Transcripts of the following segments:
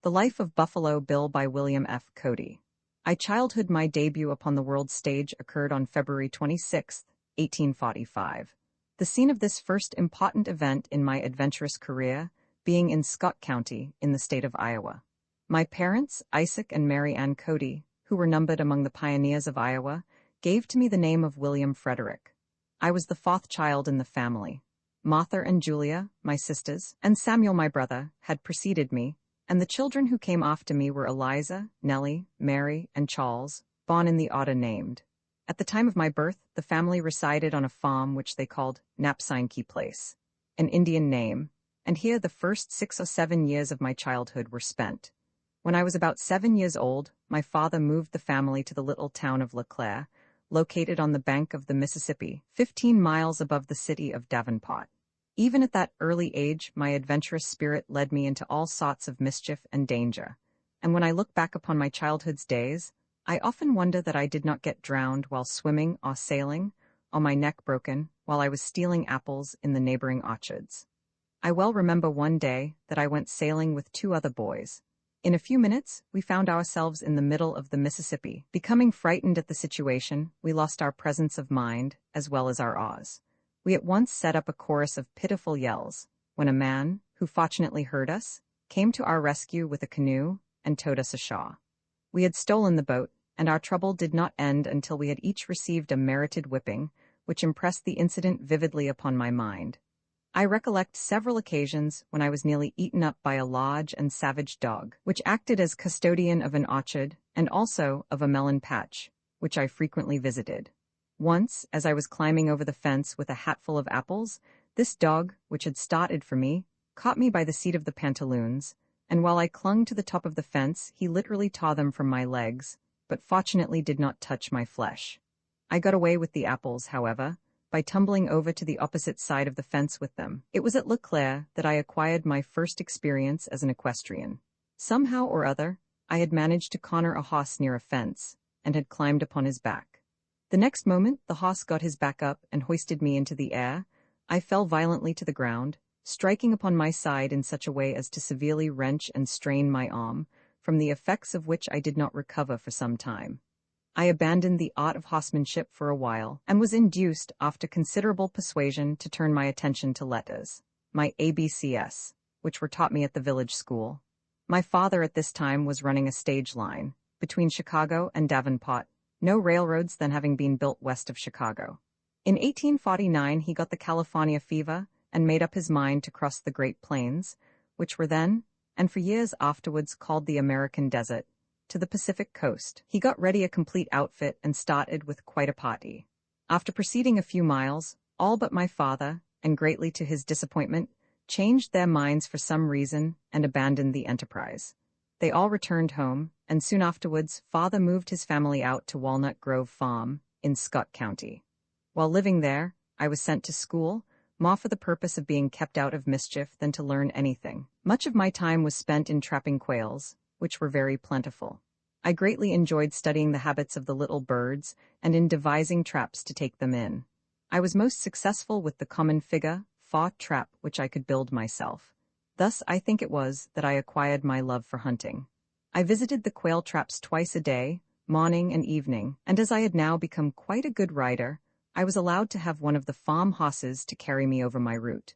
The Life of Buffalo Bill by William F. Cody. Childhood. My debut upon the world stage occurred on February 26, 1845. The scene of this first important event in my adventurous career being in Scott County, in the state of Iowa. My parents, Isaac and Mary Ann Cody, who were numbered among the pioneers of Iowa, gave to me the name of William Frederick. I was the fourth child in the family. Martha and Julia, my sisters, and Samuel, my brother, had preceded me, and the children who came after me were Eliza, Nellie, Mary, and Charles, born in the order named. At the time of my birth, the family resided on a farm which they called Napsinekee Place, an Indian name, and here the first 6 or 7 years of my childhood were spent. When I was about 7 years old, my father moved the family to the little town of LeClaire, located on the bank of the Mississippi, 15 miles above the city of Davenport. Even at that early age, my adventurous spirit led me into all sorts of mischief and danger, and when I look back upon my childhood's days, I often wonder that I did not get drowned while swimming or sailing, or my neck broken while I was stealing apples in the neighboring orchards. I well remember one day that I went sailing with 2 other boys. In a few minutes, we found ourselves in the middle of the Mississippi. Becoming frightened at the situation, we lost our presence of mind, as well as our oars. We at once set up a chorus of pitiful yells, when a man, who fortunately heard us, came to our rescue with a canoe and towed us ashore. We had stolen the boat, and our trouble did not end until we had each received a merited whipping, which impressed the incident vividly upon my mind. I recollect several occasions when I was nearly eaten up by a large and savage dog, which acted as custodian of an orchard and also of a melon patch, which I frequently visited. Once, as I was climbing over the fence with a hatful of apples, this dog, which had started for me, caught me by the seat of the pantaloons, and while I clung to the top of the fence, he literally tore them from my legs, but fortunately did not touch my flesh. I got away with the apples, however, by tumbling over to the opposite side of the fence with them. It was at LeClaire that I acquired my first experience as an equestrian. Somehow or other, I had managed to corner a horse near a fence, and had climbed upon his back. The next moment, the horse got his back up and hoisted me into the air. I fell violently to the ground, striking upon my side in such a way as to severely wrench and strain my arm, from the effects of which I did not recover for some time. I abandoned the art of horsemanship for a while, and was induced, after considerable persuasion, to turn my attention to letters, my ABCs, which were taught me at the village school. My father at this time was running a stage line between Chicago and Davenport, no railroads then having been built west of Chicago. In 1849 he got the California fever and made up his mind to cross the Great Plains, which were then, and for years afterwards called the American Desert, to the Pacific coast. He got ready a complete outfit and started with quite a party. After proceeding a few miles, all but my father, and greatly to his disappointment, changed their minds for some reason and abandoned the enterprise. They all returned home, and soon afterwards father moved his family out to Walnut Grove Farm in Scott County. While living there, I was sent to school, more for the purpose of being kept out of mischief than to learn anything. Much of my time was spent in trapping quails, which were very plentiful. I greatly enjoyed studying the habits of the little birds and in devising traps to take them in. I was most successful with the common figure, faw trap, which I could build myself. Thus I think it was that I acquired my love for hunting. I visited the quail traps twice a day, morning and evening, and as I had now become quite a good rider, I was allowed to have one of the farm horses to carry me over my route.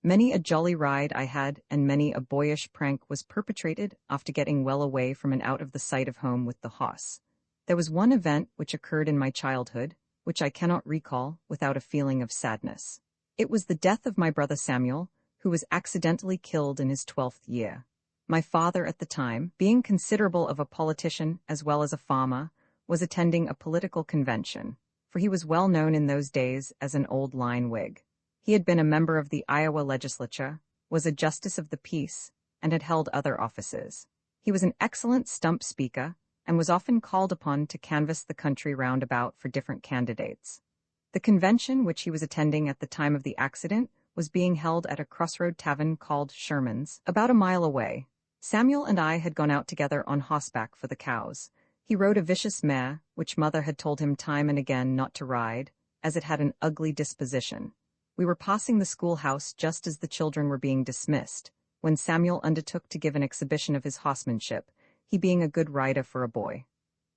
Many a jolly ride I had, and many a boyish prank was perpetrated after getting well away from and out of the sight of home with the horse. There was one event which occurred in my childhood, which I cannot recall without a feeling of sadness. It was the death of my brother Samuel, who was accidentally killed in his 12th year. My father at the time, being considerable of a politician as well as a farmer, was attending a political convention, for he was well known in those days as an old line Whig. He had been a member of the Iowa legislature, was a justice of the peace, and had held other offices. He was an excellent stump speaker, and was often called upon to canvass the country round about for different candidates. The convention which he was attending at the time of the accident was being held at a crossroad tavern called Sherman's, about a mile away. Samuel and I had gone out together on horseback for the cows. He rode a vicious mare, which mother had told him time and again not to ride, as it had an ugly disposition. We were passing the schoolhouse just as the children were being dismissed, when Samuel undertook to give an exhibition of his horsemanship, he being a good rider for a boy.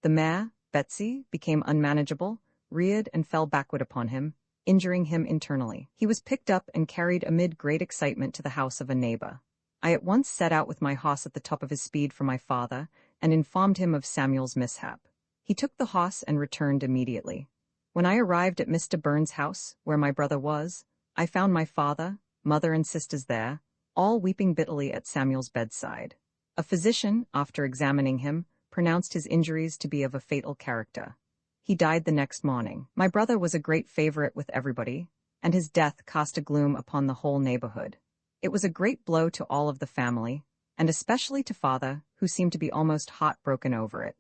The mare, Betsy, became unmanageable, reared and fell backward upon him, injuring him internally. He was picked up and carried amid great excitement to the house of a neighbor. I at once set out with my horse at the top of his speed for my father, and informed him of Samuel's mishap. He took the horse and returned immediately. When I arrived at Mr. Burns' house, where my brother was, I found my father, mother and sisters there, all weeping bitterly at Samuel's bedside. A physician, after examining him, pronounced his injuries to be of a fatal character. He died the next morning. My brother was a great favorite with everybody, and his death cast a gloom upon the whole neighborhood. It was a great blow to all of the family, and especially to father, who seemed to be almost heartbroken over it.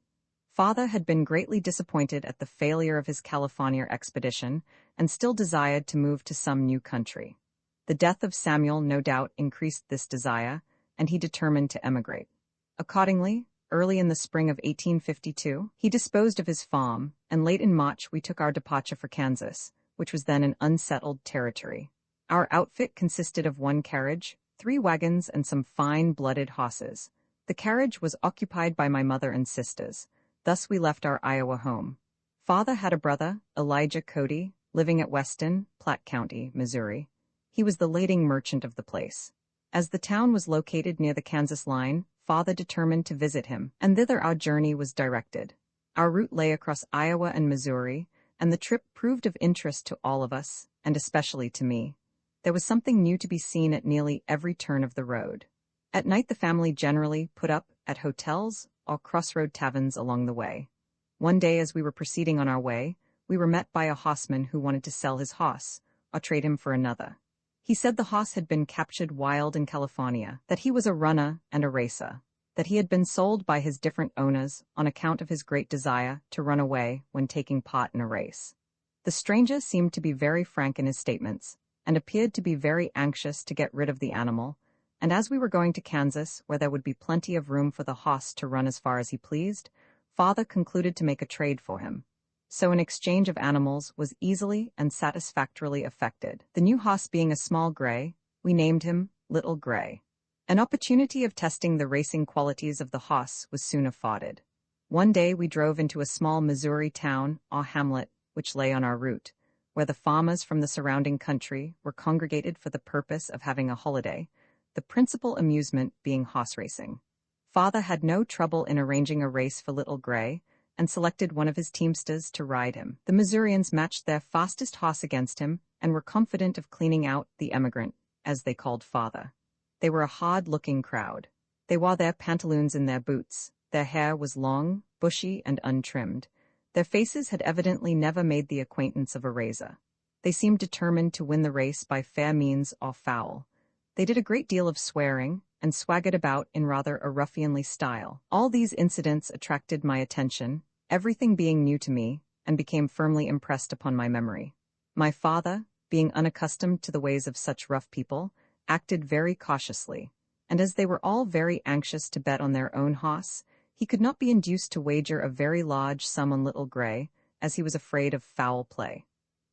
Father had been greatly disappointed at the failure of his California expedition, and still desired to move to some new country. The death of Samuel no doubt increased this desire, and he determined to emigrate. Accordingly, early in the spring of 1852, he disposed of his farm, and late in March we took our departure for Kansas, which was then an unsettled territory. Our outfit consisted of 1 carriage, 3 wagons, and some fine-blooded horses. The carriage was occupied by my mother and sisters. Thus we left our Iowa home. Father had a brother, Elijah Cody, living at Weston, Platte County, Missouri. He was the lading merchant of the place. As the town was located near the Kansas line, Father determined to visit him, and thither our journey was directed. Our route lay across Iowa and Missouri, and the trip proved of interest to all of us, and especially to me. There was something new to be seen at nearly every turn of the road. At night the family generally put up at hotels or crossroad taverns along the way. One day as we were proceeding on our way, we were met by a horseman who wanted to sell his horse, or trade him for another. He said the horse had been captured wild in California, that he was a runner and a racer, that he had been sold by his different owners on account of his great desire to run away when taking part in a race. The stranger seemed to be very frank in his statements, and appeared to be very anxious to get rid of the animal, and as we were going to Kansas, where there would be plenty of room for the horse to run as far as he pleased, Father concluded to make a trade for him. So an exchange of animals was easily and satisfactorily effected. The new horse being a small gray, we named him Little Gray. An opportunity of testing the racing qualities of the horse was soon afforded. One day we drove into a small Missouri town or hamlet which lay on our route, where the farmers from the surrounding country were congregated for the purpose of having a holiday, the principal amusement being horse racing. Father had no trouble in arranging a race for Little Gray, and selected one of his teamsters to ride him. The Missourians matched their fastest horse against him, and were confident of cleaning out the emigrant, as they called Father. They were a hard-looking crowd. They wore their pantaloons in their boots. Their hair was long, bushy, and untrimmed. Their faces had evidently never made the acquaintance of a razor. They seemed determined to win the race by fair means or foul. They did a great deal of swearing, and swaggered about in rather a ruffianly style. All these incidents attracted my attention, everything being new to me, and became firmly impressed upon my memory. My father, being unaccustomed to the ways of such rough people, acted very cautiously, and as they were all very anxious to bet on their own horse, he could not be induced to wager a very large sum on Little Gray, as he was afraid of foul play.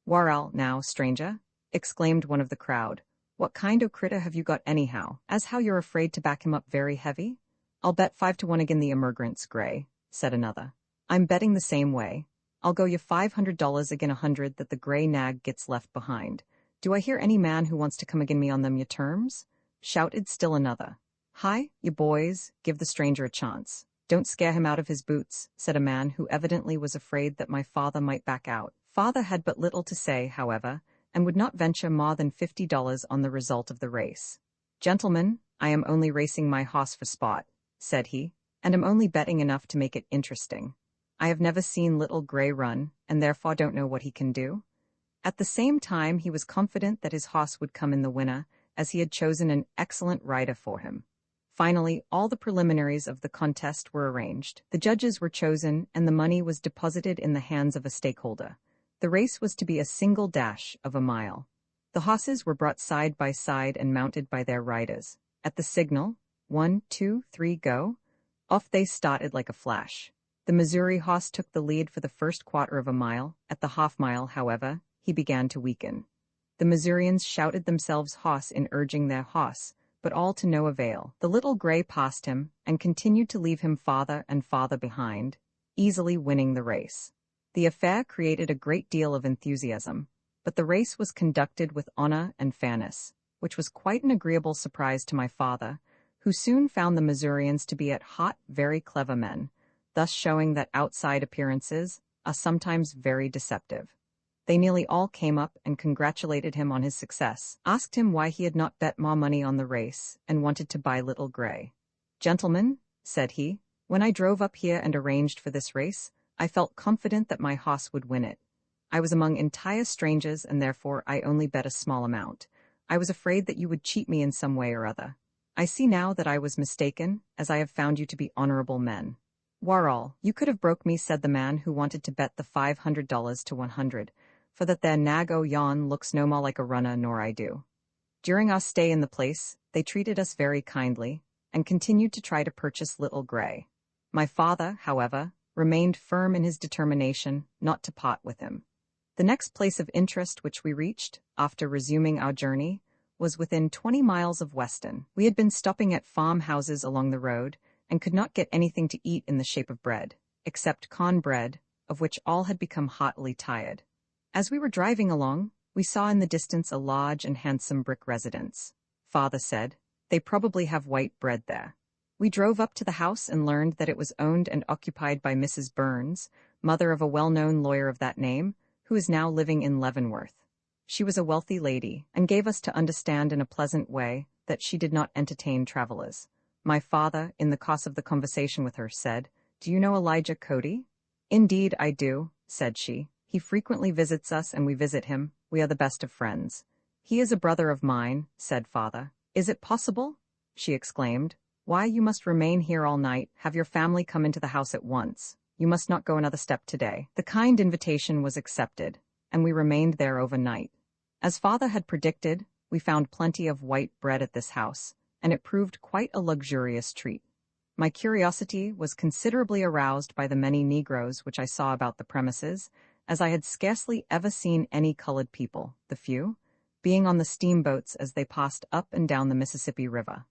"Warrell, now, stranger," exclaimed one of the crowd, "what kind o' critter have you got anyhow, as how you're afraid to back him up very heavy?" "I'll bet 5-1 agin the emigrants, Gray," said another. "I'm betting the same way. I'll go you $500 agin 100 that the gray nag gets left behind. Do I hear any man who wants to come agin me on them your terms?" shouted still another. "Hi, you boys, give the stranger a chance. Don't scare him out of his boots," said a man who evidently was afraid that my father might back out. Father had but little to say, however, and would not venture more than $50 on the result of the race. "Gentlemen, I am only racing my horse for sport," said he, "and am only betting enough to make it interesting. I have never seen Little Gray run, and therefore don't know what he can do." At the same time he was confident that his horse would come in the winner, as he had chosen an excellent rider for him. Finally, all the preliminaries of the contest were arranged. The judges were chosen, and the money was deposited in the hands of a stakeholder. The race was to be a single dash of a mile. The horses were brought side by side and mounted by their riders. At the signal, 1, 2, 3, go, off they started like a flash. The Missouri horse took the lead for the first quarter of a mile. At the half-mile, however, he began to weaken. The Missourians shouted themselves hoarse in urging their horse, but all to no avail. The little gray passed him and continued to leave him farther and farther behind, easily winning the race. The affair created a great deal of enthusiasm, but the race was conducted with honor and fairness, which was quite an agreeable surprise to my father, who soon found the Missourians to be at heart very clever men, thus showing that outside appearances are sometimes very deceptive. They nearly all came up and congratulated him on his success, asked him why he had not bet more money on the race, and wanted to buy Little Gray. "Gentlemen," said he, "when I drove up here and arranged for this race, I felt confident that my horse would win it. I was among entire strangers and therefore I only bet a small amount. I was afraid that you would cheat me in some way or other. I see now that I was mistaken, as I have found you to be honorable men." "Warall, you could have broke me," said the man who wanted to bet the $500 to 100, "for that there nag o' yon looks no more like a runner nor I do." During our stay in the place, they treated us very kindly, and continued to try to purchase Little Gray. My father, however, remained firm in his determination not to part with him. The next place of interest which we reached, after resuming our journey, was within 20 miles of Weston. We had been stopping at farmhouses along the road, and could not get anything to eat in the shape of bread, except corn bread, of which all had become heartily tired. As we were driving along, we saw in the distance a large and handsome brick residence. Father said, "They probably have white bread there." We drove up to the house and learned that it was owned and occupied by Mrs. Burns, mother of a well-known lawyer of that name, who is now living in Leavenworth. She was a wealthy lady, and gave us to understand in a pleasant way that she did not entertain travelers. My father, in the course of the conversation with her, said, "Do you know Elijah Cody?" "Indeed I do," said she. "He frequently visits us and we visit him. We are the best of friends." "He is a brother of mine," said father. "Is it possible?" she exclaimed. "Why, you must remain here all night. Have your family come into the house at once. You must not go another step today." The kind invitation was accepted, and we remained there overnight. As father had predicted, we found plenty of white bread at this house, and it proved quite a luxurious treat. My curiosity was considerably aroused by the many Negroes which I saw about the premises, as I had scarcely ever seen any colored people, the few being on the steamboats as they passed up and down the Mississippi River.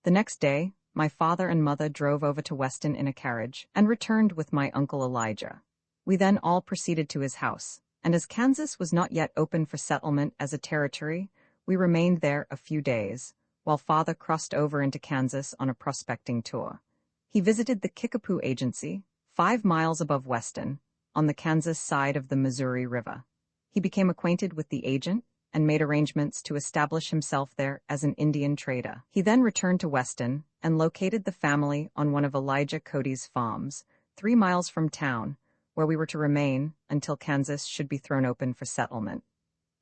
The next day, my father and mother drove over to Weston in a carriage, and returned with my uncle Elijah. We then all proceeded to his house, and as Kansas was not yet open for settlement as a territory, we remained there a few days, while father crossed over into Kansas on a prospecting tour. He visited the Kickapoo Agency, 5 miles above Weston, on the Kansas side of the Missouri River. He became acquainted with the agent and made arrangements to establish himself there as an Indian trader. He then returned to Weston and located the family on one of Elijah Cody's farms, 3 miles from town, where we were to remain until Kansas should be thrown open for settlement.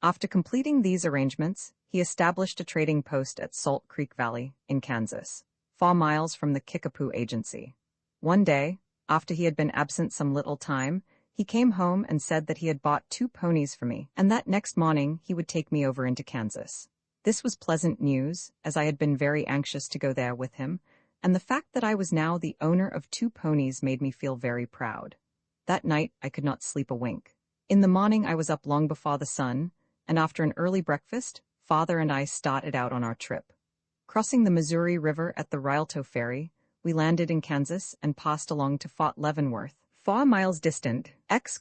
After completing these arrangements, he established a trading post at Salt Creek Valley in Kansas, 4 miles from the Kickapoo Agency. One day, after he had been absent some little time, he came home and said that he had bought 2 ponies for me, and that next morning he would take me over into Kansas. This was pleasant news, as I had been very anxious to go there with him, and the fact that I was now the owner of 2 ponies made me feel very proud. That night I could not sleep a wink. In the morning I was up long before the sun, and after an early breakfast, father and I started out on our trip. Crossing the Missouri River at the Rialto Ferry, we landed in Kansas and passed along to Fort Leavenworth, 4 miles distant.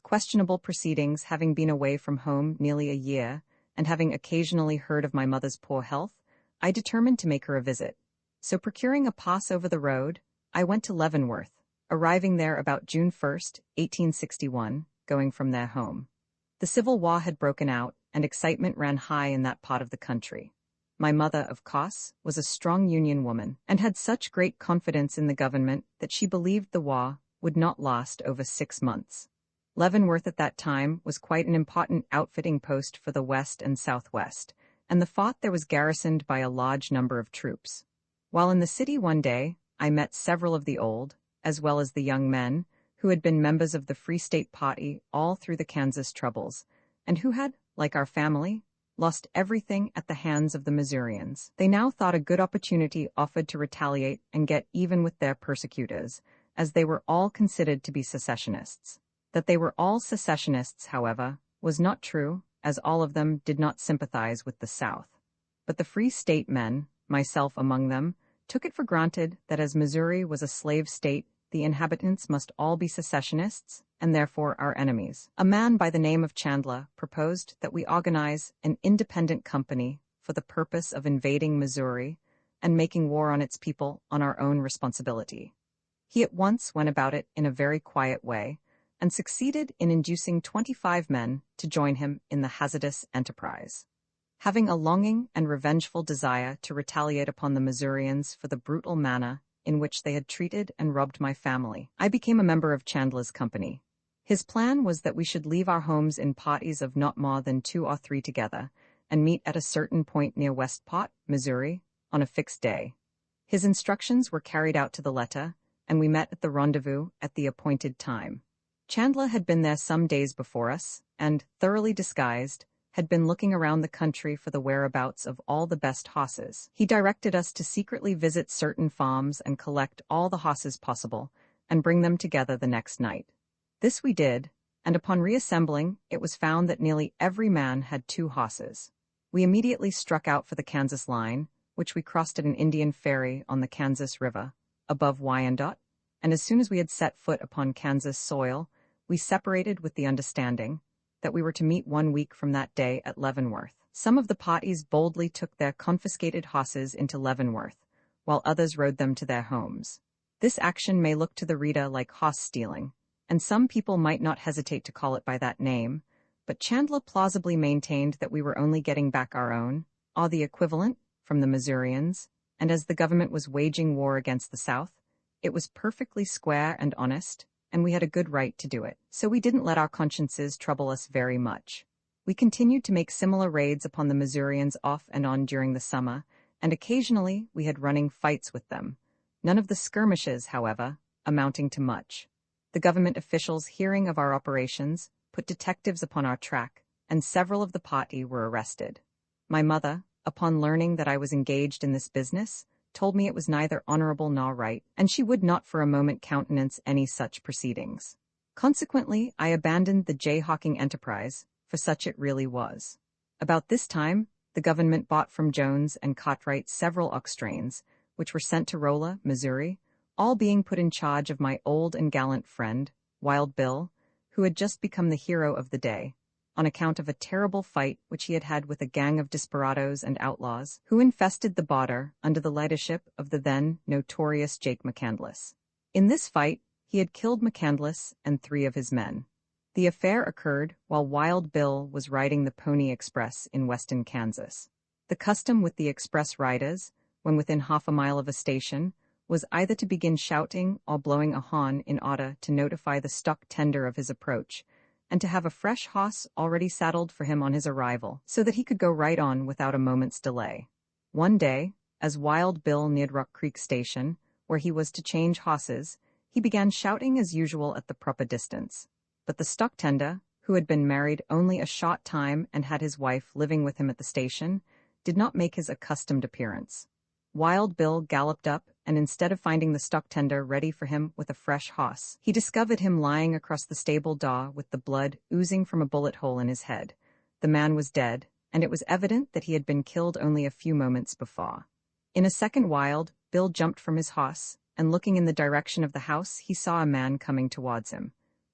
Questionable proceedings, having been away from home nearly a year, and having occasionally heard of my mother's poor health, I determined to make her a visit. So procuring a pass over the road, I went to Leavenworth, arriving there about June 1st, 1861, going from their home. The Civil War had broken out, and excitement ran high in that part of the country. My mother, of course, was a strong Union woman, and had such great confidence in the government that she believed the war would not last over 6 months. Leavenworth at that time was quite an important outfitting post for the West and Southwest, and the fort there was garrisoned by a large number of troops. While in the city one day, I met several of the old, as well as the young men, who had been members of the Free State Party all through the Kansas troubles, and who had, like our family, lost everything at the hands of the Missourians. They now thought a good opportunity offered to retaliate and get even with their persecutors, as they were all considered to be secessionists. That they were all secessionists, however, was not true, as all of them did not sympathize with the South. But the Free State men, myself among them, took it for granted that as Missouri was a slave state, the inhabitants must all be secessionists, and therefore our enemies. A man by the name of Chandler proposed that we organize an independent company for the purpose of invading Missouri and making war on its people on our own responsibility. He at once went about it in a very quiet way, and succeeded in inducing 25 men to join him in the hazardous enterprise. Having a longing and revengeful desire to retaliate upon the Missourians for the brutal manner in which they had treated and robbed my family, I became a member of Chandler's company. His plan was that we should leave our homes in parties of not more than 2 or 3 together, and meet at a certain point near Westport, Missouri, on a fixed day. His instructions were carried out to the letter, and we met at the rendezvous at the appointed time. Chandler had been there some days before us, and, thoroughly disguised, had been looking around the country for the whereabouts of all the best horses. He directed us to secretly visit certain farms and collect all the horses possible, and bring them together the next night. This we did, and upon reassembling, it was found that nearly every man had 2 horses. We immediately struck out for the Kansas line, which we crossed at an Indian ferry on the Kansas River, above Wyandotte, and as soon as we had set foot upon Kansas soil, we separated with the understanding that we were to meet 1 week from that day at Leavenworth. Some of the parties boldly took their confiscated horses into Leavenworth, while others rode them to their homes. This action may look to the reader like horse stealing, and some people might not hesitate to call it by that name, but Chandler plausibly maintained that we were only getting back our own, or the equivalent, from the Missourians, and as the government was waging war against the South, it was perfectly square and honest, and we had a good right to do it. So we didn't let our consciences trouble us very much. We continued to make similar raids upon the Missourians off and on during the summer, and occasionally we had running fights with them. None of the skirmishes, however, amounting to much. The government officials, hearing of our operations, put detectives upon our track, and several of the party were arrested. My mother, upon learning that I was engaged in this business, told me it was neither honorable nor right, and she would not for a moment countenance any such proceedings. Consequently, I abandoned the jayhawking enterprise, for such it really was. About this time, the government bought from Jones and Cartwright several ox trains, which were sent to Rolla, Missouri, all being put in charge of my old and gallant friend, Wild Bill, who had just become the hero of the day, on account of a terrible fight which he had had with a gang of desperadoes and outlaws, who infested the border under the leadership of the then notorious Jake McCandless. In this fight, he had killed McCandless and 3 of his men. The affair occurred while Wild Bill was riding the Pony Express in western Kansas. The custom with the express riders, when within half a mile of a station, was either to begin shouting or blowing a horn in order to notify the stock tender of his approach, and to have a fresh horse already saddled for him on his arrival, so that he could go right on without a moment's delay. One day, as Wild Bill neared Rock Creek Station, where he was to change horses, he began shouting as usual at the proper distance. But the stock tender, who had been married only a short time and had his wife living with him at the station, did not make his accustomed appearance. Wild Bill galloped up, and instead of finding the stock tender ready for him with a fresh horse, he discovered him lying across the stable door with the blood oozing from a bullet hole in his head. The man was dead, and it was evident that he had been killed only a few moments before. In a second Wild Bill jumped from his horse, and looking in the direction of the house, he saw a man coming towards him.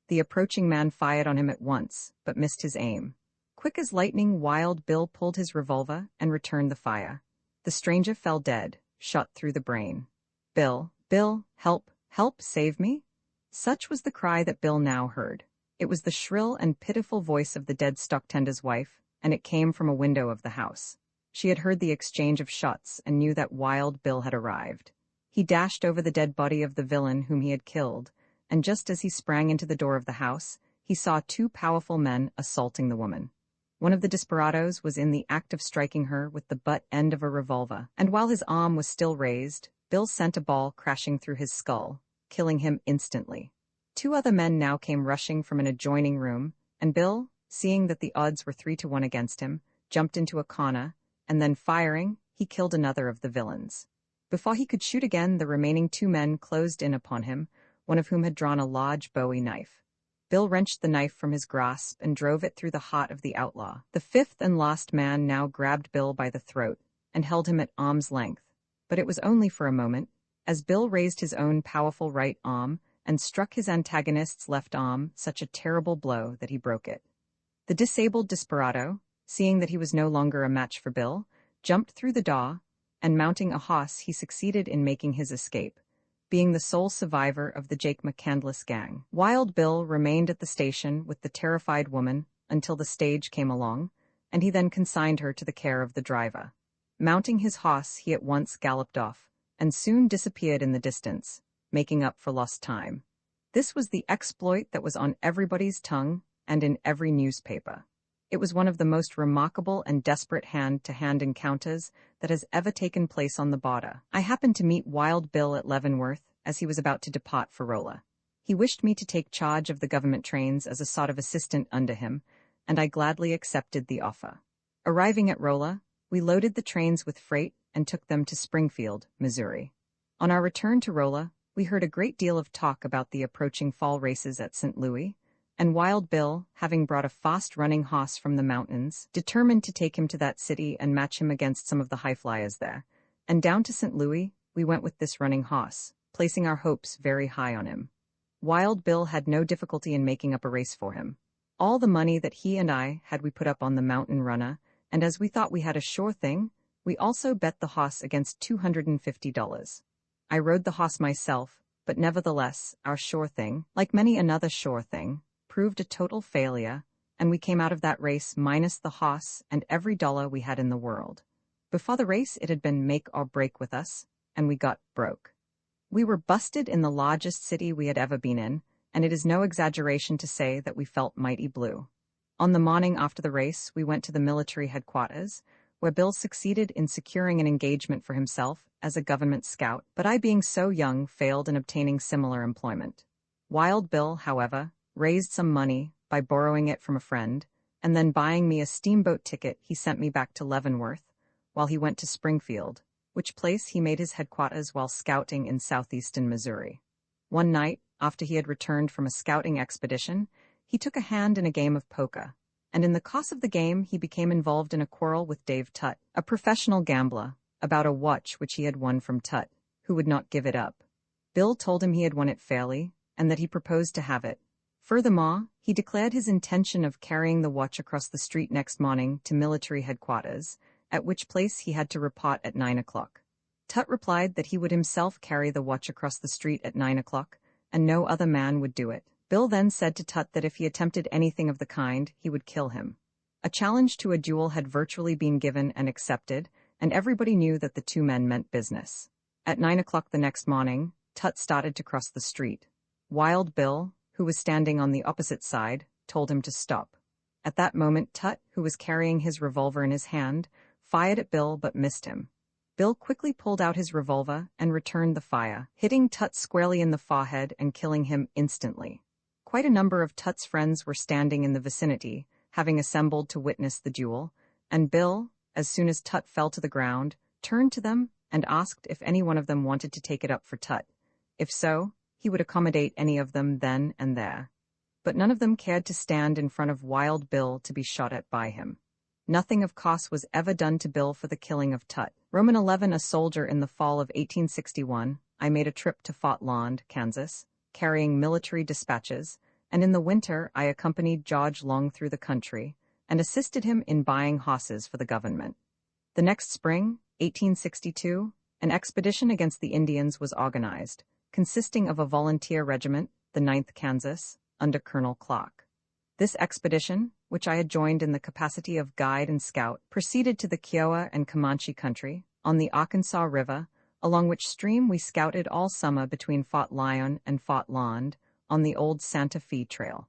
The approaching man fired on him at once, but missed his aim. Quick as lightning, Wild Bill pulled his revolver and returned the fire. The stranger fell dead, shot through the brain. "Bill, Bill, help, help, save me!" Such was the cry that Bill now heard. It was the shrill and pitiful voice of the dead stock tender's wife, and it came from a window of the house. She had heard the exchange of shots and knew that Wild Bill had arrived. He dashed over the dead body of the villain whom he had killed, and just as he sprang into the door of the house, he saw 2 powerful men assaulting the woman. One of the desperadoes was in the act of striking her with the butt end of a revolver, and while his arm was still raised, Bill sent a ball crashing through his skull, killing him instantly. 2 other men now came rushing from an adjoining room, and Bill, seeing that the odds were 3-1 against him, jumped into a corner, and then firing, he killed another of the villains. Before he could shoot again, the remaining 2 men closed in upon him, one of whom had drawn a large Bowie knife. Bill wrenched the knife from his grasp and drove it through the heart of the outlaw. The 5th and last man now grabbed Bill by the throat, and held him at arm's length. But it was only for a moment, as Bill raised his own powerful right arm and struck his antagonist's left arm such a terrible blow that he broke it. The disabled desperado, seeing that he was no longer a match for Bill, jumped through the door, and mounting a horse he succeeded in making his escape, being the sole survivor of the Jake McCandless gang. Wild Bill remained at the station with the terrified woman until the stage came along, and he then consigned her to the care of the driver. Mounting his horse, he at once galloped off, and soon disappeared in the distance, making up for lost time. This was the exploit that was on everybody's tongue and in every newspaper. It was one of the most remarkable and desperate hand-to-hand encounters that has ever taken place on the border. I happened to meet Wild Bill at Leavenworth as he was about to depart for Rolla. He wished me to take charge of the government trains as a sort of assistant under him, and I gladly accepted the offer. Arriving at Rolla, we loaded the trains with freight and took them to Springfield, Missouri. On our return to Rolla, we heard a great deal of talk about the approaching fall races at St. Louis, and Wild Bill, having brought a fast-running hoss from the mountains, determined to take him to that city and match him against some of the high-flyers there. And down to St. Louis, we went with this running hoss, placing our hopes very high on him. Wild Bill had no difficulty in making up a race for him. All the money that he and I had we put up on the mountain runner, and as we thought we had a sure thing, we also bet the hoss against $250. I rode the hoss myself, but nevertheless, our sure thing, like many another sure thing, proved a total failure, and we came out of that race minus the hoss and every dollar we had in the world. Before the race, it had been make or break with us, and we got broke. We were busted in the largest city we had ever been in, and it is no exaggeration to say that we felt mighty blue. On the morning after the race, we went to the military headquarters, where Bill succeeded in securing an engagement for himself as a government scout, but I, being so young, failed in obtaining similar employment. Wild Bill, however, raised some money by borrowing it from a friend, and then buying me a steamboat ticket, he sent me back to Leavenworth, while he went to Springfield, which place he made his headquarters while scouting in southeastern Missouri. One night, after he had returned from a scouting expedition, he took a hand in a game of poker, and in the course of the game he became involved in a quarrel with Dave Tutt, a professional gambler, about a watch which he had won from Tutt, who would not give it up. Bill told him he had won it fairly, and that he proposed to have it. Furthermore, he declared his intention of carrying the watch across the street next morning to military headquarters, at which place he had to report at 9 o'clock. Tutt replied that he would himself carry the watch across the street at 9 o'clock, and no other man would do it. Bill then said to Tutt that if he attempted anything of the kind, he would kill him. A challenge to a duel had virtually been given and accepted, and everybody knew that the two men meant business. At 9 o'clock the next morning, Tutt started to cross the street. Wild Bill, who was standing on the opposite side, told him to stop. At that moment, Tutt, who was carrying his revolver in his hand, fired at Bill but missed him. Bill quickly pulled out his revolver and returned the fire, hitting Tutt squarely in the forehead and killing him instantly. Quite a number of Tutt's friends were standing in the vicinity, having assembled to witness the duel, and Bill, as soon as Tutt fell to the ground, turned to them and asked if any one of them wanted to take it up for Tutt. If so, he would accommodate any of them then and there. But none of them cared to stand in front of Wild Bill to be shot at by him. Nothing of cost was ever done to Bill for the killing of Tutt. Roman 11 A soldier in the fall of 1861, I made a trip to Fort Laund, Kansas, carrying military dispatches, and in the winter I accompanied George Long through the country and assisted him in buying horses for the government. The next spring, 1862, an expedition against the Indians was organized, consisting of a volunteer regiment, the 9th Kansas, under Colonel Clark. This expedition, which I had joined in the capacity of guide and scout, proceeded to the Kiowa and Comanche country, on the Arkansas River, along which stream we scouted all summer between Fort Lyon and Fort Laund, on the old Santa Fe Trail.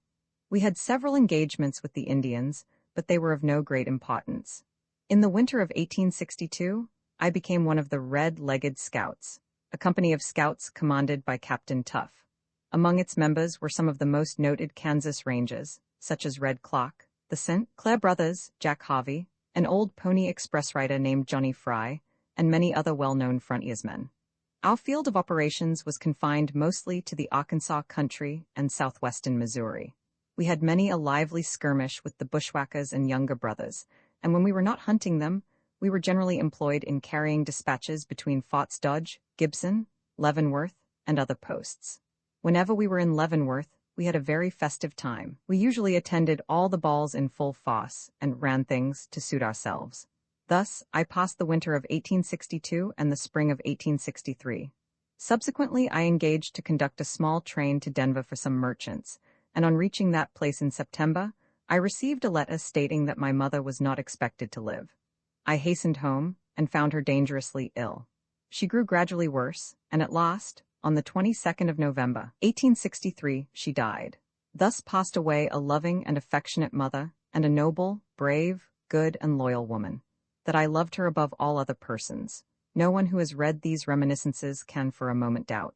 We had several engagements with the Indians, but they were of no great importance. In the winter of 1862, I became one of the Red-Legged Scouts, a company of scouts commanded by Captain Tuff. Among its members were some of the most noted Kansas Rangers, such as Red Clock, the St. Clair Brothers, Jack Harvey, an old Pony Express rider named Johnny Fry, and many other well-known frontiersmen. Our field of operations was confined mostly to the Arkansas country and southwestern Missouri. We had many a lively skirmish with the bushwhackers and Younger brothers, and when we were not hunting them, we were generally employed in carrying dispatches between Forts Dodge, Gibson, Leavenworth, and other posts. Whenever we were in Leavenworth, we had a very festive time. We usually attended all the balls in full force and ran things to suit ourselves. Thus, I passed the winter of 1862 and the spring of 1863. Subsequently, I engaged to conduct a small train to Denver for some merchants, and on reaching that place in September, I received a letter stating that my mother was not expected to live. I hastened home and found her dangerously ill. She grew gradually worse, and at last, on the 22nd of November, 1863, she died. Thus passed away a loving and affectionate mother, and a noble, brave, good, and loyal woman. That I loved her above all other persons. No one who has read these reminiscences can for a moment doubt.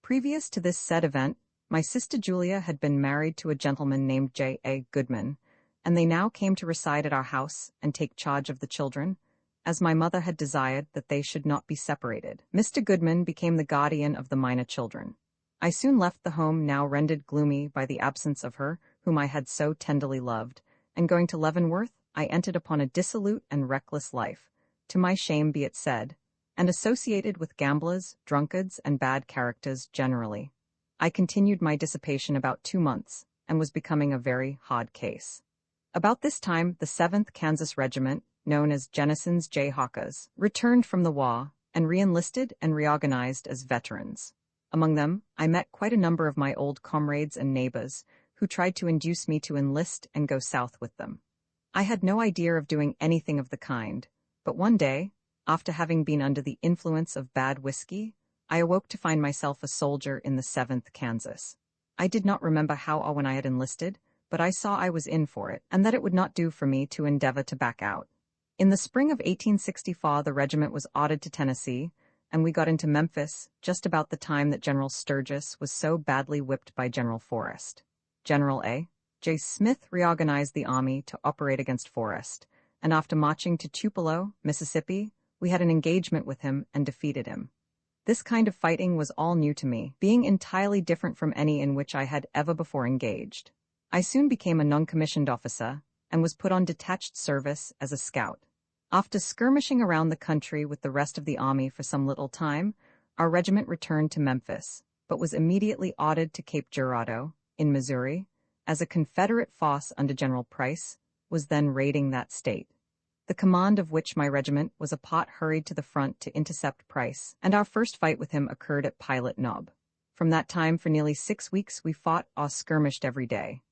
Previous to this said event, my sister Julia had been married to a gentleman named J.A. Goodman, and they now came to reside at our house and take charge of the children, as my mother had desired that they should not be separated. Mr. Goodman became the guardian of the minor children. I soon left the home now rendered gloomy by the absence of her whom I had so tenderly loved, and going to Leavenworth, I entered upon a dissolute and reckless life, to my shame be it said, and associated with gamblers, drunkards, and bad characters generally. I continued my dissipation about 2 months, and was becoming a very hard case. About this time, the 7th Kansas Regiment, known as Jennison's Jayhawkers, returned from the war, and re-enlisted and reorganized as veterans. Among them, I met quite a number of my old comrades and neighbors, who tried to induce me to enlist and go south with them. I had no idea of doing anything of the kind, but one day, after having been under the influence of bad whiskey, I awoke to find myself a soldier in the 7th Kansas. I did not remember how or when I had enlisted, but I saw I was in for it, and that it would not do for me to endeavor to back out. In the spring of 1864, the regiment was ordered to Tennessee, and we got into Memphis just about the time that General Sturgis was so badly whipped by General Forrest. General A. J. Smith reorganized the army to operate against Forrest, and after marching to Tupelo, Mississippi, we had an engagement with him and defeated him. This kind of fighting was all new to me, being entirely different from any in which I had ever before engaged. I soon became a non-commissioned officer, and was put on detached service as a scout. After skirmishing around the country with the rest of the army for some little time, our regiment returned to Memphis, but was immediately ordered to Cape Girardeau, in Missouri, as a Confederate force under General Price was then raiding that state. The command of which my regiment was a part hurried to the front to intercept Price, and our first fight with him occurred at Pilot Knob. From that time for nearly 6 weeks we fought or skirmished every day.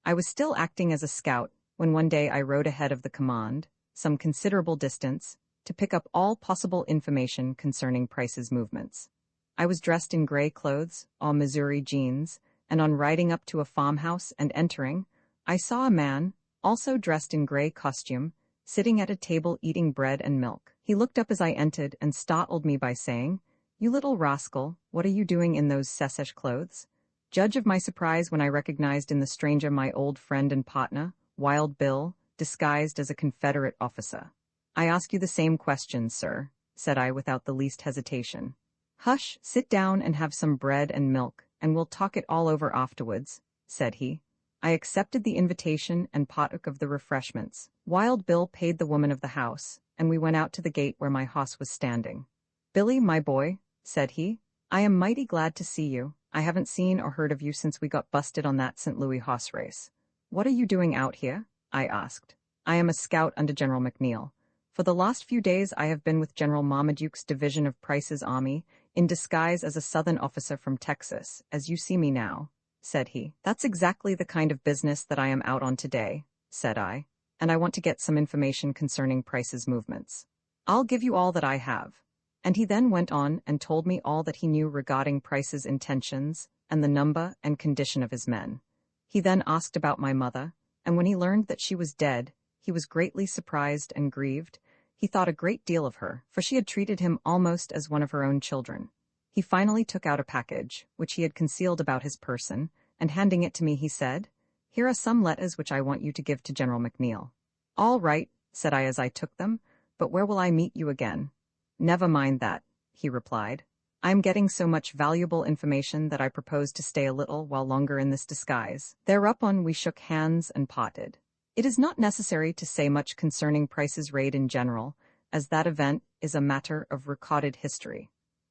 I was still acting as a scout when one day I rode ahead of the command, some considerable distance, to pick up all possible information concerning Price's movements. I was dressed in gray clothes, or Missouri jeans, and on riding up to a farmhouse and entering, I saw a man, also dressed in gray costume, sitting at a table eating bread and milk. He looked up as I entered and startled me by saying, "You little rascal, what are you doing in those secesh clothes?" Judge of my surprise when I recognized in the stranger my old friend and partner, Wild Bill, disguised as a Confederate officer. "I ask you the same question, sir," said I without the least hesitation. "Hush, sit down and have some bread and milk, and we'll talk it all over afterwards," said he. I accepted the invitation and partook of the refreshments. Wild Bill paid the woman of the house, and we went out to the gate where my hoss was standing. "Billy, my boy," said he, "I am mighty glad to see you. I haven't seen or heard of you since we got busted on that St. Louis hoss race. What are you doing out here?" I asked. "I am a scout under General McNeil. For the last few days I have been with General Marmaduke's division of Price's army, in disguise as a Southern officer from Texas, as you see me now," said he. "That's exactly the kind of business that I am out on today," said I, "and I want to get some information concerning Price's movements. I'll give you all that I have." And he then went on and told me all that he knew regarding Price's intentions and the number and condition of his men. He then asked about my mother, and when he learned that she was dead, he was greatly surprised and grieved. He thought a great deal of her, for she had treated him almost as one of her own children. He finally took out a package, which he had concealed about his person, and handing it to me he said, "Here are some letters which I want you to give to General McNeil." "All right," said I as I took them, "but where will I meet you again?" "Never mind that," he replied. "I am getting so much valuable information that I propose to stay a little while longer in this disguise." Thereupon we shook hands and parted. It is not necessary to say much concerning Price's raid in general, as that event is a matter of recorded history.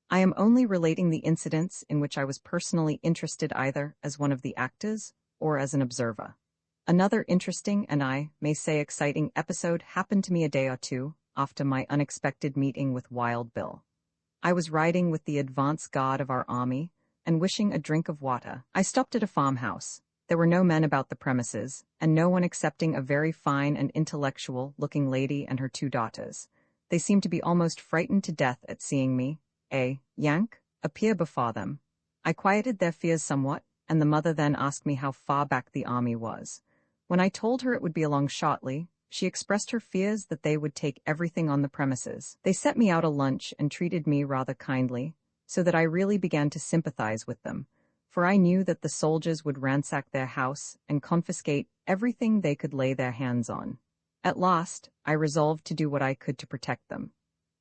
I am only relating the incidents in which I was personally interested either as one of the actors or as an observer. Another interesting and I may say exciting episode happened to me a day or two after my unexpected meeting with Wild Bill. I was riding with the advance guard of our army and wishing a drink of water. I stopped at a farmhouse. There were no men about the premises, and no one excepting a very fine and intellectual-looking lady and her 2 daughters. They seemed to be almost frightened to death at seeing me, a Yank, appear before them. I quieted their fears somewhat, and the mother then asked me how far back the army was. When I told her it would be along shortly, she expressed her fears that they would take everything on the premises. They set me out a lunch and treated me rather kindly, so that I really began to sympathize with them, for I knew that the soldiers would ransack their house and confiscate everything they could lay their hands on. At last, I resolved to do what I could to protect them.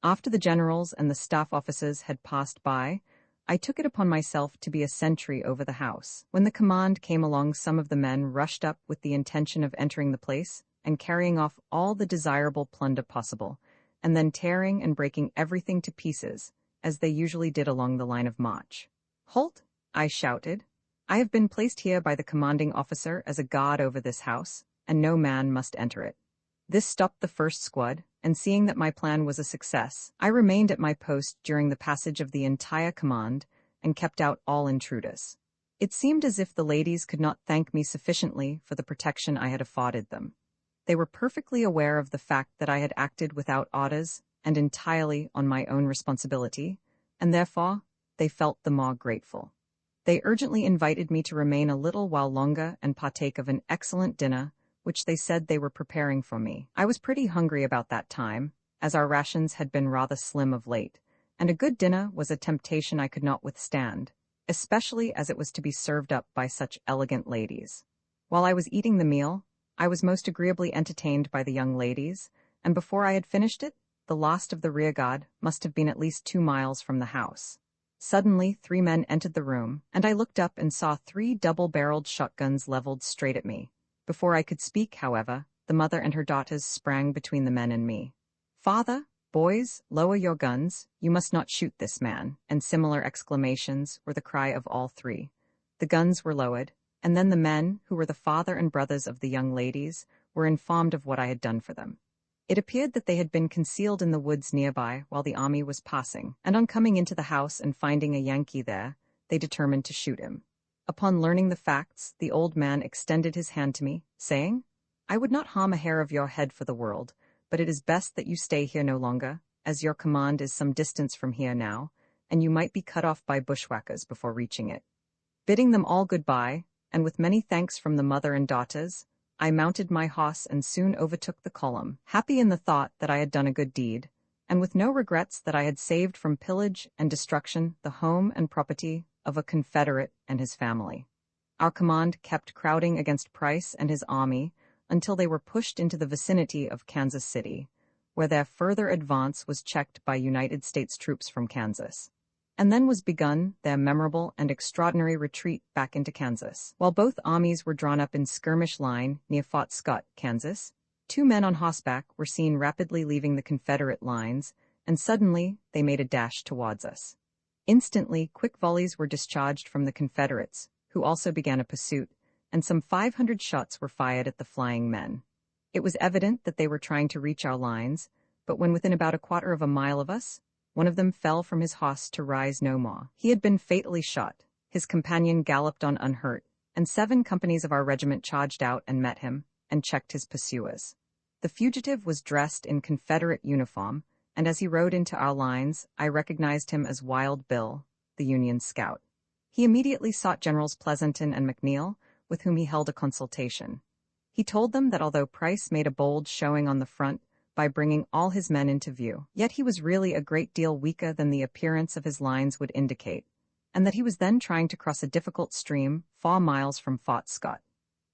After the generals and the staff officers had passed by, I took it upon myself to be a sentry over the house. When the command came along, some of the men rushed up with the intention of entering the place and carrying off all the desirable plunder possible, and then tearing and breaking everything to pieces, as they usually did along the line of march. "Halt!" I shouted. "I have been placed here by the commanding officer as a guard over this house, and no man must enter it." This stopped the first squad, and seeing that my plan was a success, I remained at my post during the passage of the entire command and kept out all intruders. It seemed as if the ladies could not thank me sufficiently for the protection I had afforded them. They were perfectly aware of the fact that I had acted without orders and entirely on my own responsibility, and therefore they felt the more grateful. They urgently invited me to remain a little while longer and partake of an excellent dinner, which they said they were preparing for me. I was pretty hungry about that time, as our rations had been rather slim of late, and a good dinner was a temptation I could not withstand, especially as it was to be served up by such elegant ladies. While I was eating the meal, I was most agreeably entertained by the young ladies, and before I had finished it, the last of the rearguard must have been at least 2 miles from the house. Suddenly, 3 men entered the room, and I looked up and saw 3 double-barreled shotguns leveled straight at me. Before I could speak, however, the mother and her daughters sprang between the men and me. "Father, boys, lower your guns, you must not shoot this man," and similar exclamations were the cry of all 3. The guns were lowered, and then the men, who were the father and brothers of the young ladies, were informed of what I had done for them. It appeared that they had been concealed in the woods nearby while the army was passing, and on coming into the house and finding a Yankee there, they determined to shoot him. Upon learning the facts, the old man extended his hand to me, saying, "I would not harm a hair of your head for the world, but it is best that you stay here no longer, as your command is some distance from here now, and you might be cut off by bushwhackers before reaching it." Bidding them all goodbye, and with many thanks from the mother and daughters, I mounted my horse and soon overtook the column, happy in the thought that I had done a good deed, and with no regrets that I had saved from pillage and destruction the home and property of a Confederate and his family. Our command kept crowding against Price and his army until they were pushed into the vicinity of Kansas City, where their further advance was checked by United States troops from Kansas. And then was begun their memorable and extraordinary retreat back into Kansas. While both armies were drawn up in skirmish line near Fort Scott, Kansas, 2 men on horseback were seen rapidly leaving the Confederate lines, and suddenly they made a dash towards us. Instantly, quick volleys were discharged from the Confederates, who also began a pursuit, and some 500 shots were fired at the flying men. It was evident that they were trying to reach our lines, but when within about a quarter of a mile of us, one of them fell from his horse to rise no more. He had been fatally shot. His companion galloped on unhurt, and 7 companies of our regiment charged out and met him, and checked his pursuers. The fugitive was dressed in Confederate uniform, and as he rode into our lines, I recognized him as Wild Bill, the Union scout. He immediately sought Generals Pleasanton and McNeil, with whom he held a consultation. He told them that although Price made a bold showing on the front by bringing all his men into view, yet he was really a great deal weaker than the appearance of his lines would indicate, and that he was then trying to cross a difficult stream 4 miles from Fort Scott.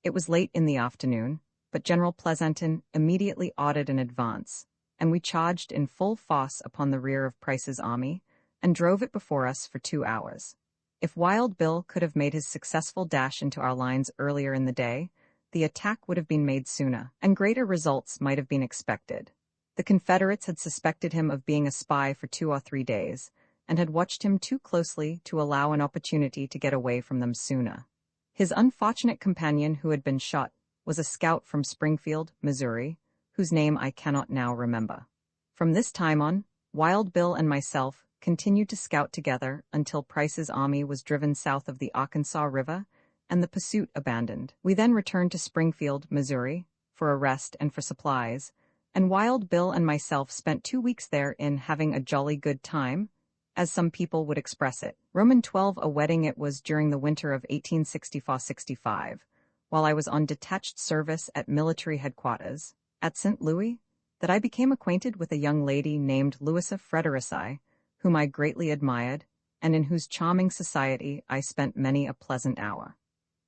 It was late in the afternoon, but General Pleasanton immediately ordered an advance, and we charged in full force upon the rear of Price's army and drove it before us for 2 hours. If Wild Bill could have made his successful dash into our lines earlier in the day, the attack would have been made sooner, and greater results might have been expected. The Confederates had suspected him of being a spy for 2 or 3 days, and had watched him too closely to allow an opportunity to get away from them sooner. His unfortunate companion who had been shot was a scout from Springfield, Missouri, whose name I cannot now remember. From this time on, Wild Bill and myself continued to scout together until Price's army was driven south of the Arkansas River and the pursuit abandoned. We then returned to Springfield, Missouri, for a rest and for supplies, and Wild Bill and myself spent 2 weeks there in having a jolly good time, as some people would express it. Roman 12, a wedding it was during the winter of 1864-65, while I was on detached service at military headquarters at St. Louis, that I became acquainted with a young lady named Louisa Frederici, whom I greatly admired, and in whose charming society I spent many a pleasant hour.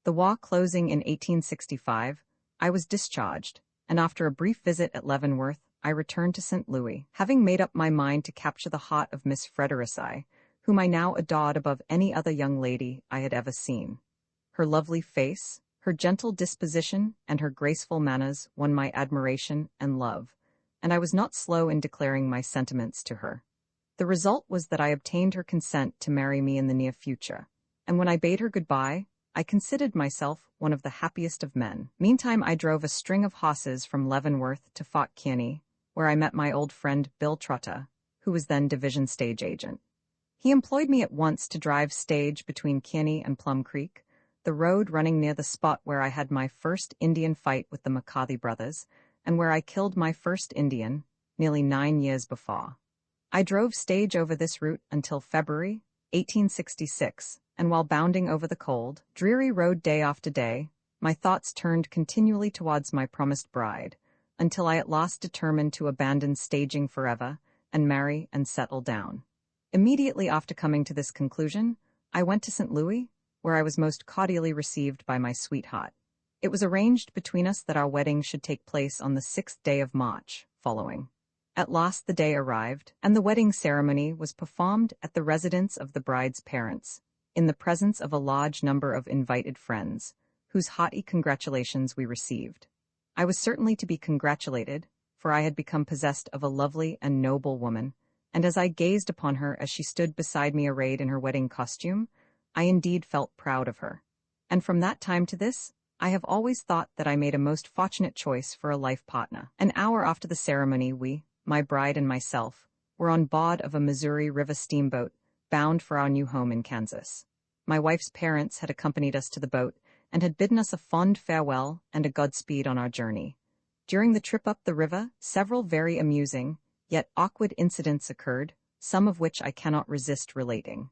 The war closing in 1865, I was discharged, and after a brief visit at Leavenworth, I returned to St. Louis, having made up my mind to capture the heart of Miss Frederici, whom I now adored above any other young lady I had ever seen. Her lovely face, her gentle disposition, and her graceful manners won my admiration and love, and I was not slow in declaring my sentiments to her. The result was that I obtained her consent to marry me in the near future, and when I bade her goodbye, I considered myself one of the happiest of men. Meantime, I drove a string of horses from Leavenworth to Fort Kearny, where I met my old friend Bill Trotta, who was then division stage agent. He employed me at once to drive stage between Kearny and Plum Creek, the road running near the spot where I had my first Indian fight with the McCarthy brothers, and where I killed my first Indian, nearly 9 years before. I drove stage over this route until February 1866, and while bounding over the cold, dreary road day after day, my thoughts turned continually towards my promised bride, until I at last determined to abandon staging forever and marry and settle down. Immediately after coming to this conclusion, I went to St. Louis, where I was most cordially received by my sweetheart. It was arranged between us that our wedding should take place on the 6th day of March following. At last the day arrived, and the wedding ceremony was performed at the residence of the bride's parents, in the presence of a large number of invited friends, whose hearty congratulations we received. I was certainly to be congratulated, for I had become possessed of a lovely and noble woman, and as I gazed upon her as she stood beside me arrayed in her wedding costume, I indeed felt proud of her. And from that time to this, I have always thought that I made a most fortunate choice for a life partner. An hour after the ceremony, we, my bride and myself, were on board of a Missouri River steamboat, bound for our new home in Kansas. My wife's parents had accompanied us to the boat, and had bidden us a fond farewell and a Godspeed on our journey. During the trip up the river, several very amusing, yet awkward incidents occurred, some of which I cannot resist relating.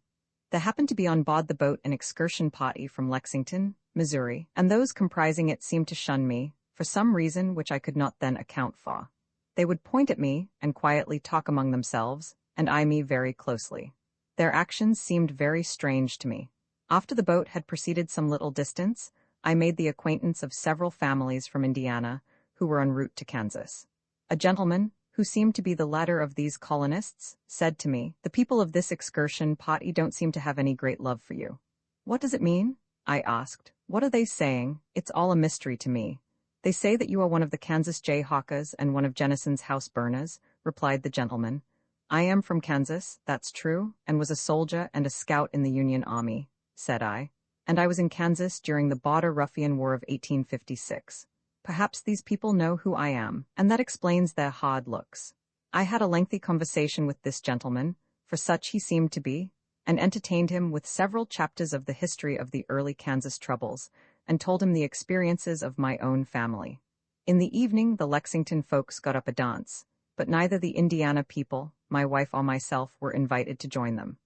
There happened to be on board the boat an excursion party from Lexington, Missouri, and those comprising it seemed to shun me, for some reason which I could not then account for. They would point at me and quietly talk among themselves, and eye me very closely. Their actions seemed very strange to me. After the boat had proceeded some little distance, I made the acquaintance of several families from Indiana who were en route to Kansas. A gentleman, who seemed to be the latter of these colonists, said to me, "The people of this excursion party don't seem to have any great love for you." "What does it mean?" I asked. "What are they saying? It's all a mystery to me." "They say that you are one of the Kansas Jayhawkers and one of Jennison's house burners," replied the gentleman. "I am from Kansas, that's true, and was a soldier and a scout in the Union Army," said I, "and I was in Kansas during the Border Ruffian War of 1856. Perhaps these people know who I am, and that explains their hard looks." I had a lengthy conversation with this gentleman, for such he seemed to be, and entertained him with several chapters of the history of the early Kansas troubles, and told him the experiences of my own family. In the evening the Lexington folks got up a dance, but neither the Indiana people, my wife or myself, were invited to join them.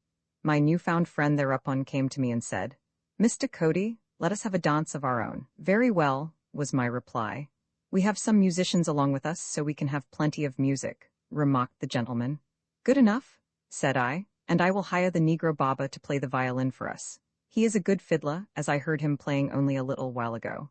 My newfound friend thereupon came to me and said, "Mr. Cody, let us have a dance of our own." "Very well," was my reply. "We have some musicians along with us, so we can have plenty of music," remarked the gentleman. "Good enough," said I, "and I will hire the Negro Baba to play the violin for us. He is a good fiddler, as I heard him playing only a little while ago."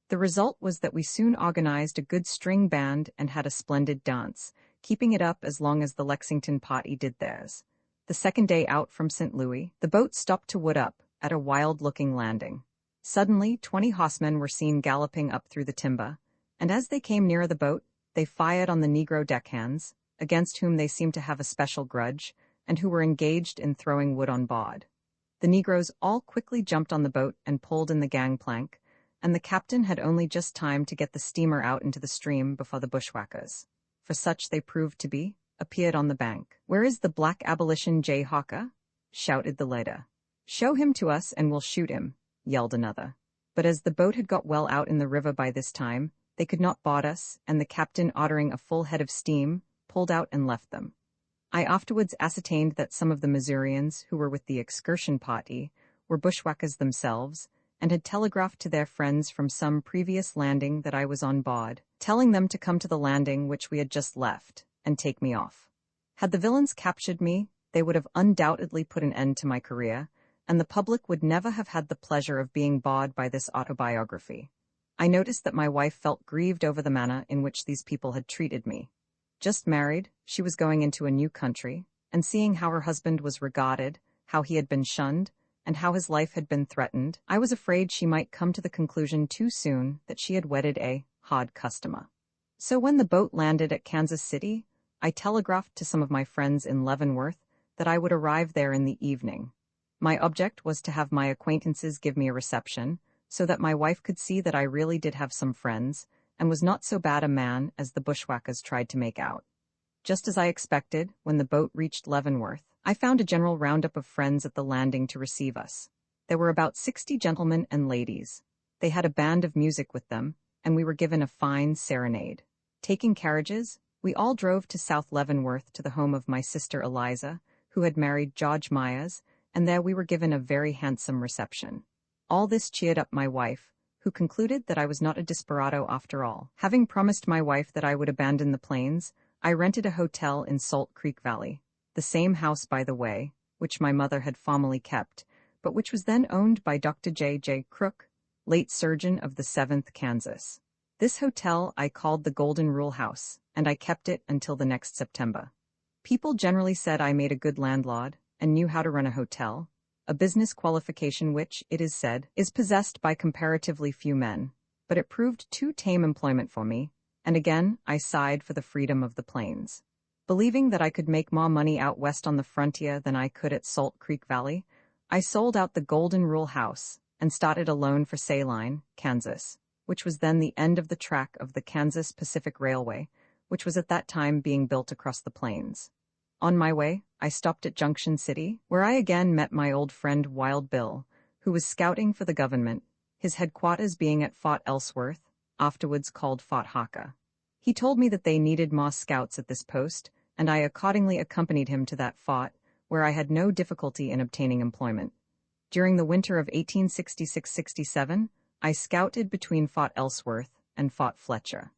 The result was that we soon organized a good string band and had a splendid dance, keeping it up as long as the Lexington party did theirs. The second day out from St. Louis, the boat stopped to wood up, at a wild-looking landing. Suddenly 20 horsemen were seen galloping up through the timber, and as they came nearer the boat, They fired on the Negro deckhands, against whom they seemed to have a special grudge, and who were engaged in throwing wood on board. The Negroes all quickly jumped on the boat and pulled in the gangplank, and the captain had only just time to get the steamer out into the stream before the bushwhackers, for such they proved to be, appeared on the bank. "Where is the black abolition jayhawker?" shouted the leader. "Show him to us and we'll shoot him," yelled another. But as the boat had got well out in the river by this time, they could not board us, and the captain, ordering a full head of steam, pulled out and left them. I afterwards ascertained that some of the Missourians who were with the excursion party were bushwhackers themselves, and had telegraphed to their friends from some previous landing that I was on board, telling them to come to the landing which we had just left, and take me off. Had the villains captured me, they would have undoubtedly put an end to my career, and the public would never have had the pleasure of being bored by this autobiography. I noticed that my wife felt grieved over the manner in which these people had treated me. Just married, she was going into a new country, and seeing how her husband was regarded, how he had been shunned, and how his life had been threatened, I was afraid she might come to the conclusion too soon that she had wedded a hard customer. So when the boat landed at Kansas City, I telegraphed to some of my friends in Leavenworth that I would arrive there in the evening. My object was to have my acquaintances give me a reception, so that my wife could see that I really did have some friends, and was not so bad a man as the bushwhackers tried to make out. Just as I expected, when the boat reached Leavenworth, I found a general roundup of friends at the landing to receive us. There were about 60 gentlemen and ladies. They had a band of music with them, and we were given a fine serenade. Taking carriages, we all drove to South Leavenworth to the home of my sister Eliza, who had married George Myers, and there we were given a very handsome reception. All this cheered up my wife, who concluded that I was not a desperado after all. Having promised my wife that I would abandon the plains, I rented a hotel in Salt Creek Valley, the same house, by the way, which my mother had formerly kept, but which was then owned by Dr. J. J. Crook, late surgeon of the 7th Kansas. This hotel I called the Golden Rule House, and I kept it until the next September. People generally said I made a good landlord and knew how to run a hotel, a business qualification which, it is said, is possessed by comparatively few men, but it proved too tame employment for me, and again I sighed for the freedom of the plains. Believing that I could make more money out west on the frontier than I could at Salt Creek Valley, I sold out the Golden Rule House and started alone for Saline, Kansas, which was then the end of the track of the Kansas Pacific Railway, which was at that time being built across the plains. On my way, I stopped at Junction City, where I again met my old friend Wild Bill, who was scouting for the government, his headquarters being at Fort Ellsworth, afterwards called Fort Harker. He told me that they needed more scouts at this post, and I accordingly accompanied him to that fort, where I had no difficulty in obtaining employment. During the winter of 1866-67, I scouted between Fort Ellsworth and Fort Fletcher.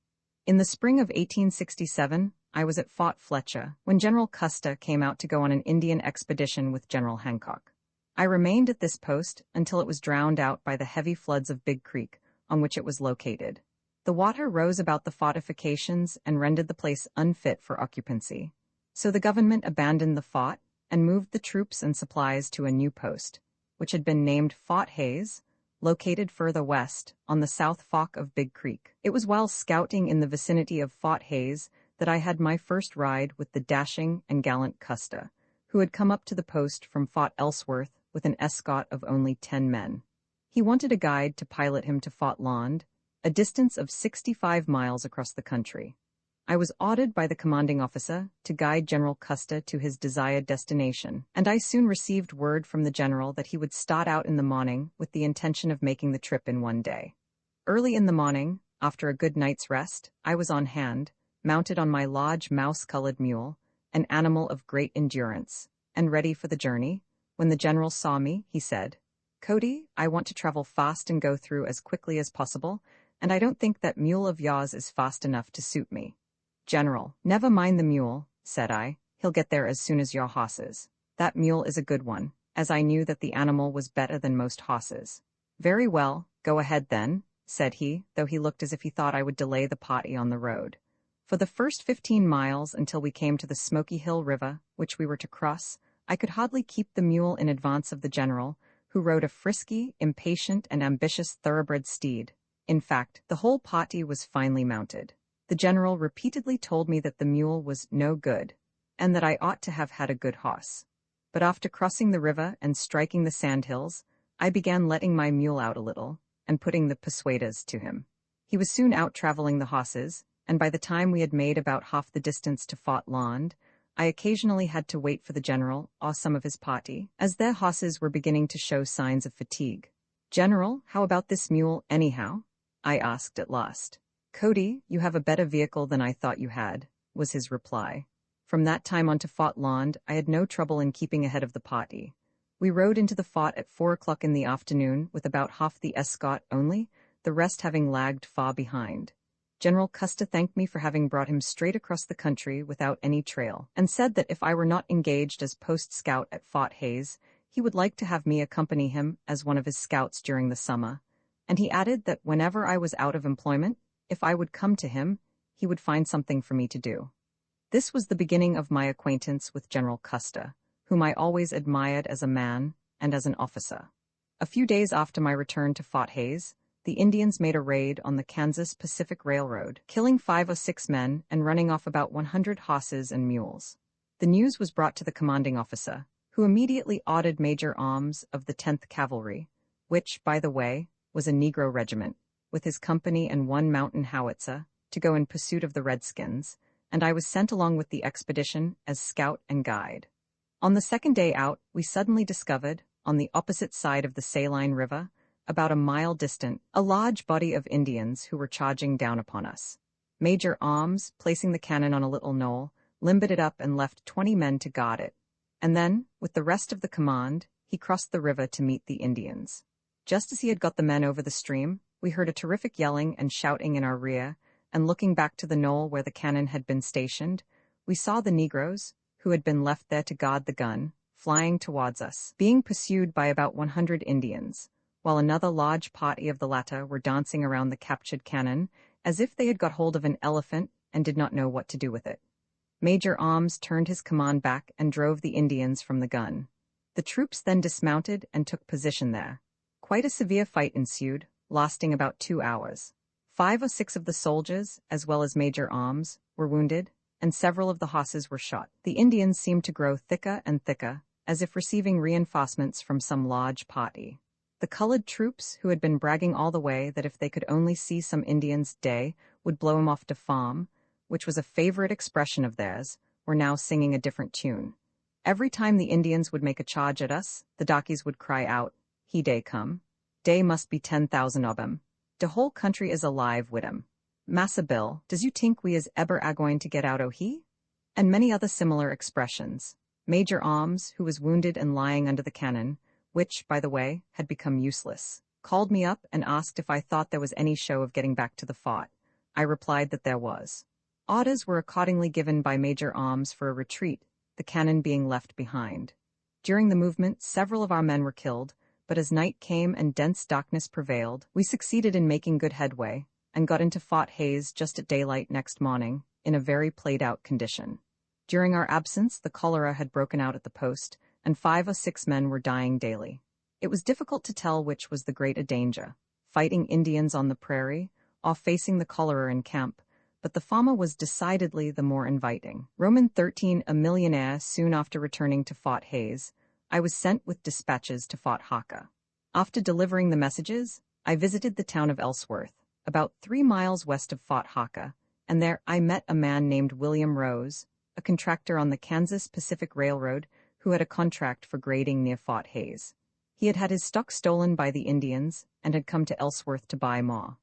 In the spring of 1867, I was at Fort Fletcher when General Custer came out to go on an Indian expedition with General Hancock. I remained at this post until it was drowned out by the heavy floods of Big Creek, on which it was located. The water rose about the fortifications and rendered the place unfit for occupancy. So the government abandoned the fort and moved the troops and supplies to a new post, which had been named Fort Hayes, located further west, on the south fork of Big Creek. It was while scouting in the vicinity of Fort Hayes that I had my first ride with the dashing and gallant Custer, who had come up to the post from Fort Ellsworth with an escort of only 10 men. He wanted a guide to pilot him to Fort Lond, a distance of 65 miles across the country. I was ordered by the commanding officer to guide General Custer to his desired destination, and I soon received word from the general that he would start out in the morning with the intention of making the trip in one day. Early in the morning, after a good night's rest, I was on hand, mounted on my large mouse-colored mule, an animal of great endurance, and ready for the journey. When the general saw me, he said, "Cody, I want to travel fast and go through as quickly as possible, and I don't think that mule of yours is fast enough to suit me." "General, never mind the mule," said I. "He'll get there as soon as your horses. That mule is a good one," as I knew that the animal was better than most horses. "Very well, go ahead then," said he, though he looked as if he thought I would delay the party on the road. For the first 15 miles until we came to the Smoky Hill River, which we were to cross, I could hardly keep the mule in advance of the general, who rode a frisky, impatient, and ambitious thoroughbred steed. In fact, the whole party was finely mounted. The general repeatedly told me that the mule was no good, and that I ought to have had a good horse. But after crossing the river and striking the sandhills, I began letting my mule out a little, and putting the persuaders to him. He was soon out traveling the horses, and by the time we had made about half the distance to Fort Land, I occasionally had to wait for the general or some of his party, as their horses were beginning to show signs of fatigue. "General, how about this mule, anyhow?" I asked at last. "Cody, you have a better vehicle than I thought you had," was his reply. From that time on to Fort Land, I had no trouble in keeping ahead of the party. We rode into the fort at 4 o'clock in the afternoon with about half the escort only, the rest having lagged far behind. General Custer thanked me for having brought him straight across the country without any trail, and said that if I were not engaged as post scout at Fort Hays, he would like to have me accompany him as one of his scouts during the summer, and he added that whenever I was out of employment, if I would come to him, he would find something for me to do. This was the beginning of my acquaintance with General Custer, whom I always admired as a man and as an officer. A few days after my return to Fort Hays, the Indians made a raid on the Kansas Pacific Railroad, killing 5 or 6 men and running off about 100 horses and mules. The news was brought to the commanding officer, who immediately ordered Major Arms of the 10th Cavalry, which, by the way, was a Negro regiment, with his company and 1 mountain howitzer, to go in pursuit of the Redskins, and I was sent along with the expedition as scout and guide. On the second day out, we suddenly discovered, on the opposite side of the Saline River, about a mile distant, a large body of Indians who were charging down upon us. Major Arms, placing the cannon on a little knoll, limbered it up and left 20 men to guard it, and then, with the rest of the command, he crossed the river to meet the Indians. Just as he had got the men over the stream, we heard a terrific yelling and shouting in our rear, and looking back to the knoll where the cannon had been stationed, we saw the Negroes, who had been left there to guard the gun, flying towards us, being pursued by about 100 Indians, while another large party of the latter were dancing around the captured cannon as if they had got hold of an elephant and did not know what to do with it. Major Arms turned his command back and drove the Indians from the gun. The troops then dismounted and took position there. Quite a severe fight ensued, lasting about 2 hours. 5 or 6 of the soldiers, as well as Major Arms, were wounded, and several of the horses were shot. The Indians seemed to grow thicker and thicker, as if receiving reinforcements from some large party. The colored troops, who had been bragging all the way that if they could only see some Indians day, would blow him off to farm, which was a favorite expression of theirs, were now singing a different tune. Every time the Indians would make a charge at us, the darkies would cry out, "He day come. Day must be 10,000 of 'em. De whole country is alive wid 'em. Massa Bill, does you tink we is eber a-going to get out o' he?" And many other similar expressions. Major Arms, who was wounded and lying under the cannon, which, by the way, had become useless, called me up and asked if I thought there was any show of getting back to the fort. I replied that there was. Orders were accordingly given by Major Arms for a retreat, the cannon being left behind. During the movement, several of our men were killed, but as night came and dense darkness prevailed, we succeeded in making good headway, and got into Fort Hays just at daylight next morning, in a very played-out condition. During our absence, the cholera had broken out at the post, and 5 or 6 men were dying daily. It was difficult to tell which was the greater danger, fighting Indians on the prairie, or facing the cholera in camp, but the former was decidedly the more inviting. Roman 13, a millionaire, soon after returning to Fort Hays, I was sent with dispatches to Fort Haka. After delivering the messages, I visited the town of Ellsworth, about 3 miles west of Fort Haka, and there I met a man named William Rose, a contractor on the Kansas Pacific Railroad, who had a contract for grading near Fort Hays. He had had his stock stolen by the Indians and had come to Ellsworth to buy more.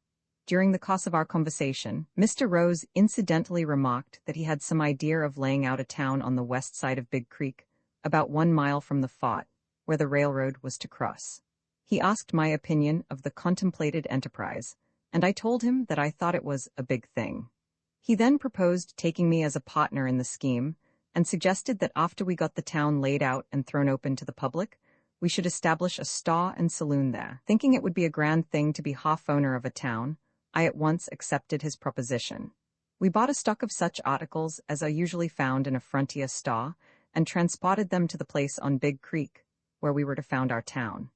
During the course of our conversation, Mr. Rose incidentally remarked that he had some idea of laying out a town on the west side of Big Creek, about 1 mile from the fort, where the railroad was to cross. He asked my opinion of the contemplated enterprise, and I told him that I thought it was a big thing. He then proposed taking me as a partner in the scheme, and suggested that after we got the town laid out and thrown open to the public, we should establish a store and saloon there. Thinking it would be a grand thing to be half owner of a town, I at once accepted his proposition. We bought a stock of such articles as are usually found in a frontier store, and transported them to the place on Big Creek, where we were to found our town.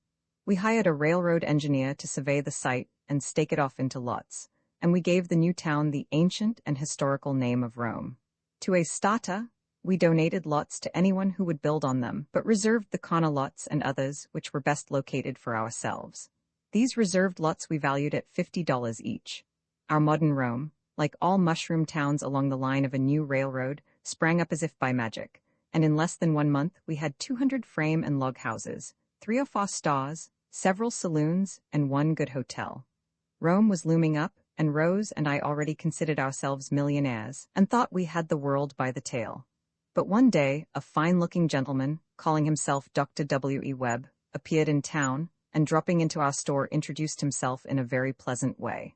We hired a railroad engineer to survey the site and stake it off into lots, and we gave the new town the ancient and historical name of Rome. To a starter, we donated lots to anyone who would build on them, but reserved the corner lots and others which were best located for ourselves. These reserved lots we valued at $50 each. Our modern Rome, like all mushroom towns along the line of a new railroad, sprang up as if by magic, and in less than 1 month we had 200 frame and log houses, 3 or 4 stores, several saloons, and 1 good hotel. Rome was looming up, and Rose and I already considered ourselves millionaires, and thought we had the world by the tail. But one day, a fine-looking gentleman, calling himself Dr. W.E. Webb, appeared in town, and dropping into our store introduced himself in a very pleasant way.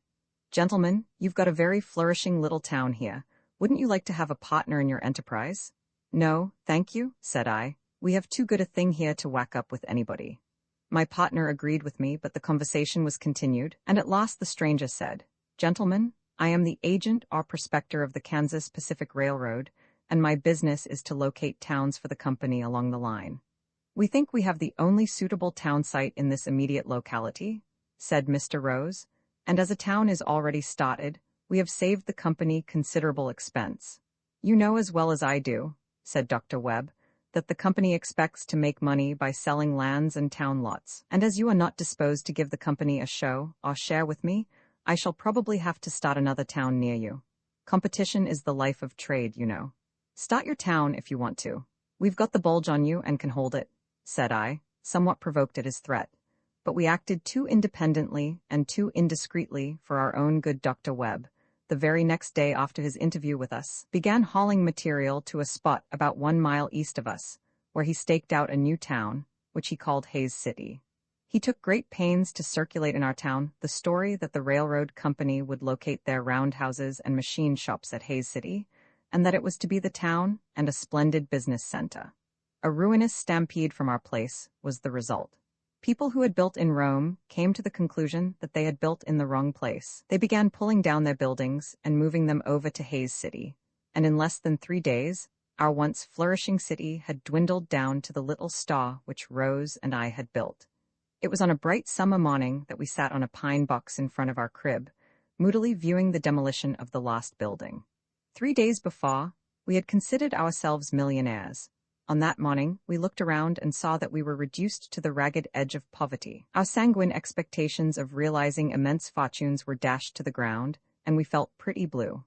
"Gentlemen, you've got a very flourishing little town here. Wouldn't you like to have a partner in your enterprise?" "No, thank you," said I. "We have too good a thing here to whack up with anybody." My partner agreed with me, but the conversation was continued, and at last the stranger said, "Gentlemen, I am the agent or prospector of the Kansas Pacific Railroad, and my business is to locate towns for the company along the line. We think we have the only suitable town site in this immediate locality," said Mr. Rose, "and as a town is already started, we have saved the company considerable expense. You know as well as I do," said Dr. Webb, "that the company expects to make money by selling lands and town lots, and as you are not disposed to give the company a show or share with me, I shall probably have to start another town near you. Competition is the life of trade, you know. Start your town if you want to. We've got the bulge on you and can hold it," said I, somewhat provoked at his threat. But we acted too independently and too indiscreetly for our own good Dr. Webb. The very next day after his interview with us, began hauling material to a spot about 1 mile east of us, where he staked out a new town, which he called Hays City. He took great pains to circulate in our town the story that the railroad company would locate their roundhouses and machine shops at Hays City, and that it was to be the town and a splendid business center. A ruinous stampede from our place was the result. People who had built in Rome came to the conclusion that they had built in the wrong place. They began pulling down their buildings and moving them over to Hays City, and in less than 3 days, our once flourishing city had dwindled down to the little star which Rose and I had built. It was on a bright summer morning that we sat on a pine box in front of our crib, moodily viewing the demolition of the last building. 3 days before, we had considered ourselves millionaires. On that morning, we looked around and saw that we were reduced to the ragged edge of poverty. Our sanguine expectations of realizing immense fortunes were dashed to the ground, and we felt pretty blue.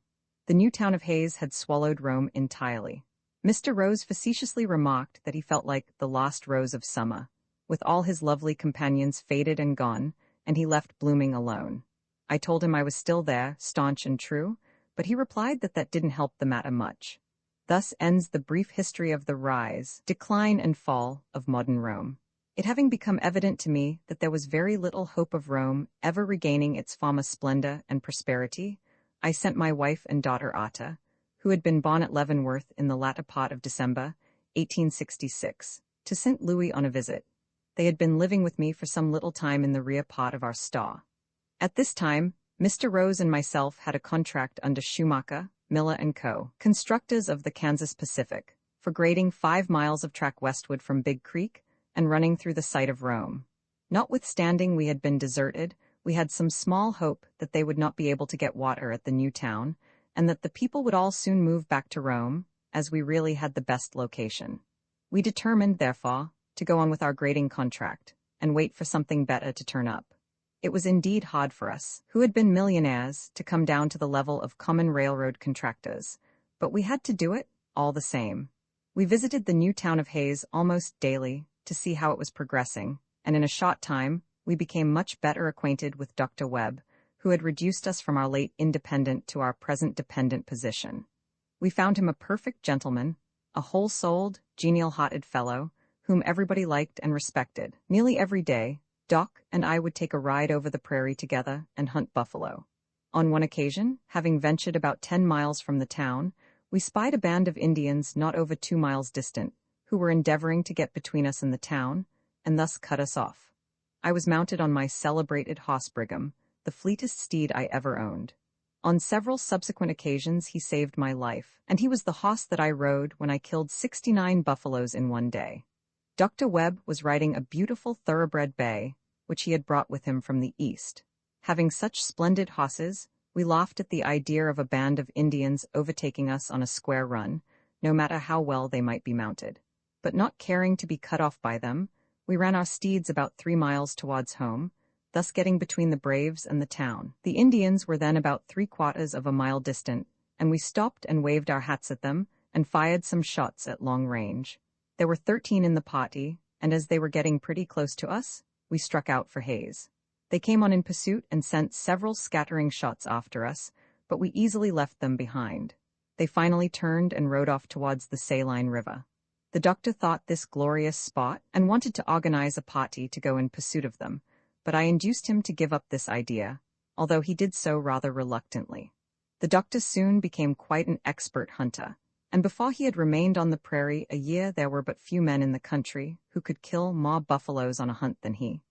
The new town of Hays had swallowed Rome entirely. Mr. Rose facetiously remarked that he felt like the lost rose of summer, with all his lovely companions faded and gone, and he left blooming alone. I told him I was still there, staunch and true, but he replied that that didn't help the matter much. Thus ends the brief history of the rise, decline, and fall of modern Rome. It having become evident to me that there was very little hope of Rome ever regaining its former splendor and prosperity, I sent my wife and daughter Atta, who had been born at Leavenworth in the latter part of December, 1866, to St. Louis on a visit. They had been living with me for some little time in the rear part of our store. At this time, Mr. Rose and myself had a contract under Schumacher, Miller & Co., constructors of the Kansas Pacific, for grading 5 miles of track westward from Big Creek and running through the site of Rome. Notwithstanding we had been deserted, we had some small hope that they would not be able to get water at the new town, and that the people would all soon move back to Rome, as we really had the best location. We determined, therefore, to go on with our grading contract, and wait for something better to turn up. It was indeed hard for us, who had been millionaires, to come down to the level of common railroad contractors, but we had to do it, all the same. We visited the new town of Hays almost daily to see how it was progressing, and in a short time, we became much better acquainted with Dr. Webb, who had reduced us from our late independent to our present dependent position. We found him a perfect gentleman, a whole-souled, genial-hearted fellow, whom everybody liked and respected. Nearly every day, Doc and I would take a ride over the prairie together and hunt buffalo. On one occasion, having ventured about 10 miles from the town, we spied a band of Indians not over 2 miles distant, who were endeavoring to get between us and the town, and thus cut us off. I was mounted on my celebrated hoss Brigham, the fleetest steed I ever owned. On several subsequent occasions he saved my life, and he was the hoss that I rode when I killed 69 buffaloes in one day. Dr. Webb was riding a beautiful thoroughbred bay, which he had brought with him from the east. Having such splendid hosses, We laughed at the idea of a band of Indians overtaking us on a square run, no matter how well they might be mounted. But not caring to be cut off by them, we ran our steeds about 3 miles towards home, thus getting between the braves and the town. The Indians were then about 3/4 of a mile distant, and we stopped and waved our hats at them and fired some shots at long range. There were 13 in the party, and as they were getting pretty close to us, we struck out for Hayes. They came on in pursuit and sent several scattering shots after us, but we easily left them behind. They finally turned and rode off towards the Saline River. The doctor thought this glorious spot and wanted to organize a party to go in pursuit of them, but I induced him to give up this idea, although he did so rather reluctantly. The doctor soon became quite an expert hunter, and before he had remained on the prairie a year there were but few men in the country who could kill more buffaloes on a hunt than he.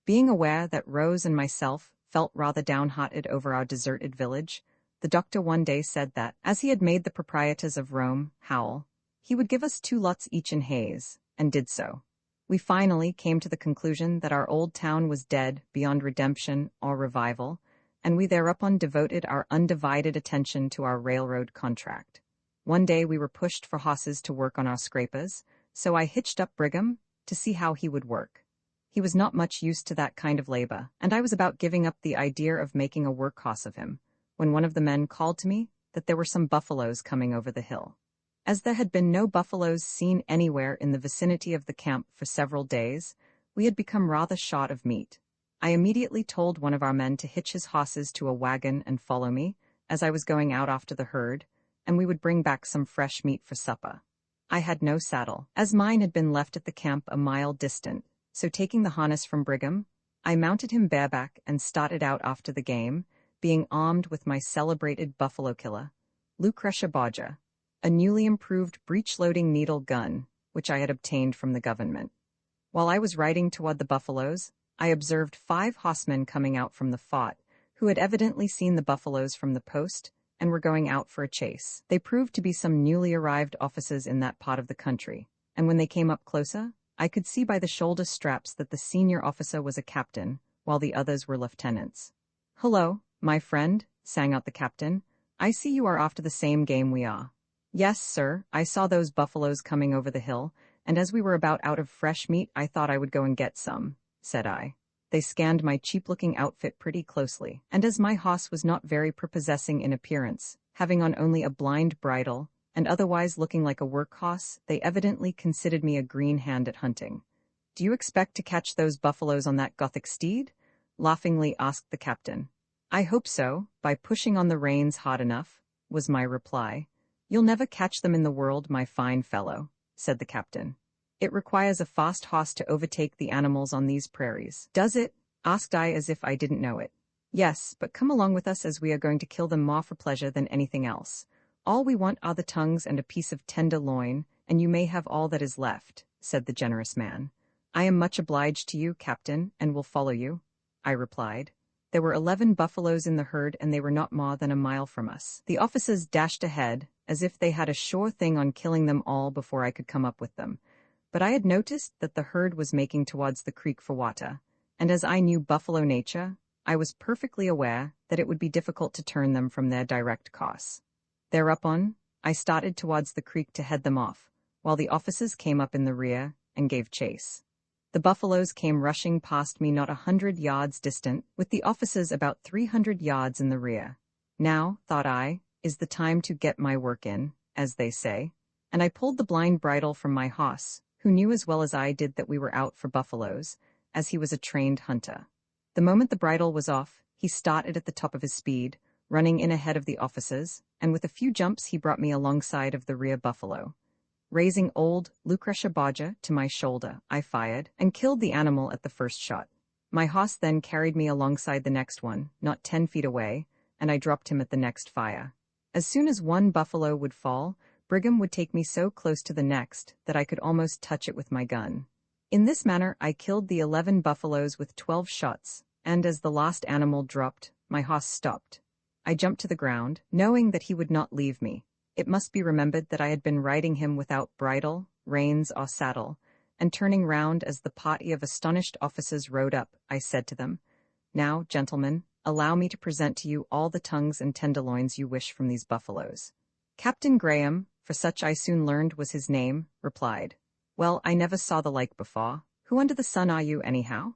Being aware that Rose and myself felt rather downhearted over our deserted village, the doctor one day said that, as he had made the proprietors of Rome howl, he would give us 2 lots each in Hayes, and did so. We finally came to the conclusion that our old town was dead beyond redemption or revival, and we thereupon devoted our undivided attention to our railroad contract. One day we were pushed for horses to work on our scrapers, so I hitched up Brigham to see how he would work. He was not much used to that kind of labor, and I was about giving up the idea of making a work horse of him, when one of the men called to me that there were some buffaloes coming over the hill. As there had been no buffaloes seen anywhere in the vicinity of the camp for several days, we had become rather short of meat. I immediately told one of our men to hitch his horses to a wagon and follow me, as I was going out after the herd, and we would bring back some fresh meat for supper. I had no saddle, as mine had been left at the camp a mile distant, so taking the harness from Brigham, I mounted him bareback and started out after the game, being armed with my celebrated buffalo killer, Lucretia Bodger, a newly improved breech-loading needle gun, which I had obtained from the government. While I was riding toward the buffaloes, I observed 5 horsemen coming out from the fort, who had evidently seen the buffaloes from the post and were going out for a chase. They proved to be some newly arrived officers in that part of the country, and when they came up closer, I could see by the shoulder straps that the senior officer was a captain, while the others were lieutenants. "Hello, my friend," sang out the captain. "I see you are after the same game we are." "Yes, sir, I saw those buffaloes coming over the hill, and as we were about out of fresh meat I thought I would go and get some," said I. They scanned my cheap-looking outfit pretty closely, and as my horse was not very prepossessing in appearance, having on only a blind bridle, and otherwise looking like a work horse, they evidently considered me a green hand at hunting. "Do you expect to catch those buffaloes on that Gothic steed?" laughingly asked the captain. "I hope so, by pushing on the reins hard enough," was my reply. "You'll never catch them in the world, my fine fellow," said the captain. "It requires a fast horse to overtake the animals on these prairies." "Does it?" asked I as if I didn't know it. "Yes, but come along with us as we are going to kill them more for pleasure than anything else. All we want are the tongues and a piece of tender loin, and you may have all that is left," said the generous man. "I am much obliged to you, captain, and will follow you," I replied. There were 11 buffaloes in the herd, and they were not more than a mile from us. The officers dashed ahead, as if they had a sure thing on killing them all before I could come up with them. But I had noticed that the herd was making towards the creek for water, and as I knew buffalo nature, I was perfectly aware that it would be difficult to turn them from their direct course. Thereupon, I started towards the creek to head them off, while the officers came up in the rear and gave chase. The buffaloes came rushing past me not 100 yards distant, with the officers about 300 yards in the rear. Now, thought I, is the time to get my work in, as they say, and I pulled the blind bridle from my horse, who knew as well as I did that we were out for buffaloes, as he was a trained hunter. The moment the bridle was off, he started at the top of his speed, running in ahead of the officers, and with a few jumps he brought me alongside of the rear buffalo. Raising old Lucretia Bodger to my shoulder, I fired, and killed the animal at the first shot. My horse then carried me alongside the next one, not 10 feet away, and I dropped him at the next fire. As soon as one buffalo would fall, Brigham would take me so close to the next that I could almost touch it with my gun. In this manner I killed the 11 buffaloes with 12 shots, and as the last animal dropped, my horse stopped. I jumped to the ground, knowing that he would not leave me. It must be remembered that I had been riding him without bridle, reins, or saddle, and turning round as the party of astonished officers rode up, I said to them, "Now, gentlemen, allow me to present to you all the tongues and tenderloins you wish from these buffaloes." Captain Graham, for such I soon learned was his name, replied, "Well, I never saw the like before. Who under the sun are you, anyhow?"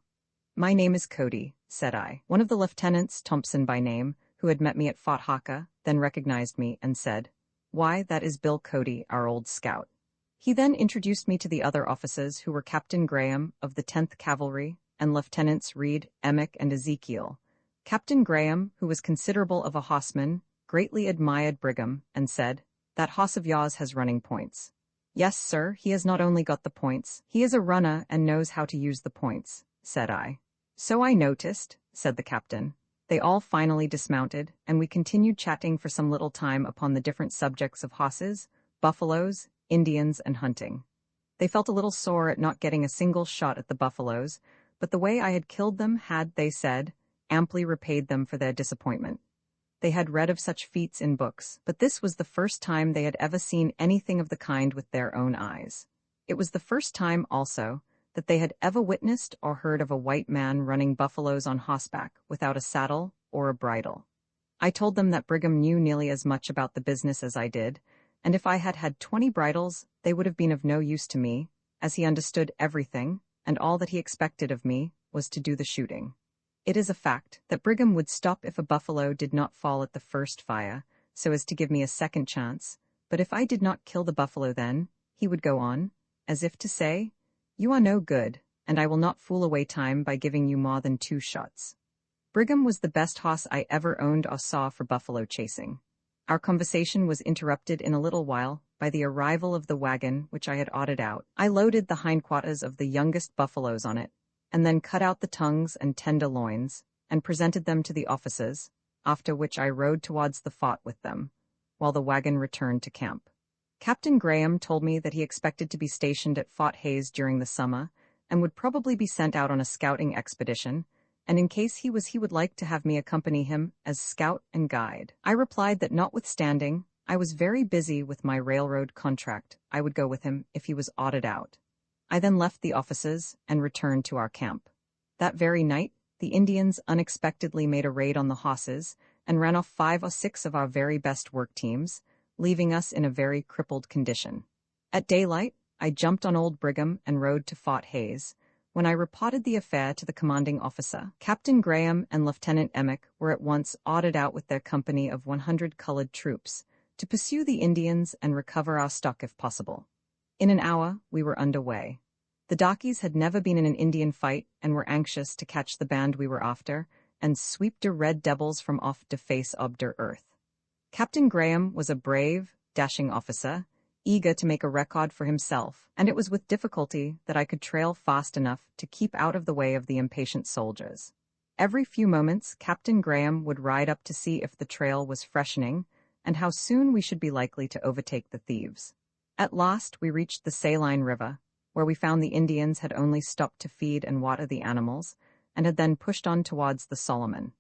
"My name is Cody," said I. One of the lieutenants, Thompson by name, who had met me at Fort Haka, then recognized me and said, "Why, that is Bill Cody, our old scout." He then introduced me to the other officers, who were Captain Graham of the 10th Cavalry and Lieutenants Reed, Emick, and Ezekiel. Captain Graham, who was considerable of a horseman, greatly admired Brigham and said, "That horse of yours has running points." "Yes, sir, he has not only got the points, he is a runner and knows how to use the points," said I. "So I noticed," said the captain. They all finally dismounted, and we continued chatting for some little time upon the different subjects of horses, buffaloes, Indians, and hunting. They felt a little sore at not getting a single shot at the buffaloes, but the way I had killed them had, they said, amply repaid them for their disappointment. They had read of such feats in books, but this was the first time they had ever seen anything of the kind with their own eyes. It was the first time, also, that they had ever witnessed or heard of a white man running buffaloes on horseback without a saddle or a bridle. I told them that Brigham knew nearly as much about the business as I did, and if I had had 20 bridles, they would have been of no use to me, as he understood everything, and all that he expected of me was to do the shooting. It is a fact that Brigham would stop if a buffalo did not fall at the first fire, so as to give me a second chance, but if I did not kill the buffalo then, he would go on, as if to say, "You are no good, and I will not fool away time by giving you more than 2 shots." Brigham was the best horse I ever owned or saw for buffalo chasing. Our conversation was interrupted in a little while by the arrival of the wagon which I had ordered out. I loaded the hindquarters of the youngest buffaloes on it, and then cut out the tongues and tender loins, and presented them to the officers, after which I rode towards the fort with them, while the wagon returned to camp. Captain Graham told me that he expected to be stationed at Fort Hays during the summer, and would probably be sent out on a scouting expedition, and in case he would like to have me accompany him as scout and guide. I replied that notwithstanding I was very busy with my railroad contract, I would go with him if he was ordered out. I then left the officers and returned to our camp. That very night, the Indians unexpectedly made a raid on the horses and ran off 5 or 6 of our very best work teams, leaving us in a very crippled condition. At daylight, I jumped on old Brigham and rode to Fort Hays. When I reported the affair to the commanding officer, Captain Graham and Lieutenant Emick were at once ordered out with their company of 100 colored troops to pursue the Indians and recover our stock if possible. In an hour, we were underway. The darkies had never been in an Indian fight and were anxious to catch the band we were after and sweep the red devils from off the face of der earth. Captain Graham was a brave, dashing officer, eager to make a record for himself, and it was with difficulty that I could trail fast enough to keep out of the way of the impatient soldiers. Every few moments, Captain Graham would ride up to see if the trail was freshening and how soon we should be likely to overtake the thieves. At last, we reached the Saline River, where we found the Indians had only stopped to feed and water the animals, and had then pushed on towards the Solomon.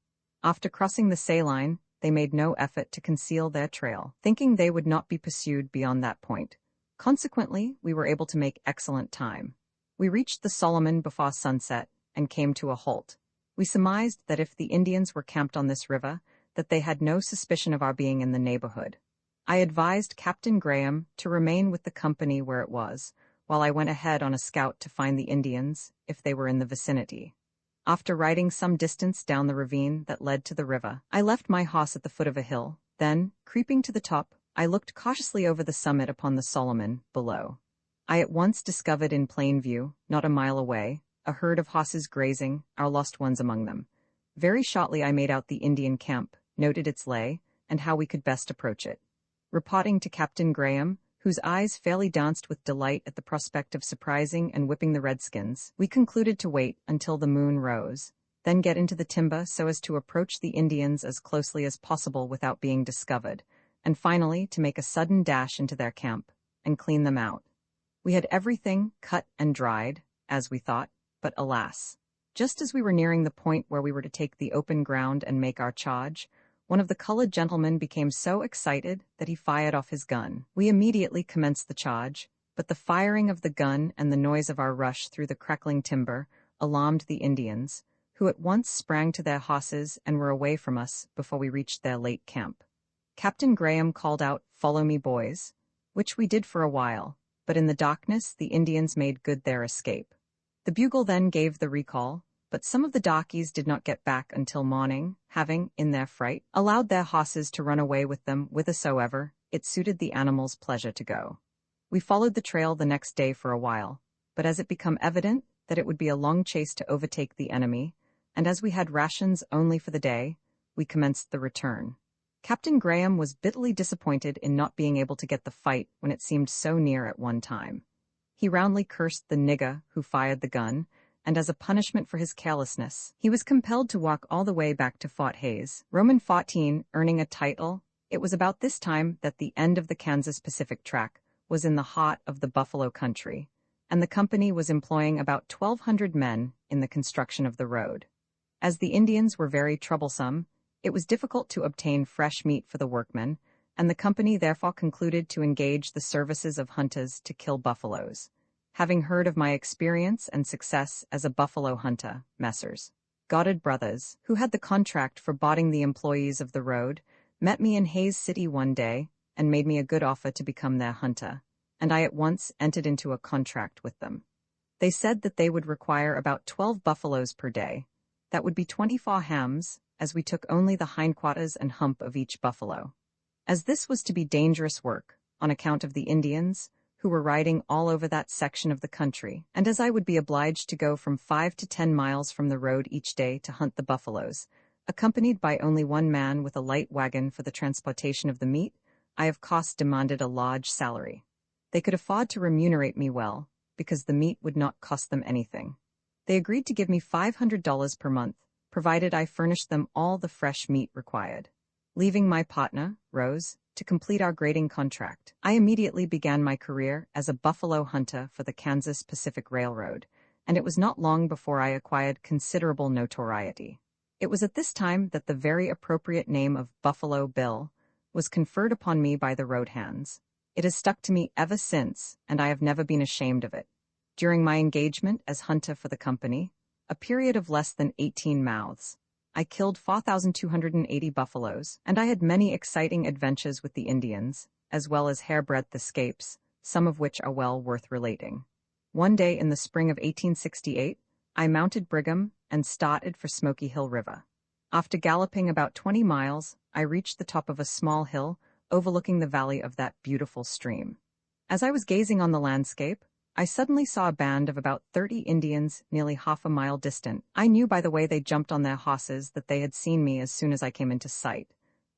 After crossing the Saline, they made no effort to conceal their trail, thinking they would not be pursued beyond that point. Consequently, we were able to make excellent time. We reached the Solomon before sunset and came to a halt. We surmised that if the Indians were camped on this river, that they had no suspicion of our being in the neighborhood. I advised Captain Graham to remain with the company where it was, while I went ahead on a scout to find the Indians, if they were in the vicinity. After riding some distance down the ravine that led to the river, I left my horse at the foot of a hill. Then, creeping to the top, I looked cautiously over the summit upon the Solomon below. I at once discovered in plain view, not a mile away, a herd of horses grazing, our lost ones among them. Very shortly I made out the Indian camp, noted its lay, and how we could best approach it. Reporting to Captain Graham, whose eyes fairly danced with delight at the prospect of surprising and whipping the redskins, we concluded to wait until the moon rose, then get into the timber so as to approach the Indians as closely as possible without being discovered, and finally to make a sudden dash into their camp and clean them out. We had everything cut and dried, as we thought, but alas, just as we were nearing the point where we were to take the open ground and make our charge, one of the colored gentlemen became so excited that he fired off his gun. We immediately commenced the charge, but the firing of the gun and the noise of our rush through the crackling timber alarmed the Indians, who at once sprang to their horses and were away from us before we reached their late camp. Captain Graham called out, "Follow me, boys," which we did for a while, but in the darkness the Indians made good their escape. The bugle then gave the recall, but some of the darkies did not get back until morning, having, in their fright, allowed their horses to run away with them whithersoever it suited the animals' pleasure to go. We followed the trail the next day for a while, but as it became evident that it would be a long chase to overtake the enemy, and as we had rations only for the day, we commenced the return. Captain Graham was bitterly disappointed in not being able to get the fight when it seemed so near at one time. He roundly cursed the nigger who fired the gun, and as a punishment for his carelessness, he was compelled to walk all the way back to Fort Hays, Roman 14, earning a title. It was about this time that the end of the Kansas Pacific track was in the heart of the buffalo country, and the company was employing about 1,200 men in the construction of the road. As the Indians were very troublesome, it was difficult to obtain fresh meat for the workmen, and the company therefore concluded to engage the services of hunters to kill buffaloes. Having heard of my experience and success as a buffalo hunter, Messrs. Goddard Brothers, who had the contract for botting the employees of the road, met me in Hays City one day and made me a good offer to become their hunter, and I at once entered into a contract with them. They said that they would require about 12 buffaloes per day. That would be 24 hams, as we took only the hindquarters and hump of each buffalo. As this was to be dangerous work, on account of the Indians, who were riding all over that section of the country, and as I would be obliged to go from 5 to 10 miles from the road each day to hunt the buffaloes, accompanied by only one man with a light wagon for the transportation of the meat, I of course demanded a large salary. They could afford to remunerate me well, because the meat would not cost them anything. They agreed to give me $500 per month, provided I furnished them all the fresh meat required. Leaving my partner, Rose, to complete our grading contract, I immediately began my career as a buffalo hunter for the Kansas Pacific Railroad, and it was not long before I acquired considerable notoriety. It was at this time that the very appropriate name of Buffalo Bill was conferred upon me by the road hands. It has stuck to me ever since, and I have never been ashamed of it. During my engagement as hunter for the company, a period of less than 18 mouths, I killed 4,280 buffaloes, and I had many exciting adventures with the Indians, as well as hairbreadth escapes, some of which are well worth relating. One day in the spring of 1868, I mounted Brigham and started for Smoky Hill River. After galloping about 20 miles, I reached the top of a small hill overlooking the valley of that beautiful stream. As I was gazing on the landscape, I suddenly saw a band of about 30 Indians nearly half a mile distant. I knew by the way they jumped on their horses that they had seen me as soon as I came into sight.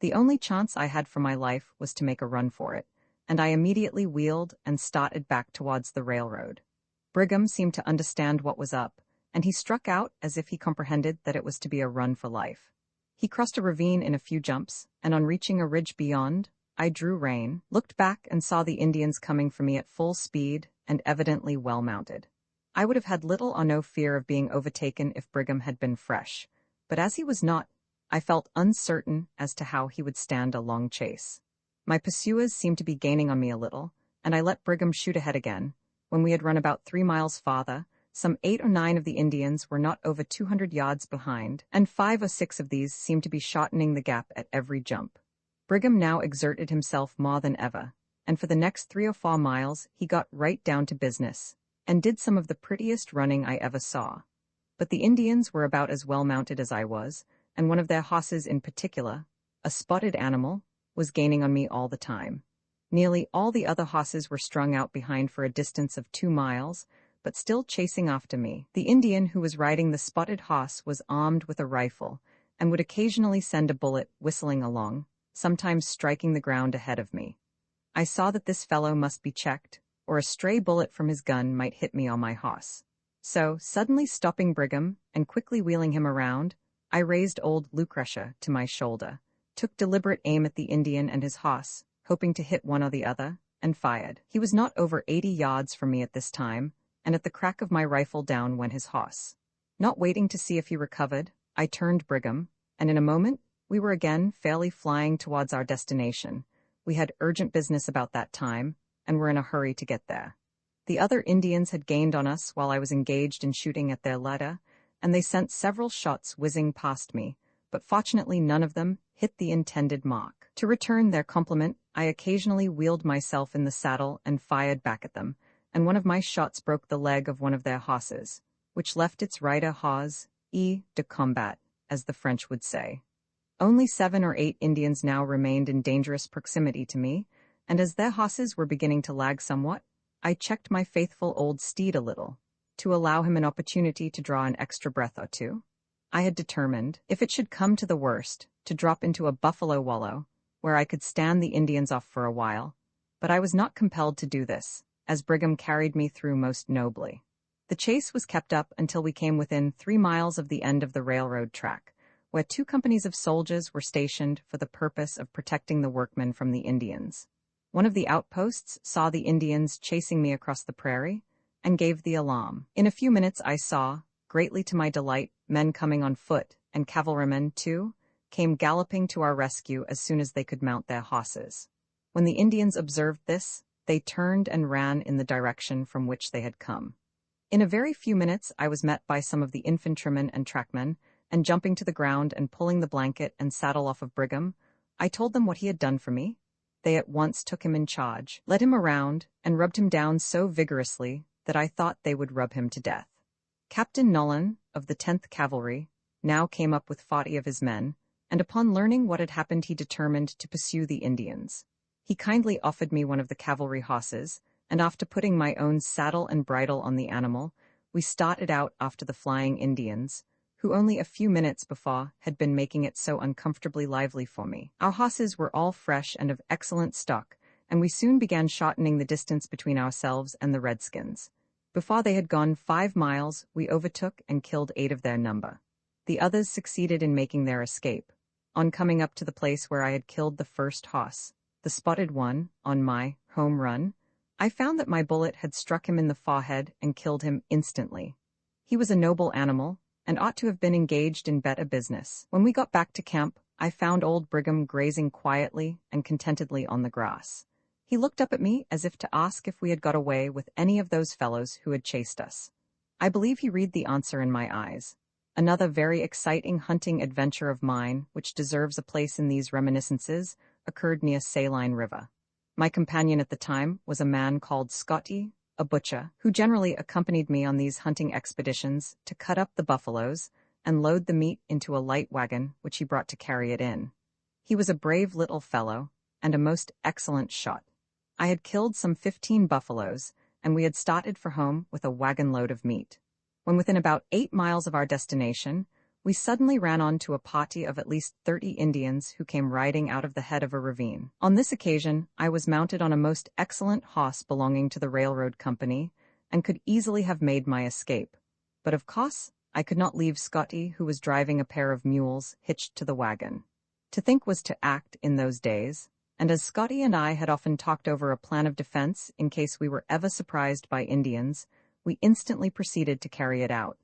The only chance I had for my life was to make a run for it, and I immediately wheeled and started back towards the railroad. Brigham seemed to understand what was up, and he struck out as if he comprehended that it was to be a run for life. He crossed a ravine in a few jumps, and on reaching a ridge beyond, I drew rein, looked back and saw the Indians coming for me at full speed and evidently well mounted. I would have had little or no fear of being overtaken if Brigham had been fresh, but as he was not, I felt uncertain as to how he would stand a long chase. My pursuers seemed to be gaining on me a little, and I let Brigham shoot ahead again. When we had run about 3 miles farther, some 8 or 9 of the Indians were not over 200 yards behind, and 5 or 6 of these seemed to be shortening the gap at every jump. Brigham now exerted himself more than ever, and for the next 3 or 4 miles he got right down to business, and did some of the prettiest running I ever saw. But the Indians were about as well mounted as I was, and one of their horses in particular, a spotted animal, was gaining on me all the time. Nearly all the other horses were strung out behind for a distance of 2 miles, but still chasing after me. The Indian who was riding the spotted horse was armed with a rifle, and would occasionally send a bullet whistling along, sometimes striking the ground ahead of me. I saw that this fellow must be checked, or a stray bullet from his gun might hit me on my horse. So, suddenly stopping Brigham and quickly wheeling him around, I raised old Lucretia to my shoulder, took deliberate aim at the Indian and his horse, hoping to hit one or the other, and fired. He was not over 80 yards from me at this time, and at the crack of my rifle down went his horse. Not waiting to see if he recovered, I turned Brigham, and in a moment we were again fairly flying towards our destination. We had urgent business about that time, and were in a hurry to get there. The other Indians had gained on us while I was engaged in shooting at their leader, and they sent several shots whizzing past me, but fortunately none of them hit the intended mark. To return their compliment, I occasionally wheeled myself in the saddle and fired back at them, and one of my shots broke the leg of one of their horses, which left its rider hors de combat, as the French would say. Only 7 or 8 Indians now remained in dangerous proximity to me, and as their horses were beginning to lag somewhat, I checked my faithful old steed a little, to allow him an opportunity to draw an extra breath or two. I had determined, if it should come to the worst, to drop into a buffalo wallow, where I could stand the Indians off for a while, but I was not compelled to do this, as Brigham carried me through most nobly. The chase was kept up until we came within 3 miles of the end of the railroad track, where 2 companies of soldiers were stationed for the purpose of protecting the workmen from the Indians. One of the outposts saw the Indians chasing me across the prairie and gave the alarm. In a few minutes I saw, greatly to my delight, men coming on foot, and cavalrymen, too, came galloping to our rescue as soon as they could mount their horses. When the Indians observed this, they turned and ran in the direction from which they had come. In a very few minutes I was met by some of the infantrymen and trackmen, and jumping to the ground and pulling the blanket and saddle off of Brigham, I told them what he had done for me. They at once took him in charge, led him around, and rubbed him down so vigorously that I thought they would rub him to death. Captain Nolan, of the 10th Cavalry, now came up with 40 of his men, and upon learning what had happened he determined to pursue the Indians. He kindly offered me one of the cavalry horses, and after putting my own saddle and bridle on the animal, we started out after the flying Indians, who only a few minutes before had been making it so uncomfortably lively for me. Our horses were all fresh and of excellent stock, and we soon began shortening the distance between ourselves and the redskins. Before they had gone 5 miles, we overtook and killed 8 of their number. The others succeeded in making their escape. On coming up to the place where I had killed the first horse, the spotted one, on my home run, I found that my bullet had struck him in the forehead and killed him instantly. He was a noble animal, and ought to have been engaged in better business. When we got back to camp, I found old Brigham grazing quietly and contentedly on the grass. He looked up at me as if to ask if we had got away with any of those fellows who had chased us. I believe he read the answer in my eyes. Another very exciting hunting adventure of mine, which deserves a place in these reminiscences, occurred near Saline River. My companion at the time was a man called Cody, a butcher, who generally accompanied me on these hunting expeditions to cut up the buffaloes and load the meat into a light wagon which he brought to carry it in. He was a brave little fellow and a most excellent shot. I had killed some 15 buffaloes, and we had started for home with a wagon load of meat. When within about 8 miles of our destination, we suddenly ran onto a party of at least 30 Indians who came riding out of the head of a ravine. On this occasion, I was mounted on a most excellent horse belonging to the railroad company, and could easily have made my escape. But of course, I could not leave Scotty, who was driving a pair of mules hitched to the wagon. To think was to act in those days, and as Scotty and I had often talked over a plan of defense in case we were ever surprised by Indians, we instantly proceeded to carry it out.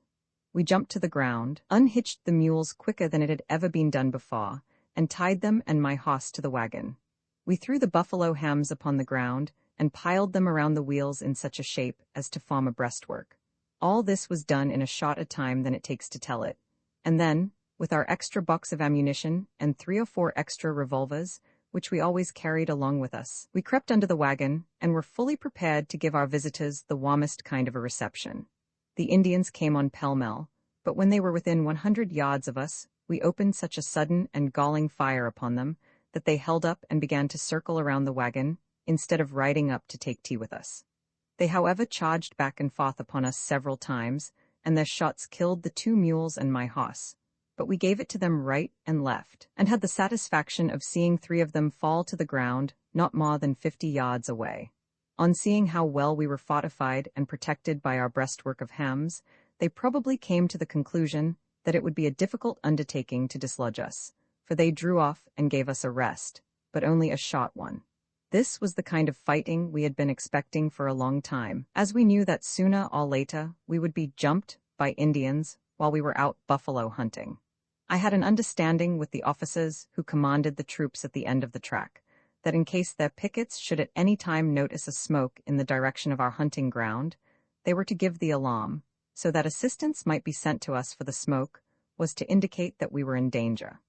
We jumped to the ground, unhitched the mules quicker than it had ever been done before, and tied them and my horse to the wagon. We threw the buffalo hams upon the ground and piled them around the wheels in such a shape as to form a breastwork. All this was done in a shorter time than it takes to tell it, and then, with our extra box of ammunition and 3 or 4 extra revolvers, which we always carried along with us, we crept under the wagon and were fully prepared to give our visitors the warmest kind of a reception. The Indians came on pell-mell, but when they were within 100 yards of us, we opened such a sudden and galling fire upon them that they held up and began to circle around the wagon instead of riding up to take tea with us. They, however, charged back and forth upon us several times, and their shots killed the 2 mules and my horse. But we gave it to them right and left, and had the satisfaction of seeing 3 of them fall to the ground not more than 50 yards away. On seeing how well we were fortified and protected by our breastwork of hams, they probably came to the conclusion that it would be a difficult undertaking to dislodge us, for they drew off and gave us a rest, but only a short one. This was the kind of fighting we had been expecting for a long time, as we knew that sooner or later we would be jumped by Indians while we were out buffalo hunting. I had an understanding with the officers who commanded the troops at the end of the track, that in case their pickets should at any time notice a smoke in the direction of our hunting ground, they were to give the alarm, so that assistance might be sent to us, for the smoke was to indicate that we were in danger.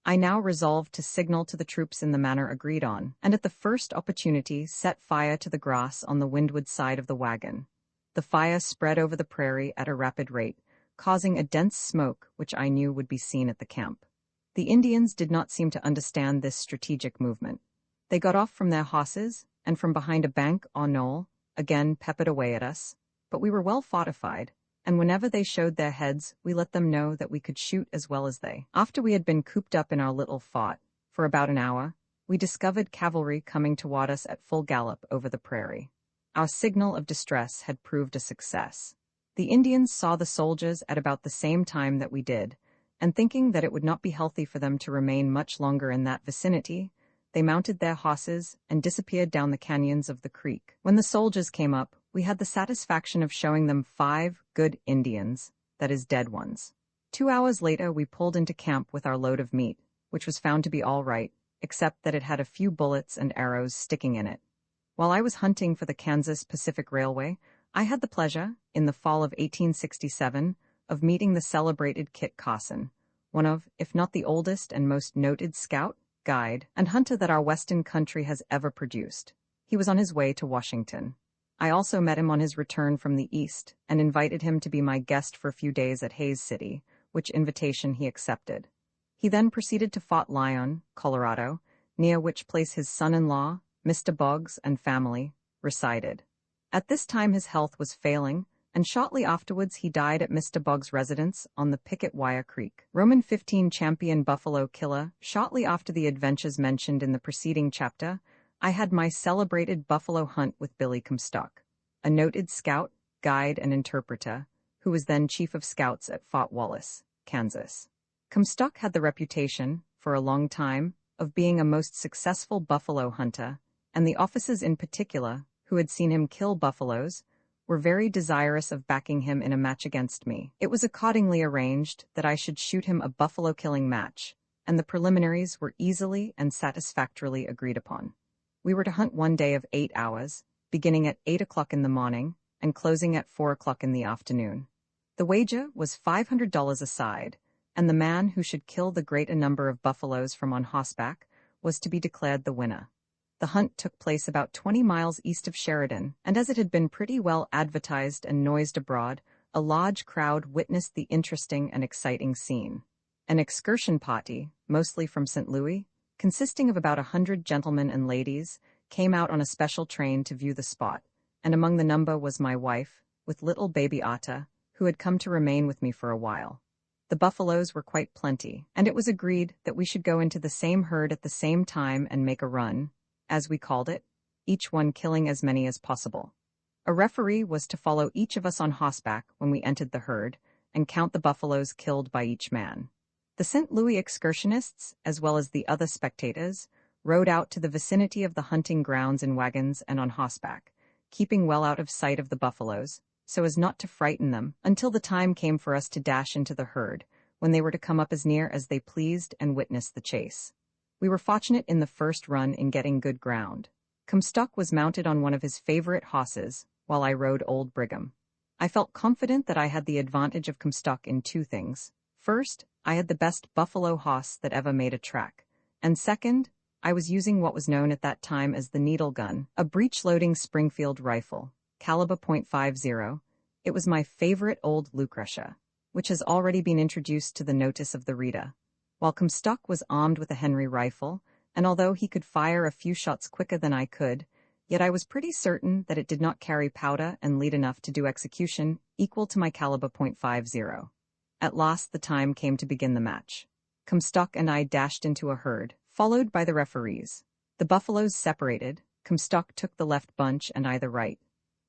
I now resolved to signal to the troops in the manner agreed on, and at the first opportunity set fire to the grass on the windward side of the wagon. The fire spread over the prairie at a rapid rate, causing a dense smoke which I knew would be seen at the camp. The Indians did not seem to understand this strategic movement. They got off from their horses, and from behind a bank or knoll, again peppered away at us, but we were well fortified, and whenever they showed their heads, we let them know that we could shoot as well as they. After we had been cooped up in our little fort for about an hour, we discovered cavalry coming toward us at full gallop over the prairie. Our signal of distress had proved a success. The Indians saw the soldiers at about the same time that we did, and thinking that it would not be healthy for them to remain much longer in that vicinity, they mounted their horses and disappeared down the canyons of the creek. When the soldiers came up, we had the satisfaction of showing them 5 good Indians, that is, dead ones. 2 hours later, we pulled into camp with our load of meat, which was found to be all right, except that it had a few bullets and arrows sticking in it. While I was hunting for the Kansas Pacific Railway, I had the pleasure, in the fall of 1867, of meeting the celebrated Kit Carson, one of, if not the oldest and most noted scout, guide, and hunter that our western country has ever produced. He was on his way to Washington. I also met him on his return from the East and invited him to be my guest for a few days at Hays City, which invitation he accepted. He then proceeded to Fort Lyon, Colorado, near which place his son-in-law, Mr. Boggs, and family resided. At this time his health was failing, and shortly afterwards he died at Mr. Boggs' residence on the Picket-Wire Creek. Roman 15 champion buffalo killer. Shortly after the adventures mentioned in the preceding chapter, I had my celebrated buffalo hunt with Billy Comstock, a noted scout, guide, and interpreter, who was then chief of scouts at Fort Wallace, Kansas. Comstock had the reputation, for a long time, of being a most successful buffalo hunter, and the officers in particular, who had seen him kill buffaloes, were very desirous of backing him in a match against me. It was accordingly arranged that I should shoot him a buffalo-killing match, and the preliminaries were easily and satisfactorily agreed upon. We were to hunt one day of 8 hours, beginning at 8 o'clock in the morning and closing at 4 o'clock in the afternoon. The wager was $500 a side, and the man who should kill the greater number of buffaloes from on horseback was to be declared the winner. The hunt took place about 20 miles east of Sheridan, and as it had been pretty well advertised and noised abroad, a large crowd witnessed the interesting and exciting scene. An excursion party, mostly from St. Louis, consisting of about 100 gentlemen and ladies, came out on a special train to view the spot, and among the number was my wife, with little baby Atta, who had come to remain with me for a while. The buffaloes were quite plenty, and it was agreed that we should go into the same herd at the same time and make a run, as we called it, each one killing as many as possible. A referee was to follow each of us on horseback when we entered the herd, and count the buffaloes killed by each man. The St. Louis excursionists, as well as the other spectators, rode out to the vicinity of the hunting grounds in wagons and on horseback, keeping well out of sight of the buffaloes, so as not to frighten them, until the time came for us to dash into the herd, when they were to come up as near as they pleased and witness the chase. We were fortunate in the first run in getting good ground. Comstock was mounted on one of his favorite horses, while I rode Old Brigham. I felt confident that I had the advantage of Comstock in 2 things. First, I had the best buffalo horse that ever made a track, and second, I was using what was known at that time as the needle gun, a breech-loading Springfield rifle, caliber .50. It was my favorite old Lucretia, which has already been introduced to the notice of the reader. While Comstock was armed with a Henry rifle, and although he could fire a few shots quicker than I could, yet I was pretty certain that it did not carry powder and lead enough to do execution equal to my caliber .50. At last the time came to begin the match. Comstock and I dashed into a herd, followed by the referees. The buffaloes separated. Comstock took the left bunch and I the right.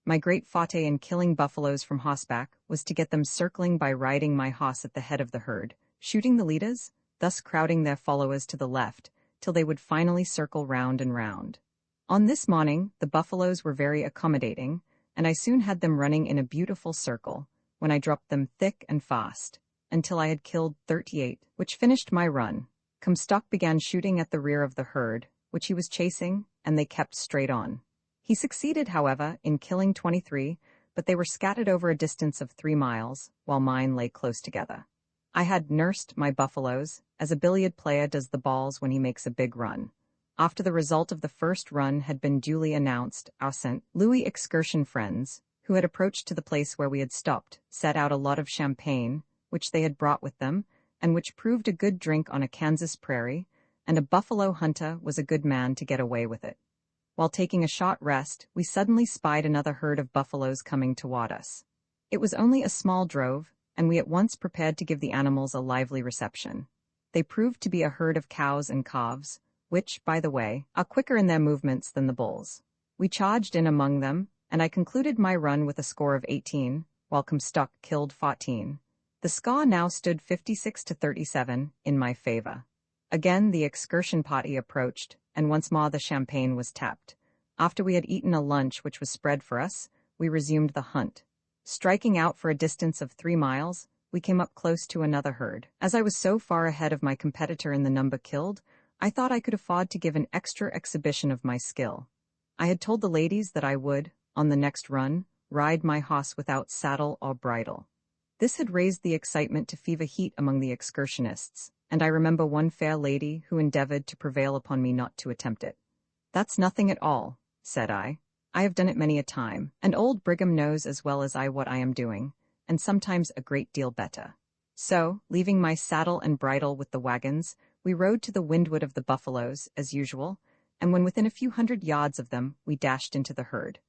My great forte in killing buffaloes from horseback was to get them circling by riding my horse at the head of the herd, shooting the leaders, thus crowding their followers to the left, till they would finally circle round and round. On this morning, the buffaloes were very accommodating, and I soon had them running in a beautiful circle, when I dropped them thick and fast, until I had killed 38, which finished my run. Comstock began shooting at the rear of the herd, which he was chasing, and they kept straight on. He succeeded, however, in killing 23, but they were scattered over a distance of 3 miles, while mine lay close together. I had nursed my buffaloes, as a billiard player does the balls when he makes a big run. After the result of the first run had been duly announced, our St. Louis excursion friends, who had approached to the place where we had stopped, set out a lot of champagne, which they had brought with them, and which proved a good drink on a Kansas prairie, and a buffalo hunter was a good man to get away with it. While taking a short rest, we suddenly spied another herd of buffaloes coming toward us. It was only a small drove, and we at once prepared to give the animals a lively reception. They proved to be a herd of cows and calves, which, by the way, are quicker in their movements than the bulls. We charged in among them, and I concluded my run with a score of 18, while Comstock killed 14. The score now stood 56-37 in my favor. Again the excursion party approached, and once more the champagne was tapped. After we had eaten a lunch which was spread for us, we resumed the hunt. Striking out for a distance of 3 miles, we came up close to another herd. As I was so far ahead of my competitor in the number killed, I thought I could afford to give an extra exhibition of my skill. I had told the ladies that I would, on the next run, ride my horse without saddle or bridle. This had raised the excitement to fever heat among the excursionists, and I remember one fair lady who endeavored to prevail upon me not to attempt it. "That's nothing at all," said I. "I have done it many a time, and old Brigham knows as well as I what I am doing, and sometimes a great deal better." So, leaving my saddle and bridle with the wagons, we rode to the windward of the buffaloes, as usual, and when within a few hundred yards of them, we dashed into the herd.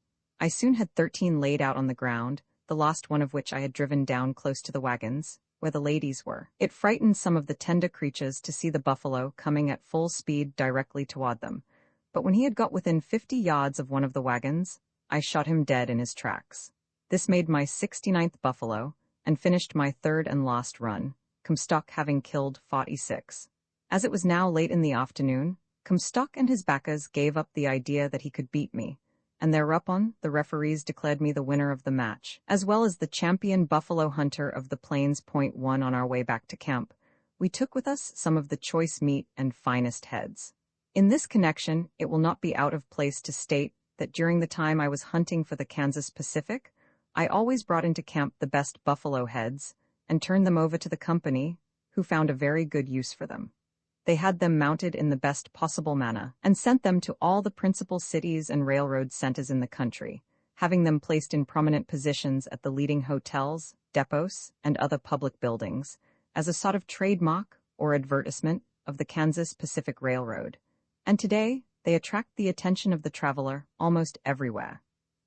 I soon had 13 laid out on the ground, the last one of which I had driven down close to the wagons, where the ladies were. It frightened some of the tender creatures to see the buffalo coming at full speed directly toward them, but when he had got within 50 yards of one of the wagons, I shot him dead in his tracks. This made my 69th buffalo, and finished my third and last run, Comstock having killed 46. As it was now late in the afternoon, Comstock and his backers gave up the idea that he could beat me, and thereupon the referees declared me the winner of the match, as well as the champion buffalo hunter of the Plains. 1 On our way back to camp, we took with us some of the choice meat and finest heads. In this connection, it will not be out of place to state that during the time I was hunting for the Kansas Pacific, I always brought into camp the best buffalo heads and turned them over to the company, who found a very good use for them. They had them mounted in the best possible manner, and sent them to all the principal cities and railroad centers in the country, having them placed in prominent positions at the leading hotels, depots, and other public buildings, as a sort of trademark or advertisement of the Kansas Pacific Railroad. And today, they attract the attention of the traveler almost everywhere.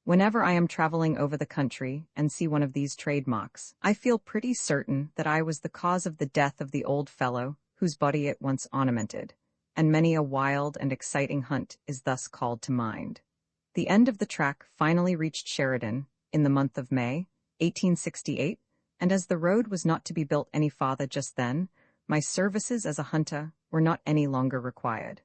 Whenever I am traveling over the country and see one of these trademarks, I feel pretty certain that I was the cause of the death of the old fellow whose body it once ornamented, and many a wild and exciting hunt is thus called to mind. The end of the track finally reached Sheridan in the month of May, 1868, and as the road was not to be built any farther just then, my services as a hunter were not any longer required.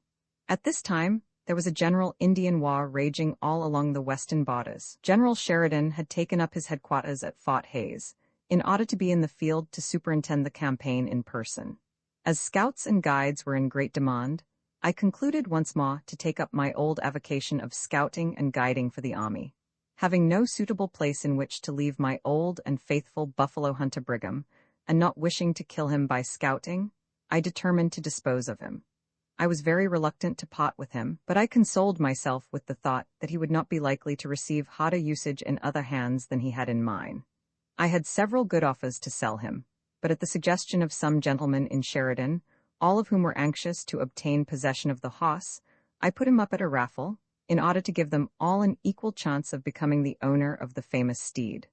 At this time, there was a general Indian war raging all along the western borders. General Sheridan had taken up his headquarters at Fort Hays, in order to be in the field to superintend the campaign in person. As scouts and guides were in great demand, I concluded once more to take up my old avocation of scouting and guiding for the army. Having no suitable place in which to leave my old and faithful buffalo hunter Brigham, and not wishing to kill him by scouting, I determined to dispose of him. I was very reluctant to part with him, but I consoled myself with the thought that he would not be likely to receive harder usage in other hands than he had in mine. I had several good offers to sell him, but at the suggestion of some gentlemen in Sheridan, all of whom were anxious to obtain possession of the horse, I put him up at a raffle, in order to give them all an equal chance of becoming the owner of the famous steed.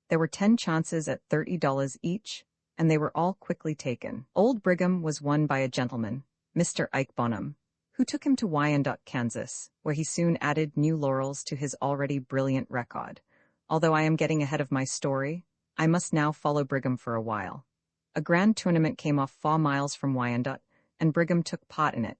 There were 10 chances at $30 each, and they were all quickly taken. Old Brigham was won by a gentleman, Mr. Ike Bonham, who took him to Wyandotte, Kansas, where he soon added new laurels to his already brilliant record. Although I am getting ahead of my story, I must now follow Brigham for a while. A grand tournament came off 4 miles from Wyandotte, and Brigham took part in it.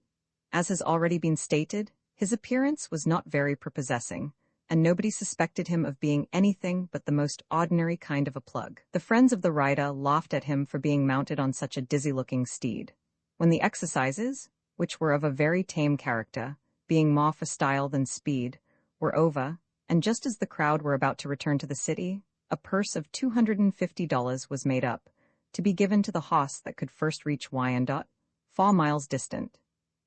As has already been stated, his appearance was not very prepossessing, and nobody suspected him of being anything but the most ordinary kind of a plug. The friends of the rider laughed at him for being mounted on such a dizzy-looking steed. When the exercises, which were of a very tame character, being more for style than speed, were over, and just as the crowd were about to return to the city, a purse of $250 was made up, to be given to the hoss that could first reach Wyandotte, 4 miles distant.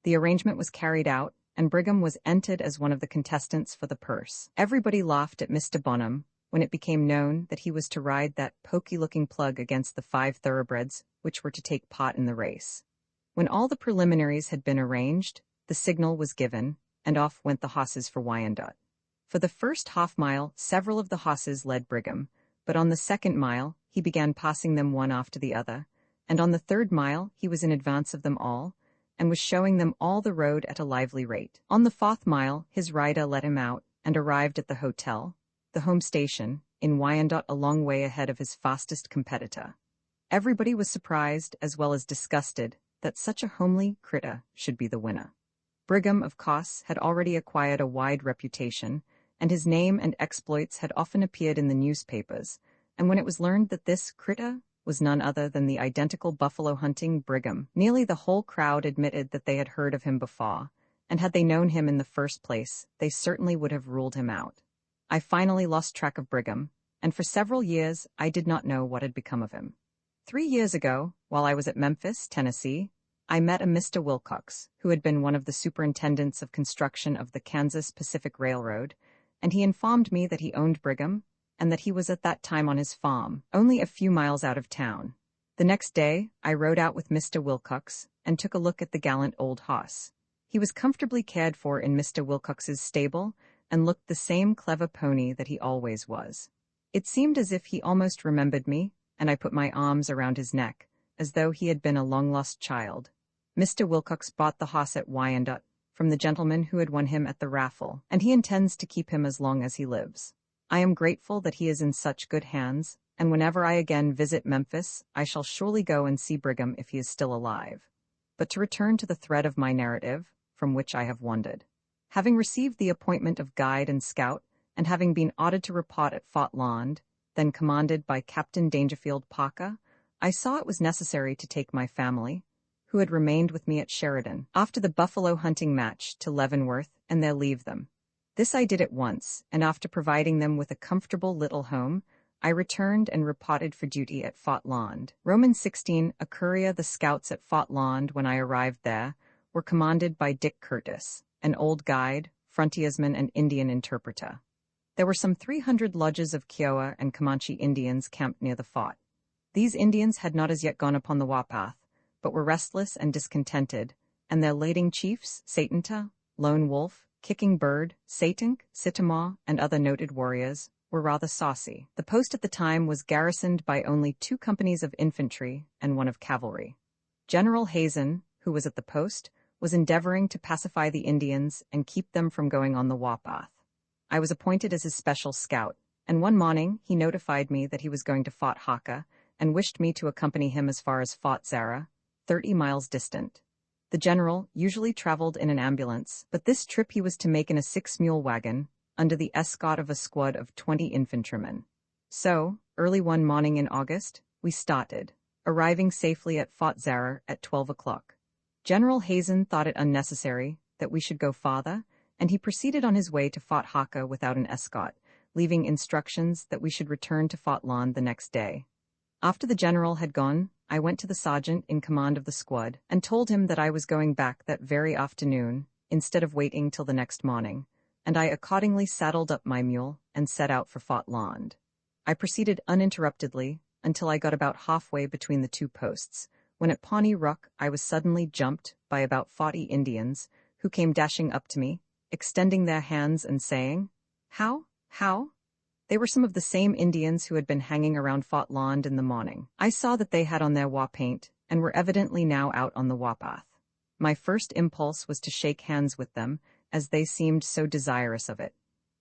The arrangement was carried out, and Brigham was entered as one of the contestants for the purse. Everybody laughed at Mr. Bonham when it became known that he was to ride that poky-looking plug against the 5 thoroughbreds which were to take part in the race. When all the preliminaries had been arranged, the signal was given, and off went the hosses for Wyandotte. For the first half-mile, several of the hosses led Brigham, but on the second mile, he began passing them one after the other, and on the third mile, he was in advance of them all, and was showing them all the road at a lively rate. On the 4th mile, his rider let him out, and arrived at the hotel, the home station, in Wyandotte a long way ahead of his fastest competitor. Everybody was surprised, as well as disgusted, that such a homely critter should be the winner. Brigham, of course, had already acquired a wide reputation, and his name and exploits had often appeared in the newspapers, and when it was learned that this critter was none other than the identical buffalo-hunting Brigham, nearly the whole crowd admitted that they had heard of him before, and had they known him in the first place, they certainly would have ruled him out. I finally lost track of Brigham, and for several years I did not know what had become of him. 3 years ago, while I was at Memphis, Tennessee, I met a Mr. Wilcox, who had been one of the superintendents of construction of the Kansas Pacific Railroad, and he informed me that he owned Brigham, and that he was at that time on his farm, only a few miles out of town. The next day, I rode out with Mr. Wilcox, and took a look at the gallant old hoss. He was comfortably cared for in Mr. Wilcox's stable, and looked the same clever pony that he always was. It seemed as if he almost remembered me, and I put my arms around his neck, as though he had been a long-lost child. Mr. Wilcox bought the hoss at Wyandotte from the gentleman who had won him at the raffle, and he intends to keep him as long as he lives. I am grateful that he is in such good hands, and whenever I again visit Memphis, I shall surely go and see Brigham if he is still alive. But to return to the thread of my narrative, from which I have wandered. Having received the appointment of guide and scout, and having been ordered to report at Fort Lond, then commanded by Captain Dangerfield Parker, I saw it was necessary to take my family, who had remained with me at Sheridan, after the buffalo hunting match, to Leavenworth, and there leave them. This I did at once, and after providing them with a comfortable little home, I returned and reported for duty at Fort Lond. Roman 16, a courier. The scouts at Fort Lond, when I arrived there, were commanded by Dick Curtis, an old guide, frontiersman, and Indian interpreter. There were some 300 lodges of Kiowa and Comanche Indians camped near the fort. These Indians had not as yet gone upon the warpath, but were restless and discontented, and their leading chiefs, Satanta, Lone Wolf, Kicking Bird, Satink, Sitamaw, and other noted warriors, were rather saucy. The post at the time was garrisoned by only 2 companies of infantry and 1 of cavalry. General Hazen, who was at the post, was endeavoring to pacify the Indians and keep them from going on the warpath. I was appointed as his special scout, and one morning he notified me that he was going to Fort Haka and wished me to accompany him as far as Fort Zara, 30 miles distant. The general usually traveled in an ambulance, but this trip he was to make in a 6-mule wagon, under the escort of a squad of 20 infantrymen. So, early one morning in August, we started, arriving safely at Fort Zara at 12 o'clock. General Hazen thought it unnecessary that we should go farther, and he proceeded on his way to Fort Haka without an escort, leaving instructions that we should return to Fort Lond the next day. After the general had gone, I went to the sergeant in command of the squad and told him that I was going back that very afternoon, instead of waiting till the next morning, and I accordingly saddled up my mule and set out for Fort Lond. I proceeded uninterruptedly until I got about halfway between the 2 posts, when at Pawnee Rock I was suddenly jumped by about 40 Indians, who came dashing up to me, extending their hands and saying, "How? How?" They were some of the same Indians who had been hanging around Fort Lond in the morning. I saw that they had on their war paint, and were evidently now out on the warpath. My first impulse was to shake hands with them, as they seemed so desirous of it.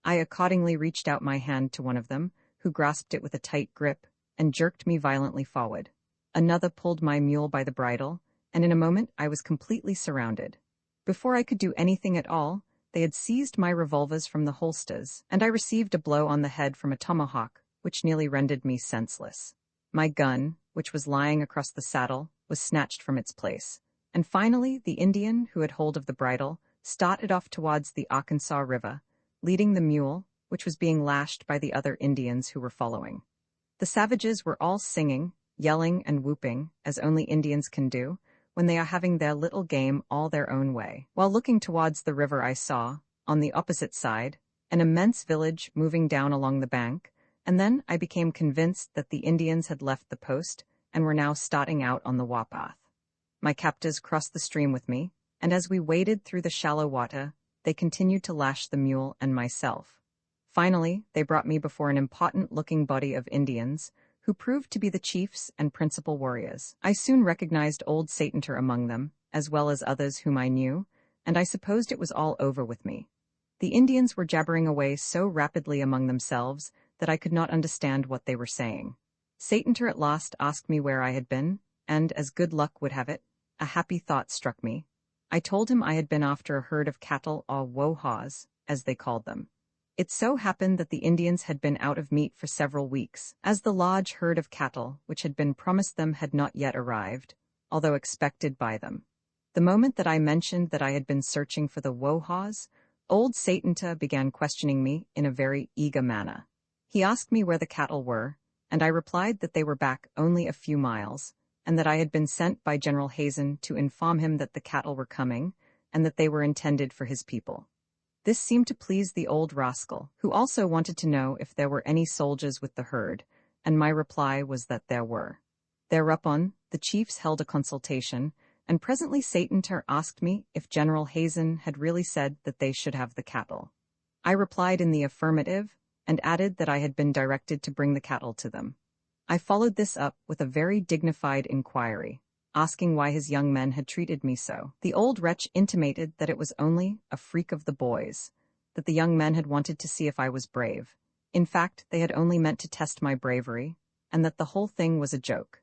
I accordingly reached out my hand to one of them, who grasped it with a tight grip, and jerked me violently forward. Another pulled my mule by the bridle, and in a moment I was completely surrounded. Before I could do anything at all, they had seized my revolvers from the holsters, and I received a blow on the head from a tomahawk, which nearly rendered me senseless. My gun, which was lying across the saddle, was snatched from its place, and finally the Indian who had hold of the bridle started off towards the Arkansas River, leading the mule, which was being lashed by the other Indians who were following. The savages were all singing, yelling, and whooping, as only Indians can do, when they are having their little game all their own way. While looking towards the river, I saw, on the opposite side, an immense village moving down along the bank, and then I became convinced that the Indians had left the post and were now starting out on the warpath. My captors crossed the stream with me, and as we waded through the shallow water, they continued to lash the mule and myself. Finally, they brought me before an important-looking body of Indians, who proved to be the chiefs and principal warriors. I soon recognized old Satanter among them, as well as others whom I knew, and I supposed it was all over with me. The Indians were jabbering away so rapidly among themselves that I could not understand what they were saying. Satanter at last asked me where I had been, and, as good luck would have it, a happy thought struck me. I told him I had been after a herd of cattle, or wohaws, as they called them. It so happened that the Indians had been out of meat for several weeks, as the large herd of cattle which had been promised them had not yet arrived, although expected by them. The moment that I mentioned that I had been searching for the wohaws, old Satanter began questioning me in a very eager manner. He asked me where the cattle were, and I replied that they were back only a few miles, and that I had been sent by General Hazen to inform him that the cattle were coming, and that they were intended for his people. This seemed to please the old rascal, who also wanted to know if there were any soldiers with the herd, and my reply was that there were. Thereupon, the chiefs held a consultation, and presently Satanter asked me if General Hazen had really said that they should have the cattle. I replied in the affirmative, and added that I had been directed to bring the cattle to them. I followed this up with a very dignified inquiry, asking why his young men had treated me so. The old wretch intimated that it was only a freak of the boys, that the young men had wanted to see if I was brave. In fact, they had only meant to test my bravery, and that the whole thing was a joke.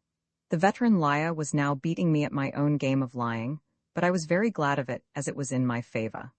The veteran liar was now beating me at my own game of lying, but I was very glad of it, as it was in my favor.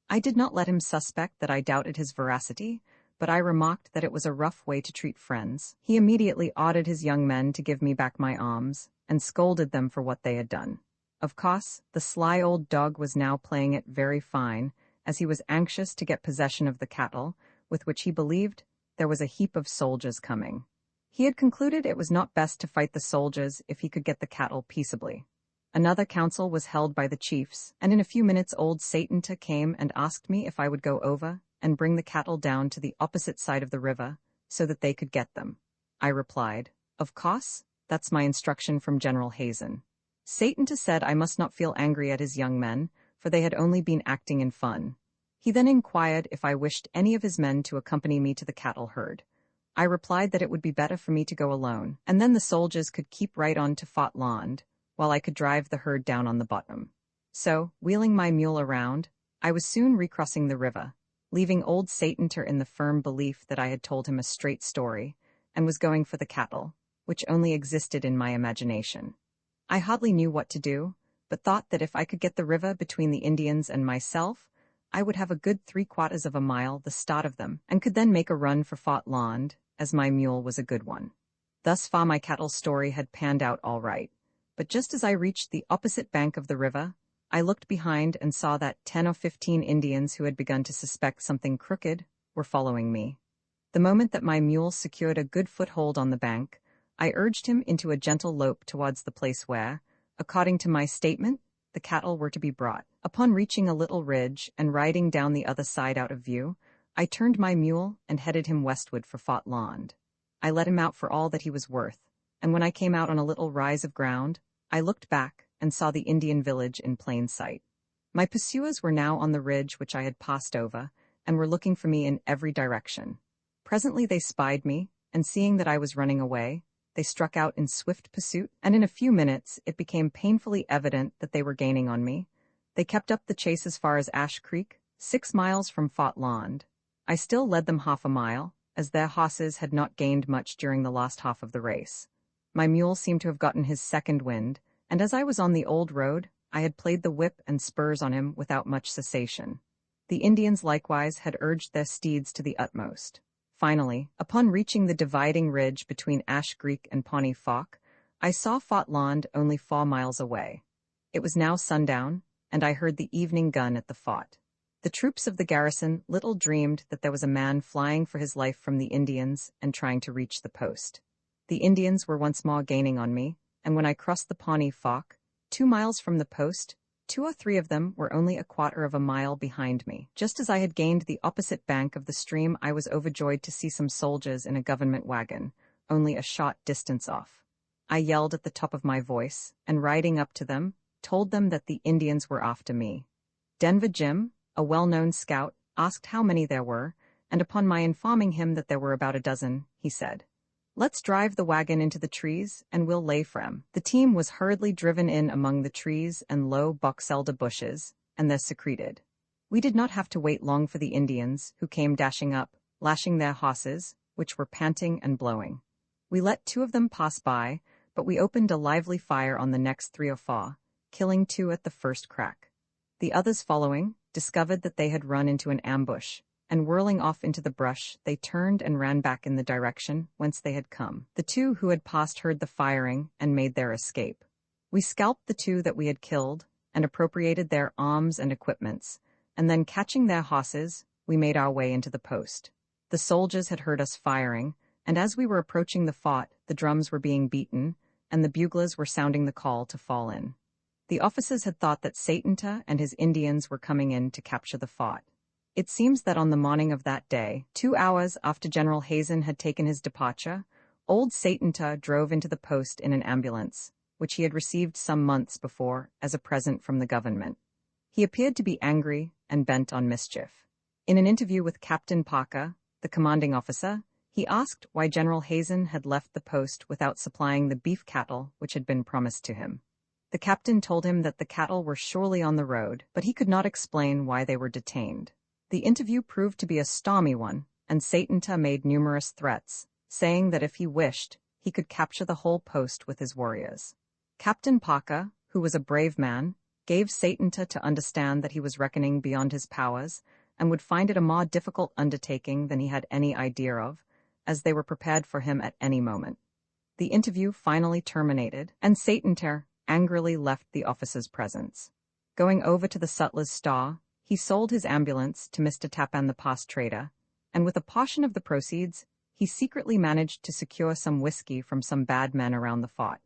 I did not let him suspect that I doubted his veracity, but I remarked that it was a rough way to treat friends. He immediately ordered his young men to give me back my arms, and scolded them for what they had done. Of course, the sly old dog was now playing it very fine, as he was anxious to get possession of the cattle, with which he believed there was a heap of soldiers coming. He had concluded it was not best to fight the soldiers if he could get the cattle peaceably. Another council was held by the chiefs, and in a few minutes old Satanter came and asked me if I would go over and bring the cattle down to the opposite side of the river, so that they could get them. I replied, "Of course, that's my instruction from General Hazen." Satanter said I must not feel angry at his young men, for they had only been acting in fun. He then inquired if I wished any of his men to accompany me to the cattle herd. I replied that it would be better for me to go alone, and then the soldiers could keep right on to Fort Land, while I could drive the herd down on the bottom. So, wheeling my mule around, I was soon recrossing the river, leaving old Satanter in the firm belief that I had told him a straight story, and was going for the cattle, which only existed in my imagination. I hardly knew what to do, but thought that if I could get the river between the Indians and myself, I would have a good 3/4 of a mile the start of them, and could then make a run for Fort Land, as my mule was a good one. Thus far my cattle story had panned out all right, but just as I reached the opposite bank of the river, I looked behind and saw that 10 or 15 Indians who had begun to suspect something crooked were following me. The moment that my mule secured a good foothold on the bank, I urged him into a gentle lope towards the place where, according to my statement, the cattle were to be brought. Upon reaching a little ridge and riding down the other side out of view, I turned my mule and headed him westward for Fort Land. I let him out for all that he was worth, and when I came out on a little rise of ground, I looked back and saw the Indian village in plain sight. My pursuers were now on the ridge which I had passed over, and were looking for me in every direction. Presently they spied me, and seeing that I was running away, they struck out in swift pursuit, and in a few minutes it became painfully evident that they were gaining on me. They kept up the chase as far as Ash Creek, 6 miles from Fort Land. I still led them half a mile, as their horses had not gained much during the last half of the race. My mule seemed to have gotten his second wind, and as I was on the old road, I had played the whip and spurs on him without much cessation. The Indians likewise had urged their steeds to the utmost. Finally, upon reaching the dividing ridge between Ash Creek and Pawnee Fork, I saw Fort Land only 4 miles away. It was now sundown, and I heard the evening gun at the fort. The troops of the garrison little dreamed that there was a man flying for his life from the Indians and trying to reach the post. The Indians were once more gaining on me, and when I crossed the Pawnee Fork, 2 miles from the post, 2 or 3 of them were only a quarter of a mile behind me. Just as I had gained the opposite bank of the stream, I was overjoyed to see some soldiers in a government wagon, only a short distance off. I yelled at the top of my voice, and riding up to them, told them that the Indians were after me. Denver Jim, a well-known scout, asked how many there were, and upon my informing him that there were about a dozen, he said, "Let's drive the wagon into the trees, and we'll lay for 'em." The team was hurriedly driven in among the trees and low box elder bushes, and they're secreted. We did not have to wait long for the Indians, who came dashing up, lashing their horses, which were panting and blowing. We let 2 of them pass by, but we opened a lively fire on the next 3 or 4, killing 2 at the first crack. The others following discovered that they had run into an ambush, and whirling off into the brush, they turned and ran back in the direction whence they had come. The 2 who had passed heard the firing and made their escape. We scalped the 2 that we had killed and appropriated their arms and equipments, and then catching their horses, we made our way into the post. The soldiers had heard us firing, and as we were approaching the fort, the drums were being beaten, and the buglers were sounding the call to fall in. The officers had thought that Satanta and his Indians were coming in to capture the fort. It seems that on the morning of that day, 2 hours after General Hazen had taken his departure, old Satanta drove into the post in an ambulance, which he had received some months before as a present from the government. He appeared to be angry and bent on mischief. In an interview with Captain Parker, the commanding officer, he asked why General Hazen had left the post without supplying the beef cattle which had been promised to him. The captain told him that the cattle were surely on the road, but he could not explain why they were detained. The interview proved to be a stormy one, and Satanta made numerous threats, saying that if he wished, he could capture the whole post with his warriors. Captain Parker, who was a brave man, gave Satanta to understand that he was reckoning beyond his powers, and would find it a more difficult undertaking than he had any idea of, as they were prepared for him at any moment. The interview finally terminated, and Satanta angrily left the officer's presence. Going over to the sutler's store, he sold his ambulance to Mr. Tappan the Pass trader, and with a portion of the proceeds, he secretly managed to secure some whiskey from some bad men around the fort.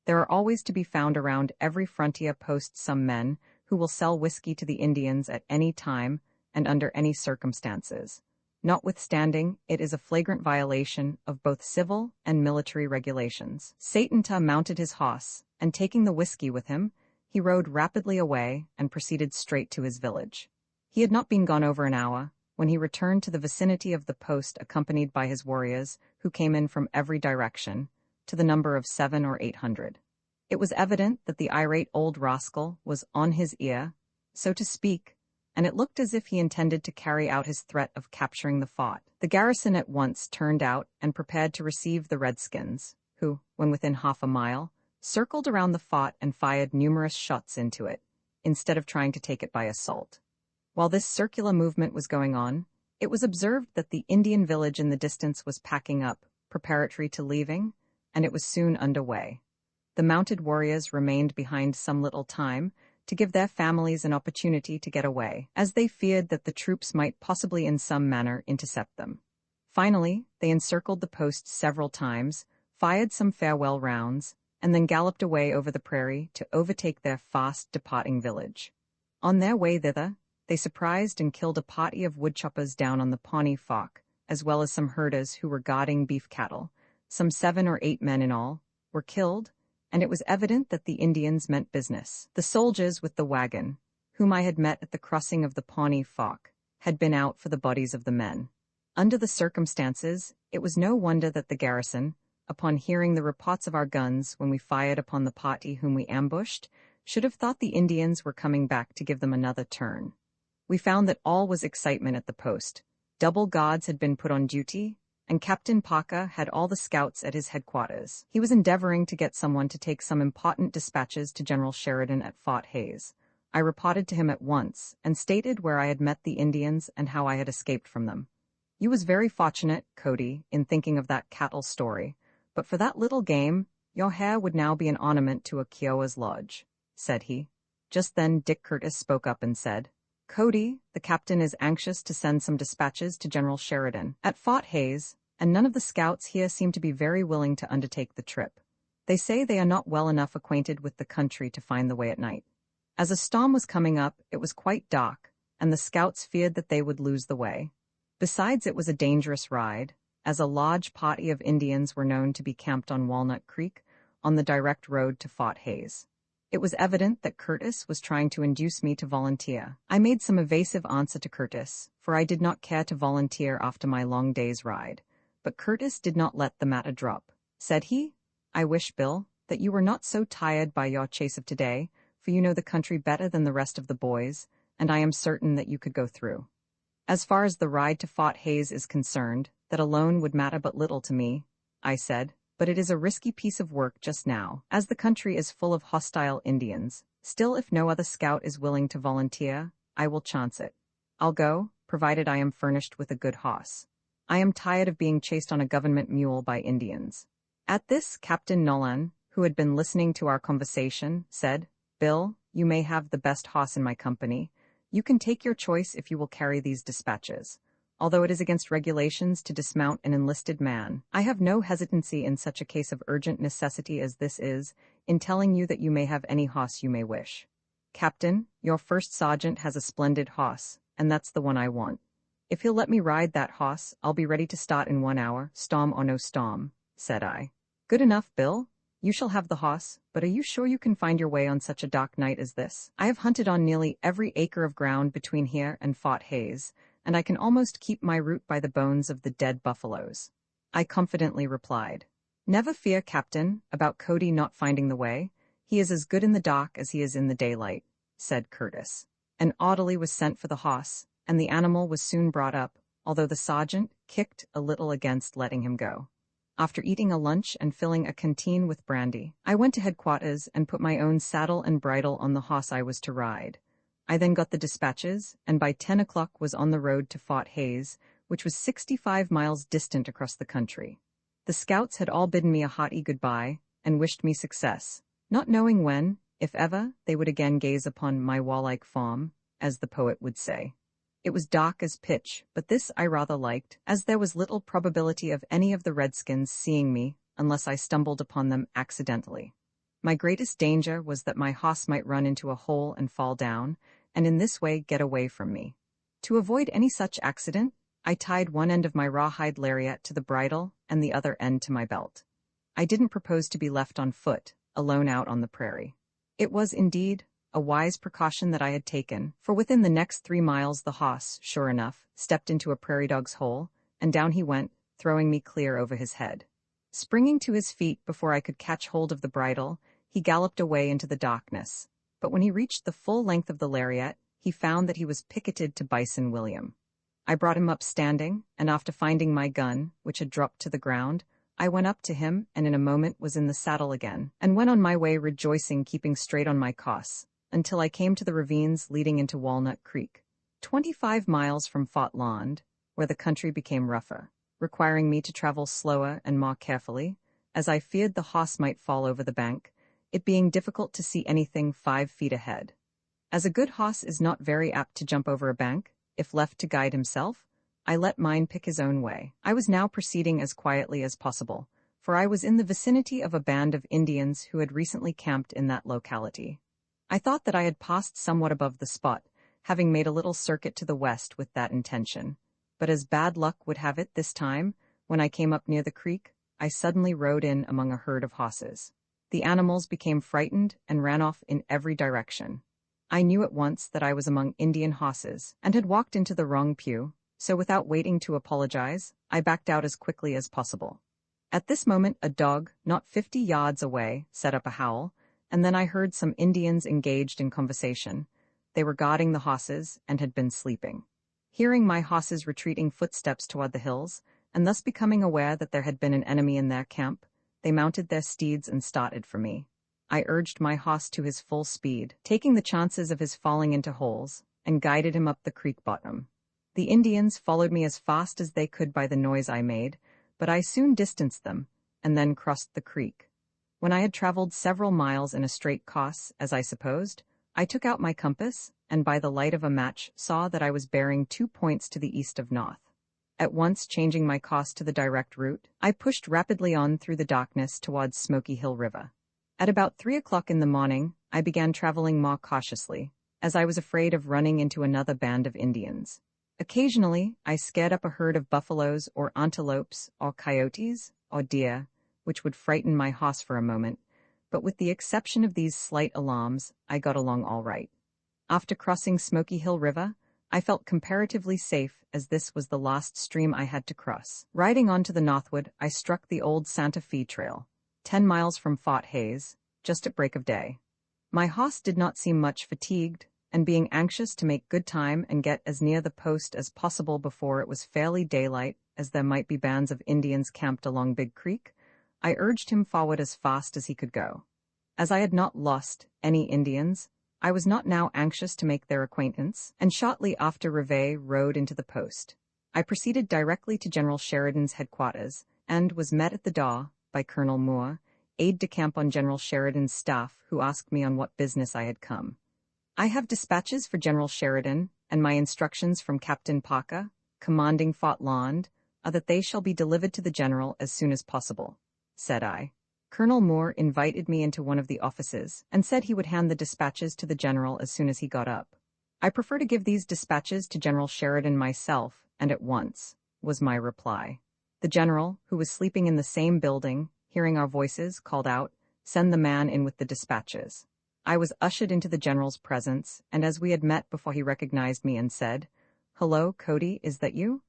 There are always to be found around every frontier post some men who will sell whiskey to the Indians at any time and under any circumstances. Notwithstanding, it is a flagrant violation of both civil and military regulations. Satanta mounted his horse, and taking the whiskey with him, he rode rapidly away and proceeded straight to his village. He had not been gone over an hour when he returned to the vicinity of the post accompanied by his warriors, who came in from every direction, to the number of 700 or 800. It was evident that the irate old rascal was on his ear, so to speak, and it looked as if he intended to carry out his threat of capturing the fort. The garrison at once turned out and prepared to receive the Redskins, who, when within half a mile, circled around the fort and fired numerous shots into it, instead of trying to take it by assault. While this circular movement was going on, it was observed that the Indian village in the distance was packing up, preparatory to leaving, and it was soon underway. The mounted warriors remained behind some little time to give their families an opportunity to get away, as they feared that the troops might possibly in some manner intercept them. Finally, they encircled the post several times, fired some farewell rounds, and then galloped away over the prairie to overtake their fast-departing village. On their way thither, they surprised and killed a party of woodchoppers down on the Pawnee Fork, as well as some herders who were guarding beef cattle. Some 7 or 8 men in all were killed, and it was evident that the Indians meant business. The soldiers with the wagon, whom I had met at the crossing of the Pawnee Fork, had been out for the bodies of the men. Under the circumstances, it was no wonder that the garrison, upon hearing the reports of our guns when we fired upon the party whom we ambushed, should have thought the Indians were coming back to give them another turn. We found that all was excitement at the post. Double guards had been put on duty, and Captain Parker had all the scouts at his headquarters. He was endeavoring to get someone to take some important dispatches to General Sheridan at Fort Hays. I reported to him at once, and stated where I had met the Indians and how I had escaped from them. "You was very fortunate, Cody, in thinking of that cattle story, but for that little game, your hair would now be an ornament to a Kiowa's lodge," said he. Just then Dick Curtis spoke up and said, Cody, the captain, is anxious to send some dispatches to General Sheridan at Fort Hays, and none of the scouts here seem to be very willing to undertake the trip. They say they are not well enough acquainted with the country to find the way at night. As a storm was coming up, it was quite dark, and the scouts feared that they would lose the way. Besides, it was a dangerous ride, as a large party of Indians were known to be camped on Walnut Creek, on the direct road to Fort Hays. It was evident that Curtis was trying to induce me to volunteer. I made some evasive answer to Curtis, for I did not care to volunteer after my long day's ride. But Curtis did not let the matter drop. Said he, "I wish, Bill, that you were not so tired by your chase of today, for you know the country better than the rest of the boys, and I am certain that you could go through. As far as the ride to Fort Hays is concerned, that alone would matter but little to me," I said, "but it is a risky piece of work just now, as the country is full of hostile Indians. Still, if no other scout is willing to volunteer, I will chance it. I'll go, provided I am furnished with a good hoss. I am tired of being chased on a government mule by Indians." At this, Captain Nolan, who had been listening to our conversation, said, "Bill, you may have the best hoss in my company. You can take your choice if you will carry these dispatches. Although it is against regulations to dismount an enlisted man, I have no hesitancy in such a case of urgent necessity as this is, in telling you that you may have any hoss you may wish. Captain, your first sergeant has a splendid hoss, and that's the one I want. If he'll let me ride that hoss, I'll be ready to start in 1 hour, storm or no storm," said I. "Good enough, Bill. You shall have the hoss, but are you sure you can find your way on such a dark night as this? I have hunted on nearly every acre of ground between here and Fort Hays, and I can almost keep my route by the bones of the dead buffaloes." I confidently replied, "Never fear, Captain, about Cody not finding the way. He is as good in the dark as he is in the daylight," said Curtis. An orderly was sent for the hoss, and the animal was soon brought up, although the sergeant kicked a little against letting him go. After eating a lunch and filling a canteen with brandy, I went to headquarters and put my own saddle and bridle on the hoss I was to ride. I then got the dispatches, and by 10 o'clock was on the road to Fort Hays, which was 65 miles distant across the country. The scouts had all bidden me a hearty goodbye, and wished me success, not knowing when, if ever, they would again gaze upon my warlike form, as the poet would say. It was dark as pitch, but this I rather liked, as there was little probability of any of the redskins seeing me, unless I stumbled upon them accidentally. My greatest danger was that my hoss might run into a hole and fall down, and in this way get away from me. To avoid any such accident, I tied one end of my rawhide lariat to the bridle and the other end to my belt. I didn't propose to be left on foot, alone out on the prairie. It was, indeed, a wise precaution that I had taken, for within the next 3 miles the hoss, sure enough, stepped into a prairie dog's hole, and down he went, throwing me clear over his head. Springing to his feet before I could catch hold of the bridle, he galloped away into the darkness, but when he reached the full length of the lariat, he found that he was picketed to Bison William. I brought him up standing, and after finding my gun, which had dropped to the ground, I went up to him and in a moment was in the saddle again, and went on my way rejoicing, keeping straight on my course, until I came to the ravines leading into Walnut Creek, 25 miles from Fort Laund, where the country became rougher, requiring me to travel slower and more carefully, as I feared the hoss might fall over the bank, it being difficult to see anything 5 feet ahead. As a good hoss is not very apt to jump over a bank, if left to guide himself, I let mine pick his own way. I was now proceeding as quietly as possible, for I was in the vicinity of a band of Indians who had recently camped in that locality. I thought that I had passed somewhat above the spot, having made a little circuit to the west with that intention, but as bad luck would have it this time, when I came up near the creek, I suddenly rode in among a herd of hosses. The animals became frightened and ran off in every direction. I knew at once that I was among Indian hosses and had walked into the wrong pew, so without waiting to apologize, I backed out as quickly as possible. At this moment a dog, not 50 yards away, set up a howl, and then I heard some Indians engaged in conversation. They were guarding the hosses and had been sleeping. Hearing my hosses' retreating footsteps toward the hills, and thus becoming aware that there had been an enemy in their camp, they mounted their steeds and started for me. I urged my hoss to his full speed, taking the chances of his falling into holes, and guided him up the creek bottom. The Indians followed me as fast as they could by the noise I made, but I soon distanced them, and then crossed the creek. When I had traveled several miles in a straight course, as I supposed, I took out my compass, and by the light of a match saw that I was bearing 2 points to the east of north. At once changing my course to the direct route, I pushed rapidly on through the darkness towards Smoky Hill River. At about 3 o'clock in the morning, I began traveling more cautiously, as I was afraid of running into another band of Indians. Occasionally, I scared up a herd of buffaloes or antelopes or coyotes or deer, which would frighten my horse for a moment, but with the exception of these slight alarms, I got along all right. After crossing Smoky Hill River, I felt comparatively safe as this was the last stream I had to cross. Riding on to the northward, I struck the old Santa Fe Trail, 10 miles from Fort Hays, just at break of day. My horse did not seem much fatigued, and being anxious to make good time and get as near the post as possible before it was fairly daylight, as there might be bands of Indians camped along Big Creek, I urged him forward as fast as he could go. As I had not lost any Indians, I was not now anxious to make their acquaintance, and shortly after Reveille rode into the post. I proceeded directly to General Sheridan's headquarters, and was met at the door by Colonel Moore, aide-de-camp on General Sheridan's staff, who asked me on what business I had come. "I have dispatches for General Sheridan, and my instructions from Captain Parker, commanding Fort Lund, are that they shall be delivered to the general as soon as possible," said I. Colonel Moore invited me into one of the offices and said he would hand the dispatches to the general as soon as he got up. "I prefer to give these dispatches to General Sheridan myself, and at once," was my reply. The general, who was sleeping in the same building, hearing our voices, called out, "Send the man in with the dispatches." I was ushered into the general's presence, and as we had met before he recognized me and said, "Hello, Cody, is that you?"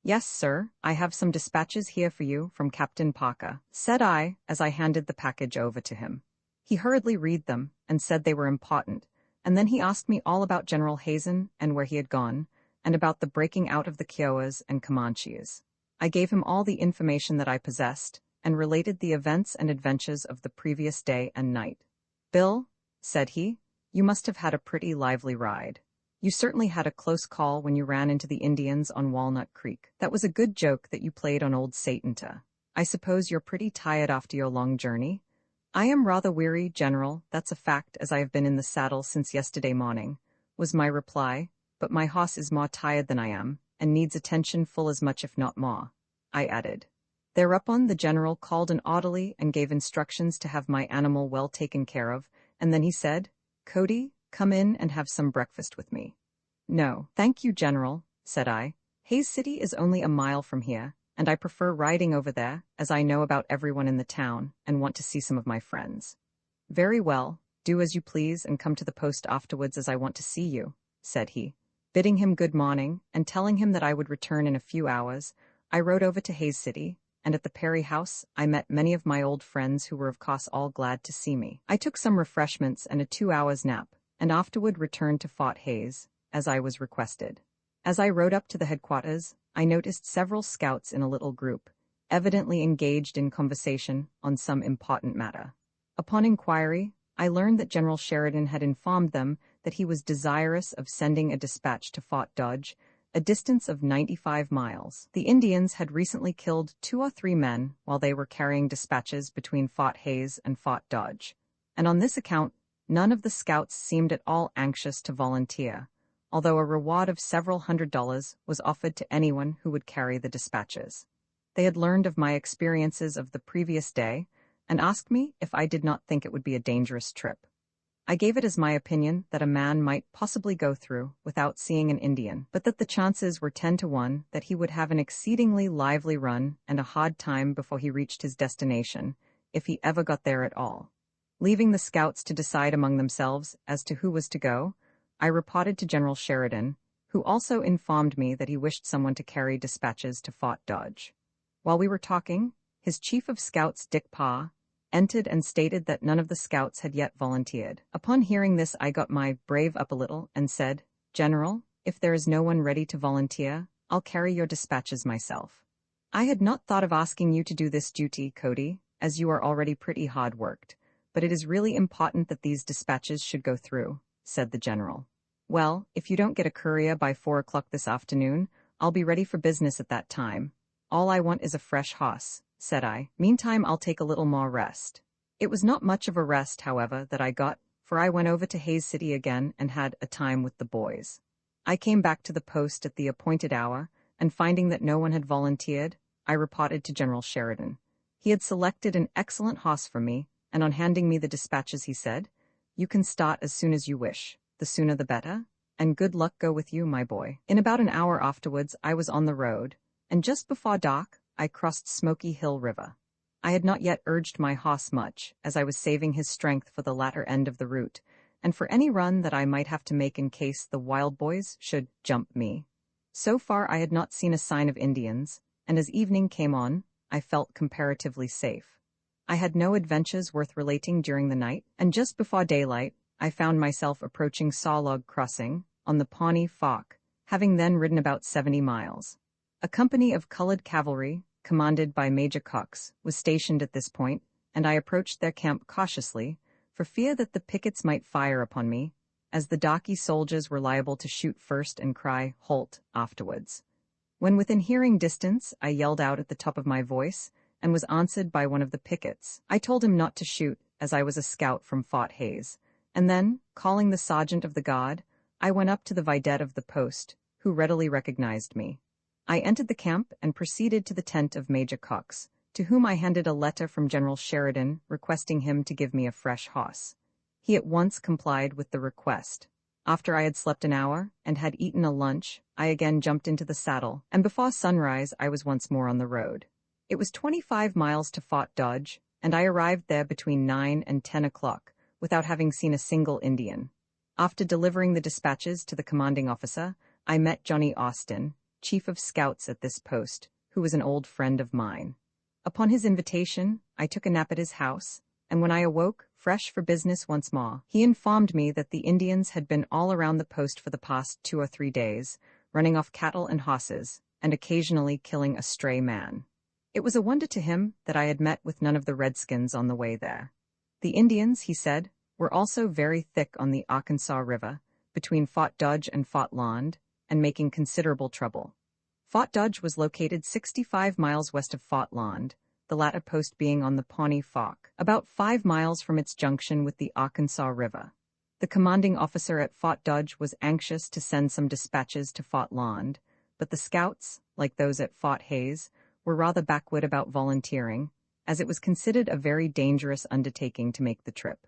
"Yes, sir, I have some dispatches here for you from Captain Parker," said I, as I handed the package over to him. He hurriedly read them, and said they were important, and then he asked me all about General Hazen and where he had gone, and about the breaking out of the Kiowas and Comanches. I gave him all the information that I possessed, and related the events and adventures of the previous day and night. "Bill," said he, "you must have had a pretty lively ride. You certainly had a close call when you ran into the Indians on Walnut Creek. That was a good joke that you played on old Satanta. I suppose you're pretty tired after your long journey?" "I am rather weary, General, that's a fact, as I have been in the saddle since yesterday morning," was my reply, "but my horse is more tired than I am, and needs attention full as much if not more," I added. Thereupon the general called an orderly and gave instructions to have my animal well taken care of, and then he said, "Cody, come in and have some breakfast with me." "No, thank you, General," said I. "Hays City is only a mile from here, and I prefer riding over there, as I know about everyone in the town and want to see some of my friends." "Very well, do as you please and come to the post afterwards, as I want to see you," said he. Bidding him good morning and telling him that I would return in a few hours, I rode over to Hays City, and at the Perry House I met many of my old friends who were of course all glad to see me. I took some refreshments and a 2 hours nap, and afterward returned to Fort Hays, as I was requested. As I rode up to the headquarters, I noticed several scouts in a little group, evidently engaged in conversation on some important matter. Upon inquiry, I learned that General Sheridan had informed them that he was desirous of sending a dispatch to Fort Dodge, a distance of 95 miles. The Indians had recently killed 2 or 3 men while they were carrying dispatches between Fort Hays and Fort Dodge, and on this account, none of the scouts seemed at all anxious to volunteer, although a reward of several $100s was offered to anyone who would carry the dispatches. They had learned of my experiences of the previous day, and asked me if I did not think it would be a dangerous trip. I gave it as my opinion that a man might possibly go through without seeing an Indian, but that the chances were 10 to 1 that he would have an exceedingly lively run and a hard time before he reached his destination, if he ever got there at all. Leaving the scouts to decide among themselves as to who was to go, I reported to General Sheridan, who also informed me that he wished someone to carry dispatches to Fort Dodge. While we were talking, his chief of scouts, Dick Paw, entered and stated that none of the scouts had yet volunteered. Upon hearing this, I got my brave up a little and said, "General, if there is no one ready to volunteer, I'll carry your dispatches myself." "I had not thought of asking you to do this duty, Cody, as you are already pretty hard-worked, but it is really important that these dispatches should go through," said the general. "Well, if you don't get a courier by 4 o'clock this afternoon, I'll be ready for business at that time. All I want is a fresh horse," said I. "Meantime, I'll take a little more rest." It was not much of a rest, however, that I got, for I went over to Hayes City again and had a time with the boys. I came back to the post at the appointed hour, and finding that no one had volunteered, I reported to General Sheridan. He had selected an excellent hoss for me, and on handing me the dispatches he said, "You can start as soon as you wish, the sooner the better, and good luck go with you, my boy." In about an hour afterwards I was on the road, and just before dark I crossed Smoky Hill River. I had not yet urged my hoss much, as I was saving his strength for the latter end of the route, and for any run that I might have to make in case the wild boys should jump me. So far I had not seen a sign of Indians, and as evening came on, I felt comparatively safe. I had no adventures worth relating during the night, and just before daylight, I found myself approaching Sawlog Crossing, on the Pawnee Fork, having then ridden about 70 miles. A company of colored cavalry, commanded by Major Cox, was stationed at this point, and I approached their camp cautiously, for fear that the pickets might fire upon me, as the darky soldiers were liable to shoot first and cry, "Halt," afterwards. When within hearing distance, I yelled out at the top of my voice, and was answered by one of the pickets. I told him not to shoot, as I was a scout from Fort Hayes, and then, calling the sergeant of the guard, I went up to the vidette of the post, who readily recognized me. I entered the camp and proceeded to the tent of Major Cox, to whom I handed a letter from General Sheridan requesting him to give me a fresh hoss. He at once complied with the request. After I had slept an hour and had eaten a lunch, I again jumped into the saddle, and before sunrise I was once more on the road. It was 25 miles to Fort Dodge, and I arrived there between 9 and 10 o'clock, without having seen a single Indian. After delivering the dispatches to the commanding officer, I met Johnny Austin, chief of scouts at this post, who was an old friend of mine. Upon his invitation, I took a nap at his house, and when I awoke, fresh for business once more, he informed me that the Indians had been all around the post for the past 2 or 3 days, running off cattle and horses, and occasionally killing a stray man. It was a wonder to him that I had met with none of the redskins on the way there. The Indians, he said, were also very thick on the Arkansas River, between Fort Dodge and Fort Lond, and making considerable trouble. Fort Dodge was located 65 miles west of Fort Lond, the latter post being on the Pawnee Fork, about 5 miles from its junction with the Arkansas River. The commanding officer at Fort Dodge was anxious to send some dispatches to Fort Lond, but the scouts, like those at Fort Hayes, were rather backward about volunteering, as it was considered a very dangerous undertaking to make the trip.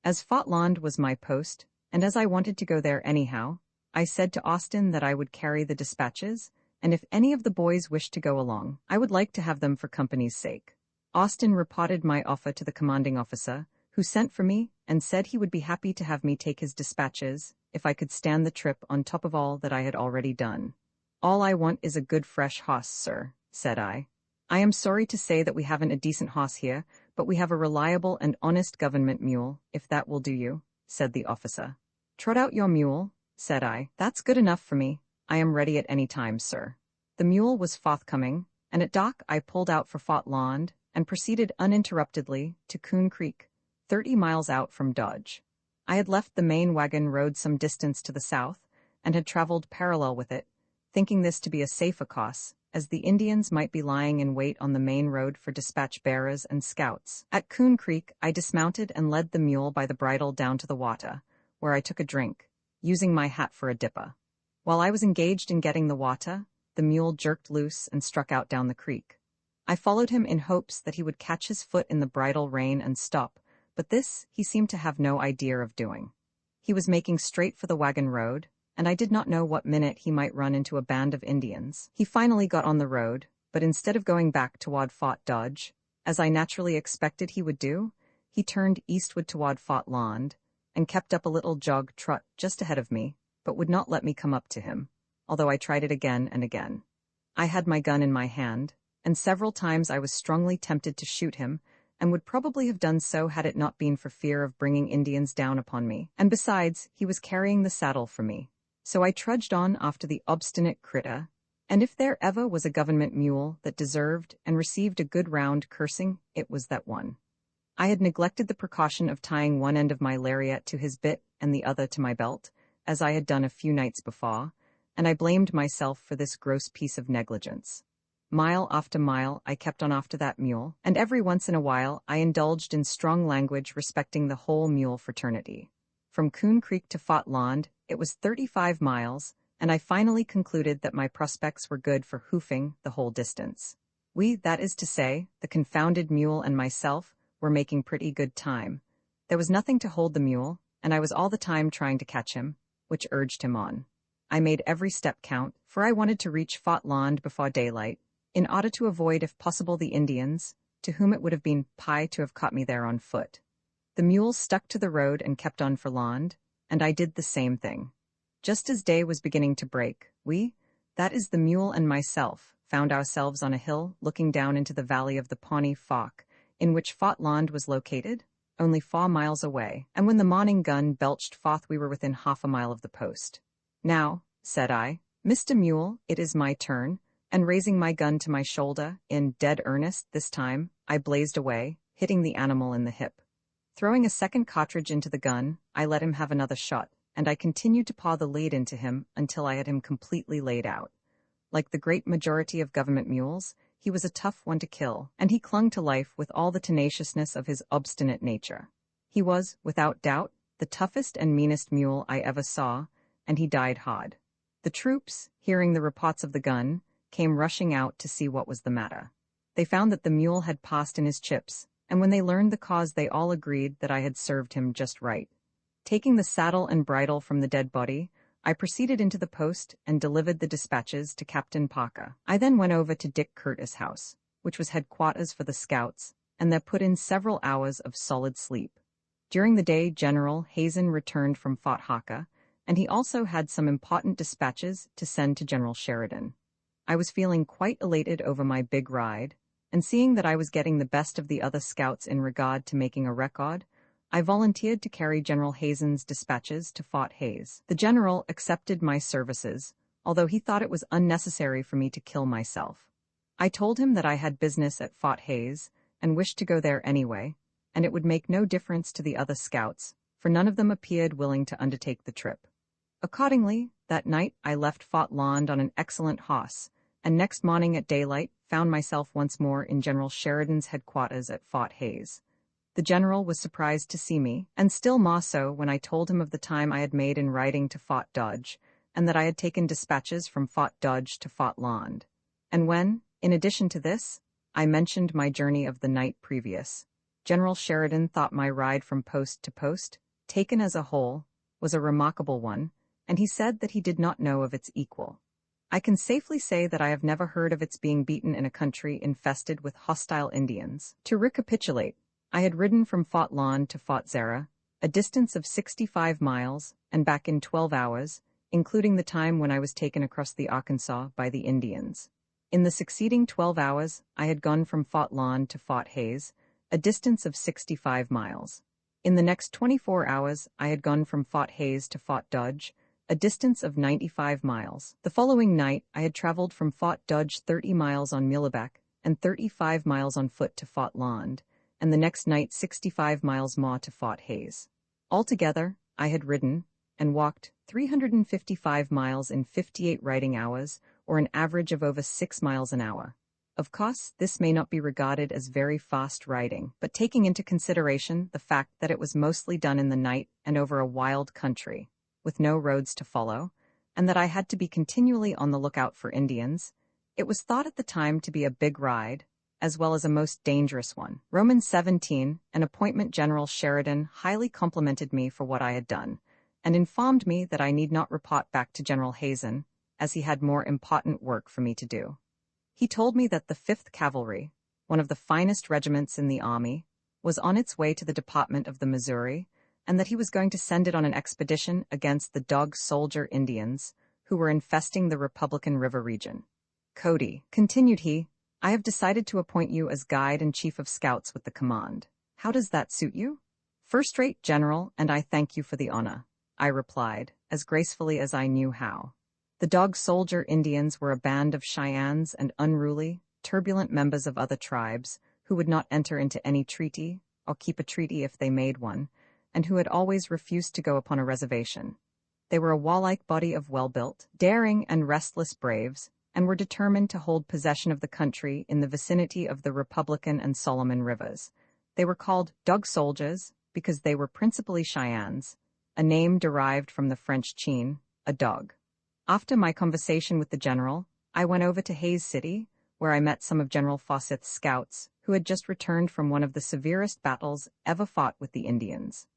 As Fort Lond was my post, and as I wanted to go there anyhow, I said to Austin that I would carry the dispatches, and if any of the boys wished to go along, I would like to have them for company's sake. Austin reported my offer to the commanding officer, who sent for me and said he would be happy to have me take his dispatches if I could stand the trip on top of all that I had already done. "All I want is a good fresh hoss, sir," said I. "I am sorry to say that we haven't a decent hoss here, but we have a reliable and honest government mule, if that will do you," said the officer. "Trot out your mule," said I. "That's good enough for me. I am ready at any time, sir." The mule was forthcoming, and at dark I pulled out for Fort Lond and proceeded uninterruptedly to Coon Creek, 30 miles out from Dodge. I had left the main wagon road some distance to the south, and had traveled parallel with it, thinking this to be a safer course, as the Indians might be lying in wait on the main road for dispatch bearers and scouts. At Coon Creek, I dismounted and led the mule by the bridle down to the water, where I took a drink, using my hat for a dipper. While I was engaged in getting the water, the mule jerked loose and struck out down the creek. I followed him in hopes that he would catch his foot in the bridle rein and stop, but this he seemed to have no idea of doing. He was making straight for the wagon road, and I did not know what minute he might run into a band of Indians. He finally got on the road, but instead of going back toward Fort Dodge, as I naturally expected he would do, he turned eastward toward Fort Lond, and kept up a little jog trot just ahead of me, but would not let me come up to him, although I tried it again and again. I had my gun in my hand, and several times I was strongly tempted to shoot him, and would probably have done so had it not been for fear of bringing Indians down upon me, and besides, he was carrying the saddle for me. So I trudged on after the obstinate critter, and if there ever was a government mule that deserved and received a good round cursing, it was that one. I had neglected the precaution of tying one end of my lariat to his bit and the other to my belt, as I had done a few nights before, and I blamed myself for this gross piece of negligence. Mile after mile I kept on after that mule, and every once in a while I indulged in strong language respecting the whole mule fraternity. From Coon Creek to Fort Land, it was 35 miles, and I finally concluded that my prospects were good for hoofing the whole distance. We, that is to say, the confounded mule and myself, were making pretty good time. There was nothing to hold the mule, and I was all the time trying to catch him, which urged him on. I made every step count, for I wanted to reach Fort Land before daylight, in order to avoid if possible the Indians, to whom it would have been pie to have caught me there on foot. The mule stuck to the road and kept on for Land, and I did the same thing. Just as day was beginning to break, we, that is the mule and myself, found ourselves on a hill looking down into the valley of the Pawnee Fork, in which Fort Land was located, only 4 miles away, and when the morning gun belched forth we were within half a mile of the post. Now, said I, Mr. Mule, it is my turn, and raising my gun to my shoulder, in dead earnest this time, I blazed away, hitting the animal in the hip. Throwing a second cartridge into the gun, I let him have another shot, and I continued to paw the lead into him until I had him completely laid out. Like the great majority of government mules, he was a tough one to kill, and he clung to life with all the tenaciousness of his obstinate nature. He was, without doubt, the toughest and meanest mule I ever saw, and he died hard. The troops, hearing the reports of the gun, came rushing out to see what was the matter. They found that the mule had passed in his chips, and when they learned the cause they all agreed that I had served him just right. Taking the saddle and bridle from the dead body, I proceeded into the post and delivered the dispatches to Captain Parker. I then went over to Dick Curtis' house, which was headquarters for the scouts, and there put in several hours of solid sleep. During the day, General Hazen returned from Fort Harker, and he also had some important dispatches to send to General Sheridan. I was feeling quite elated over my big ride, and seeing that I was getting the best of the other scouts in regard to making a record, I volunteered to carry General Hazen's dispatches to Fort Hays. The general accepted my services, although he thought it was unnecessary for me to kill myself. I told him that I had business at Fort Hays and wished to go there anyway, and it would make no difference to the other scouts, for none of them appeared willing to undertake the trip. Accordingly, that night I left Fort Land on an excellent horse, and next morning at daylight found myself once more in General Sheridan's headquarters at Fort Hays. The general was surprised to see me, and still more so when I told him of the time I had made in riding to Fort Dodge, and that I had taken dispatches from Fort Dodge to Fort Land. And when, in addition to this, I mentioned my journey of the night previous, General Sheridan thought my ride from post to post, taken as a whole, was a remarkable one, and he said that he did not know of its equal. I can safely say that I have never heard of its being beaten in a country infested with hostile Indians. To recapitulate, I had ridden from Fort Land to Fort Zara, a distance of 65 miles, and back in 12 hours, including the time when I was taken across the Arkansas by the Indians. In the succeeding 12 hours, I had gone from Fort Land to Fort Hays, a distance of 65 miles. In the next 24 hours, I had gone from Fort Hays to Fort Dodge, a distance of 95 miles. The following night, I had traveled from Fort Dodge 30 miles on muleback and 35 miles on foot to Fort Land, and the next night 65 miles more to Fort Hays. Altogether, I had ridden and walked 355 miles in 58 riding hours, or an average of over 6 miles an hour. Of course, this may not be regarded as very fast riding, but taking into consideration the fact that it was mostly done in the night and over a wild country, with no roads to follow, and that I had to be continually on the lookout for Indians, it was thought at the time to be a big ride, as well as a most dangerous one. Roman 17, an appointment General Sheridan highly complimented me for what I had done, and informed me that I need not report back to General Hazen, as he had more important work for me to do. He told me that the 5th Cavalry, one of the finest regiments in the Army, was on its way to the Department of the Missouri, and that he was going to send it on an expedition against the Dog Soldier Indians, who were infesting the Republican River region. Cody, continued he, I have decided to appoint you as guide and chief of scouts with the command. How does that suit you? First-rate, General, and I thank you for the honor, I replied, as gracefully as I knew how. The Dog Soldier Indians were a band of Cheyennes and unruly, turbulent members of other tribes who would not enter into any treaty, or keep a treaty if they made one, and who had always refused to go upon a reservation. They were a warlike body of well-built, daring, and restless braves, and were determined to hold possession of the country in the vicinity of the Republican and Solomon rivers. They were called Dog Soldiers because they were principally Cheyennes, a name derived from the French chien, a dog. After my conversation with the general, I went over to Hays City, where I met some of General Forsyth's scouts, who had just returned from one of the severest battles ever fought with the Indians.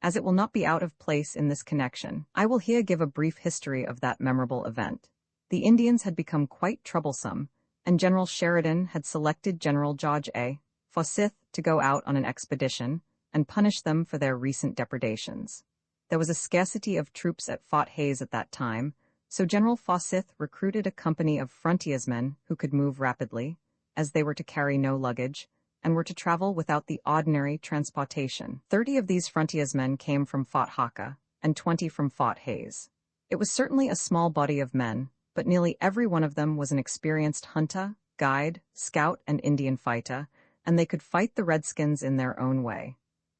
As it will not be out of place in this connection, I will here give a brief history of that memorable event. The Indians had become quite troublesome, and General Sheridan had selected General George A. Forsyth to go out on an expedition and punish them for their recent depredations. There was a scarcity of troops at Fort Hays at that time, so General Forsyth recruited a company of frontiersmen who could move rapidly, as they were to carry no luggage, and were to travel without the ordinary transportation. 30 of these frontiersmen came from Fort Haka, and 20 from Fort Hays. It was certainly a small body of men, but nearly every one of them was an experienced hunter, guide, scout, and Indian fighter, and they could fight the Redskins in their own way.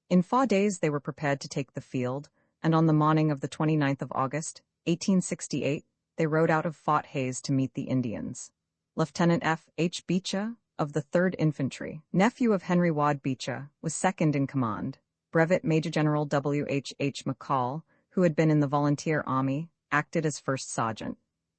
In 4 days they were prepared to take the field, and on the morning of the 29th of August, 1868, they rode out of Fort Hays to meet the Indians. Lieutenant F. H. Beecher, of the 3rd Infantry, nephew of Henry Ward Beecher, was second in command. Brevet Major General W. H. H. McCall, who had been in the Volunteer Army, acted as first sergeant.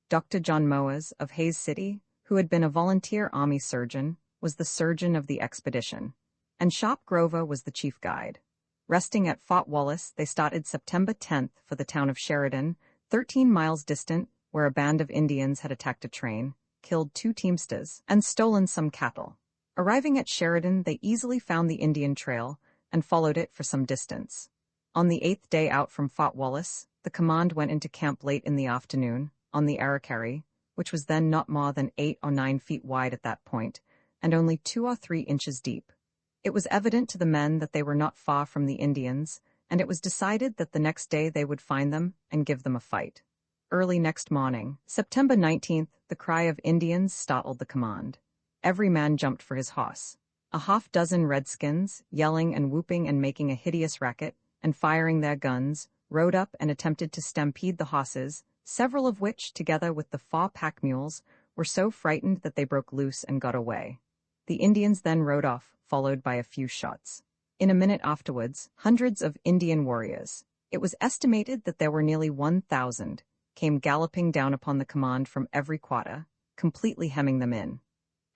Dr. John Moas, of Hays City, who had been a volunteer Army surgeon, was the surgeon of the expedition, and Shop Grover was the chief guide. Resting at Fort Wallace, they started September 10th for the town of Sheridan, 13 miles distant, where a band of Indians had attacked a train, killed 2 teamsters, and stolen some cattle. Arriving at Sheridan, they easily found the Indian trail and followed it for some distance. On the 8th day out from Fort Wallace, the command went into camp late in the afternoon, on the Arikari, which was then not more than 8 or 9 feet wide at that point, and only 2 or 3 inches deep. It was evident to the men that they were not far from the Indians, and it was decided that the next day they would find them and give them a fight. Early next morning, September 19th, the cry of Indians startled the command. Every man jumped for his horse. A half-dozen Redskins, yelling and whooping and making a hideous racket, and firing their guns, rode up and attempted to stampede the horses, several of which, together with the 4 pack mules, were so frightened that they broke loose and got away. The Indians then rode off, followed by a few shots. In a minute afterwards, hundreds of Indian warriors, it was estimated that there were nearly 1,000, came galloping down upon the command from every quarter, completely hemming them in.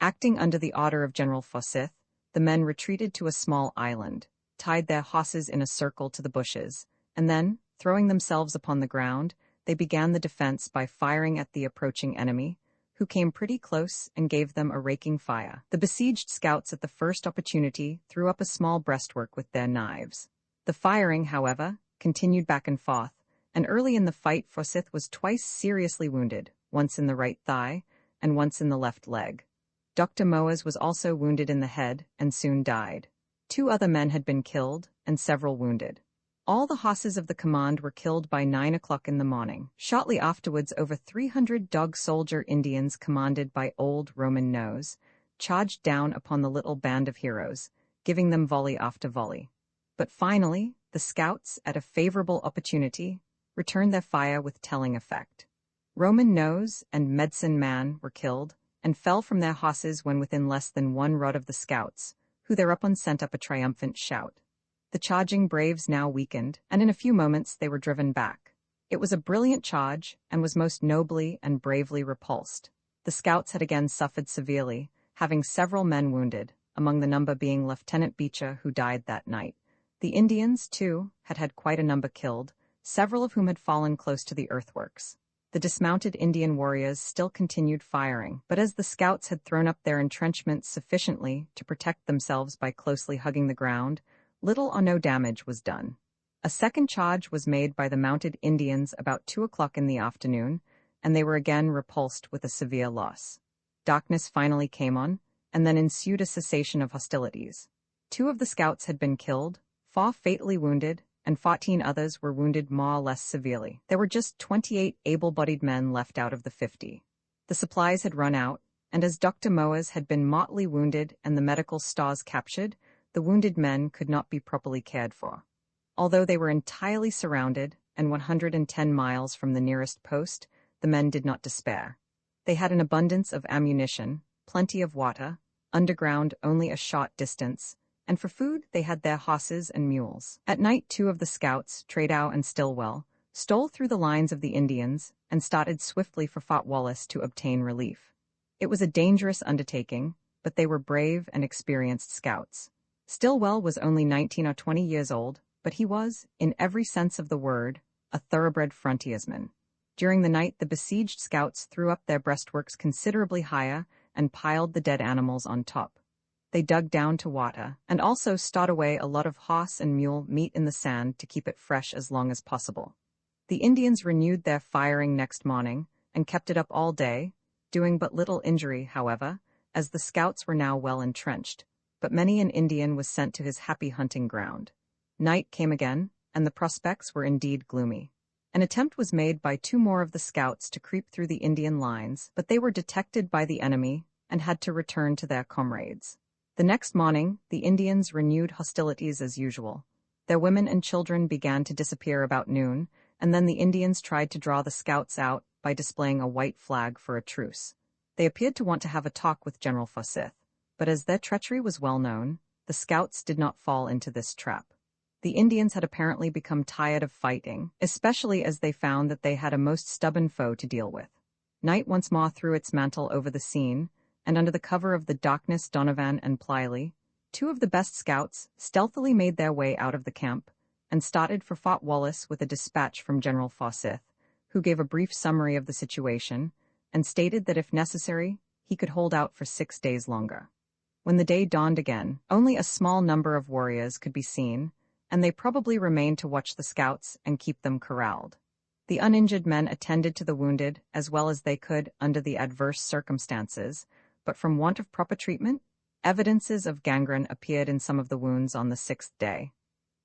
Acting under the order of General Forsyth, the men retreated to a small island, tied their horses in a circle to the bushes, and then, throwing themselves upon the ground, they began the defense by firing at the approaching enemy, who came pretty close and gave them a raking fire. The besieged scouts at the first opportunity threw up a small breastwork with their knives. The firing, however, continued back and forth, and early in the fight Forsyth was twice seriously wounded, once in the right thigh and once in the left leg. Dr. Moas was also wounded in the head and soon died. 2 other men had been killed and several wounded. All the horses of the command were killed by 9 o'clock in the morning. Shortly afterwards, over 300 dog-soldier Indians commanded by Old Roman Nose charged down upon the little band of heroes, giving them volley after volley. But finally, the scouts, at a favorable opportunity, returned their fire with telling effect. Roman Nose and Medicine Man were killed and fell from their horses when within less than 1 rod of the scouts, who thereupon sent up a triumphant shout. The charging braves now weakened, and in a few moments they were driven back. It was a brilliant charge, and was most nobly and bravely repulsed. The scouts had again suffered severely, having several men wounded, among the number being Lieutenant Beecher, who died that night. The Indians, too, had had quite a number killed, several of whom had fallen close to the earthworks. The dismounted Indian warriors still continued firing, but as the scouts had thrown up their entrenchments sufficiently to protect themselves by closely hugging the ground, little or no damage was done. A second charge was made by the mounted Indians about 2 o'clock in the afternoon, and they were again repulsed with a severe loss. Darkness finally came on, and then ensued a cessation of hostilities. 2 of the scouts had been killed, 4 fatally wounded, and 14 others were wounded more or less severely. There were just 28 able-bodied men left out of the 50. The supplies had run out, and as Dr. Moas had been mortally wounded and the medical stores captured, the wounded men could not be properly cared for. Although they were entirely surrounded and 110 miles from the nearest post, the men did not despair. They had an abundance of ammunition, plenty of water, underground only a short distance, and for food they had their horses and mules. At night 2 of the scouts, Tradow and Stillwell, stole through the lines of the Indians and started swiftly for Fort Wallace to obtain relief. It was a dangerous undertaking, but they were brave and experienced scouts. Stillwell was only 19 or 20 years old, but he was, in every sense of the word, a thoroughbred frontiersman. During the night the besieged scouts threw up their breastworks considerably higher and piled the dead animals on top. They dug down to water, and also stowed away a lot of horse and mule meat in the sand to keep it fresh as long as possible. The Indians renewed their firing next morning, and kept it up all day, doing but little injury, however, as the scouts were now well entrenched, but many an Indian was sent to his happy hunting ground. Night came again, and the prospects were indeed gloomy. An attempt was made by 2 more of the scouts to creep through the Indian lines, but they were detected by the enemy and had to return to their comrades. The next morning, the Indians renewed hostilities as usual. Their women and children began to disappear about noon, and then the Indians tried to draw the scouts out by displaying a white flag for a truce. They appeared to want to have a talk with General Forsyth, but as their treachery was well known, the scouts did not fall into this trap. The Indians had apparently become tired of fighting, especially as they found that they had a most stubborn foe to deal with. Night once more threw its mantle over the scene, and under the cover of the darkness Donovan and Plyley, 2 of the best scouts, stealthily made their way out of the camp and started for Fort Wallace with a dispatch from General Forsyth, who gave a brief summary of the situation and stated that if necessary, he could hold out for 6 days longer. When the day dawned again, only a small number of warriors could be seen, and they probably remained to watch the scouts and keep them corralled. The uninjured men attended to the wounded as well as they could under the adverse circumstances, but from want of proper treatment, evidences of gangrene appeared in some of the wounds on the 6th day.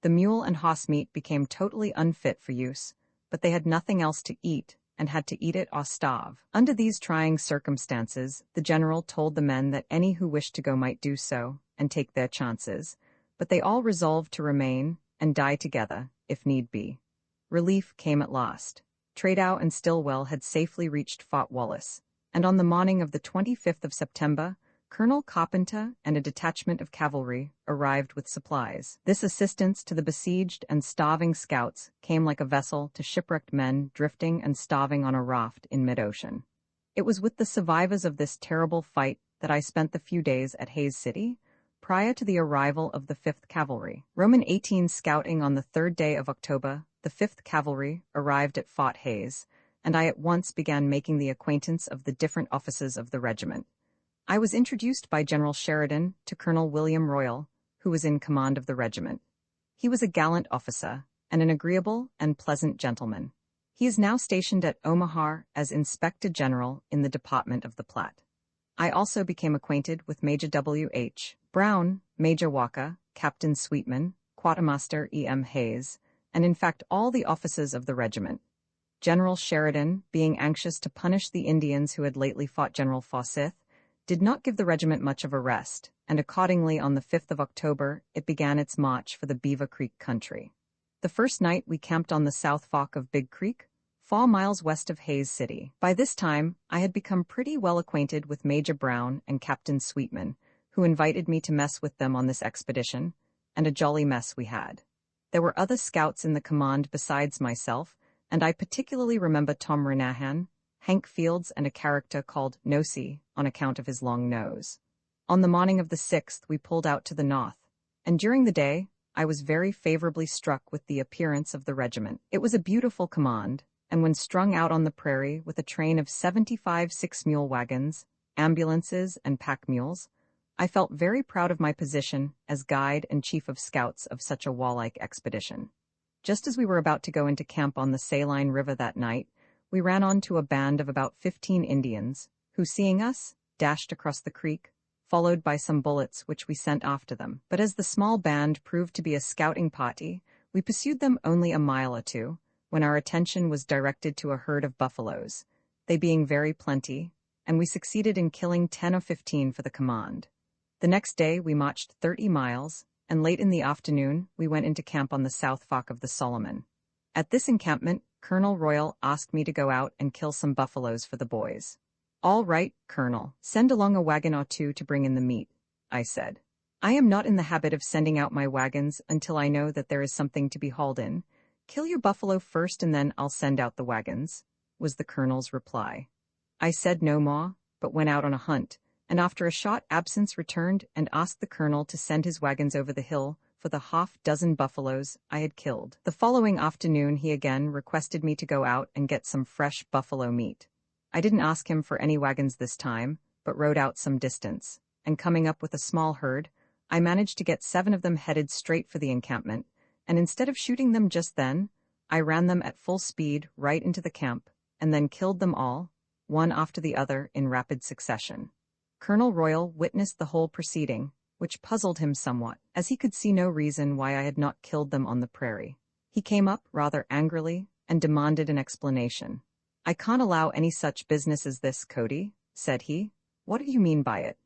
The mule and horse meat became totally unfit for use, but they had nothing else to eat and had to eat it or starve. Under these trying circumstances, the general told the men that any who wished to go might do so and take their chances, but they all resolved to remain and die together, if need be. Relief came at last. Tradow and Stillwell had safely reached Fort Wallace, and on the morning of the 25th of September, Colonel Carpenter and a detachment of cavalry arrived with supplies. This assistance to the besieged and starving scouts came like a vessel to shipwrecked men drifting and starving on a raft in mid-ocean. It was with the survivors of this terrible fight that I spent the few days at Hays City, prior to the arrival of the 5th Cavalry. Roman 18 scouting on the 3rd day of October, the 5th Cavalry arrived at Fort Hays, and I at once began making the acquaintance of the different officers of the regiment. I was introduced by General Sheridan to Colonel William Royal, who was in command of the regiment. He was a gallant officer and an agreeable and pleasant gentleman. He is now stationed at Omaha as Inspector General in the Department of the Platte. I also became acquainted with Major W.H. Brown, Major Walker, Captain Sweetman, Quartermaster E.M. Hayes, and in fact all the officers of the regiment. General Sheridan, being anxious to punish the Indians who had lately fought General Forsyth, did not give the regiment much of a rest, and accordingly on the 5th of October it began its march for the Beaver Creek country. The first night we camped on the South Fork of Big Creek, 4 miles west of Hays City. By this time, I had become pretty well acquainted with Major Brown and Captain Sweetman, who invited me to mess with them on this expedition, and a jolly mess we had. There were other scouts in the command besides myself, and I particularly remember Tom Renahan, Hank Fields, and a character called Nosey on account of his long nose. On the morning of the 6th we pulled out to the north, and during the day I was very favorably struck with the appearance of the regiment. It was a beautiful command, and when strung out on the prairie with a train of 75 six-mule wagons, ambulances, and pack mules, I felt very proud of my position as guide and chief of scouts of such a warlike expedition. Just as we were about to go into camp on the Saline River that night, we ran onto a band of about 15 Indians, who, seeing us, dashed across the creek, followed by some bullets which we sent after them. But as the small band proved to be a scouting party, we pursued them only a mile or two, when our attention was directed to a herd of buffaloes, they being very plenty, and we succeeded in killing 10 or 15 for the command. The next day we marched 30 miles, and late in the afternoon we went into camp on the South Fork of the Solomon. At this encampment, Colonel Royal asked me to go out and kill some buffaloes for the boys. "All right, Colonel. Send along a wagon or two to bring in the meat," I said. I am not in the habit of sending out my wagons until I know that there is something to be hauled in. Kill your buffalo first and then I'll send out the wagons, was the colonel's reply. I said no more, but went out on a hunt, and after a short absence returned and asked the colonel to send his wagons over the hill for the half-dozen buffaloes I had killed. The following afternoon he again requested me to go out and get some fresh buffalo meat. I didn't ask him for any wagons this time, but rode out some distance, and coming up with a small herd, I managed to get 7 of them headed straight for the encampment, and instead of shooting them just then, I ran them at full speed right into the camp, and then killed them all, one after the other in rapid succession. Colonel Royal witnessed the whole proceeding, which puzzled him somewhat, as he could see no reason why I had not killed them on the prairie. He came up rather angrily and demanded an explanation. "I can't allow any such business as this, Cody," said he. "What do you mean by it?"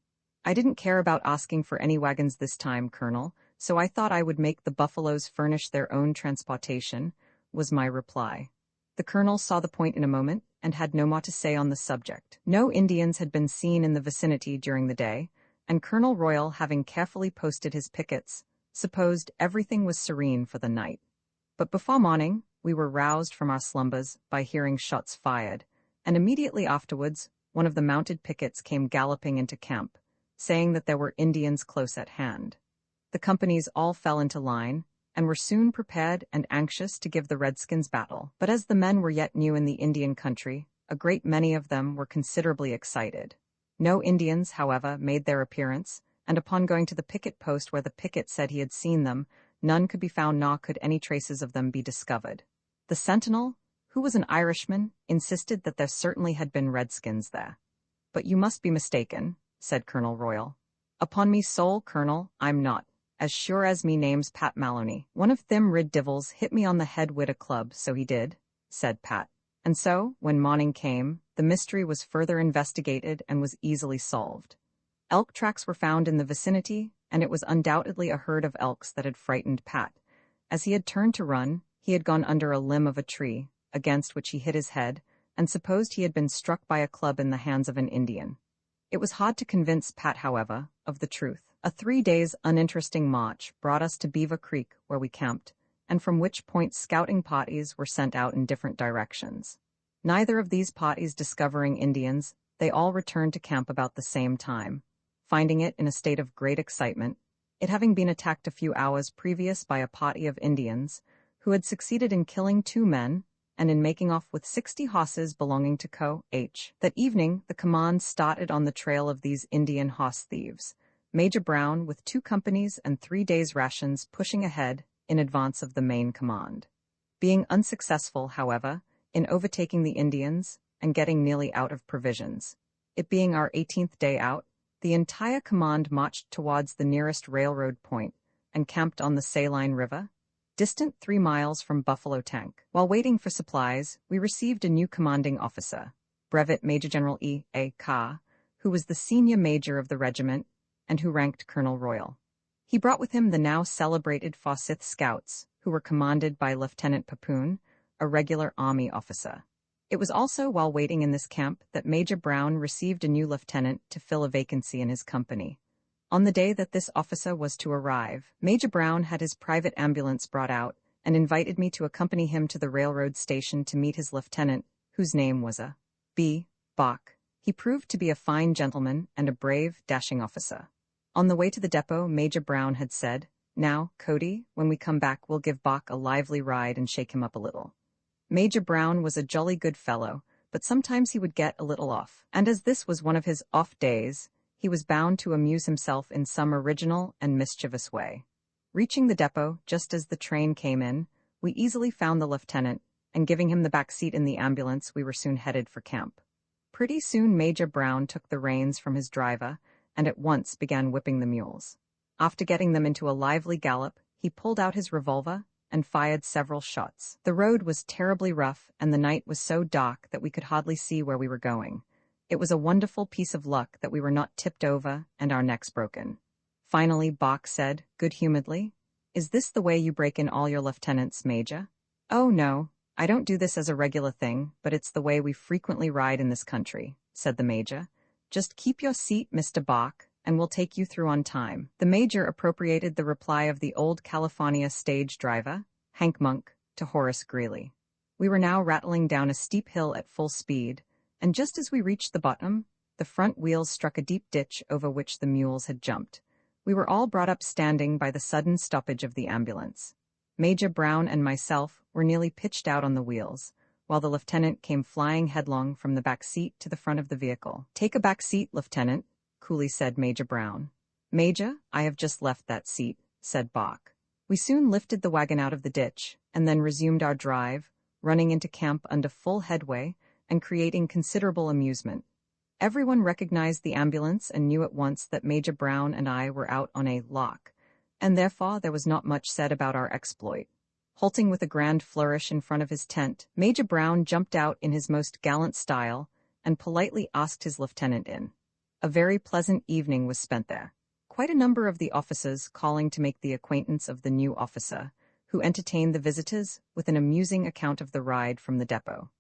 "I didn't care about asking for any wagons this time, Colonel, so I thought I would make the buffaloes furnish their own transportation," was my reply. The colonel saw the point in a moment and had no more to say on the subject. No Indians had been seen in the vicinity during the day, and Colonel Royal, having carefully posted his pickets, supposed everything was serene for the night. But before morning, we were roused from our slumbers by hearing shots fired, and immediately afterwards, one of the mounted pickets came galloping into camp, saying that there were Indians close at hand. The companies all fell into line, and were soon prepared and anxious to give the Redskins battle. But as the men were yet new in the Indian country, a great many of them were considerably excited. No Indians, however, made their appearance, and upon going to the picket post where the picket said he had seen them, none could be found nor could any traces of them be discovered. The sentinel, who was an Irishman, insisted that there certainly had been Redskins there. "But you must be mistaken," said Colonel Royal. "Upon me soul, Colonel, I'm not. As sure as me name's Pat Maloney. One of them rid divils hit me on the head wid a club, so he did," said Pat. And so, when morning came, the mystery was further investigated and was easily solved. Elk tracks were found in the vicinity, and it was undoubtedly a herd of elks that had frightened Pat. As he had turned to run, he had gone under a limb of a tree, against which he hit his head, and supposed he had been struck by a club in the hands of an Indian. It was hard to convince Pat, however, of the truth. A 3 days uninteresting march brought us to Beaver Creek, where we camped, and from which point scouting parties were sent out in different directions. Neither of these parties discovering Indians, they all returned to camp about the same time, finding it in a state of great excitement, it having been attacked a few hours previous by a party of Indians, who had succeeded in killing 2 men, and in making off with 60 horses belonging to Co.H. That evening, the command started on the trail of these Indian horse thieves, Major Brown with 2 companies and 3 days' rations pushing ahead in advance of the main command. Being unsuccessful, however, in overtaking the Indians and getting nearly out of provisions, it being our 18th day out, the entire command marched towards the nearest railroad point and camped on the Saline River, distant 3 miles from Buffalo Tank. While waiting for supplies, we received a new commanding officer, Brevet Major General E. A. Carr, who was the senior major of the regiment and who ranked Colonel Royal. He brought with him the now celebrated Forsyth Scouts, who were commanded by Lieutenant Papoon, a regular Army officer. It was also while waiting in this camp that Major Brown received a new lieutenant to fill a vacancy in his company. On the day that this officer was to arrive, Major Brown had his private ambulance brought out and invited me to accompany him to the railroad station to meet his lieutenant, whose name was a B. Bach. He proved to be a fine gentleman and a brave, dashing officer. On the way to the depot, Major Brown had said, "Now, Cody, when we come back we'll give Bach a lively ride and shake him up a little." Major Brown was a jolly good fellow, but sometimes he would get a little off, and as this was one of his off days, he was bound to amuse himself in some original and mischievous way. Reaching the depot just as the train came in, we easily found the lieutenant, and giving him the back seat in the ambulance, we were soon headed for camp. Pretty soon Major Brown took the reins from his driver and at once began whipping the mules. After getting them into a lively gallop, he pulled out his revolver and fired several shots. The road was terribly rough, and the night was so dark that we could hardly see where we were going. It was a wonderful piece of luck that we were not tipped over and our necks broken. Finally, Bach said, good-humoredly, "Is this the way you break in all your lieutenants, Major?" "Oh, no, I don't do this as a regular thing, but it's the way we frequently ride in this country," said the Major. "Just keep your seat, Mr. Bach, and we'll take you through on time." The major appropriated the reply of the old California stage driver, Hank Monk, to Horace Greeley. We were now rattling down a steep hill at full speed, and just as we reached the bottom, the front wheels struck a deep ditch over which the mules had jumped. We were all brought up standing by the sudden stoppage of the ambulance. Major Brown and myself were nearly pitched out on the wheels, while the lieutenant came flying headlong from the back seat to the front of the vehicle. "Take a back seat, Lieutenant," coolly said Major Brown. "Major, I have just left that seat," said Bach. We soon lifted the wagon out of the ditch, and then resumed our drive, running into camp under full headway and creating considerable amusement. Everyone recognized the ambulance and knew at once that Major Brown and I were out on a lock, and therefore there was not much said about our exploit. Halting with a grand flourish in front of his tent, Major Brown jumped out in his most gallant style and politely asked his lieutenant in. A very pleasant evening was spent there. Quite a number of the officers calling to make the acquaintance of the new officer, who entertained the visitors with an amusing account of the ride from the depot.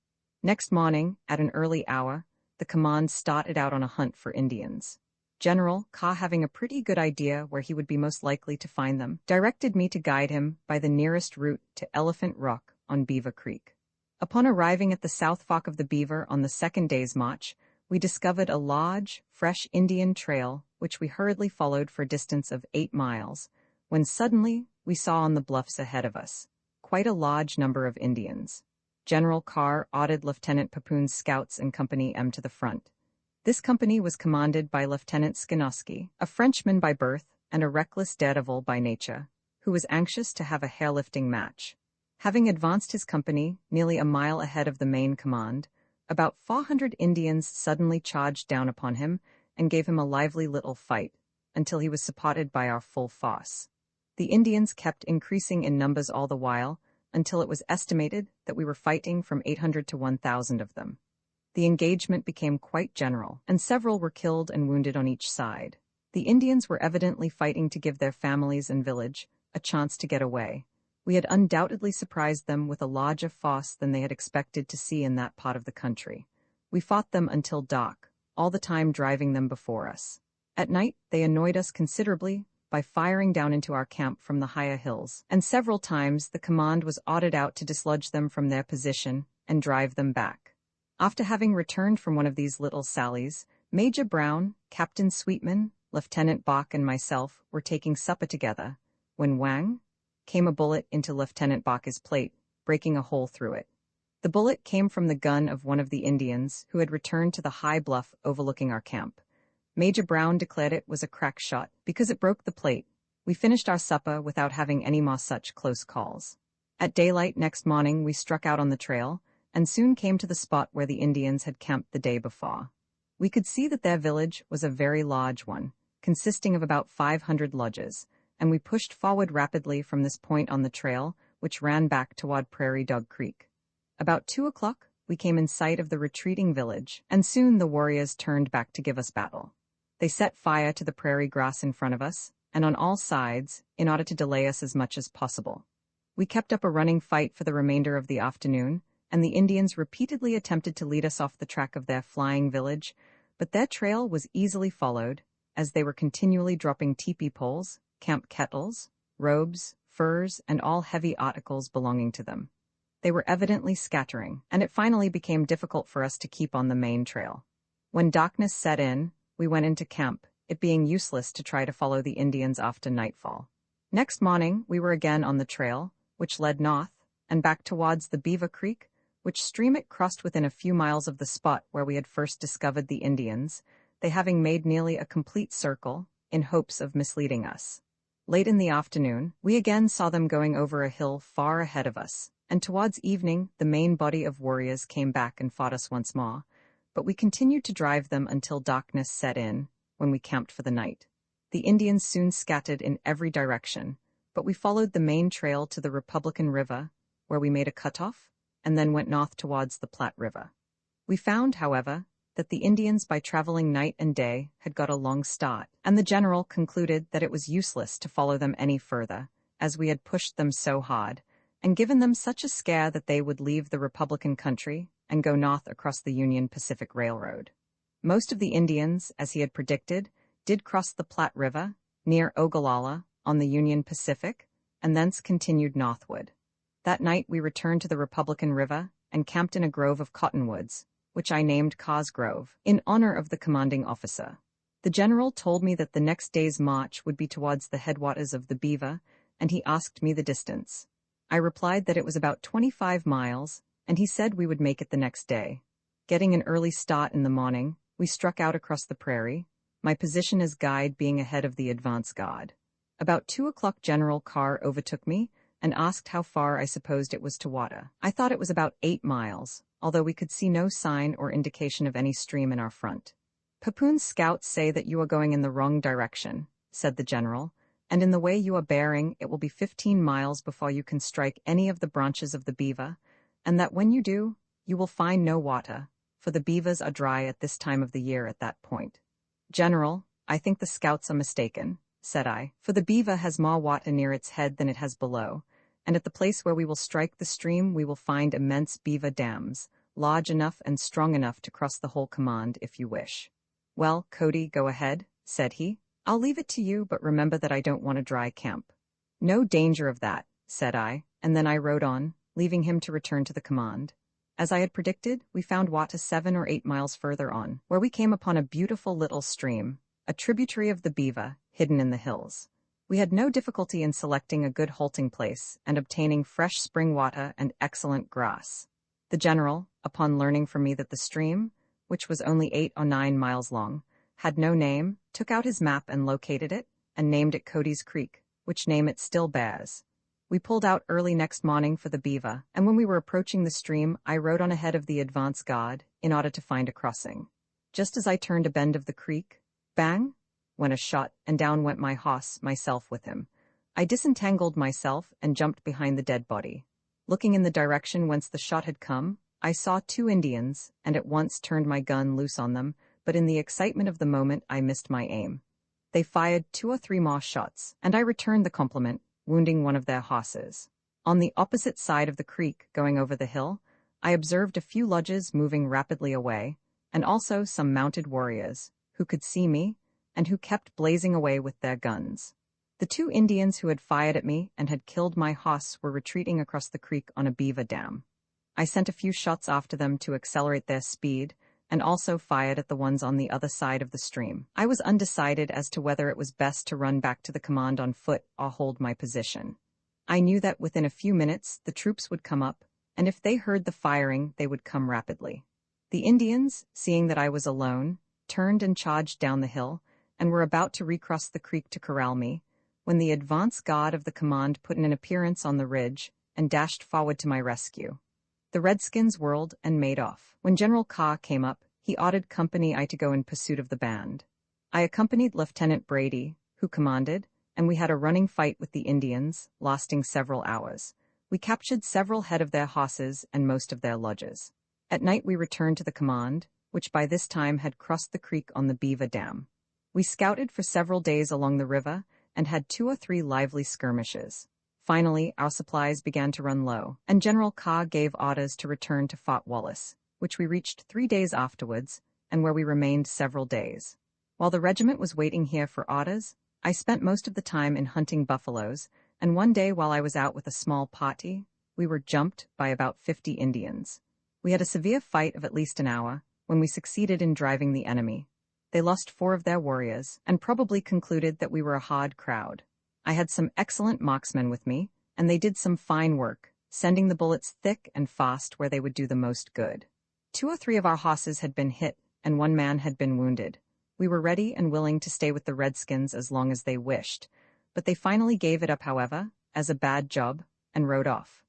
Next morning, at an early hour, the command started out on a hunt for Indians. General Ka, having a pretty good idea where he would be most likely to find them, directed me to guide him by the nearest route to Elephant Rock on Beaver Creek. Upon arriving at the South Fork of the Beaver on the second day's march, we discovered a large, fresh Indian trail which we hurriedly followed for a distance of 8 miles, when suddenly we saw on the bluffs ahead of us quite a large number of Indians. General Carr ordered Lieutenant Papoon's scouts and Company M to the front. This company was commanded by Lieutenant Skinowski, a Frenchman by birth and a reckless daredevil by nature, who was anxious to have a hairlifting match. Having advanced his company nearly a mile ahead of the main command, about 400 Indians suddenly charged down upon him and gave him a lively little fight, until he was supported by our full force. The Indians kept increasing in numbers all the while, until it was estimated that we were fighting from 800 to 1,000 of them. The engagement became quite general, and several were killed and wounded on each side. The Indians were evidently fighting to give their families and village a chance to get away. We had undoubtedly surprised them with a larger force than they had expected to see in that part of the country. We fought them until dark, all the time driving them before us. At night, they annoyed us considerably by firing down into our camp from the higher hills, and several times the command was ordered out to dislodge them from their position and drive them back. After having returned from one of these little sallies, Major Brown, Captain Sweetman, Lieutenant Bach, and myself were taking supper together, when whang! Came a bullet into Lieutenant Bach's plate, breaking a hole through it. The bullet came from the gun of one of the Indians who had returned to the high bluff overlooking our camp. Major Brown declared it was a crack shot because it broke the plate. We finished our supper without having any more such close calls. At daylight next morning we struck out on the trail, and soon came to the spot where the Indians had camped the day before. We could see that their village was a very large one, consisting of about 500 lodges, and we pushed forward rapidly from this point on the trail, which ran back toward Prairie Dog Creek. About 2 o'clock, we came in sight of the retreating village, and soon the warriors turned back to give us battle. They set fire to the prairie grass in front of us, and on all sides, in order to delay us as much as possible. We kept up a running fight for the remainder of the afternoon, and the Indians repeatedly attempted to lead us off the track of their flying village, but their trail was easily followed, as they were continually dropping teepee poles, camp kettles, robes, furs, and all heavy articles belonging to them. They were evidently scattering, and it finally became difficult for us to keep on the main trail. When darkness set in, we went into camp, it being useless to try to follow the Indians after nightfall. Next morning, we were again on the trail, which led north, and back towards the Beaver Creek, which stream it crossed within a few miles of the spot where we had first discovered the Indians, they having made nearly a complete circle, in hopes of misleading us. Late in the afternoon, we again saw them going over a hill far ahead of us, and towards evening the main body of warriors came back and fought us once more, but we continued to drive them until darkness set in, when we camped for the night. The Indians soon scattered in every direction, but we followed the main trail to the Republican River, where we made a cutoff, and then went north towards the Platte River. We found, however, that the Indians, by traveling night and day, had got a long start, and the general concluded that it was useless to follow them any further, as we had pushed them so hard, and given them such a scare that they would leave the Republican country and go north across the Union Pacific Railroad. Most of the Indians, as he had predicted, did cross the Platte River, near Ogallala, on the Union Pacific, and thence continued northward. That night we returned to the Republican River and camped in a grove of cottonwoods, which I named Carr's Grove, in honor of the commanding officer. The general told me that the next day's march would be towards the headwaters of the Beaver, and he asked me the distance. I replied that it was about 25 miles, and he said we would make it the next day. Getting an early start in the morning, we struck out across the prairie, my position as guide being ahead of the advance guard. About 2 o'clock General Carr overtook me and asked how far I supposed it was to water. I thought it was about 8 miles, although we could see no sign or indication of any stream in our front. "Papoon's scouts say that you are going in the wrong direction," said the general, "and in the way you are bearing it will be 15 miles before you can strike any of the branches of the Beaver, and that when you do, you will find no water, for the beavers are dry at this time of the year at that point." "General, I think the scouts are mistaken," said I, "for the Beaver has more water near its head than it has below, and at the place where we will strike the stream we will find immense beaver dams, large enough and strong enough to cross the whole command if you wish." "Well, Cody, go ahead," said he. "I'll leave it to you, but remember that I don't want a dry camp." "No danger of that," said I, and then I rode on, leaving him to return to the command. As I had predicted, we found water 7 or 8 miles further on, where we came upon a beautiful little stream, a tributary of the Beaver, hidden in the hills. We had no difficulty in selecting a good halting place and obtaining fresh spring water and excellent grass. The general, upon learning from me that the stream, which was only 8 or 9 miles long, had no name, took out his map and located it, and named it Cody's Creek, which name it still bears. We pulled out early next morning for the Beaver, and when we were approaching the stream, I rode on ahead of the advance guard in order to find a crossing. Just as I turned a bend of the creek, bang, went a shot, and down went my hoss, myself with him. I disentangled myself and jumped behind the dead body. Looking in the direction whence the shot had come, I saw 2 Indians, and at once turned my gun loose on them, but in the excitement of the moment I missed my aim. They fired 2 or 3 more shots, and I returned the compliment, wounding one of their hosses. On the opposite side of the creek, going over the hill, I observed a few lodges moving rapidly away, and also some mounted warriors, who could see me, and who kept blazing away with their guns. The 2 Indians who had fired at me and had killed my hoss were retreating across the creek on a beaver dam. I sent a few shots after them to accelerate their speed, and also fired at the ones on the other side of the stream. I was undecided as to whether it was best to run back to the command on foot or hold my position. I knew that within a few minutes the troops would come up, and if they heard the firing they would come rapidly. The Indians, seeing that I was alone, turned and charged down the hill, and were about to recross the creek to corral me, when the advance guard of the command put in an appearance on the ridge and dashed forward to my rescue. The Redskins whirled and made off. When General Carr came up, he ordered Company I to go in pursuit of the band. I accompanied Lieutenant Brady, who commanded, and we had a running fight with the Indians, lasting several hours. We captured several head of their hosses and most of their lodges. At night we returned to the command, which by this time had crossed the creek on the Beaver Dam. We scouted for several days along the river and had 2 or 3 lively skirmishes. Finally, our supplies began to run low, and General Carr gave orders to return to Fort Wallace, which we reached 3 days afterwards, and where we remained several days. While the regiment was waiting here for orders, I spent most of the time in hunting buffaloes, and one day while I was out with a small party, we were jumped by about 50 Indians. We had a severe fight of at least an hour, when we succeeded in driving the enemy. They lost 4 of their warriors, and probably concluded that we were a hard crowd. I had some excellent marksmen with me, and they did some fine work, sending the bullets thick and fast where they would do the most good. 2 or 3 of our hosses had been hit, and 1 man had been wounded. We were ready and willing to stay with the Redskins as long as they wished, but they finally gave it up, however, as a bad job, and rode off.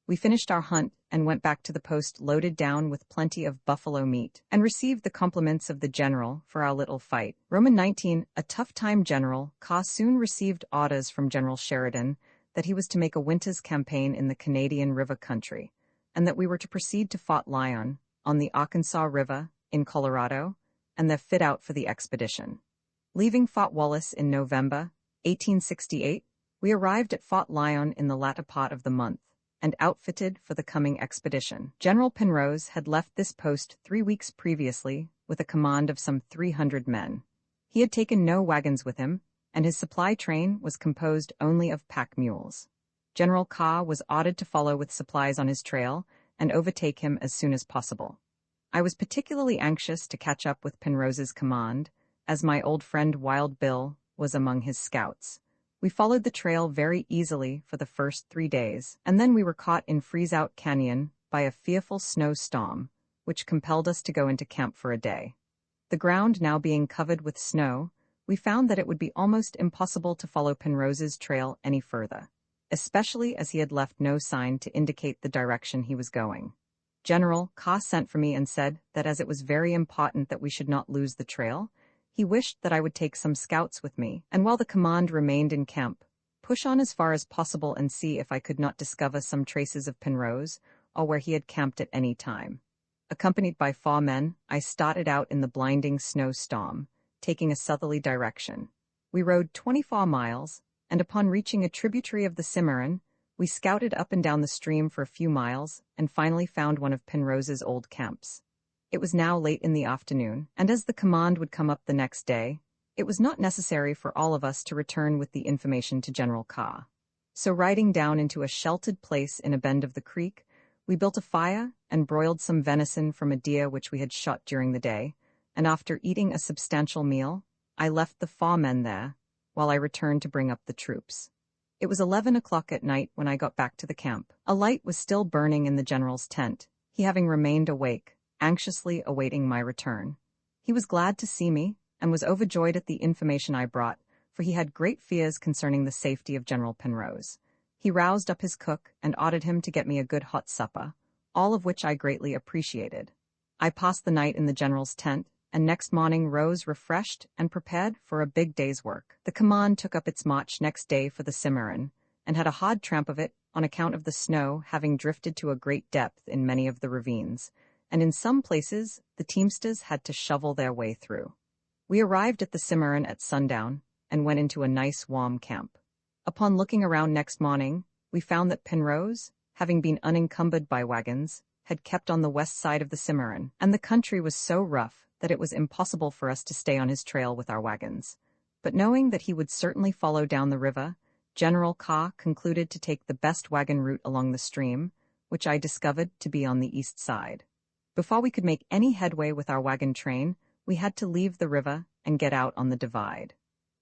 We finished our hunt and went back to the post loaded down with plenty of buffalo meat, and received the compliments of the general for our little fight. Roman 19, a tough-time general, Carr soon received orders from General Sheridan that he was to make a winter's campaign in the Canadian River country, and that we were to proceed to Fort Lyon, on the Arkansas River, in Colorado, and then fit out for the expedition. Leaving Fort Wallace in November 1868, we arrived at Fort Lyon in the latter part of the month, and outfitted for the coming expedition. General Penrose had left this post 3 weeks previously with a command of some 300 men. He had taken no wagons with him, and his supply train was composed only of pack mules. General Ka was ordered to follow with supplies on his trail and overtake him as soon as possible. I was particularly anxious to catch up with Penrose's command, as my old friend Wild Bill was among his scouts. We followed the trail very easily for the first 3 days, and then we were caught in Freeze-Out Canyon by a fearful snowstorm, which compelled us to go into camp for a day. The ground now being covered with snow, we found that it would be almost impossible to follow Penrose's trail any further, especially as he had left no sign to indicate the direction he was going. General Ka sent for me and said that as it was very important that we should not lose the trail, he wished that I would take some scouts with me, and while the command remained in camp, push on as far as possible and see if I could not discover some traces of Penrose, or where he had camped at any time. Accompanied by 4 men, I started out in the blinding snowstorm, taking a southerly direction. We rode 24 miles, and upon reaching a tributary of the Cimarron, we scouted up and down the stream for a few miles and finally found one of Penrose's old camps. It was now late in the afternoon, and as the command would come up the next day, it was not necessary for all of us to return with the information to General Ka. So riding down into a sheltered place in a bend of the creek, we built a fire and broiled some venison from a deer which we had shot during the day, and after eating a substantial meal, I left the 4 men there, while I returned to bring up the troops. It was 11 o'clock at night when I got back to the camp. A light was still burning in the general's tent, he having remained awake, anxiously awaiting my return. He was glad to see me, and was overjoyed at the information I brought, for he had great fears concerning the safety of General Penrose. He roused up his cook and ordered him to get me a good hot supper, all of which I greatly appreciated. I passed the night in the general's tent, and next morning rose refreshed and prepared for a big day's work. The command took up its march next day for the Cimarron, and had a hard tramp of it on account of the snow having drifted to a great depth in many of the ravines, and in some places the teamsters had to shovel their way through. We arrived at the Cimarron at sundown, and went into a nice warm camp. Upon looking around next morning, we found that Penrose, having been unencumbered by wagons, had kept on the west side of the Cimarron, and the country was so rough that it was impossible for us to stay on his trail with our wagons. But knowing that he would certainly follow down the river, General Ka concluded to take the best wagon route along the stream, which I discovered to be on the east side. Before we could make any headway with our wagon train, we had to leave the river and get out on the divide.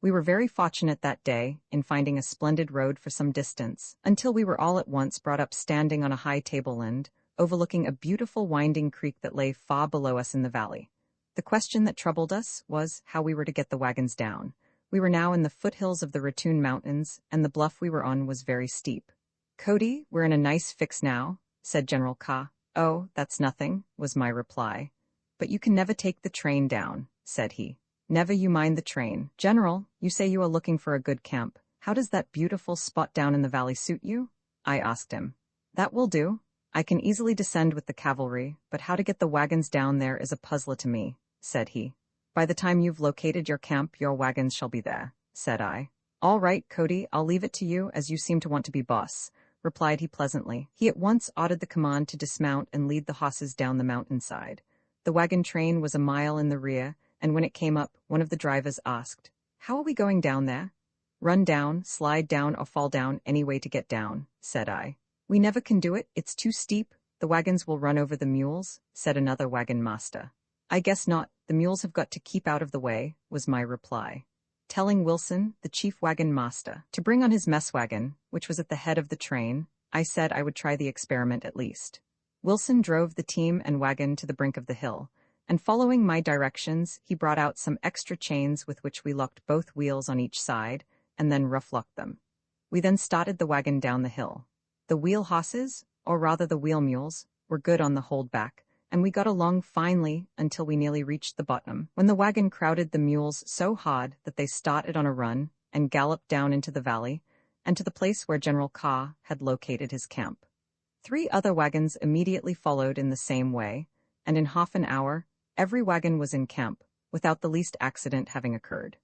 We were very fortunate that day in finding a splendid road for some distance, until we were all at once brought up standing on a high tableland, overlooking a beautiful winding creek that lay far below us in the valley. The question that troubled us was how we were to get the wagons down. We were now in the foothills of the Ratoon Mountains, and the bluff we were on was very steep. "Cody, we're in a nice fix now," said General Ka. "Oh, that's nothing," was my reply. "But you can never take the train down," said he. "Never you mind the train. General, you say you are looking for a good camp. How does that beautiful spot down in the valley suit you?" I asked him. "That will do. I can easily descend with the cavalry, but how to get the wagons down there is a puzzler to me," said he. "By the time you've located your camp, your wagons shall be there," said I. "All right, Cody, I'll leave it to you, as you seem to want to be boss," replied he pleasantly. He at once ordered the command to dismount and lead the horses down the mountainside. The wagon train was a mile in the rear, and when it came up, one of the drivers asked, "How are we going down there?" "Run down, slide down, or fall down any way to get down," said I. "We never can do it, it's too steep. The wagons will run over the mules," said another wagon master. "I guess not, the mules have got to keep out of the way," was my reply. Telling Wilson, the chief wagon master, to bring on his mess wagon, which was at the head of the train, I said I would try the experiment at least. Wilson drove the team and wagon to the brink of the hill, and following my directions, he brought out some extra chains with which we locked both wheels on each side, and then rough-locked them. We then started the wagon down the hill. The wheel horses, or rather the wheel mules, were good on the holdback, and we got along finely until we nearly reached the bottom, when the wagon crowded the mules so hard that they started on a run and galloped down into the valley, and to the place where General Ka had located his camp. 3 other wagons immediately followed in the same way, and in half an hour, every wagon was in camp, without the least accident having occurred.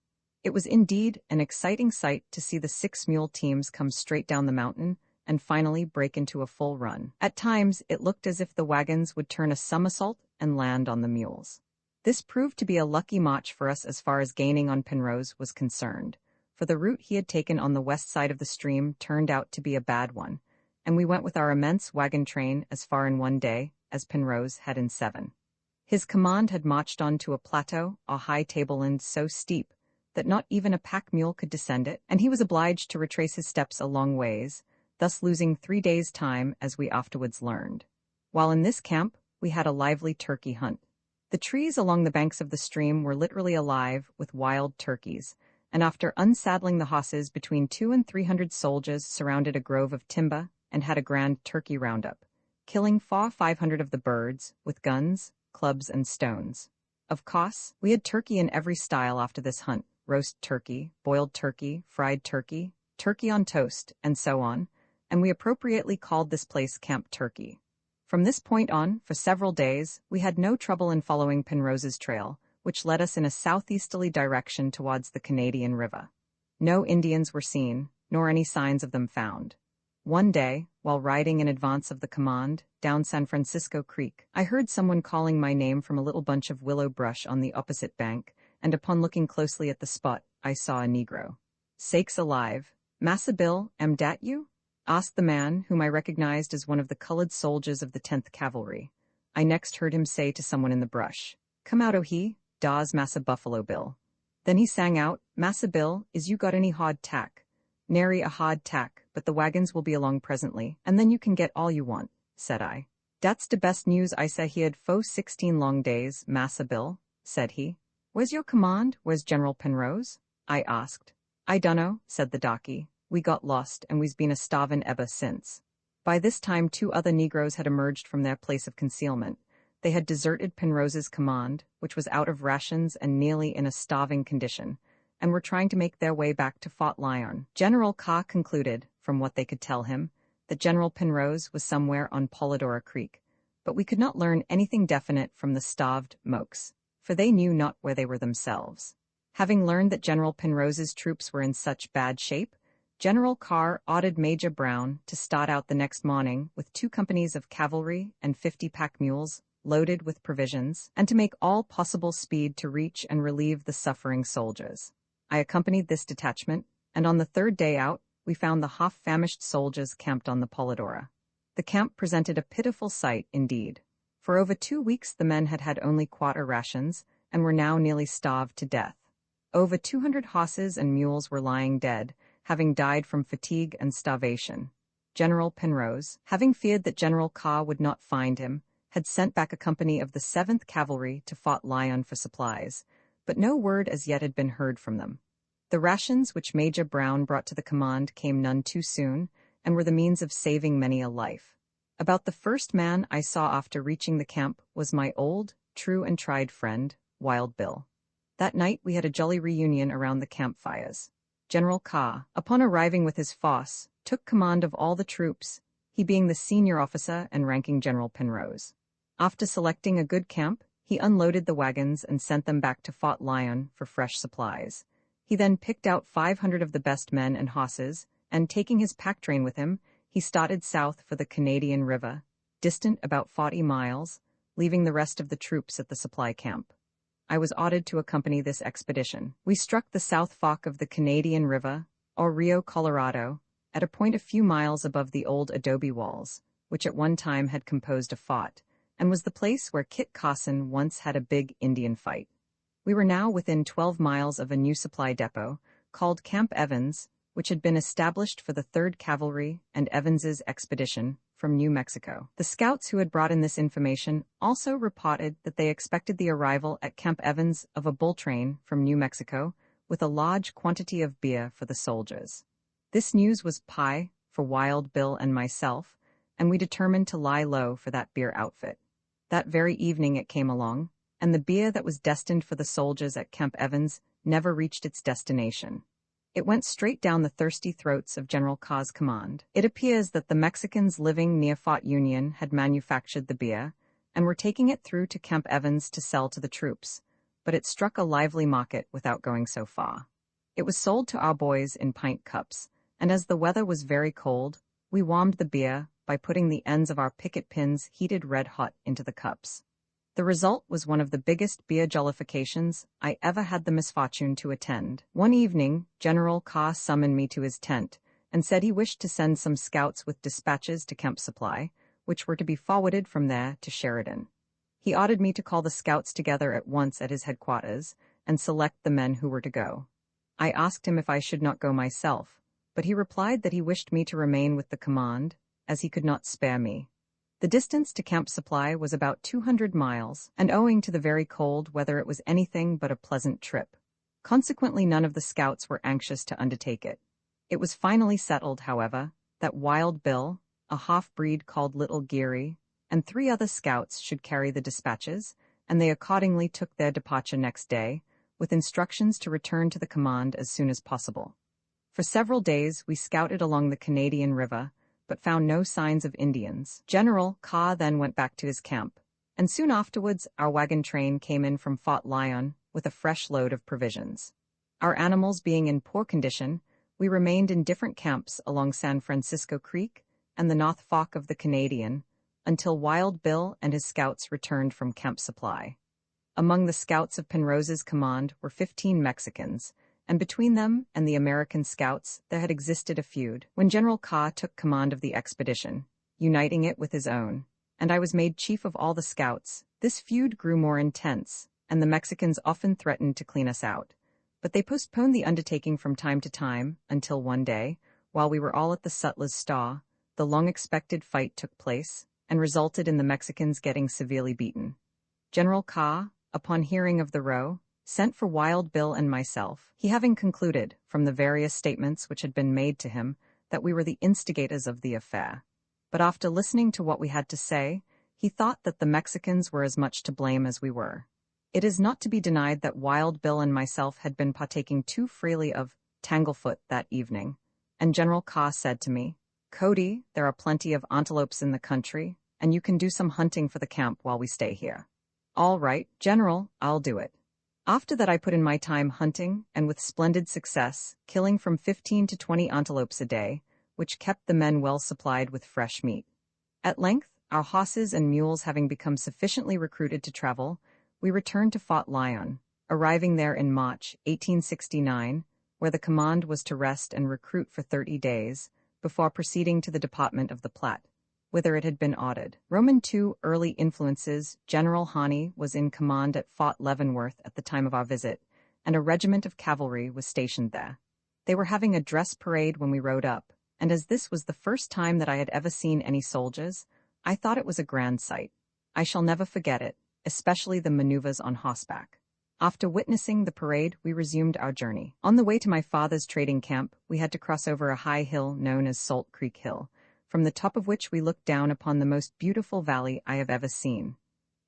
It was indeed an exciting sight to see the 6 mule teams come straight down the mountain and finally break into a full run. At times, it looked as if the wagons would turn a somersault and land on the mules. This proved to be a lucky match for us as far as gaining on Penrose was concerned, for the route he had taken on the west side of the stream turned out to be a bad one, and we went with our immense wagon train as far in one day as Penrose had in 7. His command had marched on to a plateau, a high tableland so steep that not even a pack mule could descend it, and he was obliged to retrace his steps a long ways, thus losing 3 days' time as we afterwards learned. While in this camp, we had a lively turkey hunt. The trees along the banks of the stream were literally alive with wild turkeys, and after unsaddling the horses, between 200 and 300 soldiers surrounded a grove of timber and had a grand turkey roundup, killing 500 of the birds with guns, clubs, and stones. Of course, we had turkey in every style after this hunt: roast turkey, boiled turkey, fried turkey, turkey on toast, and so on, and we appropriately called this place Camp Turkey. From this point on, for several days, we had no trouble in following Penrose's trail, which led us in a southeasterly direction towards the Canadian River. No Indians were seen, nor any signs of them found. One day, while riding in advance of the command, down San Francisco Creek, I heard someone calling my name from a little bunch of willow brush on the opposite bank, and upon looking closely at the spot, I saw a Negro. "Sakes alive, Massa Bill, am dat you?" asked the man, whom I recognized as one of the colored soldiers of the 10th Cavalry. I next heard him say to someone in the brush, "Come out, oh he, da's Massa Buffalo Bill." Then he sang out, "Massa Bill, is you got any hard tack?" "Nary a hard tack, but the wagons will be along presently, and then you can get all you want," said I. "Dat's de best news I say he had fo 16 long days, Massa Bill," said he. "Where's your command? Where's General Penrose?" I asked. "I dunno," said the darky. "We got lost, and we's been a starvin' eber since." By this time 2 other Negroes had emerged from their place of concealment. They had deserted Penrose's command, which was out of rations and nearly in a starving condition, and were trying to make their way back to Fort Lyon. General Carr concluded, from what they could tell him, that General Penrose was somewhere on Polidora Creek, but we could not learn anything definite from the starved Mokes, for they knew not where they were themselves. Having learned that General Penrose's troops were in such bad shape, General Carr ordered Major Brown to start out the next morning with 2 companies of cavalry and 50 pack mules loaded with provisions, and to make all possible speed to reach and relieve the suffering soldiers. I accompanied this detachment, and on the 3rd day out, we found the half-famished soldiers camped on the Polidora. The camp presented a pitiful sight indeed. For over 2 weeks the men had had only quarter rations, and were now nearly starved to death. Over 200 horses and mules were lying dead, having died from fatigue and starvation. General Penrose, having feared that General Carr would not find him, had sent back a company of the 7th Cavalry to Fort Lyon for supplies, but no word as yet had been heard from them. The rations which Major Brown brought to the command came none too soon, and were the means of saving many a life. About the first man I saw after reaching the camp was my old, true and tried friend, Wild Bill. That night we had a jolly reunion around the campfires. General Carr, upon arriving with his force, took command of all the troops, he being the senior officer and ranking General Penrose. After selecting a good camp, he unloaded the wagons and sent them back to Fort Lyon for fresh supplies. He then picked out 500 of the best men and horses, and taking his pack train with him, he started south for the Canadian River, distant about 40 miles, leaving the rest of the troops at the supply camp. I was ordered to accompany this expedition. We struck the South Fork of the Canadian River, or Rio Colorado, at a point a few miles above the old adobe walls, which at one time had composed a fort, and was the place where Kit Carson once had a big Indian fight. We were now within 12 miles of a new supply depot, called Camp Evans, which had been established for the 3rd Cavalry and Evans's expedition from New Mexico. The scouts who had brought in this information also reported that they expected the arrival at Camp Evans of a bull train from New Mexico with a large quantity of beer for the soldiers. This news was pie for Wild Bill and myself, and we determined to lie low for that beer outfit. That very evening it came along, and the beer that was destined for the soldiers at Camp Evans never reached its destination. It went straight down the thirsty throats of General Carr's command. It appears that the Mexicans living near Fort Union had manufactured the beer, and were taking it through to Camp Evans to sell to the troops, but it struck a lively market without going so far. It was sold to our boys in pint cups, and as the weather was very cold, we warmed the beer by putting the ends of our picket pins heated red hot into the cups. The result was one of the biggest beer jollifications I ever had the misfortune to attend. One evening, General Ka summoned me to his tent and said he wished to send some scouts with dispatches to Camp Supply, which were to be forwarded from there to Sheridan. He ordered me to call the scouts together at once at his headquarters and select the men who were to go. I asked him if I should not go myself, but he replied that he wished me to remain with the command, as he could not spare me. The distance to Camp Supply was about 200 miles, and owing to the very cold weather it was anything but a pleasant trip. Consequently, none of the scouts were anxious to undertake it. It was finally settled, however, that Wild Bill, a half-breed called Little Geary, and 3 other scouts should carry the dispatches, and they accordingly took their departure next day, with instructions to return to the command as soon as possible. For several days we scouted along the Canadian River, but found no signs of Indians. General Ka then went back to his camp, and soon afterwards our wagon train came in from Fort Lyon with a fresh load of provisions. Our animals being in poor condition, we remained in different camps along San Francisco Creek and the North Fork of the Canadian until Wild Bill and his scouts returned from Camp Supply. Among the scouts of Penrose's command were 15 Mexicans, and between them and the American scouts there had existed a feud. When General Ka took command of the expedition, uniting it with his own, and I was made chief of all the scouts, this feud grew more intense, and the Mexicans often threatened to clean us out. But they postponed the undertaking from time to time, until one day, while we were all at the Sutler's Staw, the long-expected fight took place, and resulted in the Mexicans getting severely beaten. General Ka, upon hearing of the row, sent for Wild Bill and myself, he having concluded, from the various statements which had been made to him, that we were the instigators of the affair. But after listening to what we had to say, he thought that the Mexicans were as much to blame as we were. It is not to be denied that Wild Bill and myself had been partaking too freely of tanglefoot that evening, and General Ka said to me, "Cody, there are plenty of antelopes in the country, and you can do some hunting for the camp while we stay here." "All right, General, I'll do it." After that I put in my time hunting, and with splendid success, killing from 15 to 20 antelopes a day, which kept the men well supplied with fresh meat. At length, our horses and mules having become sufficiently recruited to travel, we returned to Fort Lyon, arriving there in March 1869, where the command was to rest and recruit for 30 days, before proceeding to the Department of the Platte, whither it had been ordered. II early influences. General Haney was in command at Fort Leavenworth at the time of our visit, and a regiment of cavalry was stationed there. They were having a dress parade when we rode up, and as this was the first time that I had ever seen any soldiers, I thought it was a grand sight. I shall never forget it, especially the maneuvers on horseback. After witnessing the parade, we resumed our journey. On the way to my father's trading camp, we had to cross over a high hill known as Salt Creek Hill, from the top of which we looked down upon the most beautiful valley I have ever seen.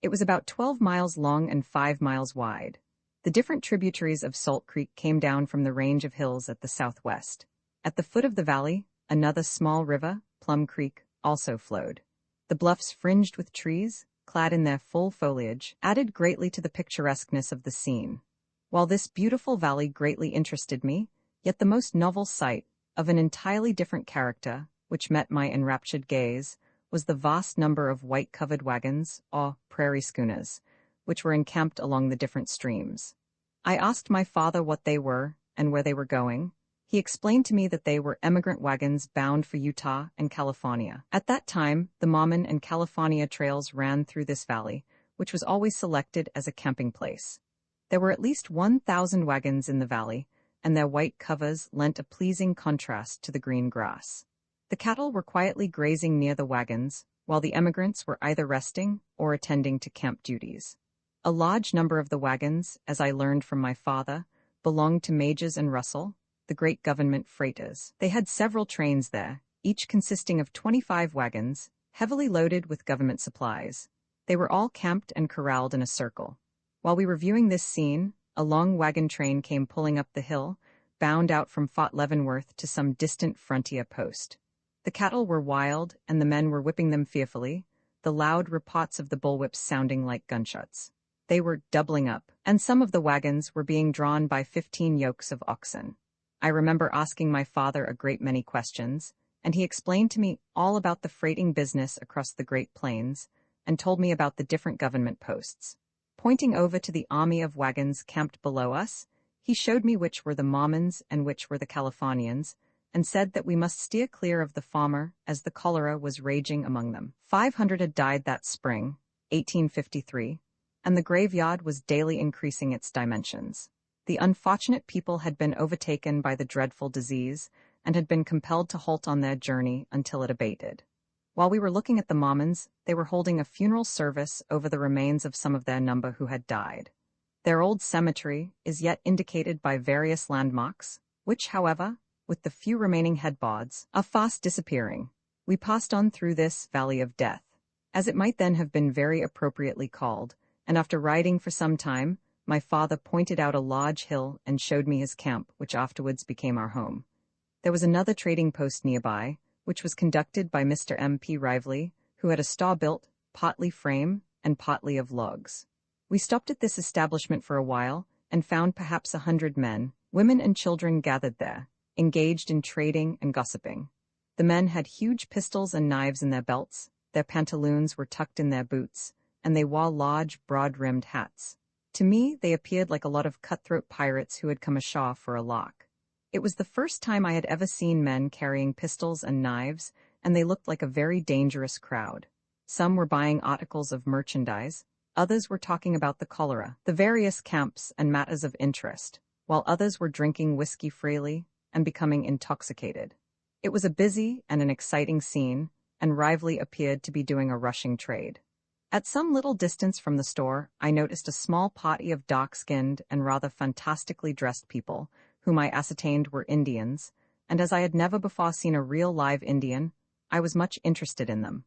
It was about 12 miles long and 5 miles wide. The different tributaries of Salt Creek came down from the range of hills at the southwest. At the foot of the valley, another small river, Plum Creek, also flowed. The bluffs fringed with trees, clad in their full foliage, added greatly to the picturesqueness of the scene. While this beautiful valley greatly interested me, yet the most novel sight, of an entirely different character, which met my enraptured gaze, was the vast number of white-covered wagons, or prairie schooners, which were encamped along the different streams. I asked my father what they were, and where they were going. He explained to me that they were emigrant wagons bound for Utah and California. At that time, the Mormon and California trails ran through this valley, which was always selected as a camping place. There were at least 1,000 wagons in the valley, and their white covers lent a pleasing contrast to the green grass. The cattle were quietly grazing near the wagons, while the emigrants were either resting or attending to camp duties. A large number of the wagons, as I learned from my father, belonged to Majors and Russell, the great government freighters. They had several trains there, each consisting of 25 wagons, heavily loaded with government supplies. They were all camped and corralled in a circle. While we were viewing this scene, a long wagon train came pulling up the hill, bound out from Fort Leavenworth to some distant frontier post. The cattle were wild, and the men were whipping them fearfully, the loud reports of the bullwhips sounding like gunshots. They were doubling up, and some of the wagons were being drawn by 15 yokes of oxen. I remember asking my father a great many questions, and he explained to me all about the freighting business across the Great Plains, and told me about the different government posts. Pointing over to the army of wagons camped below us, he showed me which were the Mormons and which were the Californians, and said that we must steer clear of the former as the cholera was raging among them. 500 had died that spring, 1853, and the graveyard was daily increasing its dimensions. The unfortunate people had been overtaken by the dreadful disease and had been compelled to halt on their journey until it abated. While we were looking at the Mormons, they were holding a funeral service over the remains of some of their number who had died. Their old cemetery is yet indicated by various landmarks, which, however, with the few remaining headboards, are fast disappearing. We passed on through this valley of death, as it might then have been very appropriately called, and after riding for some time, my father pointed out a large hill and showed me his camp, which afterwards became our home. There was another trading post nearby, which was conducted by Mr. M.P. Rively, who had a store built, partly frame and partly of logs. We stopped at this establishment for a while and found perhaps 100 men, women and children gathered there, engaged in trading and gossiping. The men had huge pistols and knives in their belts, their pantaloons were tucked in their boots, and they wore large, broad-rimmed hats. To me, they appeared like a lot of cutthroat pirates who had come ashore for a lark. It was the first time I had ever seen men carrying pistols and knives, and they looked like a very dangerous crowd. Some were buying articles of merchandise, others were talking about the cholera, the various camps and matters of interest, while others were drinking whiskey freely and becoming intoxicated. It was a busy and an exciting scene, and Rively appeared to be doing a rushing trade. At some little distance from the store, I noticed a small party of dark-skinned and rather fantastically dressed people, whom I ascertained were Indians, and as I had never before seen a real live Indian, I was much interested in them.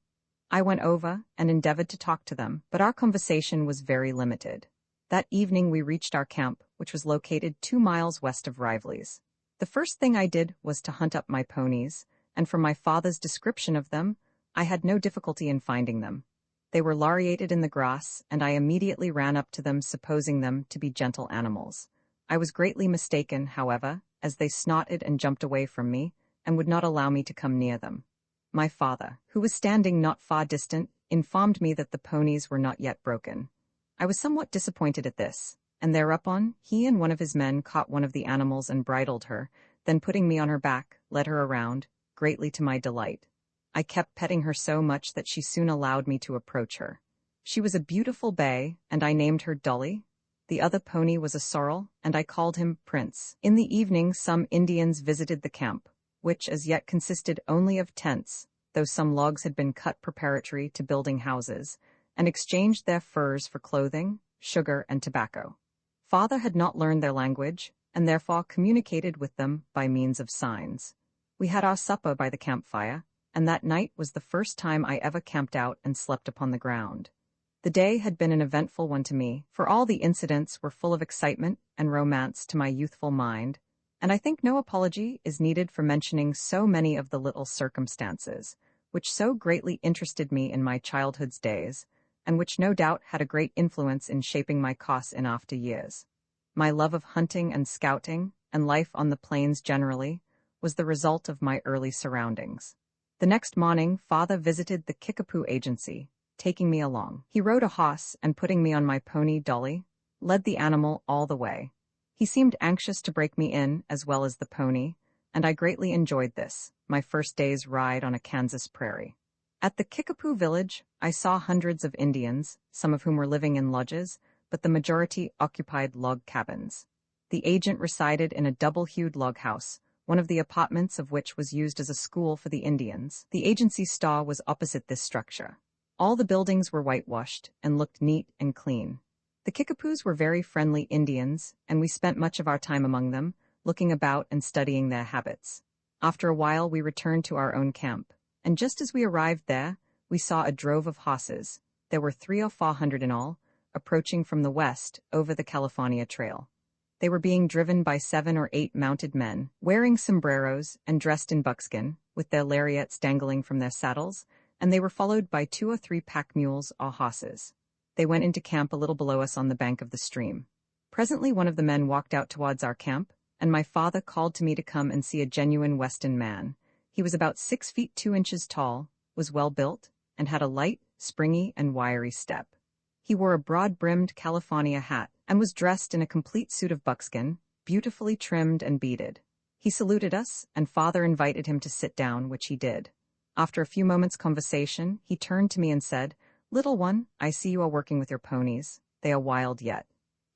I went over and endeavored to talk to them, but our conversation was very limited. That evening we reached our camp, which was located 2 miles west of Rively's. The first thing I did was to hunt up my ponies, and from my father's description of them, I had no difficulty in finding them. They were lariated in the grass, and I immediately ran up to them, supposing them to be gentle animals. I was greatly mistaken, however, as they snorted and jumped away from me, and would not allow me to come near them. My father, who was standing not far distant, informed me that the ponies were not yet broken. I was somewhat disappointed at this, and thereupon he and one of his men caught one of the animals and bridled her, then putting me on her back, led her around, greatly to my delight. I kept petting her so much that she soon allowed me to approach her. She was a beautiful bay, and I named her Dolly. The other pony was a sorrel, and I called him Prince. In the evening some Indians visited the camp, which as yet consisted only of tents, though some logs had been cut preparatory to building houses, and exchanged their furs for clothing, sugar, and tobacco. Father had not learned their language, and therefore communicated with them by means of signs. We had our supper by the campfire, and that night was the first time I ever camped out and slept upon the ground. The day had been an eventful one to me, for all the incidents were full of excitement and romance to my youthful mind, and I think no apology is needed for mentioning so many of the little circumstances, which so greatly interested me in my childhood's days, and which no doubt had a great influence in shaping my course in after years. My love of hunting and scouting, and life on the plains generally, was the result of my early surroundings. The next morning, Father visited the Kickapoo agency, taking me along. He rode a horse and putting me on my pony Dolly, led the animal all the way. He seemed anxious to break me in as well as the pony, and I greatly enjoyed this, my first day's ride on a Kansas prairie. At the Kickapoo village, I saw hundreds of Indians, some of whom were living in lodges, but the majority occupied log cabins. The agent resided in a double-hewed log house, one of the apartments of which was used as a school for the Indians. The agency's store was opposite this structure. All the buildings were whitewashed and looked neat and clean. The Kickapoos were very friendly Indians, and we spent much of our time among them, looking about and studying their habits. After a while we returned to our own camp, and just as we arrived there, we saw a drove of horses. There were 300 or 400 in all, approaching from the west over the California Trail. They were being driven by 7 or 8 mounted men, wearing sombreros and dressed in buckskin, with their lariats dangling from their saddles, and they were followed by 2 or 3 pack mules or horses. They went into camp a little below us on the bank of the stream. Presently one of the men walked out towards our camp, and my father called to me to come and see a genuine Weston man. He was about 6 feet 2 inches tall, was well built, and had a light, springy and wiry step. He wore a broad-brimmed California hat and was dressed in a complete suit of buckskin, beautifully trimmed and beaded. He saluted us, and father invited him to sit down, which he did. After a few moments' conversation, he turned to me and said, "Little one, I see you are working with your ponies. They are wild yet."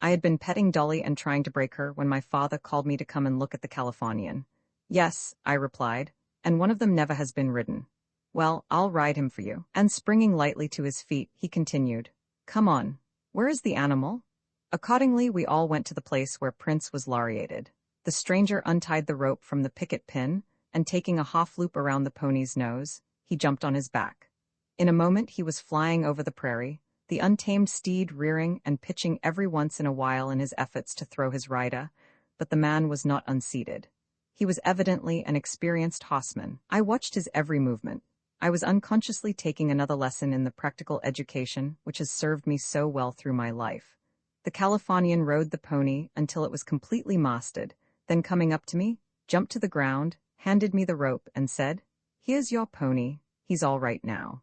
I had been petting Dolly and trying to break her when my father called me to come and look at the Californian. "Yes," I replied, "and one of them never has been ridden." "Well, I'll ride him for you." And springing lightly to his feet, he continued, "Come on. Where is the animal?" Accordingly, we all went to the place where Prince was laureated. The stranger untied the rope from the picket pin, and taking a half-loop around the pony's nose, he jumped on his back. In a moment he was flying over the prairie, the untamed steed rearing and pitching every once in a while in his efforts to throw his rider, but the man was not unseated. He was evidently an experienced horseman. I watched his every movement. I was unconsciously taking another lesson in the practical education which has served me so well through my life. The Californian rode the pony until it was completely mastered, then coming up to me, jumped to the ground, handed me the rope, and said, "Here's your pony, he's all right now."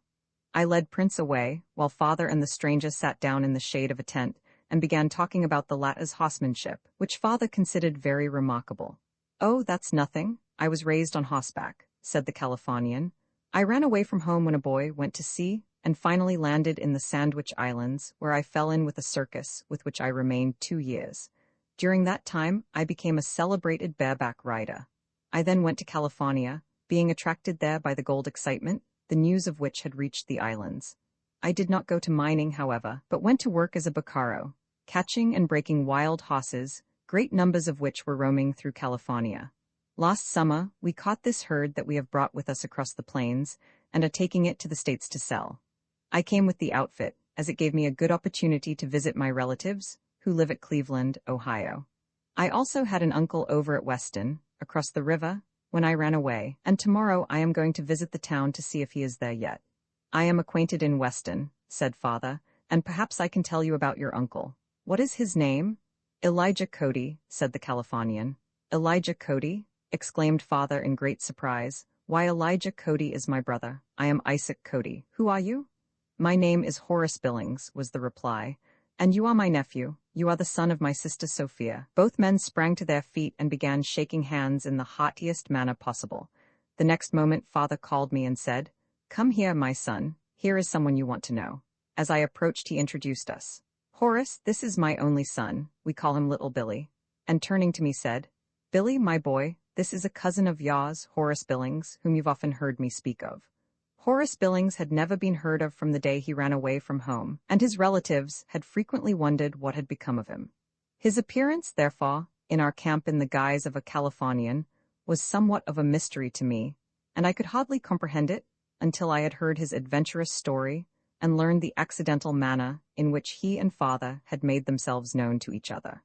I led Prince away, while father and the stranger sat down in the shade of a tent and began talking about the latter's horsemanship, which father considered very remarkable. "Oh, that's nothing. I was raised on horseback," said the Californian. "I ran away from home when a boy, went to sea, and finally landed in the Sandwich Islands, where I fell in with a circus with which I remained 2 years. During that time, I became a celebrated bareback rider. I then went to California, being attracted there by the gold excitement, the news of which had reached the islands. I did not go to mining, however, but went to work as a vaquero, catching and breaking wild horses, great numbers of which were roaming through California. Last summer, we caught this herd that we have brought with us across the plains, and are taking it to the States to sell. I came with the outfit, as it gave me a good opportunity to visit my relatives, who live at Cleveland, Ohio. I also had an uncle over at Weston, across the river, when I ran away, and tomorrow I am going to visit the town to see if he is there yet." "I am acquainted in Weston," said father, "and perhaps I can tell you about your uncle. What is his name?" "Elijah Cody," said the Californian. "Elijah Cody?" exclaimed father in great surprise. "Why, Elijah Cody is my brother. I am Isaac Cody. Who are you?" "My name is Horace Billings," was the reply. "And you are my nephew. You are the son of my sister Sophia." Both men sprang to their feet and began shaking hands in the heartiest manner possible. The next moment father called me and said, "Come here, my son. Here is someone you want to know." As I approached, he introduced us. "Horace, this is my only son. We call him Little Billy." And turning to me said, "Billy, my boy, this is a cousin of yours, Horace Billings, whom you've often heard me speak of." Horace Billings had never been heard of from the day he ran away from home, and his relatives had frequently wondered what had become of him. His appearance, therefore, in our camp in the guise of a Californian, was somewhat of a mystery to me, and I could hardly comprehend it until I had heard his adventurous story and learned the accidental manner in which he and father had made themselves known to each other.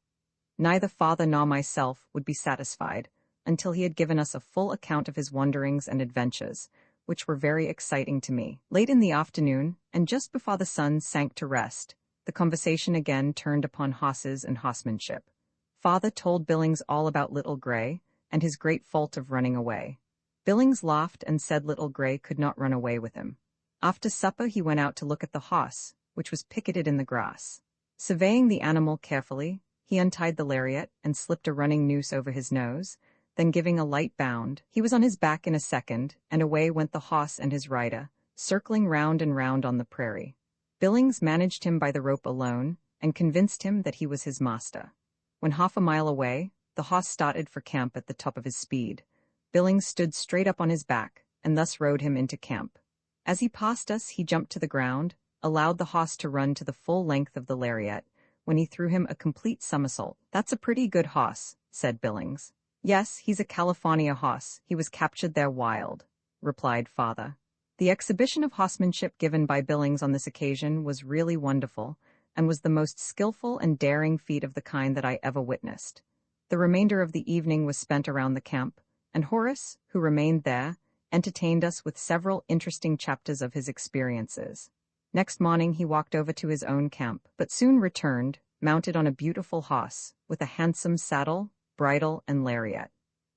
Neither father nor myself would be satisfied until he had given us a full account of his wanderings and adventures, which were very exciting to me. Late in the afternoon, and just before the sun sank to rest, the conversation again turned upon horses and horsemanship. Father told Billings all about Little Gray and his great fault of running away. Billings laughed and said Little Gray could not run away with him. After supper he went out to look at the horse, which was picketed in the grass. Surveying the animal carefully, he untied the lariat and slipped a running noose over his nose. Then giving a light bound, he was on his back in a second, and away went the horse and his rider, circling round and round on the prairie. Billings managed him by the rope alone, and convinced him that he was his master. When half a mile away, the horse started for camp at the top of his speed. Billings stood straight up on his back, and thus rode him into camp. As he passed us, he jumped to the ground, allowed the horse to run to the full length of the lariat, when he threw him a complete somersault. "That's a pretty good horse," said Billings. "Yes, he's a California hoss. He was captured there wild," replied father. The exhibition of horsemanship given by Billings on this occasion was really wonderful, and was the most skillful and daring feat of the kind that I ever witnessed. The remainder of the evening was spent around the camp, and Horace, who remained there, entertained us with several interesting chapters of his experiences. Next morning he walked over to his own camp, but soon returned, mounted on a beautiful horse, with a handsome saddle, bridle, and lariat.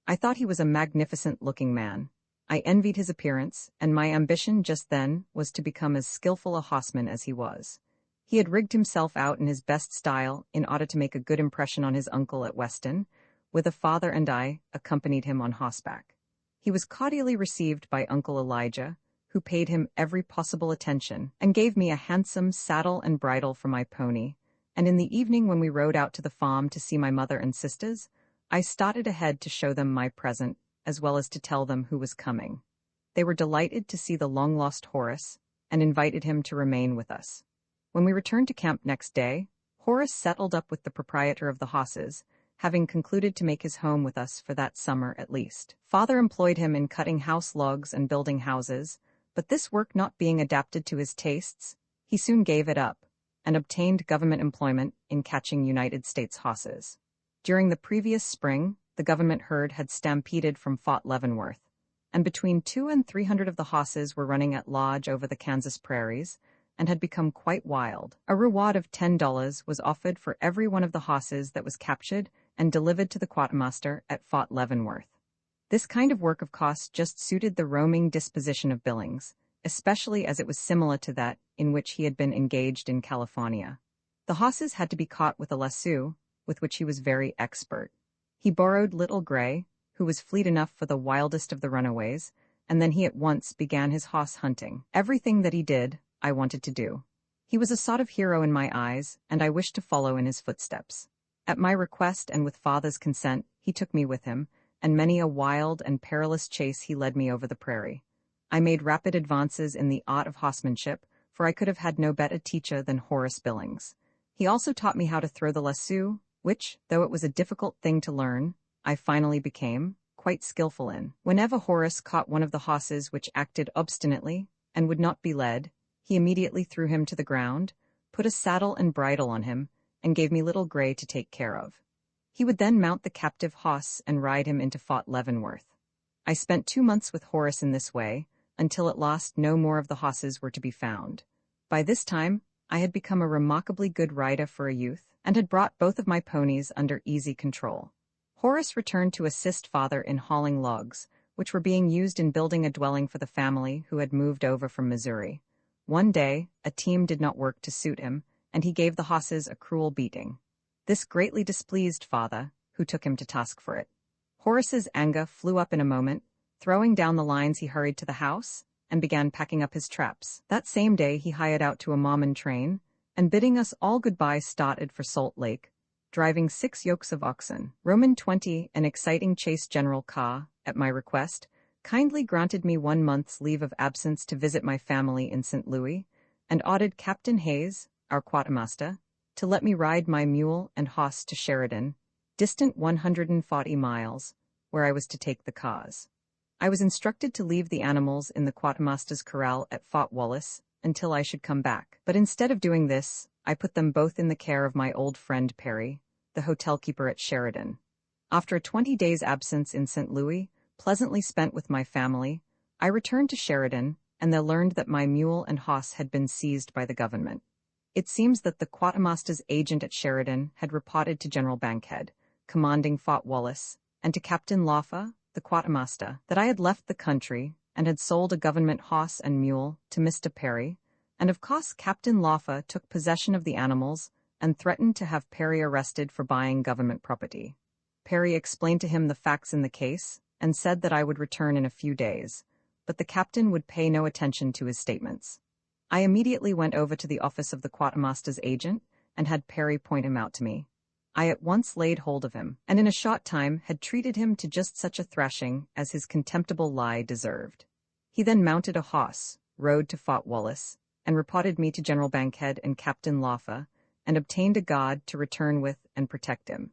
I thought he was a magnificent-looking man. I envied his appearance, and my ambition just then was to become as skillful a horseman as he was. He had rigged himself out in his best style in order to make a good impression on his uncle at Weston, with a father and I accompanied him on horseback. He was cordially received by Uncle Elijah, who paid him every possible attention and gave me a handsome saddle and bridle for my pony, and in the evening when we rode out to the farm to see my mother and sisters, I started ahead to show them my present, as well as to tell them who was coming. They were delighted to see the long-lost Horace, and invited him to remain with us. When we returned to camp next day, Horace settled up with the proprietor of the horses, having concluded to make his home with us for that summer at least. Father employed him in cutting house logs and building houses, but this work not being adapted to his tastes, he soon gave it up, and obtained government employment in catching United States horses. During the previous spring, the government herd had stampeded from Fort Leavenworth, and between 200 and 300 of the horses were running at large over the Kansas prairies, and had become quite wild. A reward of $10 was offered for every one of the horses that was captured and delivered to the quartermaster at Fort Leavenworth. This kind of work, of course, just suited the roaming disposition of Billings, especially as it was similar to that in which he had been engaged in California. The horses had to be caught with a lasso, with which he was very expert. He borrowed Little Gray, who was fleet enough for the wildest of the runaways, and then he at once began his horse hunting. Everything that he did, I wanted to do. He was a sort of hero in my eyes, and I wished to follow in his footsteps. At my request and with father's consent, he took me with him, and many a wild and perilous chase he led me over the prairie. I made rapid advances in the art of horsemanship, for I could have had no better teacher than Horace Billings. He also taught me how to throw the lasso, which, though it was a difficult thing to learn, I finally became quite skillful in. Whenever Horace caught one of the horses which acted obstinately and would not be led, he immediately threw him to the ground, put a saddle and bridle on him, and gave me Little Gray to take care of. He would then mount the captive horse and ride him into Fort Leavenworth. I spent 2 months with Horace in this way, until at last no more of the horses were to be found. By this time, I had become a remarkably good rider for a youth, and had brought both of my ponies under easy control. Horace returned to assist father in hauling logs, which were being used in building a dwelling for the family who had moved over from Missouri. One day, a team did not work to suit him, and he gave the horses a cruel beating. This greatly displeased father, who took him to task for it. Horace's anger flew up in a moment. Throwing down the lines, he hurried to the house and began packing up his traps. That same day he hired out to a Mormon train, and bidding us all goodbye started for Salt Lake, driving 6 yokes of oxen. Roman 20, an exciting chase General Carr, at my request, kindly granted me 1 month's leave of absence to visit my family in St. Louis, and ordered Captain Hayes, our quartermaster, to let me ride my mule and horse to Sheridan, distant 140 miles, where I was to take the cars. I was instructed to leave the animals in the quartermaster's corral at Fort Wallace until I should come back, but instead of doing this, I put them both in the care of my old friend Perry, the hotel keeper at Sheridan. After a 20 days' absence in St. Louis, pleasantly spent with my family, I returned to Sheridan, and they learned that my mule and horse had been seized by the government. It seems that the quartermaster's agent at Sheridan had reported to General Bankhead, commanding Fort Wallace, and to Captain Loffa, the quartermaster, that I had left the country and had sold a government horse and mule to Mr. Perry, and of course Captain Loffa took possession of the animals and threatened to have Perry arrested for buying government property. Perry explained to him the facts in the case and said that I would return in a few days, but the captain would pay no attention to his statements. I immediately went over to the office of the quartermaster's agent and had Perry point him out to me. I at once laid hold of him, and in a short time had treated him to just such a thrashing as his contemptible lie deserved. He then mounted a horse, rode to Fort Wallace, and reported me to General Bankhead and Captain Loffa, and obtained a guard to return with and protect him.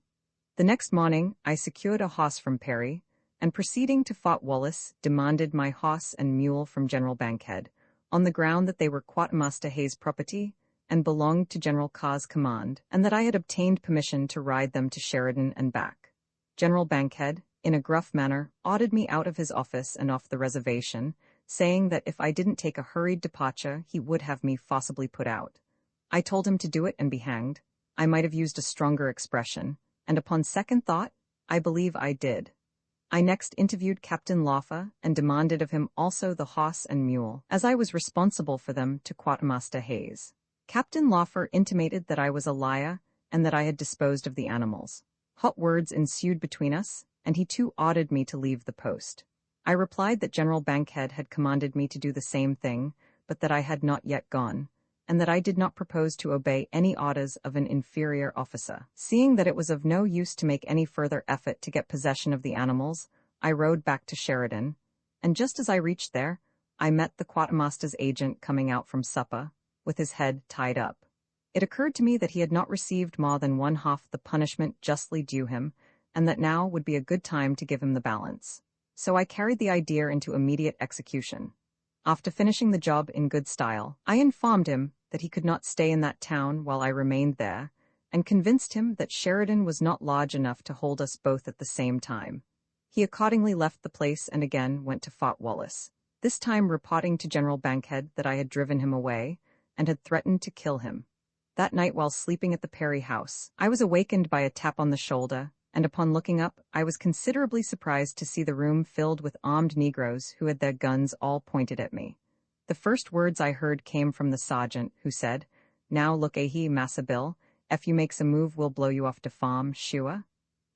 The next morning I secured a horse from Perry, and proceeding to Fort Wallace, demanded my horse and mule from General Bankhead, on the ground that they were Quartermaster Hayes' property, and belonged to General Carr's command, and that I had obtained permission to ride them to Sheridan and back. General Bankhead, in a gruff manner, ordered me out of his office and off the reservation, saying that if I didn't take a hurried departure, he would have me forcibly put out. I told him to do it and be hanged. I might have used a stronger expression, and upon second thought, I believe I did. I next interviewed Captain Laffa and demanded of him also the horse and mule, as I was responsible for them to Quartermaster Hayes. Captain Laffa intimated that I was a liar and that I had disposed of the animals. Hot words ensued between us, and he too ordered me to leave the post. I replied that General Bankhead had commanded me to do the same thing, but that I had not yet gone, and that I did not propose to obey any orders of an inferior officer. Seeing that it was of no use to make any further effort to get possession of the animals, I rode back to Sheridan, and just as I reached there, I met the quartermaster's agent coming out from supper, with his head tied up. It occurred to me that he had not received more than one half the punishment justly due him, and that now would be a good time to give him the balance. So I carried the idea into immediate execution. After finishing the job in good style, I informed him that he could not stay in that town while I remained there, and convinced him that Sheridan was not large enough to hold us both at the same time. He accordingly left the place and again went to Fort Wallace, this time reporting to General Bankhead that I had driven him away and had threatened to kill him. That night while sleeping at the Perry house, I was awakened by a tap on the shoulder, and upon looking up, I was considerably surprised to see the room filled with armed Negroes who had their guns all pointed at me. The first words I heard came from the sergeant, who said, "Now look ahe, Massa Bill, ef you makes a move we'll blow you off de farm, sure."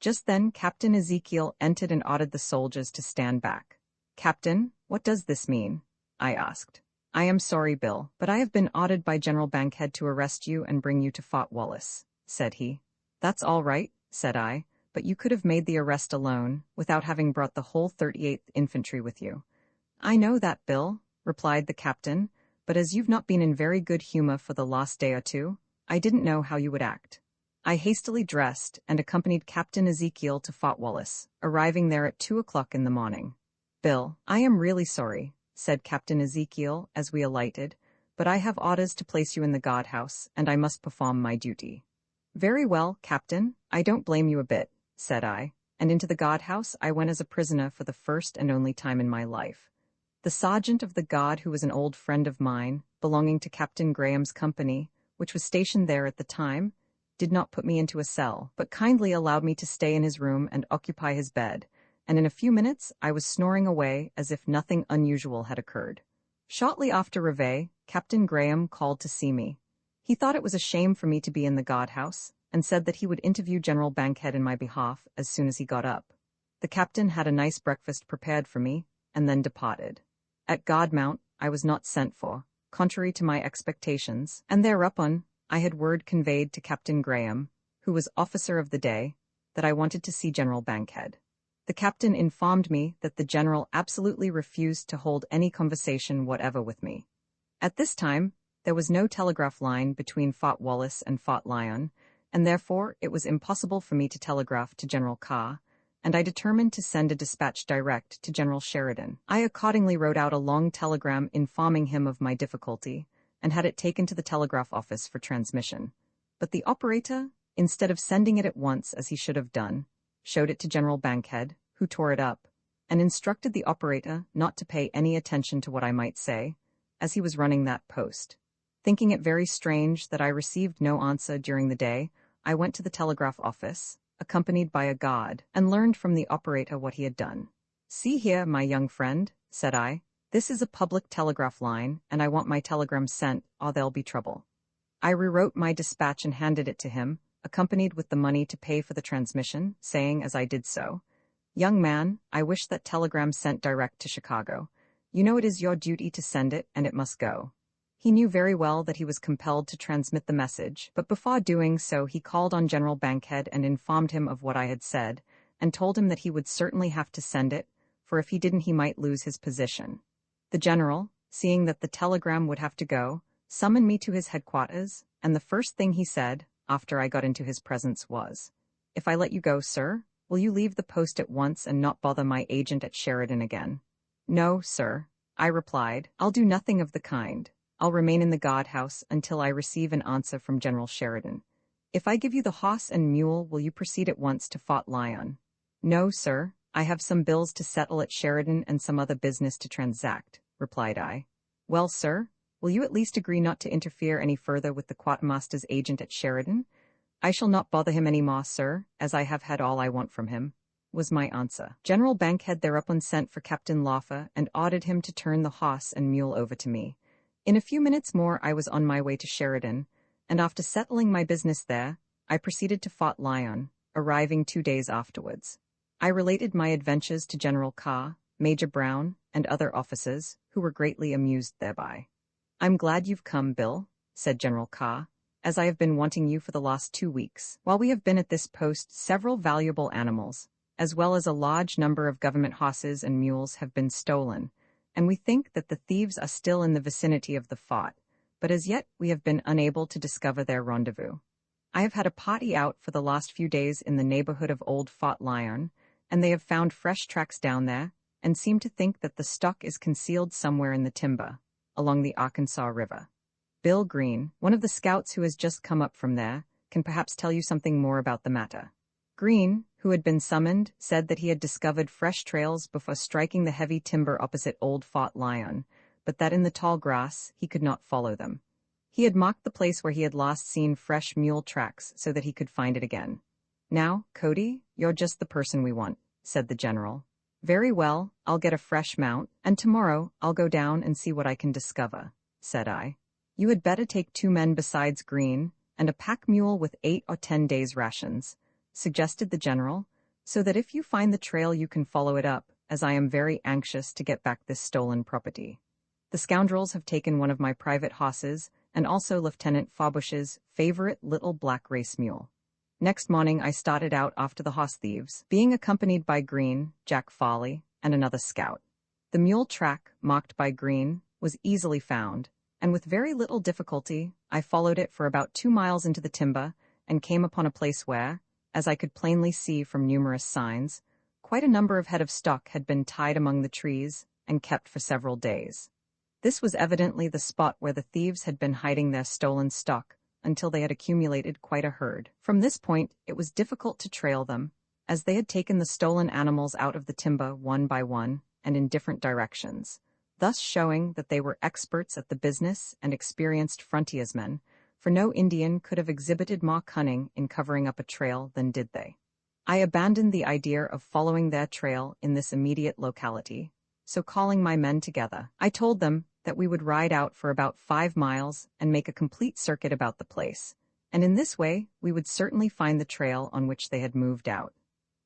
Just then Captain Ezekiel entered and ordered the soldiers to stand back. "Captain, what does this mean?" I asked. "I am sorry, Bill, but I have been ordered by General Bankhead to arrest you and bring you to Fort Wallace," said he. "That's all right," said I, "but you could have made the arrest alone, without having brought the whole 38th Infantry with you." "I know that, Bill," replied the captain, "but as you've not been in very good humor for the last day or two, I didn't know how you would act." I hastily dressed and accompanied Captain Ezekiel to Fort Wallace, arriving there at 2 o'clock in the morning. "Bill, I am really sorry," said Captain Ezekiel as we alighted, "but I have orders to place you in the guardhouse, and I must perform my duty." "Very well, Captain, I don't blame you a bit," said I, and into the guardhouse I went as a prisoner for the first and only time in my life. The sergeant of the guard, who was an old friend of mine, belonging to Captain Graham's company, which was stationed there at the time, did not put me into a cell, but kindly allowed me to stay in his room and occupy his bed, and in a few minutes I was snoring away as if nothing unusual had occurred. Shortly after reveille, Captain Graham called to see me. He thought it was a shame for me to be in the guardhouse, and said that he would interview General Bankhead in my behalf as soon as he got up. The captain had a nice breakfast prepared for me, and then departed. At guard mount, I was not sent for, contrary to my expectations, and thereupon I had word conveyed to Captain Graham, who was officer of the day, that I wanted to see General Bankhead. The captain informed me that the general absolutely refused to hold any conversation whatever with me. At this time, there was no telegraph line between Fort Wallace and Fort Lyon, and therefore it was impossible for me to telegraph to General Carr, and I determined to send a dispatch direct to General Sheridan. I accordingly wrote out a long telegram informing him of my difficulty, and had it taken to the telegraph office for transmission. But the operator, instead of sending it at once as he should have done, showed it to General Bankhead, who tore it up, and instructed the operator not to pay any attention to what I might say, as he was running that post. Thinking it very strange that I received no answer during the day, I went to the telegraph office, accompanied by a guard, and learned from the operator what he had done. "See here, my young friend," said I, "this is a public telegraph line, and I want my telegram sent, or there'll be trouble." I rewrote my dispatch and handed it to him, accompanied with the money to pay for the transmission, saying as I did so, "Young man, I wish that telegram sent direct to Chicago. You know it is your duty to send it, and it must go." He knew very well that he was compelled to transmit the message, but before doing so he called on General Bankhead and informed him of what I had said, and told him that he would certainly have to send it, for if he didn't he might lose his position. The general, seeing that the telegram would have to go, summoned me to his headquarters, and the first thing he said, after I got into his presence, was, "If I let you go, sir, will you leave the post at once and not bother my agent at Sheridan again?" "No, sir," I replied, "I'll do nothing of the kind. I'll remain in the guardhouse until I receive an answer from General Sheridan. If I give you the horse and mule, will you proceed at once to Fort Lyon?" "No, sir, I have some bills to settle at Sheridan and some other business to transact," replied I. "Well, sir, will you at least agree not to interfere any further with the quartermaster's agent at Sheridan? I shall not bother him any more, sir, as I have had all I want from him. was my answer. General Bankhead thereupon sent for Captain Laffer and ordered him to turn the horse and mule over to me. In a few minutes more I was on my way to Sheridan, and after settling my business there, I proceeded to Fort Lyon, arriving 2 days afterwards. I related my adventures to General Carr, Major Brown, and other officers, who were greatly amused thereby. "I'm glad you've come, Bill," said General Carr, "as I have been wanting you for the last 2 weeks. While we have been at this post, several valuable animals, as well as a large number of government horses and mules, have been stolen, and we think that the thieves are still in the vicinity of the fort, but as yet we have been unable to discover their rendezvous. I have had a party out for the last few days in the neighborhood of Old Fort Lyon, and they have found fresh tracks down there, and seem to think that the stock is concealed somewhere in the timber, along the Arkansas River. Bill Green, one of the scouts who has just come up from there, can perhaps tell you something more about the matter." Green, who had been summoned, said that he had discovered fresh trails before striking the heavy timber opposite Old Fort Lyon, but that in the tall grass he could not follow them. He had marked the place where he had last seen fresh mule tracks so that he could find it again. "Now, Cody, you're just the person we want," said the general. "Very well, I'll get a fresh mount, and tomorrow I'll go down and see what I can discover," said I. "You had better take 2 men besides Green, and a pack mule with 8 or 10 days' rations," suggested the general, "so that if you find the trail you can follow it up, as I am very anxious to get back this stolen property. The scoundrels have taken one of my private horses, and also Lieutenant Fawbush's favorite little black race mule." Next morning I started out after the horse thieves, being accompanied by Green, Jack Foley, and another scout. The mule track, marked by Green, was easily found, and with very little difficulty I followed it for about 2 miles into the timber and came upon a place where, as I could plainly see from numerous signs, quite a number of head of stock had been tied among the trees and kept for several days. This was evidently the spot where the thieves had been hiding their stolen stock until they had accumulated quite a herd. From this point it was difficult to trail them, as they had taken the stolen animals out of the timber one by one and in different directions, thus showing that they were experts at the business and experienced frontiersmen, for no Indian could have exhibited more cunning in covering up a trail than did they. I abandoned the idea of following their trail in this immediate locality, so calling my men together, I told them that we would ride out for about 5 miles and make a complete circuit about the place, and in this way we would certainly find the trail on which they had moved out.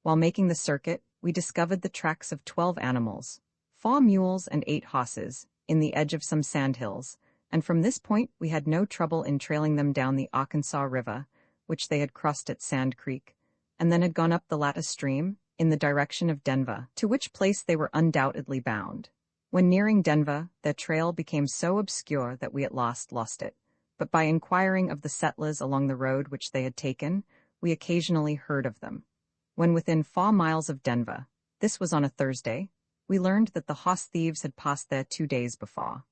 While making the circuit, we discovered the tracks of 12 animals, 4 mules and 8 horses, in the edge of some sandhills, and from this point we had no trouble in trailing them down the Arkansas River, which they had crossed at Sand Creek, and then had gone up the latter stream in the direction of Denver, to which place they were undoubtedly bound. When nearing Denver, their trail became so obscure that we at last lost it, but by inquiring of the settlers along the road which they had taken, we occasionally heard of them. When within 4 miles of Denver, this was on a Thursday, we learned that the horse thieves had passed there 2 days before.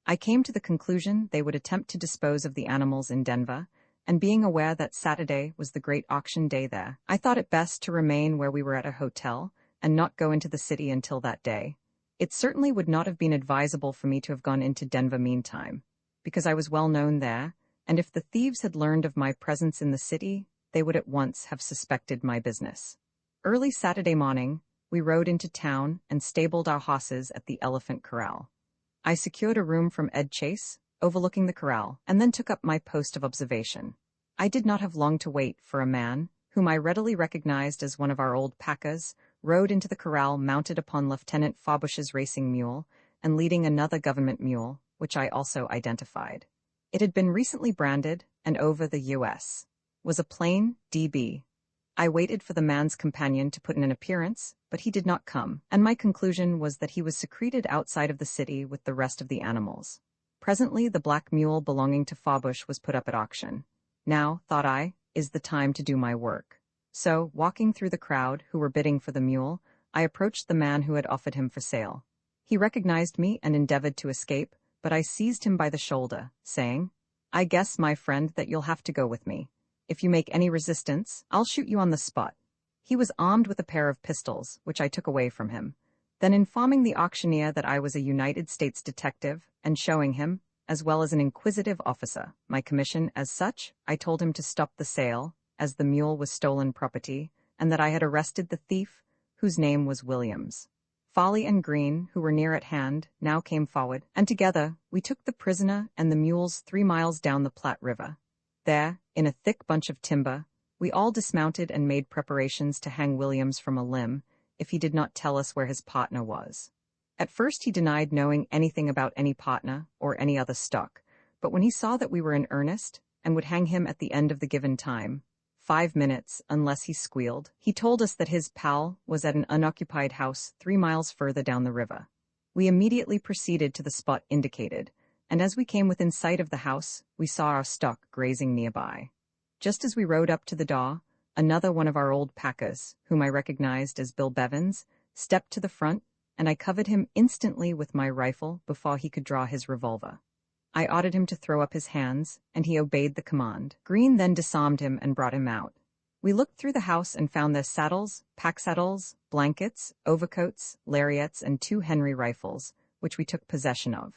I came to the conclusion they would attempt to dispose of the animals in Denver, and being aware that Saturday was the great auction day there, I thought it best to remain where we were at a hotel and not go into the city until that day. It certainly would not have been advisable for me to have gone into Denver meantime, because I was well known there, and if the thieves had learned of my presence in the city, they would at once have suspected my business. Early Saturday morning, we rode into town and stabled our horses at the Elephant Corral. I secured a room from Ed Chase, overlooking the corral, and then took up my post of observation. I did not have long to wait for a man, whom I readily recognized as one of our old packers, rode into the corral mounted upon Lieutenant Fawbush's racing mule and leading another government mule, which I also identified. It had been recently branded, and over the U.S. was a plain D.B. I waited for the man's companion to put in an appearance, but he did not come, and my conclusion was that he was secreted outside of the city with the rest of the animals. Presently the black mule belonging to Fawbush was put up at auction. Now, thought I, is the time to do my work. So, walking through the crowd who were bidding for the mule, I approached the man who had offered him for sale. He recognized me and endeavored to escape, but I seized him by the shoulder, saying, "I guess, my friend, that you'll have to go with me. If you make any resistance, I'll shoot you on the spot." He was armed with a pair of pistols, which I took away from him. Then, informing the auctioneer that I was a United States detective, and showing him, as well as an inquisitive officer, my commission as such, I told him to stop the sale, as the mule was stolen property, and that I had arrested the thief, whose name was Williams. Folly and Green, who were near at hand, now came forward, and together we took the prisoner and the mules 3 miles down the Platte River. There, in a thick bunch of timber, we all dismounted and made preparations to hang Williams from a limb if he did not tell us where his partner was. At first he denied knowing anything about any partner or any other stock, but when he saw that we were in earnest and would hang him at the end of the given time, 5 minutes, unless he squealed, he told us that his pal was at an unoccupied house 3 miles further down the river. We immediately proceeded to the spot indicated, and as we came within sight of the house, we saw our stock grazing nearby. Just as we rode up to the door, another one of our old packers, whom I recognized as Bill Bevins, stepped to the front, and I covered him instantly with my rifle before he could draw his revolver. I ordered him to throw up his hands, and he obeyed the command. Green then disarmed him and brought him out. We looked through the house and found their saddles, pack-saddles, blankets, overcoats, lariats, and 2 Henry rifles, which we took possession of.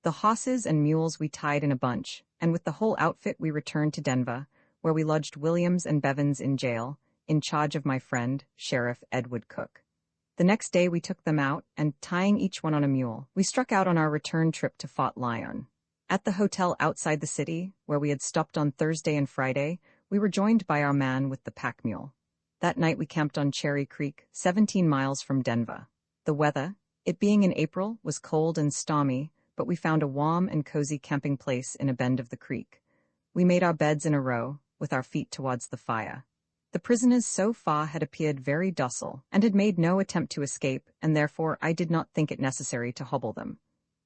The horses and mules we tied in a bunch, and with the whole outfit we returned to Denver, where we lodged Williams and Bevins in jail, in charge of my friend, Sheriff Edward Cook. The next day we took them out, and tying each one on a mule, we struck out on our return trip to Fort Lyon. At the hotel outside the city, where we had stopped on Thursday and Friday, we were joined by our man with the pack mule. That night we camped on Cherry Creek, 17 miles from Denver. The weather, it being in April, was cold and stormy, but we found a warm and cozy camping place in a bend of the creek. We made our beds in a row, with our feet towards the fire. The prisoners so far had appeared very docile, and had made no attempt to escape, and therefore I did not think it necessary to hobble them.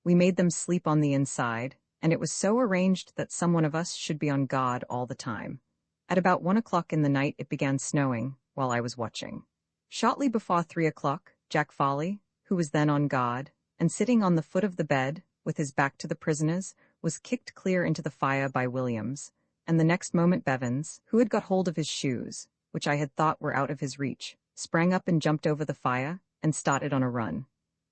We made them sleep on the inside, and it was so arranged that someone of us should be on guard all the time. At about 1 o'clock in the night it began snowing, while I was watching. Shortly before 3 o'clock, Jack Foley, who was then on guard, and sitting on the foot of the bed, with his back to the prisoners, was kicked clear into the fire by Williams, and the next moment Bevins, who had got hold of his shoes, which I had thought were out of his reach, sprang up and jumped over the fire, and started on a run.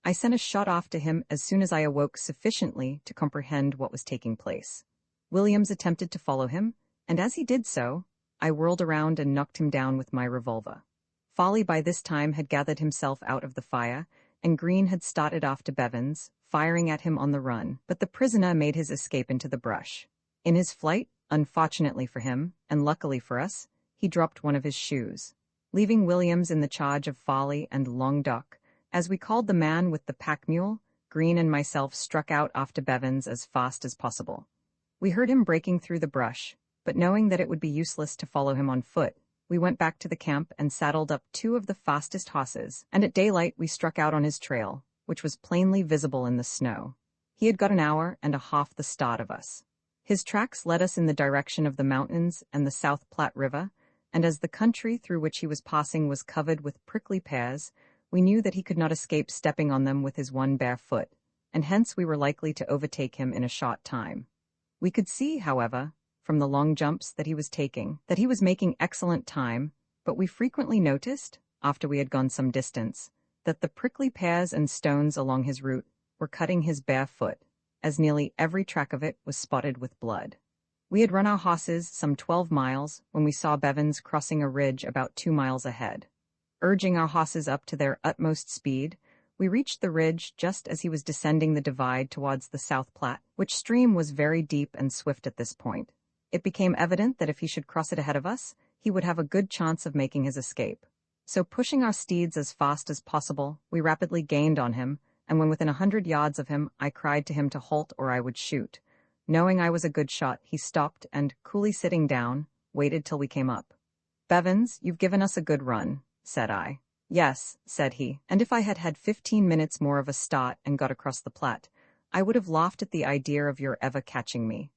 I sent a shot off to him as soon as I awoke sufficiently to comprehend what was taking place. Williams attempted to follow him, and as he did so, I whirled around and knocked him down with my revolver. Foley by this time had gathered himself out of the fire, and Green had started off to Bevins, firing at him on the run, but the prisoner made his escape into the brush. In his flight, unfortunately for him, and luckily for us, he dropped one of his shoes. Leaving Williams in the charge of Foley and Long Duck, as we called the man with the pack mule, Green and myself struck out after Bevins as fast as possible. We heard him breaking through the brush, but knowing that it would be useless to follow him on foot, we went back to the camp and saddled up 2 of the fastest horses, and at daylight we struck out on his trail, which was plainly visible in the snow. He had got 1.5 hours the start of us. His tracks led us in the direction of the mountains and the South Platte River, and as the country through which he was passing was covered with prickly pears, we knew that he could not escape stepping on them with his one bare foot, and hence we were likely to overtake him in a short time. We could see, however, from the long jumps that he was taking, that he was making excellent time, but we frequently noticed, after we had gone some distance, that the prickly pears and stones along his route were cutting his bare foot, as nearly every track of it was spotted with blood. We had run our horses some 12 miles when we saw Bevins crossing a ridge about 2 miles ahead. Urging our horses up to their utmost speed, we reached the ridge just as he was descending the divide towards the South Platte, which stream was very deep and swift at this point. It became evident that if he should cross it ahead of us, he would have a good chance of making his escape. So pushing our steeds as fast as possible, we rapidly gained on him, and when within 100 yards of him, I cried to him to halt or I would shoot. Knowing I was a good shot, he stopped and, coolly sitting down, waited till we came up. "Bevins, you've given us a good run," said I. "Yes," said he, "and if I had had 15 minutes more of a start and got across the Platte, I would have laughed at the idea of your ever catching me."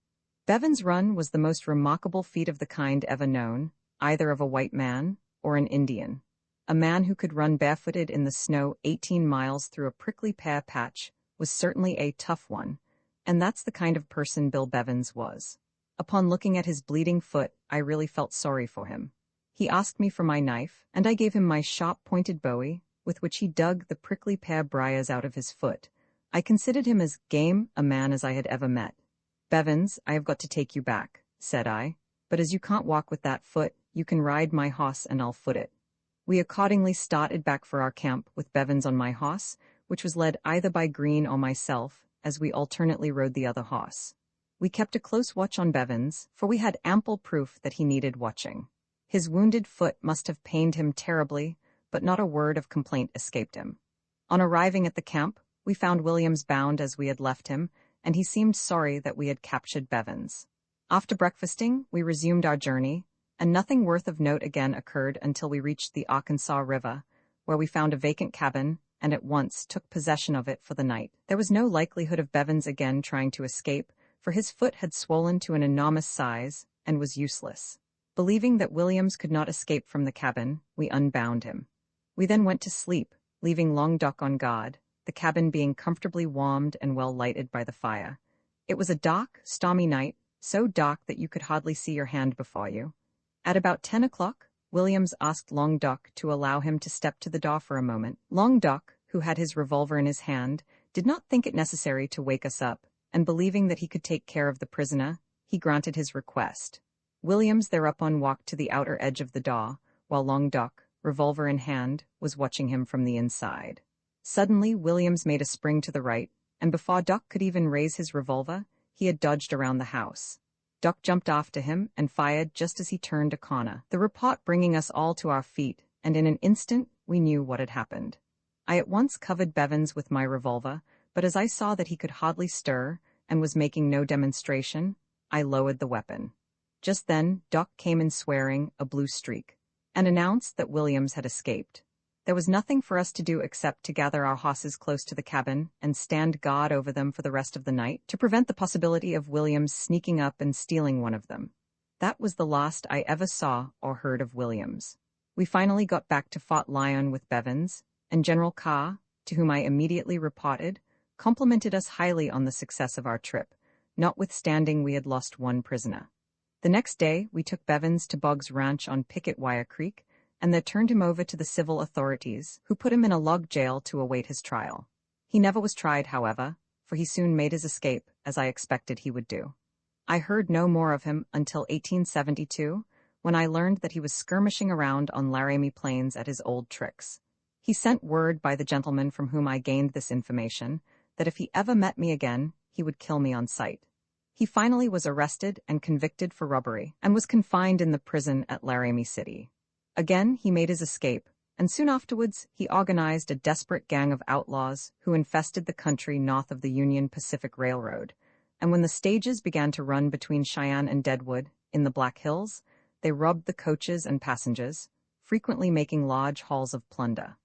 Bevins' run was the most remarkable feat of the kind ever known, either of a white man or an Indian. A man who could run barefooted in the snow 18 miles through a prickly pear patch was certainly a tough one, and that's the kind of person Bill Bevins was. Upon looking at his bleeding foot, I really felt sorry for him. He asked me for my knife, and I gave him my sharp-pointed bowie, with which he dug the prickly pear briars out of his foot. I considered him as game a man as I had ever met. "Bevins, I have got to take you back," said I, "but as you can't walk with that foot, you can ride my horse and I'll foot it." We accordingly started back for our camp with Bevins on my horse, which was led either by Green or myself, as we alternately rode the other horse. We kept a close watch on Bevins, for we had ample proof that he needed watching. His wounded foot must have pained him terribly, but not a word of complaint escaped him. On arriving at the camp, we found Williams bound as we had left him, and he seemed sorry that we had captured Bevins. After breakfasting, we resumed our journey, and nothing worth of note again occurred until we reached the Arkansas River, where we found a vacant cabin, and at once took possession of it for the night. There was no likelihood of Bevins again trying to escape, for his foot had swollen to an enormous size and was useless. Believing that Williams could not escape from the cabin, we unbound him. We then went to sleep, leaving Long Doc on guard, the cabin being comfortably warmed and well lighted by the fire. It was a dark, stormy night, so dark that you could hardly see your hand before you. At about 10 o'clock, Williams asked Long Doc to allow him to step to the door for a moment. Long Doc, who had his revolver in his hand, did not think it necessary to wake us up, and believing that he could take care of the prisoner, he granted his request. Williams thereupon walked to the outer edge of the door, while Long Doc, revolver in hand, was watching him from the inside. Suddenly, Williams made a spring to the right, and before Doc could even raise his revolver, he had dodged around the house. Doc jumped after him and fired just as he turned a corner, the report bringing us all to our feet, and in an instant we knew what had happened. I at once covered Bevins with my revolver, but as I saw that he could hardly stir and was making no demonstration, I lowered the weapon. Just then, Doc came in swearing a blue streak, and announced that Williams had escaped. There was nothing for us to do except to gather our horses close to the cabin and stand guard over them for the rest of the night to prevent the possibility of Williams sneaking up and stealing one of them. That was the last I ever saw or heard of Williams. We finally got back to Fort Lyon with Bevins, and General Carr, to whom I immediately reported, complimented us highly on the success of our trip, notwithstanding we had lost one prisoner. The next day, we took Bevins to Boggs Ranch on Picket Wire Creek, and they turned him over to the civil authorities, who put him in a log jail to await his trial. He never was tried, however, for he soon made his escape, as I expected he would do. I heard no more of him until 1872, when I learned that he was skirmishing around on Laramie Plains at his old tricks. He sent word by the gentleman from whom I gained this information that if he ever met me again, he would kill me on sight. He finally was arrested and convicted for robbery, and was confined in the prison at Laramie City. Again, he made his escape, and soon afterwards he organized a desperate gang of outlaws who infested the country north of the Union Pacific Railroad, and when the stages began to run between Cheyenne and Deadwood, in the Black Hills, they robbed the coaches and passengers, frequently making large hauls of plunder.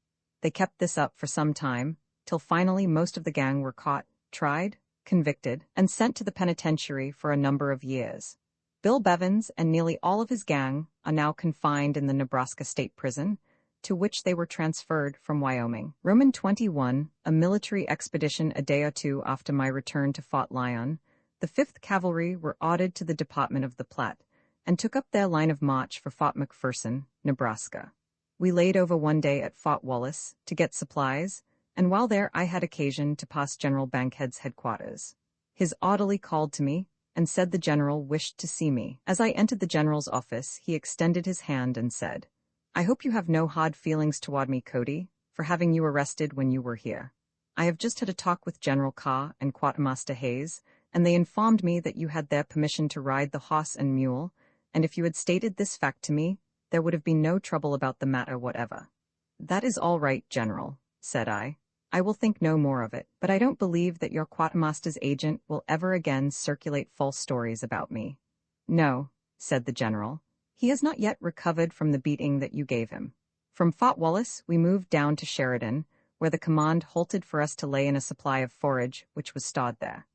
They kept this up for some time, till finally most of the gang were caught, tried, convicted, and sent to the penitentiary for a number of years. Bill Bevins and nearly all of his gang are now confined in the Nebraska State Prison, to which they were transferred from Wyoming. Roman 21, a military expedition a day or two after my return to Fort Lyon, the 5th Cavalry were ordered to the Department of the Platte, and took up their line of march for Fort McPherson, Nebraska. We laid over one day at Fort Wallace to get supplies, and while there I had occasion to pass General Bankhead's headquarters. His orderly called to me, and said the general wished to see me. As I entered the general's office, he extended his hand and said, "I hope you have no hard feelings toward me, Cody, for having you arrested when you were here. I have just had a talk with General Carr and Quartermaster Hayes, and they informed me that you had their permission to ride the horse and mule, and if you had stated this fact to me, there would have been no trouble about the matter whatever." "That is all right, General," said I. "I will think no more of it, but I don't believe that your quartermaster's agent will ever again circulate false stories about me." "No," said the general. "He has not yet recovered from the beating that you gave him." From Fort Wallace, we moved down to Sheridan, where the command halted for us to lay in a supply of forage which was stored there.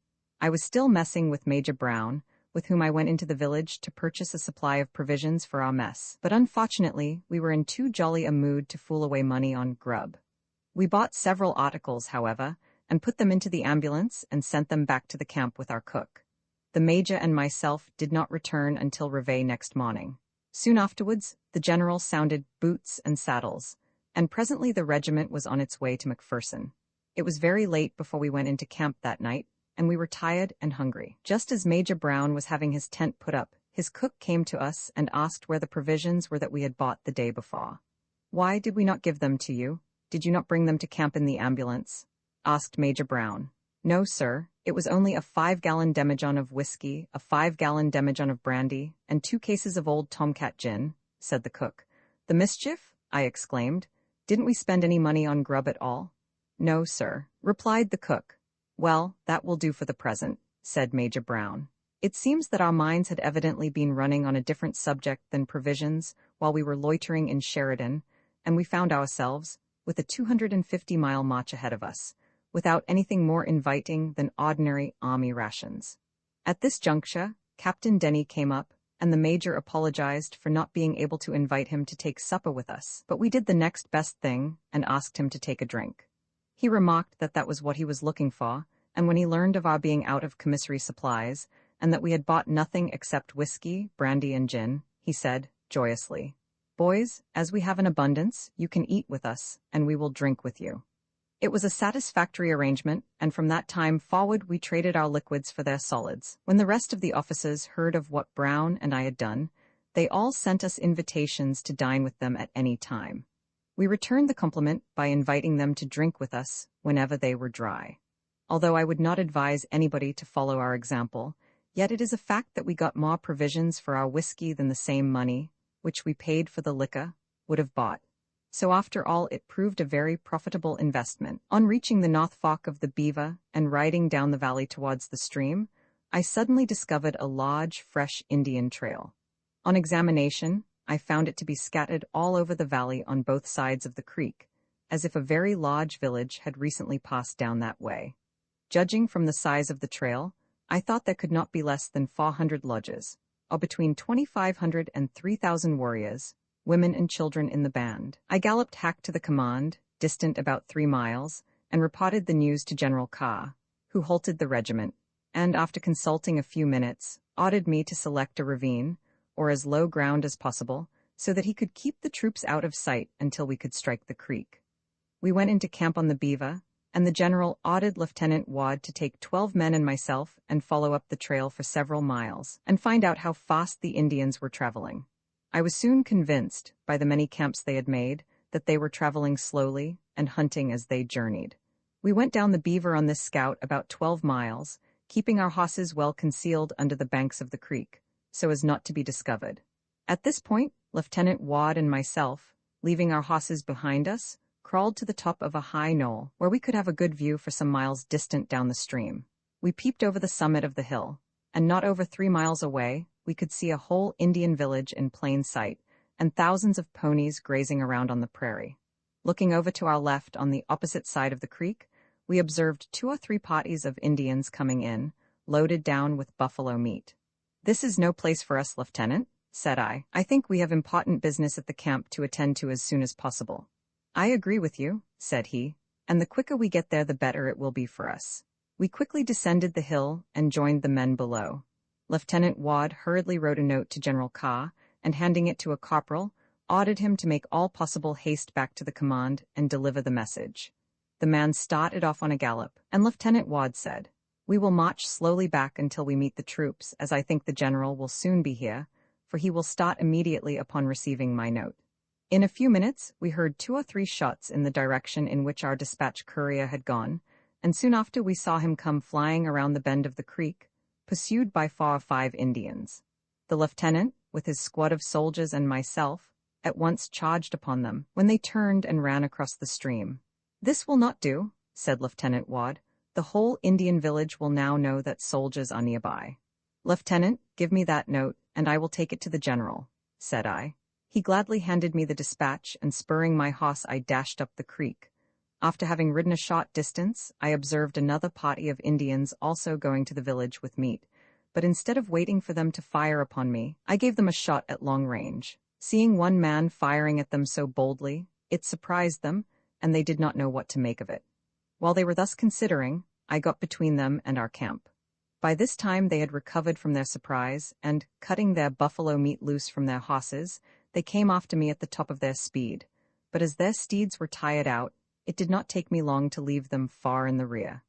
I was still messing with Major Brown, with whom I went into the village to purchase a supply of provisions for our mess, but unfortunately we were in too jolly a mood to fool away money on grub. We bought several articles, however, and put them into the ambulance and sent them back to the camp with our cook. The major and myself did not return until reveille next morning. Soon afterwards, the general sounded boots and saddles, and presently the regiment was on its way to McPherson. It was very late before we went into camp that night, and we were tired and hungry. Just as Major Brown was having his tent put up, his cook came to us and asked where the provisions were that we had bought the day before. Why did we not give them to you? Did you not bring them to camp in the ambulance? Asked Major Brown. No, sir. It was only a 5-gallon demijohn of whiskey, a 5-gallon demijohn of brandy, and 2 cases of old Tomcat gin, said the cook. The mischief? I exclaimed. Didn't we spend any money on grub at all? No, sir, replied the cook. Well, that will do for the present, said Major Brown. It seems that our minds had evidently been running on a different subject than provisions while we were loitering in Sheridan, and we found ourselves, with a 250-mile march ahead of us, without anything more inviting than ordinary army rations. At this juncture, Captain Denny came up, and the Major apologized for not being able to invite him to take supper with us, but we did the next best thing and asked him to take a drink. He remarked that that was what he was looking for, and when he learned of our being out of commissary supplies, and that we had bought nothing except whiskey, brandy, and gin, he said, joyously, "Boys, as we have an abundance, you can eat with us, and we will drink with you." It was a satisfactory arrangement, and from that time forward we traded our liquids for their solids. When the rest of the officers heard of what Brown and I had done, they all sent us invitations to dine with them at any time. We returned the compliment by inviting them to drink with us whenever they were dry. Although I would not advise anybody to follow our example, yet it is a fact that we got more provisions for our whiskey than the same money, which we paid for the liquor, would have bought. So after all it proved a very profitable investment. On reaching the North Fork of the Beaver and riding down the valley towards the stream, I suddenly discovered a large, fresh Indian trail. On examination, I found it to be scattered all over the valley on both sides of the creek, as if a very large village had recently passed down that way. Judging from the size of the trail, I thought there could not be less than 400 lodges, or between 2,500 and 3,000 warriors, women and children in the band. I galloped hack to the command, distant about 3 miles, and reported the news to General Carr, who halted the regiment, and after consulting a few minutes, ordered me to select a ravine, or as low ground as possible, so that he could keep the troops out of sight until we could strike the creek. We went into camp on the Beaver, and the general ordered Lieutenant Ward to take 12 men and myself and follow up the trail for several miles, and find out how fast the Indians were traveling. I was soon convinced, by the many camps they had made, that they were traveling slowly and hunting as they journeyed. We went down the Beaver on this scout about 12 miles, keeping our horses well concealed under the banks of the creek, so as not to be discovered. At this point, Lieutenant Ward and myself, leaving our horses behind us, crawled to the top of a high knoll, where we could have a good view for some miles distant down the stream. We peeped over the summit of the hill, and not over 3 miles away, we could see a whole Indian village in plain sight, and thousands of ponies grazing around on the prairie. Looking over to our left on the opposite side of the creek, we observed 2 or 3 parties of Indians coming in, loaded down with buffalo meat. "This is no place for us, Lieutenant," said I. "I think we have important business at the camp to attend to as soon as possible." "I agree with you," said he, "and the quicker we get there the better it will be for us." We quickly descended the hill and joined the men below. Lieutenant Ward hurriedly wrote a note to General Carr, and handing it to a corporal, ordered him to make all possible haste back to the command and deliver the message. The man started off on a gallop, and Lieutenant Ward said, "We will march slowly back until we meet the troops, as I think the general will soon be here, for he will start immediately upon receiving my note." In a few minutes, we heard 2 or 3 shots in the direction in which our dispatch courier had gone, and soon after we saw him come flying around the bend of the creek, pursued by 4 or 5 Indians. The lieutenant, with his squad of soldiers and myself, at once charged upon them, when they turned and ran across the stream. "This will not do," said Lieutenant Ward. "The whole Indian village will now know that soldiers are nearby." "Lieutenant, give me that note, and I will take it to the general," said I. He gladly handed me the dispatch, and spurring my horse I dashed up the creek. After having ridden a short distance, I observed another party of Indians also going to the village with meat, but instead of waiting for them to fire upon me, I gave them a shot at long range. Seeing one man firing at them so boldly, it surprised them, and they did not know what to make of it. While they were thus considering, I got between them and our camp. By this time they had recovered from their surprise, and, cutting their buffalo meat loose from their horses, they came after me at the top of their speed. But as their steeds were tired out, it did not take me long to leave them far in the rear.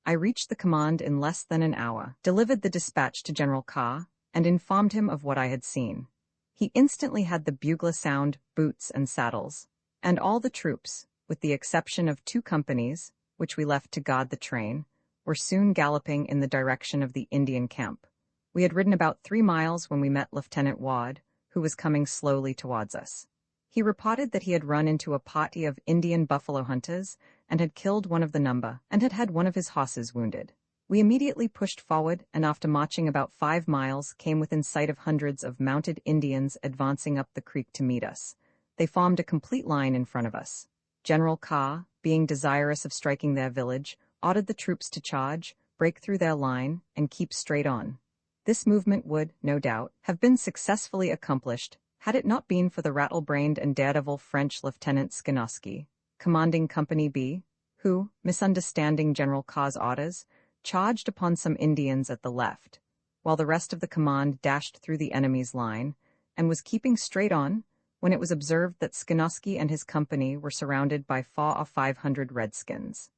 I reached the command in less than an hour, delivered the dispatch to General Carr, and informed him of what I had seen. He instantly had the bugler sound boots and saddles. And all the troops, with the exception of 2 companies, which we left to guard the train, were soon galloping in the direction of the Indian camp. We had ridden about 3 miles when we met Lieutenant Ward, who was coming slowly towards us. He reported that he had run into a party of Indian buffalo hunters and had killed one of the number and had had one of his horses wounded. We immediately pushed forward and after marching about 5 miles came within sight of hundreds of mounted Indians advancing up the creek to meet us. They formed a complete line in front of us. General Carr, being desirous of striking their village, ordered the troops to charge, break through their line, and keep straight on. This movement would, no doubt, have been successfully accomplished had it not been for the rattle-brained and daredevil French Lieutenant Skinowski, commanding Company B, who, misunderstanding General Carr's orders, charged upon some Indians at the left, while the rest of the command dashed through the enemy's line, and was keeping straight on, when it was observed that Skinowski and his company were surrounded by 400 or 500 redskins.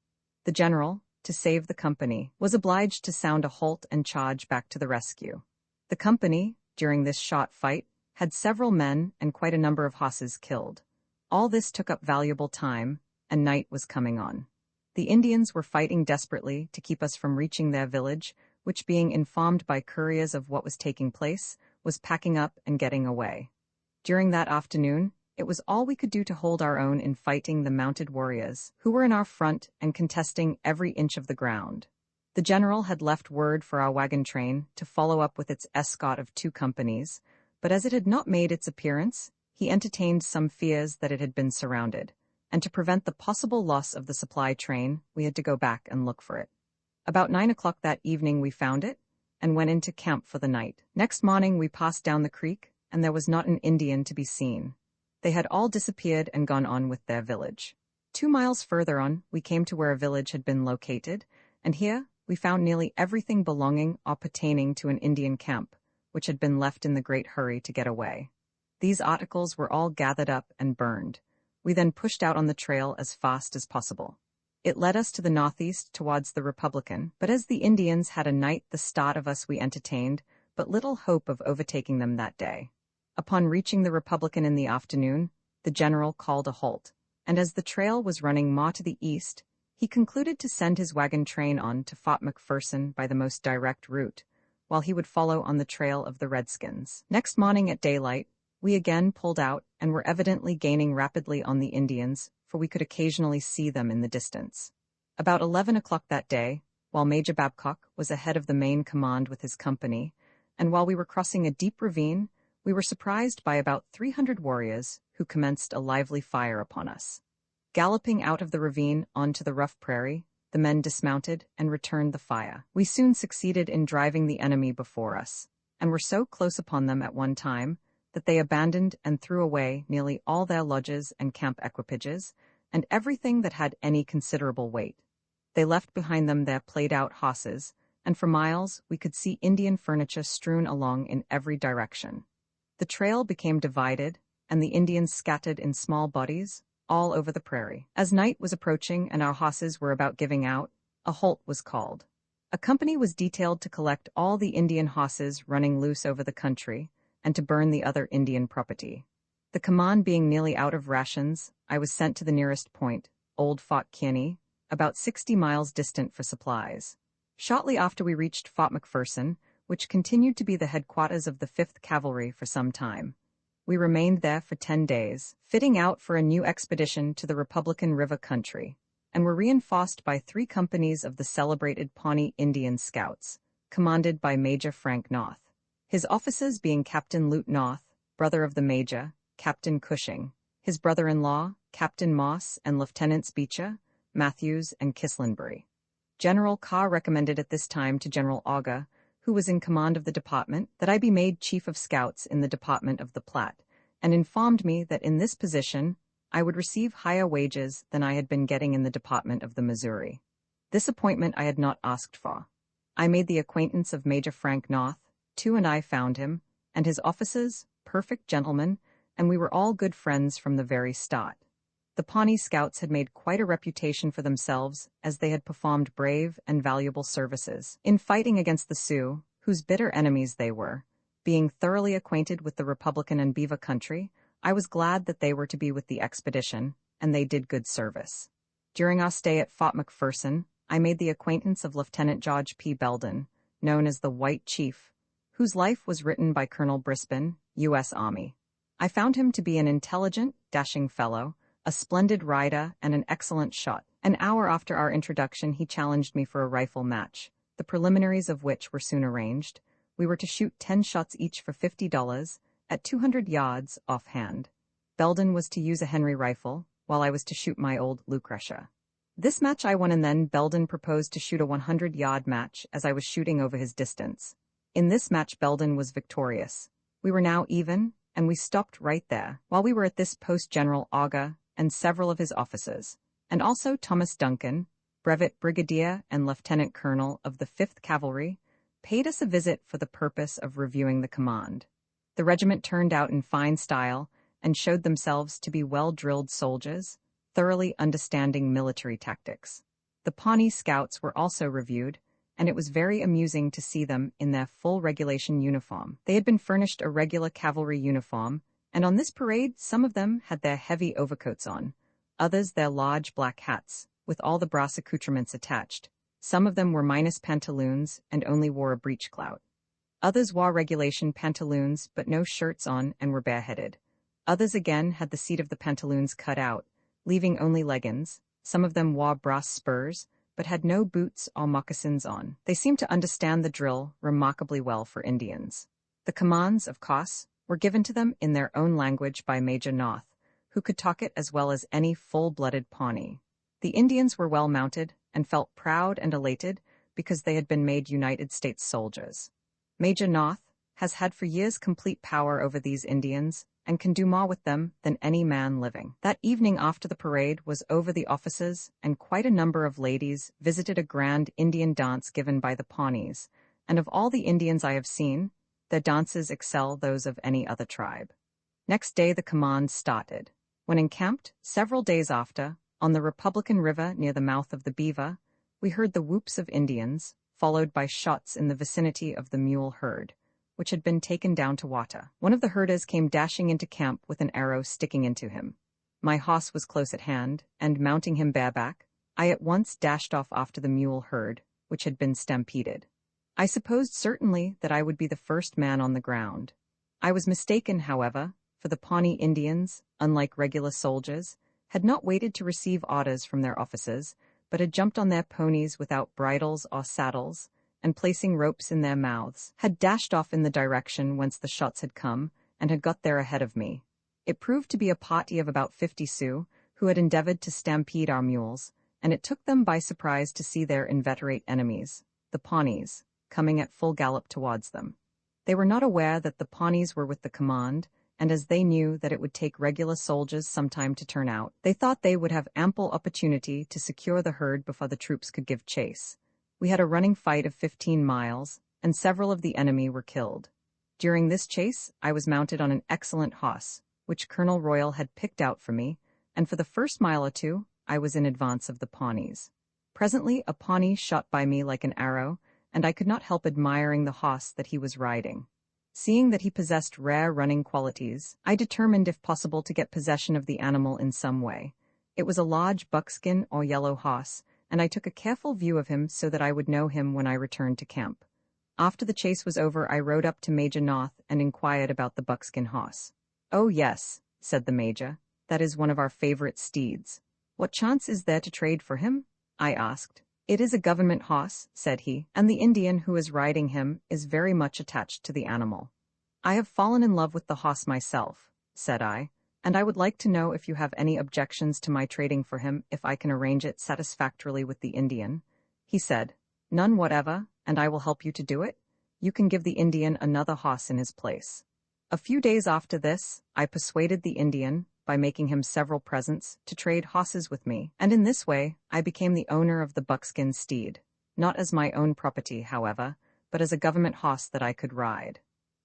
The general, to save the company, was obliged to sound a halt and charge back to the rescue. The company, during this short fight, had several men and quite a number of horses killed. All this took up valuable time, and night was coming on. The Indians were fighting desperately to keep us from reaching their village, which, being informed by couriers of what was taking place, was packing up and getting away. During that afternoon, it was all we could do to hold our own in fighting the mounted warriors, who were in our front and contesting every inch of the ground. The general had left word for our wagon train to follow up with its escort of 2 companies, but as it had not made its appearance, he entertained some fears that it had been surrounded, and to prevent the possible loss of the supply train, we had to go back and look for it. About 9 o'clock that evening we found it, and went into camp for the night. Next morning we passed down the creek, and there was not an Indian to be seen. They had all disappeared and gone on with their village. 2 miles further on, we came to where a village had been located, and here we found nearly everything belonging or pertaining to an Indian camp, which had been left in the great hurry to get away. These articles were all gathered up and burned. We then pushed out on the trail as fast as possible. It led us to the northeast towards the Republican, but as the Indians had a night the start of us we entertained, but little hope of overtaking them that day. Upon reaching the Republican in the afternoon, the general called a halt, and as the trail was running more to the east, he concluded to send his wagon train on to Fort McPherson by the most direct route, while he would follow on the trail of the Redskins. Next morning at daylight, we again pulled out and were evidently gaining rapidly on the Indians, for we could occasionally see them in the distance. About 11 o'clock that day, while Major Babcock was ahead of the main command with his company, and while we were crossing a deep ravine, we were surprised by about 300 warriors who commenced a lively fire upon us. Galloping out of the ravine onto the rough prairie, the men dismounted and returned the fire. We soon succeeded in driving the enemy before us, and were so close upon them at one time that they abandoned and threw away nearly all their lodges and camp equipages, and everything that had any considerable weight. They left behind them their played-out horses, and for miles we could see Indian furniture strewn along in every direction. The trail became divided, and the Indians scattered in small bodies all over the prairie. As night was approaching and our horses were about giving out, a halt was called. A company was detailed to collect all the Indian horses running loose over the country, and to burn the other Indian property. The command being nearly out of rations, I was sent to the nearest point, Old Fort Kearney, about 60 miles distant for supplies. Shortly after we reached Fort McPherson, which continued to be the headquarters of the 5th Cavalry for some time. We remained there for 10 days, fitting out for a new expedition to the Republican River country, and were reinforced by 3 companies of the celebrated Pawnee Indian Scouts, commanded by Major Frank North. His officers being Captain Lute North, brother of the Major, Captain Cushing, his brother-in-law, Captain Moss, and Lieutenants Beecher, Matthews, and Kislenbury. General Carr recommended at this time to General Auger, who was in command of the department, that I be made Chief of Scouts in the Department of the Platte, and informed me that in this position I would receive higher wages than I had been getting in the Department of the Missouri. This appointment I had not asked for. I made the acquaintance of Major Frank North, and I found him, and his officers, perfect gentlemen, and we were all good friends from the very start. The Pawnee Scouts had made quite a reputation for themselves, as they had performed brave and valuable services in fighting against the Sioux, whose bitter enemies they were. Being thoroughly acquainted with the Republican and Beaver country, I was glad that they were to be with the expedition, and they did good service. During our stay at Fort McPherson, I made the acquaintance of Lieutenant George P. Belden, known as the White Chief, whose life was written by Colonel Brisbane, U.S. Army. I found him to be an intelligent, dashing fellow, a splendid rider, and an excellent shot. An hour after our introduction, he challenged me for a rifle match, the preliminaries of which were soon arranged. We were to shoot 10 shots each for $50, at 200 yards offhand. Belden was to use a Henry rifle, while I was to shoot my old Lucretia. This match I won, and then Belden proposed to shoot a 100-yard match as I was shooting over his distance. In this match Belden was victorious. We were now even, and we stopped right there. While we were at this post, General Auger and several of his officers, and also Thomas Duncan, Brevet Brigadier and Lieutenant Colonel of the 5th Cavalry, paid us a visit for the purpose of reviewing the command. The regiment turned out in fine style and showed themselves to be well-drilled soldiers, thoroughly understanding military tactics. The Pawnee Scouts were also reviewed, and it was very amusing to see them in their full regulation uniform. They had been furnished a regular cavalry uniform, and on this parade some of them had their heavy overcoats on, others their large black hats, with all the brass accoutrements attached. Some of them were minus pantaloons and only wore a breechclout. Others wore regulation pantaloons but no shirts on and were bareheaded. Others again had the seat of the pantaloons cut out, leaving only leggings. Some of them wore brass spurs, but had no boots or moccasins on. They seemed to understand the drill remarkably well for Indians. The commands, of course, were given to them in their own language by Major North, who could talk it as well as any full-blooded Pawnee. The Indians were well mounted and felt proud and elated because they had been made United States soldiers. Major North has had for years complete power over these Indians and can do more with them than any man living. That evening after the parade was over, the officers and quite a number of ladies visited a grand Indian dance given by the Pawnees, and of all the Indians I have seen, their dances excel those of any other tribe. Next day the command started. When encamped, several days after, on the Republican River near the mouth of the Beaver, we heard the whoops of Indians, followed by shots in the vicinity of the mule herd, which had been taken down to water. One of the herders came dashing into camp with an arrow sticking into him. My horse was close at hand, and mounting him bareback, I at once dashed off after the mule herd, which had been stampeded. I supposed certainly that I would be the first man on the ground. I was mistaken, however, for the Pawnee Indians, unlike regular soldiers, had not waited to receive orders from their officers, but had jumped on their ponies without bridles or saddles, and placing ropes in their mouths, had dashed off in the direction whence the shots had come, and had got there ahead of me. It proved to be a party of about 50 Sioux, who had endeavored to stampede our mules, and it took them by surprise to see their inveterate enemies, the Pawnees, coming at full gallop towards them. They were not aware that the Pawnees were with the command, and as they knew that it would take regular soldiers some time to turn out, they thought they would have ample opportunity to secure the herd before the troops could give chase. We had a running fight of 15 miles, and several of the enemy were killed. During this chase, I was mounted on an excellent horse, which Colonel Royal had picked out for me, and for the first mile or two, I was in advance of the Pawnees. Presently, a Pawnee shot by me like an arrow, and I could not help admiring the horse that he was riding. Seeing that he possessed rare running qualities, I determined if possible to get possession of the animal in some way. It was a large buckskin or yellow horse, and I took a careful view of him so that I would know him when I returned to camp. After the chase was over, I rode up to Major North and inquired about the buckskin horse. "Oh yes," said the Major, "that is one of our favorite steeds. What chance is there to trade for him?" I asked. "It is a government horse," said he, "and the Indian who is riding him is very much attached to the animal." "I have fallen in love with the horse myself," said I, "and I would like to know if you have any objections to my trading for him if I can arrange it satisfactorily with the Indian." He said, "None whatever, and I will help you to do it. You can give the Indian another horse in his place." A few days after this, I persuaded the Indian, by making him several presents, to trade horses with me, and in this way I became the owner of the buckskin steed, not as my own property, however, but as a government horse that I could ride.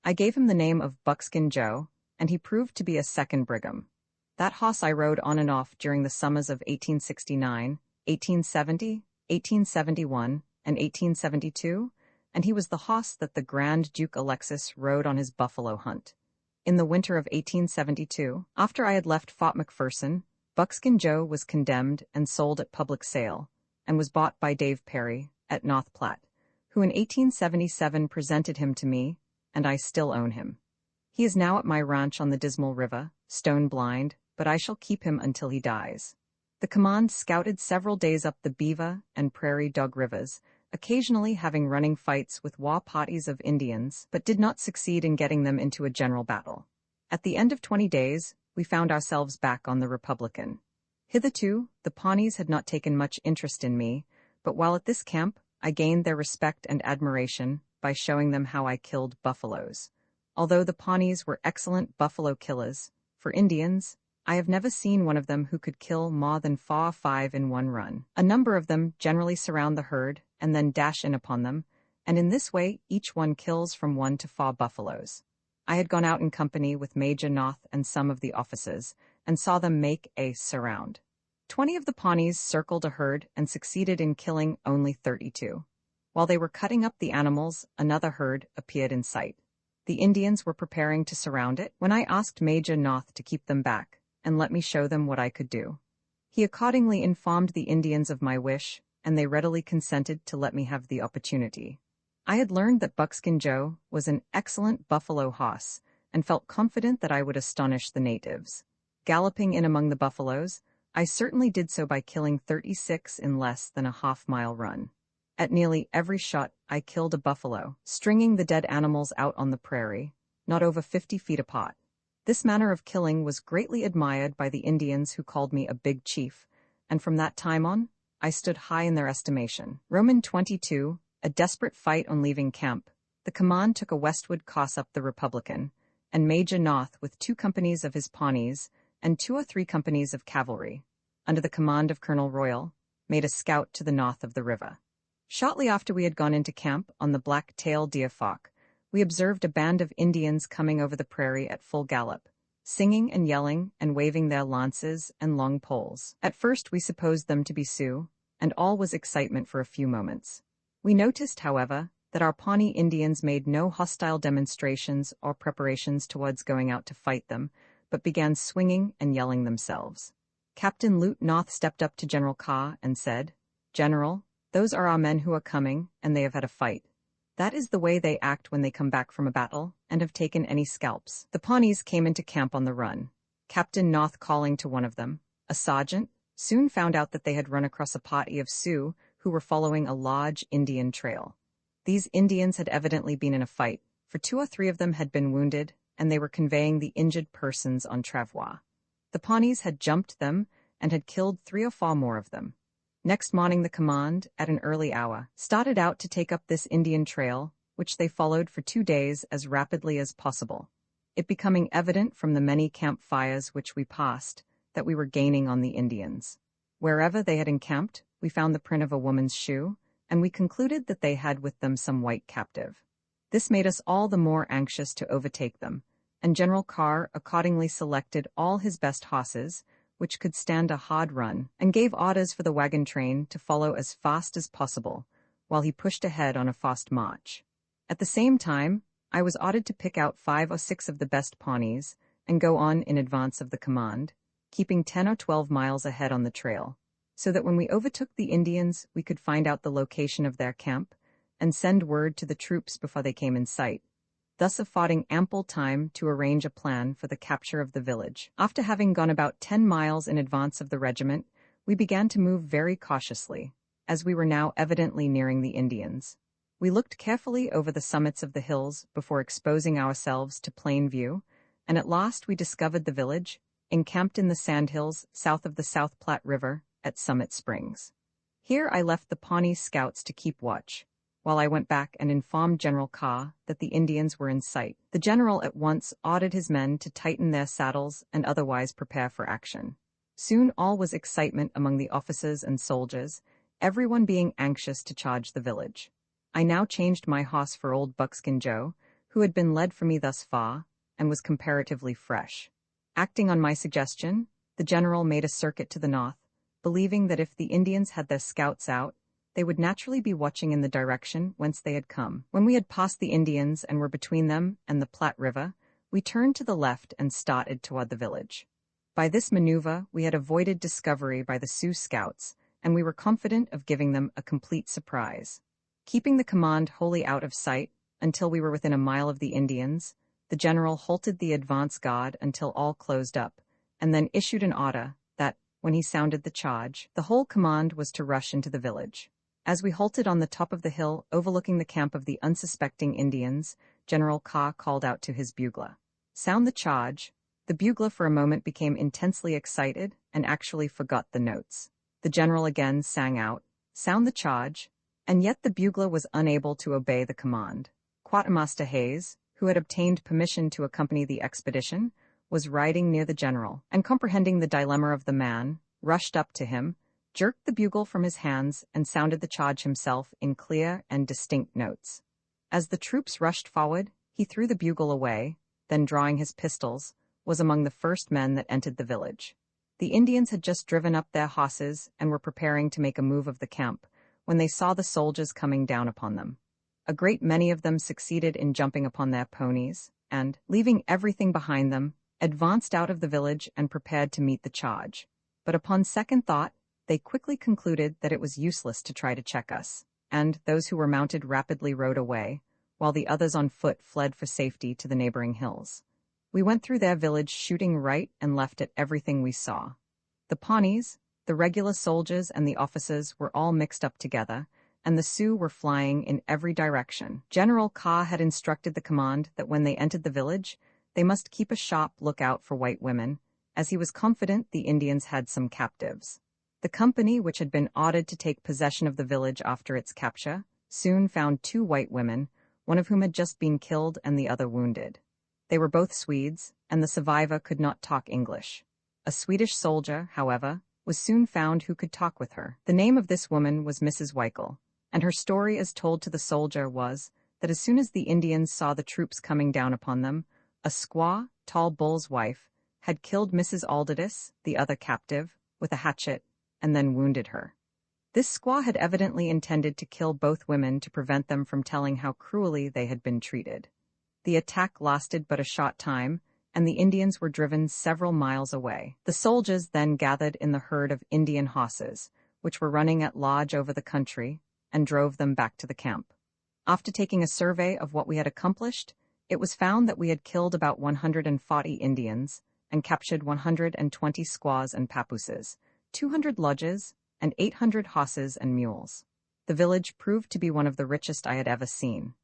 I gave him the name of Buckskin Joe, and he proved to be a second Brigham. That horse I rode on and off during the summers of 1869, 1870, 1871, and 1872, and he was the horse that the Grand Duke Alexis rode on his buffalo hunt. In the winter of 1872, after I had left Fort McPherson, Buckskin Joe was condemned and sold at public sale, and was bought by Dave Perry, at North Platte, who in 1877 presented him to me, and I still own him. He is now at my ranch on the Dismal River, stone blind, but I shall keep him until he dies. The command scouted several days up the Beaver and Prairie Dog rivers, occasionally having running fights with war parties of Indians, but did not succeed in getting them into a general battle. At the end of 20 days, we found ourselves back on the Republican. Hitherto, the Pawnees had not taken much interest in me, but while at this camp, I gained their respect and admiration by showing them how I killed buffaloes. Although the Pawnees were excellent buffalo killers, for Indians, I have never seen one of them who could kill more than 4 or 5 in one run. A number of them generally surround the herd and then dash in upon them, and in this way each one kills from 1 to 4 buffaloes. I had gone out in company with Major North and some of the officers, and saw them make a surround. 20 of the Pawnees circled a herd and succeeded in killing only 32. While they were cutting up the animals, another herd appeared in sight. The Indians were preparing to surround it when I asked Major North to keep them back and let me show them what I could do. He accordingly informed the Indians of my wish, and they readily consented to let me have the opportunity. I had learned that Buckskin Joe was an excellent buffalo horse, and felt confident that I would astonish the natives. Galloping in among the buffaloes, I certainly did so by killing 36 in less than a half-mile run. At nearly every shot, I killed a buffalo, stringing the dead animals out on the prairie, not over 50 feet apart. This manner of killing was greatly admired by the Indians, who called me a big chief, and from that time on, I stood high in their estimation. Roman 22, a desperate fight on leaving camp. The command took a westward course up the Republican, and Major North, with 2 companies of his Pawnees and 2 or 3 companies of cavalry, under the command of Colonel Royal, made a scout to the north of the river. Shortly after we had gone into camp on the Black-tailed Deer Fork, we observed a band of Indians coming over the prairie at full gallop, singing and yelling and waving their lances and long poles. At first we supposed them to be Sioux, and all was excitement for a few moments. We noticed, however, that our Pawnee Indians made no hostile demonstrations or preparations towards going out to fight them, but began swinging and yelling themselves. Captain Lute North stepped up to General Carr and said, "General, those are our men who are coming, and they have had a fight. That is the way they act when they come back from a battle, and have taken any scalps." The Pawnees came into camp on the run. Captain North, calling to one of them, a sergeant, soon found out that they had run across a party of Sioux who were following a large Indian trail. These Indians had evidently been in a fight, for 2 or 3 of them had been wounded, and they were conveying the injured persons on travois. The Pawnees had jumped them and had killed 3 or 4 more of them. Next morning the command, at an early hour, started out to take up this Indian trail, which they followed for 2 days as rapidly as possible, it becoming evident from the many campfires which we passed that we were gaining on the Indians. Wherever they had encamped, we found the print of a woman's shoe, and we concluded that they had with them some white captive. This made us all the more anxious to overtake them, and General Carr accordingly selected all his best horses, which could stand a hard run, and gave orders for the wagon train to follow as fast as possible, while he pushed ahead on a fast march. At the same time, I was ordered to pick out 5 or 6 of the best Pawnees and go on in advance of the command, keeping 10 or 12 miles ahead on the trail, so that when we overtook the Indians we could find out the location of their camp and send word to the troops before they came in sight, thus affording ample time to arrange a plan for the capture of the village. After having gone about 10 miles in advance of the regiment, we began to move very cautiously, as we were now evidently nearing the Indians. We looked carefully over the summits of the hills before exposing ourselves to plain view, and at last we discovered the village, encamped in the sandhills south of the South Platte River at Summit Springs. Here I left the Pawnee scouts to keep watch, while I went back and informed General Carr that the Indians were in sight. The general at once ordered his men to tighten their saddles and otherwise prepare for action. Soon all was excitement among the officers and soldiers, everyone being anxious to charge the village. I now changed my horse for old Buckskin Joe, who had been led for me thus far, and was comparatively fresh. Acting on my suggestion, the general made a circuit to the north, believing that if the Indians had their scouts out, they would naturally be watching in the direction whence they had come. When we had passed the Indians and were between them and the Platte River, We turned to the left and started toward the village. By this maneuver, we had avoided discovery by the Sioux scouts, and we were confident of giving them a complete surprise. Keeping the command wholly out of sight until we were within a mile of the Indians, the general halted the advance guard until all closed up, and then issued an order that, when he sounded the charge, the whole command was to rush into the village. As we halted on the top of the hill overlooking the camp of the unsuspecting Indians, General Carr called out to his bugler, "Sound the charge." The bugler for a moment became intensely excited and actually forgot the notes. The general again sang out, "Sound the charge," and yet the bugler was unable to obey the command. Quartermaster Hayes, who had obtained permission to accompany the expedition, was riding near the general, and comprehending the dilemma of the man, rushed up to him, jerked the bugle from his hands, and sounded the charge himself in clear and distinct notes. As the troops rushed forward, he threw the bugle away, then drawing his pistols, was among the first men that entered the village. The Indians had just driven up their horses and were preparing to make a move of the camp, when they saw the soldiers coming down upon them. A great many of them succeeded in jumping upon their ponies, and, leaving everything behind them, advanced out of the village and prepared to meet the charge. But upon second thought, they quickly concluded that it was useless to try to check us, and those who were mounted rapidly rode away, while the others on foot fled for safety to the neighboring hills. We went through their village shooting right and left at everything we saw. The Pawnees, the regular soldiers and the officers were all mixed up together, and the Sioux were flying in every direction. General Carr had instructed the command that when they entered the village, they must keep a sharp lookout for white women, as he was confident the Indians had some captives. The company, which had been ordered to take possession of the village after its capture, soon found 2 white women, one of whom had just been killed and the other wounded. They were both Swedes, and the survivor could not talk English. A Swedish soldier, however, was soon found who could talk with her. The name of this woman was Mrs. Weichel, and her story as told to the soldier was that as soon as the Indians saw the troops coming down upon them, a squaw, Tall Bull's wife, had killed Mrs. Aldidis, the other captive, with a hatchet, and then wounded her. This squaw had evidently intended to kill both women to prevent them from telling how cruelly they had been treated. The attack lasted but a short time, and the Indians were driven several miles away. The soldiers then gathered in the herd of Indian horses, which were running at large over the country, and drove them back to the camp. After taking a survey of what we had accomplished, it was found that we had killed about 140 Indians and captured 120 squaws and papooses, 200 lodges, and 800 horses and mules. The village proved to be one of the richest I had ever seen.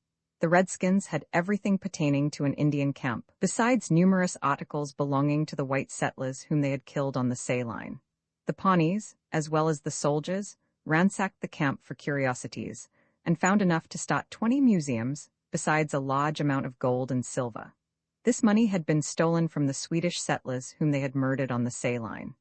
The Redskins had everything pertaining to an Indian camp, besides numerous articles belonging to the white settlers whom they had killed on the Saline. The Pawnees, as well as the soldiers, ransacked the camp for curiosities, and found enough to start 20 museums, besides a large amount of gold and silver. This money had been stolen from the Swedish settlers whom they had murdered on the Saline.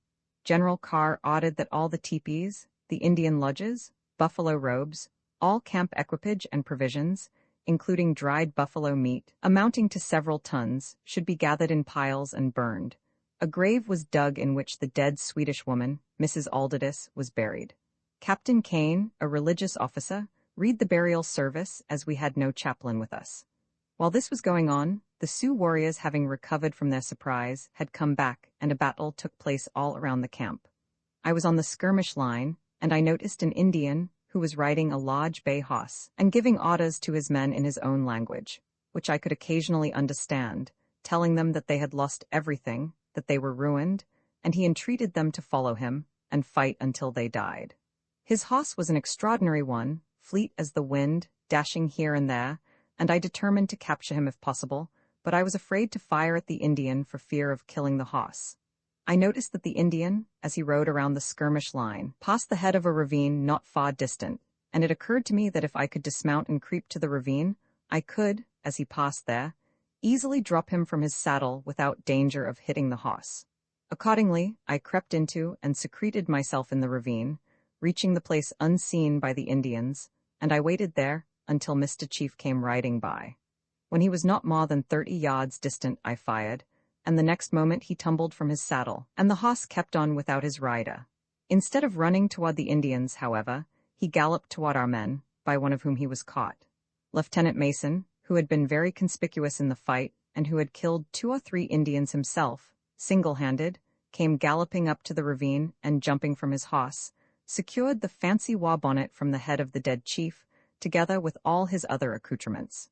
General Carr ordered that all the teepees, the Indian lodges, buffalo robes, all camp equipage and provisions, including dried buffalo meat, amounting to several tons, should be gathered in piles and burned. A grave was dug in which the dead Swedish woman, Mrs. Aldidis, was buried. Captain Kane, a religious officer, read the burial service as we had no chaplain with us. While this was going on, the Sioux warriors, having recovered from their surprise, had come back, and a battle took place all around the camp. I was on the skirmish line, and I noticed an Indian who was riding a large bay horse and giving orders to his men in his own language, which I could occasionally understand, telling them that they had lost everything, that they were ruined, and he entreated them to follow him and fight until they died. His horse was an extraordinary one, fleet as the wind, dashing here and there, and I determined to capture him if possible, but I was afraid to fire at the Indian for fear of killing the horse. I noticed that the Indian, as he rode around the skirmish line, passed the head of a ravine not far distant, and it occurred to me that if I could dismount and creep to the ravine, I could, as he passed there, easily drop him from his saddle without danger of hitting the horse. Accordingly, I crept into and secreted myself in the ravine, reaching the place unseen by the Indians, and I waited there until Mr. Chief came riding by. When he was not more than 30 yards distant, I fired, and the next moment he tumbled from his saddle, and the horse kept on without his rider. Instead of running toward the Indians, however, he galloped toward our men, by one of whom he was caught. Lieutenant Mason, who had been very conspicuous in the fight and who had killed 2 or 3 Indians himself, single-handed, came galloping up to the ravine and jumping from his horse, secured the fancy war bonnet from the head of the dead chief, together with all his other accoutrements.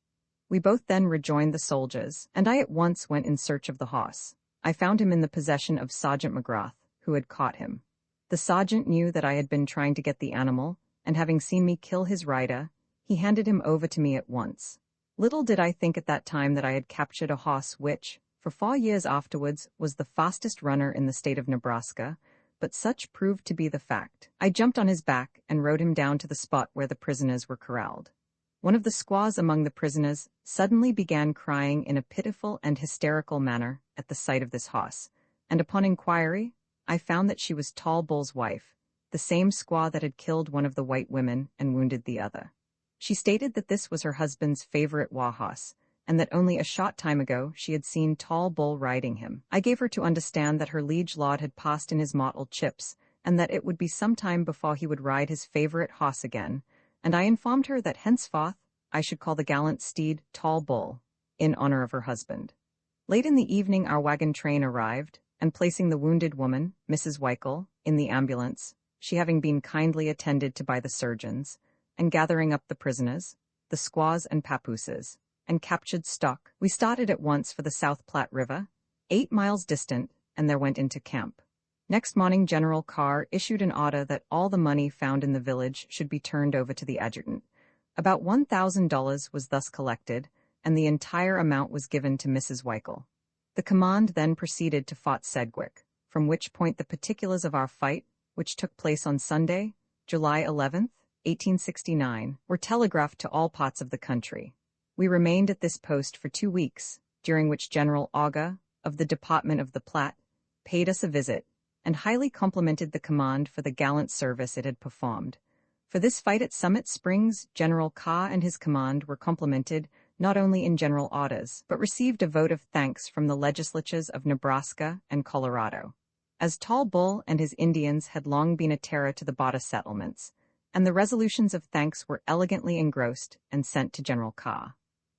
We both then rejoined the soldiers, and I at once went in search of the horse. I found him in the possession of Sergeant McGrath, who had caught him. The sergeant knew that I had been trying to get the animal, and having seen me kill his rider, he handed him over to me at once. Little did I think at that time that I had captured a horse which, for 4 years afterwards, was the fastest runner in the state of Nebraska, but such proved to be the fact. I jumped on his back and rode him down to the spot where the prisoners were corralled. One of the squaws among the prisoners suddenly began crying in a pitiful and hysterical manner at the sight of this horse, and upon inquiry, I found that she was Tall Bull's wife, the same squaw that had killed one of the white women and wounded the other. She stated that this was her husband's favorite war horse, and that only a short time ago she had seen Tall Bull riding him. I gave her to understand that her liege lord had passed in his mottled chips, and that it would be some time before he would ride his favorite horse again, and I informed her that henceforth I should call the gallant steed Tall Bull, in honor of her husband. Late in the evening our wagon train arrived, and placing the wounded woman, Mrs. Weichel, in the ambulance, she having been kindly attended to by the surgeons, and gathering up the prisoners, the squaws and papooses, and captured stock, we started at once for the South Platte River, 8 miles distant, and there went into camp. Next morning General Carr issued an order that all the money found in the village should be turned over to the adjutant. About $1,000 was thus collected, and the entire amount was given to Mrs. Weichel. The command then proceeded to Fort Sedgwick, from which point the particulars of our fight, which took place on Sunday, July 11, 1869, were telegraphed to all parts of the country. We remained at this post for 2 weeks, during which General Auger, of the Department of the Platte, paid us a visit, and highly complimented the command for the gallant service it had performed. For this fight at Summit Springs, General Carr and his command were complimented not only in general orders, but received a vote of thanks from the legislatures of Nebraska and Colorado. As Tall Bull and his Indians had long been a terror to the border settlements, and the resolutions of thanks were elegantly engrossed and sent to General Carr.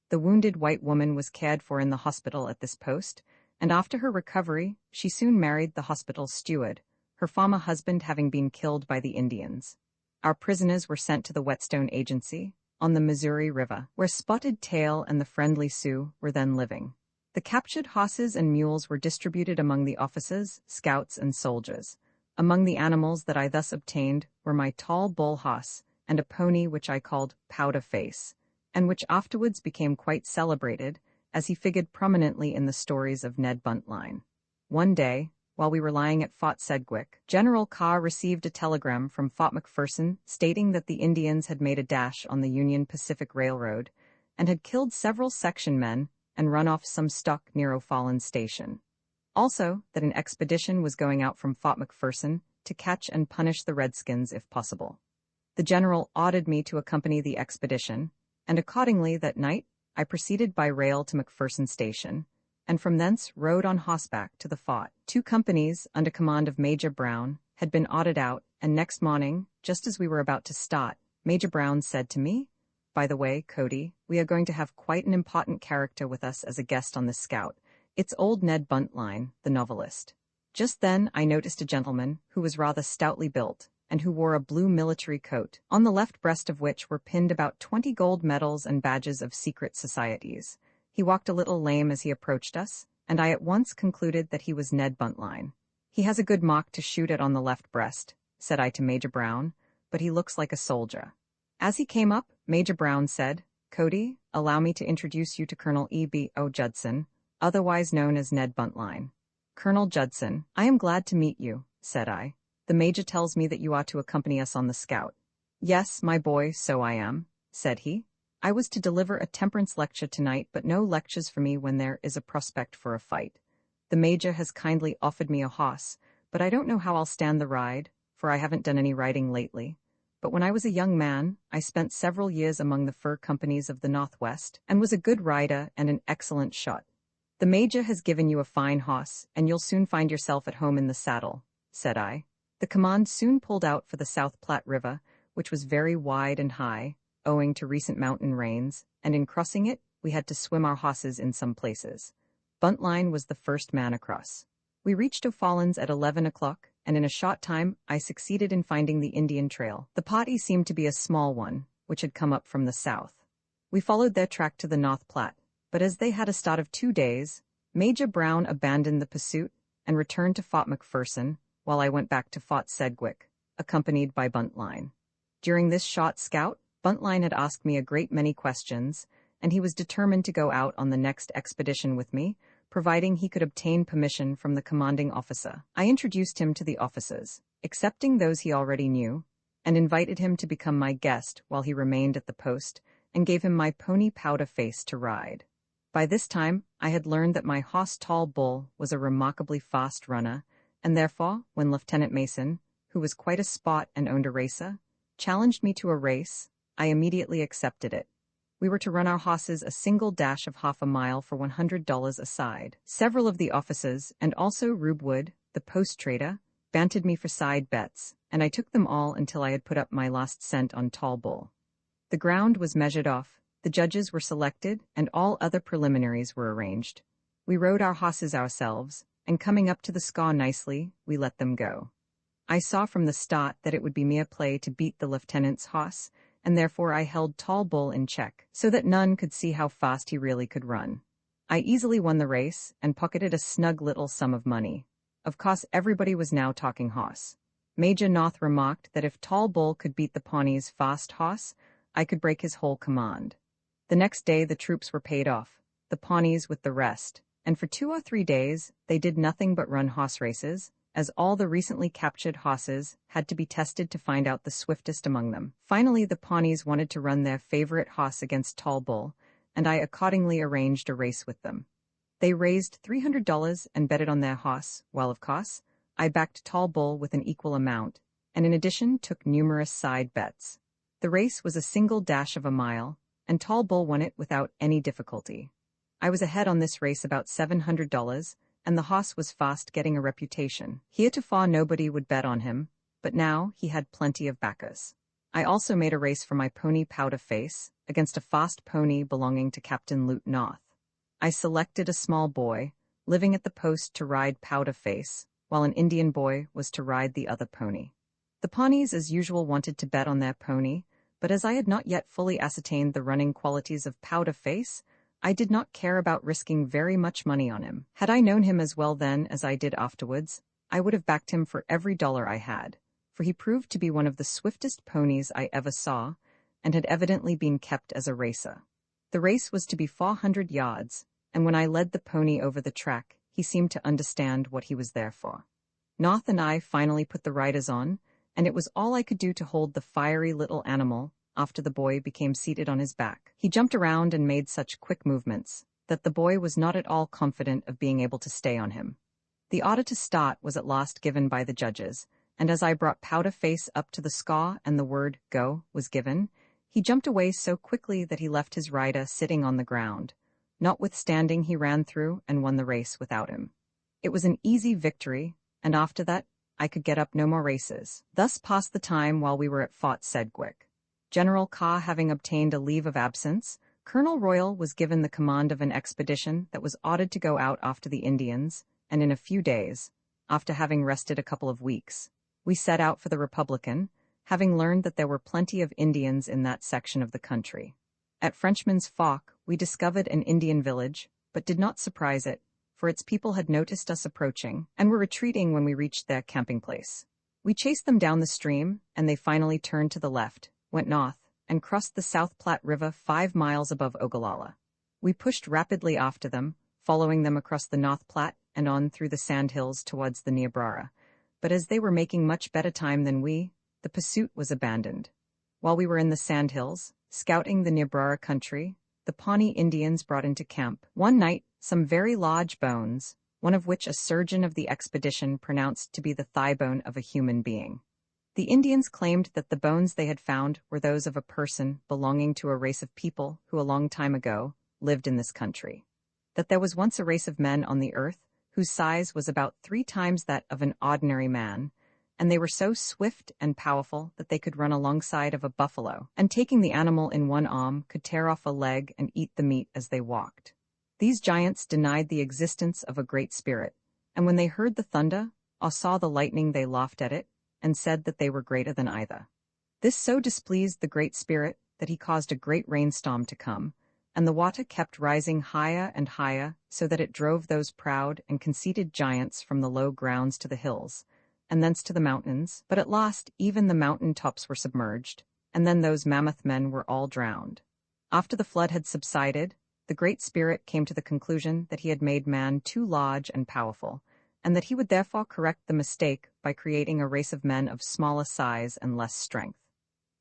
The wounded white woman was cared for in the hospital at this post, and after her recovery, she soon married the hospital's steward, her former husband having been killed by the Indians. Our prisoners were sent to the Whetstone Agency, on the Missouri River, where Spotted Tail and the friendly Sioux were then living. The captured horses and mules were distributed among the officers, scouts, and soldiers. Among the animals that I thus obtained were my Tall Bull horse and a pony which I called Powder Face, and which afterwards became quite celebrated, as he figured prominently in the stories of Ned Buntline. One day, while we were lying at Fort Sedgwick, General Carr received a telegram from Fort McPherson stating that the Indians had made a dash on the Union Pacific Railroad and had killed several section men and run off some stock near O'Fallon Station. Also, that an expedition was going out from Fort McPherson to catch and punish the Redskins if possible. The general ordered me to accompany the expedition, and accordingly that night I proceeded by rail to McPherson Station, and from thence rode on horseback to the fort. 2 companies, under command of Major Brown, had been ordered out, and next morning, just as we were about to start, Major Brown said to me, "By the way, Cody, we are going to have quite an important character with us as a guest on this scout. It's old Ned Buntline, the novelist." Just then I noticed a gentleman who was rather stoutly built, and who wore a blue military coat, on the left breast of which were pinned about 20 gold medals and badges of secret societies. He walked a little lame as he approached us, and I at once concluded that he was Ned Buntline. "He has a good mock to shoot at on the left breast," said I to Major Brown, "but he looks like a soldier." As he came up, Major Brown said, "Cody, allow me to introduce you to Colonel E.B.O. Judson, otherwise known as Ned Buntline." "Colonel Judson, I am glad to meet you," said I. "The Major tells me that you are to accompany us on the scout." "Yes, my boy, so I am," said he. "I was to deliver a temperance lecture tonight, but no lectures for me when there is a prospect for a fight. The Major has kindly offered me a horse, but I don't know how I'll stand the ride, for I haven't done any riding lately. But when I was a young man, I spent several years among the fur companies of the Northwest, and was a good rider and an excellent shot. The Major has given you a fine horse, and you'll soon find yourself at home in the saddle," said I. The command soon pulled out for the South Platte River, which was very wide and high, owing to recent mountain rains, and in crossing it, we had to swim our hosses in some places. Buntline was the first man across. We reached O'Fallon's at 11 o'clock, and in a short time I succeeded in finding the Indian trail. The party seemed to be a small one, which had come up from the south. We followed their track to the North Platte, but as they had a start of 2 days, Major Brown abandoned the pursuit and returned to Fort McPherson, while I went back to Fort Sedgwick, accompanied by Buntline. During this short scout, Buntline had asked me a great many questions, and he was determined to go out on the next expedition with me, providing he could obtain permission from the commanding officer. I introduced him to the officers, accepting those he already knew, and invited him to become my guest while he remained at the post, and gave him my pony Powder Face to ride. By this time, I had learned that my horse Tall Bull was a remarkably fast runner, and therefore, when Lieutenant Mason, who was quite a sport and owned a racer, challenged me to a race, I immediately accepted it. We were to run our horses a single dash of half a mile for $100 a side. Several of the officers, and also Rube Wood, the post trader, bantered me for side bets, and I took them all until I had put up my last cent on Tall Bull. The ground was measured off, the judges were selected, and all other preliminaries were arranged. We rode our horses ourselves, and coming up to the scaw nicely, we let them go. I saw from the start that it would be mere play to beat the lieutenant's horse, and therefore I held Tall Bull in check, so that none could see how fast he really could run. I easily won the race, and pocketed a snug little sum of money. Of course, everybody was now talking horse. Major North remarked that if Tall Bull could beat the Pawnee's fast horse, I could break his whole command. The next day the troops were paid off, the Pawnees with the rest, and for 2 or 3 days they did nothing but run horse races, as all the recently captured horses had to be tested to find out the swiftest among them. Finally the Pawnees wanted to run their favorite horse against Tall Bull, and I accordingly arranged a race with them. They raised $300 and betted on their horse, while of course, I backed Tall Bull with an equal amount, and in addition took numerous side bets. The race was a single dash of a mile, and Tall Bull won it without any difficulty. I was ahead on this race about $700, and the horse was fast getting a reputation. Heretofore nobody would bet on him, but now he had plenty of backers. I also made a race for my pony Powder Face against a fast pony belonging to Captain Lute North. I selected a small boy, living at the post, to ride Powder Face, while an Indian boy was to ride the other pony. The Pawnees as usual wanted to bet on their pony, but as I had not yet fully ascertained the running qualities of Powder Face, I did not care about risking very much money on him. Had I known him as well then as I did afterwards, I would have backed him for every dollar I had, for he proved to be one of the swiftest ponies I ever saw, and had evidently been kept as a racer. The race was to be 400 yards, and when I led the pony over the track, he seemed to understand what he was there for. North and I finally put the riders on, and it was all I could do to hold the fiery little animal after the boy became seated on his back. He jumped around and made such quick movements that the boy was not at all confident of being able to stay on him. The order to start was at last given by the judges, and as I brought Powder Face up to the scaw and the word "go" was given, he jumped away so quickly that he left his rider sitting on the ground. Notwithstanding, he ran through and won the race without him. It was an easy victory, and after that, I could get up no more races. Thus passed the time while we were at Fort Sedgwick. General Carr having obtained a leave of absence, Colonel Royal was given the command of an expedition that was ordered to go out after the Indians, and in a few days, after having rested a couple of weeks, we set out for the Republican, having learned that there were plenty of Indians in that section of the country. At Frenchman's Fork, we discovered an Indian village, but did not surprise it, for its people had noticed us approaching and were retreating when we reached their camping place. We chased them down the stream, and they finally turned to the left, went north, and crossed the South Platte River 5 miles above Ogallala. We pushed rapidly after them, following them across the North Platte and on through the sandhills towards the Niobrara, but as they were making much better time than we, the pursuit was abandoned. While we were in the sandhills, scouting the Niobrara country, the Pawnee Indians brought into camp, one night, some very large bones, one of which a surgeon of the expedition pronounced to be the thigh bone of a human being. The Indians claimed that the bones they had found were those of a person belonging to a race of people who a long time ago lived in this country. That there was once a race of men on the earth whose size was about 3 times that of an ordinary man, and they were so swift and powerful that they could run alongside of a buffalo, and taking the animal in one arm could tear off a leg and eat the meat as they walked. These giants denied the existence of a great spirit, and when they heard the thunder or saw the lightning they laughed at it, and said that they were greater than either. This so displeased the great spirit that he caused a great rainstorm to come, and the water kept rising higher and higher, so that it drove those proud and conceited giants from the low grounds to the hills, and thence to the mountains. But at last even the mountain tops were submerged, and then those mammoth men were all drowned. After the flood had subsided, the Great Spirit came to the conclusion that he had made man too large and powerful, and that he would therefore correct the mistake by creating a race of men of smaller size and less strength.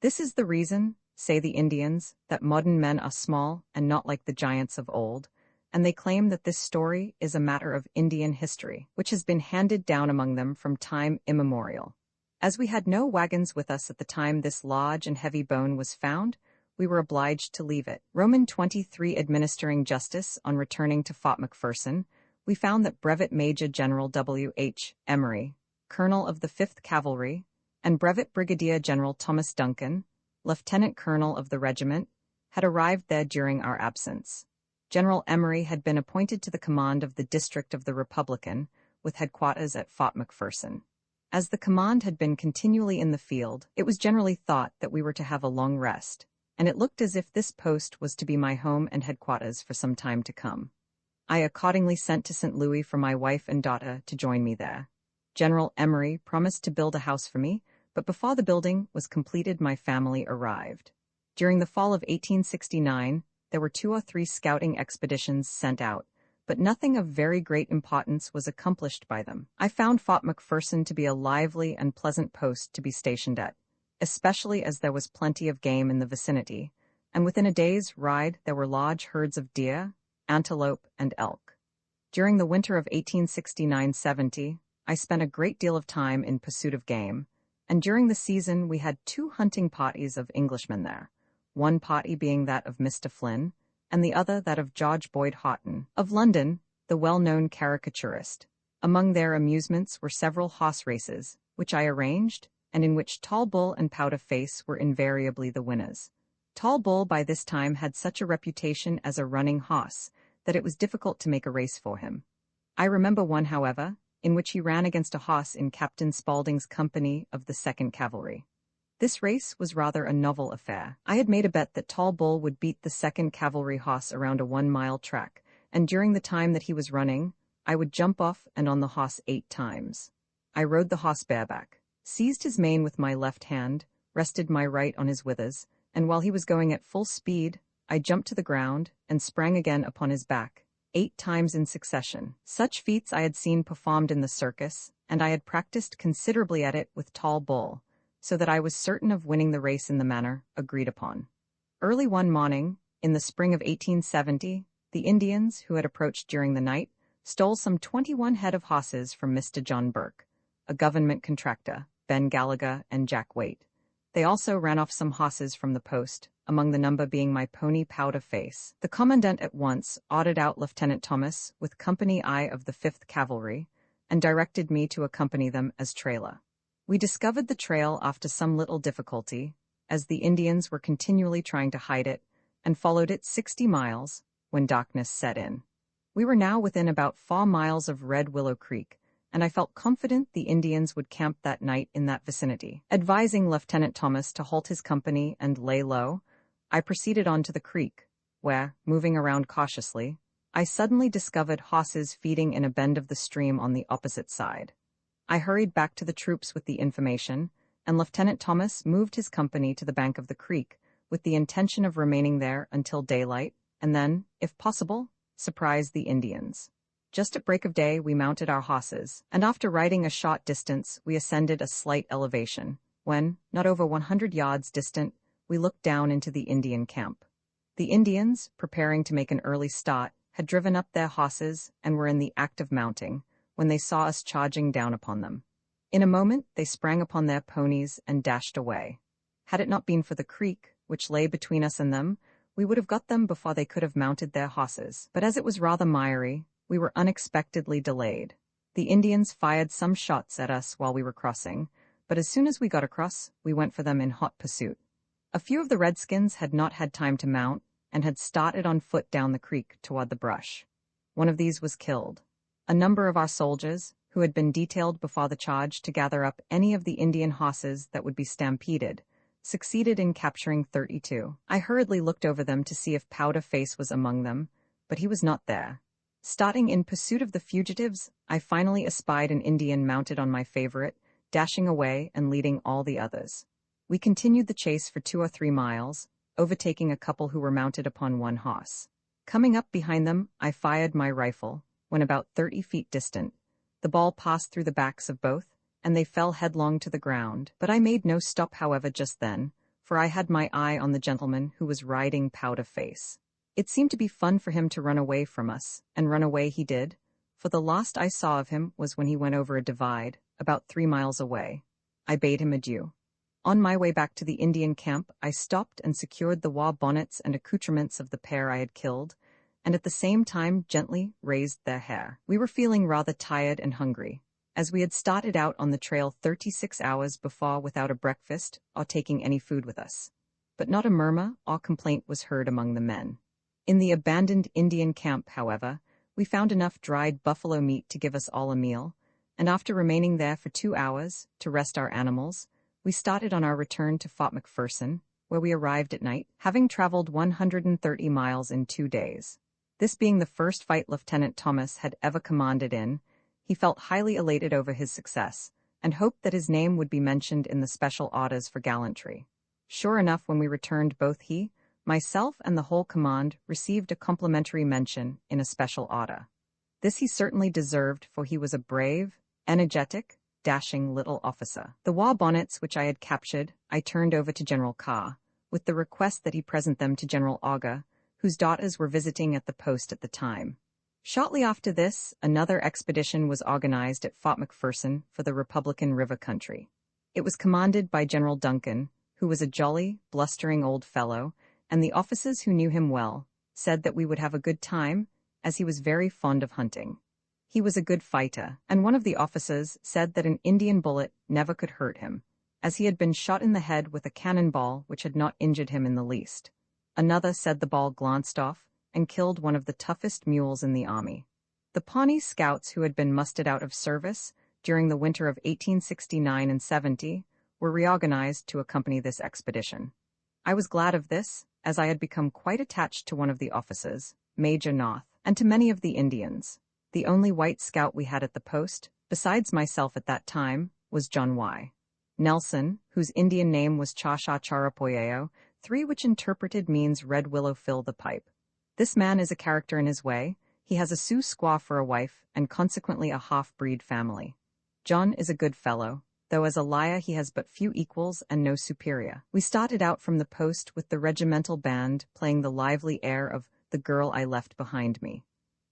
This is the reason, say the Indians, that modern men are small and not like the giants of old, and they claim that this story is a matter of Indian history, which has been handed down among them from time immemorial. As we had no wagons with us at the time this large and heavy bone was found, we were obliged to leave it. Roman 23 administering justice on returning to Fort McPherson, we found that Brevet Major General W. H. Emery, Colonel of the 5th Cavalry, and Brevet Brigadier General Thomas Duncan, Lieutenant Colonel of the regiment, had arrived there during our absence. General Emery had been appointed to the command of the District of the Republican, with headquarters at Fort McPherson. As the command had been continually in the field, it was generally thought that we were to have a long rest, and it looked as if this post was to be my home and headquarters for some time to come. I accordingly sent to St. Louis for my wife and daughter to join me there. General Emery promised to build a house for me, but before the building was completed my family arrived. During the fall of 1869, there were 2 or 3 scouting expeditions sent out, but nothing of very great importance was accomplished by them. I found Fort McPherson to be a lively and pleasant post to be stationed at, especially as there was plenty of game in the vicinity, and within a day's ride there were large herds of deer, antelope, and elk. During the winter of 1869-70, I spent a great deal of time in pursuit of game, and during the season we had 2 hunting parties of Englishmen there, one party being that of Mr. Flynn, and the other that of George Boyd Houghton, of London, the well-known caricaturist. Among their amusements were several horse races, which I arranged, and in which Tall Bull and Powder Face were invariably the winners. Tall Bull by this time had such a reputation as a running horse that it was difficult to make a race for him. I remember one, however, in which he ran against a horse in Captain Spaulding's company of the 2nd Cavalry. This race was rather a novel affair. I had made a bet that Tall Bull would beat the 2nd Cavalry horse around a 1-mile track, and during the time that he was running, I would jump off and on the horse 8 times. I rode the horse bareback, seized his mane with my left hand, rested my right on his withers, and while he was going at full speed, I jumped to the ground and sprang again upon his back, 8 times in succession. Such feats I had seen performed in the circus, and I had practiced considerably at it with Tall Bull, so that I was certain of winning the race in the manner agreed upon. Early one morning, in the spring of 1870, the Indians, who had approached during the night, stole some 21 head of horses from Mr. John Burke, a government contractor, Ben Gallagher, and Jack Waite. They also ran off some horses from the post, among the number being my pony Powder Face. The commandant at once ordered out Lieutenant Thomas with Company I of the 5th Cavalry, and directed me to accompany them as trailer. We discovered the trail after some little difficulty, as the Indians were continually trying to hide it, and followed it 60 miles, when darkness set in. We were now within about 4 miles of Red Willow Creek, and I felt confident the Indians would camp that night in that vicinity. Advising Lieutenant Thomas to halt his company and lay low, I proceeded on to the creek, where, moving around cautiously, I suddenly discovered horses feeding in a bend of the stream on the opposite side. I hurried back to the troops with the information, and Lieutenant Thomas moved his company to the bank of the creek, with the intention of remaining there until daylight, and then, if possible, surprise the Indians. Just at break of day we mounted our horses, and after riding a short distance we ascended a slight elevation, when, not over 100 yards distant, we looked down into the Indian camp. The Indians, preparing to make an early start, had driven up their horses and were in the act of mounting, when they saw us charging down upon them. In a moment they sprang upon their ponies and dashed away. Had it not been for the creek, which lay between us and them, we would have got them before they could have mounted their horses. But as it was rather miry, we were unexpectedly delayed. The Indians fired some shots at us while we were crossing, but as soon as we got across, we went for them in hot pursuit. A few of the redskins had not had time to mount and had started on foot down the creek toward the brush. One of these was killed. A number of our soldiers, who had been detailed before the charge to gather up any of the Indian horses that would be stampeded, succeeded in capturing 32. I hurriedly looked over them to see if Powder Face was among them, but he was not there. Starting in pursuit of the fugitives, I finally espied an Indian mounted on my favorite, dashing away and leading all the others. We continued the chase for 2 or 3 miles, overtaking a couple who were mounted upon one horse. Coming up behind them, I fired my rifle. When about 30 feet distant, the ball passed through the backs of both, and they fell headlong to the ground. But I made no stop, however, just then, for I had my eye on the gentleman who was riding Powder Face. It seemed to be fun for him to run away from us, and run away he did, for the last I saw of him was when he went over a divide, about 3 miles away. I bade him adieu. On my way back to the Indian camp, I stopped and secured the war bonnets and accoutrements of the pair I had killed, and at the same time gently raised their hair. We were feeling rather tired and hungry, as we had started out on the trail 36 hours before without a breakfast or taking any food with us. But not a murmur or complaint was heard among the men. In the abandoned Indian camp, however, we found enough dried buffalo meat to give us all a meal, and after remaining there for 2 hours to rest our animals, we started on our return to Fort McPherson, where we arrived at night, having traveled 130 miles in 2 days. This being the first fight Lieutenant Thomas had ever commanded in, he felt highly elated over his success, and hoped that his name would be mentioned in the special orders for gallantry. Sure enough, when we returned, both he, myself, and the whole command received a complimentary mention in a special order. This he certainly deserved, for he was a brave, energetic, dashing little officer. The war bonnets which I had captured, I turned over to General Carr, with the request that he present them to General Auger, whose daughters were visiting at the post at the time. Shortly after this, another expedition was organized at Fort McPherson for the Republican River country. It was commanded by General Duncan, who was a jolly, blustering old fellow, and the officers who knew him well said that we would have a good time, as he was very fond of hunting. He was a good fighter, and one of the officers said that an Indian bullet never could hurt him, as he had been shot in the head with a cannonball which had not injured him in the least. Another said the ball glanced off and killed one of the toughest mules in the army. The Pawnee scouts who had been mustered out of service during the winter of 1869 and 70 were reorganized to accompany this expedition. I was glad of this, as I had become quite attached to one of the officers, Major North, and to many of the Indians. The only white scout we had at the post, besides myself at that time, was John Y. Nelson, whose Indian name was Cha-Cha Charapoyeo, 3 which interpreted means Red Willow Fill the Pipe. This man is a character in his way. He has a Sioux squaw for a wife, and consequently a half-breed family. John is a good fellow, though as a liar he has but few equals and no superior. We started out from the post with the regimental band playing the lively air of The Girl I Left Behind Me.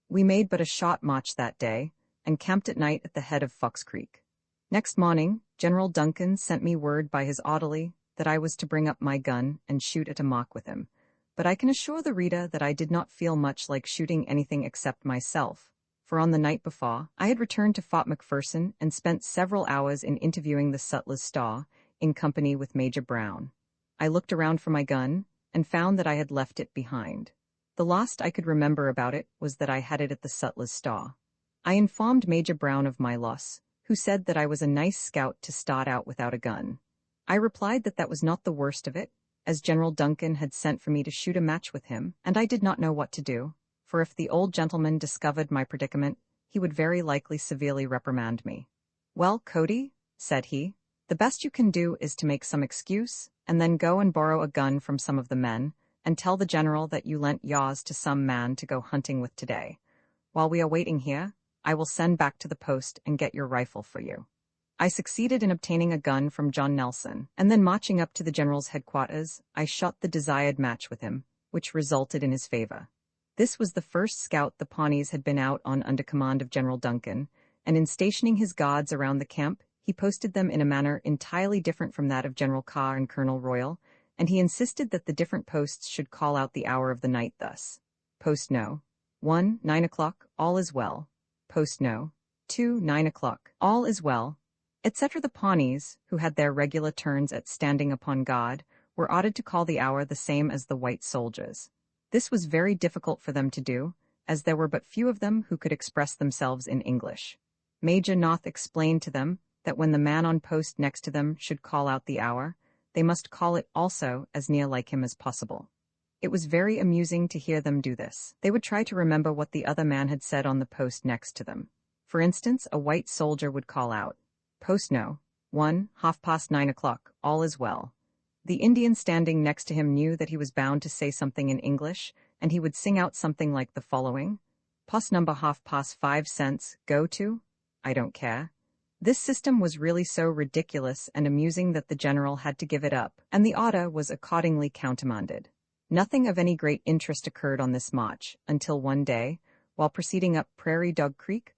We made but a short march that day, and camped at night at the head of Fox Creek. Next morning, General Duncan sent me word by his orderly that I was to bring up my gun and shoot at a mark with him, but I can assure the reader that I did not feel much like shooting anything except myself, for on the night before, I had returned to Fort McPherson and spent several hours in interviewing the sutler's store in company with Major Brown. I looked around for my gun and found that I had left it behind. The last I could remember about it was that I had it at the sutler's store. I informed Major Brown of my loss, who said that I was a nice scout to start out without a gun. I replied that that was not the worst of it, as General Duncan had sent for me to shoot a match with him, and I did not know what to do, for if the old gentleman discovered my predicament, he would very likely severely reprimand me. "Well, Cody," said he, "the best you can do is to make some excuse, and then go and borrow a gun from some of the men, and tell the general that you lent yours to some man to go hunting with today. While we are waiting here, I will send back to the post and get your rifle for you." I succeeded in obtaining a gun from John Nelson, and then marching up to the general's headquarters, I shot the desired match with him, which resulted in his favor. This was the first scout the Pawnees had been out on under command of General Duncan, and in stationing his guards around the camp, he posted them in a manner entirely different from that of General Carr and Colonel Royal, and he insisted that the different posts should call out the hour of the night thus: Post No. 1, 9 o'clock, all is well. Post No. 2, 9 o'clock, all is well, etc. The Pawnees, who had their regular turns at standing upon guard, were ordered to call the hour the same as the white soldiers. This was very difficult for them to do, as there were but few of them who could express themselves in English. Major North explained to them that when the man on post next to them should call out the hour, they must call it also as near like him as possible. It was very amusing to hear them do this. They would try to remember what the other man had said on the post next to them. For instance, a white soldier would call out, "Post no. 1, 9:30 o'clock, all is well." The Indian standing next to him knew that he was bound to say something in English, and he would sing out something like the following: "Post number 5:30, go to? I don't care." This system was really so ridiculous and amusing that the general had to give it up, and the order was accordingly countermanded. Nothing of any great interest occurred on this march, until one day, while proceeding up Prairie Dog Creek,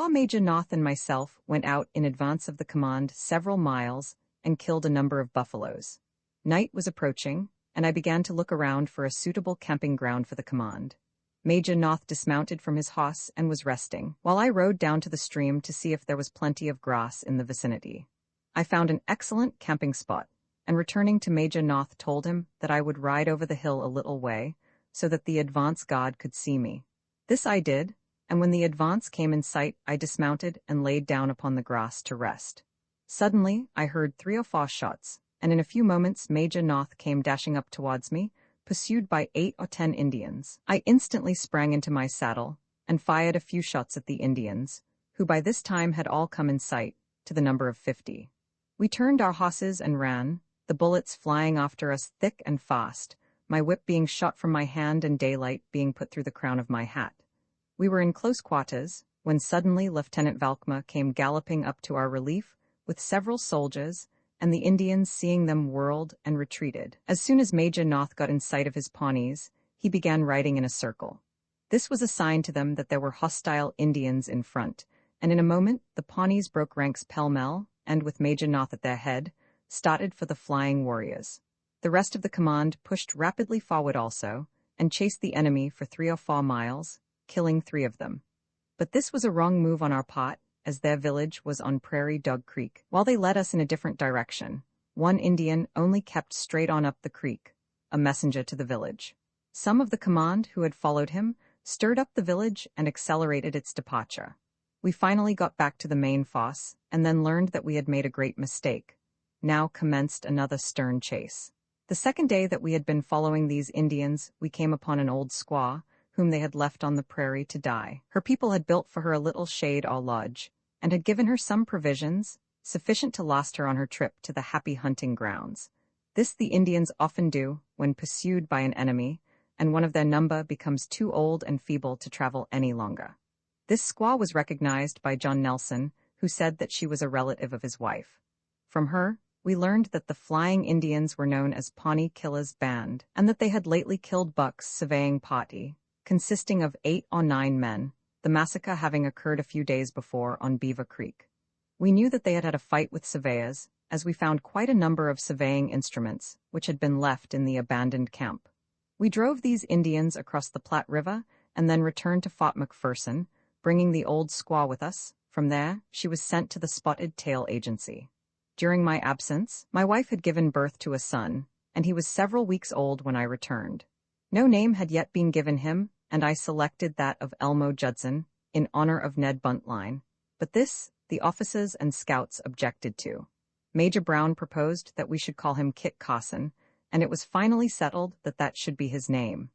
Major North and myself went out in advance of the command several miles and killed a number of buffaloes. Night was approaching, and I began to look around for a suitable camping ground for the command. Major North dismounted from his horse and was resting, while I rode down to the stream to see if there was plenty of grass in the vicinity. I found an excellent camping spot, and returning to Major North told him that I would ride over the hill a little way, so that the advance guard could see me. This I did, and when the advance came in sight I dismounted and laid down upon the grass to rest. Suddenly I heard 3 or 4 shots, and in a few moments Major North came dashing up towards me, pursued by 8 or 10 Indians. I instantly sprang into my saddle, and fired a few shots at the Indians, who by this time had all come in sight, to the number of 50. We turned our horses and ran, the bullets flying after us thick and fast, my whip being shot from my hand and daylight being put through the crown of my hat. We were in close quarters, when suddenly Lieutenant Valkma came galloping up to our relief, with several soldiers, and the Indians, seeing them, whirled and retreated. As soon as Major North got in sight of his Pawnees, he began riding in a circle. This was a sign to them that there were hostile Indians in front, and in a moment the Pawnees broke ranks pell-mell, and with Major North at their head, started for the flying warriors. The rest of the command pushed rapidly forward also, and chased the enemy for 3 or 4 miles, killing 3 of them. But this was a wrong move on our part, as their village was on Prairie Dog Creek. While they led us in a different direction, one Indian only kept straight on up the creek, a messenger to the village. Some of the command who had followed him stirred up the village and accelerated its departure. We finally got back to the main fosse, and then learned that we had made a great mistake. Now commenced another stern chase. The second day that we had been following these Indians, we came upon an old squaw, whom they had left on the prairie to die. Her people had built for her a little shade or lodge, and had given her some provisions, sufficient to last her on her trip to the happy hunting grounds. This the Indians often do when pursued by an enemy, and one of their number becomes too old and feeble to travel any longer. This squaw was recognized by John Nelson, who said that she was a relative of his wife. From her, we learned that the Flying Indians were known as Pawnee Killers Band, and that they had lately killed bucks surveying party, consisting of 8 or 9 men, the massacre having occurred a few days before on Beaver Creek. We knew that they had had a fight with surveyors, as we found quite a number of surveying instruments, which had been left in the abandoned camp. We drove these Indians across the Platte River, and then returned to Fort McPherson, bringing the old squaw with us. From there, she was sent to the Spotted Tail Agency. During my absence, my wife had given birth to a son, and he was several weeks old when I returned. No name had yet been given him, and I selected that of Elmo Judson, in honor of Ned Buntline. But this, the officers and scouts objected to. Major Brown proposed that we should call him Kit Carson, and it was finally settled that that should be his name.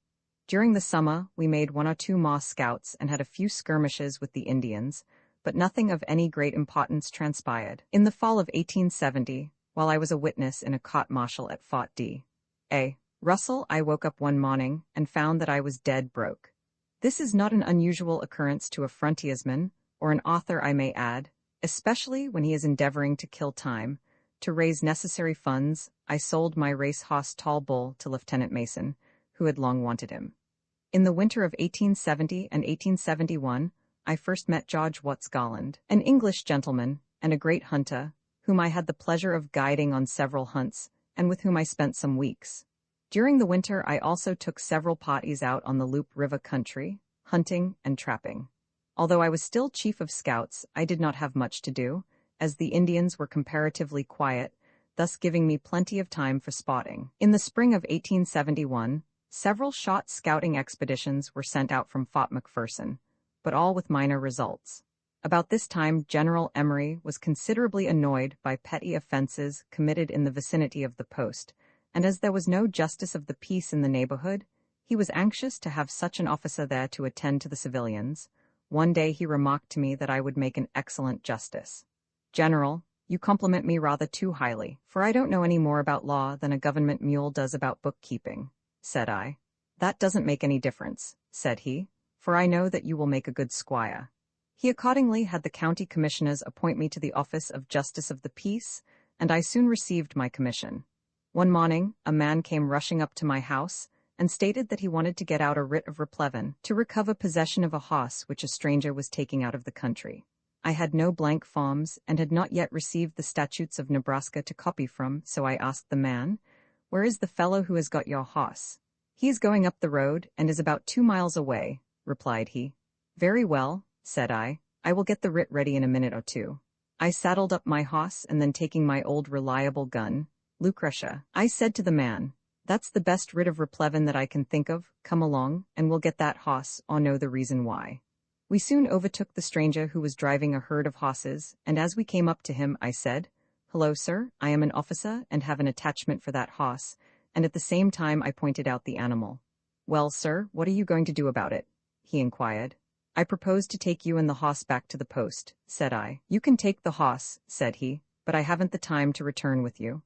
During the summer, we made 1 or 2 more scouts and had a few skirmishes with the Indians, but nothing of any great importance transpired. In the fall of 1870, while I was a witness in a court-martial at Fort D.A. Russell, I woke up one morning and found that I was dead broke. This is not an unusual occurrence to a frontiersman, or an author I may add, especially when he is endeavoring to kill time. To raise necessary funds, I sold my racehorse Tall Bull to Lieutenant Mason, who had long wanted him. In the winter of 1870 and 1871, I first met George Watts Garland, an English gentleman and a great hunter, whom I had the pleasure of guiding on several hunts, and with whom I spent some weeks. During the winter I also took several parties out on the Loup River country, hunting and trapping. Although I was still chief of scouts, I did not have much to do, as the Indians were comparatively quiet, thus giving me plenty of time for spotting. In the spring of 1871, several shot scouting expeditions were sent out from Fort McPherson, but all with minor results. About this time, General Emory was considerably annoyed by petty offenses committed in the vicinity of the post, and as there was no justice of the peace in the neighborhood, he was anxious to have such an officer there to attend to the civilians. One day he remarked to me that I would make an excellent justice. "General, you compliment me rather too highly, for I don't know any more about law than a government mule does about bookkeeping," said I. "That doesn't make any difference," said he, "for I know that you will make a good squire." He accordingly had the county commissioners appoint me to the office of Justice of the Peace, and I soon received my commission. One morning, a man came rushing up to my house and stated that he wanted to get out a writ of replevin to recover possession of a horse which a stranger was taking out of the country. I had no blank forms and had not yet received the statutes of Nebraska to copy from, so I asked the man, "Where is the fellow who has got your horse?" "He is going up the road and is about 2 miles away," replied he. "Very well," said I will get the writ ready in a minute or two. I saddled up my horse and then taking my old reliable gun, Lucretia, I said to the man, "That's the best writ of replevin that I can think of, come along, and we'll get that hoss, or know the reason why." We soon overtook the stranger who was driving a herd of horses, and as we came up to him, I said, "Hello, sir, I am an officer and have an attachment for that hoss," and at the same time I pointed out the animal. "Well, sir, what are you going to do about it?" he inquired. "I propose to take you and the hoss back to the post," said I. "You can take the hoss," said he, "but I haven't the time to return with you."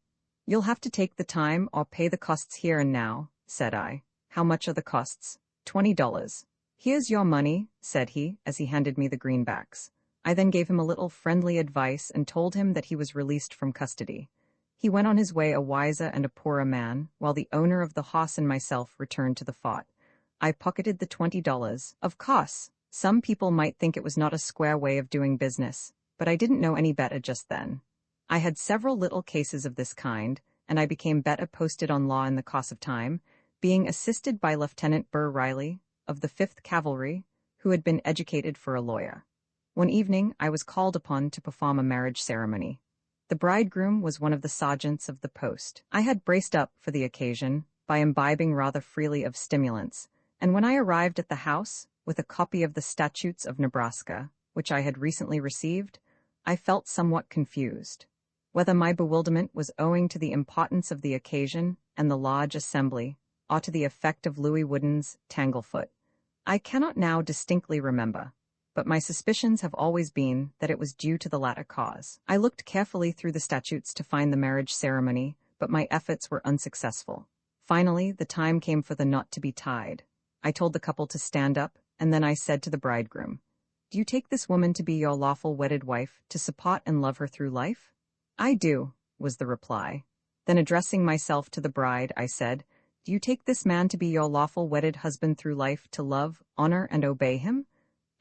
"You'll have to take the time or pay the costs here and now," said I. "How much are the costs?" $20. "Here's your money," said he, as he handed me the greenbacks. I then gave him a little friendly advice and told him that he was released from custody. He went on his way a wiser and a poorer man, while the owner of the hoss and myself returned to the fort. I pocketed the $20. Of course, some people might think it was not a square way of doing business, but I didn't know any better just then. I had several little cases of this kind, and I became better posted on law in the course of time, being assisted by Lieutenant Burr Riley, of the 5th Cavalry, who had been educated for a lawyer. One evening, I was called upon to perform a marriage ceremony. The bridegroom was one of the sergeants of the post. I had braced up for the occasion by imbibing rather freely of stimulants, and when I arrived at the house, with a copy of the statutes of Nebraska, which I had recently received, I felt somewhat confused. Whether my bewilderment was owing to the importance of the occasion and the large assembly, or to the effect of Louis Wooden's Tanglefoot, I cannot now distinctly remember, but my suspicions have always been that it was due to the latter cause. I looked carefully through the statutes to find the marriage ceremony, but my efforts were unsuccessful. Finally, the time came for the knot to be tied. I told the couple to stand up, and then I said to the bridegroom, "Do you take this woman to be your lawful wedded wife, to support and love her through life?" "I do," was the reply. Then addressing myself to the bride, I said, "Do you take this man to be your lawful wedded husband through life, to love, honor, and obey him?"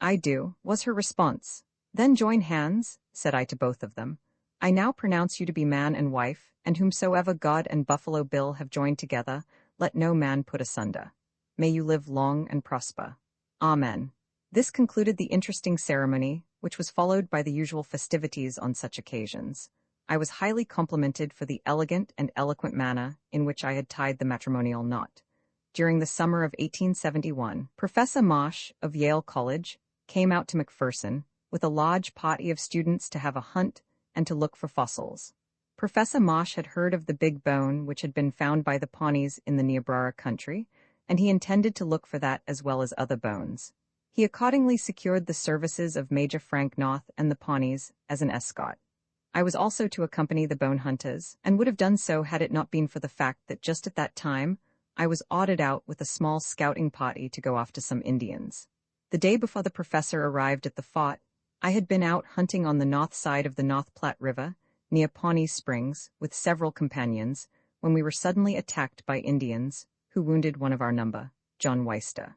"I do," was her response. "Then join hands," said I to both of them. "I now pronounce you to be man and wife, and whomsoever God and Buffalo Bill have joined together, let no man put asunder. May you live long and prosper. Amen." This concluded the interesting ceremony, which was followed by the usual festivities on such occasions. I was highly complimented for the elegant and eloquent manner in which I had tied the matrimonial knot. During the summer of 1871, Professor Marsh, of Yale College, came out to McPherson with a large party of students to have a hunt and to look for fossils. Professor Marsh had heard of the big bone which had been found by the Pawnees in the Niobrara country, and he intended to look for that as well as other bones. He accordingly secured the services of Major Frank North and the Pawnees as an escort. I was also to accompany the bone hunters, and would have done so had it not been for the fact that just at that time I was ordered out with a small scouting party to go after some Indians. The day before the professor arrived at the fort, I had been out hunting on the north side of the North Platte River, near Pawnee Springs, with several companions, when we were suddenly attacked by Indians, who wounded one of our number, John Weister.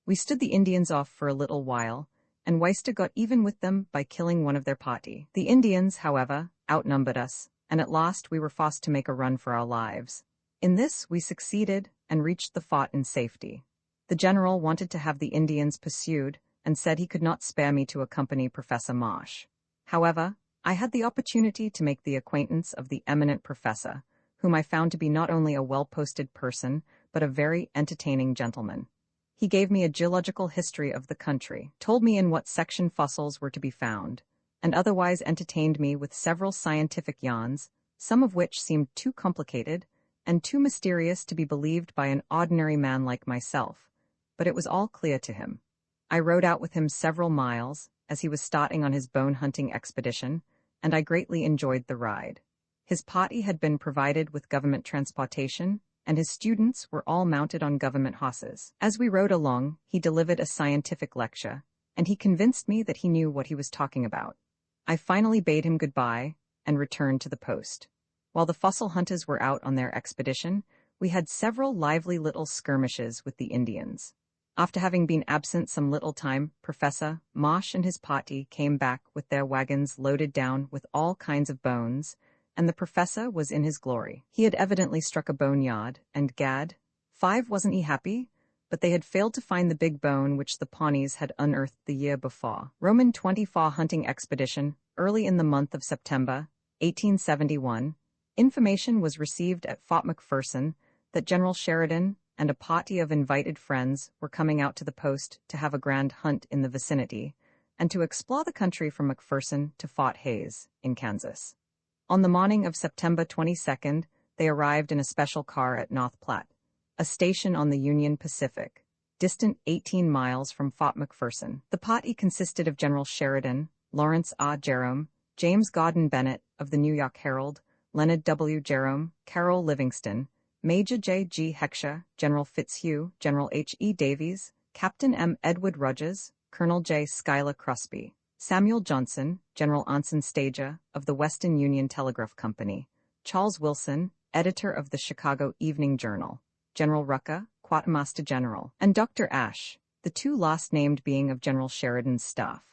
We stood the Indians off for a little while, and Weister got even with them by killing one of their party. The Indians, however, outnumbered us, and at last we were forced to make a run for our lives. In this we succeeded and reached the fort in safety. The general wanted to have the Indians pursued, and said he could not spare me to accompany Professor Marsh. However, I had the opportunity to make the acquaintance of the eminent professor, whom I found to be not only a well-posted person, but a very entertaining gentleman. He gave me a geological history of the country, told me in what section fossils were to be found, and otherwise entertained me with several scientific yarns, some of which seemed too complicated and too mysterious to be believed by an ordinary man like myself, but it was all clear to him. I rode out with him several miles, as he was starting on his bone-hunting expedition, and I greatly enjoyed the ride. His party had been provided with government transportation, and his students were all mounted on government horses. As we rode along, he delivered a scientific lecture, and he convinced me that he knew what he was talking about. I finally bade him goodbye and returned to the post. While the fossil hunters were out on their expedition, we had several lively little skirmishes with the Indians. After having been absent some little time, Professor Marsh and his party came back with their wagons loaded down with all kinds of bones, and the professor was in his glory. He had evidently struck a boneyard, and gad, 5 wasn't he happy? But they had failed to find the big bone which the Pawnees had unearthed the year before. Roman 24 hunting expedition, early in the month of September, 1871, information was received at Fort McPherson that General Sheridan and a party of invited friends were coming out to the post to have a grand hunt in the vicinity, and to explore the country from McPherson to Fort Hays, in Kansas. On the morning of September 22nd, they arrived in a special car at North Platte, a station on the Union Pacific, distant 18 miles from Fort McPherson. The party consisted of General Sheridan, Lawrence R. Jerome, James Gordon Bennett of the New York Herald, Leonard W. Jerome, Carroll Livingston, Major J. G. Heckscher, General Fitzhugh, General H. E. Davies, Captain M. Edward Rogers, Colonel J. Schuyler Crosby, Samuel Johnson, General Anson Stager of the Western Union Telegraph Company, Charles Wilson, editor of the Chicago Evening Journal, General Rucker, Quartermaster General, and Dr. Ashe, the 2 last named being of General Sheridan's staff.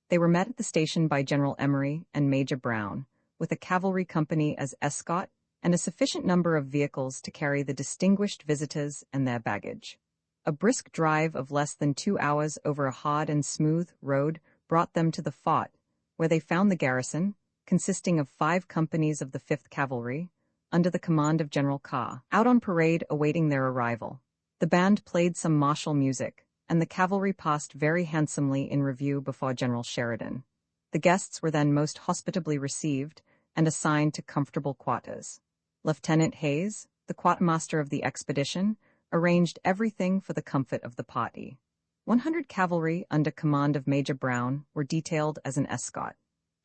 They were met at the station by General Emory and Major Brown, with a cavalry company as escort and a sufficient number of vehicles to carry the distinguished visitors and their baggage. A brisk drive of less than 2 hours over a hard and smooth road brought them to the fort, where they found the garrison, consisting of 5 companies of the 5th Cavalry, under the command of General Carr, out on parade awaiting their arrival. The band played some martial music, and the cavalry passed very handsomely in review before General Sheridan. The guests were then most hospitably received and assigned to comfortable quarters. Lieutenant Hayes, the quartermaster of the expedition, arranged everything for the comfort of the party. 100 cavalry under command of Major Brown were detailed as an escort.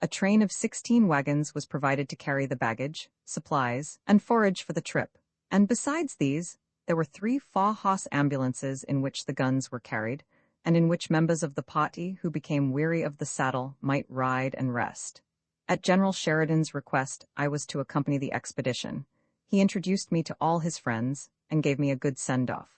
A train of 16 wagons was provided to carry the baggage, supplies, and forage for the trip, and besides these, there were 3 4-horse ambulances in which the guns were carried, and in which members of the party who became weary of the saddle might ride and rest. At General Sheridan's request, I was to accompany the expedition. He introduced me to all his friends and gave me a good send-off.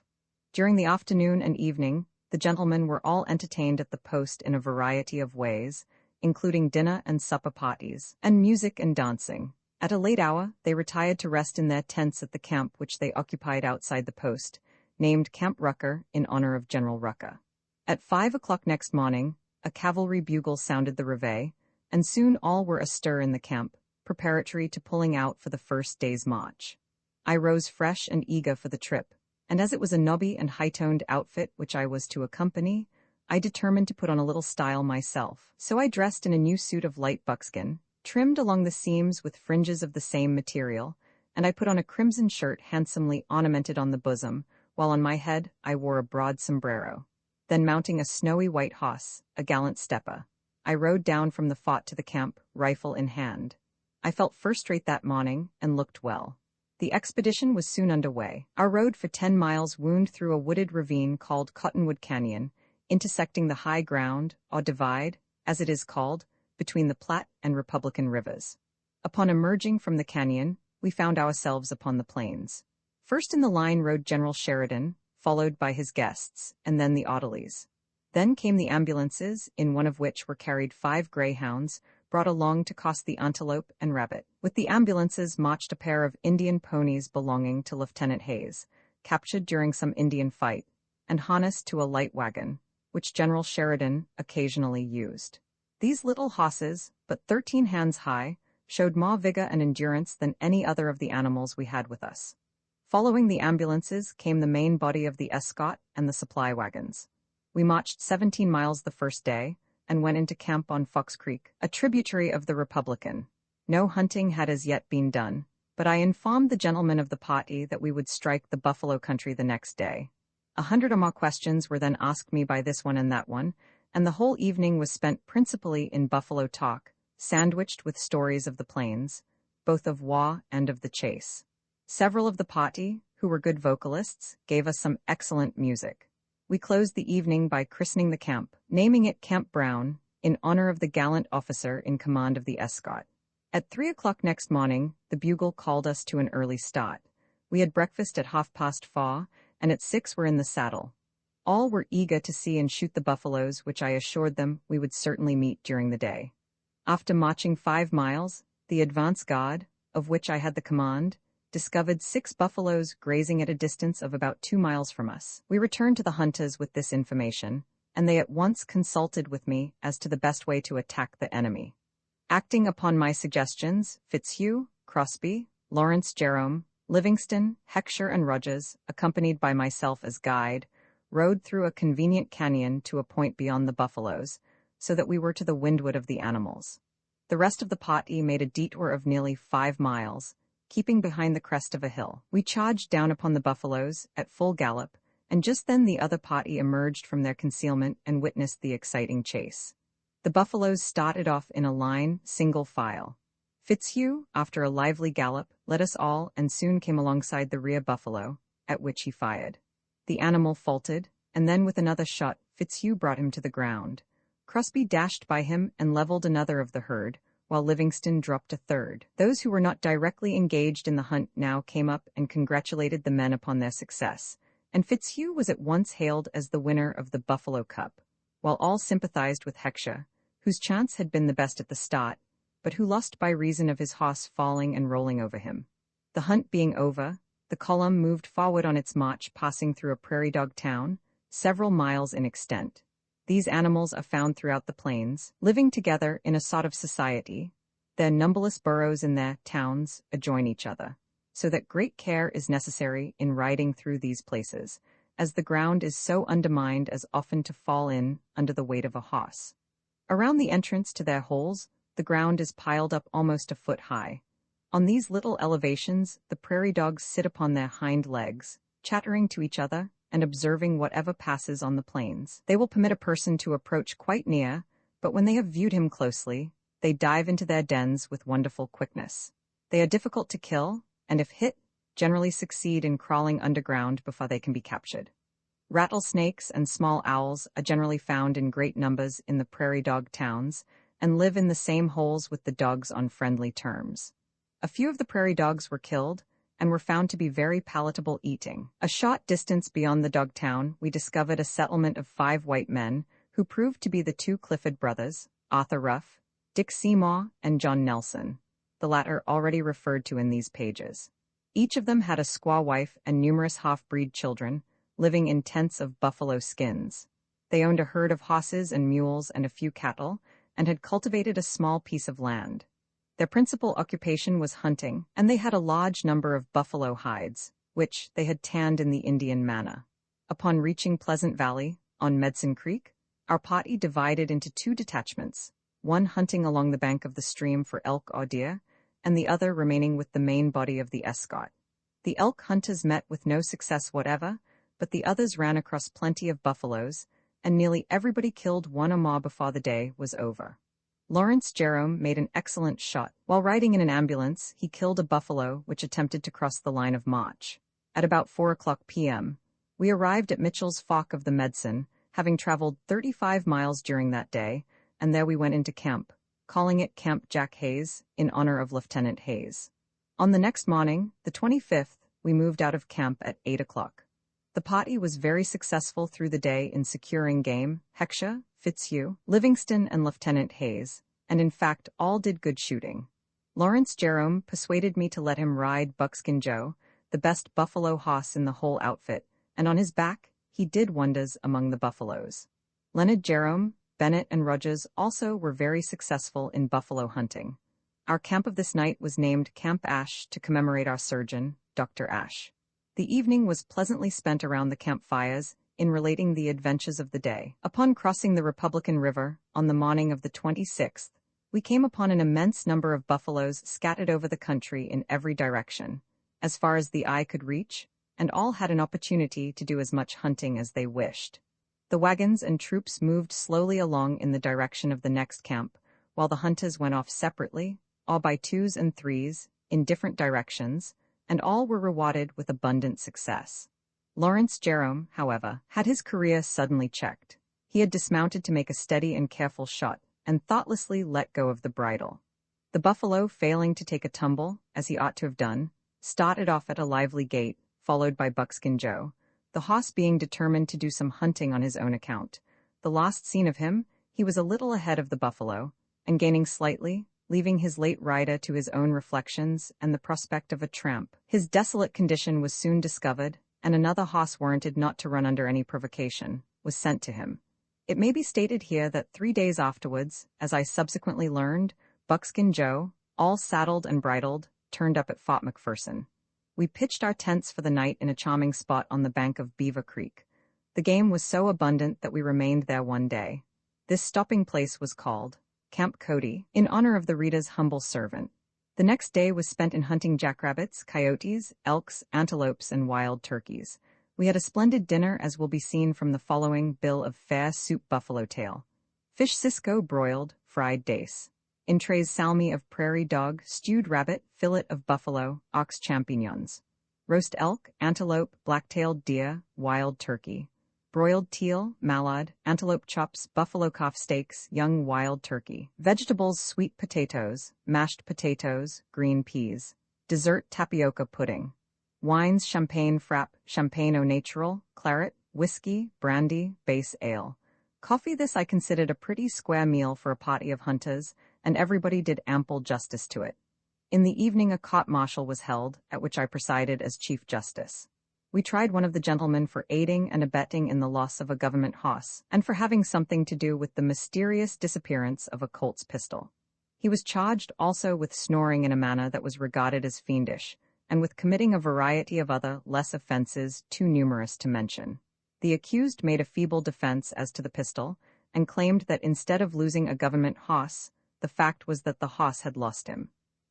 During the afternoon and evening, the gentlemen were all entertained at the post in a variety of ways, including dinner and supper parties, and music and dancing. At a late hour, they retired to rest in their tents at the camp which they occupied outside the post, named Camp Rucker in honor of General Rucker. At 5 o'clock next morning, a cavalry bugle sounded the reveille, and soon all were astir in the camp, preparatory to pulling out for the first day's march. I rose fresh and eager for the trip, and as it was a nobby and high-toned outfit which I was to accompany, I determined to put on a little style myself. So I dressed in a new suit of light buckskin, trimmed along the seams with fringes of the same material, and I put on a crimson shirt handsomely ornamented on the bosom, while on my head I wore a broad sombrero. Then mounting a snowy white horse, a gallant stepper, I rode down from the fort to the camp, rifle in hand. I felt first-rate that morning, and looked well. The expedition was soon under way. Our road for 10 miles wound through a wooded ravine called Cottonwood Canyon, intersecting the high ground, or divide, as it is called, between the Platte and Republican rivers. Upon emerging from the canyon, we found ourselves upon the plains. First in the line rode General Sheridan, followed by his guests, and then the orderlies. Then came the ambulances, in one of which were carried 5 greyhounds, brought along to cost the antelope and rabbit. With the ambulances marched a pair of Indian ponies belonging to Lieutenant Hayes, captured during some Indian fight, and harnessed to a light wagon, which General Sheridan occasionally used. These little hosses, but 13 hands high, showed more vigor and endurance than any other of the animals we had with us. Following the ambulances came the main body of the escort and the supply wagons. We marched 17 miles the first day, and went into camp on Fox Creek, a tributary of the Republican. No hunting had as yet been done, but I informed the gentlemen of the party that we would strike the buffalo country the next day. 100 or more questions were then asked me by this one and that one, and the whole evening was spent principally in buffalo talk, sandwiched with stories of the plains, both of war and of the chase. Several of the party, who were good vocalists, gave us some excellent music. We closed the evening by christening the camp, naming it Camp Brown, in honor of the gallant officer in command of the escort. At 3 o'clock next morning, the bugle called us to an early start. We had breakfast at 4:30, and at 6 were in the saddle. All were eager to see and shoot the buffaloes, which I assured them we would certainly meet during the day. After marching 5 miles, the advance guard, of which I had the command, discovered 6 buffaloes grazing at a distance of about 2 miles from us. We returned to the hunters with this information, and they at once consulted with me as to the best way to attack the enemy. Acting upon my suggestions, Fitzhugh, Crosby, Lawrence Jerome, Livingston, Heckscher, and Rogers, accompanied by myself as guide, rode through a convenient canyon to a point beyond the buffaloes, so that we were to the windward of the animals. The rest of the party made a detour of nearly 5 miles, keeping behind the crest of a hill. We charged down upon the buffaloes at full gallop, and just then the other party emerged from their concealment and witnessed the exciting chase. The buffaloes started off in a line, single file. Fitzhugh, after a lively gallop, led us all and soon came alongside the rear buffalo, at which he fired. The animal faltered, and then with another shot, Fitzhugh brought him to the ground. Crosby dashed by him and leveled another of the herd, while Livingston dropped a third. Those who were not directly engaged in the hunt now came up and congratulated the men upon their success, and Fitzhugh was at once hailed as the winner of the Buffalo Cup, while all sympathized with Heckscher, whose chance had been the best at the start, but who lost by reason of his horse falling and rolling over him. The hunt being over, the column moved forward on its march, passing through a prairie dog town, several miles in extent. These animals are found throughout the plains, living together in a sort of society. Their numberless burrows in their towns adjoin each other, so that great care is necessary in riding through these places, as the ground is so undermined as often to fall in under the weight of a horse. Around the entrance to their holes, the ground is piled up almost a foot high. On these little elevations, the prairie dogs sit upon their hind legs, chattering to each other and observing whatever passes on the plains. They will permit a person to approach quite near, but when they have viewed him closely, they dive into their dens with wonderful quickness. They are difficult to kill, and if hit, generally succeed in crawling underground before they can be captured. Rattlesnakes and small owls are generally found in great numbers in the prairie dog towns and live in the same holes with the dogs on friendly terms. A few of the prairie dogs were killed and were found to be very palatable eating. A short distance beyond the dog town, we discovered a settlement of 5 white men who proved to be the 2 Clifford brothers, Arthur Ruff, Dick Seymour, and John Nelson, the latter already referred to in these pages. Each of them had a squaw wife and numerous half-breed children, living in tents of buffalo skins. They owned a herd of horses and mules and a few cattle, and had cultivated a small piece of land. Their principal occupation was hunting, and they had a large number of buffalo hides, which they had tanned in the Indian manner. Upon reaching Pleasant Valley, on Medicine Creek, our party divided into 2 detachments, one hunting along the bank of the stream for elk or deer, and the other remaining with the main body of the escort. The elk hunters met with no success whatever, but the others ran across plenty of buffaloes, and nearly everybody killed one or more before the day was over. Lawrence Jerome made an excellent shot. While riding in an ambulance, he killed a buffalo which attempted to cross the line of march. At about 4 p.m., we arrived at Mitchell's Fork of the Medicine, having traveled 35 miles during that day, and there we went into camp, calling it Camp Jack Hayes, in honor of Lieutenant Hayes. On the next morning, the 25th, we moved out of camp at 8 o'clock. The party was very successful through the day in securing game, Heckscher, Fitzhugh, Livingston, and Lieutenant Hayes, and in fact all did good shooting. Lawrence Jerome persuaded me to let him ride Buckskin Joe, the best buffalo horse in the whole outfit, and on his back he did wonders among the buffaloes. Leonard Jerome, Bennett and Rogers also were very successful in buffalo hunting. Our camp of this night was named Camp Ash to commemorate our surgeon, Dr. Ash. The evening was pleasantly spent around the campfires, in relating the adventures of the day. Upon crossing the Republican River, on the morning of the 26th, we came upon an immense number of buffaloes scattered over the country in every direction, as far as the eye could reach, and all had an opportunity to do as much hunting as they wished. The wagons and troops moved slowly along in the direction of the next camp, while the hunters went off separately, all by twos and threes, in different directions, and all were rewarded with abundant success. Lawrence Jerome, however, had his career suddenly checked. He had dismounted to make a steady and careful shot, and thoughtlessly let go of the bridle. The buffalo, failing to take a tumble, as he ought to have done, started off at a lively gait, followed by Buckskin Joe, the hoss being determined to do some hunting on his own account. The last seen of him, he was a little ahead of the buffalo, and gaining slightly, leaving his late rider to his own reflections and the prospect of a tramp. His desolate condition was soon discovered, and another hoss warranted not to run under any provocation, was sent to him. It may be stated here that 3 days afterwards, as I subsequently learned, Buckskin Joe, all saddled and bridled, turned up at Fort McPherson. We pitched our tents for the night in a charming spot on the bank of Beaver Creek. The game was so abundant that we remained there one day. This stopping place was called Camp Cody, in honor of the reader's humble servant. The next day was spent in hunting jackrabbits, coyotes, elks, antelopes, and wild turkeys. We had a splendid dinner, as will be seen from the following bill of fare: soup buffalo tail, fish cisco broiled, fried dace, entrees salmi of prairie dog, stewed rabbit, fillet of buffalo, ox champignons, roast elk, antelope, black-tailed deer, wild turkey, broiled teal, mallard, antelope chops, buffalo calf steaks, young wild turkey, vegetables, sweet potatoes, mashed potatoes, green peas, dessert, tapioca pudding, wines, champagne frappe, champagne au natural, claret, whiskey, brandy, base ale, coffee. This I considered a pretty square meal for a party of hunters, and everybody did ample justice to it. In the evening a court-martial was held, at which I presided as Chief Justice. We tried one of the gentlemen for aiding and abetting in the loss of a government hoss, and for having something to do with the mysterious disappearance of a Colt's pistol. He was charged also with snoring in a manner that was regarded as fiendish, and with committing a variety of other less offenses too numerous to mention. The accused made a feeble defense as to the pistol, and claimed that instead of losing a government hoss, the fact was that the hoss had lost him.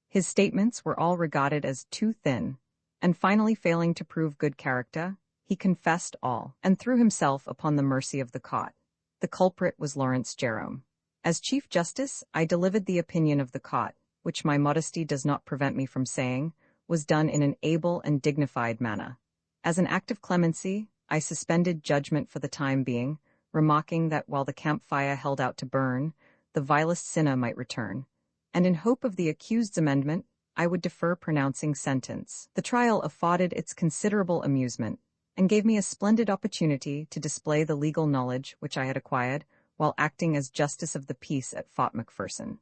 His statements were all regarded as too thin, and finally failing to prove good character, he confessed all, and threw himself upon the mercy of the court. The culprit was Lawrence Jerome. As Chief Justice, I delivered the opinion of the court, which my modesty does not prevent me from saying, was done in an able and dignified manner. As an act of clemency, I suspended judgment for the time being, remarking that while the campfire held out to burn, the vilest sinner might return, and in hope of the accused's amendment, I would defer pronouncing sentence. The trial afforded its considerable amusement, and gave me a splendid opportunity to display the legal knowledge which I had acquired while acting as Justice of the Peace at Fort McPherson.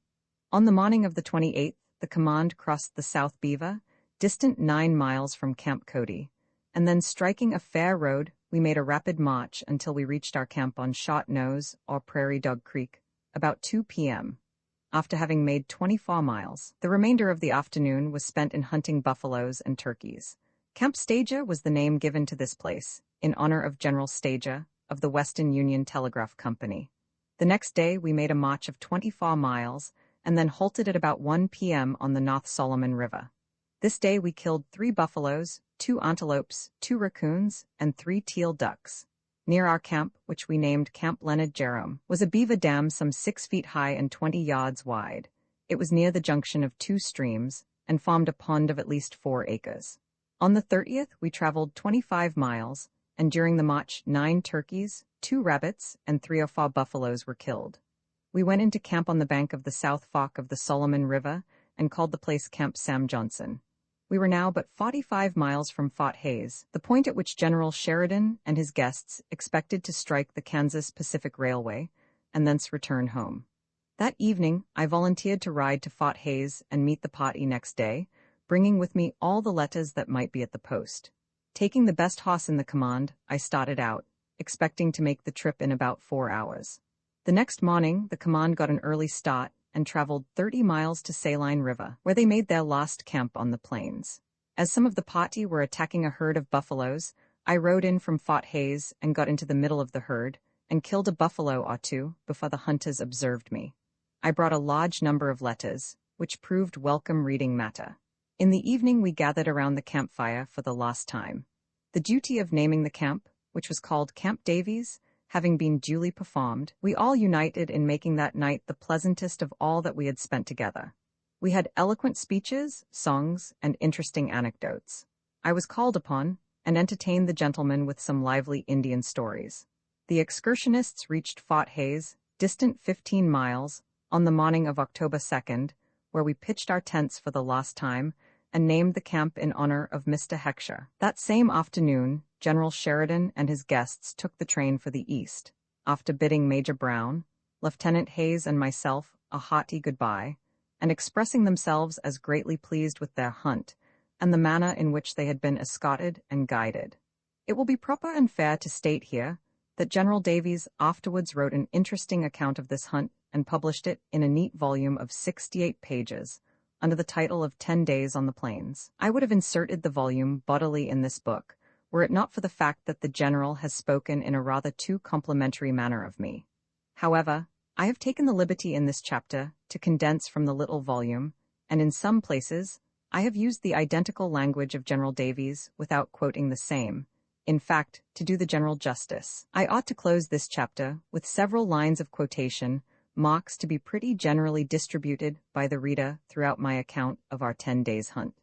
On the morning of the 28th, the command crossed the South Beaver, distant 9 miles from Camp Cody, and then striking a fair road, we made a rapid march until we reached our camp on Shot Nose, or Prairie Dog Creek, about 2 p.m. After having made 24 miles, the remainder of the afternoon was spent in hunting buffaloes and turkeys. Camp Stager was the name given to this place, in honor of General Stager, of the Western Union Telegraph Company. The next day we made a march of 24 miles, and then halted at about 1 p.m. on the North Solomon River. This day we killed 3 buffaloes, 2 antelopes, 2 raccoons, and 3 teal ducks. Near our camp, which we named Camp Leonard Jerome, was a beaver dam some 6 feet high and 20 yards wide. It was near the junction of 2 streams, and formed a pond of at least 4 acres. On the 30th, we traveled 25 miles, and during the march 9 turkeys, 2 rabbits, and 3 or 4 buffaloes were killed. We went into camp on the bank of the South Fork of the Solomon River, and called the place Camp Sam Johnson. We were now but 45 miles from Fort Hays, the point at which General Sheridan and his guests expected to strike the Kansas Pacific Railway, and thence return home. That evening, I volunteered to ride to Fort Hays and meet the party next day, bringing with me all the letters that might be at the post. Taking the best hoss in the command, I started out, expecting to make the trip in about 4 hours. The next morning, the command got an early start and traveled 30 miles to Saline River, where they made their last camp on the plains. As some of the party were attacking a herd of buffaloes, I rode in from Fort Hays and got into the middle of the herd and killed a buffalo or two before the hunters observed me. I brought a large number of letters, which proved welcome reading matter. In the evening we gathered around the campfire for the last time. The duty of naming the camp, which was called Camp Davies, having been duly performed, we all united in making that night the pleasantest of all that we had spent together. We had eloquent speeches, songs, and interesting anecdotes. I was called upon, and entertained the gentlemen with some lively Indian stories. The excursionists reached Fort Hays, distant 15 miles, on the morning of October 2nd, where we pitched our tents for the last time, and named the camp in honor of Mr. Heckscher. That same afternoon, General Sheridan and his guests took the train for the east. After bidding Major Brown, Lieutenant Hayes and myself a hearty goodbye, and expressing themselves as greatly pleased with their hunt, and the manner in which they had been escorted and guided. It will be proper and fair to state here that General Davies afterwards wrote an interesting account of this hunt and published it in a neat volume of 68 pages, under the title of 10 Days on the Plains. I would have inserted the volume bodily in this book, were it not for the fact that the General has spoken in a rather too complimentary manner of me. However, I have taken the liberty in this chapter to condense from the little volume, and in some places, I have used the identical language of General Davies without quoting the same. In fact, to do the General justice, I ought to close this chapter with several lines of quotation, marks to be pretty generally distributed by the reader throughout my account of our 10 days' hunt.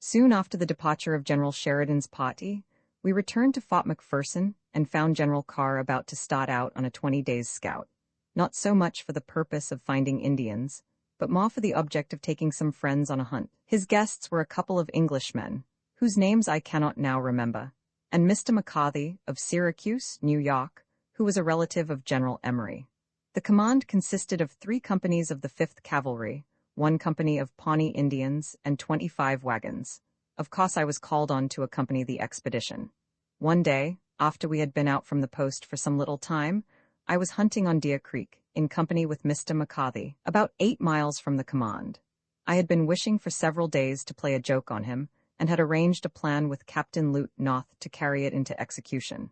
Soon after the departure of General Sheridan's party, we returned to Fort McPherson and found General Carr about to start out on a 20 days scout, not so much for the purpose of finding Indians, but more for the object of taking some friends on a hunt. His guests were a couple of Englishmen, whose names I cannot now remember, and Mr. McCarthy of Syracuse, New York, who was a relative of General Emory. The command consisted of 3 companies of the 5th Cavalry, 1 company of Pawnee Indians, and 25 wagons. Of course I was called on to accompany the expedition. One day, after we had been out from the post for some little time, I was hunting on Deer Creek, in company with Mr. McCarthy, about 8 miles from the command. I had been wishing for several days to play a joke on him, and had arranged a plan with Captain Lute North to carry it into execution.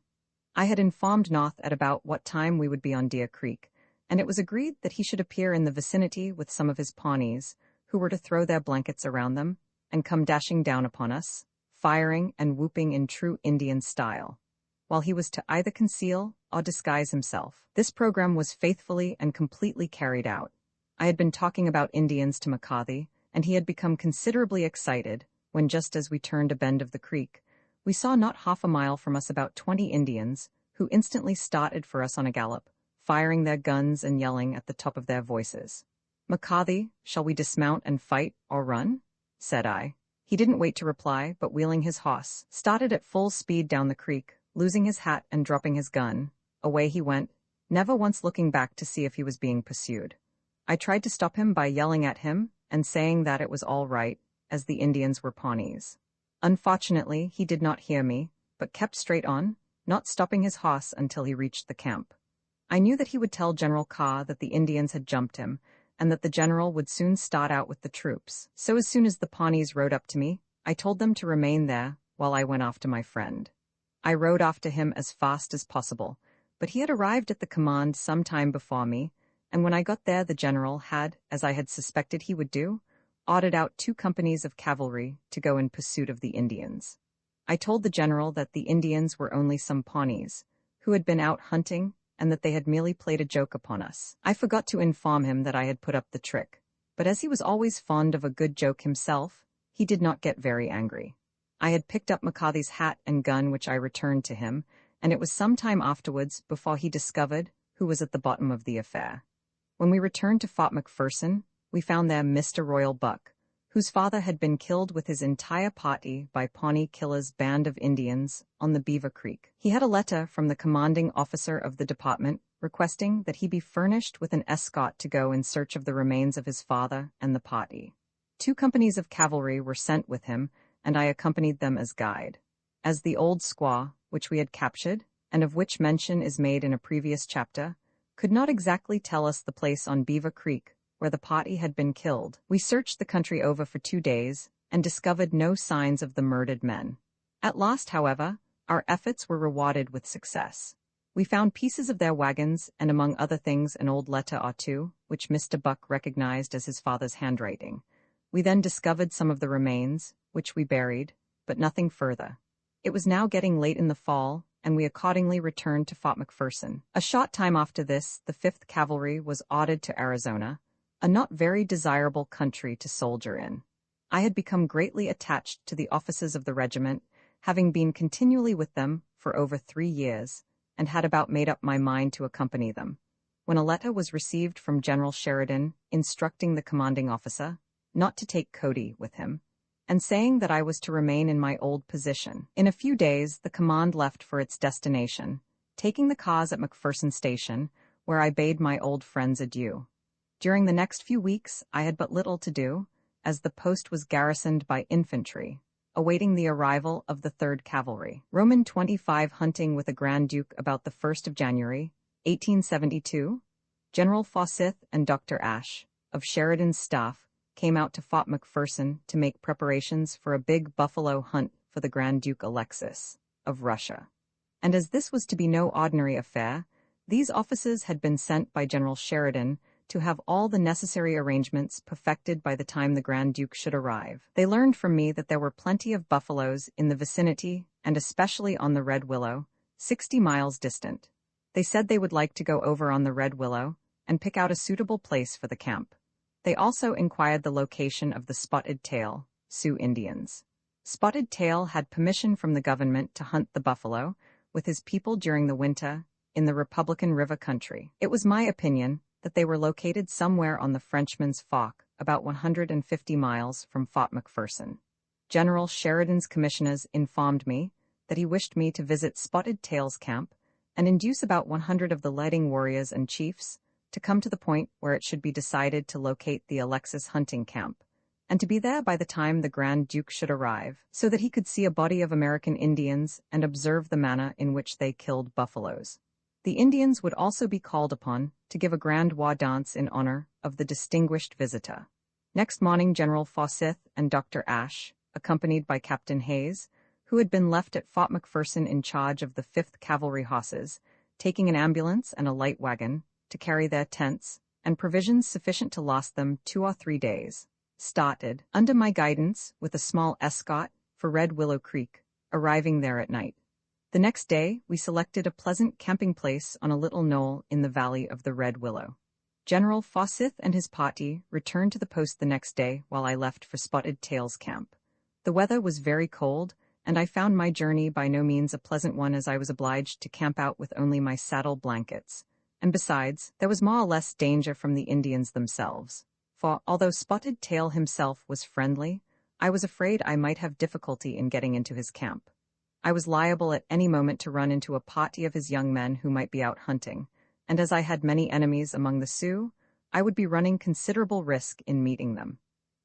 I had informed North at about what time we would be on Deer Creek, and it was agreed that he should appear in the vicinity with some of his Pawnees, who were to throw their blankets around them, and come dashing down upon us, firing and whooping in true Indian style, while he was to either conceal or disguise himself. This program was faithfully and completely carried out. I had been talking about Indians to McCarthy, and he had become considerably excited, when just as we turned a bend of the creek, we saw not half a mile from us about 20 Indians, who instantly started for us on a gallop, firing their guns and yelling at the top of their voices. "McCarthy, shall we dismount and fight or run?" said I. He didn't wait to reply, but wheeling his horse, started at full speed down the creek, losing his hat and dropping his gun. Away he went, never once looking back to see if he was being pursued. I tried to stop him by yelling at him and saying that it was all right, as the Indians were Pawnees. Unfortunately, he did not hear me, but kept straight on, not stopping his horse until he reached the camp. I knew that he would tell General Carr that the Indians had jumped him, and that the general would soon start out with the troops. So as soon as the Pawnees rode up to me, I told them to remain there while I went after my friend. I rode after him as fast as possible, but he had arrived at the command some time before me, and when I got there the general had, as I had suspected he would do, ordered out 2 companies of cavalry to go in pursuit of the Indians. I told the general that the Indians were only some Pawnees, who had been out hunting, and that they had merely played a joke upon us. I forgot to inform him that I had put up the trick, but as he was always fond of a good joke himself, he did not get very angry. I had picked up McCarthy's hat and gun, which I returned to him, and it was some time afterwards before he discovered who was at the bottom of the affair. When we returned to Fort McPherson, we found there Mr. Royal Buck, whose father had been killed with his entire party by Pawnee Killer's band of Indians on the Beaver Creek. He had a letter from the commanding officer of the department requesting that he be furnished with an escort to go in search of the remains of his father and the party. 2 companies of cavalry were sent with him, and I accompanied them as guide. As the old squaw, which we had captured, and of which mention is made in a previous chapter, could not exactly tell us the place on Beaver Creek where the party had been killed. We searched the country over for 2 days and discovered no signs of the murdered men. At last, however, our efforts were rewarded with success. We found pieces of their wagons and, among other things, an old letter or two, which Mr. Buck recognized as his father's handwriting. We then discovered some of the remains, which we buried, but nothing further. It was now getting late in the fall, and we accordingly returned to Fort McPherson. A short time after this, the 5th Cavalry was ordered to Arizona, a not very desirable country to soldier in. I had become greatly attached to the officers of the regiment, having been continually with them for over 3 years, and had about made up my mind to accompany them, when a letter was received from General Sheridan instructing the commanding officer not to take Cody with him, and saying that I was to remain in my old position. In a few days, the command left for its destination, taking the cars at McPherson Station, where I bade my old friends adieu. During the next few weeks, I had but little to do, as the post was garrisoned by infantry, awaiting the arrival of the 3rd Cavalry. Roman 25 hunting with the Grand Duke about the 1st of January, 1872, General Forsyth and Dr. Ashe, of Sheridan's staff, came out to Fort McPherson to make preparations for a big buffalo hunt for the Grand Duke Alexis of Russia. And as this was to be no ordinary affair, these officers had been sent by General Sheridan to have all the necessary arrangements perfected by the time the Grand Duke should arrive. They learned from me that there were plenty of buffaloes in the vicinity, and especially on the Red Willow, 60 miles distant. They said they would like to go over on the Red Willow and pick out a suitable place for the camp. They also inquired the location of the Spotted Tail, Sioux Indians. Spotted Tail had permission from the government to hunt the buffalo with his people during the winter in the Republican River country. It was my opinion that they were located somewhere on the Frenchman's Fork, about 150 miles from Fort McPherson. General Sheridan's commissioners informed me that he wished me to visit Spotted Tail's camp and induce about 100 of the leading warriors and chiefs to come to the point where it should be decided to locate the Alexis hunting camp, and to be there by the time the Grand Duke should arrive, so that he could see a body of American Indians and observe the manner in which they killed buffaloes. The Indians would also be called upon to give a grand war dance in honor of the distinguished visitor. Next morning, General Forsyth and Dr. Ashe, accompanied by Captain Hayes, who had been left at Fort McPherson in charge of the 5th Cavalry horses, taking an ambulance and a light wagon to carry their tents and provisions sufficient to last them 2 or 3 days, started, under my guidance, with a small escort for Red Willow Creek, arriving there at night. The next day, we selected a pleasant camping place on a little knoll in the valley of the Red Willow. General Forsyth and his party returned to the post the next day while I left for Spotted Tail's camp. The weather was very cold, and I found my journey by no means a pleasant one, as I was obliged to camp out with only my saddle blankets. And besides, there was more or less danger from the Indians themselves, for although Spotted Tail himself was friendly, I was afraid I might have difficulty in getting into his camp. I was liable at any moment to run into a party of his young men who might be out hunting, and as I had many enemies among the Sioux, I would be running considerable risk in meeting them.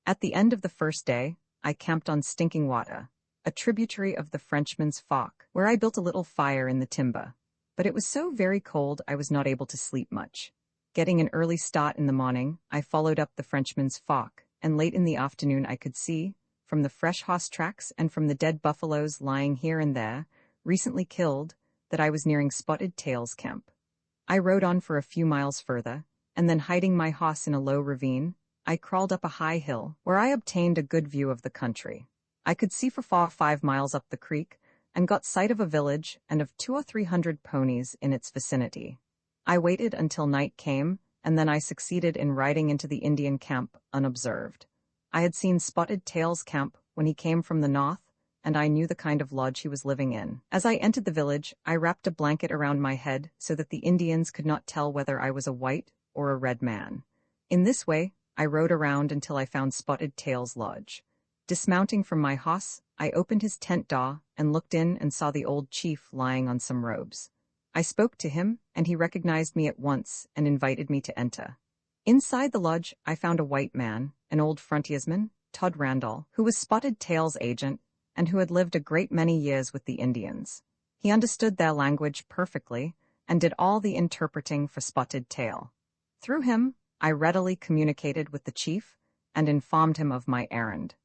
At the end of the first day, I camped on Stinking Water, a tributary of the Frenchman's Fork, where I built a little fire in the timber. But it was so very cold I was not able to sleep much. Getting an early start in the morning, I followed up the Frenchman's Fork, and late in the afternoon I could see, from the fresh horse tracks and from the dead buffaloes lying here and there, recently killed, that I was nearing Spotted Tail's camp. I rode on for a few miles further, and then hiding my horse in a low ravine, I crawled up a high hill, where I obtained a good view of the country. I could see for 4 or 5 miles up the creek, and got sight of a village and of 200 or 300 ponies in its vicinity. I waited until night came, and then I succeeded in riding into the Indian camp unobserved. I had seen Spotted Tail's camp when he came from the north, and I knew the kind of lodge he was living in. As I entered the village, I wrapped a blanket around my head so that the Indians could not tell whether I was a white or a red man. In this way, I rode around until I found Spotted Tail's lodge. Dismounting from my horse, I opened his tent door and looked in and saw the old chief lying on some robes. I spoke to him, and he recognized me at once and invited me to enter. Inside the lodge, I found a white man, an old frontiersman, Todd Randall, who was Spotted Tail's agent and who had lived a great many years with the Indians. He understood their language perfectly, and did all the interpreting for Spotted Tail. Through him, I readily communicated with the chief and informed him of my errand.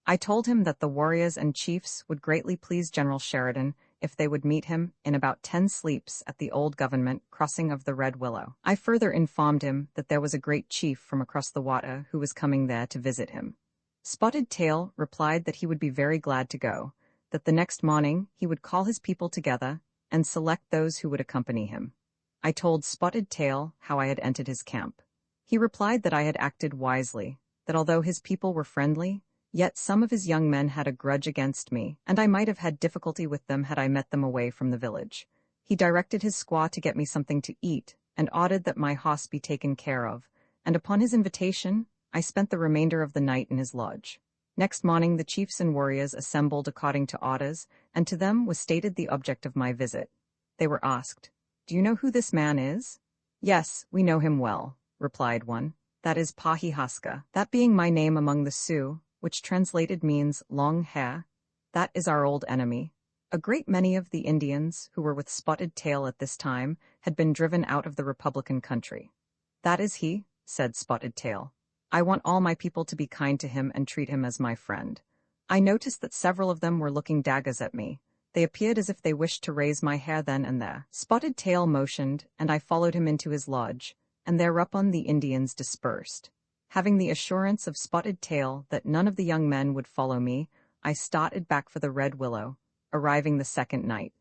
I told him that the warriors and chiefs would greatly please General Sheridan if they would meet him in about 10 sleeps at the old government crossing of the Red Willow. I further informed him that there was a great chief from across the water who was coming there to visit him. Spotted Tail replied that he would be very glad to go, that the next morning he would call his people together and select those who would accompany him. I told Spotted Tail how I had entered his camp. He replied that I had acted wisely, that although his people were friendly, yet some of his young men had a grudge against me, and I might have had difficulty with them had I met them away from the village. He directed his squaw to get me something to eat, and ordered that my house be taken care of, and upon his invitation, I spent the remainder of the night in his lodge. Next morning the chiefs and warriors assembled according to orders, and to them was stated the object of my visit. They were asked, "Do you know who this man is?" "Yes, we know him well," replied one. "That is Pahihaska, that being my name among the Sioux, which translated means long hair. That is our old enemy." A great many of the Indians who were with Spotted Tail at this time had been driven out of the Republican country. "That is he," said Spotted Tail. "I want all my people to be kind to him and treat him as my friend." I noticed that several of them were looking daggers at me. They appeared as if they wished to raise my hair then and there. Spotted Tail motioned, and I followed him into his lodge, and thereupon the Indians dispersed. Having the assurance of Spotted Tail that none of the young men would follow me, I started back for the Red Willow, arriving the second night.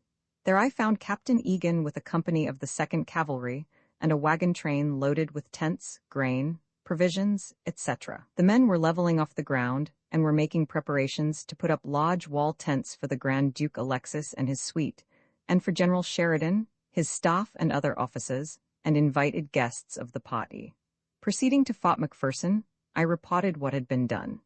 There I found Captain Egan with a company of the 2nd Cavalry and a wagon train loaded with tents, grain, provisions, etc. The men were leveling off the ground and were making preparations to put up large wall tents for the Grand Duke Alexis and his suite, and for General Sheridan, his staff and other officers, and invited guests of the party. Proceeding to Fort McPherson, I reported what had been done.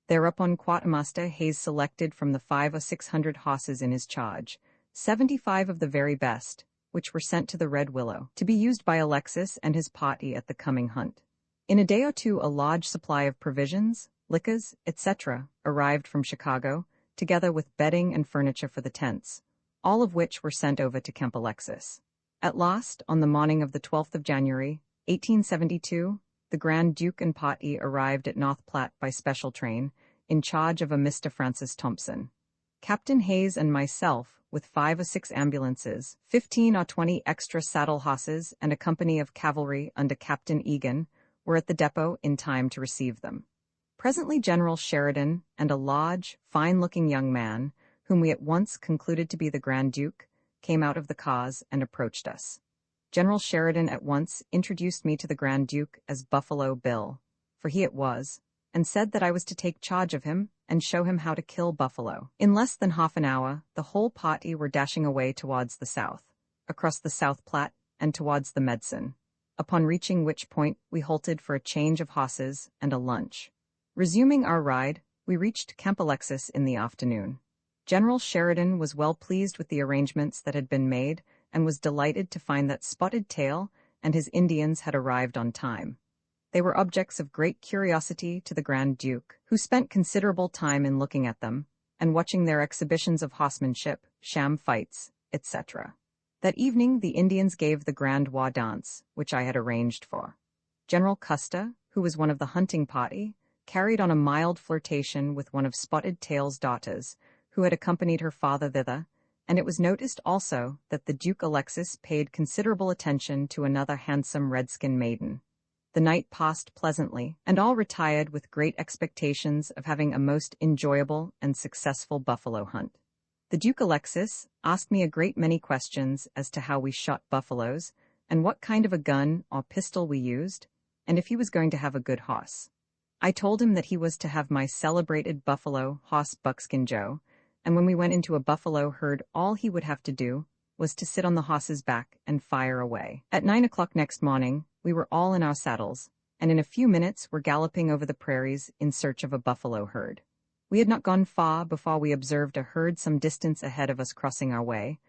Thereupon Quartermaster Hayes selected from the 500 or 600 horses in his charge, 75 of the very best, which were sent to the Red Willow, to be used by Alexis and his party at the coming hunt. In a day or two a large supply of provisions, liquors, etc., arrived from Chicago, together with bedding and furniture for the tents, all of which were sent over to Camp Alexis. At last, on the morning of the 12th of January, 1872, the Grand Duke and party arrived at North Platte by special train, in charge of a Mr. Francis Thompson. Captain Hayes and myself, with 5 or 6 ambulances, 15 or 20 extra saddle horses, and a company of cavalry under Captain Egan, were at the depot in time to receive them. Presently General Sheridan and a large, fine-looking young man, whom we at once concluded to be the Grand Duke, came out of the cars and approached us. General Sheridan at once introduced me to the Grand Duke as Buffalo Bill, for he it was, and said that I was to take charge of him and show him how to kill buffalo. In less than half an hour, the whole party were dashing away towards the south, across the South Platte, and towards the Medicine, upon reaching which point we halted for a change of horses and a lunch. Resuming our ride, we reached Camp Alexis in the afternoon. General Sheridan was well pleased with the arrangements that had been made, and was delighted to find that Spotted Tail and his Indians had arrived on time. They were objects of great curiosity to the Grand Duke, who spent considerable time in looking at them, and watching their exhibitions of horsemanship, sham fights, etc. That evening the Indians gave the Grand War dance, which I had arranged for. General Custer, who was one of the hunting party, carried on a mild flirtation with one of Spotted Tail's daughters, who had accompanied her father thither, and it was noticed also that the Duke Alexis paid considerable attention to another handsome redskin maiden. The night passed pleasantly, and all retired with great expectations of having a most enjoyable and successful buffalo hunt. The Duke Alexis asked me a great many questions as to how we shot buffaloes, and what kind of a gun or pistol we used, and if he was going to have a good horse. I told him that he was to have my celebrated buffalo horse Buckskin Joe, and when we went into a buffalo herd all he would have to do was to sit on the horse's back and fire away. At 9 o'clock next morning, we were all in our saddles, and in a few minutes were galloping over the prairies in search of a buffalo herd. We had not gone far before we observed a herd some distance ahead of us crossing our way.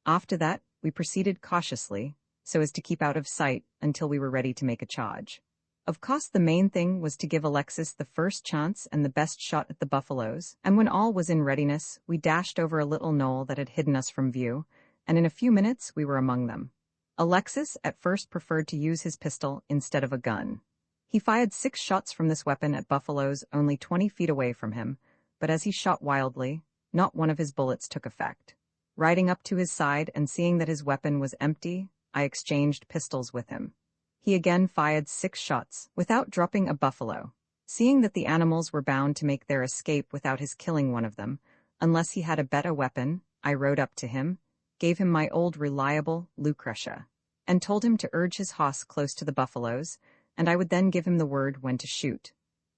After that, we proceeded cautiously, so as to keep out of sight until we were ready to make a charge. Of course, the main thing was to give Alexis the first chance and the best shot at the buffaloes, and when all was in readiness, we dashed over a little knoll that had hidden us from view, and in a few minutes we were among them. Alexis at first preferred to use his pistol instead of a gun. He fired 6 shots from this weapon at buffaloes only 20 feet away from him, but as he shot wildly, not one of his bullets took effect. Riding up to his side and seeing that his weapon was empty, I exchanged pistols with him. He again fired 6 shots, without dropping a buffalo. Seeing that the animals were bound to make their escape without his killing one of them, unless he had a better weapon, I rode up to him, gave him my old reliable Lucretia, and told him to urge his hoss close to the buffaloes, and I would then give him the word when to shoot.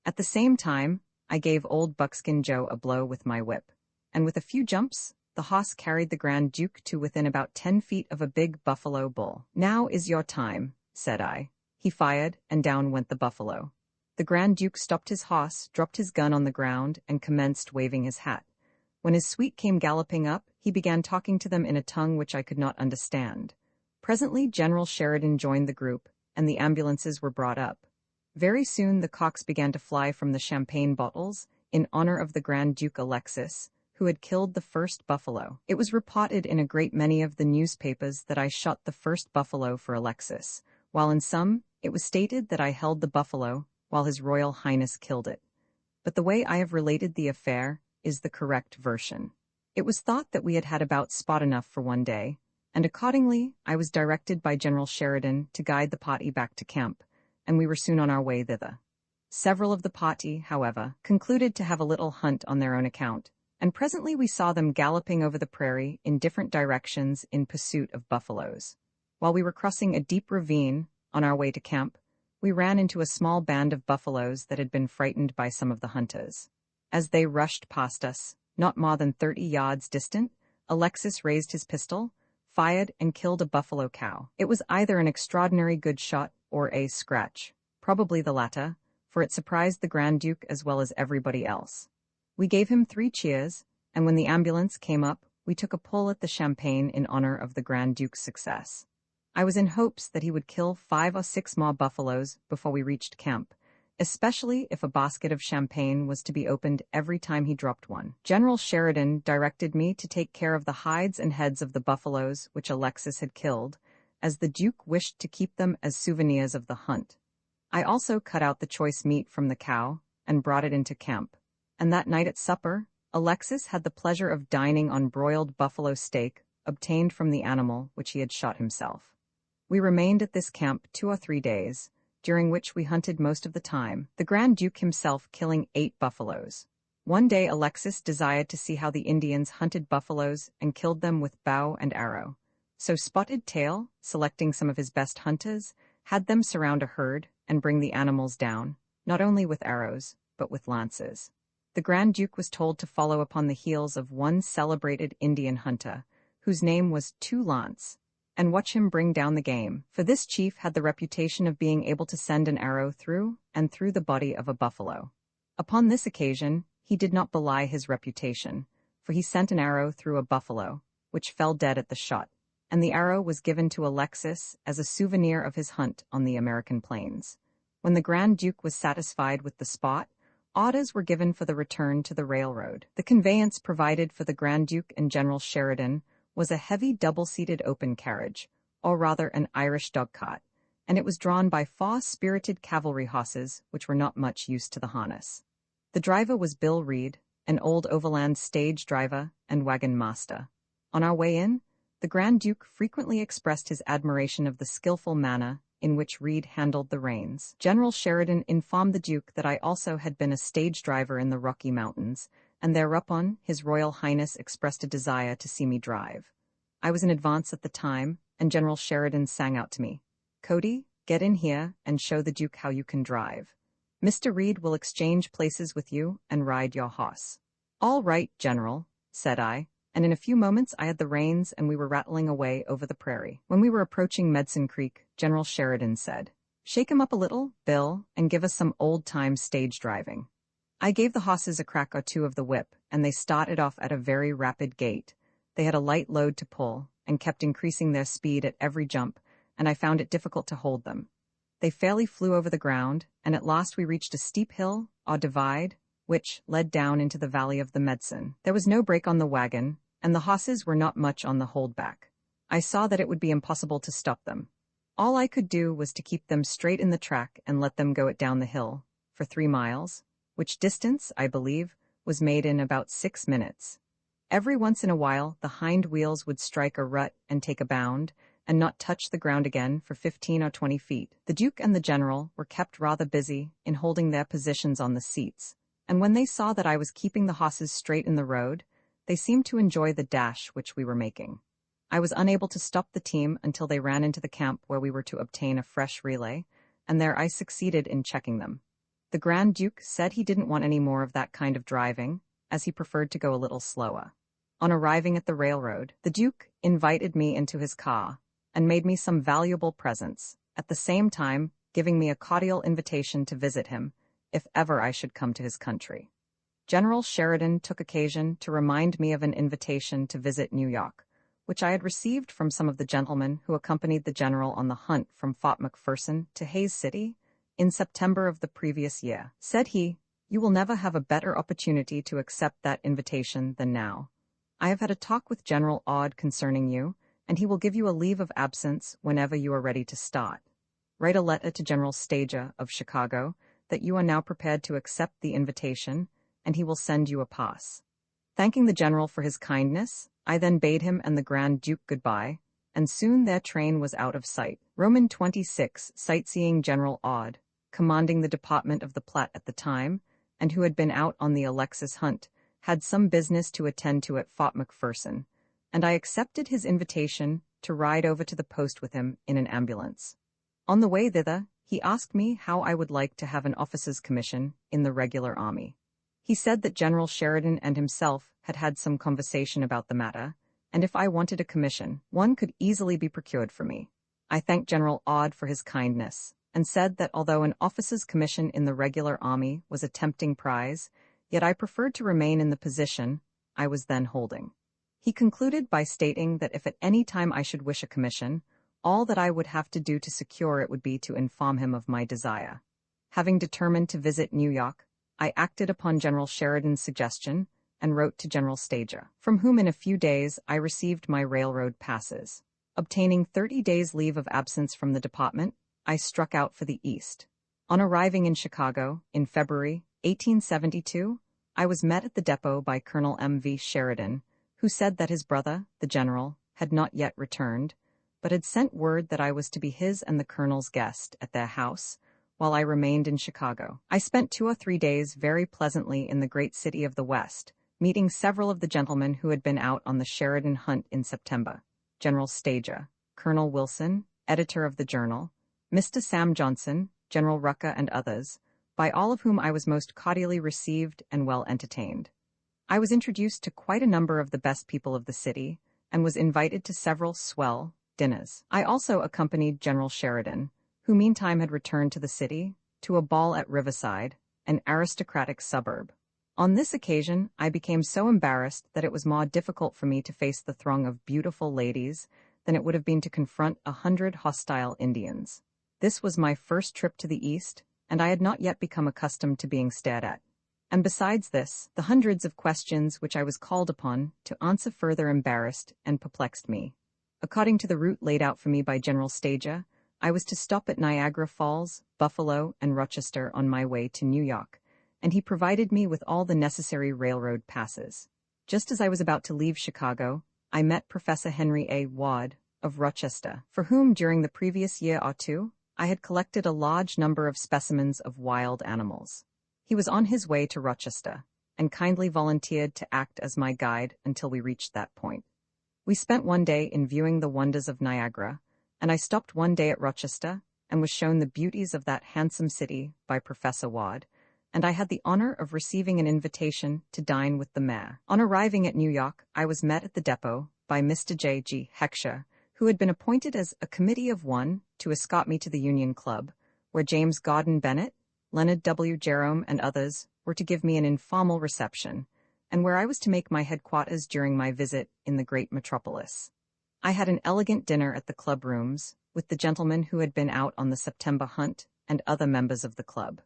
At the same time, I gave old Buckskin Joe a blow with my whip, and with a few jumps, the hoss carried the Grand Duke to within about 10 feet of a big buffalo bull. "Now is your time," said I. He fired, and down went the buffalo. The Grand Duke stopped his hoss, dropped his gun on the ground, and commenced waving his hat. When his suite came galloping up, he began talking to them in a tongue which I could not understand. Presently General Sheridan joined the group, and the ambulances were brought up. Very soon the cocks began to fly from the champagne bottles, in honor of the Grand Duke Alexis, who had killed the first buffalo. It was reported in a great many of the newspapers that I shot the first buffalo for Alexis, while in some, it was stated that I held the buffalo, while His Royal Highness killed it. But the way I have related the affair is the correct version. It was thought that we had had about spot enough for one day, and accordingly I was directed by General Sheridan to guide the party back to camp, and we were soon on our way thither. Several of the party, however, concluded to have a little hunt on their own account, and presently we saw them galloping over the prairie in different directions in pursuit of buffaloes. While we were crossing a deep ravine, on our way to camp, we ran into a small band of buffaloes that had been frightened by some of the hunters. As they rushed past us, not more than 30 yards distant, Alexis raised his pistol, fired, and killed a buffalo cow. It was either an extraordinary good shot or a scratch, probably the latter, for it surprised the Grand Duke as well as everybody else. We gave him 3 cheers, and when the ambulance came up, we took a pull at the champagne in honor of the Grand Duke's success. I was in hopes that he would kill 5 or 6 more buffaloes before we reached camp, especially if a basket of champagne was to be opened every time he dropped one. General Sheridan directed me to take care of the hides and heads of the buffaloes which Alexis had killed, as the Duke wished to keep them as souvenirs of the hunt. I also cut out the choice meat from the cow and brought it into camp, and that night at supper, Alexis had the pleasure of dining on broiled buffalo steak obtained from the animal which he had shot himself. We remained at this camp 2 or 3 days, during which we hunted most of the time, the Grand Duke himself killing 8 buffaloes. One day Alexis desired to see how the Indians hunted buffaloes and killed them with bow and arrow. So Spotted Tail, selecting some of his best hunters, had them surround a herd and bring the animals down, not only with arrows, but with lances. The Grand Duke was told to follow upon the heels of one celebrated Indian hunter, whose name was Two Lance, and watch him bring down the game, for this chief had the reputation of being able to send an arrow through and through the body of a buffalo. Upon this occasion, he did not belie his reputation, for he sent an arrow through a buffalo, which fell dead at the shot, and the arrow was given to Alexis as a souvenir of his hunt on the American plains. When the Grand Duke was satisfied with the spot, orders were given for the return to the railroad. The conveyance provided for the Grand Duke and General Sheridan was a heavy double-seated open carriage, or rather an Irish dogcart, and it was drawn by 4 spirited cavalry horses which were not much used to the harness. The driver was Bill Reed, an old overland stage driver and wagon master. On our way in, the Grand Duke frequently expressed his admiration of the skillful manner in which Reed handled the reins. General Sheridan informed the Duke that I also had been a stage driver in the Rocky Mountains, and thereupon His Royal Highness expressed a desire to see me drive. I was in advance at the time, and General Sheridan sang out to me, "Cody, get in here and show the Duke how you can drive. Mr. Reed will exchange places with you and ride your horse." "All right, General," said I, and in a few moments I had the reins and we were rattling away over the prairie. When we were approaching Medicine Creek, General Sheridan said, "Shake him up a little, Bill, and give us some old-time stage driving." I gave the horses a crack or 2 of the whip, and they started off at a very rapid gait. They had a light load to pull, and kept increasing their speed at every jump, and I found it difficult to hold them. They fairly flew over the ground, and at last we reached a steep hill, or divide, which led down into the valley of the Medicine. There was no brake on the wagon, and the horses were not much on the holdback. I saw that it would be impossible to stop them. All I could do was to keep them straight in the track and let them go it down the hill, for 3 miles, which distance, I believe, was made in about 6 minutes. Every once in a while, the hind wheels would strike a rut and take a bound, and not touch the ground again for 15 or 20 feet. The Duke and the General were kept rather busy in holding their positions on the seats, and when they saw that I was keeping the horses straight in the road, they seemed to enjoy the dash which we were making. I was unable to stop the team until they ran into the camp where we were to obtain a fresh relay, and there I succeeded in checking them. The Grand Duke said he didn't want any more of that kind of driving, as he preferred to go a little slower. On arriving at the railroad, the Duke invited me into his car and made me some valuable presents, at the same time giving me a cordial invitation to visit him, if ever I should come to his country. General Sheridan took occasion to remind me of an invitation to visit New York, which I had received from some of the gentlemen who accompanied the general on the hunt from Fort McPherson to Hayes City in September of the previous year. Said he, "You will never have a better opportunity to accept that invitation than now. I have had a talk with General Odd concerning you, and he will give you a leave of absence whenever you are ready to start. Write a letter to General Stager of Chicago that you are now prepared to accept the invitation, and he will send you a pass." Thanking the general for his kindness, I then bade him and the Grand Duke goodbye, and soon their train was out of sight. Roman 26, sightseeing General Odd, commanding the Department of the Platte at the time, and who had been out on the Alexis hunt, had some business to attend to at Fort McPherson, and I accepted his invitation to ride over to the post with him in an ambulance. On the way thither, he asked me how I would like to have an officer's commission in the regular army. He said that General Sheridan and himself had had some conversation about the matter, and if I wanted a commission, one could easily be procured for me. I thanked General Odd for his kindness, and said that although an officer's commission in the regular army was a tempting prize, yet I preferred to remain in the position I was then holding. He concluded by stating that if at any time I should wish a commission, all that I would have to do to secure it would be to inform him of my desire. Having determined to visit New York, I acted upon General Sheridan's suggestion and wrote to General Stager, from whom in a few days I received my railroad passes. Obtaining 30 days' leave of absence from the department, I struck out for the East. On arriving in Chicago, in February 1872, I was met at the depot by Colonel M.V. Sheridan, who said that his brother, the general, had not yet returned, but had sent word that I was to be his and the colonel's guest at their house, while I remained in Chicago. I spent 2 or 3 days very pleasantly in the great city of the West, meeting several of the gentlemen who had been out on the Sheridan hunt in September: General Stager, Colonel Wilson, editor of the journal, Mr. Sam Johnson, General Rucker, and others, by all of whom I was most cordially received and well entertained. I was introduced to quite a number of the best people of the city, and was invited to several swell dinners. I also accompanied General Sheridan, who meantime had returned to the city, to a ball at Riverside, an aristocratic suburb. On this occasion, I became so embarrassed that it was more difficult for me to face the throng of beautiful ladies than it would have been to confront 100 hostile Indians. This was my first trip to the East, and I had not yet become accustomed to being stared at. And besides this, the hundreds of questions which I was called upon to answer further embarrassed and perplexed me. According to the route laid out for me by General Stager, I was to stop at Niagara Falls, Buffalo, and Rochester on my way to New York, and he provided me with all the necessary railroad passes. Just as I was about to leave Chicago, I met Professor Henry A. Ward of Rochester, for whom during the previous year or two, I had collected a large number of specimens of wild animals. He was on his way to Rochester, and kindly volunteered to act as my guide until we reached that point. We spent one day in viewing the wonders of Niagara, and I stopped one day at Rochester and was shown the beauties of that handsome city by Professor Ward, and I had the honor of receiving an invitation to dine with the mayor. On arriving at New York, I was met at the depot by Mr. J. G. Heckscher, who had been appointed as a committee of one to escort me to the Union Club, where James Gordon Bennett, Leonard W. Jerome, and others were to give me an informal reception, and where I was to make my headquarters during my visit in the great metropolis. I had an elegant dinner at the club rooms, with the gentlemen who had been out on the September hunt and other members of the club.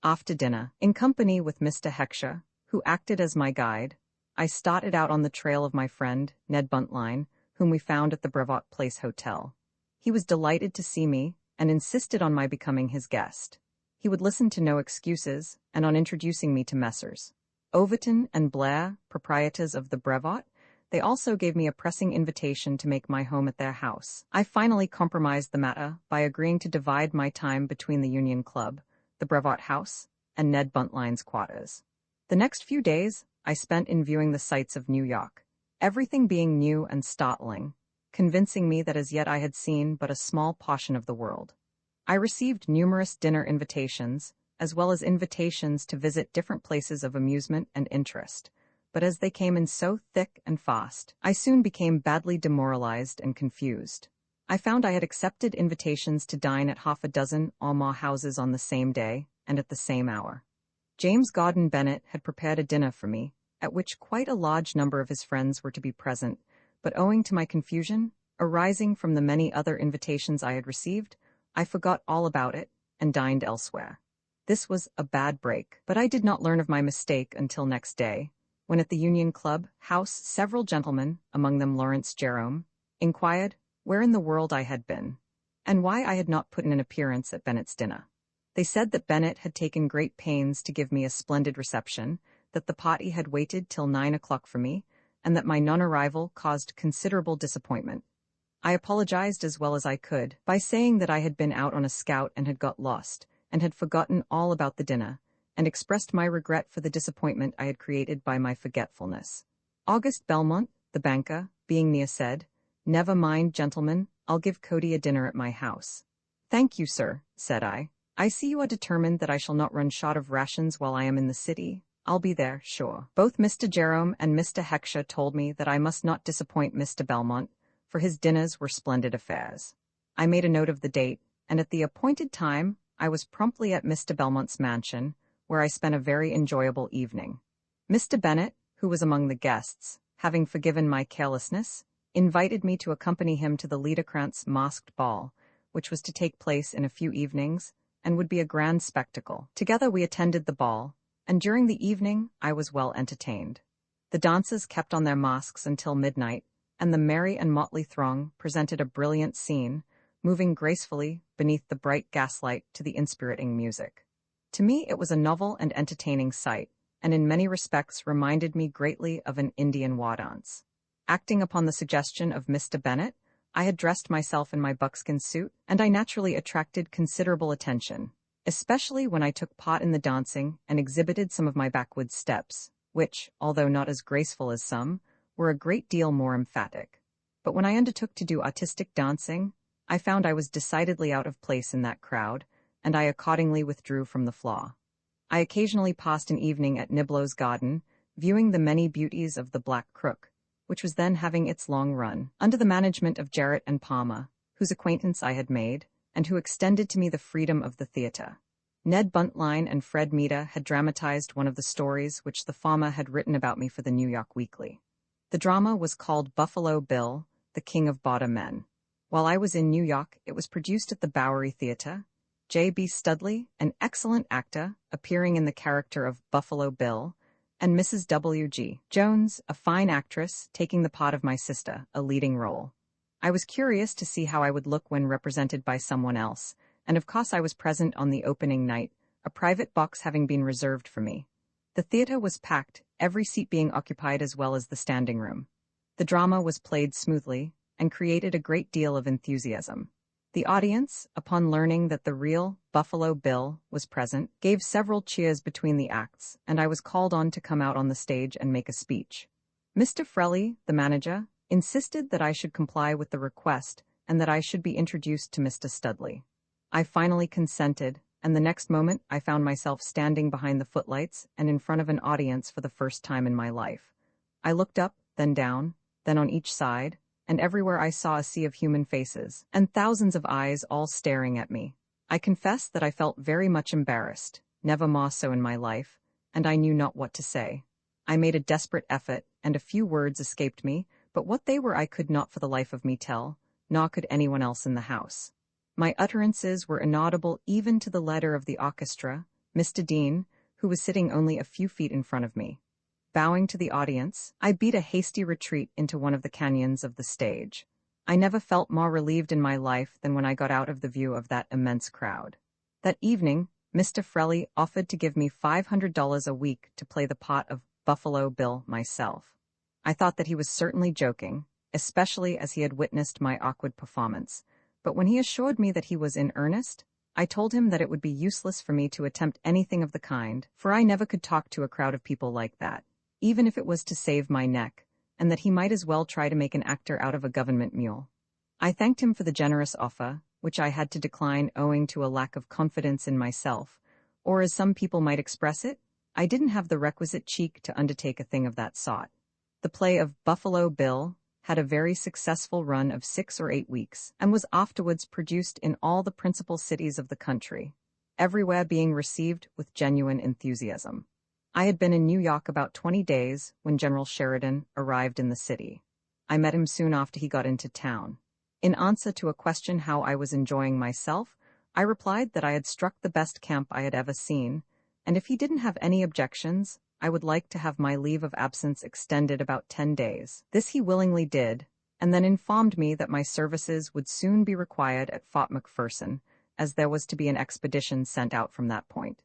After dinner, in company with Mr. Heckscher, who acted as my guide, I started out on the trail of my friend, Ned Buntline, whom whom we found at the Brevoort Place Hotel. He was delighted to see me and insisted on my becoming his guest. He would listen to no excuses, and on introducing me to Messrs. Overton and Blair, proprietors of the Brevoort, they also gave me a pressing invitation to make my home at their house. I finally compromised the matter by agreeing to divide my time between the Union Club, the Brevoort House, and Ned Buntline's quarters. The next few days I spent in viewing the sights of New York, everything being new and startling, convincing me that as yet I had seen but a small portion of the world. I received numerous dinner invitations, as well as invitations to visit different places of amusement and interest, but as they came in so thick and fast, I soon became badly demoralized and confused. I found I had accepted invitations to dine at half a dozen or more houses on the same day and at the same hour. James Gordon Bennett had prepared a dinner for me, at which quite a large number of his friends were to be present, but owing to my confusion, arising from the many other invitations I had received, I forgot all about it and dined elsewhere. This was a bad break, but I did not learn of my mistake until next day, when at the Union Club house several gentlemen, among them Lawrence Jerome, inquired where in the world I had been, and why I had not put in an appearance at Bennett's dinner. They said that Bennett had taken great pains to give me a splendid reception, that the party had waited till 9 o'clock for me, and that my non-arrival caused considerable disappointment. I apologized as well as I could, by saying that I had been out on a scout and had got lost, and had forgotten all about the dinner, and expressed my regret for the disappointment I had created by my forgetfulness. August Belmont, the banker, being near, said, "Never mind, gentlemen, I'll give Cody a dinner at my house." "Thank you, sir," said I. "I see you are determined that I shall not run short of rations while I am in the city. I'll be there, sure." Both Mr. Jerome and Mr. Heckscher told me that I must not disappoint Mr. Belmont, for his dinners were splendid affairs. I made a note of the date, and at the appointed time I was promptly at Mr. Belmont's mansion, where I spent a very enjoyable evening. Mr. Bennett, who was among the guests, having forgiven my carelessness, invited me to accompany him to the Liederkranz masked ball, which was to take place in a few evenings, and would be a grand spectacle. Together we attended the ball, and during the evening I was well entertained. The dancers kept on their masks until midnight, and the merry and motley throng presented a brilliant scene, moving gracefully beneath the bright gaslight to the inspiriting music. To me it was a novel and entertaining sight, and in many respects reminded me greatly of an Indian war dance. Acting upon the suggestion of Mr. Bennett, I had dressed myself in my buckskin suit, and I naturally attracted considerable attention, especially when I took part in the dancing and exhibited some of my backwoods steps, which, although not as graceful as some, were a great deal more emphatic. But when I undertook to do artistic dancing, I found I was decidedly out of place in that crowd, and I accordingly withdrew from the floor. I occasionally passed an evening at Niblo's garden, viewing the many beauties of the Black Crook, which was then having its long run, under the management of Jarrett and Palmer, whose acquaintance I had made, and who extended to me the freedom of the theater. Ned Buntline and Fred Meade had dramatized one of the stories which the former had written about me for the New York Weekly. The drama was called Buffalo Bill, the King of Border Men. While I was in New York, it was produced at the Bowery Theater, J.B. Studley, an excellent actor, appearing in the character of Buffalo Bill, and Mrs. W.G. Jones, a fine actress, taking the part of my sister, a leading role. I was curious to see how I would look when represented by someone else, and of course I was present on the opening night, a private box having been reserved for me. The theater was packed, every seat being occupied as well as the standing room. The drama was played smoothly, and created a great deal of enthusiasm. The audience, upon learning that the real Buffalo Bill was present, gave several cheers between the acts, and I was called on to come out on the stage and make a speech. Mr. Frelly, the manager, insisted that I should comply with the request and that I should be introduced to Mr. Studley. I finally consented, and the next moment I found myself standing behind the footlights and in front of an audience for the first time in my life. I looked up, then down, then on each side, and everywhere I saw a sea of human faces, and thousands of eyes all staring at me. I confess that I felt very much embarrassed, never more so in my life, and I knew not what to say. I made a desperate effort, and a few words escaped me, but what they were I could not for the life of me tell, nor could anyone else in the house. My utterances were inaudible even to the leader of the orchestra, Mr. Dean, who was sitting only a few feet in front of me. Bowing to the audience, I beat a hasty retreat into one of the canyons of the stage. I never felt more relieved in my life than when I got out of the view of that immense crowd. That evening, Mr. Frelly offered to give me $500 a week to play the part of Buffalo Bill myself. I thought that he was certainly joking, especially as he had witnessed my awkward performance, but when he assured me that he was in earnest, I told him that it would be useless for me to attempt anything of the kind, for I never could talk to a crowd of people like that, even if it was to save my neck, and that he might as well try to make an actor out of a government mule. I thanked him for the generous offer, which I had to decline owing to a lack of confidence in myself, or as some people might express it, I didn't have the requisite cheek to undertake a thing of that sort. The play of Buffalo Bill had a very successful run of 6 or 8 weeks, and was afterwards produced in all the principal cities of the country, everywhere being received with genuine enthusiasm. I had been in New York about 20 days when General Sheridan arrived in the city. I met him soon after he got into town. In answer to a question how I was enjoying myself, I replied that I had struck the best camp I had ever seen, and if he didn't have any objections, I would like to have my leave of absence extended about 10 days. This he willingly did, and then informed me that my services would soon be required at Fort McPherson, as there was to be an expedition sent out from that point.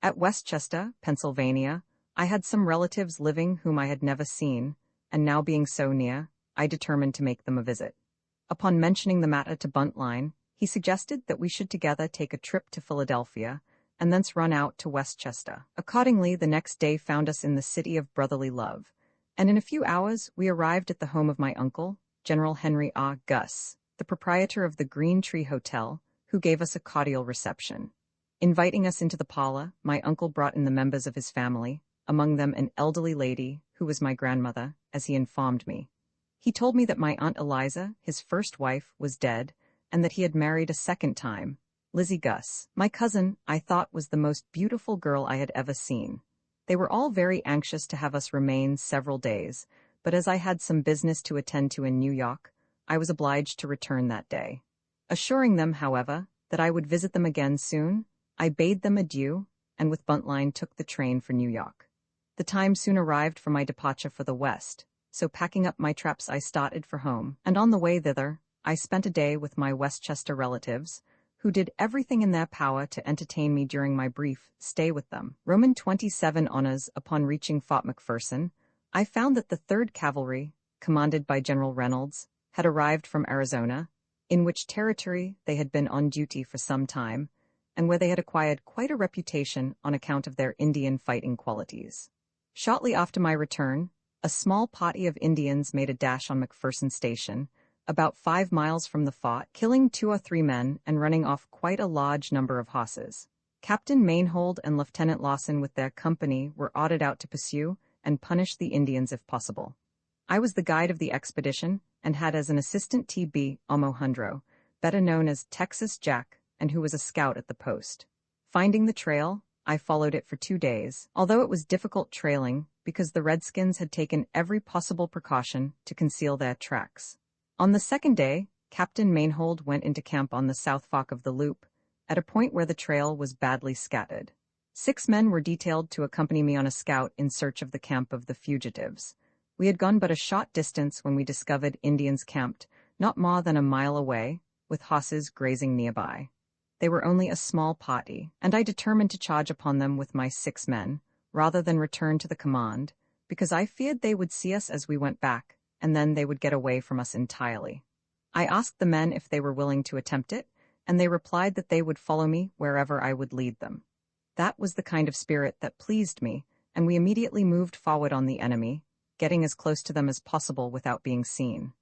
At Westchester, Pennsylvania, I had some relatives living whom I had never seen, and now being so near, I determined to make them a visit. Upon mentioning the matter to Buntline, he suggested that we should together take a trip to Philadelphia, and thence run out to Westchester. Accordingly, the next day found us in the city of brotherly love, and in a few hours we arrived at the home of my uncle, General Henry A. Gus, the proprietor of the Green Tree Hotel, who gave us a cordial reception. Inviting us into the parlor, my uncle brought in the members of his family, among them an elderly lady, who was my grandmother, as he informed me. He told me that my Aunt Eliza, his first wife, was dead, and that he had married a second time, Lizzie Gus. My cousin, I thought, was the most beautiful girl I had ever seen. They were all very anxious to have us remain several days, but as I had some business to attend to in New York, I was obliged to return that day. Assuring them, however, that I would visit them again soon, I bade them adieu, and with Buntline took the train for New York. The time soon arrived for my departure for the West, so packing up my traps I started for home, and on the way thither, I spent a day with my Westchester relatives, who did everything in their power to entertain me during my brief stay with them. Roman 27 honors. Upon reaching Fort McPherson, I found that the 3rd Cavalry, commanded by General Reynolds, had arrived from Arizona, in which territory they had been on duty for some time, and where they had acquired quite a reputation on account of their Indian fighting qualities. Shortly after my return, a small party of Indians made a dash on McPherson Station, about 5 miles from the fort, killing 2 or 3 men and running off quite a large number of horses. Captain Mainhold and Lieutenant Lawson with their company were ordered out to pursue and punish the Indians if possible. I was the guide of the expedition and had as an assistant T.B. Omohundro, better known as Texas Jack, and who was a scout at the post. Finding the trail, I followed it for 2 days, although it was difficult trailing because the Redskins had taken every possible precaution to conceal their tracks. On the 2nd day, Captain Mainhold went into camp on the South Fork of the Loop, at a point where the trail was badly scattered. 6 men were detailed to accompany me on a scout in search of the camp of the fugitives. We had gone but a short distance when we discovered Indians camped, not more than a mile away, with horses grazing nearby. They were only a small party, and I determined to charge upon them with my 6 men, rather than return to the command, because I feared they would see us as we went back, and then they would get away from us entirely. I asked the men if they were willing to attempt it, and they replied that they would follow me wherever I would lead them. That was the kind of spirit that pleased me, and we immediately moved forward on the enemy, getting as close to them as possible without being seen.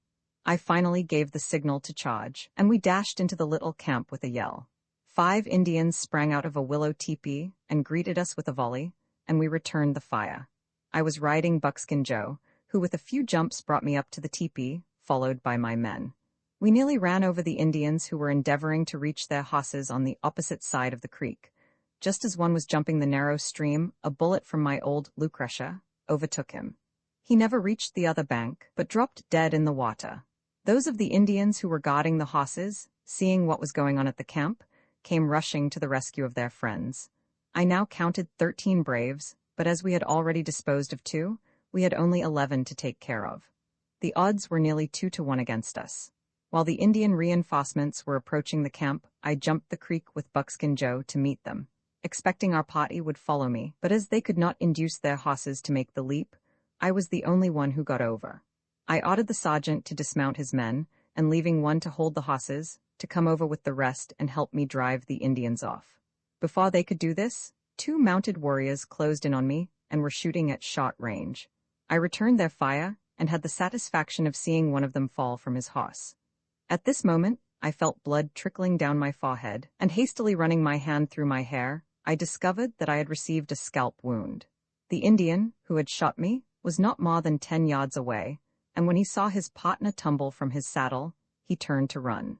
I finally gave the signal to charge, and we dashed into the little camp with a yell. 5 Indians sprang out of a willow teepee and greeted us with a volley, and we returned the fire. I was riding Buckskin Joe, who with a few jumps brought me up to the teepee, followed by my men. We nearly ran over the Indians who were endeavoring to reach their horses on the opposite side of the creek. Just as one was jumping the narrow stream, a bullet from my old Lucretia overtook him. He never reached the other bank, but dropped dead in the water. Those of the Indians who were guarding the horses, seeing what was going on at the camp, came rushing to the rescue of their friends. I now counted 13 braves, but as we had already disposed of 2, we had only 11 to take care of. The odds were nearly 2-1 against us. While the Indian reinforcements were approaching the camp, I jumped the creek with Buckskin Joe to meet them, expecting our party would follow me, but as they could not induce their horses to make the leap, I was the only one who got over. I ordered the sergeant to dismount his men, and leaving one to hold the horses, to come over with the rest and help me drive the Indians off. Before they could do this, 2 mounted warriors closed in on me and were shooting at shot range. I returned their fire and had the satisfaction of seeing one of them fall from his horse. At this moment, I felt blood trickling down my forehead, and hastily running my hand through my hair, I discovered that I had received a scalp wound. The Indian, who had shot me, was not more than 10 yards away, and when he saw his partner tumble from his saddle, he turned to run.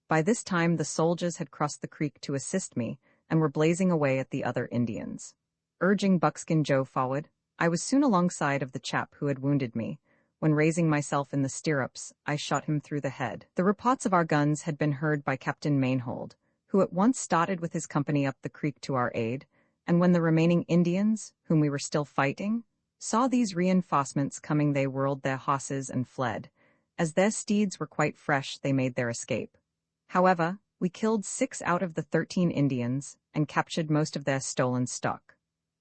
By this time the soldiers had crossed the creek to assist me, and were blazing away at the other Indians. Urging Buckskin Joe forward, I was soon alongside of the chap who had wounded me. When raising myself in the stirrups, I shot him through the head. The reports of our guns had been heard by Captain Mainhold, who at once started with his company up the creek to our aid, and when the remaining Indians, whom we were still fighting, saw these reinforcements coming, they whirled their horses and fled. As their steeds were quite fresh, they made their escape. However, we killed 6 out of the 13 Indians and captured most of their stolen stock.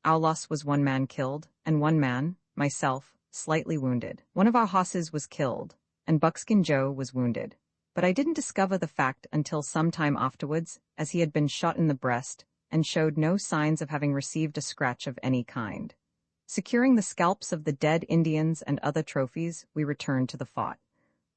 Our loss was 1 man killed, and 1 man, myself, slightly wounded. One of our horses was killed, and Buckskin Joe was wounded. But I didn't discover the fact until some time afterwards, as he had been shot in the breast and showed no signs of having received a scratch of any kind. Securing the scalps of the dead Indians and other trophies, we returned to the fort.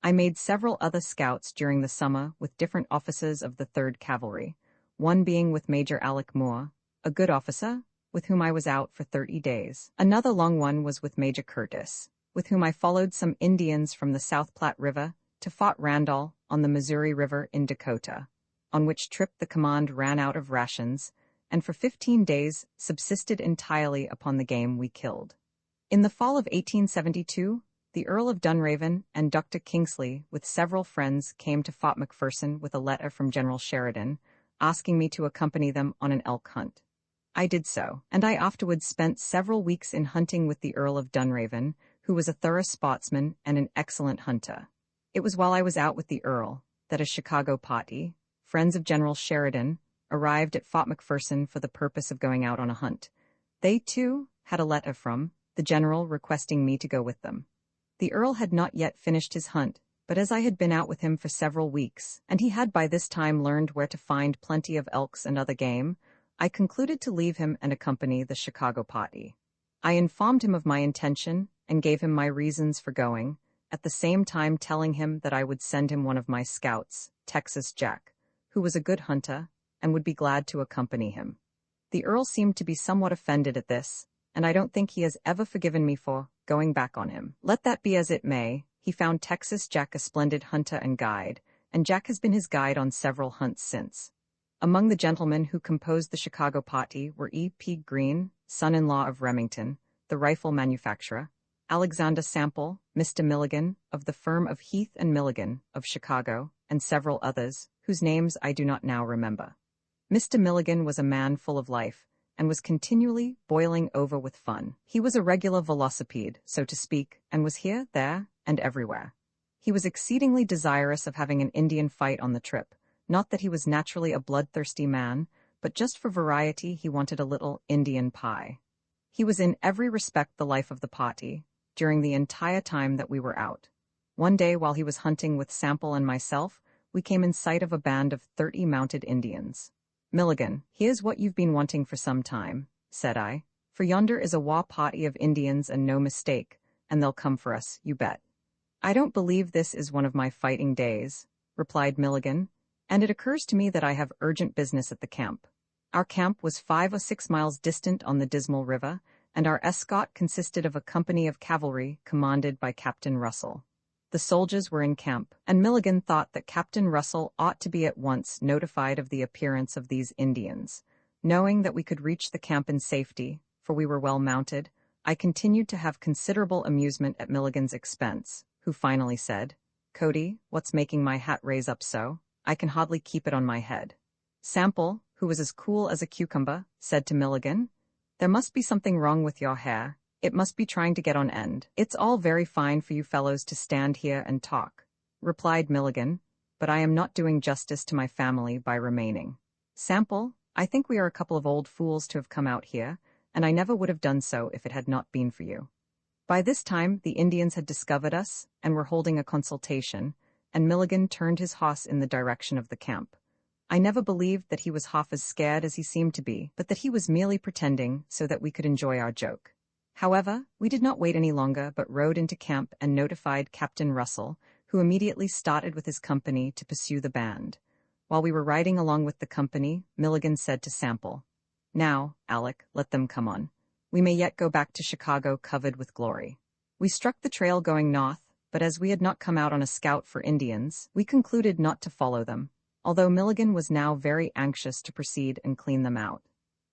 I made several other scouts during the summer with different officers of the 3rd Cavalry, one being with Major Alec Moore, a good officer, with whom I was out for 30 days. Another long one was with Major Curtis, with whom I followed some Indians from the South Platte River to Fort Randall on the Missouri River in Dakota, on which trip the command ran out of rations, and for 15 days subsisted entirely upon the game we killed. In the fall of 1872, the Earl of Dunraven and Dr. Kingsley, with several friends, came to Fort McPherson with a letter from General Sheridan, asking me to accompany them on an elk hunt. I did so, and I afterwards spent several weeks in hunting with the Earl of Dunraven, who was a thorough sportsman and an excellent hunter. It was while I was out with the Earl that a Chicago party, friends of General Sheridan, arrived at Fort McPherson for the purpose of going out on a hunt. They, too, had a letter from the General requesting me to go with them. The Earl had not yet finished his hunt, but as I had been out with him for several weeks, and he had by this time learned where to find plenty of elks and other game, I concluded to leave him and accompany the Chicago party. I informed him of my intention and gave him my reasons for going, at the same time telling him that I would send him one of my scouts, Texas Jack, who was a good hunter, and would be glad to accompany him. The Earl seemed to be somewhat offended at this, and I don't think he has ever forgiven me for going back on him. Let that be as it may, he found Texas Jack a splendid hunter and guide, and Jack has been his guide on several hunts since. Among the gentlemen who composed the Chicago party were E. P. Green, son-in-law of Remington, the rifle manufacturer, Alexander Sample, Mr. Milligan, of the firm of Heath and Milligan, of Chicago, and several others, whose names I do not now remember. Mr. Milligan was a man full of life, and was continually boiling over with fun. He was a regular velocipede, so to speak, and was here, there, and everywhere. He was exceedingly desirous of having an Indian fight on the trip, not that he was naturally a bloodthirsty man, but just for variety he wanted a little Indian pie. He was in every respect the life of the party, during the entire time that we were out. One day while he was hunting with Sample and myself, we came in sight of a band of 30 mounted Indians. "Milligan, here's what you've been wanting for some time," said I, "for yonder is a war party of Indians and no mistake, and they'll come for us, you bet." "I don't believe this is one of my fighting days," replied Milligan, "and it occurs to me that I have urgent business at the camp." Our camp was 5 or 6 miles distant on the Dismal River, and our escort consisted of a company of cavalry commanded by Captain Russell. The soldiers were in camp, and Milligan thought that Captain Russell ought to be at once notified of the appearance of these Indians. Knowing that we could reach the camp in safety, for we were well mounted, I continued to have considerable amusement at Milligan's expense, who finally said, "Cody, what's making my hat raise up so? I can hardly keep it on my head." Sample, who was as cool as a cucumber, said to Milligan, "There must be something wrong with your hair. It must be trying to get on end. It's all very fine for you fellows to stand here and talk, replied Milligan, but I am not doing justice to my family by remaining. Sample, I think we are a couple of old fools to have come out here, and I never would have done so if it had not been for you. By this time, the Indians had discovered us and were holding a consultation, and Milligan turned his horse in the direction of the camp. I never believed that he was half as scared as he seemed to be, but that he was merely pretending so that we could enjoy our joke. However, we did not wait any longer but rode into camp and notified Captain Russell, who immediately started with his company to pursue the band. While we were riding along with the company, Milligan said to Sample, "Now, Alec, let them come on. We may yet go back to Chicago covered with glory." We struck the trail going north, but as we had not come out on a scout for Indians, we concluded not to follow them, although Milligan was now very anxious to proceed and clean them out.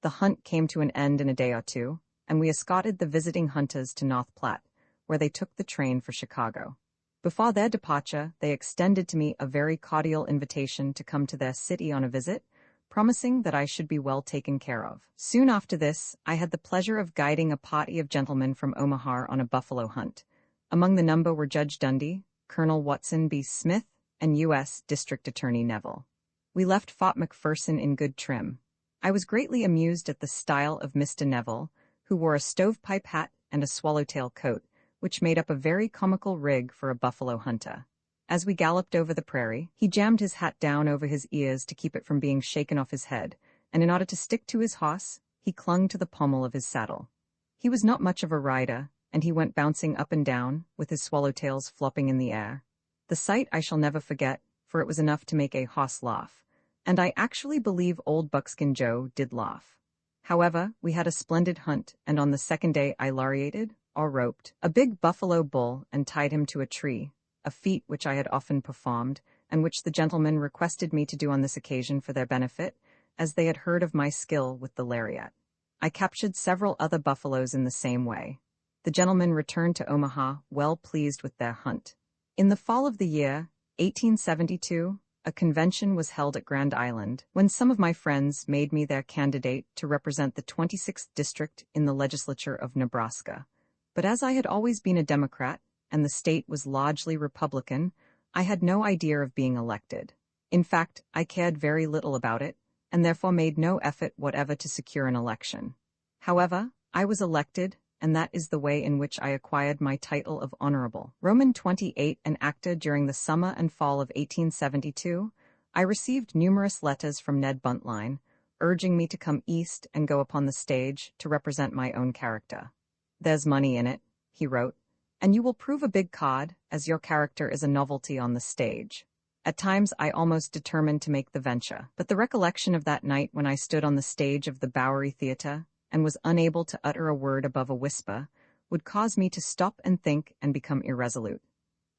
The hunt came to an end in a day or two, and we escorted the visiting hunters to North Platte, where they took the train for Chicago. Before their departure, they extended to me a very cordial invitation to come to their city on a visit, promising that I should be well taken care of. Soon after this, I had the pleasure of guiding a party of gentlemen from Omaha on a buffalo hunt. Among the number were Judge Dundee, Colonel Watson B. Smith, and U.S. District Attorney Neville. We left Fort McPherson in good trim. I was greatly amused at the style of Mr. Neville, who wore a stovepipe hat and a swallowtail coat, which made up a very comical rig for a buffalo hunter. As we galloped over the prairie, he jammed his hat down over his ears to keep it from being shaken off his head, and in order to stick to his horse, he clung to the pommel of his saddle. He was not much of a rider, and he went bouncing up and down, with his swallowtails flopping in the air. The sight I shall never forget, for it was enough to make a horse laugh, and I actually believe old Buckskin Joe did laugh. However, we had a splendid hunt, and on the second day I laureated, or roped, a big buffalo bull and tied him to a tree, a feat which I had often performed, and which the gentlemen requested me to do on this occasion for their benefit, as they had heard of my skill with the lariat. I captured several other buffaloes in the same way. The gentlemen returned to Omaha well pleased with their hunt. In the fall of the year, 1872, a convention was held at Grand Island, when some of my friends made me their candidate to represent the 26th District in the legislature of Nebraska. But as I had always been a Democrat, and the state was largely Republican, I had no idea of being elected. In fact, I cared very little about it, and therefore made no effort whatever to secure an election. However, I was elected, and that is the way in which I acquired my title of Honorable Roman 28 and actor during the summer and fall of 1872. I received numerous letters from Ned Buntline, urging me to come east and go upon the stage to represent my own character. "There's money in it," he wrote, "and you will prove a big cod, as your character is a novelty on the stage." At times I almost determined to make the venture, but the recollection of that night when I stood on the stage of the Bowery Theatre and was unable to utter a word above a whisper would cause me to stop and think and become irresolute.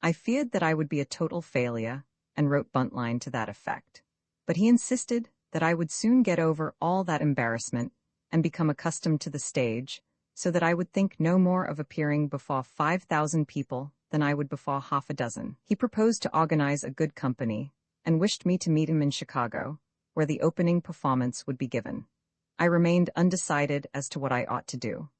I feared that I would be a total failure, and wrote Buntline to that effect. But he insisted that I would soon get over all that embarrassment and become accustomed to the stage, so that I would think no more of appearing before 5,000 people than I would before half a dozen. He proposed to organize a good company, and wished me to meet him in Chicago, where the opening performance would be given. I remained undecided as to what I ought to do.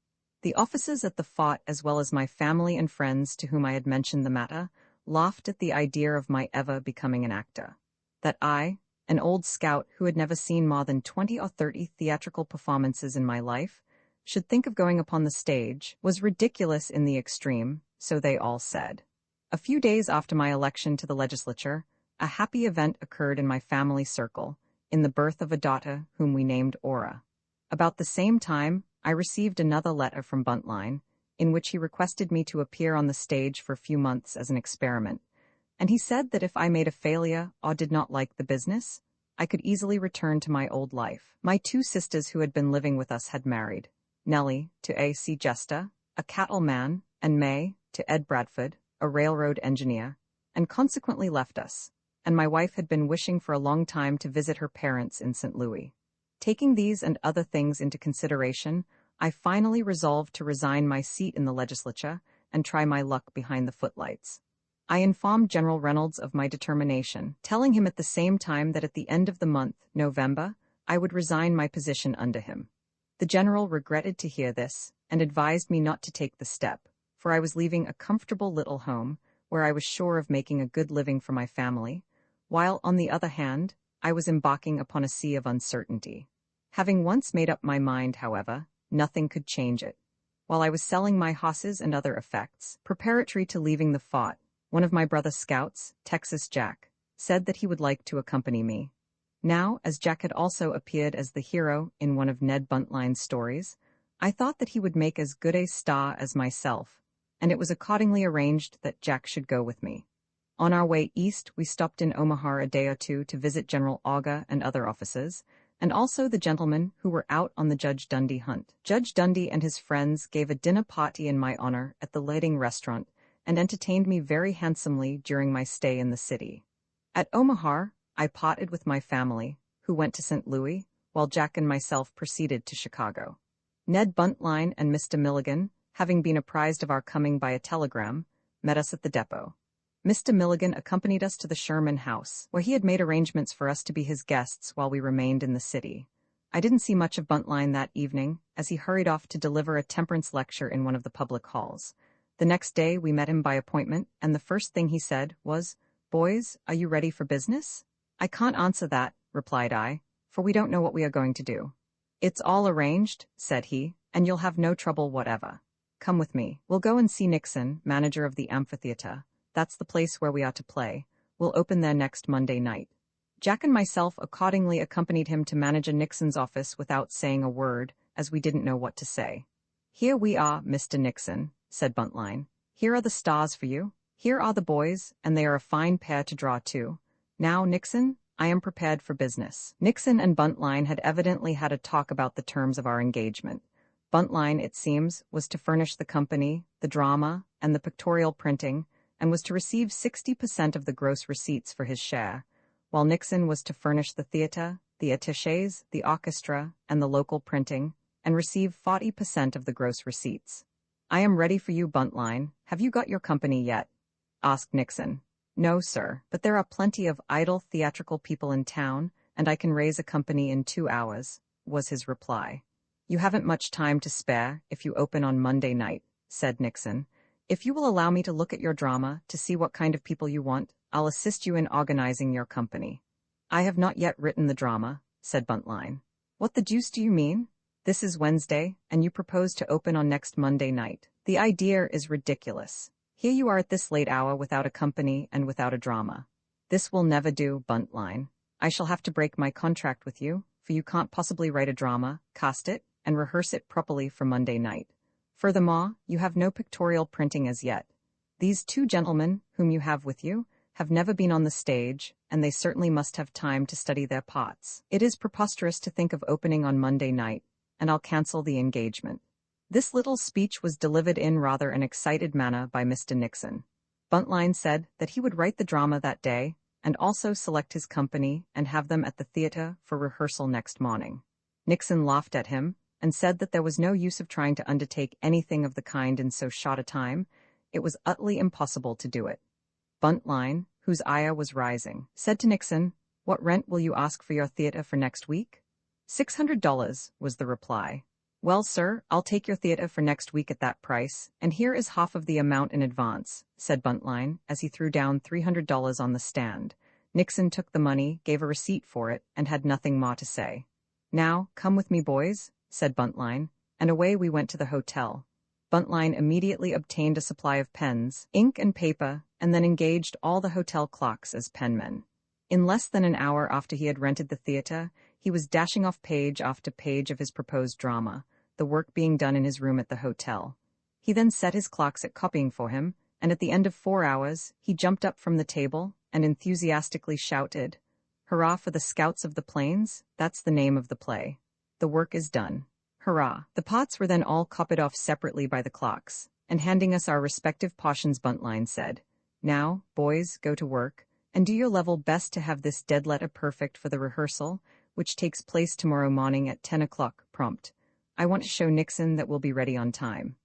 The officers at the fort, as well as my family and friends to whom I had mentioned the matter, laughed at the idea of my ever becoming an actor. That I, an old scout who had never seen more than 20 or 30 theatrical performances in my life, should think of going upon the stage, was ridiculous in the extreme, so they all said. A few days after my election to the legislature, a happy event occurred in my family circle, in the birth of a daughter whom we named Aura. About the same time, I received another letter from Buntline, in which he requested me to appear on the stage for a few months as an experiment, and he said that if I made a failure or did not like the business, I could easily return to my old life. My two sisters who had been living with us had married, Nellie to A.C. Jesta, a cattleman, and May to Ed Bradford, a railroad engineer, and consequently left us, and my wife had been wishing for a long time to visit her parents in St. Louis. Taking these and other things into consideration, I finally resolved to resign my seat in the legislature and try my luck behind the footlights. I informed General Reynolds of my determination, telling him at the same time that at the end of the month, November, I would resign my position under him. The general regretted to hear this, and advised me not to take the step, for I was leaving a comfortable little home, where I was sure of making a good living for my family, while, on the other hand, I was embarking upon a sea of uncertainty. Having once made up my mind, however, nothing could change it. While I was selling my horses and other effects, preparatory to leaving the fort, one of my brother scouts, Texas Jack, said that he would like to accompany me. Now, as Jack had also appeared as the hero in one of Ned Buntline's stories, I thought that he would make as good a star as myself, and it was accordingly arranged that Jack should go with me. On our way east, we stopped in Omaha a day or two to visit General Auger and other officers, and also the gentlemen who were out on the Judge Dundee hunt. Judge Dundee and his friends gave a dinner party in my honor at the Lighting Restaurant and entertained me very handsomely during my stay in the city. At Omaha, I parted with my family, who went to St. Louis, while Jack and myself proceeded to Chicago. Ned Buntline and Mr. Milligan, having been apprised of our coming by a telegram, met us at the depot. Mr. Milligan accompanied us to the Sherman House, where he had made arrangements for us to be his guests while we remained in the city. I didn't see much of Buntline that evening, as he hurried off to deliver a temperance lecture in one of the public halls. The next day we met him by appointment, and the first thing he said was, "Boys, are you ready for business?" "I can't answer that," replied I, "for we don't know what we are going to do." "It's all arranged," said he, "and you'll have no trouble whatever. Come with me. We'll go and see Nixon, manager of the amphitheater. That's the place where we are to play. We'll open there next Monday night." Jack and myself accordingly accompanied him to manager Nixon's office without saying a word, as we didn't know what to say. "Here we are, Mr. Nixon," said Buntline. "Here are the stars for you. Here are the boys, and they are a fine pair to draw to. Now, Nixon, I am prepared for business." Nixon and Buntline had evidently had a talk about the terms of our engagement. Buntline, it seems, was to furnish the company, the drama, and the pictorial printing, and was to receive 60% of the gross receipts for his share, while Nixon was to furnish the theater, the attachés, the orchestra, and the local printing, and receive 40% of the gross receipts. "I am ready for you, Buntline. Have you got your company yet?" asked Nixon. "No, sir, but there are plenty of idle theatrical people in town, and I can raise a company in 2 hours," was his reply. "You haven't much time to spare if you open on Monday night," said Nixon. "If you will allow me to look at your drama to see what kind of people you want, I'll assist you in organizing your company." "I have not yet written the drama," said Buntline. "What the deuce do you mean? This is Wednesday, and you propose to open on next Monday night. The idea is ridiculous. Here you are at this late hour without a company and without a drama. This will never do, Buntline. I shall have to break my contract with you, for you can't possibly write a drama, cast it, and rehearse it properly for Monday night. Furthermore, you have no pictorial printing as yet. These 2 gentlemen, whom you have with you, have never been on the stage, and they certainly must have time to study their parts. It is preposterous to think of opening on Monday night, and I'll cancel the engagement." This little speech was delivered in rather an excited manner by Mr. Nixon. Buntline said that he would write the drama that day, and also select his company and have them at the theater for rehearsal next morning. Nixon laughed at him, and said that there was no use of trying to undertake anything of the kind in so short a time. It was utterly impossible to do it. Buntline, whose ire was rising, said to Nixon, "What rent will you ask for your theater for next week?" $600, was the reply. "Well, sir, I'll take your theater for next week at that price, and here is half of the amount in advance," said Buntline, as he threw down $300 on the stand. Nixon took the money, gave a receipt for it, and had nothing more to say. "Now, come with me, boys," said Buntline, and away we went to the hotel. Buntline immediately obtained a supply of pens, ink, and paper, and then engaged all the hotel clerks as penmen. In less than an hour after he had rented the theater, he was dashing off page after page of his proposed drama, the work being done in his room at the hotel. He then set his clerks at copying for him, and at the end of 4 hours, he jumped up from the table and enthusiastically shouted, "Hurrah for the Scouts of the Plains, that's the name of the play. The work is done. Hurrah." The parts were then all copied off separately by the clerks, and handing us our respective portions, Buntline said, "Now, boys, go to work, and do your level best to have this dead letter perfect for the rehearsal, which takes place tomorrow morning at 10 o'clock prompt. I want to show Nixon that we'll be ready on time."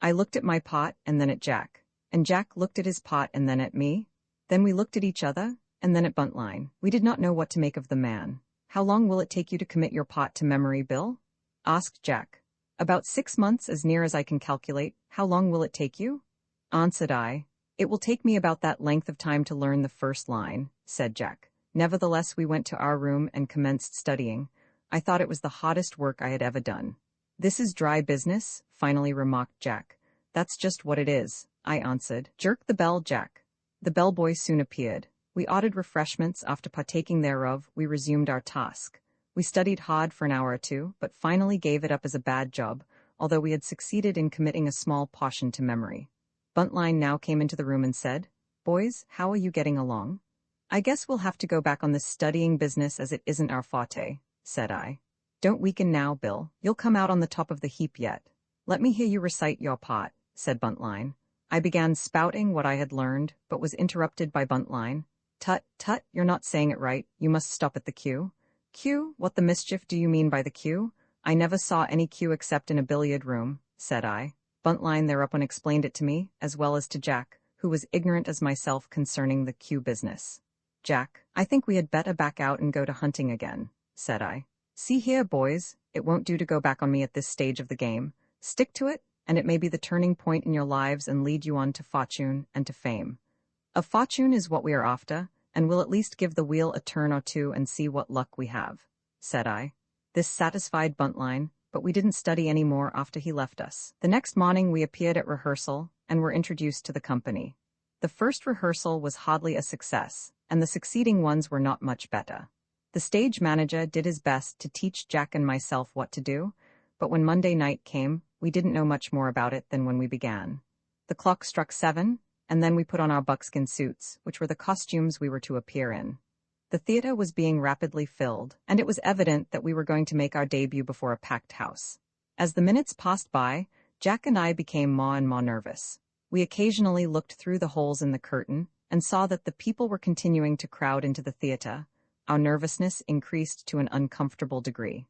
I looked at my pot and then at Jack, and Jack looked at his pot and then at me. Then we looked at each other, and then at Buntline. We did not know what to make of the man. "How long will it take you to commit your pot to memory, Bill?" asked Jack. About 6 months as near as I can calculate. How long will it take you? Answered I. It will take me about that length of time to learn the first line, said Jack. Nevertheless, we went to our room and commenced studying. I thought it was the hottest work I had ever done. This is dry business, finally remarked Jack. That's just what it is, I answered. Jerk the bell, Jack. The bellboy soon appeared. We ordered refreshments. After partaking thereof, we resumed our task. We studied hard for an hour or two, but finally gave it up as a bad job, although we had succeeded in committing a small portion to memory. Buntline now came into the room and said, "Boys, how are you getting along?" "I guess we'll have to go back on this studying business as it isn't our forte," said I. "Don't weaken now, Bill. You'll come out on the top of the heap yet. Let me hear you recite your part," said Buntline. I began spouting what I had learned, but was interrupted by Buntline. "Tut, tut, you're not saying it right. You must stop at the cue." "Cue? What the mischief do you mean by the cue? I never saw any cue except in a billiard room," said I. Buntline thereupon explained it to me, as well as to Jack, who was ignorant as myself concerning the cue business. "Jack, I think we had better back out and go to hunting again," said I. "See here, boys, it won't do to go back on me at this stage of the game. Stick to it, and it may be the turning point in your lives and lead you on to fortune and to fame. A fortune is what we are after, and we'll at least give the wheel a turn or two and see what luck we have," said I. This satisfied Buntline, but we didn't study any more after he left us. The next morning we appeared at rehearsal and were introduced to the company. The first rehearsal was hardly a success, and the succeeding ones were not much better. The stage manager did his best to teach Jack and myself what to do, but when Monday night came, we didn't know much more about it than when we began. The clock struck 7, and then we put on our buckskin suits, which were the costumes we were to appear in. The theater was being rapidly filled, and it was evident that we were going to make our debut before a packed house. As the minutes passed by, Jack and I became more and more nervous. We occasionally looked through the holes in the curtain and saw that the people were continuing to crowd into the theater. Our nervousness increased to an uncomfortable degree.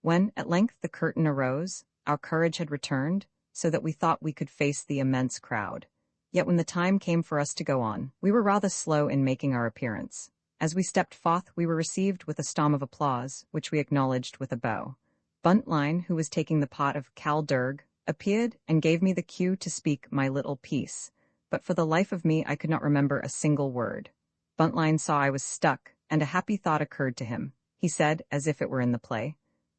When, at length, the curtain arose, our courage had returned, so that we thought we could face the immense crowd. Yet when the time came for us to go on, we were rather slow in making our appearance. As we stepped forth, we were received with a storm of applause, which we acknowledged with a bow. Buntline, who was taking the part of Cal Durg, appeared and gave me the cue to speak my little piece, but for the life of me I could not remember a single word. Buntline saw I was stuck, and a happy thought occurred to him. He said, as if it were in the play,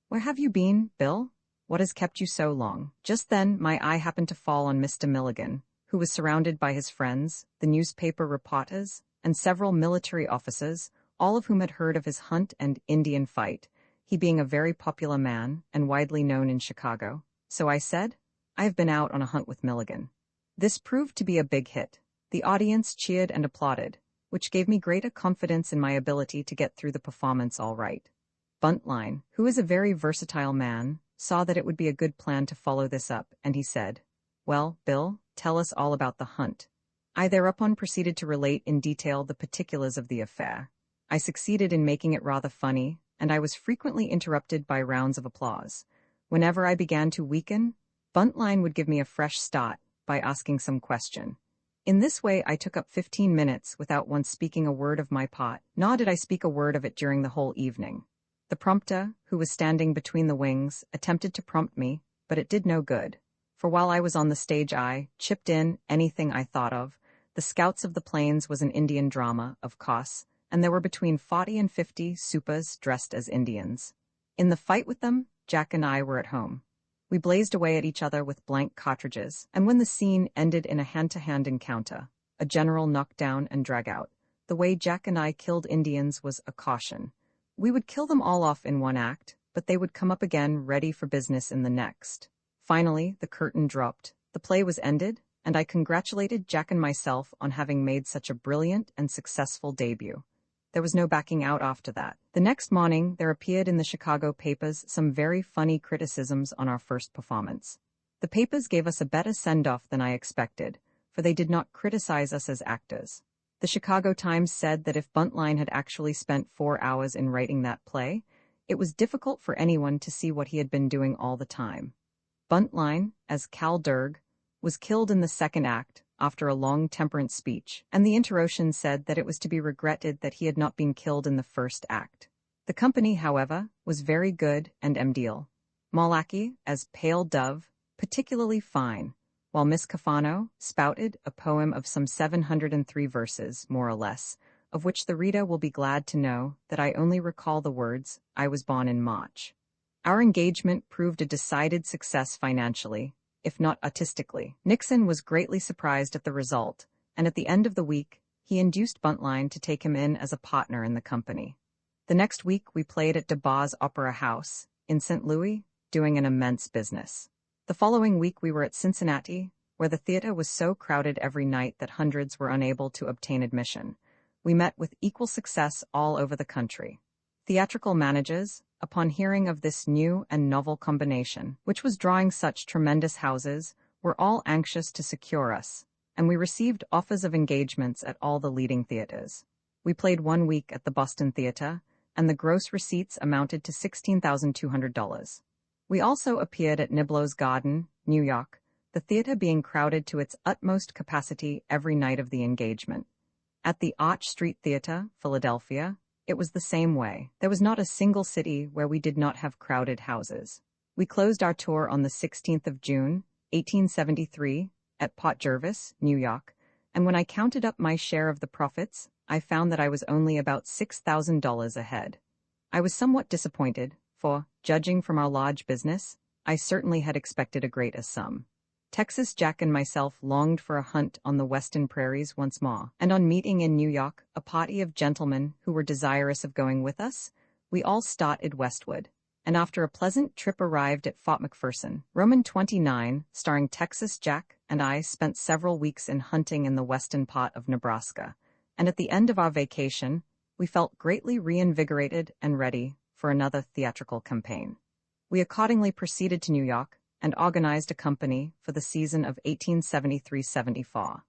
"Where have you been, Bill? What has kept you so long?" Just then my eye happened to fall on Mr. Milligan, who was surrounded by his friends, the newspaper reporters, and several military officers, all of whom had heard of his hunt and Indian fight, he being a very popular man and widely known in Chicago. So I said, "I have been out on a hunt with Milligan." This proved to be a big hit. The audience cheered and applauded, which gave me greater confidence in my ability to get through the performance all right. Buntline, who is a very versatile man, saw that it would be a good plan to follow this up, and he said, "Well, Bill, tell us all about the hunt." I thereupon proceeded to relate in detail the particulars of the affair. I succeeded in making it rather funny, and I was frequently interrupted by rounds of applause. Whenever I began to weaken, Buntline would give me a fresh start by asking some question. In this way I took up 15 minutes without once speaking a word of my part, nor did I speak a word of it during the whole evening. The prompter, who was standing between the wings, attempted to prompt me, but it did no good. For while I was on the stage I chipped in anything I thought of. The Scouts of the Plains was an Indian drama, of course, and there were between 40 and 50 supers dressed as Indians. In the fight with them, Jack and I were at home. We blazed away at each other with blank cartridges, and when the scene ended in a hand-to-hand encounter, a general knockdown and drag-out, the way Jack and I killed Indians was a caution. We would kill them all off in one act, but they would come up again ready for business in the next. Finally, the curtain dropped, the play was ended, and I congratulated Jack and myself on having made such a brilliant and successful debut. There was no backing out after that. The next morning, there appeared in the Chicago papers some very funny criticisms on our first performance. The papers gave us a better send-off than I expected, for they did not criticize us as actors. The Chicago Times said that if Buntline had actually spent 4 hours in writing that play, it was difficult for anyone to see what he had been doing all the time. Buntline, as Cal Durg, was killed in the second act after a long temperance speech, and the interrogation said that it was to be regretted that he had not been killed in the first act. The company, however, was very good and MDL. Malaki as Pale Dove, particularly fine, while Miss Cafano spouted a poem of some 703 verses, more or less, of which the reader will be glad to know that I only recall the words, "I was born in March." Our engagement proved a decided success financially, if not artistically. Nixon was greatly surprised at the result, and at the end of the week, he induced Buntline to take him in as a partner in the company. The next week we played at DeBar's Opera House, in St. Louis, doing an immense business. The following week we were at Cincinnati, where the theater was so crowded every night that hundreds were unable to obtain admission. We met with equal success all over the country. Theatrical managers, upon hearing of this new and novel combination, which was drawing such tremendous houses, were all anxious to secure us, and we received offers of engagements at all the leading theaters. We played 1 week at the Boston Theater, and the gross receipts amounted to $16,200. We also appeared at Niblo's Garden, New York, the theater being crowded to its utmost capacity every night of the engagement. At the Arch Street Theater, Philadelphia, it was the same way. There was not a single city where we did not have crowded houses. We closed our tour on the 16th of June, 1873, at Port Jervis, New York, and when I counted up my share of the profits, I found that I was only about $6,000 ahead. I was somewhat disappointed, for, judging from our large business, I certainly had expected a greater sum. Texas Jack and myself longed for a hunt on the western prairies once more, and on meeting in New York a party of gentlemen who were desirous of going with us, we all started westward, and after a pleasant trip arrived at Fort McPherson. Roman 29, starring Texas Jack, and I spent several weeks in hunting in the western part of Nebraska, and at the end of our vacation, we felt greatly reinvigorated and ready for another theatrical campaign. We accordingly proceeded to New York, and organized a company for the season of 1873-74.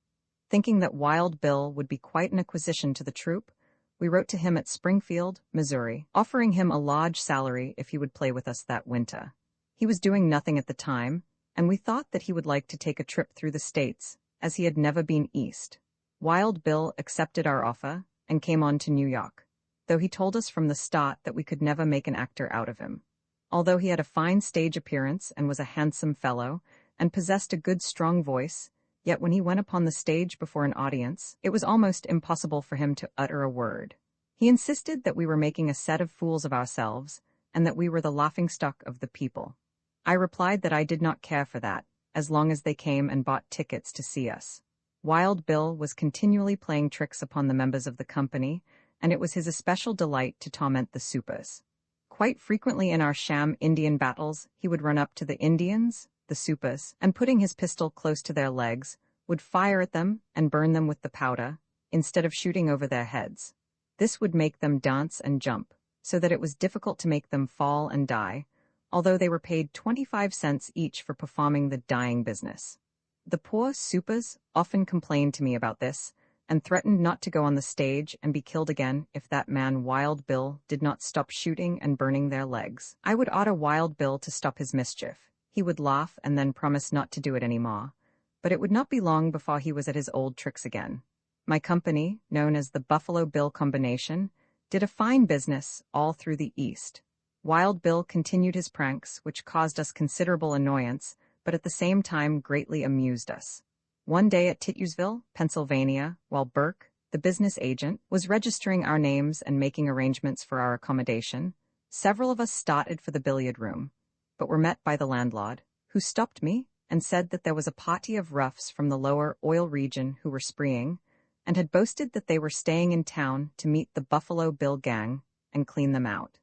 Thinking that Wild Bill would be quite an acquisition to the troupe, we wrote to him at Springfield, Missouri, offering him a large salary if he would play with us that winter. He was doing nothing at the time, and we thought that he would like to take a trip through the States, as he had never been East. Wild Bill accepted our offer and came on to New York, though he told us from the start that we could never make an actor out of him. Although he had a fine stage appearance and was a handsome fellow, and possessed a good strong voice, yet when he went upon the stage before an audience, it was almost impossible for him to utter a word. He insisted that we were making a set of fools of ourselves, and that we were the laughingstock of the people. I replied that I did not care for that, as long as they came and bought tickets to see us. Wild Bill was continually playing tricks upon the members of the company, and it was his especial delight to torment the supers. Quite frequently in our sham Indian battles, he would run up to the Indians, the supers, and putting his pistol close to their legs, would fire at them and burn them with the powder, instead of shooting over their heads. This would make them dance and jump, so that it was difficult to make them fall and die, although they were paid 25 cents each for performing the dying business. The poor supers often complained to me about this, and threatened not to go on the stage and be killed again if that man Wild Bill did not stop shooting and burning their legs. I would order Wild Bill to stop his mischief. He would laugh and then promise not to do it any more, but it would not be long before he was at his old tricks again. My company, known as the Buffalo Bill Combination, did a fine business all through the East. Wild Bill continued his pranks, which caused us considerable annoyance, but at the same time greatly amused us. One day at Titulesville, Pennsylvania, while Burke, the business agent, was registering our names and making arrangements for our accommodation, several of us started for the billiard room, but were met by the landlord, who stopped me and said that there was a party of roughs from the lower oil region who were spreeing, and had boasted that they were staying in town to meet the Buffalo Bill gang and clean them out.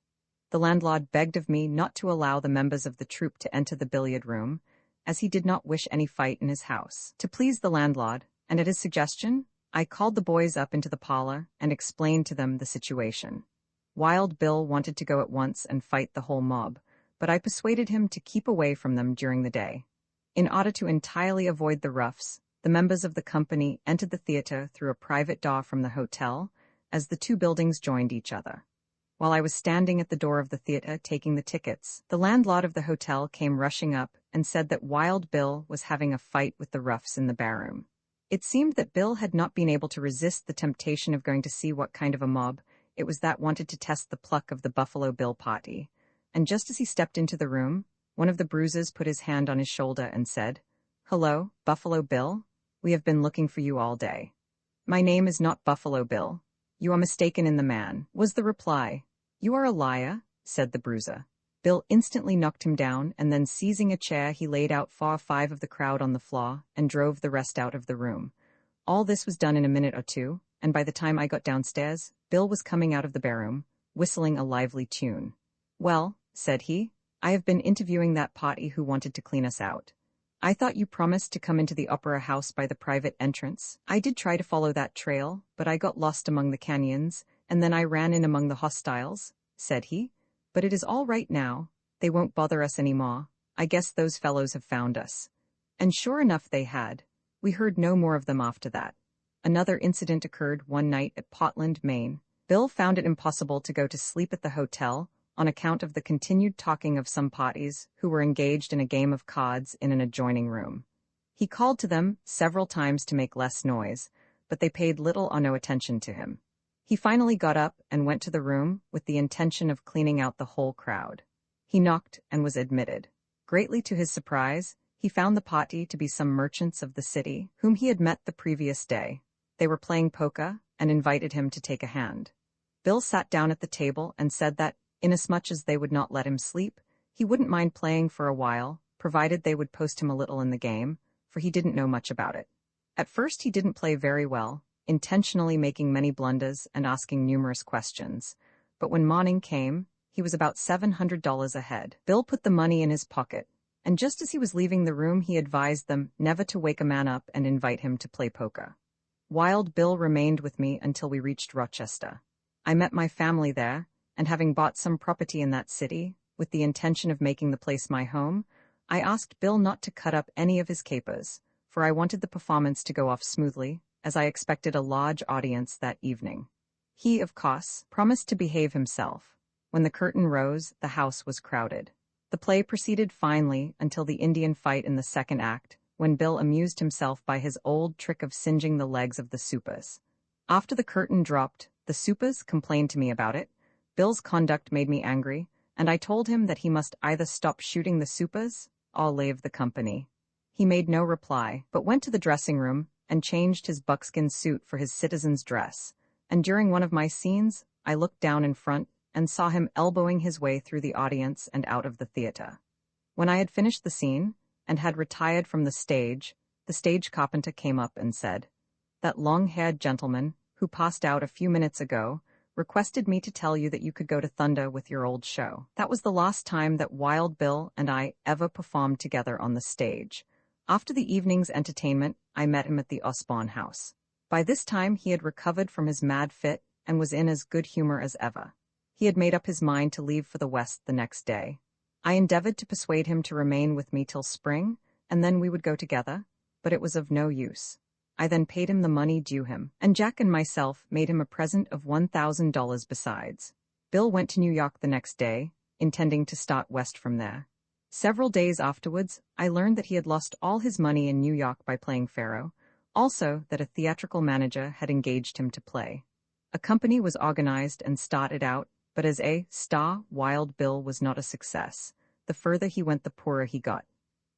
The landlord begged of me not to allow the members of the troupe to enter the billiard room, as he did not wish any fight in his house. To please the landlord, and at his suggestion, I called the boys up into the parlor and explained to them the situation. Wild Bill wanted to go at once and fight the whole mob, but I persuaded him to keep away from them during the day. In order to entirely avoid the roughs, the members of the company entered the theater through a private door from the hotel, as the two buildings joined each other. While I was standing at the door of the theater taking the tickets, the landlord of the hotel came rushing up and said that Wild Bill was having a fight with the roughs in the barroom. It seemed that Bill had not been able to resist the temptation of going to see what kind of a mob it was that wanted to test the pluck of the Buffalo Bill party, and just as he stepped into the room, One of the bruises put his hand on his shoulder and said, "Hello, Buffalo Bill? We have been looking for you all day." "My name is not Buffalo Bill. You are mistaken in the man," was the reply. "You are a liar," said the bruiser. Bill instantly knocked him down, and then seizing a chair he laid out 5 of the crowd on the floor and drove the rest out of the room. All this was done in a minute or two, and by the time I got downstairs, Bill was coming out of the barroom, whistling a lively tune. "Well," said he, "I have been interviewing that party who wanted to clean us out. I thought you promised to come into the opera house by the private entrance. I did try to follow that trail, but I got lost among the canyons, and then I ran in among the hostiles," said he. "But it is all right now. They won't bother us anymore. I guess those fellows have found us." And sure enough they had. We heard no more of them after that. Another incident occurred one night at Portland, Maine. Bill found it impossible to go to sleep at the hotel on account of the continued talking of some parties who were engaged in a game of cards in an adjoining room. He called to them several times to make less noise, but they paid little or no attention to him. He finally got up and went to the room with the intention of cleaning out the whole crowd. He knocked and was admitted. Greatly to his surprise, he found the party to be some merchants of the city whom he had met the previous day. They were playing poker and invited him to take a hand. Bill sat down at the table and said that, inasmuch as they would not let him sleep, he wouldn't mind playing for a while, provided they would post him a little in the game, for he didn't know much about it. At first he didn't play very well, intentionally making many blunders and asking numerous questions. But when morning came, he was about $700 ahead. Bill put the money in his pocket, and just as he was leaving the room he advised them never to wake a man up and invite him to play poker. Wild Bill remained with me until we reached Rochester. I met my family there, and having bought some property in that city, with the intention of making the place my home, I asked Bill not to cut up any of his capers, for I wanted the performance to go off smoothly, as I expected a large audience that evening. He, of course, promised to behave himself. When the curtain rose, the house was crowded. The play proceeded finely until the Indian fight in the second act, when Bill amused himself by his old trick of singeing the legs of the supers. After the curtain dropped, the supers complained to me about it. Bill's conduct made me angry, and I told him that he must either stop shooting the supers or leave the company. He made no reply, but went to the dressing room and changed his buckskin suit for his citizen's dress, and during one of my scenes, I looked down in front and saw him elbowing his way through the audience and out of the theater. When I had finished the scene and had retired from the stage carpenter came up and said, "That long-haired gentleman, who passed out a few minutes ago, requested me to tell you that you could go to Thunder with your old show." That was the last time that Wild Bill and I ever performed together on the stage. After the evening's entertainment, I met him at the Osborne house. By this time he had recovered from his mad fit and was in as good humor as ever. He had made up his mind to leave for the West the next day. I endeavored to persuade him to remain with me till spring, and then we would go together, but it was of no use. I then paid him the money due him, and Jack and myself made him a present of $1,000 besides. Bill went to New York the next day, intending to start west from there. Several days afterwards, I learned that he had lost all his money in New York by playing faro, also that a theatrical manager had engaged him to play. A company was organized and started out, but as a star, Wild Bill was not a success. The further he went, the poorer he got.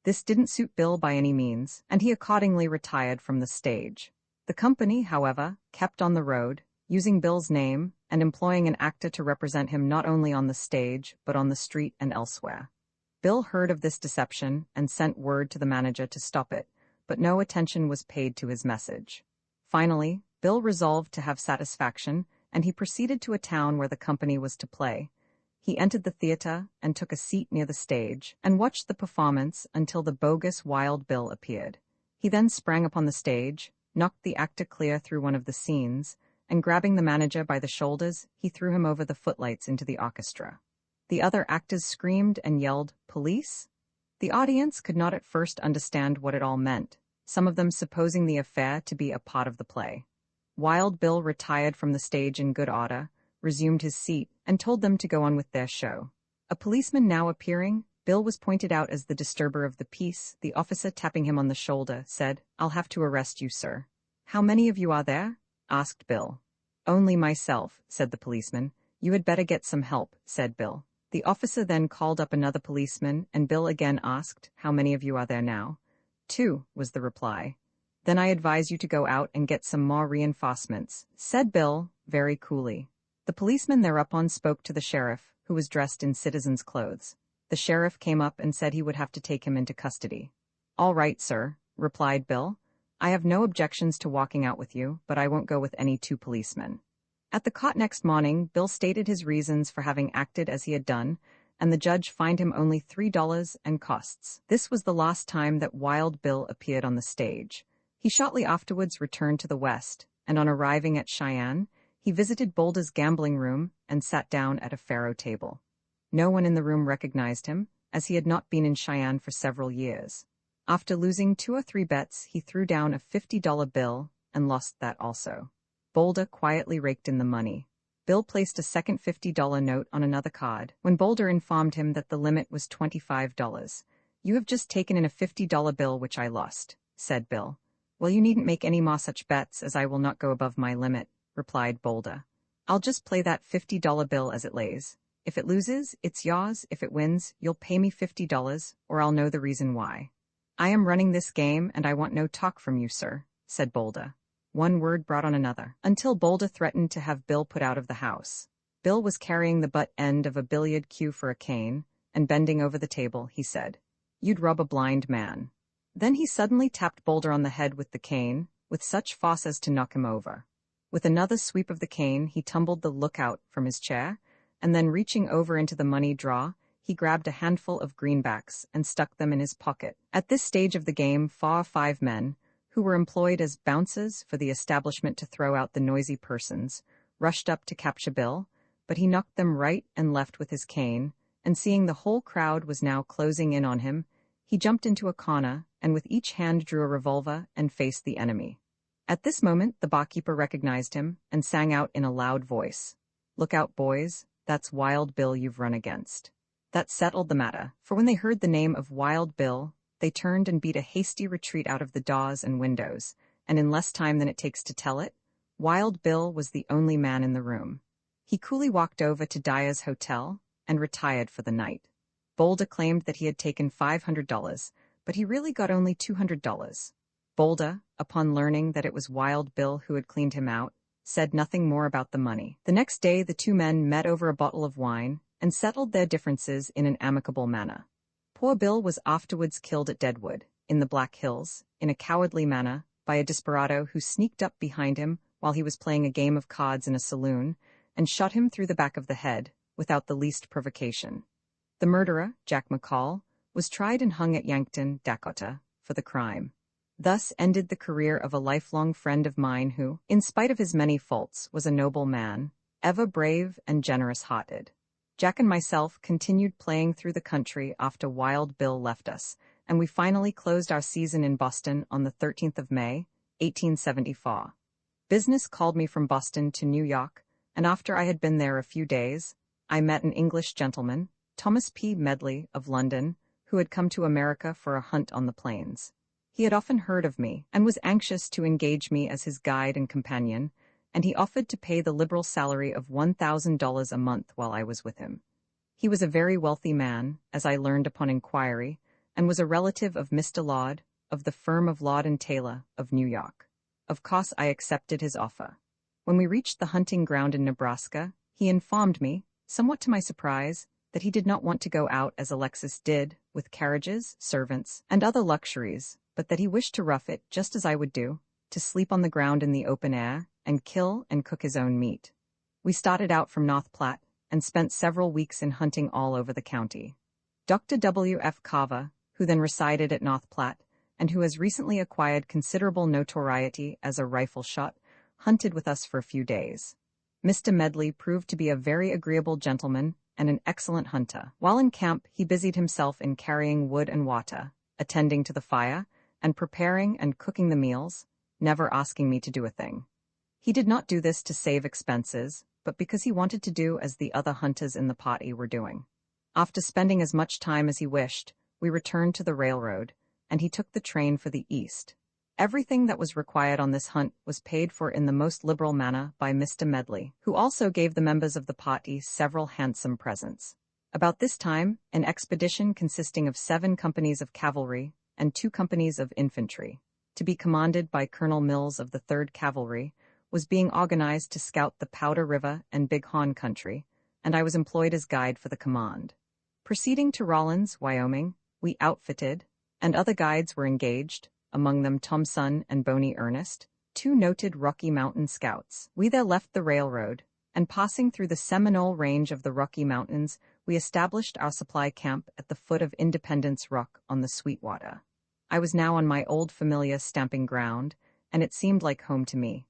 This didn't suit Bill by any means, and he accordingly retired from the stage. The company, however, kept on the road, using Bill's name and employing an actor to represent him not only on the stage but on the street and elsewhere. Bill heard of this deception and sent word to the manager to stop it, but no attention was paid to his message. Finally, Bill resolved to have satisfaction, and he proceeded to a town where the company was to play. He entered the theater and took a seat near the stage and watched the performance until the bogus Wild Bill appeared. He then sprang upon the stage, knocked the actor clear through one of the scenes, and grabbing the manager by the shoulders, he threw him over the footlights into the orchestra. The other actors screamed and yelled, "Police?" The audience could not at first understand what it all meant, some of them supposing the affair to be a part of the play. Wild Bill retired from the stage in good order, resumed his seat, and told them to go on with their show. A policeman now appearing, Bill was pointed out as the disturber of the peace. The officer, tapping him on the shoulder, said, "I'll have to arrest you, sir." "How many of you are there?" asked Bill. "Only myself," said the policeman. "You had better get some help," said Bill. The officer then called up another policeman, and Bill again asked, "How many of you are there now?" "Two," was the reply. "Then I advise you to go out and get some more reinforcements," said Bill, very coolly. The policeman thereupon spoke to the sheriff, who was dressed in citizen's clothes. The sheriff came up and said he would have to take him into custody. "All right, sir," replied Bill. "I have no objections to walking out with you, but I won't go with any two policemen." At the court next morning, Bill stated his reasons for having acted as he had done, and the judge fined him only $3 and costs. This was the last time that Wild Bill appeared on the stage. He shortly afterwards returned to the West, and on arriving at Cheyenne, he visited Boulder's gambling room and sat down at a faro table. No one in the room recognized him, as he had not been in Cheyenne for several years. After losing 2 or 3 bets, he threw down a $50 bill and lost that also. Boulder quietly raked in the money. Bill placed a second $50 note on another card, when Boulder informed him that the limit was $25. "You have just taken in a $50 bill which I lost," said Bill. "Well, you needn't make any more such bets, as I will not go above my limit," replied Boulder. "I'll just play that $50 bill as it lays. If it loses, it's yours. If it wins, you'll pay me $50, or I'll know the reason why." "I am running this game, and I want no talk from you, sir," said Boulder. One word brought on another, until Boulder threatened to have Bill put out of the house. Bill was carrying the butt end of a billiard cue for a cane, and bending over the table, he said, "You'd rob a blind man." Then he suddenly tapped Boulder on the head with the cane, with such force as to knock him over. With another sweep of the cane, he tumbled the lookout from his chair, and then reaching over into the money drawer, he grabbed a handful of greenbacks and stuck them in his pocket. At this stage of the game, 4 or 5 men, who were employed as bouncers for the establishment to throw out the noisy persons, rushed up to capture Bill, but he knocked them right and left with his cane, and seeing the whole crowd was now closing in on him, he jumped into a corner and with each hand drew a revolver and faced the enemy. At this moment the barkeeper recognized him and sang out in a loud voice, "Look out, boys, that's Wild Bill you've run against." That settled the matter, for when they heard the name of Wild Bill, they turned and beat a hasty retreat out of the doors and windows, and in less time than it takes to tell it, Wild Bill was the only man in the room. He coolly walked over to Dyer's hotel and retired for the night. Boulder claimed that he had taken $500, but he really got only $200. Boulder, upon learning that it was Wild Bill who had cleaned him out, said nothing more about the money. The next day the two men met over a bottle of wine and settled their differences in an amicable manner. Poor Bill was afterwards killed at Deadwood, in the Black Hills, in a cowardly manner, by a desperado who sneaked up behind him while he was playing a game of cards in a saloon, and shot him through the back of the head, without the least provocation. The murderer, Jack McCall, was tried and hung at Yankton, Dakota, for the crime. Thus ended the career of a lifelong friend of mine who, in spite of his many faults, was a noble man, ever brave and generous-hearted. Jack and myself continued playing through the country after Wild Bill left us, and we finally closed our season in Boston on the 13th of May, 1874. Business called me from Boston to New York, and after I had been there a few days, I met an English gentleman, Thomas P. Medley of London, who had come to America for a hunt on the plains. He had often heard of me, and was anxious to engage me as his guide and companion, and he offered to pay the liberal salary of $1,000 a month while I was with him. He was a very wealthy man, as I learned upon inquiry, and was a relative of Mr. Laud, of the firm of Laud and Taylor, of New York. Of course I accepted his offer. When we reached the hunting ground in Nebraska, he informed me, somewhat to my surprise, that he did not want to go out as Alexis did, with carriages, servants, and other luxuries, but that he wished to rough it just as I would do, to sleep on the ground in the open air, and kill and cook his own meat. We started out from North Platte, and spent several weeks in hunting all over the county. Dr. W. F. Carver, who then resided at North Platte, and who has recently acquired considerable notoriety as a rifle shot, hunted with us for a few days. Mr. Medley proved to be a very agreeable gentleman and an excellent hunter. While in camp, he busied himself in carrying wood and water, attending to the fire, and preparing and cooking the meals, never asking me to do a thing. He did not do this to save expenses, but because he wanted to do as the other hunters in the party were doing. After spending as much time as he wished, we returned to the railroad, and he took the train for the east. Everything that was required on this hunt was paid for in the most liberal manner by Mr. Medley, who also gave the members of the party several handsome presents. About this time, an expedition consisting of 7 companies of cavalry and 2 companies of infantry, to be commanded by Colonel Mills of the 3rd Cavalry, was being organized to scout the Powder River and Big Horn country, and I was employed as guide for the command. Proceeding to Rawlins, Wyoming, we outfitted, and other guides were engaged, among them Thompson and Boney Ernest, 2 noted Rocky Mountain scouts. We there left the railroad, and passing through the Seminole Range of the Rocky Mountains, we established our supply camp at the foot of Independence Rock on the Sweetwater. I was now on my old familiar stamping ground, and it seemed like home to me.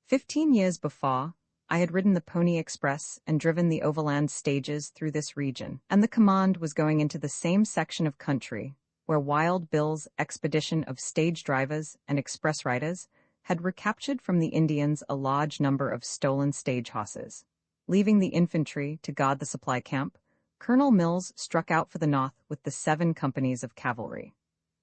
15 years before, I had ridden the Pony Express and driven the overland stages through this region, and the command was going into the same section of country where Wild Bill's expedition of stage drivers and express riders had recaptured from the Indians a large number of stolen stage horses. Leaving the infantry to guard the supply camp, Colonel Mills struck out for the north with the 7 companies of cavalry.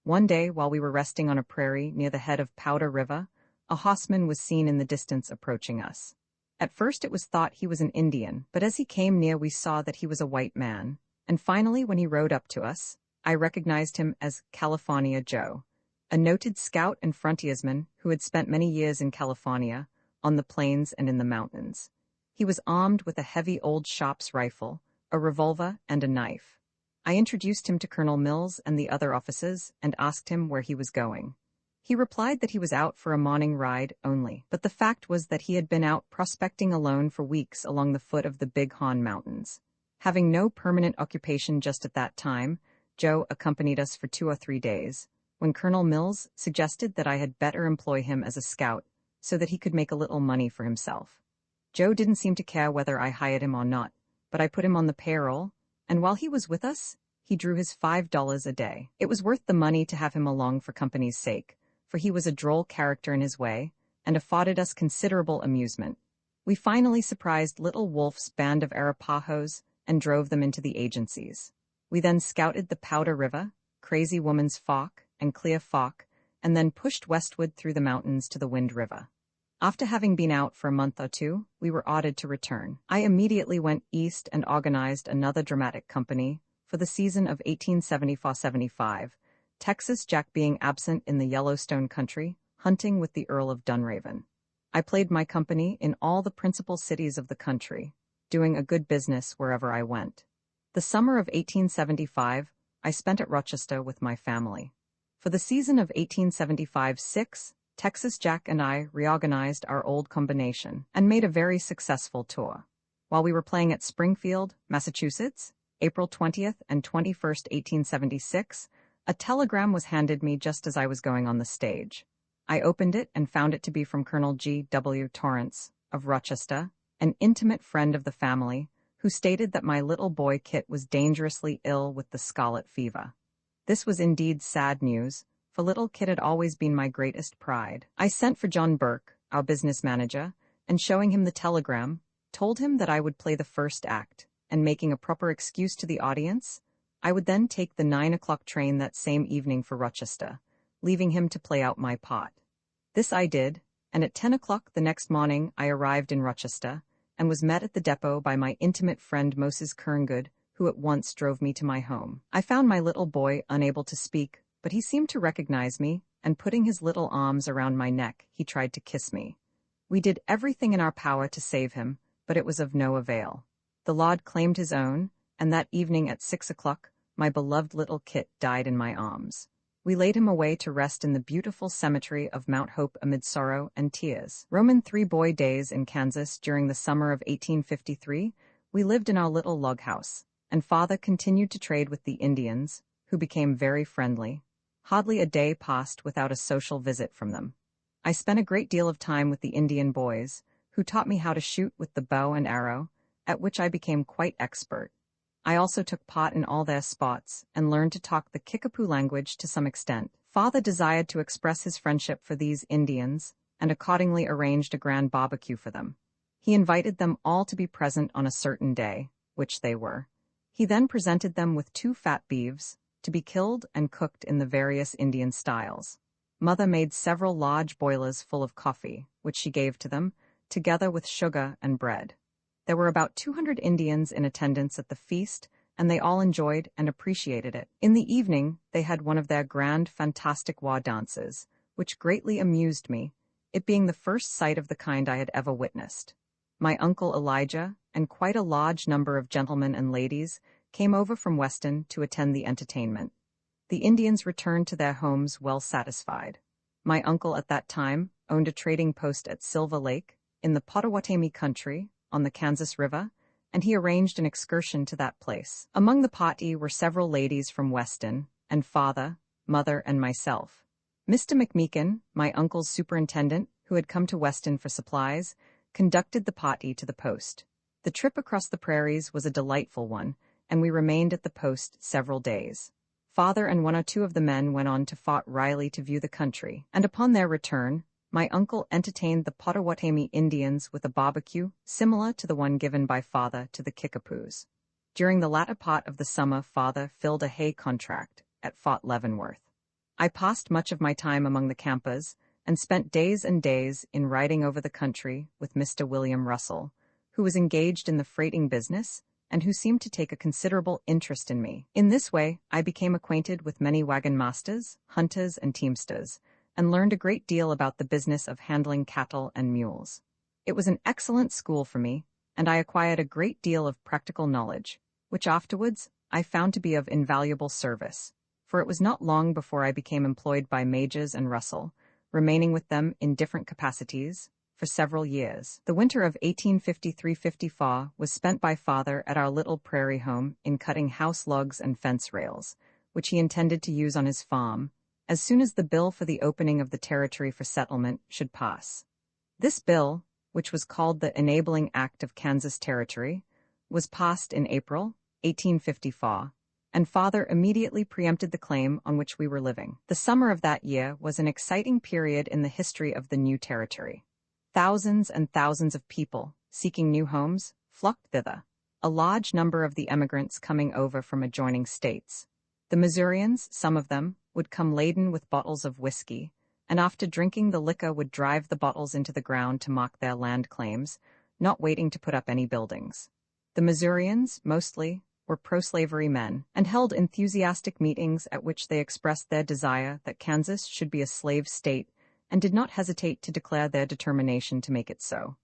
One day, while we were resting on a prairie near the head of Powder River, a horseman was seen in the distance approaching us. At first it was thought he was an Indian, but as he came near we saw that he was a white man, and finally when he rode up to us, I recognized him as California Joe, a noted scout and frontiersman who had spent many years in California, on the plains and in the mountains. He was armed with a heavy old Sharps rifle, a revolver, and a knife. I introduced him to Colonel Mills and the other officers and asked him where he was going. He replied that he was out for a morning ride only, but the fact was that he had been out prospecting alone for weeks along the foot of the Big Horn Mountains. Having no permanent occupation just at that time, Joe accompanied us for 2 or 3 days, when Colonel Mills suggested that I had better employ him as a scout so that he could make a little money for himself. Joe didn't seem to care whether I hired him or not, but I put him on the payroll, and while he was with us, he drew his $5 a day. It was worth the money to have him along for company's sake, for he was a droll character in his way, and afforded us considerable amusement. We finally surprised Little Wolf's band of Arapahoes and drove them into the agencies. We then scouted the Powder River, Crazy Woman's Fork, and Clear Fork, and then pushed westward through the mountains to the Wind River. After having been out for a month or 2, we were ordered to return. I immediately went east and organized another dramatic company for the season of 1874-75, Texas Jack being absent in the Yellowstone country, hunting with the Earl of Dunraven. I played my company in all the principal cities of the country, doing a good business wherever I went. The summer of 1875, I spent at Rochester with my family. For the season of 1875-6, Texas Jack and I reorganized our old combination and made a very successful tour. While we were playing at Springfield, Massachusetts, April 20th and 21st, 1876, a telegram was handed me just as I was going on the stage. I opened it and found it to be from Colonel G. W. Torrance, of Rochester, an intimate friend of the family, who stated that my little boy Kit was dangerously ill with the scarlet fever. This was indeed sad news, for little Kit had always been my greatest pride. I sent for John Burke, our business manager, and showing him the telegram, told him that I would play the first act, and making a proper excuse to the audience, I would then take the 9 o'clock train that same evening for Rochester, leaving him to play out my part. This I did, and at 10 o'clock the next morning I arrived in Rochester, and was met at the depot by my intimate friend Moses Kerngood, who at once drove me to my home. I found my little boy unable to speak, but he seemed to recognize me, and putting his little arms around my neck, he tried to kiss me. We did everything in our power to save him, but it was of no avail. The Lord claimed his own, and that evening at 6 o'clock, my beloved little Kit died in my arms. We laid him away to rest in the beautiful cemetery of Mount Hope amid sorrow and tears. Roman 3 boy days in Kansas during the summer of 1853, we lived in our little log house, and Father continued to trade with the Indians, who became very friendly. Hardly a day passed without a social visit from them. I spent a great deal of time with the Indian boys, who taught me how to shoot with the bow and arrow, at which I became quite expert. I also took part in all their sports and learned to talk the Kickapoo language to some extent. Father desired to express his friendship for these Indians and accordingly arranged a grand barbecue for them. He invited them all to be present on a certain day, which they were. He then presented them with 2 fat beeves, to be killed and cooked in the various Indian styles. Mother made several large boilers full of coffee, which she gave to them, together with sugar and bread. There were about 200 Indians in attendance at the feast, and they all enjoyed and appreciated it. In the evening, they had one of their grand fantastic war dances, which greatly amused me, it being the first sight of the kind I had ever witnessed. My uncle Elijah, and quite a large number of gentlemen and ladies, came over from Weston to attend the entertainment. The Indians returned to their homes well satisfied. My uncle at that time owned a trading post at Silver Lake, in the Pottawatomie country, on the Kansas River, and he arranged an excursion to that place. Among the party were several ladies from Weston, and father, mother, and myself. Mr. McMeekin, my uncle's superintendent, who had come to Weston for supplies, conducted the party to the post. The trip across the prairies was a delightful one, and we remained at the post several days. Father and one or two of the men went on to Fort Riley to view the country, and upon their return, my uncle entertained the Pottawatomie Indians with a barbecue similar to the one given by father to the Kickapoos. During the latter part of the summer, father filled a hay contract at Fort Leavenworth. I passed much of my time among the campers, and spent days and days in riding over the country with Mr. William Russell, who was engaged in the freighting business, and who seemed to take a considerable interest in me. In this way, I became acquainted with many wagon masters, hunters, and teamsters, and learned a great deal about the business of handling cattle and mules. It was an excellent school for me, and I acquired a great deal of practical knowledge, which afterwards I found to be of invaluable service, for it was not long before I became employed by Majors and Russell, remaining with them in different capacities for several years. The winter of 1853-54 was spent by father at our little prairie home in cutting house logs and fence rails, which he intended to use on his farm, as soon as the bill for the opening of the territory for settlement should pass. This bill, which was called the Enabling Act of Kansas Territory, was passed in April 1854, and father immediately preempted the claim on which we were living. The summer of that year was an exciting period in the history of the new territory. Thousands and thousands of people, seeking new homes, flocked thither, a large number of the emigrants coming over from adjoining states. The Missourians, some of them, would come laden with bottles of whiskey, and after drinking the liquor would drive the bottles into the ground to mock their land claims, not waiting to put up any buildings. The Missourians, mostly, were pro-slavery men, and held enthusiastic meetings at which they expressed their desire that Kansas should be a slave state, and did not hesitate to declare their determination to make it so.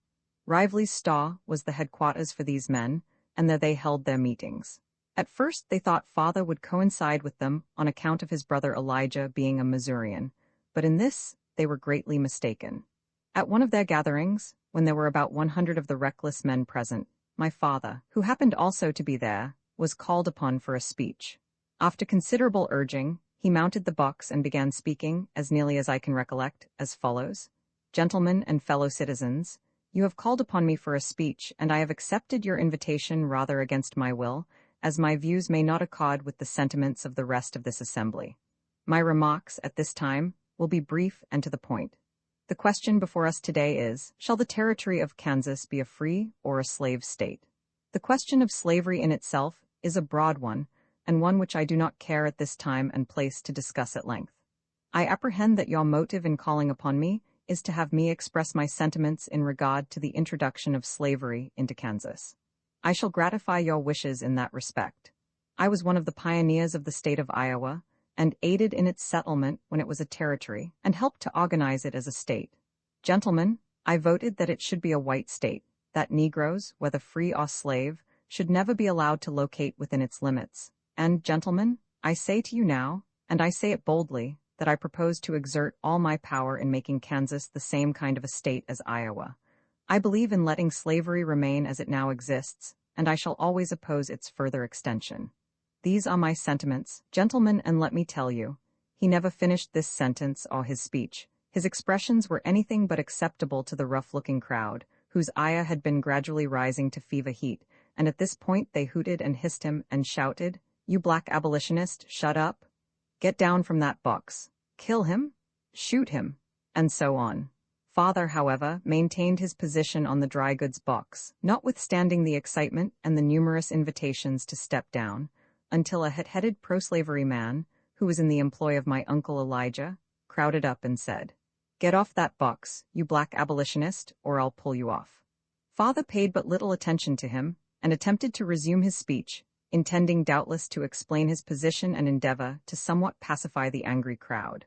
Rively's Staw was the headquarters for these men, and there they held their meetings. At first they thought father would coincide with them on account of his brother Elijah being a Missourian, but in this they were greatly mistaken. At one of their gatherings, when there were about 100 of the reckless men present, my father, who happened also to be there, was called upon for a speech. After considerable urging, he mounted the box and began speaking, as nearly as I can recollect, as follows: "Gentlemen and fellow citizens, you have called upon me for a speech, and I have accepted your invitation rather against my will, as my views may not accord with the sentiments of the rest of this assembly. My remarks, at this time, will be brief and to the point. The question before us today is, shall the territory of Kansas be a free or a slave state? The question of slavery in itself is a broad one, and one which I do not care at this time and place to discuss at length. I apprehend that your motive in calling upon me is to have me express my sentiments in regard to the introduction of slavery into Kansas. I shall gratify your wishes in that respect. I was one of the pioneers of the state of Iowa, and aided in its settlement when it was a territory, and helped to organize it as a state. Gentlemen, I voted that it should be a white state, that Negroes, whether free or slave, should never be allowed to locate within its limits. And, gentlemen, I say to you now, and I say it boldly, that I propose to exert all my power in making Kansas the same kind of a state as Iowa. I believe in letting slavery remain as it now exists, and I shall always oppose its further extension. These are my sentiments, gentlemen, and let me tell you, he never finished this sentence or his speech. His expressions were anything but acceptable to the rough-looking crowd, whose ire had been gradually rising to fever heat, and at this point they hooted and hissed him and shouted, "You black abolitionist, shut up! Get down from that box! Kill him! Shoot him!" and so on. Father, however, maintained his position on the dry goods box, notwithstanding the excitement and the numerous invitations to step down, until a hot-headed pro-slavery man, who was in the employ of my uncle Elijah, crowded up and said, "Get off that box, you black abolitionist, or I'll pull you off." Father paid but little attention to him, and attempted to resume his speech, intending doubtless to explain his position and endeavor to somewhat pacify the angry crowd.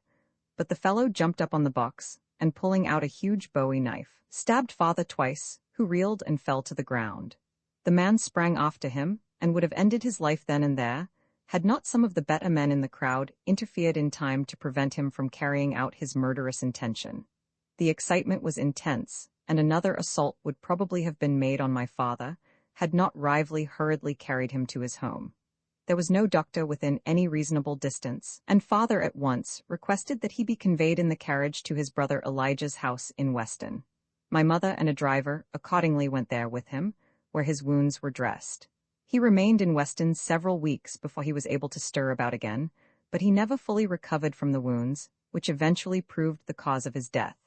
But the fellow jumped up on the box, and pulling out a huge Bowie knife, stabbed father twice, who reeled and fell to the ground. The man sprang after him, and would have ended his life then and there, had not some of the better men in the crowd interfered in time to prevent him from carrying out his murderous intention. The excitement was intense, and another assault would probably have been made on my father, had not Rively hurriedly carried him to his home. There was no doctor within any reasonable distance, and father at once requested that he be conveyed in the carriage to his brother Elijah's house in Weston. My mother and a driver accordingly went there with him, where his wounds were dressed. He remained in Weston several weeks before he was able to stir about again, but he never fully recovered from the wounds, which eventually proved the cause of his death.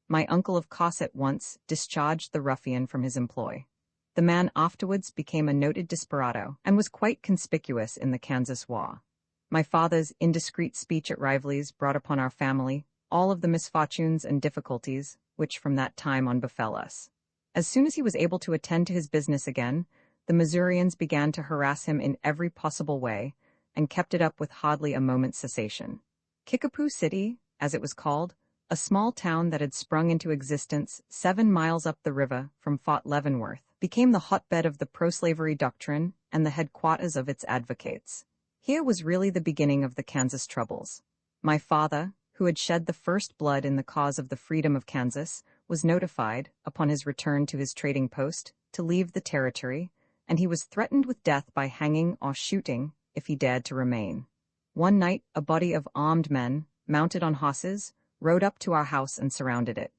My uncle of course at once discharged the ruffian from his employ. The man afterwards became a noted desperado, and was quite conspicuous in the Kansas War. My father's indiscreet speech at Rively's brought upon our family all of the misfortunes and difficulties which from that time on befell us. As soon as he was able to attend to his business again, the Missourians began to harass him in every possible way, and kept it up with hardly a moment's cessation. Kickapoo City, as it was called, a small town that had sprung into existence 7 miles up the river from Fort Leavenworth, became the hotbed of the pro-slavery doctrine and the headquarters of its advocates. Here was really the beginning of the Kansas troubles. My father, who had shed the first blood in the cause of the freedom of Kansas, was notified, upon his return to his trading post, to leave the territory, and he was threatened with death by hanging or shooting if he dared to remain. One night a body of armed men, mounted on horses, rode up to our house and surrounded it.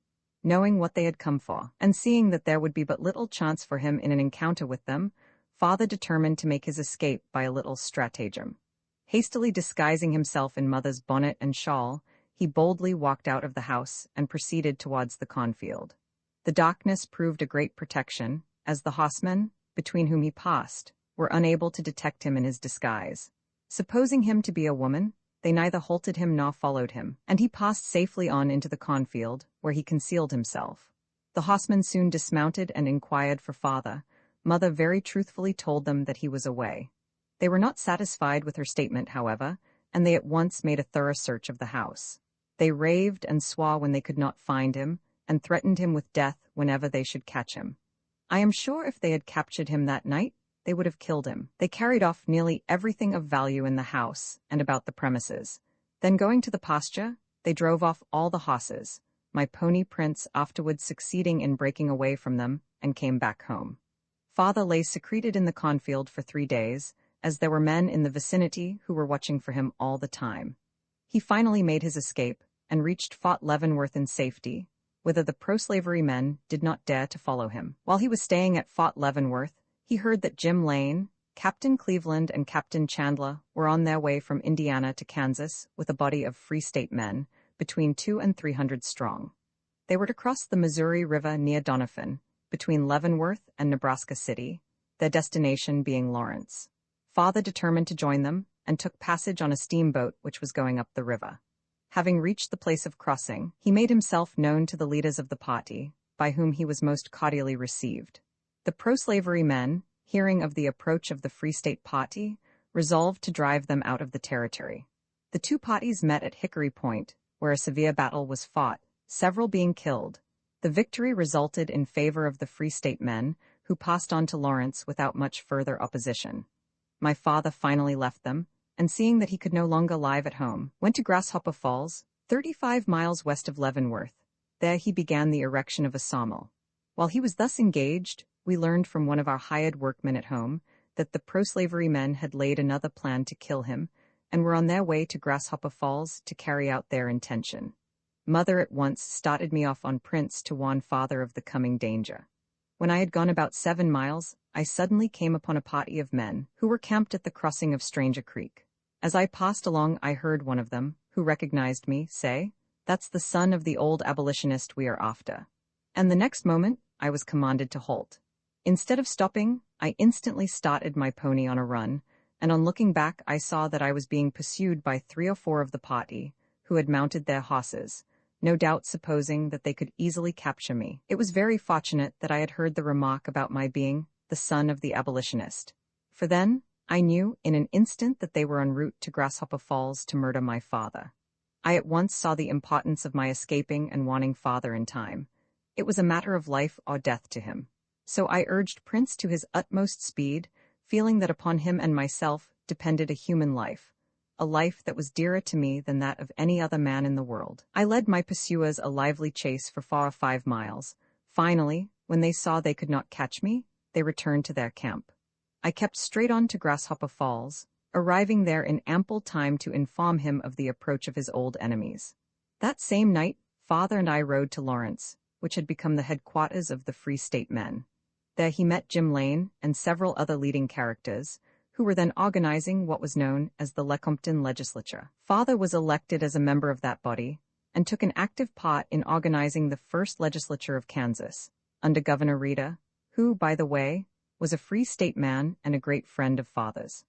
Knowing what they had come for, and seeing that there would be but little chance for him in an encounter with them, father determined to make his escape by a little stratagem. Hastily disguising himself in mother's bonnet and shawl, he boldly walked out of the house and proceeded towards the cornfield. The darkness proved a great protection, as the horsemen, between whom he passed, were unable to detect him in his disguise. Supposing him to be a woman, they neither halted him nor followed him, and he passed safely on into the cornfield, where he concealed himself. The horsemen soon dismounted and inquired for father. Mother very truthfully told them that he was away. They were not satisfied with her statement, however, and they at once made a thorough search of the house. They raved and swore when they could not find him, and threatened him with death whenever they should catch him. I am sure if they had captured him that night, they would have killed him. They carried off nearly everything of value in the house and about the premises. Then going to the pasture, they drove off all the horses, my pony Prince afterwards succeeding in breaking away from them, and came back home. Father lay secreted in the cornfield for 3 days, as there were men in the vicinity who were watching for him all the time. He finally made his escape, and reached Fort Leavenworth in safety, whither the pro-slavery men did not dare to follow him. While he was staying at Fort Leavenworth, he heard that Jim Lane, Captain Cleveland, and Captain Chandler were on their way from Indiana to Kansas with a body of Free State men, between 200 and 300 strong. They were to cross the Missouri River near Doniphan, between Leavenworth and Nebraska City, their destination being Lawrence. Father determined to join them, and took passage on a steamboat which was going up the river. Having reached the place of crossing, he made himself known to the leaders of the party, by whom he was most cordially received. The pro-slavery men, hearing of the approach of the Free State party, resolved to drive them out of the territory. The two parties met at Hickory Point, where a severe battle was fought, several being killed. The victory resulted in favor of the Free State men, who passed on to Lawrence without much further opposition. My father finally left them, and seeing that he could no longer live at home, went to Grasshopper Falls, 35 miles west of Leavenworth. There he began the erection of a sawmill. While he was thus engaged, we learned from one of our hired workmen at home that the pro-slavery men had laid another plan to kill him, and were on their way to Grasshopper Falls to carry out their intention. Mother at once started me off on Prince to warn father of the coming danger. When I had gone about 7 miles, I suddenly came upon a party of men who were camped at the crossing of Stranger Creek. As I passed along, I heard one of them, who recognized me, say, "That's the son of the old abolitionist we are after." And the next moment, I was commanded to halt. Instead of stopping, I instantly started my pony on a run, and on looking back I saw that I was being pursued by 3 or 4 of the party, who had mounted their horses, no doubt supposing that they could easily capture me. It was very fortunate that I had heard the remark about my being the son of the abolitionist, for then I knew in an instant that they were en route to Grasshopper Falls to murder my father. I at once saw the importance of my escaping and wanting father in time. It was a matter of life or death to him. So I urged Prince to his utmost speed, feeling that upon him and myself depended a human life, a life that was dearer to me than that of any other man in the world. I led my pursuers a lively chase for 5 miles. Finally, when they saw they could not catch me, they returned to their camp. I kept straight on to Grasshopper Falls, arriving there in ample time to inform him of the approach of his old enemies. That same night, father and I rode to Lawrence, which had become the headquarters of the Free State Men. There he met Jim Lane and several other leading characters, who were then organizing what was known as the Lecompton Legislature. Father was elected as a member of that body, and took an active part in organizing the first legislature of Kansas, under Governor Reeder, who, by the way, was a Free State man and a great friend of Father's.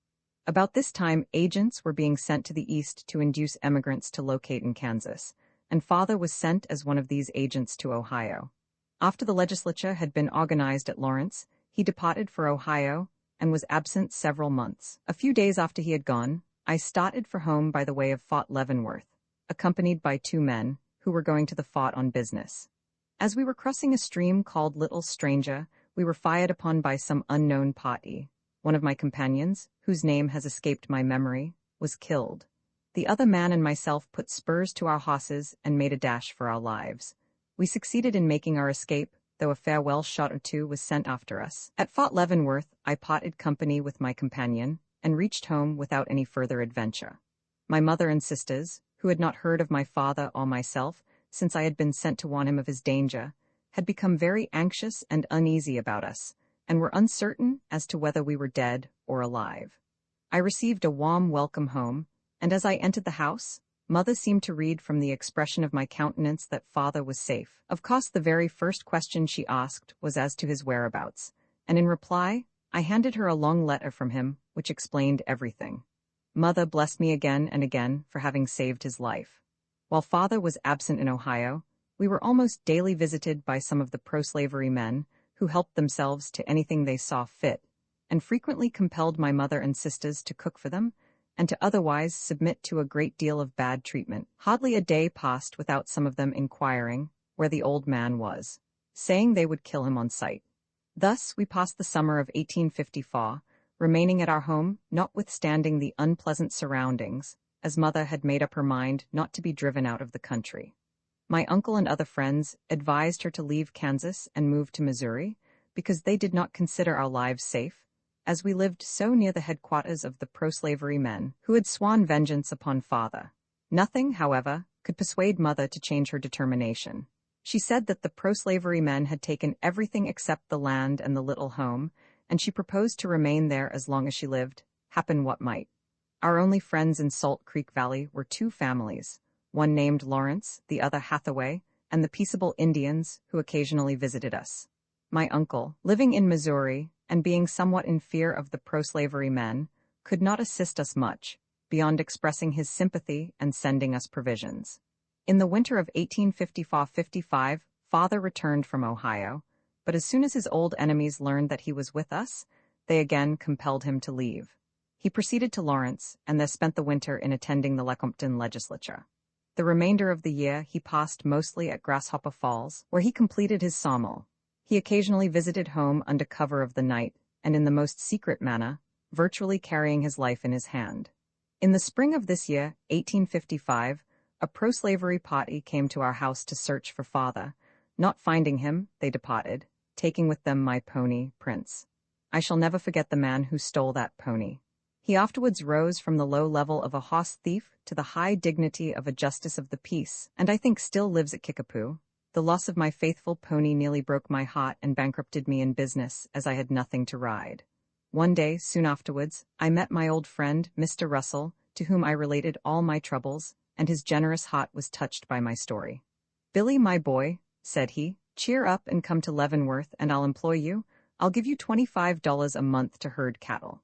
About this time, agents were being sent to the east to induce emigrants to locate in Kansas, and Father was sent as one of these agents to Ohio. After the legislature had been organized at Lawrence, he departed for Ohio and was absent several months. A few days after he had gone, I started for home by the way of Fort Leavenworth, accompanied by 2 men who were going to the fort on business. As we were crossing a stream called Little Stranger, we were fired upon by some unknown party. One of my companions, whose name has escaped my memory, was killed. The other man and myself put spurs to our horses and made a dash for our lives. We succeeded in making our escape, though a farewell shot or 2 was sent after us. At Fort Leavenworth, I parted company with my companion and reached home without any further adventure. My mother and sisters, who had not heard of my father or myself since I had been sent to warn him of his danger, had become very anxious and uneasy about us, and were uncertain as to whether we were dead or alive. I received a warm welcome home, and as I entered the house, Mother seemed to read from the expression of my countenance that Father was safe. Of course, the very first question she asked was as to his whereabouts, and in reply, I handed her a long letter from him, which explained everything. Mother blessed me again and again for having saved his life. While Father was absent in Ohio, we were almost daily visited by some of the pro-slavery men who helped themselves to anything they saw fit, and frequently compelled my mother and sisters to cook for them and to otherwise submit to a great deal of bad treatment. Hardly a day passed without some of them inquiring where the old man was, saying they would kill him on sight. Thus we passed the summer of 1854, remaining at our home notwithstanding the unpleasant surroundings, as Mother had made up her mind not to be driven out of the country. My uncle and other friends advised her to leave Kansas and move to Missouri because they did not consider our lives safe, as we lived so near the headquarters of the pro-slavery men who had sworn vengeance upon Father. Nothing, however, could persuade Mother to change her determination. She said that the pro-slavery men had taken everything except the land and the little home, and she proposed to remain there as long as she lived, happen what might. Our only friends in Salt Creek Valley were 2 families, one named Lawrence, the other Hathaway, and the peaceable Indians who occasionally visited us. My uncle, living in Missouri and being somewhat in fear of the pro-slavery men, could not assist us much, beyond expressing his sympathy and sending us provisions. In the winter of 1854-55, Father returned from Ohio, but as soon as his old enemies learned that he was with us, they again compelled him to leave. He proceeded to Lawrence, and there spent the winter in attending the Lecompton Legislature. The remainder of the year he passed mostly at Grasshopper Falls, where he completed his sawmill. He occasionally visited home under cover of the night, and in the most secret manner, virtually carrying his life in his hand. In the spring of this year, 1855, a pro-slavery party came to our house to search for Father. Not finding him, they departed, taking with them my pony, Prince. I shall never forget the man who stole that pony. He afterwards rose from the low level of a horse thief to the high dignity of a justice of the peace, and I think still lives at Kickapoo. The loss of my faithful pony nearly broke my heart and bankrupted me in business, as I had nothing to ride. One day, soon afterwards, I met my old friend, Mr. Russell, to whom I related all my troubles, and his generous heart was touched by my story. "Billy, my boy," said he, "cheer up and come to Leavenworth, and I'll employ you. I'll give you $25 a month to herd cattle."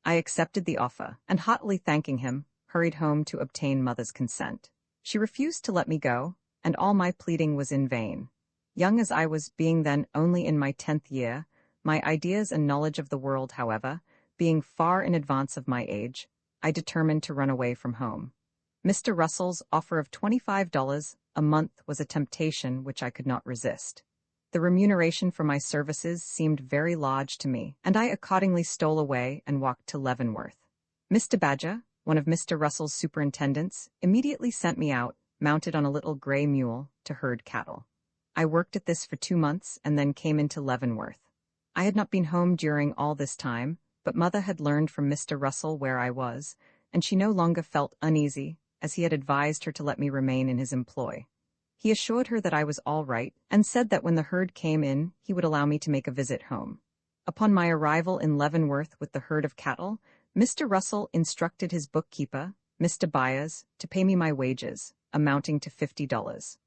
I accepted the offer, and heartily thanking him, hurried home to obtain Mother's consent. She refused to let me go, and all my pleading was in vain. Young as I was, being then only in my 10th year, my ideas and knowledge of the world, however, Being far in advance of my age, I determined to run away from home. Mr. Russell's offer of $25 a month was a temptation which I could not resist. The remuneration for my services seemed very large to me, and I accordingly stole away and walked to Leavenworth. Mr. Badger, one of Mr. Russell's superintendents, immediately sent me out, mounted on a little gray mule, to herd cattle. I worked at this for 2 months and then came into Leavenworth. I had not been home during all this time, but Mother had learned from Mr. Russell where I was, and she no longer felt uneasy, as he had advised her to let me remain in his employ. He assured her that I was all right, and said that when the herd came in, he would allow me to make a visit home. Upon my arrival in Leavenworth with the herd of cattle, Mr. Russell instructed his bookkeeper, Mr. Byers, to pay me my wages, amounting to $50.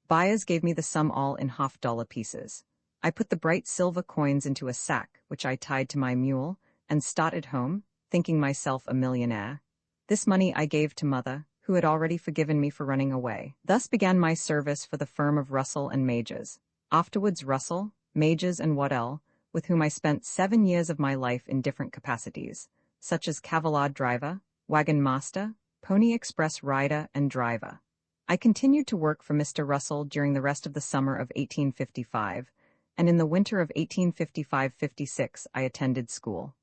Byers gave me the sum all in half-dollar pieces. I put the bright silver coins into a sack, which I tied to my mule, and started home, thinking myself a millionaire. This money I gave to Mother, who had already forgiven me for running away. Thus began my service for the firm of Russell and Majors. Afterwards Russell, Majors and Waddell, with whom I spent 7 years of my life in different capacities, such as cavallard driver, wagon master, pony express rider and driver. I continued to work for Mr. Russell during the rest of the summer of 1855, and in the winter of 1855-56 I attended school.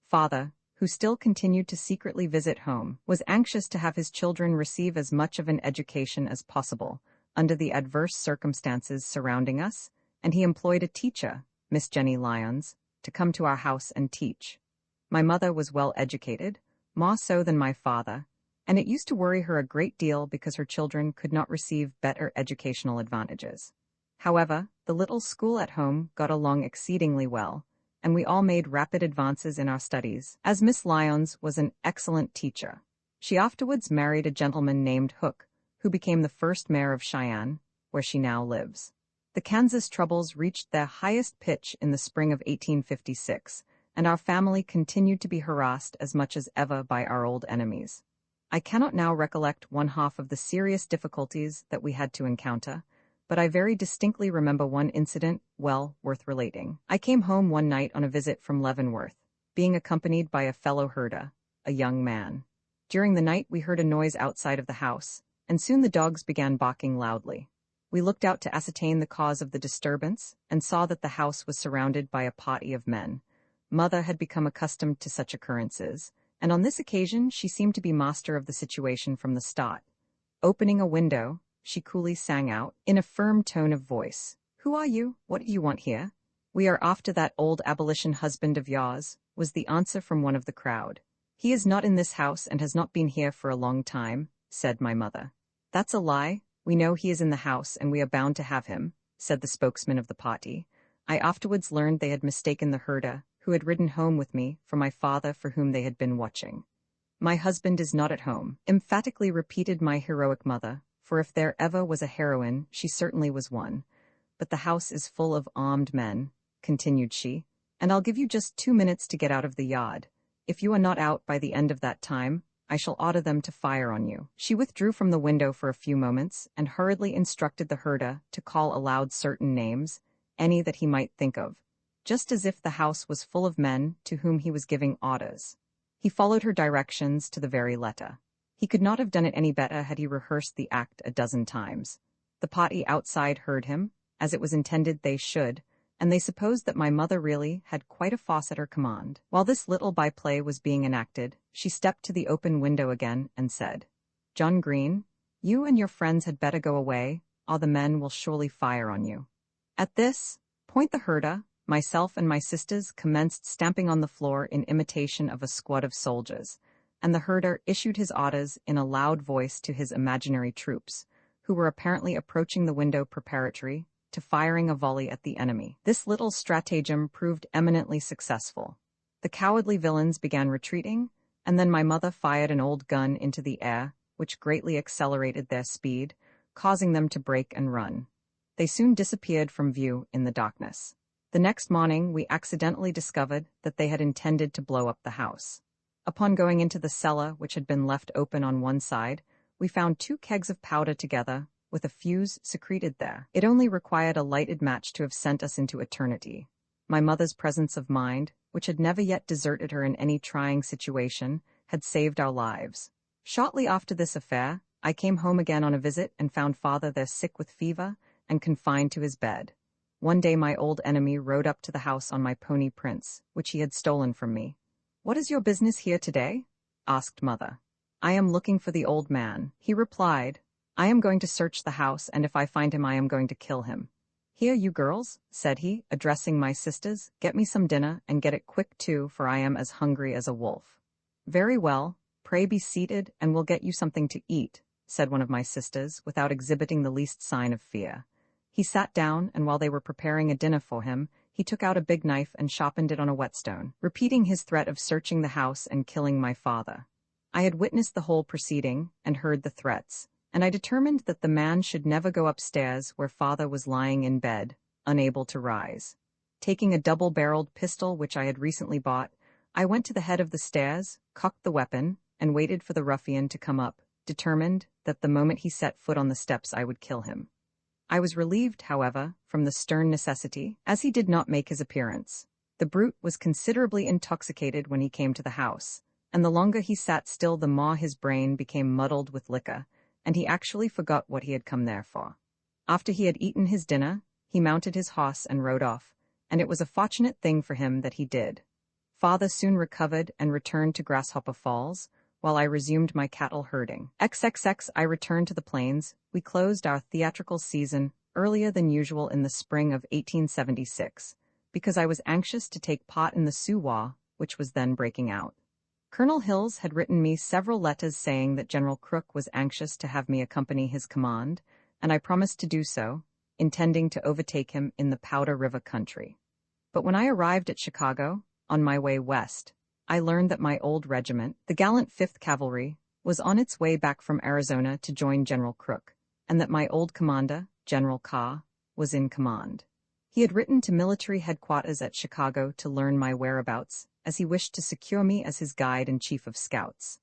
Father, who still continued to secretly visit home, was anxious to have his children receive as much of an education as possible, under the adverse circumstances surrounding us, and he employed a teacher, Miss Jenny Lyons, to come to our house and teach. My mother was well educated, more so than my father, and it used to worry her a great deal because her children could not receive better educational advantages. However, the little school at home got along exceedingly well, and we all made rapid advances in our studies, as Miss Lyons was an excellent teacher. She afterwards married a gentleman named Hook, who became the first mayor of Cheyenne, where she now lives. The Kansas troubles reached their highest pitch in the spring of 1856, and our family continued to be harassed as much as ever by our old enemies. I cannot now recollect one half of the serious difficulties that we had to encounter, but I very distinctly remember one incident well worth relating. I came home one night on a visit from Leavenworth, being accompanied by a fellow herder, a young man. During the night we heard a noise outside of the house, and soon the dogs began barking loudly. We looked out to ascertain the cause of the disturbance, and saw that the house was surrounded by a party of men. Mother had become accustomed to such occurrences, and on this occasion she seemed to be master of the situation from the start. Opening a window, she coolly sang out, in a firm tone of voice, "Who are you? What do you want here?" "We are after that old abolition husband of yours," was the answer from one of the crowd. "He is not in this house and has not been here for a long time," said my mother. "That's a lie. We know he is in the house and we are bound to have him," said the spokesman of the party. I afterwards learned they had mistaken the herder, who had ridden home with me, for my father for whom they had been watching. "My husband is not at home," emphatically repeated my heroic mother, for if there ever was a heroine, she certainly was one. "But the house is full of armed men," continued she, "and I'll give you just 2 minutes to get out of the yard. If you are not out by the end of that time, I shall order them to fire on you." She withdrew from the window for a few moments and hurriedly instructed the herder to call aloud certain names, any that he might think of, just as if the house was full of men to whom he was giving orders. He followed her directions to the very letter. He could not have done it any better had he rehearsed the act a dozen times. The party outside heard him, as it was intended they should, and they supposed that my mother really had quite a farce at her command. While this little by-play was being enacted, she stepped to the open window again and said, "John Green, you and your friends had better go away, or the men will surely fire on you." At this point the herder, myself and my sisters commenced stamping on the floor in imitation of a squad of soldiers, and the herder issued his orders in a loud voice to his imaginary troops, who were apparently approaching the window preparatory to firing a volley at the enemy. This little stratagem proved eminently successful. The cowardly villains began retreating, and then my mother fired an old gun into the air, which greatly accelerated their speed, causing them to break and run. They soon disappeared from view in the darkness. The next morning we accidentally discovered that they had intended to blow up the house. Upon going into the cellar, which had been left open on one side, we found 2 kegs of powder together, with a fuse secreted there. It only required a lighted match to have sent us into eternity. My mother's presence of mind, which had never yet deserted her in any trying situation, had saved our lives. Shortly after this affair, I came home again on a visit and found father there sick with fever and confined to his bed. One day my old enemy rode up to the house on my pony Prince, which he had stolen from me. "What is your business here today?" asked mother. "I am looking for the old man," he replied. "I am going to search the house, and if I find him I am going to kill him." "Here, you girls," said he, addressing my sisters, "get me some dinner, and get it quick too, for I am as hungry as a wolf." "Very well, pray be seated, and we'll get you something to eat," said one of my sisters, without exhibiting the least sign of fear. He sat down, and while they were preparing a dinner for him, he took out a big knife and sharpened it on a whetstone, repeating his threat of searching the house and killing my father. I had witnessed the whole proceeding, and heard the threats, and I determined that the man should never go upstairs where father was lying in bed, unable to rise. Taking a double-barreled pistol which I had recently bought, I went to the head of the stairs, cocked the weapon, and waited for the ruffian to come up, determined that the moment he set foot on the steps I would kill him. I was relieved, however, from the stern necessity, as he did not make his appearance. The brute was considerably intoxicated when he came to the house, and the longer he sat still the more his brain became muddled with liquor, and he actually forgot what he had come there for. After he had eaten his dinner, he mounted his horse and rode off, and it was a fortunate thing for him that he did. Father soon recovered and returned to Grasshopper Falls, while I resumed my cattle herding. I returned to the plains. We closed our theatrical season earlier than usual in the spring of 1876, because I was anxious to take part in the Sioux War, which was then breaking out. Colonel Hills had written me several letters saying that General Crook was anxious to have me accompany his command, and I promised to do so, intending to overtake him in the Powder River country. But when I arrived at Chicago, on my way west, I learned that my old regiment, the gallant 5th Cavalry, was on its way back from Arizona to join General Crook, and that my old commander, General Carr, was in command. He had written to military headquarters at Chicago to learn my whereabouts, as he wished to secure me as his guide and chief of scouts.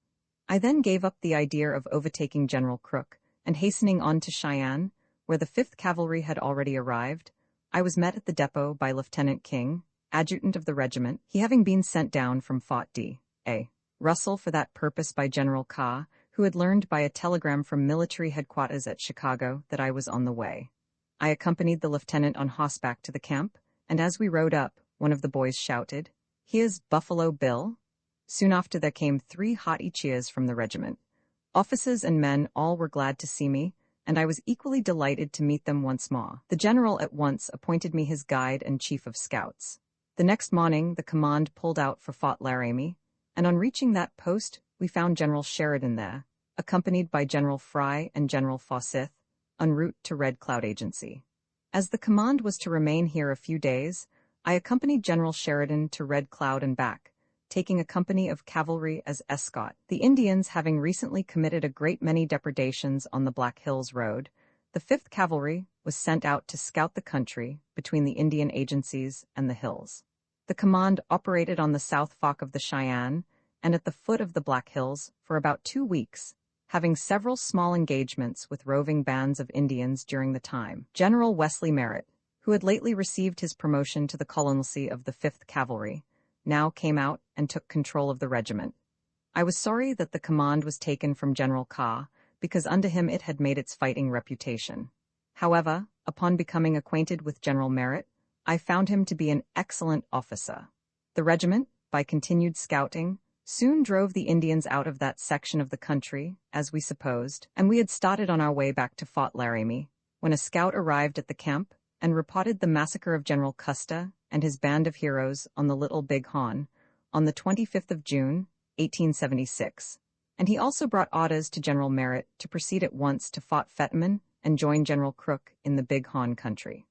I then gave up the idea of overtaking General Crook, and hastening on to Cheyenne, where the 5th Cavalry had already arrived, I was met at the depot by Lieutenant King, adjutant of the regiment, he having been sent down from Fort D.A. Russell for that purpose by General Carr, who had learned by a telegram from military headquarters at Chicago that I was on the way. I accompanied the lieutenant on horseback to the camp, and as we rode up, one of the boys shouted, "Here's Buffalo Bill." Soon after there came 3 hearty cheers from the regiment. Officers and men all were glad to see me, and I was equally delighted to meet them once more. The general at once appointed me his guide and chief of scouts. The next morning, the command pulled out for Fort Laramie, and on reaching that post, we found General Sheridan there, accompanied by General Fry and General Forsyth, en route to Red Cloud Agency. As the command was to remain here a few days, I accompanied General Sheridan to Red Cloud and back, taking a company of cavalry as escort. The Indians having recently committed a great many depredations on the Black Hills Road, the 5th Cavalry was sent out to scout the country between the Indian agencies and the hills. The command operated on the South Fork of the Cheyenne and at the foot of the Black Hills for about 2 weeks, having several small engagements with roving bands of Indians during the time. General Wesley Merritt, who had lately received his promotion to the colonelcy of the 5th Cavalry, now came out and took control of the regiment. I was sorry that the command was taken from General Carr, because under him it had made its fighting reputation. However, upon becoming acquainted with General Merritt, I found him to be an excellent officer. The regiment, by continued scouting, soon drove the Indians out of that section of the country, as we supposed, and we had started on our way back to Fort Laramie, when a scout arrived at the camp and reported the massacre of General Custer and his band of heroes on the Little Big Horn on the 25th of June, 1876, and he also brought orders to General Merritt to proceed at once to Fort Fetterman and join General Crook in the Big Horn country.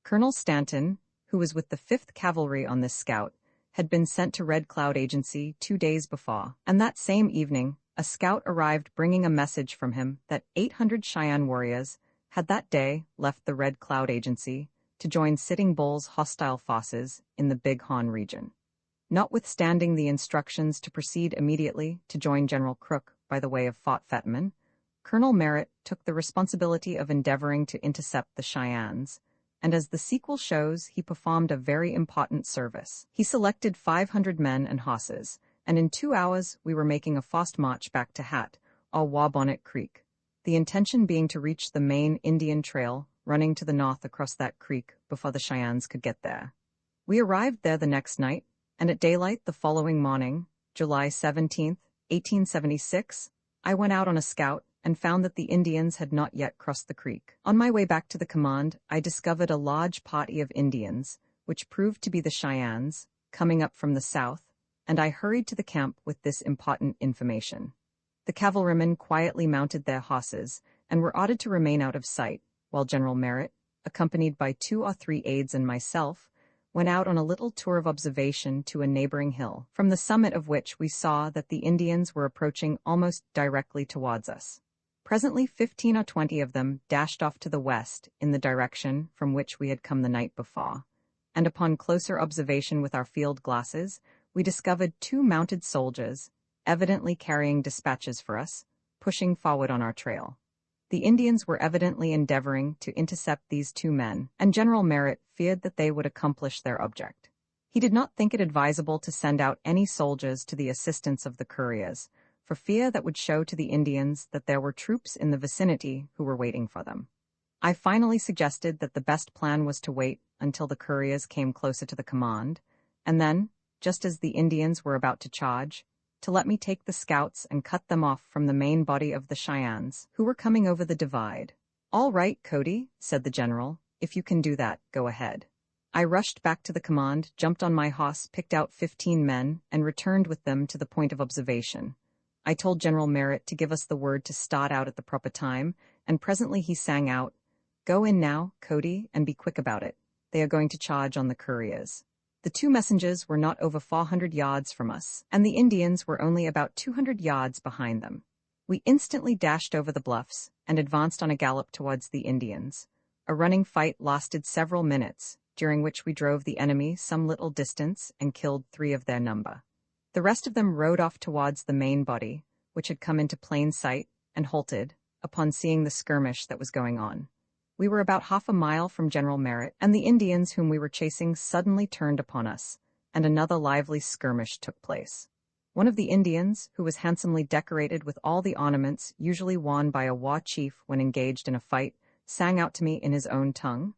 Colonel Stanton, who was with the 5th Cavalry on this scout, had been sent to Red Cloud Agency 2 days before, and that same evening, a scout arrived bringing a message from him that 800 Cheyenne warriors had that day left the Red Cloud Agency to join Sitting Bull's hostile forces in the Big Horn region. Notwithstanding the instructions to proceed immediately to join General Crook by the way of Fort Fetterman, Colonel Merritt took the responsibility of endeavoring to intercept the Cheyennes, and as the sequel shows, he performed a very important service. He selected 500 men and horses, and in 2 hours we were making a fast march back to Hat, or Wabonnet Creek, the intention being to reach the main Indian trail running to the north across that creek before the Cheyennes could get there. We arrived there the next night, and at daylight the following morning, July 17, 1876, I went out on a scout and found that the Indians had not yet crossed the creek. On my way back to the command, I discovered a large party of Indians, which proved to be the Cheyennes, coming up from the south, and I hurried to the camp with this important information. The cavalrymen quietly mounted their horses and were ordered to remain out of sight, while General Merritt, accompanied by 2 or 3 aides and myself, went out on a little tour of observation to a neighboring hill, from the summit of which we saw that the Indians were approaching almost directly towards us. Presently 15 or 20 of them dashed off to the west in the direction from which we had come the night before, and upon closer observation with our field glasses, we discovered 2 mounted soldiers, evidently carrying dispatches for us, pushing forward on our trail. The Indians were evidently endeavoring to intercept these 2 men, and General Merritt feared that they would accomplish their object. He did not think it advisable to send out any soldiers to the assistance of the couriers, for fear that would show to the Indians that there were troops in the vicinity who were waiting for them. I finally suggested that the best plan was to wait until the couriers came closer to the command, and then, just as the Indians were about to charge, to let me take the scouts and cut them off from the main body of the Cheyennes, who were coming over the divide. "All right, Cody," said the general. "If you can do that, go ahead." I rushed back to the command, jumped on my horse, picked out 15 men, and returned with them to the point of observation. I told General Merritt to give us the word to start out at the proper time, and presently he sang out, "Go in now, Cody, and be quick about it. They are going to charge on the couriers." The 2 messengers were not over 400 yards from us, and the Indians were only about 200 yards behind them. We instantly dashed over the bluffs and advanced on a gallop towards the Indians. A running fight lasted several minutes, during which we drove the enemy some little distance and killed 3 of their number. The rest of them rode off towards the main body, which had come into plain sight, and halted, upon seeing the skirmish that was going on. We were about half a mile from General Merritt, and the Indians whom we were chasing suddenly turned upon us, and another lively skirmish took place. One of the Indians, who was handsomely decorated with all the ornaments usually worn by a war chief when engaged in a fight, sang out to me in his own tongue,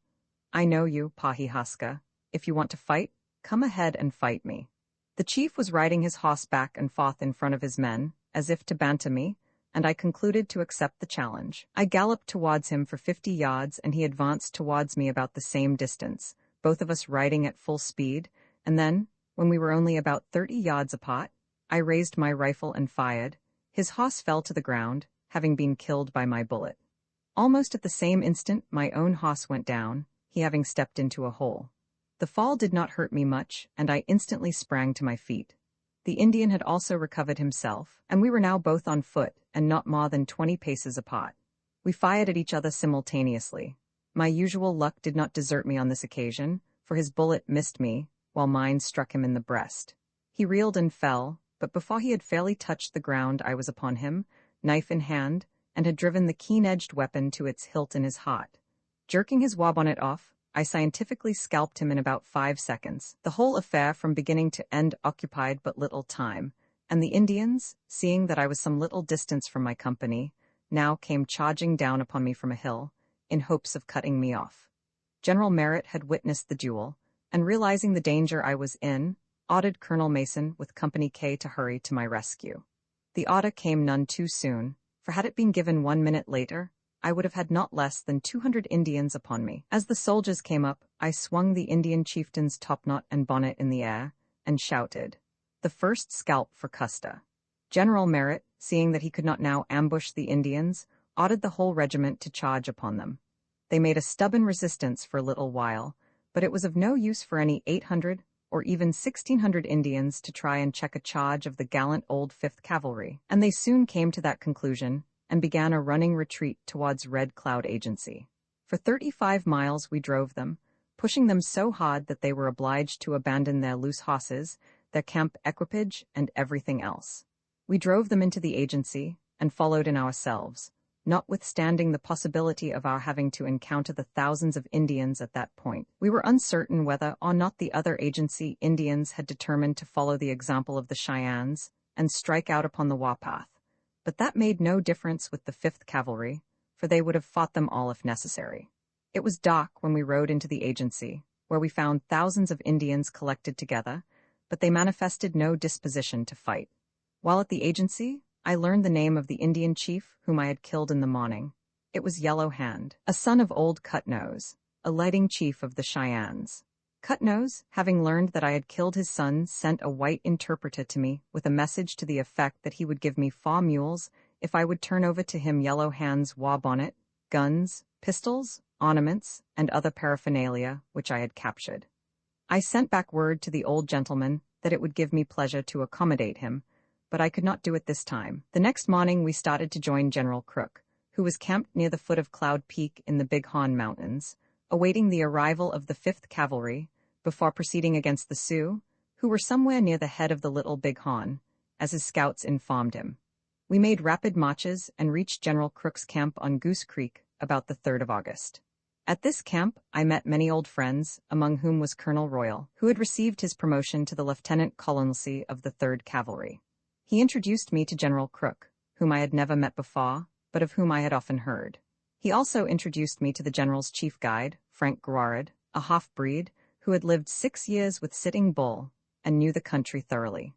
"I know you, Pahihaska. If you want to fight, come ahead and fight me." The chief was riding his horse back and forth in front of his men, as if to banter me, and I concluded to accept the challenge. I galloped towards him for 50 yards, and he advanced towards me about the same distance, both of us riding at full speed, and then, when we were only about 30 yards apart, I raised my rifle and fired. His horse fell to the ground, having been killed by my bullet. Almost at the same instant my own horse went down, he having stepped into a hole. The fall did not hurt me much, and I instantly sprang to my feet. The Indian had also recovered himself, and we were now both on foot, and not more than 20 paces apart. We fired at each other simultaneously. My usual luck did not desert me on this occasion, for his bullet missed me, while mine struck him in the breast. He reeled and fell, but before he had fairly touched the ground I was upon him, knife in hand, and had driven the keen-edged weapon to its hilt in his heart. Jerking his wabonnet off, I scientifically scalped him in about 5 seconds. The whole affair from beginning to end occupied but little time, and the Indians, seeing that I was some little distance from my company, now came charging down upon me from a hill, in hopes of cutting me off. General Merritt had witnessed the duel, and realizing the danger I was in, ordered Colonel Mason with Company K to hurry to my rescue. The order came none too soon, for had it been given 1 minute later, I would have had not less than 200 Indians upon me. As the soldiers came up, I swung the Indian chieftain's topknot and bonnet in the air, and shouted, "The first scalp for Custer." General Merritt, seeing that he could not now ambush the Indians, ordered the whole regiment to charge upon them. They made a stubborn resistance for a little while, but it was of no use for any 800 or even 1,600 Indians to try and check a charge of the gallant old 5th Cavalry, and they soon came to that conclusion, and began a running retreat towards Red Cloud Agency. For 35 miles we drove them, pushing them so hard that they were obliged to abandon their loose horses, their camp equipage, and everything else. We drove them into the agency, and followed in ourselves, notwithstanding the possibility of our having to encounter the thousands of Indians at that point. We were uncertain whether or not the other agency Indians had determined to follow the example of the Cheyennes and strike out upon the warpath. But that made no difference with the 5th Cavalry, for they would have fought them all if necessary. It was dark when we rode into the agency, where we found thousands of Indians collected together, but they manifested no disposition to fight. While at the agency, I learned the name of the Indian chief whom I had killed in the morning. It was Yellow Hand, a son of old Cutnose, a lighting chief of the Cheyennes. Cutnose, having learned that I had killed his son, sent a white interpreter to me with a message to the effect that he would give me 4 mules if I would turn over to him Yellow Hand's war bonnet, guns, pistols, ornaments, and other paraphernalia which I had captured. I sent back word to the old gentleman that it would give me pleasure to accommodate him, but I could not do it this time. The next morning we started to join General Crook, who was camped near the foot of Cloud Peak in the Big Horn Mountains, awaiting the arrival of the 5th Cavalry, before proceeding against the Sioux, who were somewhere near the head of the Little Big Horn, as his scouts informed him. We made rapid marches and reached General Crook's camp on Goose Creek about the 3rd of August. At this camp, I met many old friends, among whom was Colonel Royal, who had received his promotion to the lieutenant colonelcy of the 3rd Cavalry. He introduced me to General Crook, whom I had never met before, but of whom I had often heard. He also introduced me to the general's chief guide, Frank Garrard, a half-breed, who had lived 6 years with Sitting Bull and knew the country thoroughly.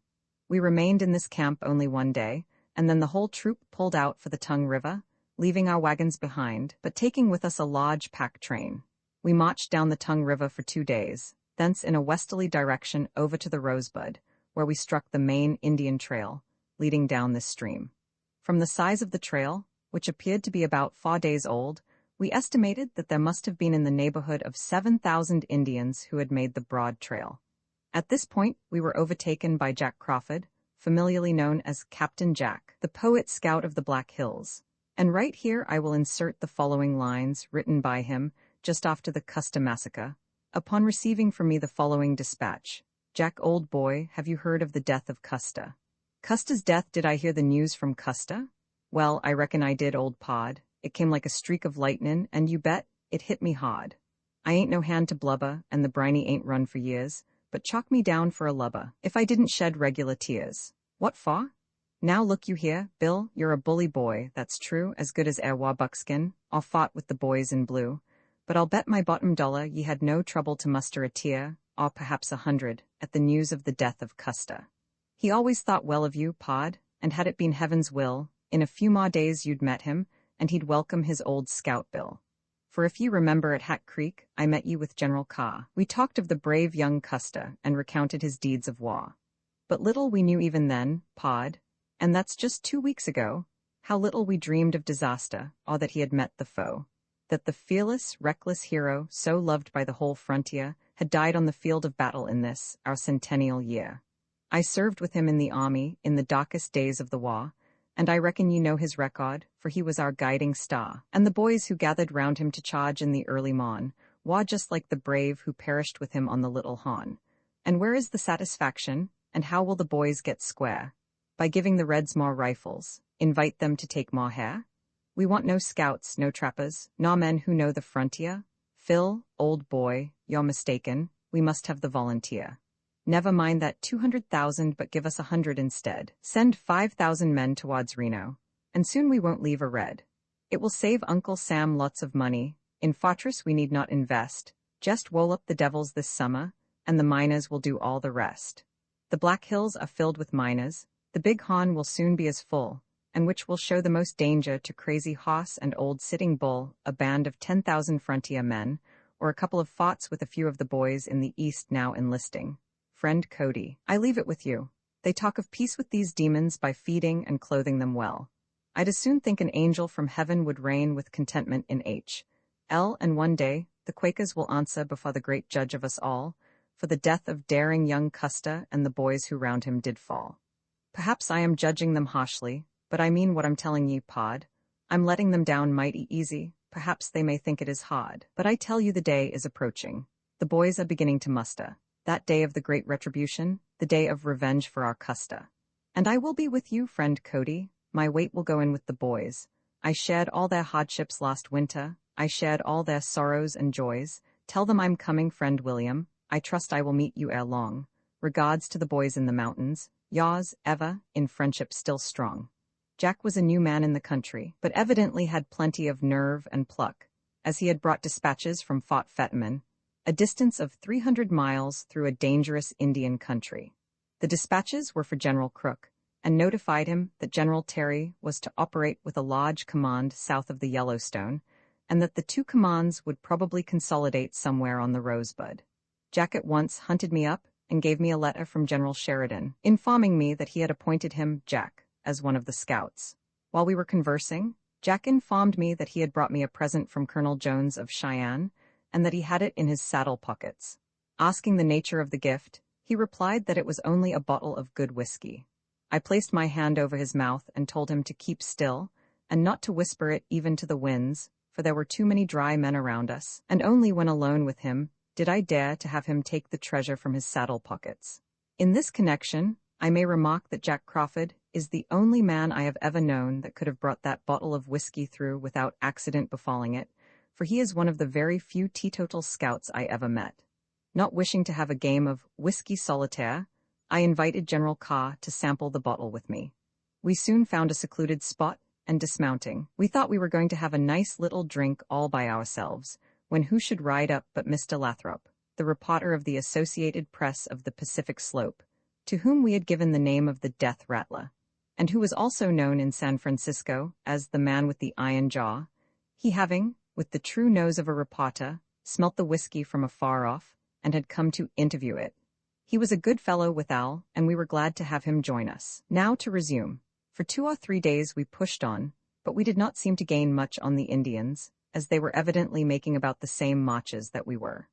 We remained in this camp only one day, and then the whole troop pulled out for the Tongue River, leaving our wagons behind, but taking with us a large pack train. We marched down the Tongue River for 2 days, thence in a westerly direction over to the Rosebud, where we struck the main Indian trail, leading down this stream. From the size of the trail, which appeared to be about 4 days old, we estimated that there must have been in the neighborhood of 7,000 Indians who had made the broad trail. At this point, we were overtaken by Jack Crawford, familiarly known as Captain Jack, the poet scout of the Black Hills. And right here I will insert the following lines written by him just after the Custer massacre, upon receiving from me the following dispatch. Jack, old boy, have you heard of the death of Custer? Custer's death, did I hear the news from Custer? Well, I reckon I did, old pod. It came like a streak of lightnin', and you bet, it hit me hard. I ain't no hand to blubber, and the briny ain't run for years, but chalk me down for a lubber, if I didn't shed regular tears. What for? Now look you here, Bill, you're a bully boy, that's true, as good as e'er war buckskin, or fought with the boys in blue, but I'll bet my bottom dollar ye had no trouble to muster a tear, or perhaps 100, at the news of the death of Custer. He always thought well of you, pod, and had it been heaven's will, in a few more days you'd met him, and he'd welcome his old scout bill. For if you remember at Hat Creek, I met you with General Carr. We talked of the brave young Custer, and recounted his deeds of war. But little we knew even then, pod, and that's just 2 weeks ago, how little we dreamed of disaster, or that he had met the foe. That the fearless, reckless hero, so loved by the whole frontier, had died on the field of battle in this, our centennial year. I served with him in the army, in the darkest days of the war, and I reckon you know his record, for he was our guiding star, and the boys who gathered round him to charge in the early morn, war just like the brave who perished with him on the Little Horn. And where is the satisfaction, and how will the boys get square? By giving the Reds more rifles, invite them to take more hair? We want no scouts, no trappers, nor men who know the frontier. Phil, old boy, you're mistaken, we must have the volunteer. Never mind that 200,000, but give us 100 instead. Send 5,000 men towards Reno, and soon we won't leave a red. It will save Uncle Sam lots of money. In Fortress we need not invest. Just roll up the devils this summer, and the miners will do all the rest. The Black Hills are filled with miners. The Big Horn will soon be as full, and which will show the most danger to Crazy Hoss and old Sitting Bull, a band of 10,000 frontier men, or a couple of forts with a few of the boys in the east now enlisting. Friend Cody, I leave it with you. They talk of peace with these demons by feeding and clothing them well. I'd as soon think an angel from heaven would reign with contentment in H.L. And one day, the Quakers will answer before the great judge of us all, for the death of daring young Custer and the boys who round him did fall. Perhaps I am judging them harshly, but I mean what I'm telling ye, pod. I'm letting them down mighty easy, perhaps they may think it is hard, but I tell you the day is approaching. The boys are beginning to muster. That day of the great retribution, the day of revenge for our Custer. And I will be with you, friend Cody. My weight will go in with the boys. I shared all their hardships last winter, I shared all their sorrows and joys. Tell them I'm coming, friend William, I trust I will meet you ere long. Regards to the boys in the mountains, yours, ever, in friendship still strong. Jack was a new man in the country, but evidently had plenty of nerve and pluck, as he had brought dispatches from Fort Fetterman, a distance of 300 miles through a dangerous Indian country. The dispatches were for General Crook, and notified him that General Terry was to operate with a large command south of the Yellowstone, and that the two commands would probably consolidate somewhere on the Rosebud. Jack at once hunted me up and gave me a letter from General Sheridan, informing me that he had appointed him, Jack, as one of the scouts. While we were conversing, Jack informed me that he had brought me a present from Colonel Jones of Cheyenne, and that he had it in his saddle pockets. Asking the nature of the gift, he replied that it was only a bottle of good whiskey. I placed my hand over his mouth and told him to keep still, and not to whisper it even to the winds, for there were too many dry men around us, and only when alone with him did I dare to have him take the treasure from his saddle pockets. In this connection, I may remark that Jack Crawford is the only man I have ever known that could have brought that bottle of whiskey through without accident befalling it, for he is one of the very few teetotal scouts I ever met. Not wishing to have a game of whiskey solitaire, I invited General Carr to sample the bottle with me. We soon found a secluded spot, and dismounting, we thought we were going to have a nice little drink all by ourselves, when who should ride up but Mr. Lathrop, the reporter of the Associated Press of the Pacific Slope, to whom we had given the name of the Death Rattler, and who was also known in San Francisco as the man with the iron jaw, he having, with the true nose of a reporter, smelt the whiskey from afar off, and had come to interview it. He was a good fellow withal, and we were glad to have him join us. Now to resume. For 2 or 3 days we pushed on, but we did not seem to gain much on the Indians, as they were evidently making about the same marches that we were.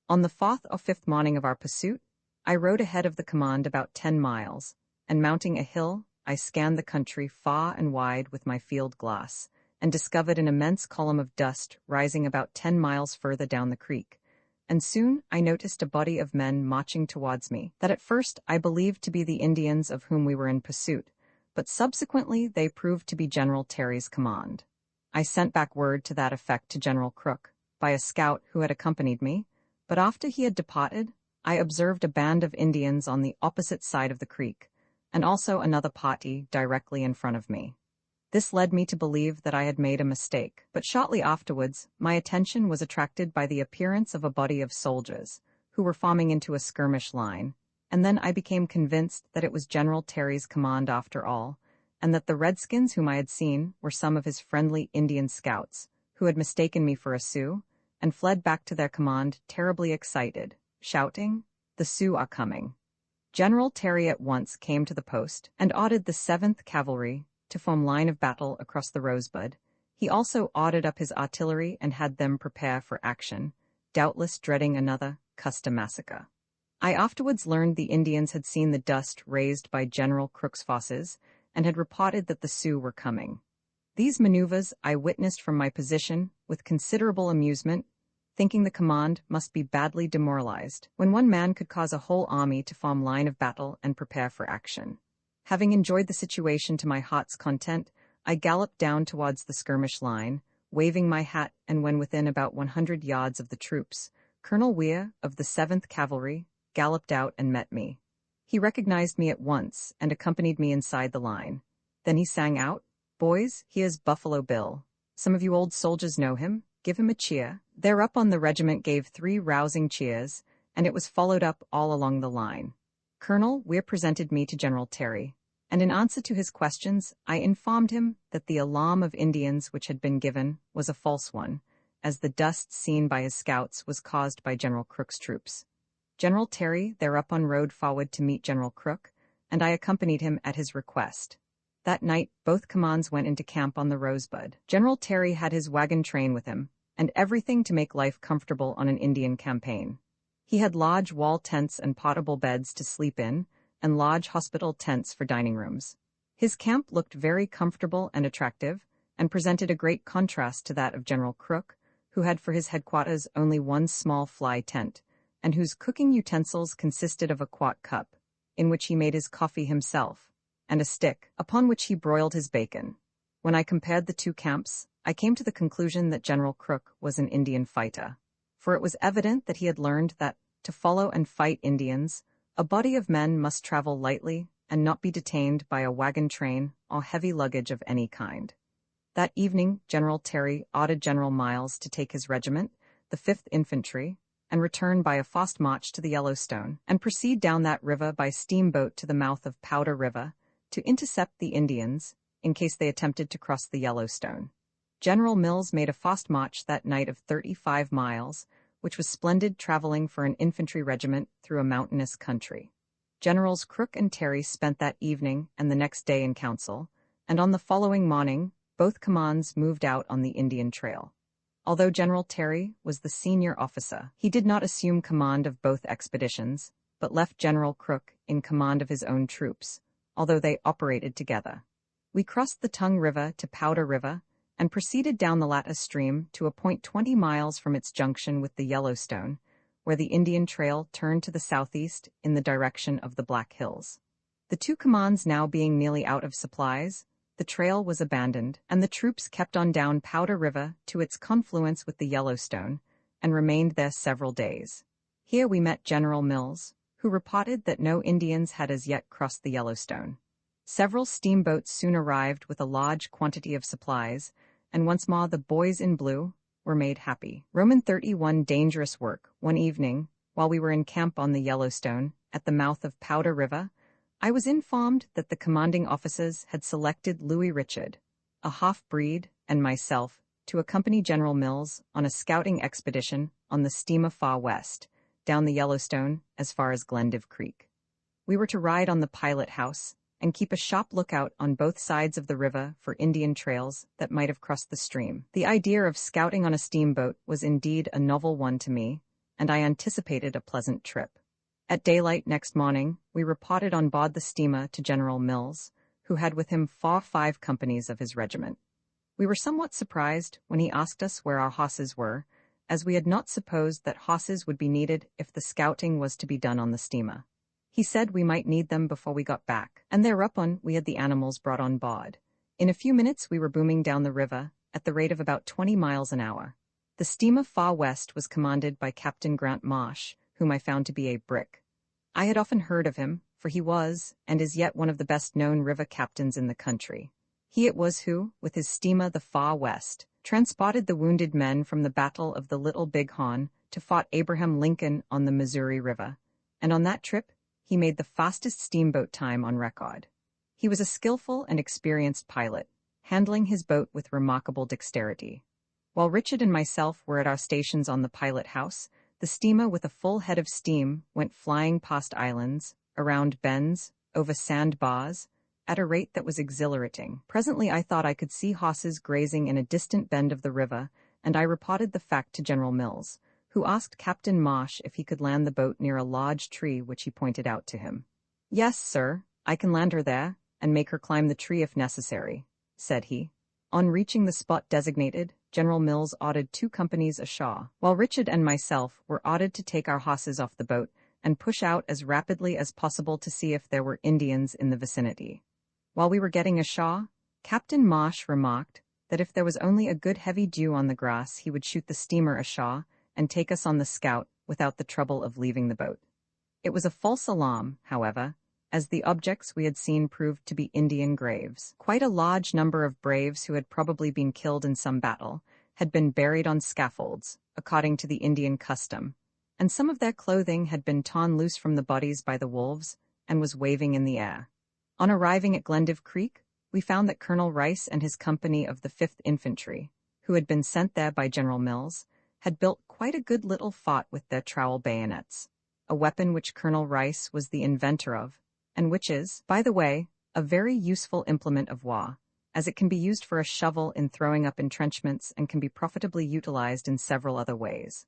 On the 4th or 5th morning of our pursuit, I rode ahead of the command about 10 miles, and mounting a hill, I scanned the country far and wide with my field glass, and discovered an immense column of dust rising about 10 miles further down the creek, and soon I noticed a body of men marching towards me, that at first I believed to be the Indians of whom we were in pursuit, but subsequently they proved to be General Terry's command. I sent back word to that effect to General Crook, by a scout who had accompanied me, but after he had departed, I observed a band of Indians on the opposite side of the creek, and also another party directly in front of me. This led me to believe that I had made a mistake, but shortly afterwards, my attention was attracted by the appearance of a body of soldiers, who were forming into a skirmish line, and then I became convinced that it was General Terry's command after all, and that the Redskins whom I had seen were some of his friendly Indian scouts, who had mistaken me for a Sioux, and fled back to their command terribly excited, shouting, "The Sioux are coming." General Terry at once came to the post, and ordered the 7th Cavalry to form line of battle across the Rosebud. He also ordered up his artillery and had them prepare for action, doubtless dreading another Custer massacre. I afterwards learned the Indians had seen the dust raised by General Crook's forces, and had reported that the Sioux were coming. These maneuvers I witnessed from my position with considerable amusement, thinking the command must be badly demoralized, when one man could cause a whole army to form line of battle and prepare for action. Having enjoyed the situation to my heart's content, I galloped down towards the skirmish line, waving my hat, and when within about 100 yards of the troops, Colonel Weir, of the 7th Cavalry, galloped out and met me. He recognized me at once and accompanied me inside the line. Then he sang out, "Boys, here's Buffalo Bill. Some of you old soldiers know him. Give him a cheer." Thereupon the regiment gave 3 rousing cheers, and it was followed up all along the line. Colonel Weir presented me to General Terry, and in answer to his questions, I informed him that the alarm of Indians which had been given was a false one, as the dust seen by his scouts was caused by General Crook's troops. General Terry thereupon rode forward to meet General Crook, and I accompanied him at his request. That night, both commands went into camp on the Rosebud. General Terry had his wagon train with him, and everything to make life comfortable on an Indian campaign. He had large wall tents and portable beds to sleep in, and large hospital tents for dining rooms. His camp looked very comfortable and attractive, and presented a great contrast to that of General Crook, who had for his headquarters only one small fly tent, and whose cooking utensils consisted of a quart cup, in which he made his coffee himself, and a stick, upon which he broiled his bacon. When I compared the two camps, I came to the conclusion that General Crook was an Indian fighter, for it was evident that he had learned that, to follow and fight Indians, a body of men must travel lightly and not be detained by a wagon train or heavy luggage of any kind. That evening, General Terry ordered General Miles to take his regiment, the 5th Infantry, and return by a fast march to the Yellowstone, and proceed down that river by steamboat to the mouth of Powder River to intercept the Indians in case they attempted to cross the Yellowstone. General Mills made a fast march that night of 35 miles, which was splendid traveling for an infantry regiment through a mountainous country. Generals Crook and Terry spent that evening and the next day in council, and on the following morning, both commands moved out on the Indian Trail. Although General Terry was the senior officer, he did not assume command of both expeditions, but left General Crook in command of his own troops, although they operated together. We crossed the Tongue River to Powder River and proceeded down the latter stream to a point 20 miles from its junction with the Yellowstone, where the Indian Trail turned to the southeast in the direction of the Black Hills. The two commands now being nearly out of supplies, the trail was abandoned, and the troops kept on down Powder River to its confluence with the Yellowstone, and remained there several days. Here we met General Mills, who reported that no Indians had as yet crossed the Yellowstone. Several steamboats soon arrived with a large quantity of supplies, and once more the boys in blue were made happy. Roman 31 dangerous work. One evening, while we were in camp on the Yellowstone, at the mouth of Powder River, I was informed that the commanding officers had selected Louis Richard, a half-breed, and myself, to accompany General Mills on a scouting expedition on the steamer Far West, down the Yellowstone as far as Glendive Creek. We were to ride on the pilot house and keep a sharp lookout on both sides of the river for Indian trails that might have crossed the stream. The idea of scouting on a steamboat was indeed a novel one to me, and I anticipated a pleasant trip. At daylight next morning, we reported on board the steamer to General Mills, who had with him 5 companies of his regiment. We were somewhat surprised when he asked us where our horses were, as we had not supposed that horses would be needed if the scouting was to be done on the steamer. He said we might need them before we got back, and thereupon we had the animals brought on board. In a few minutes we were booming down the river, at the rate of about 20 miles an hour. The steamer Far West was commanded by Captain Grant Marsh, whom I found to be a brick. I had often heard of him, for he was, and is yet one of the best-known river captains in the country. He it was who, with his steamer the Far West, transported the wounded men from the Battle of the Little Bighorn to Fort Abraham Lincoln on the Missouri River, and on that trip he made the fastest steamboat time on record. He was a skillful and experienced pilot, handling his boat with remarkable dexterity. While Richard and myself were at our stations on the pilot house, the steamer with a full head of steam went flying past islands, around bends, over sandbars, at a rate that was exhilarating. Presently I thought I could see horses grazing in a distant bend of the river, and I reported the fact to General Mills, who asked Captain Marsh if he could land the boat near a large tree which he pointed out to him. "Yes, sir, I can land her there, and make her climb the tree if necessary," said he. On reaching the spot designated, General Mills ordered 2 companies ashore, while Richard and myself were ordered to take our horses off the boat and push out as rapidly as possible to see if there were Indians in the vicinity. While we were getting ashore, Captain Marsh remarked that if there was only a good heavy dew on the grass he would shoot the steamer ashore and take us on the scout without the trouble of leaving the boat. It was a false alarm, however, as the objects we had seen proved to be Indian graves. Quite a large number of braves who had probably been killed in some battle had been buried on scaffolds, according to the Indian custom, and some of their clothing had been torn loose from the bodies by the wolves and was waving in the air. On arriving at Glendive Creek, we found that Colonel Rice and his company of the 5th Infantry, who had been sent there by General Mills, had built quite a good little fort with their trowel bayonets, a weapon which Colonel Rice was the inventor of, and which is, by the way, a very useful implement of war, as it can be used for a shovel in throwing up entrenchments and can be profitably utilized in several other ways.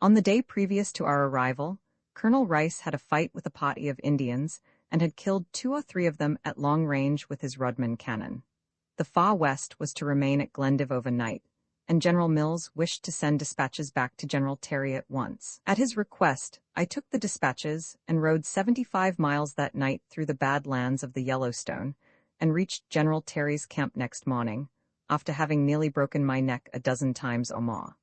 On the day previous to our arrival, Colonel Rice had a fight with a party of Indians and had killed 2 or 3 of them at long range with his Rodman cannon. The Far West was to remain at Glendive overnight, and General Mills wished to send dispatches back to General Terry at once. At his request, I took the dispatches and rode 75 miles that night through the bad lands of the Yellowstone, and reached General Terry's camp next morning, after having nearly broken my neck a dozen times or more.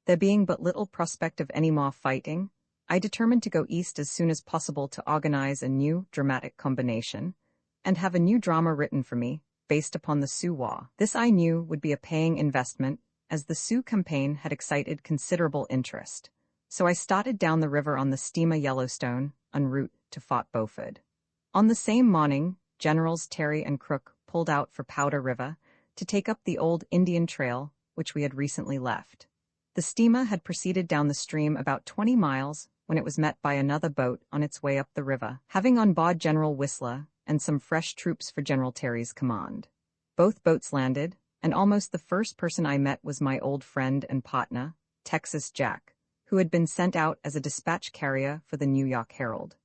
There being but little prospect of any more fighting, I determined to go east as soon as possible to organize a new dramatic combination and have a new drama written for me, based upon the Sioux War. This I knew would be a paying investment, as the Sioux campaign had excited considerable interest. So I started down the river on the steamer Yellowstone, en route to Fort Beaufort. On the same morning, Generals Terry and Crook pulled out for Powder River to take up the old Indian Trail, which we had recently left. The steamer had proceeded down the stream about 20 miles when it was met by another boat on its way up the river, having on board General Whistler and some fresh troops for General Terry's command. Both boats landed, and almost the first person I met was my old friend and partner, Texas Jack, who had been sent out as a dispatch carrier for the New York Herald.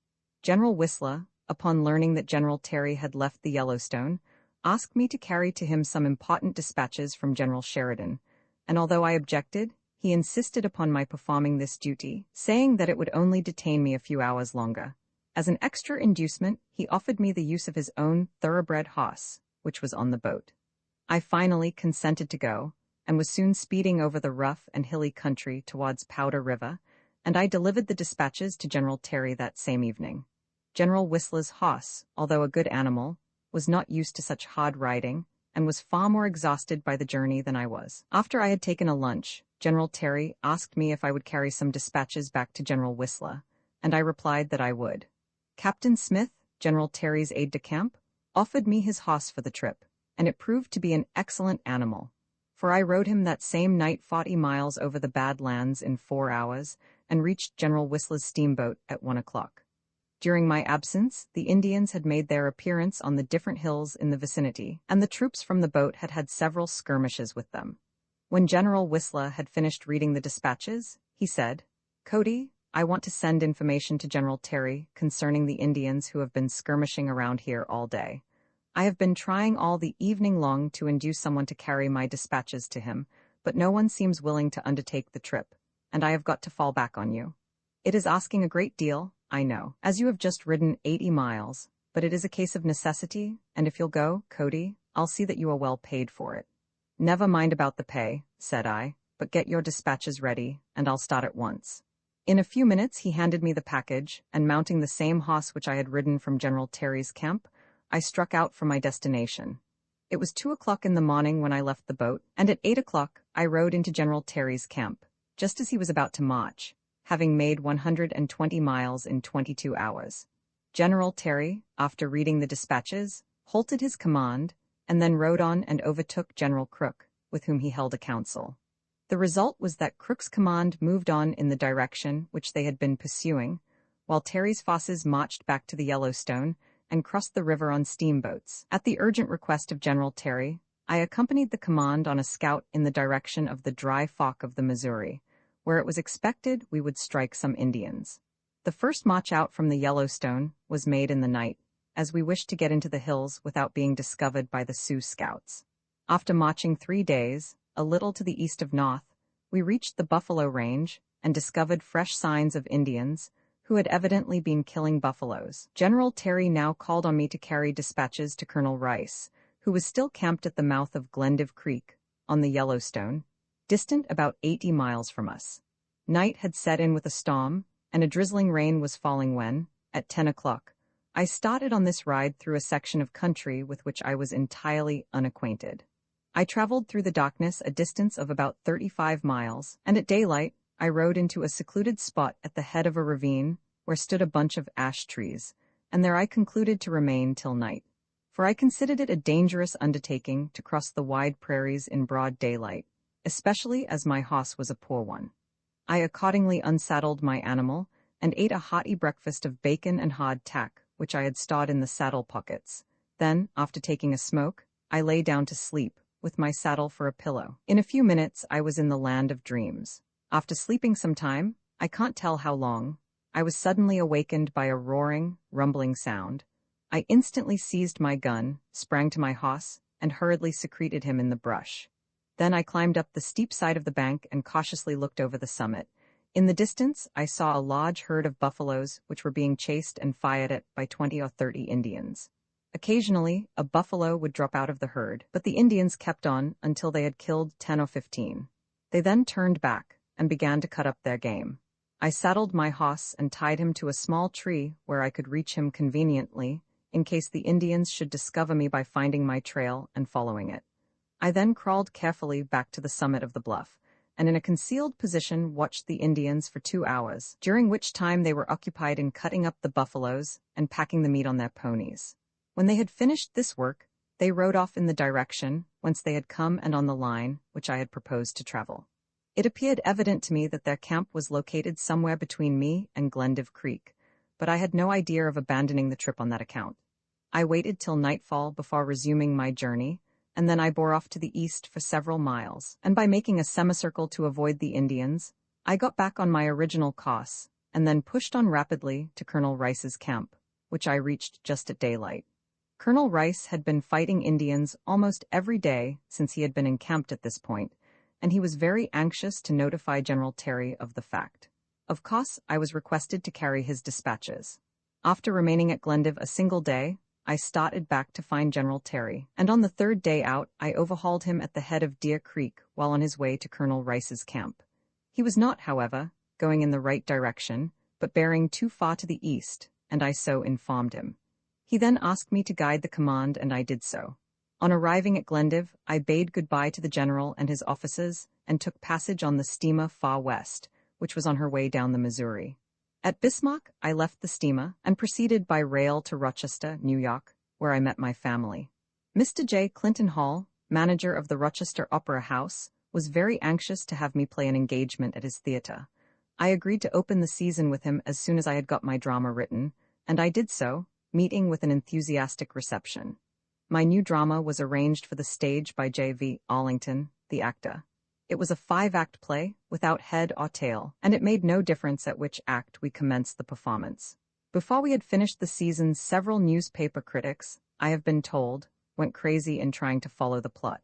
General Whistler, upon learning that General Terry had left the Yellowstone, asked me to carry to him some important dispatches from General Sheridan, and although I objected, he insisted upon my performing this duty, saying that it would only detain me a few hours longer. As an extra inducement, he offered me the use of his own thoroughbred horse, which was on the boat. I finally consented to go, and was soon speeding over the rough and hilly country towards Powder River, and I delivered the dispatches to General Terry that same evening. General Whistler's horse, although a good animal, was not used to such hard riding, and was far more exhausted by the journey than I was. After I had taken a lunch, General Terry asked me if I would carry some dispatches back to General Whistler, and I replied that I would. Captain Smith, General Terry's aide-de-camp, offered me his horse for the trip, and it proved to be an excellent animal, for I rode him that same night 40 miles over the bad lands in 4 hours, and reached General Whistler's steamboat at 1 o'clock. During my absence, the Indians had made their appearance on the different hills in the vicinity, and the troops from the boat had had several skirmishes with them. When General Whistler had finished reading the dispatches, he said, "Cody, I want to send information to General Terry concerning the Indians who have been skirmishing around here all day. I have been trying all the evening long to induce someone to carry my dispatches to him, but no one seems willing to undertake the trip, and I have got to fall back on you. It is asking a great deal, I know, as you have just ridden 80 miles, but it is a case of necessity, and if you'll go, Cody, I'll see that you are well paid for it." "Never mind about the pay," said I, "but get your dispatches ready, and I'll start at once." In a few minutes he handed me the package, and mounting the same horse which I had ridden from General Terry's camp, I struck out for my destination. It was 2 o'clock in the morning when I left the boat, and at 8 o'clock I rode into General Terry's camp, just as he was about to march, having made 120 miles in 22 hours. General Terry, after reading the dispatches, halted his command, and then rode on and overtook General Crook, with whom he held a council. The result was that Crook's command moved on in the direction which they had been pursuing, while Terry's forces marched back to the Yellowstone and crossed the river on steamboats. At the urgent request of General Terry, I accompanied the command on a scout in the direction of the Dry Fork of the Missouri, where it was expected we would strike some Indians. The first march out from the Yellowstone was made in the night, as we wished to get into the hills without being discovered by the Sioux scouts. After marching 3 days, a little to the east of North, we reached the Buffalo Range and discovered fresh signs of Indians, who had evidently been killing buffaloes. General Terry now called on me to carry dispatches to Colonel Rice, who was still camped at the mouth of Glendive Creek, on the Yellowstone, distant about 80 miles from us. Night had set in with a storm, and a drizzling rain was falling when, at 10 o'clock, I started on this ride through a section of country with which I was entirely unacquainted. I traveled through the darkness a distance of about 35 miles, and at daylight I rode into a secluded spot at the head of a ravine where stood a bunch of ash trees, and there I concluded to remain till night, for I considered it a dangerous undertaking to cross the wide prairies in broad daylight, especially as my horse was a poor one. I accordingly unsaddled my animal and ate a hearty breakfast of bacon and hard tack, which I had stowed in the saddle pockets. Then, after taking a smoke, I lay down to sleep, with my saddle for a pillow. In a few minutes I was in the land of dreams. After sleeping some time, I can't tell how long, I was suddenly awakened by a roaring, rumbling sound. I instantly seized my gun, sprang to my horse, and hurriedly secreted him in the brush. Then I climbed up the steep side of the bank and cautiously looked over the summit. In the distance, I saw a large herd of buffaloes which were being chased and fired at by 20 or 30 Indians. Occasionally, a buffalo would drop out of the herd, but the Indians kept on until they had killed 10 or 15. They then turned back and began to cut up their game. I saddled my horse and tied him to a small tree where I could reach him conveniently, in case the Indians should discover me by finding my trail and following it. I then crawled carefully back to the summit of the bluff, and in a concealed position watched the Indians for 2 hours, during which time they were occupied in cutting up the buffaloes and packing the meat on their ponies. When they had finished this work, they rode off in the direction whence they had come and on the line which I had proposed to travel. It appeared evident to me that their camp was located somewhere between me and Glendive Creek, but I had no idea of abandoning the trip on that account. I waited till nightfall before resuming my journey, and then I bore off to the east for several miles, and by making a semicircle to avoid the Indians, I got back on my original course, and then pushed on rapidly to Colonel Rice's camp, which I reached just at daylight. Colonel Rice had been fighting Indians almost every day since he had been encamped at this point, and he was very anxious to notify General Terry of the fact. Of course, I was requested to carry his dispatches. After remaining at Glendive a single day, I started back to find General Terry, and on the third day out, I overhauled him at the head of Deer Creek while on his way to Colonel Rice's camp. He was not, however, going in the right direction, but bearing too far to the east, and I so informed him. He then asked me to guide the command, and I did so. On arriving at Glendive, I bade goodbye to the general and his officers and took passage on the steamer Far West, which was on her way down the Missouri. At Bismarck, I left the steamer and proceeded by rail to Rochester, New York, where I met my family. Mr. J. Clinton Hall, manager of the Rochester Opera House, was very anxious to have me play an engagement at his theater. I agreed to open the season with him as soon as I had got my drama written, and I did so, meeting with an enthusiastic reception. My new drama was arranged for the stage by J.V. Allington, the actor. It was a 5-act play, without head or tail, and it made no difference at which act we commenced the performance. Before we had finished the season, several newspaper critics, I have been told, went crazy in trying to follow the plot.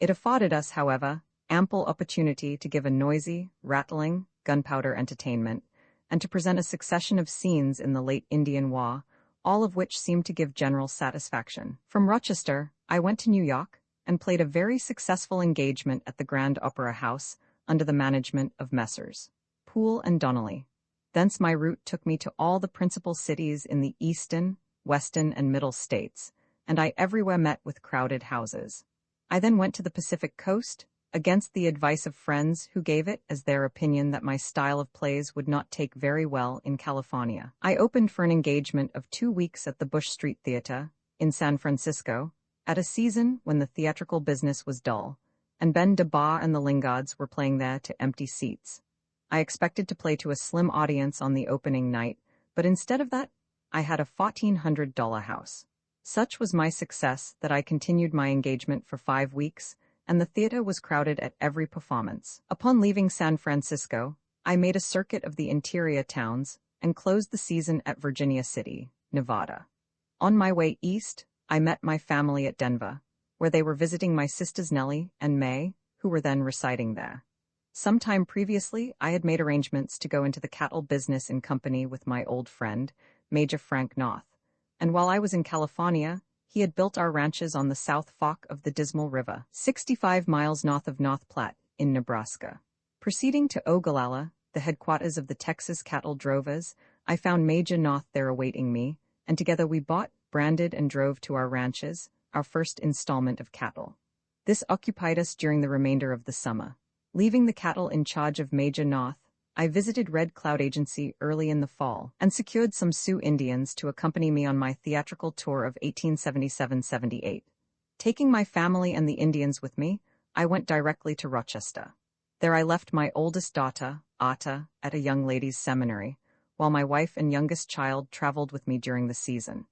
It afforded us, however, ample opportunity to give a noisy, rattling, gunpowder entertainment, and to present a succession of scenes in the late Indian War, all of which seemed to give general satisfaction. From Rochester, I went to New York, and played a very successful engagement at the Grand Opera House under the management of Messrs. Poole and Donnelly. Thence my route took me to all the principal cities in the eastern, western, and middle states, and I everywhere met with crowded houses. I then went to the Pacific coast, against the advice of friends who gave it as their opinion that my style of plays would not take very well in California. I opened for an engagement of 2 weeks at the Bush Street Theater, in San Francisco, at a season when the theatrical business was dull, and Ben DeBar and the Lingards were playing there to empty seats. I expected to play to a slim audience on the opening night, but instead of that, I had a $1,400 house. Such was my success that I continued my engagement for 5 weeks, and the theater was crowded at every performance. Upon leaving San Francisco, I made a circuit of the interior towns and closed the season at Virginia City, Nevada. On my way east, I met my family at Denver, where they were visiting my sisters Nellie and May, who were then residing there. Some time previously, I had made arrangements to go into the cattle business in company with my old friend, Major Frank North, and while I was in California, he had built our ranches on the South Fork of the Dismal River, 65 miles north of North Platte, in Nebraska. Proceeding to Ogallala, the headquarters of the Texas cattle drovers, I found Major North there awaiting me, and together we bought, branded, and drove to our ranches, our first installment of cattle. This occupied us during the remainder of the summer. Leaving the cattle in charge of Major North, I visited Red Cloud Agency early in the fall and secured some Sioux Indians to accompany me on my theatrical tour of 1877-78. Taking my family and the Indians with me, I went directly to Rochester. There I left my oldest daughter, Ata, at a young ladies' seminary, while my wife and youngest child traveled with me during the season.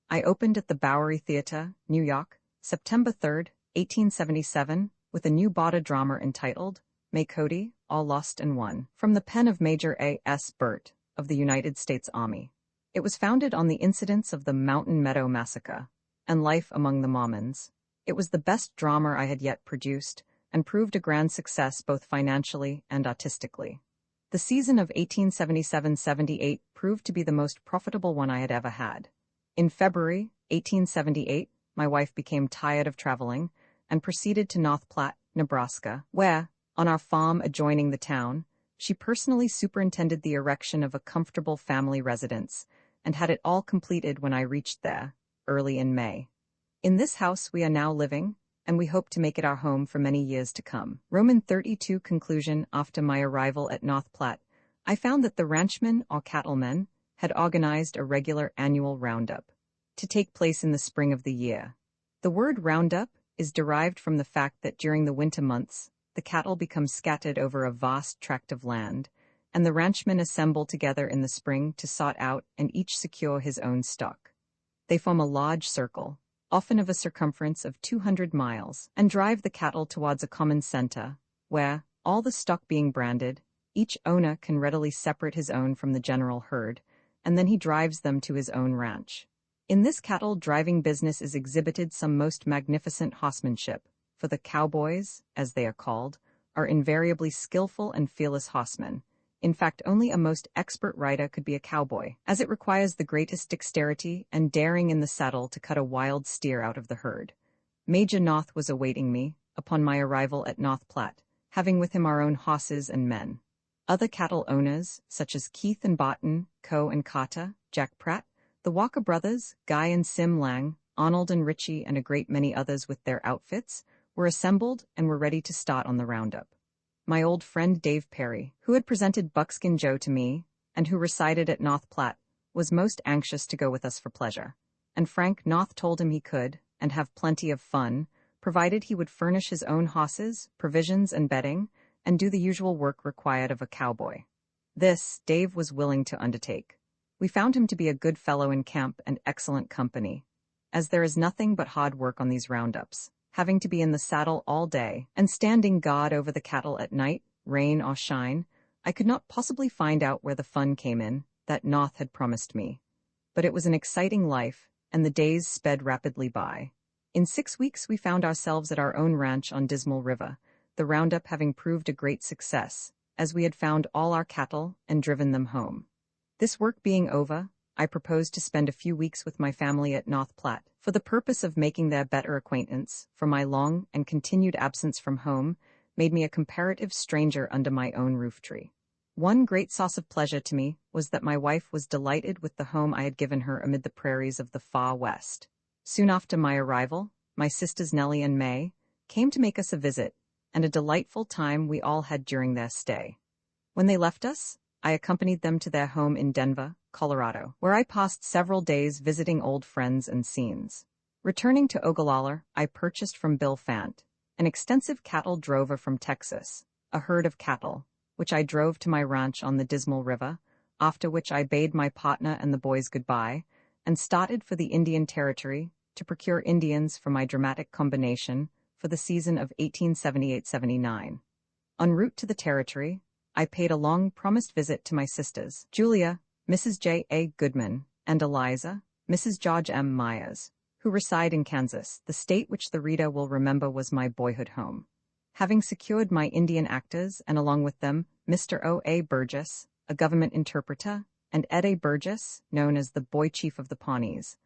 I opened at the Bowery Theater, New York, September 3, 1877, with a new Bada drama entitled, May Cody, All Lost and Won, from the pen of Major A.S. Burt, of the United States Army. It was founded on the incidents of the Mountain Meadow Massacre and life among the Mormons. It was the best drama I had yet produced, and proved a grand success both financially and artistically. The season of 1877-78 proved to be the most profitable one I had ever had. In February 1878, my wife became tired of traveling and proceeded to North Platte, Nebraska, where, on our farm adjoining the town, she personally superintended the erection of a comfortable family residence and had it all completed when I reached there, early in May. In this house we are now living, and we hope to make it our home for many years to come. Roman 32 conclusion. After my arrival at North Platte, I found that the ranchmen or cattlemen had organized a regular annual roundup to take place in the spring of the year. The word roundup is derived from the fact that during the winter months, the cattle become scattered over a vast tract of land, and the ranchmen assemble together in the spring to sort out and each secure his own stock. They form a large circle, often of a circumference of 200 miles, and drive the cattle towards a common center, where, all the stock being branded, each owner can readily separate his own from the general herd, and then he drives them to his own ranch. In this cattle driving business is exhibited some most magnificent horsemanship, for the cowboys, as they are called, are invariably skillful and fearless horsemen. In fact, only a most expert rider could be a cowboy, as it requires the greatest dexterity and daring in the saddle to cut a wild steer out of the herd. Major North was awaiting me, upon my arrival at North Platte, having with him our own horses and men. Other cattle owners, such as Keith and Barton, Coe and Carter, Jack Pratt, the Walker brothers, Guy and Sim Lang, Arnold and Ritchie, and a great many others with their outfits, were assembled and were ready to start on the roundup. My old friend Dave Perry, who had presented Buckskin Joe to me, and who resided at North Platte, was most anxious to go with us for pleasure, and Frank North told him he could, and have plenty of fun, provided he would furnish his own horses, provisions and bedding, and do the usual work required of a cowboy. This, Dave was willing to undertake. We found him to be a good fellow in camp and excellent company, as there is nothing but hard work on these roundups, having to be in the saddle all day and standing guard over the cattle at night, rain or shine. I could not possibly find out where the fun came in that North had promised me. But it was an exciting life, and the days sped rapidly by. In 6 weeks we found ourselves at our own ranch on Dismal River, the roundup having proved a great success, as we had found all our cattle and driven them home. This work being over, I proposed to spend a few weeks with my family at North Platte, for the purpose of making their better acquaintance, for my long and continued absence from home made me a comparative stranger under my own roof tree. One great source of pleasure to me was that my wife was delighted with the home I had given her amid the prairies of the far west. Soon after my arrival, my sisters Nellie and May came to make us a visit, and a delightful time we all had during their stay. When they left us, I accompanied them to their home in Denver, Colorado, where I passed several days visiting old friends and scenes. Returning to Ogallala, I purchased from Bill Fant, an extensive cattle drover from Texas, a herd of cattle, which I drove to my ranch on the Dismal River, after which I bade my partner and the boys goodbye, and started for the Indian Territory to procure Indians for my dramatic combination for the season of 1878-79. En route to the Territory, I paid a long-promised visit to my sisters, Julia, Mrs. J. A. Goodman, and Eliza, Mrs. George M. Myers, who reside in Kansas, the state which the reader will remember was my boyhood home. Having secured my Indian actors, and along with them, Mr. O. A. Burgess, a government interpreter, and Ed A. Burgess, known as the Boy Chief of the Pawnees,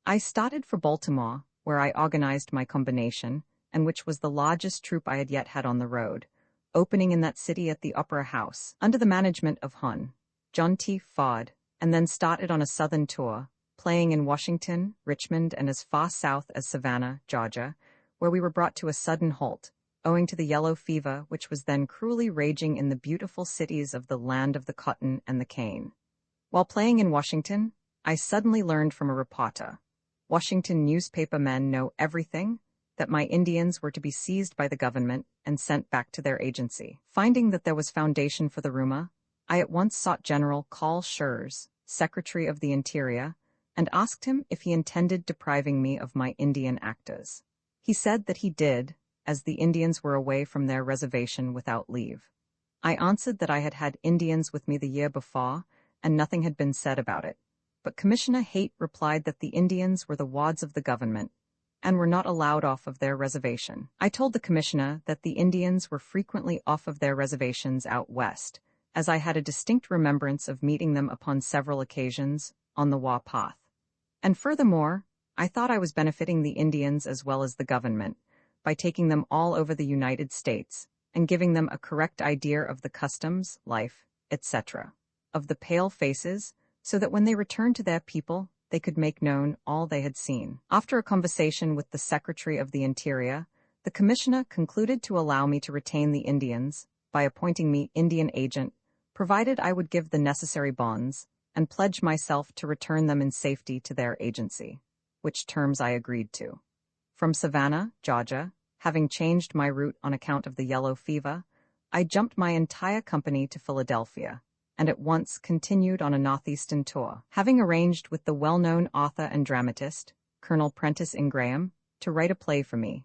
I started for Baltimore, where I organized my combination, and which was the largest troop I had yet had on the road, opening in that city at the Opera House, under the management of Hon. John T. Ford, and then started on a southern tour, playing in Washington, Richmond, and as far south as Savannah, Georgia, where we were brought to a sudden halt, owing to the yellow fever which was then cruelly raging in the beautiful cities of the land of the cotton and the cane. While playing in Washington, I suddenly learned from a reporter, Washington newspaper men know everything, that my Indians were to be seized by the government and sent back to their agency. Finding that there was foundation for the rumor, I at once sought General Carl Schurz, Secretary of the Interior, and asked him if he intended depriving me of my Indian actors. He said that he did, as the Indians were away from their reservation without leave. I answered that I had had Indians with me the year before, and nothing had been said about it, but Commissioner Haight replied that the Indians were the wards of the government, and were not allowed off of their reservation. I told the commissioner that the Indians were frequently off of their reservations out west, as I had a distinct remembrance of meeting them upon several occasions on the Wapath. And furthermore, I thought I was benefiting the Indians as well as the government by taking them all over the United States and giving them a correct idea of the customs, life, etc. of the pale faces, so that when they returned to their people, they could make known all they had seen. After a conversation with the Secretary of the Interior, the Commissioner concluded to allow me to retain the Indians by appointing me Indian agent, provided I would give the necessary bonds and pledge myself to return them in safety to their agency, which terms I agreed to. From Savannah, Georgia, having changed my route on account of the yellow fever, I jumped my entire company to Philadelphia, and at once continued on a northeastern tour, having arranged with the well-known author and dramatist, Colonel Prentice Ingraham, to write a play for me.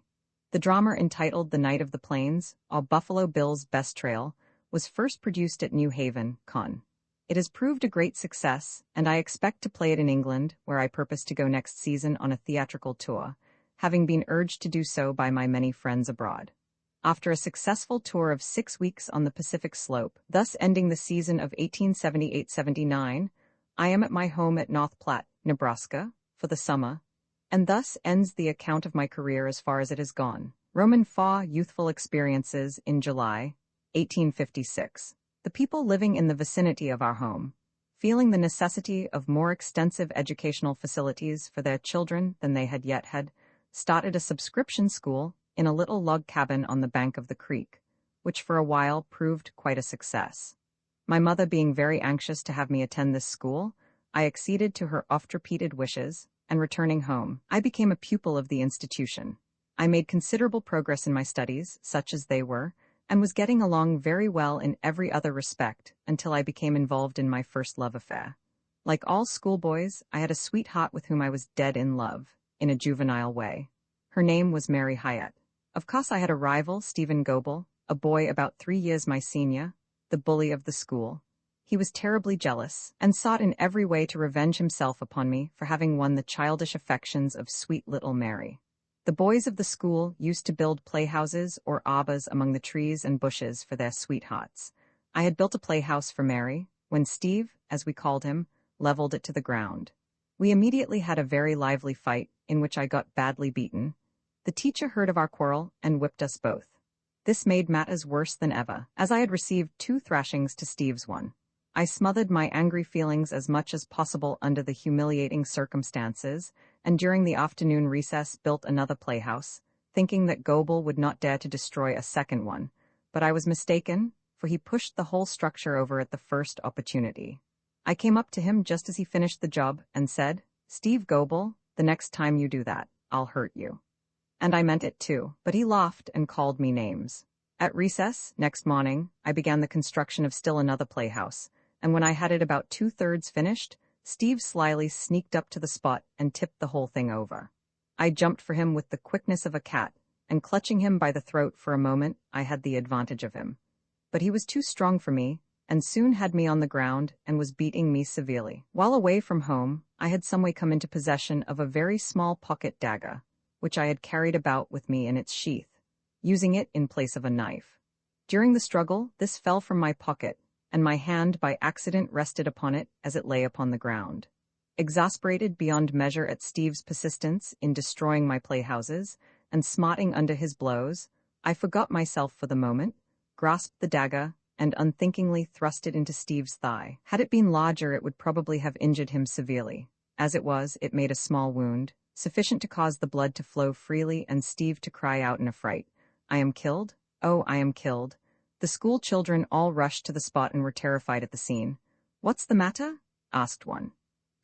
The drama entitled The Night of the Plains, or Buffalo Bill's Best Trail, was first produced at New Haven, Conn. It has proved a great success, and I expect to play it in England, where I purpose to go next season on a theatrical tour, having been urged to do so by my many friends abroad. After a successful tour of 6 weeks on the Pacific Slope, thus ending the season of 1878-79, I am at my home at North Platte, Nebraska, for the summer, and thus ends the account of my career as far as it has gone. Roman 4 Youthful Experiences in July, 1856. The people living in the vicinity of our home, feeling the necessity of more extensive educational facilities for their children than they had yet had, started a subscription school in a little log cabin on the bank of the creek, which for a while proved quite a success. My mother being very anxious to have me attend this school, I acceded to her oft-repeated wishes, and returning home, I became a pupil of the institution. I made considerable progress in my studies, such as they were, and was getting along very well in every other respect until I became involved in my first love affair. Like all schoolboys, I had a sweetheart with whom I was dead in love, in a juvenile way. Her name was Mary Hyatt. Of course I had a rival, Stephen Goebel, a boy about 3 years my senior, the bully of the school. He was terribly jealous, and sought in every way to revenge himself upon me for having won the childish affections of sweet little Mary. The boys of the school used to build playhouses or arbors among the trees and bushes for their sweethearts. I had built a playhouse for Mary, when Steve, as we called him, leveled it to the ground. We immediately had a very lively fight, in which I got badly beaten. The teacher heard of our quarrel and whipped us both. This made matters worse than ever, as I had received 2 thrashings to Steve's 1. I smothered my angry feelings as much as possible under the humiliating circumstances, and during the afternoon recess built another playhouse, thinking that Goebel would not dare to destroy a second one, but I was mistaken, for he pushed the whole structure over at the first opportunity. I came up to him just as he finished the job and said, "Steve Goebel, the next time you do that, I'll hurt you." And I meant it too, but he laughed and called me names. At recess, next morning, I began the construction of still another playhouse, and when I had it about 2/3 finished, Steve slyly sneaked up to the spot and tipped the whole thing over. I jumped for him with the quickness of a cat, and clutching him by the throat for a moment, I had the advantage of him. But he was too strong for me, and soon had me on the ground and was beating me severely. While away from home, I had some way come into possession of a very small pocket dagger, which I had carried about with me in its sheath, using it in place of a knife. During the struggle, this fell from my pocket, and my hand by accident rested upon it as it lay upon the ground. Exasperated beyond measure at Steve's persistence in destroying my playhouses, and smarting under his blows, I forgot myself for the moment, grasped the dagger, and unthinkingly thrust it into Steve's thigh. Had it been larger, it would probably have injured him severely. As it was, it made a small wound, sufficient to cause the blood to flow freely and Steve to cry out in affright, "I am killed? Oh, I am killed." The school children all rushed to the spot and were terrified at the scene. "What's the matter?" asked one.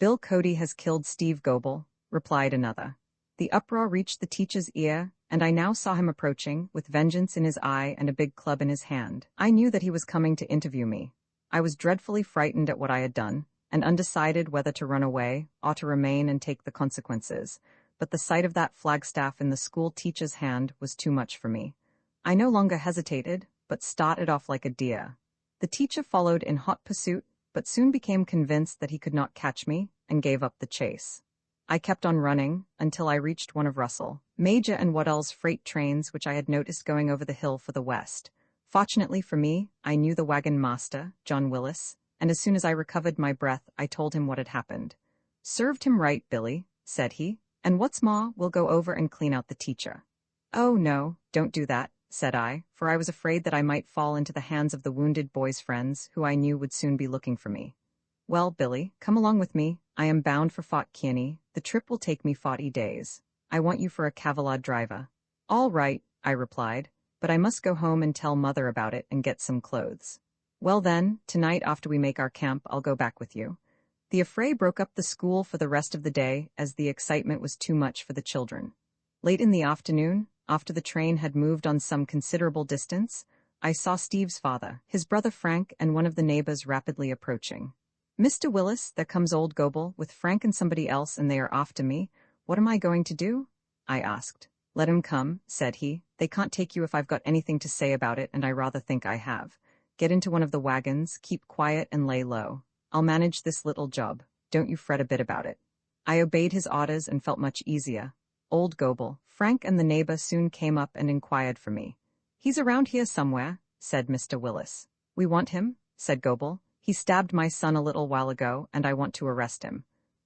"Bill Cody has killed Steve Goebel," replied another. The uproar reached the teacher's ear, and I now saw him approaching, with vengeance in his eye and a big club in his hand. I knew that he was coming to interview me. I was dreadfully frightened at what I had done, and undecided whether to run away or to remain and take the consequences, but the sight of that flagstaff in the school teacher's hand was too much for me. I no longer hesitated, but started off like a deer. The teacher followed in hot pursuit, but soon became convinced that he could not catch me, and gave up the chase. I kept on running, until I reached one of Russell, Major and Waddell's freight trains which I had noticed going over the hill for the west. Fortunately for me, I knew the wagon master, John Willis, and as soon as I recovered my breath, I told him what had happened. "Served him right, Billy," said he. And what's more, we'll go over and clean out the teacher." "Oh no, don't do that," said I, for I was afraid that I might fall into the hands of the wounded boy's friends, who I knew would soon be looking for me. "Well, Billy, come along with me. I am bound for Fort Kearney. The trip will take me 40 days. I want you for a cavallade driver." "All right," I replied, "but I must go home and tell Mother about it and get some clothes." "Well then, tonight after we make our camp, I'll go back with you." The affray broke up the school for the rest of the day, as the excitement was too much for the children. Late in the afternoon, after the train had moved on some considerable distance, I saw Steve's father, his brother Frank, and one of the neighbors rapidly approaching. "Mr. Willis, there comes old Goebel, with Frank and somebody else, and they are after me. What am I going to do?" I asked. "Let him come," said he. "They can't take you if I've got anything to say about it, and I rather think I have. Get into one of the wagons, keep quiet, and lay low. I'll manage this little job. Don't you fret a bit about it." I obeyed his orders and felt much easier. Old Goebel, Frank, and the neighbor soon came up and inquired for me. "He's around here somewhere," said Mr. Willis. "We want him," said Goebel. "He stabbed my son a little while ago, and I want to arrest him."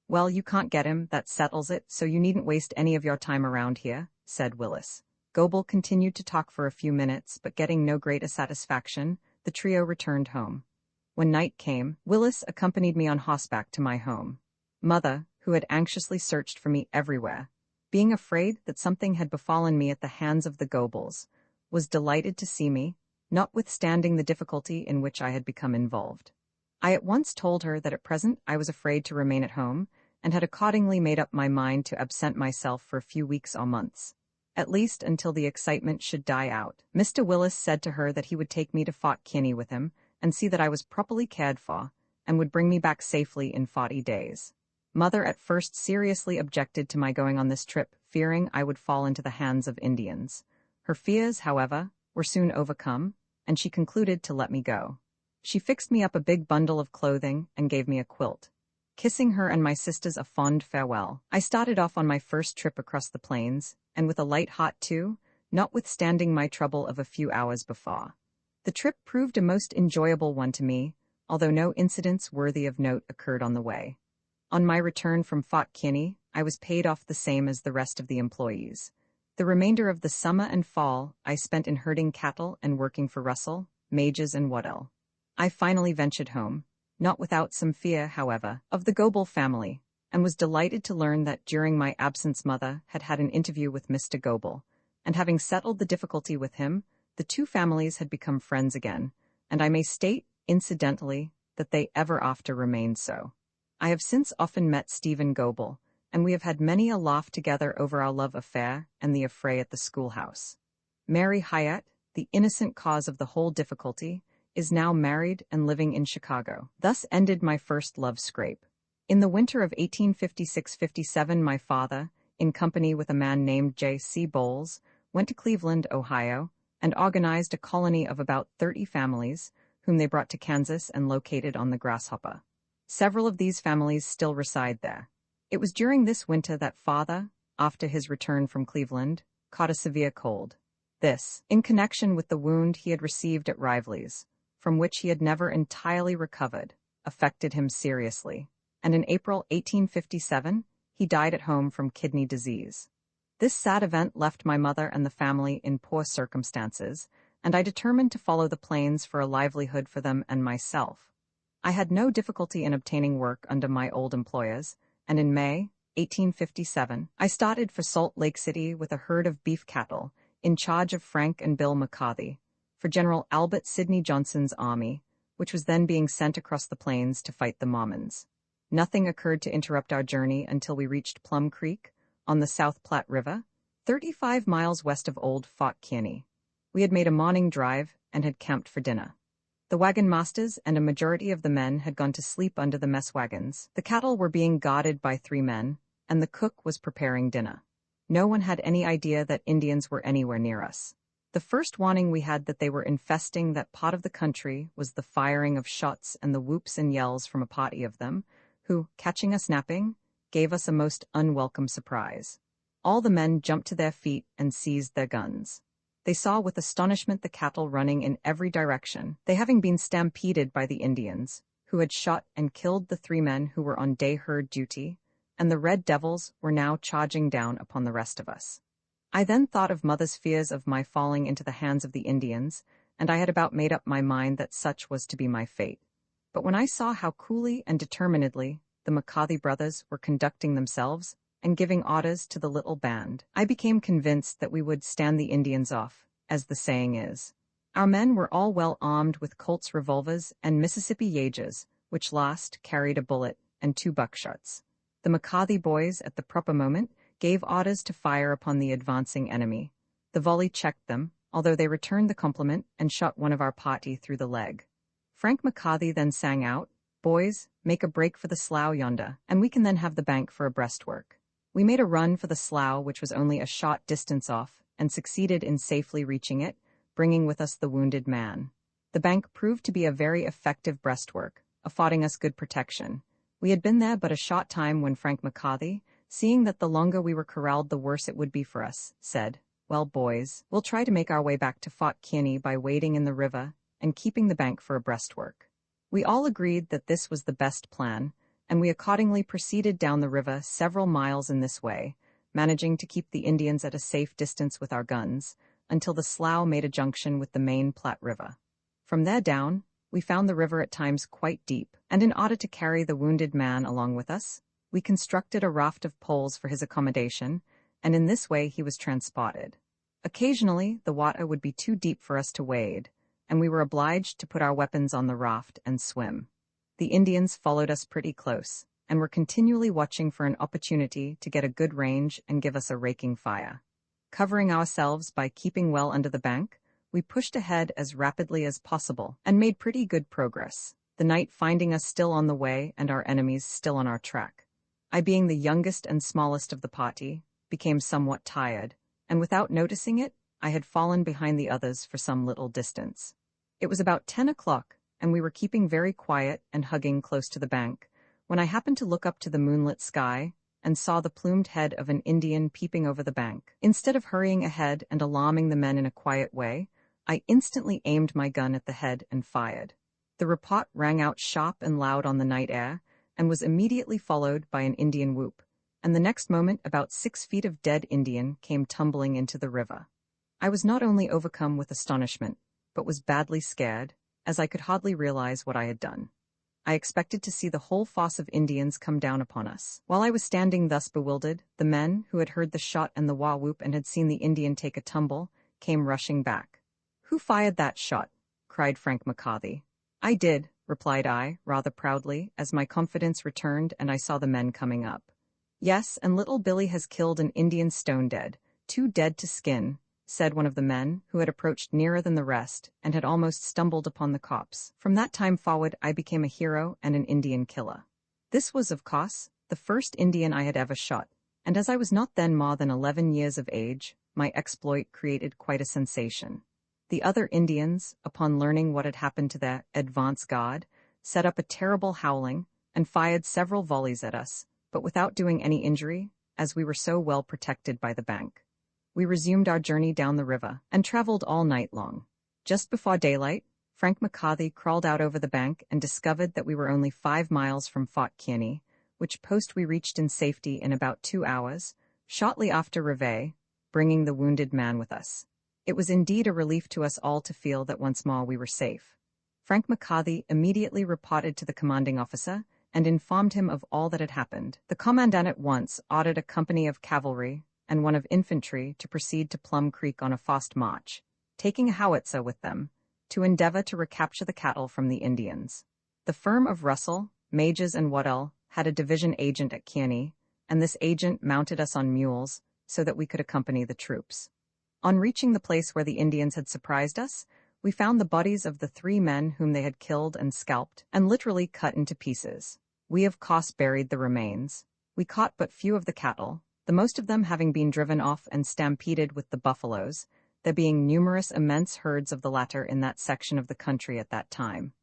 "Well, you can't get him, that settles it, so you needn't waste any of your time around here," said Willis. Goebel continued to talk for a few minutes, but getting no greater satisfaction, the trio returned home. When night came, Willis accompanied me on horseback to my home. Mother, who had anxiously searched for me everywhere, being afraid that something had befallen me at the hands of the Goebels, was delighted to see me, notwithstanding the difficulty in which I had become involved. I at once told her that at present I was afraid to remain at home, and had accordingly made up my mind to absent myself for a few weeks or months, at least until the excitement should die out. Mr. Willis said to her that he would take me to Fort Kearney with him, and see that I was properly cared for, and would bring me back safely in 40 days. Mother at first seriously objected to my going on this trip, fearing I would fall into the hands of Indians. Her fears, however, were soon overcome, and she concluded to let me go. She fixed me up a big bundle of clothing and gave me a quilt. Kissing her and my sisters a fond farewell, I started off on my first trip across the plains, and with a light heart too, notwithstanding my trouble of a few hours before. The trip proved a most enjoyable one to me, although no incidents worthy of note occurred on the way. On my return from Fort Kearney, I was paid off the same as the rest of the employees. The remainder of the summer and fall I spent in herding cattle and working for Russell, Mages, and Waddell. I finally ventured home, not without some fear, however, of the Goebel family, and was delighted to learn that during my absence Mother had had an interview with Mr. Goebel, and having settled the difficulty with him, the two families had become friends again, and I may state, incidentally, that they ever after remained so. I have since often met Stephen Goebel, and we have had many a laugh together over our love affair and the affray at the schoolhouse. Mary Hyatt, the innocent cause of the whole difficulty, is now married and living in Chicago. Thus ended my first love scrape. In the winter of 1856-57 my father, in company with a man named J.C. Bowles, went to Cleveland, Ohio, and organized a colony of about 30 families, whom they brought to Kansas and located on the Grasshopper. Several of these families still reside there. It was during this winter that Father, after his return from Cleveland, caught a severe cold. This, in connection with the wound he had received at Rively's, from which he had never entirely recovered, affected him seriously, and in April 1857, he died at home from kidney disease. This sad event left my mother and the family in poor circumstances, and I determined to follow the plains for a livelihood for them and myself. I had no difficulty in obtaining work under my old employers, and in May 1857, I started for Salt Lake City with a herd of beef cattle, in charge of Frank and Bill McCarthy, for General Albert Sidney Johnson's army, which was then being sent across the plains to fight the Mormons. Nothing occurred to interrupt our journey until we reached Plum Creek, on the South Platte River, 35 miles west of Old Fort Kearney. We had made a morning drive and had camped for dinner. The wagon masters and a majority of the men had gone to sleep under the mess wagons. The cattle were being guarded by 3 men, and the cook was preparing dinner. No one had any idea that Indians were anywhere near us. The first warning we had that they were infesting that part of the country was the firing of shots and the whoops and yells from a party of them, who, catching us napping, gave us a most unwelcome surprise. All the men jumped to their feet and seized their guns. They saw with astonishment the cattle running in every direction, they having been stampeded by the Indians, who had shot and killed the 3 men who were on day herd duty, and the red devils were now charging down upon the rest of us. I then thought of Mother's fears of my falling into the hands of the Indians, and I had about made up my mind that such was to be my fate. But when I saw how coolly and determinedly the McCarthy brothers were conducting themselves and giving orders to the little band, I became convinced that we would stand the Indians off, as the saying is. Our men were all well armed with Colt's revolvers and Mississippi Yagers, which last carried a bullet and 2 buckshots. The McCarthy boys, at the proper moment, gave orders to fire upon the advancing enemy. The volley checked them, although they returned the compliment and shot one of our party through the leg. Frank McCarthy then sang out, "Boys, make a break for the slough yonder, and we can then have the bank for a breastwork." We made a run for the slough, which was only a short distance off, and succeeded in safely reaching it, bringing with us the wounded man. The bank proved to be a very effective breastwork, affording us good protection. We had been there but a short time when Frank McCarthy, seeing that the longer we were corralled the worse it would be for us, said, "Well, boys, we'll try to make our way back to Fort Kearney by wading in the river and keeping the bank for a breastwork." We all agreed that this was the best plan, and we accordingly proceeded down the river several miles in this way, managing to keep the Indians at a safe distance with our guns, until the slough made a junction with the main Platte River. From there down, we found the river at times quite deep, and in order to carry the wounded man along with us, we constructed a raft of poles for his accommodation, and in this way he was transported. Occasionally, the water would be too deep for us to wade, and we were obliged to put our weapons on the raft and swim. The Indians followed us pretty close, and were continually watching for an opportunity to get a good range and give us a raking fire. Covering ourselves by keeping well under the bank, we pushed ahead as rapidly as possible and made pretty good progress, the night finding us still on the way and our enemies still on our track. I, being the youngest and smallest of the party, became somewhat tired, and without noticing it, I had fallen behind the others for some little distance. It was about 10 o'clock, and we were keeping very quiet and hugging close to the bank, when I happened to look up to the moonlit sky and saw the plumed head of an Indian peeping over the bank. Instead of hurrying ahead and alarming the men in a quiet way, I instantly aimed my gun at the head and fired. The report rang out sharp and loud on the night air, and was immediately followed by an Indian whoop, and the next moment about 6 feet of dead Indian came tumbling into the river. I was not only overcome with astonishment, but was badly scared, as I could hardly realize what I had done. I expected to see the whole force of Indians come down upon us. While I was standing thus bewildered, the men, who had heard the shot and the war-whoop and had seen the Indian take a tumble, came rushing back. "Who fired that shot?" cried Frank McCarthy. "I did," replied I, rather proudly, as my confidence returned and I saw the men coming up. "Yes, and little Billy has killed an Indian stone dead, too dead to skin," said one of the men, who had approached nearer than the rest, and had almost stumbled upon the corpse. From that time forward I became a hero and an Indian killer. This was, of course, the first Indian I had ever shot, and as I was not then more than 11 years of age, my exploit created quite a sensation. The other Indians, upon learning what had happened to their advance guard, set up a terrible howling, and fired several volleys at us, but without doing any injury, as we were so well protected by the bank. We resumed our journey down the river, and traveled all night long. Just before daylight, Frank McCarthy crawled out over the bank and discovered that we were only 5 miles from Fort Kearney, which post we reached in safety in about 2 hours, shortly after Reveille, bringing the wounded man with us. It was indeed a relief to us all to feel that once more we were safe. Frank McCarthy immediately reported to the commanding officer, and informed him of all that had happened. The commandant at once ordered a company of cavalry and one of infantry to proceed to Plum Creek on a fast march, taking a howitzer with them, to endeavor to recapture the cattle from the Indians. The firm of Russell, Majors and Waddell had a division agent at Kearney, and this agent mounted us on mules so that we could accompany the troops. On reaching the place where the Indians had surprised us, we found the bodies of the 3 men whom they had killed and scalped, and literally cut into pieces. We of course buried the remains. We caught but few of the cattle, the most of them having been driven off and stampeded with the buffaloes, there being numerous immense herds of the latter in that section of the country at that time.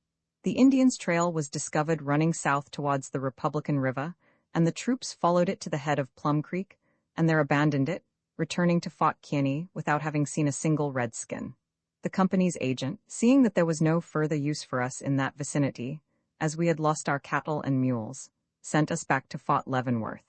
The Indians' trail was discovered running south towards the Republican River, and the troops followed it to the head of Plum Creek, and there abandoned it, returning to Fort Kearney without having seen a single redskin. The company's agent, seeing that there was no further use for us in that vicinity, as we had lost our cattle and mules, sent us back to Fort Leavenworth.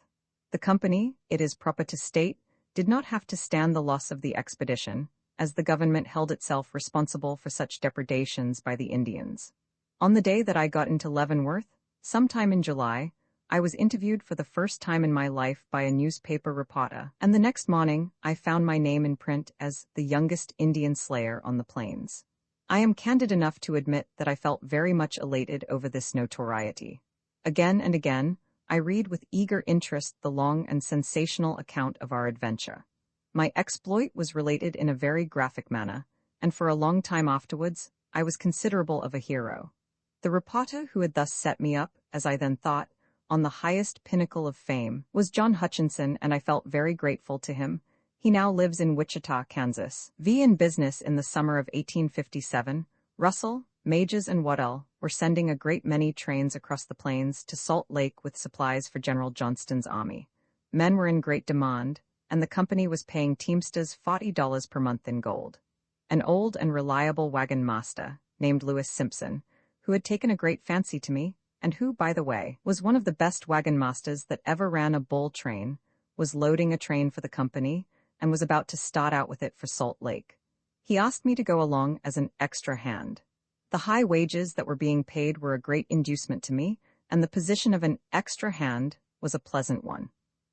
The company, it is proper to state, did not have to stand the loss of the expedition, as the government held itself responsible for such depredations by the Indians. On the day that I got into Leavenworth, sometime in July, I was interviewed for the first time in my life by a newspaper reporter, and the next morning I found my name in print as the youngest Indian slayer on the plains. I am candid enough to admit that I felt very much elated over this notoriety. Again and again, I read with eager interest the long and sensational account of our adventure. My exploit was related in a very graphic manner, and for a long time afterwards, I was considerable of a hero. The reporter who had thus set me up, as I then thought, on the highest pinnacle of fame, was John Hutchinson, and I felt very grateful to him. He now lives in Wichita, Kansas. In business in the summer of 1857, Russell, Mages, and Waddell were sending a great many trains across the plains to Salt Lake with supplies for General Johnston's army. Men were in great demand, and the company was paying teamsters $40 per month in gold. An old and reliable wagon master, named Lewis Simpson, who had taken a great fancy to me, and who, by the way, was one of the best wagon masters that ever ran a bull train, was loading a train for the company, and was about to start out with it for Salt Lake. He asked me to go along as an extra hand. The high wages that were being paid were a great inducement to me, and the position of an extra hand was a pleasant one.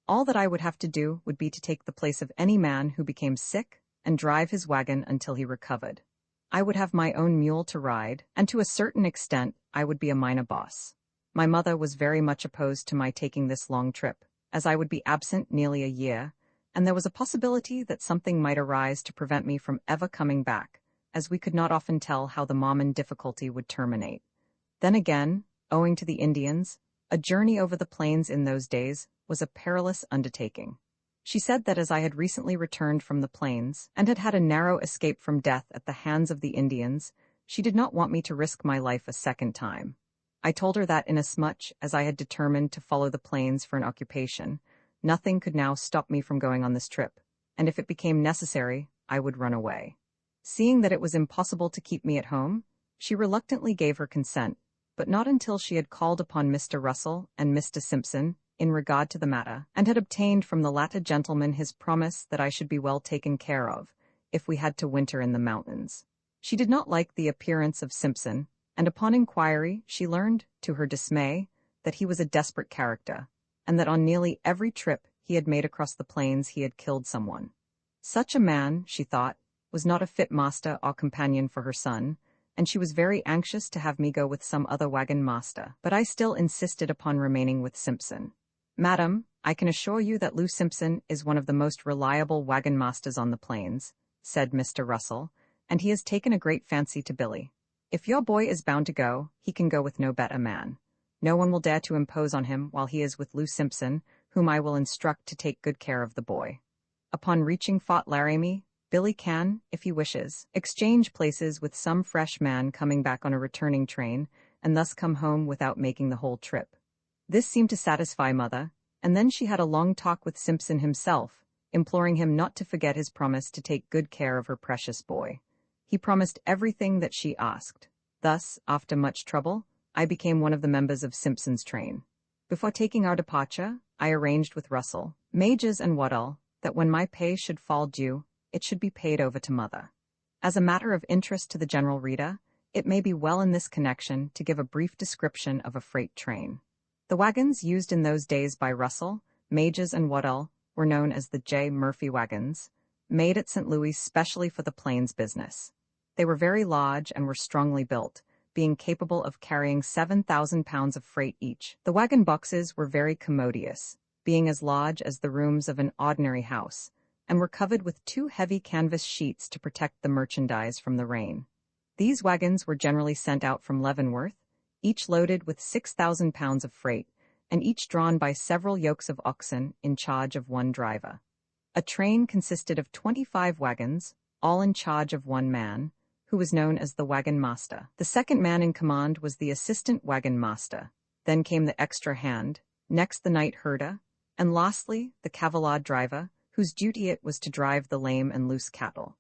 All that I would have to do would be to take the place of any man who became sick and drive his wagon until he recovered. I would have my own mule to ride, and to a certain extent I would be a minor boss. My mother was very much opposed to my taking this long trip, as I would be absent nearly a year, and there was a possibility that something might arise to prevent me from ever coming back, as we could not often tell how the Mormon difficulty would terminate. Then again, owing to the Indians, a journey over the plains in those days was a perilous undertaking. She said that as I had recently returned from the plains and had had a narrow escape from death at the hands of the Indians, she did not want me to risk my life a second time. I told her that inasmuch as I had determined to follow the plains for an occupation, nothing could now stop me from going on this trip, and if it became necessary, I would run away. Seeing that it was impossible to keep me at home, she reluctantly gave her consent, but not until she had called upon Mr. Russell and Mr. Simpson in regard to the matter, and had obtained from the latter gentleman his promise that I should be well taken care of, if we had to winter in the mountains. She did not like the appearance of Simpson, and upon inquiry she learned, to her dismay, that he was a desperate character, and that on nearly every trip he had made across the plains he had killed someone. Such a man, she thought, was not a fit master or companion for her son, and she was very anxious to have me go with some other wagon master, but I still insisted upon remaining with Simpson. "Madam, I can assure you that Lou Simpson is one of the most reliable wagon masters on the plains," said Mr. Russell, "and he has taken a great fancy to Billy. If your boy is bound to go, he can go with no better man. No one will dare to impose on him while he is with Lou Simpson, whom I will instruct to take good care of the boy. Upon reaching Fort Laramie, Billy can, if he wishes, exchange places with some fresh man coming back on a returning train, and thus come home without making the whole trip." This seemed to satisfy Mother, and then she had a long talk with Simpson himself, imploring him not to forget his promise to take good care of her precious boy. He promised everything that she asked. Thus, after much trouble, I became one of the members of Simpson's train. Before taking our departure, I arranged with Russell, Mages, and Waddell that when my pay should fall due, it should be paid over to Mother. As a matter of interest to the general reader, it may be well in this connection to give a brief description of a freight train. The wagons used in those days by Russell, Mages, and Waddell were known as the J. Murphy wagons, made at St. Louis specially for the plains business. They were very large and were strongly built, being capable of carrying 7,000 pounds of freight each. The wagon boxes were very commodious, being as large as the rooms of an ordinary house, and were covered with 2 heavy canvas sheets to protect the merchandise from the rain. These wagons were generally sent out from Leavenworth, each loaded with 6,000 pounds of freight, and each drawn by several yokes of oxen in charge of one driver. A train consisted of 25 wagons, all in charge of one man, who was known as the wagon master. The second man in command was the assistant wagon master. Then came the extra hand, next the night herder, and lastly the cavallade driver, whose duty it was to drive the lame and loose cattle.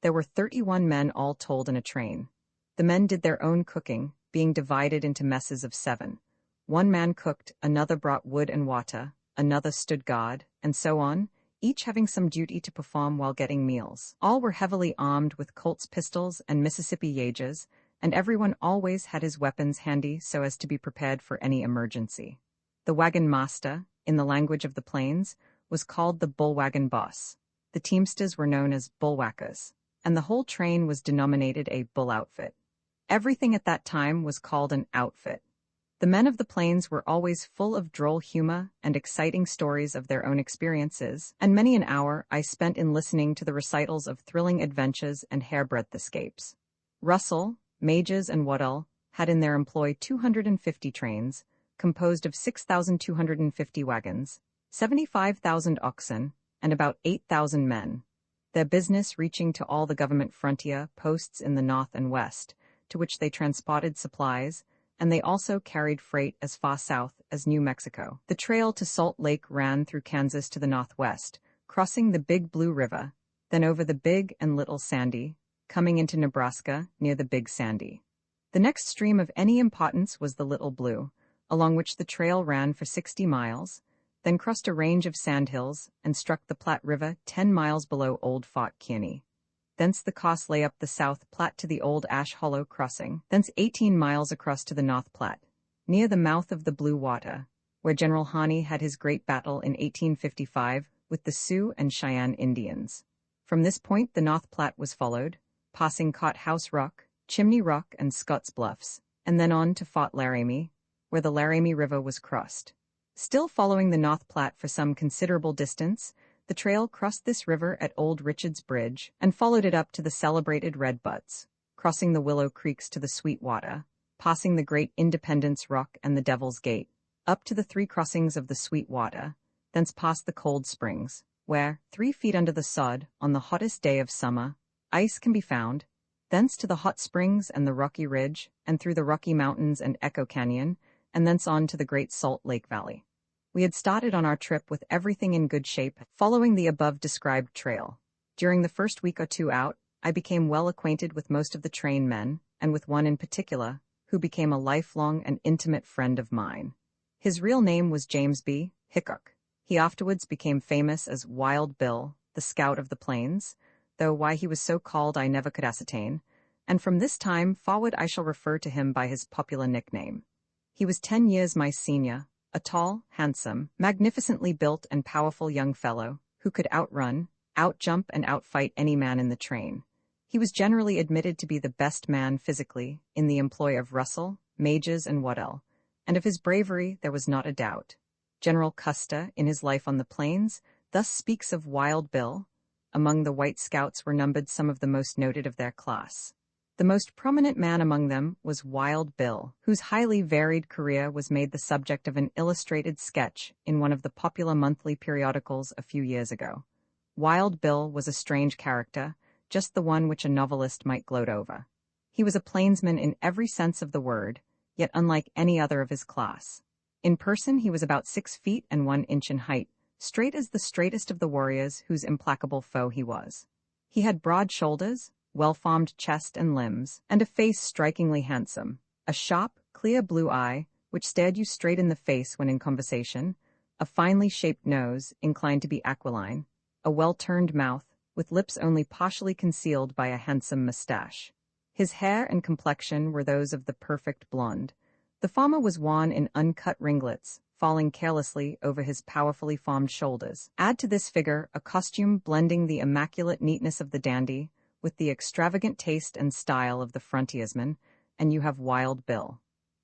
There were 31 men all told in a train. The men did their own cooking, being divided into messes of 7. One man cooked, another brought wood and water, another stood guard, and so on, each having some duty to perform while getting meals. All were heavily armed with Colt's pistols and Mississippi Yages, and everyone always had his weapons handy so as to be prepared for any emergency. The wagon master, in the language of the plains, was called the bull wagon boss. The teamsters were known as bullwhackers, and the whole train was denominated a bull outfit. Everything at that time was called an outfit. The men of the plains were always full of droll humor and exciting stories of their own experiences, and many an hour I spent in listening to the recitals of thrilling adventures and hairbreadth escapes. Russell, Mages, and Waddell had in their employ 250 trains, composed of 6,250 wagons, 75,000 oxen, and about 8,000 men, their business reaching to all the government frontier posts in the north and west, to which they transported supplies, and they also carried freight as far south as New Mexico. The trail to Salt Lake ran through Kansas to the northwest, crossing the Big Blue River, then over the Big and Little Sandy, coming into Nebraska near the Big Sandy. The next stream of any importance was the Little Blue, along which the trail ran for 60 miles, then crossed a range of sandhills and struck the Platte River 10 miles below Old Fort Kearney. Thence the course lay up the South Platte to the Old Ash Hollow crossing, thence 18 miles across to the North Platte, near the mouth of the Blue Water, where General Harney had his great battle in 1855 with the Sioux and Cheyenne Indians. From this point the North Platte was followed, passing Courthouse Rock, Chimney Rock, and Scott's Bluffs, and then on to Fort Laramie, where the Laramie River was crossed. Still following the North Platte for some considerable distance, the trail crossed this river at Old Richard's Bridge and followed it up to the celebrated Red Butts, crossing the Willow Creeks to the Sweetwater, passing the Great Independence Rock and the Devil's Gate, up to the 3 crossings of the Sweetwater, thence past the Cold Springs, where, 3 feet under the sod, on the hottest day of summer, ice can be found, thence to the Hot Springs and the Rocky Ridge, and through the Rocky Mountains and Echo Canyon, and thence on to the Great Salt Lake Valley. We had started on our trip with everything in good shape, following the above-described trail. During the first week or two out, I became well acquainted with most of the train men, and with one in particular, who became a lifelong and intimate friend of mine. His real name was James B. Hickok. He afterwards became famous as Wild Bill, the Scout of the Plains, though why he was so called I never could ascertain, and from this time forward I shall refer to him by his popular nickname. He was 10 years my senior, a tall, handsome, magnificently built and powerful young fellow, who could outrun, outjump, and outfight any man in the train. He was generally admitted to be the best man physically in the employ of Russell, Mages, and Waddell, and of his bravery there was not a doubt. General Custer, in his Life on the Plains, thus speaks of Wild Bill. Among the white scouts were numbered some of the most noted of their class. The most prominent man among them was Wild Bill, whose highly varied career was made the subject of an illustrated sketch in one of the popular monthly periodicals a few years ago. Wild Bill was a strange character, just the one which a novelist might gloat over. He was a plainsman in every sense of the word, yet unlike any other of his class. In person he was about 6 feet and 1 inch in height, straight as the straightest of the warriors whose implacable foe he was. He had broad shoulders, well-formed chest and limbs, and a face strikingly handsome, a sharp, clear blue eye, which stared you straight in the face when in conversation, a finely shaped nose, inclined to be aquiline, a well-turned mouth, with lips only partially concealed by a handsome mustache. His hair and complexion were those of the perfect blonde. The former was worn in uncut ringlets, falling carelessly over his powerfully formed shoulders. Add to this figure a costume blending the immaculate neatness of the dandy with the extravagant taste and style of the frontiersman, and you have Wild Bill.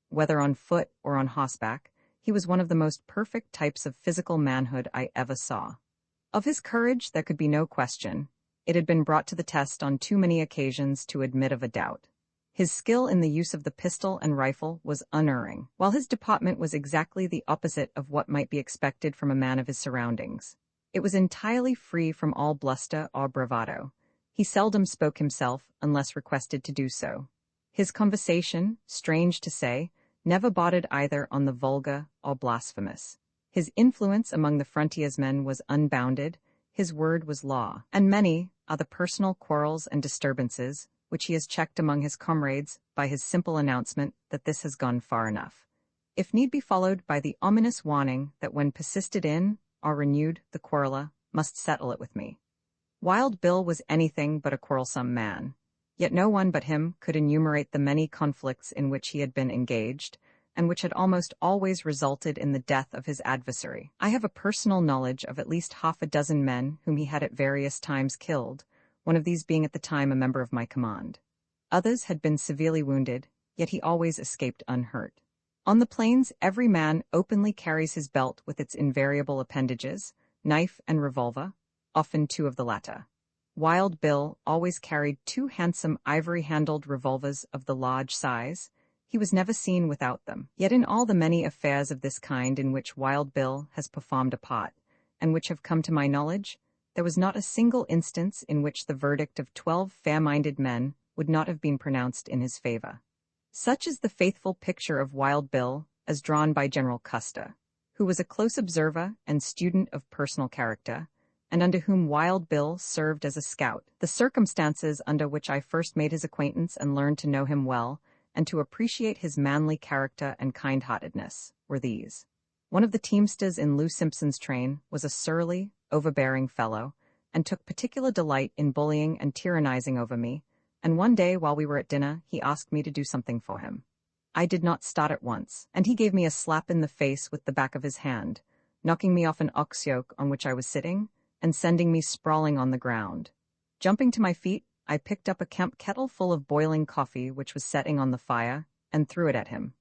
Whether on foot or on horseback, he was one of the most perfect types of physical manhood I ever saw. Of his courage there could be no question. It had been brought to the test on too many occasions to admit of a doubt. His skill in the use of the pistol and rifle was unerring, while his deportment was exactly the opposite of what might be expected from a man of his surroundings. It was entirely free from all bluster or bravado. He seldom spoke himself unless requested to do so. His conversation, strange to say, never bordered either on the vulgar or blasphemous. His influence among the frontiersmen was unbounded, his word was law, and many are the personal quarrels and disturbances which he has checked among his comrades by his simple announcement that this has gone far enough. if need be followed by the ominous warning that when persisted in, or renewed, the quarreler must settle it with me. Wild Bill was anything but a quarrelsome man, yet no one but him could enumerate the many conflicts in which he had been engaged, and which had almost always resulted in the death of his adversary. I have a personal knowledge of at least half a dozen men whom he had at various times killed, one of these being at the time a member of my command. Others had been severely wounded, yet he always escaped unhurt. On the plains, every man openly carries his belt with its invariable appendages, knife and revolver, often two of the latter. Wild Bill always carried two handsome ivory-handled revolvers of the large size. He was never seen without them. Yet in all the many affairs of this kind in which Wild Bill has performed a part, and which have come to my knowledge, there was not a single instance in which the verdict of 12 fair-minded men would not have been pronounced in his favor. Such is the faithful picture of Wild Bill as drawn by General Custer, who was a close observer and student of personal character, and under whom Wild Bill served as a scout. The circumstances under which I first made his acquaintance and learned to know him well, and to appreciate his manly character and kind-heartedness, were these. One of the teamsters in Lou Simpson's train was a surly, overbearing fellow, and took particular delight in bullying and tyrannizing over me, and one day while we were at dinner he asked me to do something for him. I did not start at once, and he gave me a slap in the face with the back of his hand, knocking me off an ox yoke on which I was sitting, and sending me sprawling on the ground. Jumping to my feet, I picked up a camp kettle full of boiling coffee which was setting on the fire, and threw it at him.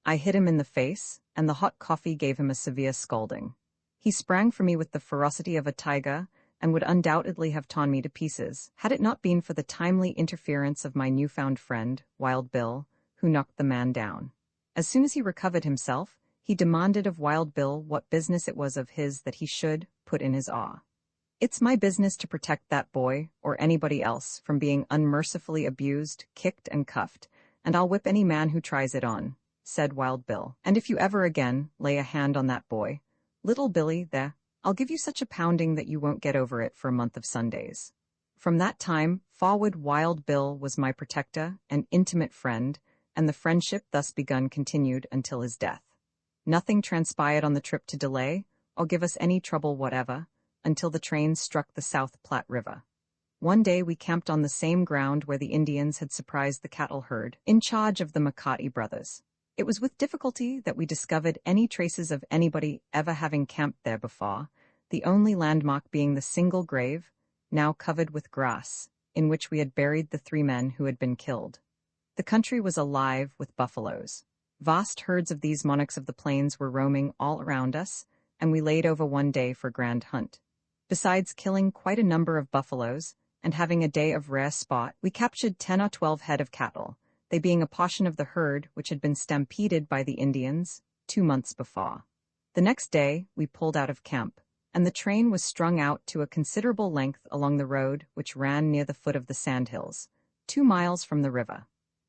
I hit him in the face, and the hot coffee gave him a severe scolding. He sprang for me with the ferocity of a tiger, and would undoubtedly have torn me to pieces, had it not been for the timely interference of my newfound friend, Wild Bill, who knocked the man down. As soon as he recovered himself, he demanded of Wild Bill what business it was of his that he should put in his awe. "It's my business to protect that boy, or anybody else, from being unmercifully abused, kicked, and cuffed, and I'll whip any man who tries it on," said Wild Bill. "And if you ever again lay a hand on that boy, little Billy, there, I'll give you such a pounding that you won't get over it for a month of Sundays." From that time forward Wild Bill was my protector and intimate friend, and the friendship thus begun continued until his death. Nothing transpired on the trip to delay, or give us any trouble whatever, until the train struck the South Platte River. One day we camped on the same ground where the Indians had surprised the cattle herd, in charge of the McCarty brothers. It was with difficulty that we discovered any traces of anybody ever having camped there before, the only landmark being the single grave, now covered with grass, in which we had buried the 3 men who had been killed. The country was alive with buffaloes. Vast herds of these monarchs of the plains were roaming all around us, and we laid over one day for grand hunt. Besides killing quite a number of buffaloes, and having a day of rare sport, we captured 10 or 12 head of cattle, they being a portion of the herd which had been stampeded by the Indians 2 months before. The next day we pulled out of camp, and the train was strung out to a considerable length along the road which ran near the foot of the sandhills, 2 miles from the river.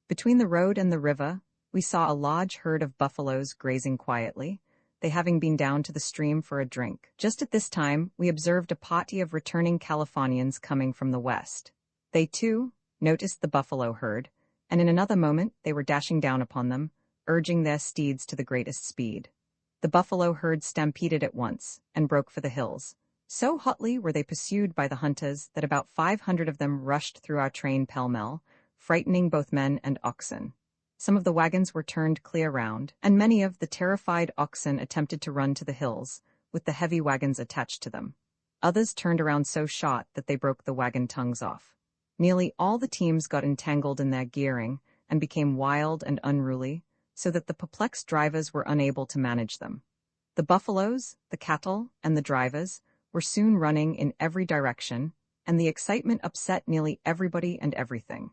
Between the road and the river, we saw a large herd of buffaloes grazing quietly, they having been down to the stream for a drink. Just at this time, we observed a party of returning Californians coming from the west. They, too, noticed the buffalo herd, and in another moment they were dashing down upon them, urging their steeds to the greatest speed. The buffalo herd stampeded at once, and broke for the hills. So hotly were they pursued by the hunters that about 500 of them rushed through our train pell-mell, frightening both men and oxen. Some of the wagons were turned clear round, and many of the terrified oxen attempted to run to the hills, with the heavy wagons attached to them. Others turned around so short that they broke the wagon tongues off. Nearly all the teams got entangled in their gearing, and became wild and unruly, so that the perplexed drivers were unable to manage them. The buffaloes, the cattle, and the drivers were soon running in every direction, and the excitement upset nearly everybody and everything.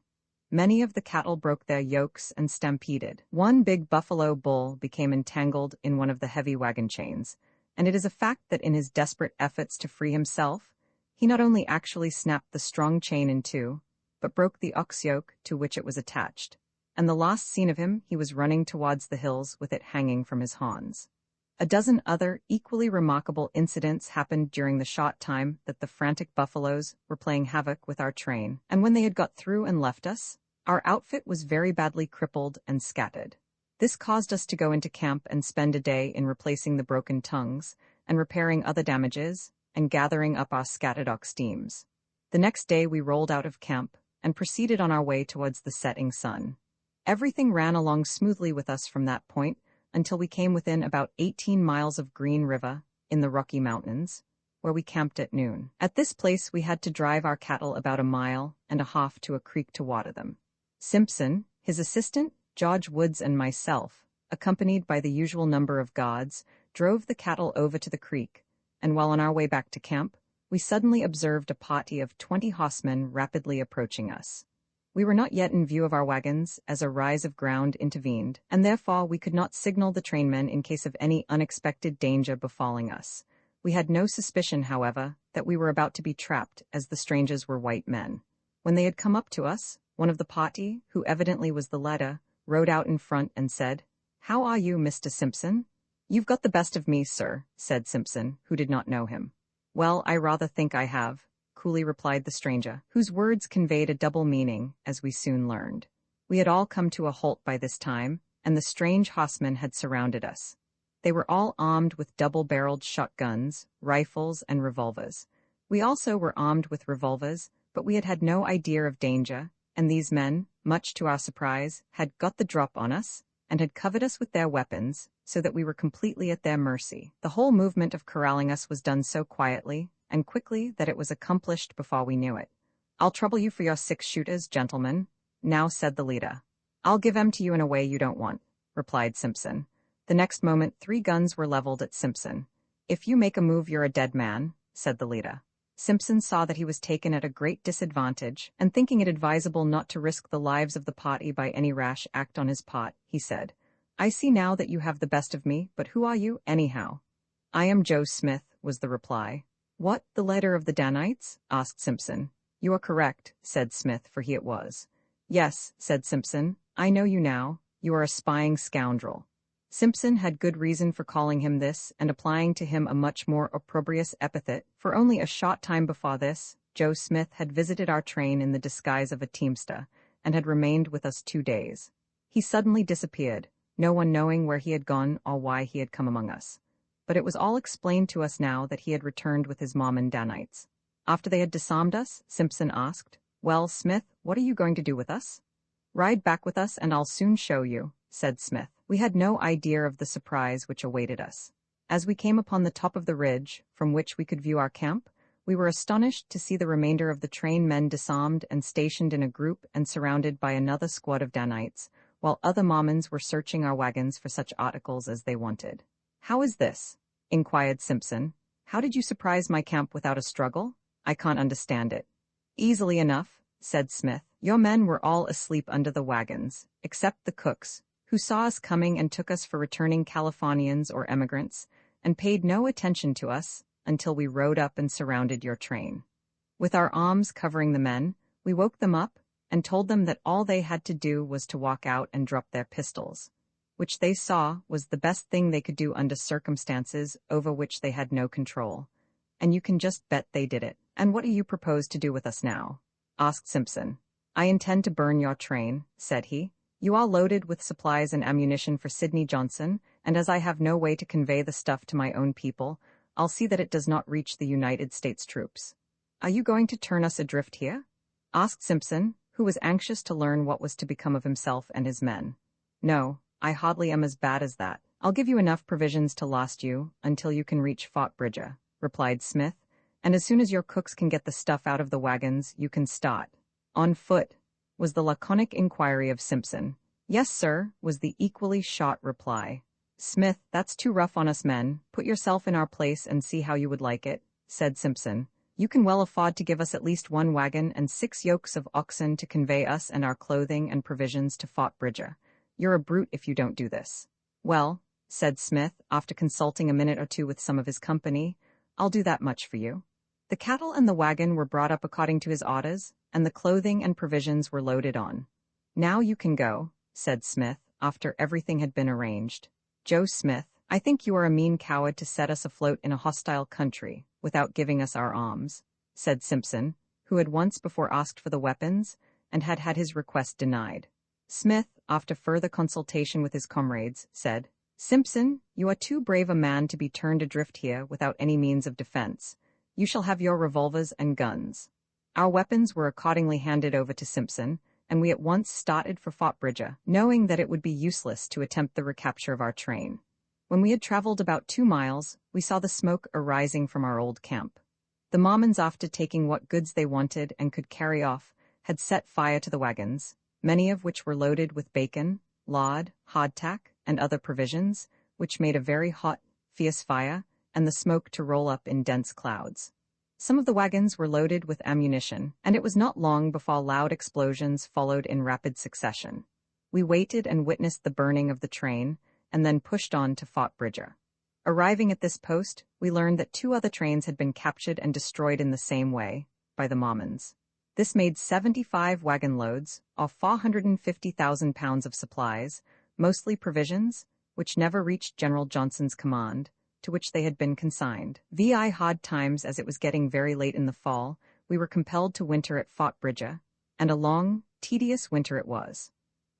Many of the cattle broke their yokes and stampeded. One big buffalo bull became entangled in one of the heavy wagon chains, and it is a fact that in his desperate efforts to free himself, he not only actually snapped the strong chain in 2, but broke the ox yoke to which it was attached, and the last seen of him he was running towards the hills with it hanging from his horns. A dozen other equally remarkable incidents happened during the short time that the frantic buffaloes were playing havoc with our train, and when they had got through and left us, our outfit was very badly crippled and scattered. This caused us to go into camp and spend a day in replacing the broken tongues, and repairing other damages, and gathering up our scattered ox teams. The next day we rolled out of camp, and proceeded on our way towards the setting sun. Everything ran along smoothly with us from that point, until we came within about 18 miles of Green River, in the Rocky Mountains, where we camped at noon. At this place we had to drive our cattle about 1.5 miles to a creek to water them. Simpson, his assistant, George Woods, and myself, accompanied by the usual number of guards, drove the cattle over to the creek, and while on our way back to camp, we suddenly observed a party of 20 horsemen rapidly approaching us. We were not yet in view of our wagons, as a rise of ground intervened, and therefore we could not signal the trainmen in case of any unexpected danger befalling us. We had no suspicion, however, that we were about to be trapped, as the strangers were white men. When they had come up to us, one of the party, who evidently was the leader, rode out in front and said, "How are you, Mr. Simpson?" "You've got the best of me, sir," said Simpson, who did not know him. "Well, I rather think I have," coolly replied the stranger, whose words conveyed a double meaning, as we soon learned. We had all come to a halt by this time, and the strange horsemen had surrounded us. They were all armed with double-barreled shotguns, rifles, and revolvers. We also were armed with revolvers, but we had had no idea of danger, and these men, much to our surprise, had got the drop on us, and had covered us with their weapons, so that we were completely at their mercy. The whole movement of corralling us was done so quietly and quickly that it was accomplished before we knew it. "I'll trouble you for your 6 shooters, gentlemen," now said the leader. "I'll give 'em to you in a way you don't want," replied Simpson. The next moment 3 guns were leveled at Simpson. "If you make a move, you're a dead man," said the leader. Simpson saw that he was taken at a great disadvantage, and thinking it advisable not to risk the lives of the party by any rash act on his part, he said, "I see now that you have the best of me, but who are you, anyhow?" "I am Joe Smith," was the reply. "What, the leader of the Danites?" asked Simpson. "You are correct," said Smith, for he it was. "Yes," said Simpson, "I know you now. You are a spying scoundrel." Simpson had good reason for calling him this and applying to him a much more opprobrious epithet, for only a short time before this, Joe Smith had visited our train in the disguise of a teamster, and had remained with us 2 days. He suddenly disappeared, no one knowing where he had gone or why he had come among us. But it was all explained to us now that he had returned with his mom and Danites. After they had disarmed us, Simpson asked, "Well, Smith, what are you going to do with us?" "Ride back with us and I'll soon show you," said Smith. We had no idea of the surprise which awaited us. As we came upon the top of the ridge, from which we could view our camp, we were astonished to see the remainder of the train men disarmed and stationed in a group and surrounded by another squad of Danites, while other Mormons were searching our wagons for such articles as they wanted. "How is this?" inquired Simpson. "How did you surprise my camp without a struggle? I can't understand it." "Easily enough," said Smith. "Your men were all asleep under the wagons, except the cooks, who saw us coming and took us for returning Californians or emigrants, and paid no attention to us until we rode up and surrounded your train. With our arms covering the men, we woke them up and told them that all they had to do was to walk out and drop their pistols, which they saw was the best thing they could do under circumstances over which they had no control. And you can just bet they did it. "And what do you propose to do with us now?" asked Simpson. "I intend to burn your train," said he. "You are loaded with supplies and ammunition for Sidney Johnson, and as I have no way to convey the stuff to my own people, I'll see that it does not reach the United States troops." "Are you going to turn us adrift here?" asked Simpson, who was anxious to learn what was to become of himself and his men. "No, I hardly am as bad as that. I'll give you enough provisions to last you until you can reach Fort Bridger," replied Smith, "and as soon as your cooks can get the stuff out of the wagons, you can start." "On foot?" was the laconic inquiry of Simpson. "Yes, sir," was the equally short reply. "Smith, that's too rough on us men. Put yourself in our place and see how you would like it," said Simpson. "You can well afford to give us at least 1 wagon and 6 yokes of oxen to convey us and our clothing and provisions to Fort Bridger. You're a brute if you don't do this." "Well," said Smith, after consulting a minute or 2 with some of his company, "I'll do that much for you." The cattle and the wagon were brought up according to his orders, and the clothing and provisions were loaded on. "Now you can go," said Smith, after everything had been arranged. "Joe Smith, I think you are a mean coward to set us afloat in a hostile country without giving us our arms," said Simpson, who had once before asked for the weapons and had had his request denied. Smith, after further consultation with his comrades, said, "Simpson, you are too brave a man to be turned adrift here without any means of defense. You shall have your revolvers and guns." Our weapons were accordingly handed over to Simpson, and we at once started for Fort Bridger, knowing that it would be useless to attempt the recapture of our train. When we had traveled about 2 miles, we saw the smoke arising from our old camp. The Mormons, after taking what goods they wanted and could carry off, had set fire to the wagons, many of which were loaded with bacon, lard, hardtack, and other provisions, which made a very hot, fierce fire, and the smoke to roll up in dense clouds. Some of the wagons were loaded with ammunition, and it was not long before loud explosions followed in rapid succession. We waited and witnessed the burning of the train, and then pushed on to Fort Bridger. Arriving at this post, we learned that 2 other trains had been captured and destroyed in the same way, by the Mormons. This made 75 wagon loads, or 450,000 pounds of supplies, mostly provisions, which never reached General Johnson's command, to which they had been consigned. VI hard times, as it was getting very late in the fall, we were compelled to winter at Fort Bridger, and a long, tedious winter it was.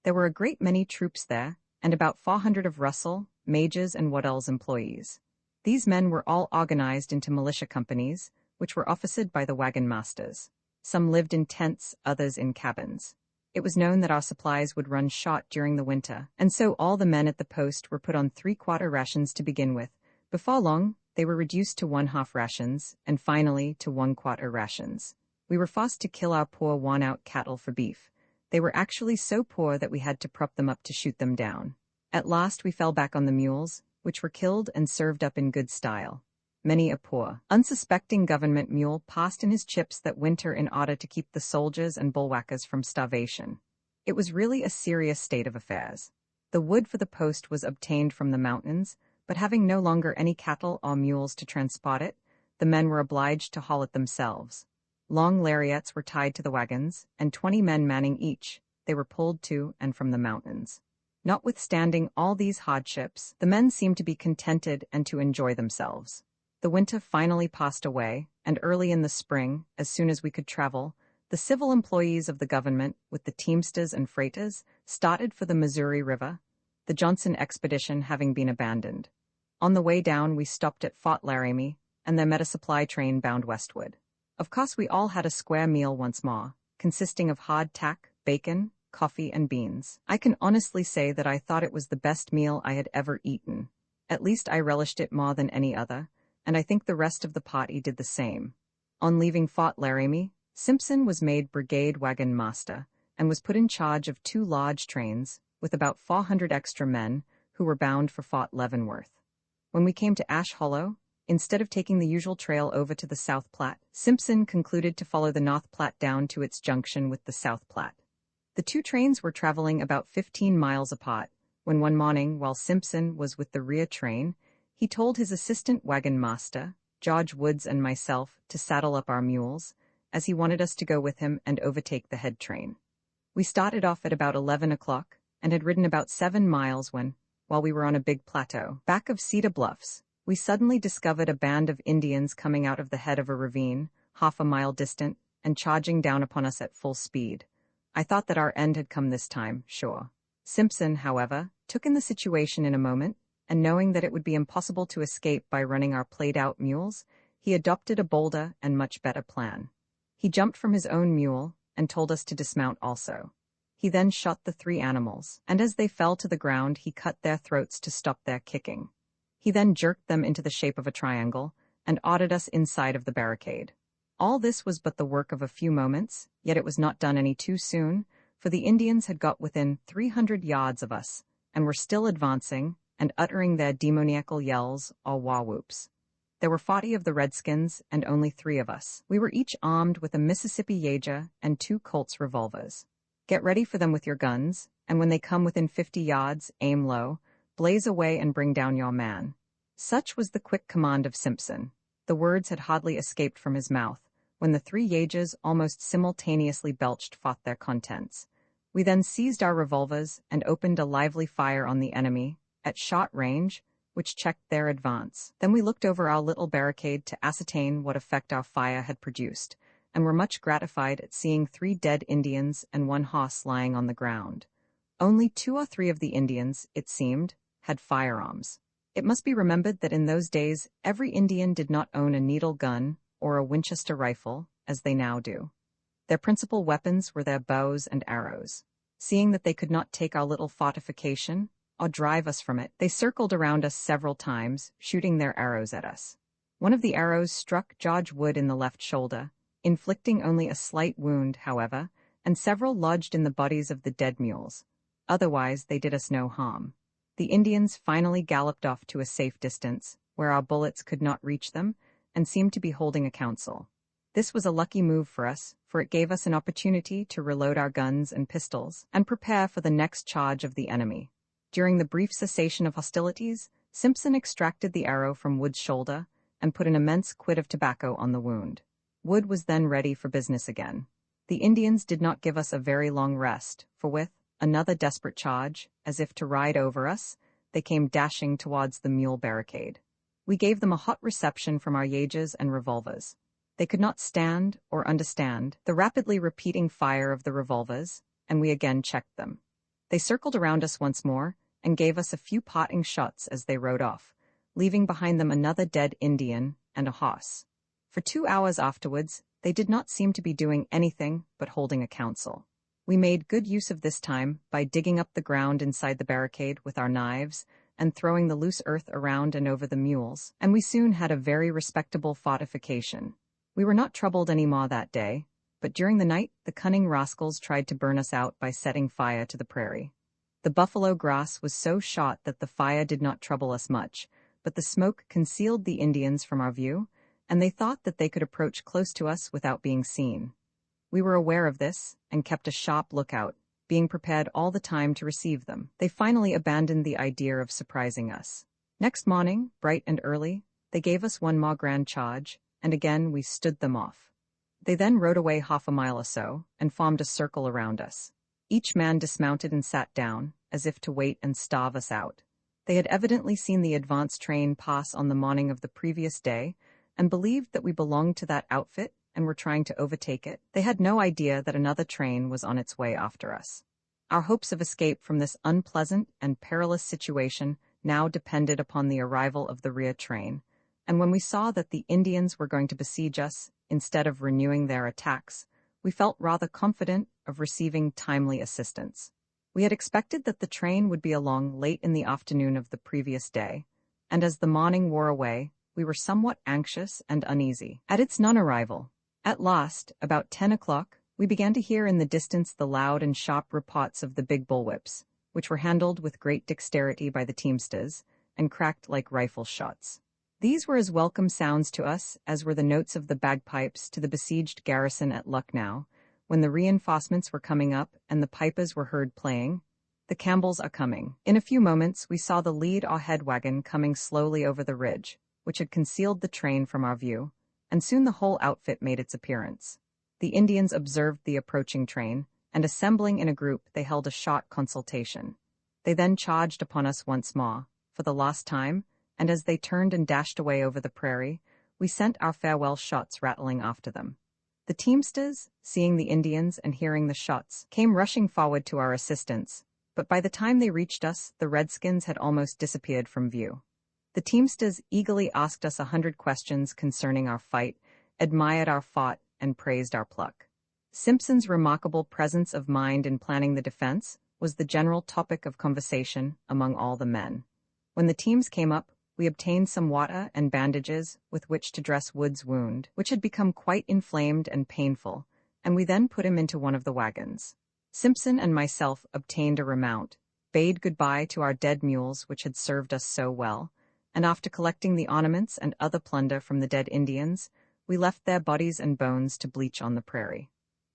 There were a great many troops there, and about 400 of Russell, Majors, and Waddell's employees. These men were all organized into militia companies, which were officered by the wagon masters. Some lived in tents, others in cabins. It was known that our supplies would run short during the winter, and so all the men at the post were put on 3/4 rations to begin with. Before long, they were reduced to 1/2 rations, and finally to 1/4 rations. We were forced to kill our poor, worn-out cattle for beef. They were actually so poor that we had to prop them up to shoot them down. At last we fell back on the mules, which were killed and served up in good style. Many a poor, unsuspecting government mule passed in his chips that winter in order to keep the soldiers and bullwhackers from starvation. It was really a serious state of affairs. The wood for the post was obtained from the mountains, but having no longer any cattle or mules to transport it, the men were obliged to haul it themselves. Long lariats were tied to the wagons, and 20 men manning each, they were pulled to and from the mountains. Notwithstanding all these hardships, the men seemed to be contented and to enjoy themselves. The winter finally passed away, and early in the spring, as soon as we could travel, the civil employees of the government, with the teamsters and freighters, started for the Missouri River, the Johnson expedition having been abandoned. On the way down, we stopped at Fort Laramie, and there met a supply train bound westward. Of course, we all had a square meal once more, consisting of hardtack, bacon, coffee, and beans. I can honestly say that I thought it was the best meal I had ever eaten. At least I relished it more than any other, and I think the rest of the party did the same. On leaving Fort Laramie, Simpson was made brigade wagon master, and was put in charge of 2 large trains, with about 400 extra men, who were bound for Fort Leavenworth. When we came to Ash Hollow, instead of taking the usual trail over to the South Platte, Simpson concluded to follow the North Platte down to its junction with the South Platte. The 2 trains were traveling about 15 miles apart, when one morning, while Simpson was with the rear train, he told his assistant wagon master, George Woods, and myself to saddle up our mules, as he wanted us to go with him and overtake the head train. We started off at about 11 o'clock, and had ridden about 7 miles when, while we were on a big plateau, back of Cedar Bluffs, we suddenly discovered a band of Indians coming out of the head of a ravine, 1/2 mile distant, and charging down upon us at full speed. I thought that our end had come this time, sure. Simpson, however, took in the situation in a moment, and knowing that it would be impossible to escape by running our played-out mules, he adopted a bolder and much better plan. He jumped from his own mule, and told us to dismount also. He then shot the 3 animals, and as they fell to the ground he cut their throats to stop their kicking. He then jerked them into the shape of a triangle, and ordered us inside of the barricade. All this was but the work of a few moments, yet it was not done any too soon, for the Indians had got within 300 yards of us, and were still advancing, and uttering their demoniacal yells or war-whoops. There were 40 of the Redskins, and only 3 of us. We were each armed with a Mississippi Yager and 2 Colt's revolvers. Get ready for them with your guns, and when they come within 50 yards, aim low, blaze away and bring down your man. Such was the quick command of Simpson. The words had hardly escaped from his mouth, when the 3 Yagers almost simultaneously belched forth their contents. We then seized our revolvers and opened a lively fire on the enemy, at short range, which checked their advance. Then we looked over our little barricade to ascertain what effect our fire had produced, and were much gratified at seeing 3 dead Indians and 1 horse lying on the ground. Only 2 or 3 of the Indians, it seemed, had firearms. It must be remembered that in those days, every Indian did not own a needle gun or a Winchester rifle, as they now do. Their principal weapons were their bows and arrows. Seeing that they could not take our little fortification, or drive us from it, they circled around us several times, shooting their arrows at us. One of the arrows struck George Wood in the left shoulder, inflicting only a slight wound, however, and several lodged in the bodies of the dead mules. Otherwise, they did us no harm. The Indians finally galloped off to a safe distance, where our bullets could not reach them, and seemed to be holding a council. This was a lucky move for us, for it gave us an opportunity to reload our guns and pistols, and prepare for the next charge of the enemy. During the brief cessation of hostilities, Simpson extracted the arrow from Wood's shoulder, and put an immense quid of tobacco on the wound. Wood was then ready for business again. The Indians did not give us a very long rest, for with another desperate charge, as if to ride over us, they came dashing towards the mule barricade. We gave them a hot reception from our yages and revolvers. They could not stand or understand the rapidly repeating fire of the revolvers, and we again checked them. They circled around us once more, and gave us a few parting shots as they rode off, leaving behind them another dead Indian and a horse. For 2 hours afterwards, they did not seem to be doing anything but holding a council. We made good use of this time by digging up the ground inside the barricade with our knives and throwing the loose earth around and over the mules, and we soon had a very respectable fortification. We were not troubled any more that day, but during the night the cunning rascals tried to burn us out by setting fire to the prairie. The buffalo grass was so short that the fire did not trouble us much, but the smoke concealed the Indians from our view, and they thought that they could approach close to us without being seen. We were aware of this, and kept a sharp lookout, being prepared all the time to receive them. They finally abandoned the idea of surprising us. Next morning, bright and early, they gave us one more grand charge, and again we stood them off. They then rode away half a mile or so, and formed a circle around us. Each man dismounted and sat down, as if to wait and starve us out. They had evidently seen the advance train pass on the morning of the previous day, and believed that we belonged to that outfit and were trying to overtake it. They had no idea that another train was on its way after us. Our hopes of escape from this unpleasant and perilous situation now depended upon the arrival of the rear train, and when we saw that the Indians were going to besiege us instead of renewing their attacks, we felt rather confident of receiving timely assistance. We had expected that the train would be along late in the afternoon of the previous day, and as the morning wore away, we were somewhat anxious and uneasy at its non-arrival. At last, about 10 o'clock, we began to hear in the distance the loud and sharp reports of the big bullwhips, which were handled with great dexterity by the teamsters, and cracked like rifle shots. These were as welcome sounds to us as were the notes of the bagpipes to the besieged garrison at Lucknow, when the reinforcements were coming up and the pipers were heard playing, "The Campbells are coming." In a few moments we saw the lead or head wagon coming slowly over the ridge, which had concealed the train from our view, and soon the whole outfit made its appearance. The Indians observed the approaching train, and assembling in a group they held a short consultation. They then charged upon us once more, for the last time, and as they turned and dashed away over the prairie, we sent our farewell shots rattling after them. The teamsters, seeing the Indians and hearing the shots, came rushing forward to our assistance, but by the time they reached us, the redskins had almost disappeared from view. The teamsters eagerly asked us 100 questions concerning our fight, admired our fought, and praised our pluck. Simpson's remarkable presence of mind in planning the defense was the general topic of conversation among all the men. When the teams came up, we obtained some water and bandages with which to dress Wood's wound, which had become quite inflamed and painful, and we then put him into one of the wagons. Simpson and myself obtained a remount, bade goodbye to our dead mules which had served us so well, and after collecting the ornaments and other plunder from the dead Indians, we left their bodies and bones to bleach on the prairie.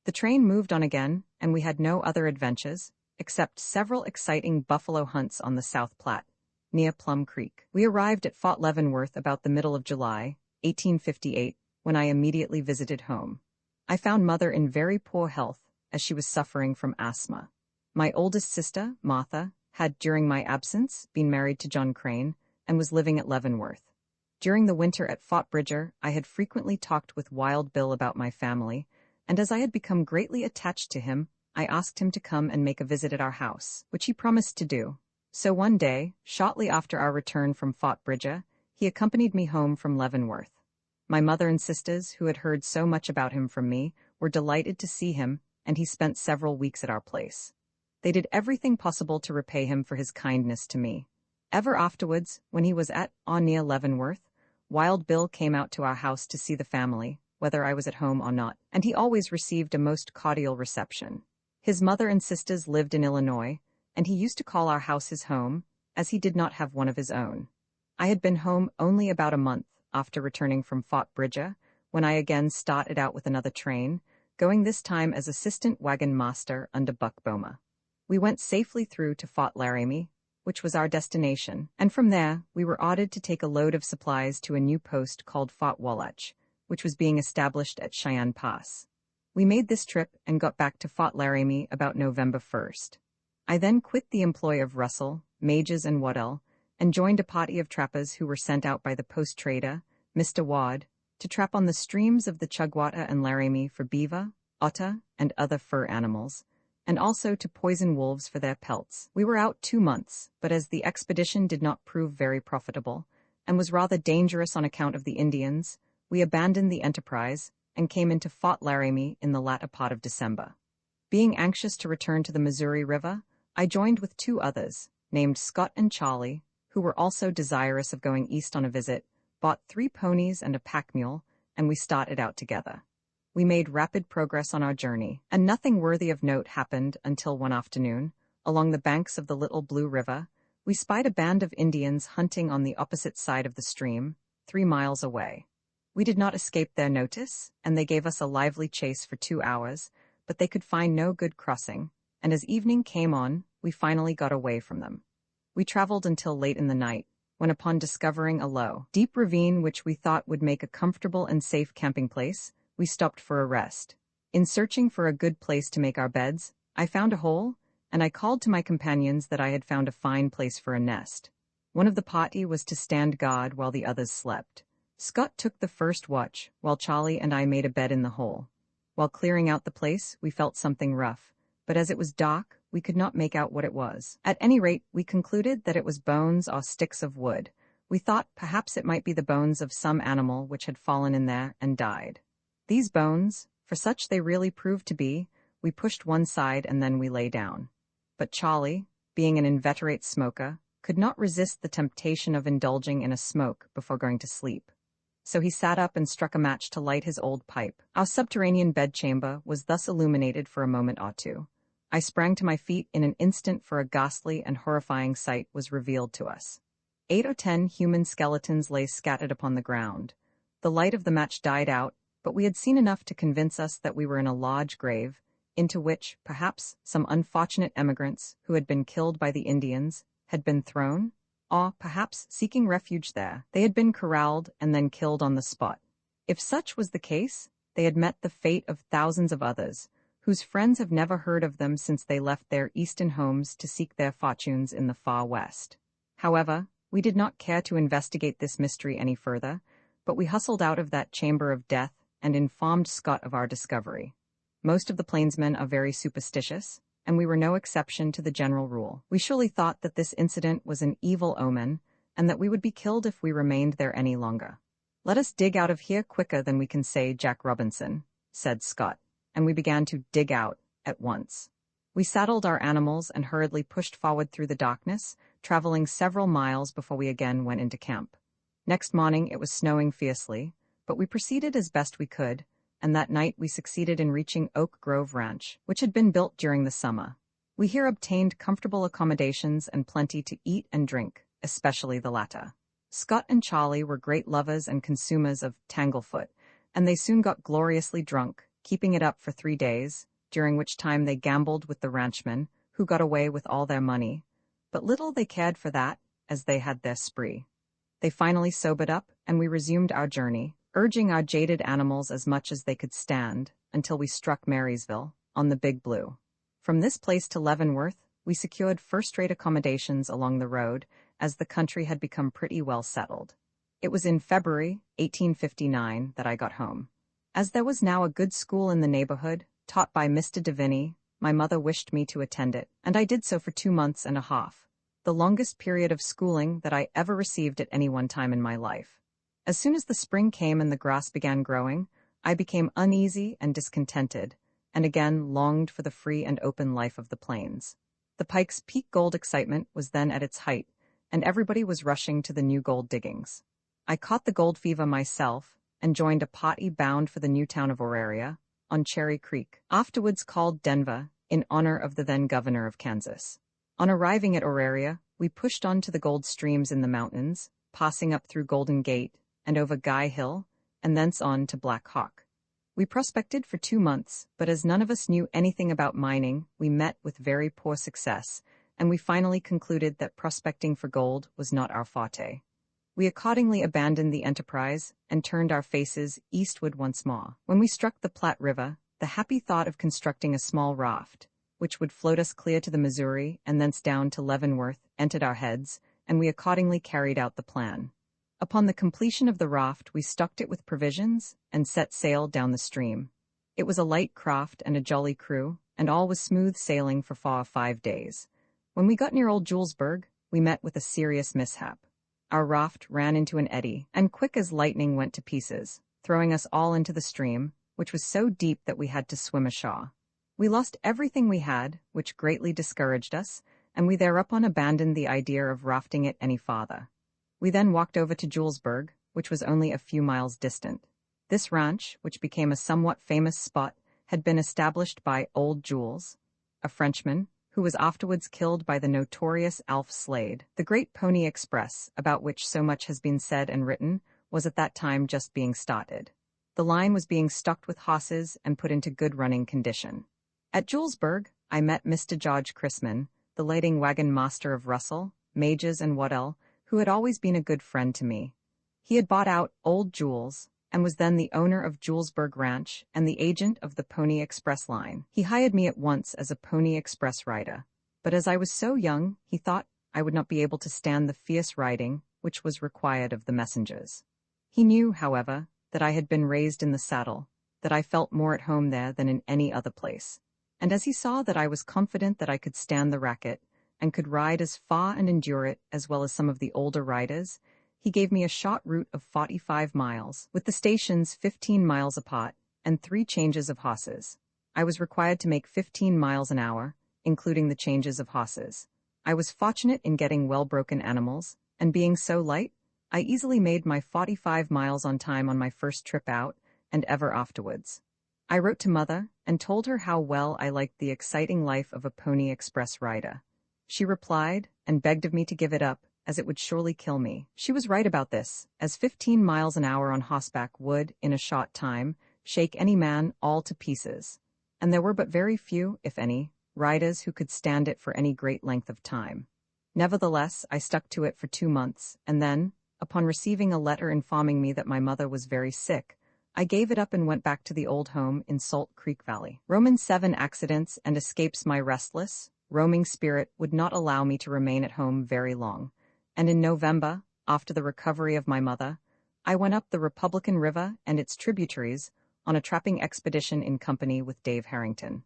The train moved on again, and we had no other adventures, except several exciting buffalo hunts on the South Platte, near Plum Creek. We arrived at Fort Leavenworth about the middle of July, 1858, when I immediately visited home. I found Mother in very poor health, as she was suffering from asthma. My oldest sister, Martha, had, during my absence, been married to John Crane, and was living at Leavenworth. During the winter at Fort Bridger, I had frequently talked with Wild Bill about my family, and as I had become greatly attached to him, I asked him to come and make a visit at our house, which he promised to do. So one day, shortly after our return from Fort Bridger, he accompanied me home from Leavenworth. My mother and sisters, who had heard so much about him from me, were delighted to see him, and he spent several weeks at our place. They did everything possible to repay him for his kindness to me. Ever afterwards, when he was at or near Leavenworth, Wild Bill came out to our house to see the family, whether I was at home or not, and he always received a most cordial reception. His mother and sisters lived in Illinois, and he used to call our house his home, as he did not have one of his own. I had been home only about a month after returning from Fort Bridger, when I again started out with another train, going this time as assistant wagon master under Buck Boma. We went safely through to Fort Laramie, which was our destination, and from there we were ordered to take a load of supplies to a new post called Fort Wallach, which was being established at Cheyenne Pass. We made this trip and got back to Fort Laramie about November 1st. I then quit the employ of Russell, Mages, and Waddell, and joined a party of trappers who were sent out by the post trader, Mr. Ward, to trap on the streams of the Chugwater and Laramie for beaver, otter, and other fur animals, and also to poison wolves for their pelts. We were out 2 months, but as the expedition did not prove very profitable, and was rather dangerous on account of the Indians, we abandoned the enterprise and came into Fort Laramie in the latter part of December. Being anxious to return to the Missouri River, I joined with 2 others, named Scott and Charlie, who were also desirous of going east on a visit, bought 3 ponies and a pack mule, and we started out together. We made rapid progress on our journey, and nothing worthy of note happened until one afternoon, along the banks of the Little Blue River, we spied a band of Indians hunting on the opposite side of the stream, 3 miles away. We did not escape their notice, and they gave us a lively chase for 2 hours, but they could find no good crossing, and as evening came on, we finally got away from them. We traveled until late in the night, when upon discovering a low, deep ravine which we thought would make a comfortable and safe camping place, we stopped for a rest. In searching for a good place to make our beds, I found a hole, and I called to my companions that I had found a fine place for a nest. One of the party was to stand guard while the others slept. Scott took the first watch, while Charlie and I made a bed in the hole. While clearing out the place, we felt something rough, but as it was dark, we could not make out what it was. At any rate, we concluded that it was bones or sticks of wood. We thought perhaps it might be the bones of some animal which had fallen in there and died. These bones, for such they really proved to be, we pushed one side and then we lay down. But Charlie, being an inveterate smoker, could not resist the temptation of indulging in a smoke before going to sleep. So he sat up and struck a match to light his old pipe. Our subterranean bedchamber was thus illuminated for a moment or two. I sprang to my feet in an instant, for a ghastly and horrifying sight was revealed to us. 8 or 10 human skeletons lay scattered upon the ground. The light of the match died out, but we had seen enough to convince us that we were in a large grave, into which, perhaps, some unfortunate emigrants, who had been killed by the Indians, had been thrown, or, perhaps, seeking refuge there, they had been corralled and then killed on the spot. If such was the case, they had met the fate of thousands of others, whose friends have never heard of them since they left their eastern homes to seek their fortunes in the far west. However, we did not care to investigate this mystery any further, but we hustled out of that chamber of death and informed Scott of our discovery. Most of the plainsmen are very superstitious, and we were no exception to the general rule. We surely thought that this incident was an evil omen, and that we would be killed if we remained there any longer. "Let us dig out of here quicker than we can say Jack Robinson," said Scott, and we began to dig out at once. We saddled our animals and hurriedly pushed forward through the darkness, traveling several miles before we again went into camp. Next morning it was snowing fiercely, but we proceeded as best we could, and that night we succeeded in reaching Oak Grove Ranch, which had been built during the summer. We here obtained comfortable accommodations and plenty to eat and drink, especially the latter. Scott and Charlie were great lovers and consumers of tanglefoot, and they soon got gloriously drunk, keeping it up for 3 days, during which time they gambled with the ranchmen, who got away with all their money. But little they cared for that, as they had their spree. They finally sobered up, and we resumed our journey, urging our jaded animals as much as they could stand, until we struck Marysville, on the Big Blue. From this place to Leavenworth, we secured first-rate accommodations along the road, as the country had become pretty well settled. It was in February 1859 that I got home. As there was now a good school in the neighborhood, taught by Mr. Deviney, my mother wished me to attend it, and I did so for 2 months and a half, the longest period of schooling that I ever received at any one time in my life. As soon as the spring came and the grass began growing, I became uneasy and discontented, and again longed for the free and open life of the plains. The Pike's Peak gold excitement was then at its height, and everybody was rushing to the new gold diggings. I caught the gold fever myself, and joined a party bound for the new town of Auraria, on Cherry Creek, afterwards called Denver, in honor of the then governor of Kansas. On arriving at Auraria, we pushed on to the gold streams in the mountains, passing up through Golden Gate, and over Guy Hill, and thence on to Black Hawk. We prospected for 2 months, but as none of us knew anything about mining, we met with very poor success, and we finally concluded that prospecting for gold was not our forte. We accordingly abandoned the enterprise and turned our faces eastward once more. When we struck the Platte River, the happy thought of constructing a small raft, which would float us clear to the Missouri and thence down to Leavenworth, entered our heads, and we accordingly carried out the plan. Upon the completion of the raft, we stocked it with provisions and set sail down the stream. It was a light craft and a jolly crew, and all was smooth sailing for 4 or 5 days. When we got near Old Julesburg, we met with a serious mishap. Our raft ran into an eddy, and quick as lightning went to pieces, throwing us all into the stream, which was so deep that we had to swim ashore. We lost everything we had, which greatly discouraged us, and we thereupon abandoned the idea of rafting it any farther. We then walked over to Julesburg, which was only a few miles distant. This ranch, which became a somewhat famous spot, had been established by Old Jules, a Frenchman, who was afterwards killed by the notorious Alf Slade. The great Pony Express, about which so much has been said and written, was at that time just being started. The line was being stocked with horses and put into good running condition. At Julesburg, I met Mr. George Chrisman, the leading wagon master of Russell, Mages and Waddell, who had always been a good friend to me. He had bought out Old Jules, and was then the owner of Julesburg Ranch and the agent of the Pony Express line. He hired me at once as a Pony Express rider, but as I was so young, he thought I would not be able to stand the fierce riding which was required of the messengers. He knew, however, that I had been raised in the saddle, that I felt more at home there than in any other place, and as he saw that I was confident that I could stand the racket, and could ride as far and endure it as well as some of the older riders, he gave me a short route of 45 miles, with the stations 15 miles apart, and 3 changes of horses. I was required to make 15 miles an hour, including the changes of horses. I was fortunate in getting well-broken animals, and being so light, I easily made my 45 miles on time on my first trip out, and ever afterwards. I wrote to Mother, and told her how well I liked the exciting life of a Pony Express rider. She replied, and begged of me to give it up, as it would surely kill me. She was right about this, as 15 miles an hour on horseback would, in a short time, shake any man all to pieces, and there were but very few, if any, riders who could stand it for any great length of time. Nevertheless, I stuck to it for 2 months, and then, upon receiving a letter informing me that my mother was very sick, I gave it up and went back to the old home in Salt Creek Valley. Roman 7 accidents and escapes my restless, roaming spirit would not allow me to remain at home very long, and in November, after the recovery of my mother, I went up the Republican River and its tributaries on a trapping expedition in company with Dave Harrington.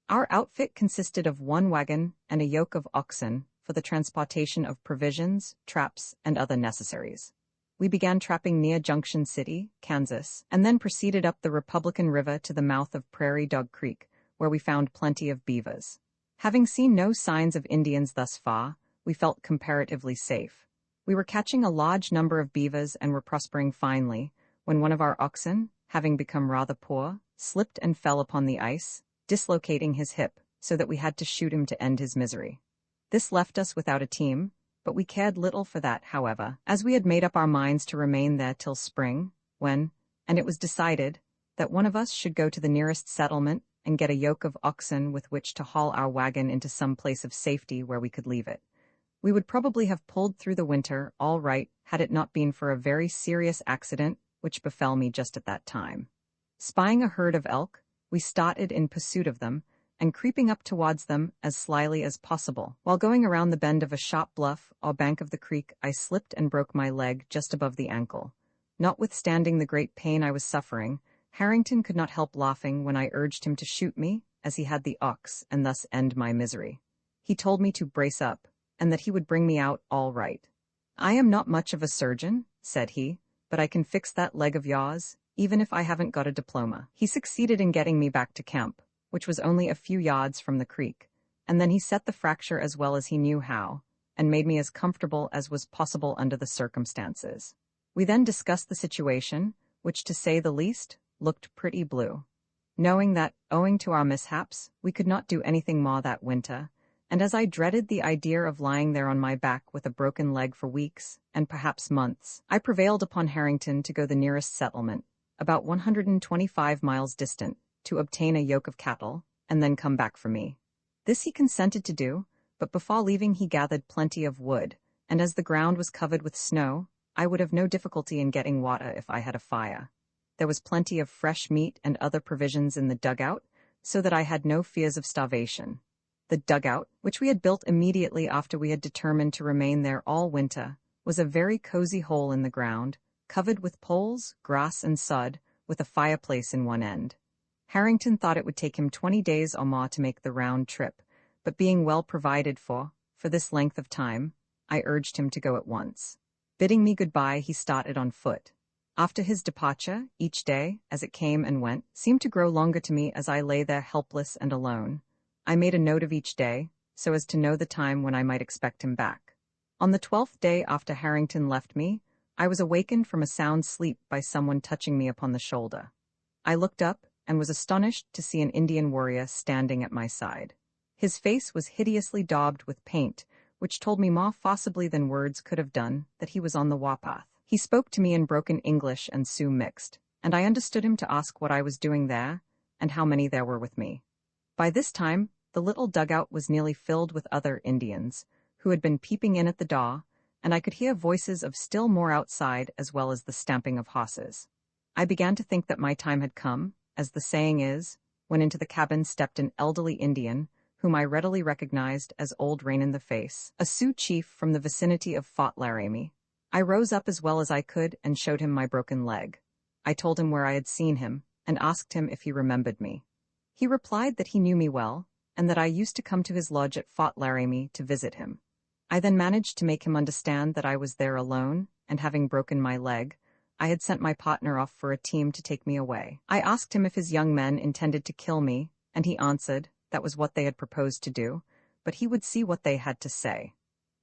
Our outfit consisted of 1 wagon and a yoke of oxen for the transportation of provisions, traps, and other necessaries. We began trapping near Junction City, Kansas, and then proceeded up the Republican River to the mouth of Prairie Dog Creek, where we found plenty of beavers. Having seen no signs of Indians thus far, we felt comparatively safe. We were catching a large number of beavers and were prospering finely, when one of our oxen, having become rather poor, slipped and fell upon the ice, dislocating his hip, so that we had to shoot him to end his misery. This left us without a team, but we cared little for that, however, as we had made up our minds to remain there till spring, when, and it was decided, that one of us should go to the nearest settlement and get a yoke of oxen with which to haul our wagon into some place of safety where we could leave it. We would probably have pulled through the winter all right had it not been for a very serious accident which befell me just at that time. Spying a herd of elk, we started in pursuit of them, and creeping up towards them as slyly as possible. While going around the bend of a sharp bluff or bank of the creek, I slipped and broke my leg just above the ankle. Notwithstanding the great pain I was suffering, Harrington could not help laughing when I urged him to shoot me, as he had the ox and thus end my misery. He told me to brace up, and that he would bring me out all right. "I am not much of a surgeon," said he, "but I can fix that leg of yours, even if I haven't got a diploma." He succeeded in getting me back to camp, which was only a few yards from the creek, and then he set the fracture as well as he knew how, and made me as comfortable as was possible under the circumstances. We then discussed the situation, which, to say the least, looked pretty blue. Knowing that, owing to our mishaps, we could not do anything more that winter, and as I dreaded the idea of lying there on my back with a broken leg for weeks, and perhaps months, I prevailed upon Harrington to go the nearest settlement, about 125 miles distant, to obtain a yoke of cattle, and then come back for me. This he consented to do, but before leaving he gathered plenty of wood, and as the ground was covered with snow, I would have no difficulty in getting water if I had a fire. There was plenty of fresh meat and other provisions in the dugout, so that I had no fears of starvation. The dugout, which we had built immediately after we had determined to remain there all winter, was a very cozy hole in the ground, covered with poles, grass, and sod, with a fireplace in one end. Harrington thought it would take him 20 days or more to make the round trip, but being well provided for this length of time, I urged him to go at once. Bidding me goodbye, he started on foot. After his departure, each day, as it came and went, seemed to grow longer to me as I lay there helpless and alone. I made a note of each day, so as to know the time when I might expect him back. On the 12th day after Harrington left me, I was awakened from a sound sleep by someone touching me upon the shoulder. I looked up, and was astonished to see an Indian warrior standing at my side. His face was hideously daubed with paint, which told me more forcibly than words could have done that he was on the warpath. He spoke to me in broken English and Sioux mixed, and I understood him to ask what I was doing there, and how many there were with me. By this time, the little dugout was nearly filled with other Indians, who had been peeping in at the door, and I could hear voices of still more outside as well as the stamping of horses. I began to think that my time had come, as the saying is, when into the cabin stepped an elderly Indian, whom I readily recognized as Old Rain-in-the-Face, a Sioux chief from the vicinity of Fort Laramie. I rose up as well as I could and showed him my broken leg. I told him where I had seen him, and asked him if he remembered me. He replied that he knew me well, and that I used to come to his lodge at Fort Laramie to visit him. I then managed to make him understand that I was there alone, and having broken my leg, I had sent my partner off for a team to take me away. I asked him if his young men intended to kill me, and he answered that was what they had proposed to do, but he would see what they had to say.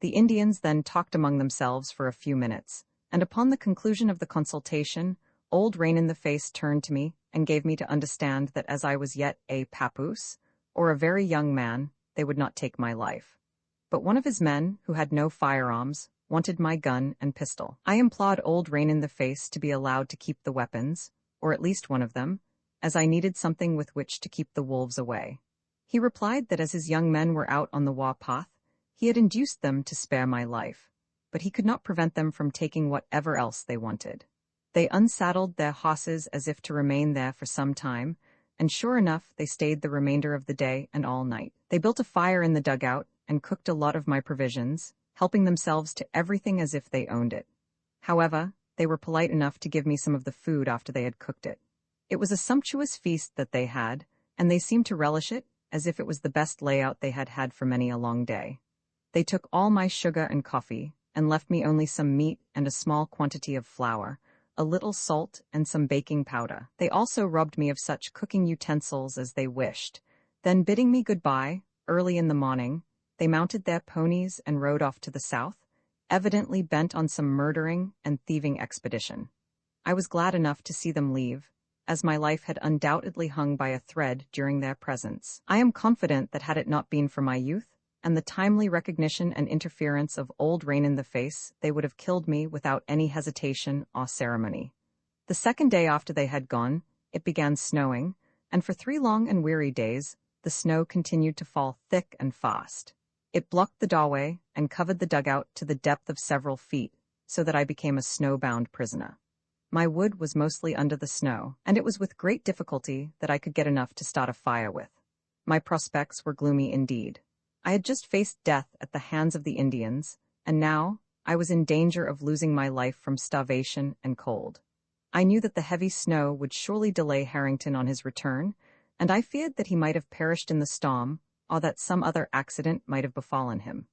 The Indians then talked among themselves for a few minutes, and upon the conclusion of the consultation, Old Rain-in-the-Face turned to me and gave me to understand that as I was yet a papoose, or a very young man, they would not take my life. But one of his men, who had no firearms, wanted my gun and pistol. I implored Old Rain-in-the-Face to be allowed to keep the weapons, or at least one of them, as I needed something with which to keep the wolves away. He replied that as his young men were out on the warpath, he had induced them to spare my life, but he could not prevent them from taking whatever else they wanted. They unsaddled their horses as if to remain there for some time, and sure enough, they stayed the remainder of the day and all night. They built a fire in the dugout and cooked a lot of my provisions, helping themselves to everything as if they owned it. However, they were polite enough to give me some of the food after they had cooked it. It was a sumptuous feast that they had, and they seemed to relish it as if it was the best layout they had had for many a long day. They took all my sugar and coffee, and left me only some meat and a small quantity of flour, a little salt, and some baking powder. They also robbed me of such cooking utensils as they wished. Then, bidding me goodbye, early in the morning, they mounted their ponies and rode off to the south, evidently bent on some murdering and thieving expedition. I was glad enough to see them leave, as my life had undoubtedly hung by a thread during their presence. I am confident that had it not been for my youth, and the timely recognition and interference of Old Rain-in-the-Face, they would have killed me without any hesitation or ceremony. The second day after they had gone, it began snowing, and for 3 long and weary days, the snow continued to fall thick and fast. It blocked the doorway and covered the dugout to the depth of several feet, so that I became a snowbound prisoner. My wood was mostly under the snow, and it was with great difficulty that I could get enough to start a fire with. My prospects were gloomy indeed. I had just faced death at the hands of the Indians, and now I was in danger of losing my life from starvation and cold. I knew that the heavy snow would surely delay Harrington on his return, and I feared that he might have perished in the storm, or that some other accident might have befallen him.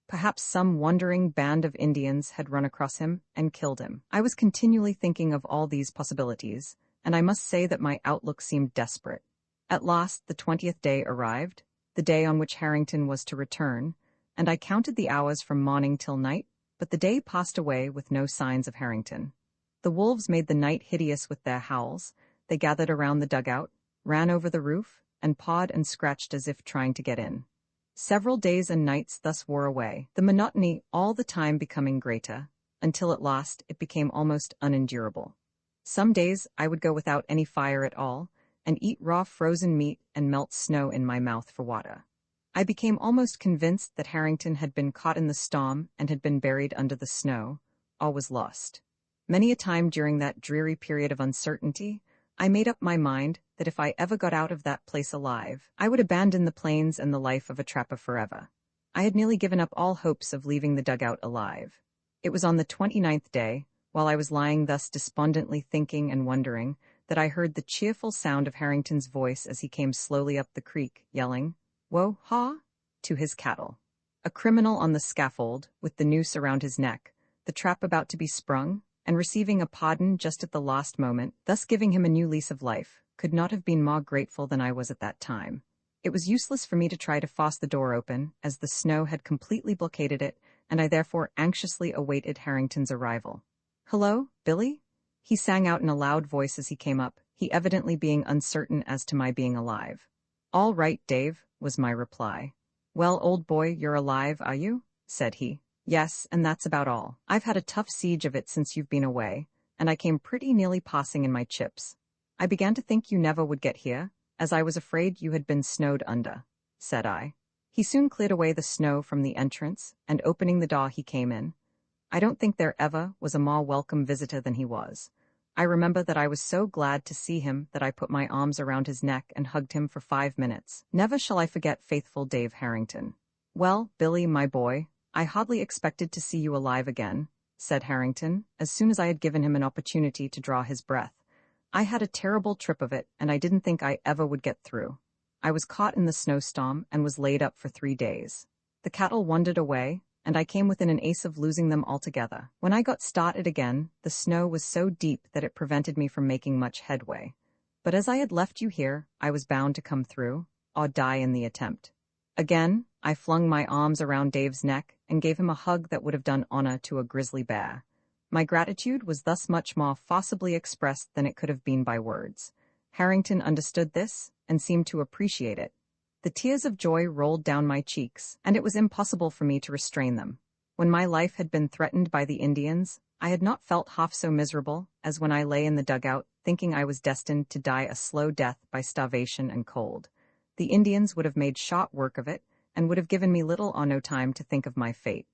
Perhaps some wandering band of Indians had run across him and killed him. I was continually thinking of all these possibilities, and I must say that my outlook seemed desperate. At last, the 20th day arrived, the day on which Harrington was to return, and I counted the hours from morning till night, but the day passed away with no signs of Harrington. The wolves made the night hideous with their howls. They gathered around the dugout, ran over the roof, and pawed and scratched as if trying to get in. Several days and nights thus wore away, the monotony all the time becoming greater, until at last it became almost unendurable. Some days I would go without any fire at all, and eat raw frozen meat and melt snow in my mouth for water. I became almost convinced that Harrington had been caught in the storm and had been buried under the snow, or was lost. Many a time during that dreary period of uncertainty, I made up my mind that if I ever got out of that place alive, I would abandon the plains and the life of a trapper forever. I had nearly given up all hopes of leaving the dugout alive. It was on the 29th day, while I was lying thus despondently thinking and wondering, that I heard the cheerful sound of Harrington's voice as he came slowly up the creek, yelling, "Whoa, haw!" to his cattle. A criminal on the scaffold, with the noose around his neck, the trap about to be sprung, and receiving a pardon just at the last moment, thus giving him a new lease of life, could not have been more grateful than I was at that time. It was useless for me to try to force the door open, as the snow had completely blockaded it, and I therefore anxiously awaited Harrington's arrival. "Hello, Billy?" he sang out in a loud voice as he came up, he evidently being uncertain as to my being alive. "All right, Dave," was my reply. "Well, old boy, you're alive, are you?" said he. "Yes, and that's about all. I've had a tough siege of it since you've been away, and I came pretty nearly passing in my chips. I began to think you never would get here, as I was afraid you had been snowed under," said I. He soon cleared away the snow from the entrance, and opening the door he came in. I don't think there ever was a more welcome visitor than he was. I remember that I was so glad to see him that I put my arms around his neck and hugged him for 5 minutes. Never shall I forget faithful Dave Harrington. "Well, Billy, my boy, I hardly expected to see you alive again," said Harrington, as soon as I had given him an opportunity to draw his breath. "I had a terrible trip of it, and I didn't think I ever would get through. I was caught in the snowstorm and was laid up for 3 days. The cattle wandered away, and I came within an ace of losing them altogether. When I got started again, the snow was so deep that it prevented me from making much headway. But as I had left you here, I was bound to come through, or die in the attempt." Again, I flung my arms around Dave's neck and gave him a hug that would have done honor to a grizzly bear. My gratitude was thus much more forcibly expressed than it could have been by words. Harrington understood this, and seemed to appreciate it. The tears of joy rolled down my cheeks, and it was impossible for me to restrain them. When my life had been threatened by the Indians, I had not felt half so miserable as when I lay in the dugout, thinking I was destined to die a slow death by starvation and cold. The Indians would have made short work of it, and would have given me little or no time to think of my fate.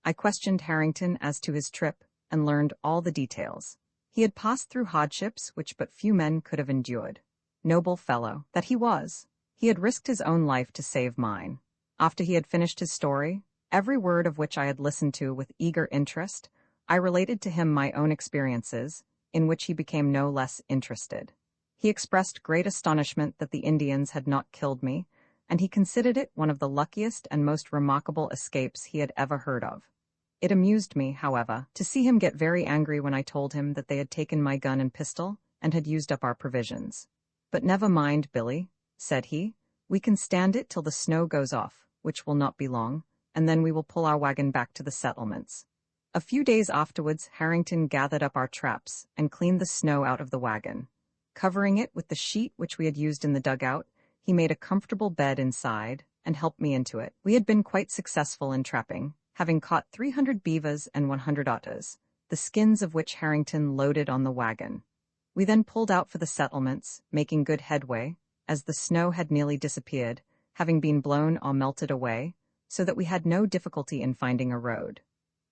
I questioned Harrington as to his trip, and learned all the details. He had passed through hardships which but few men could have endured. Noble fellow that he was! He had risked his own life to save mine. After he had finished his story, every word of which I had listened to with eager interest, I related to him my own experiences, in which he became no less interested. He expressed great astonishment that the Indians had not killed me, and he considered it one of the luckiest and most remarkable escapes he had ever heard of. It amused me, however, to see him get very angry when I told him that they had taken my gun and pistol and had used up our provisions. "But never mind, Billy," said he. "We can stand it till the snow goes off, which will not be long, and then we will pull our wagon back to the settlements." A few days afterwards, Harrington gathered up our traps and cleaned the snow out of the wagon. Covering it with the sheet which we had used in the dugout, he made a comfortable bed inside and helped me into it. We had been quite successful in trapping, having caught 300 beavers and 100 otters, the skins of which Harrington loaded on the wagon. We then pulled out for the settlements, making good headway, as the snow had nearly disappeared, having been blown or melted away, so that we had no difficulty in finding a road.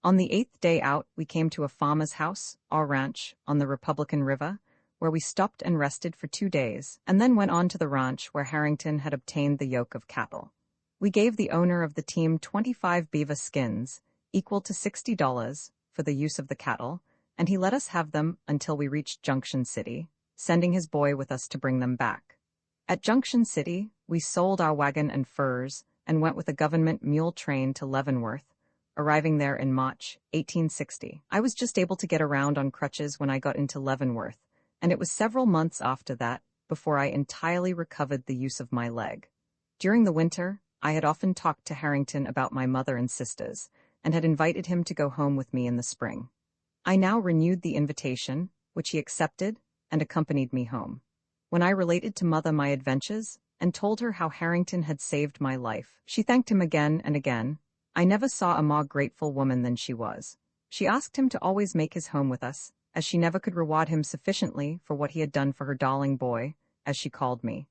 On the 8th day out, we came to a farmer's house, or ranch, on the Republican River, where we stopped and rested for 2 days, and then went on to the ranch where Harrington had obtained the yoke of cattle. We gave the owner of the team 25 beaver skins, equal to $60, for the use of the cattle, and he let us have them until we reached Junction City, sending his boy with us to bring them back. At Junction City, we sold our wagon and furs and went with a government mule train to Leavenworth, arriving there in March 1860. I was just able to get around on crutches when I got into Leavenworth, and it was several months after that before I entirely recovered the use of my leg. During the winter, I had often talked to Harrington about my mother and sisters, and had invited him to go home with me in the spring. I now renewed the invitation, which he accepted, and accompanied me home. When I related to Mother my adventures, and told her how Harrington had saved my life, she thanked him again and again. I never saw a more grateful woman than she was. She asked him to always make his home with us, as she never could reward him sufficiently for what he had done for her darling boy, as she called me.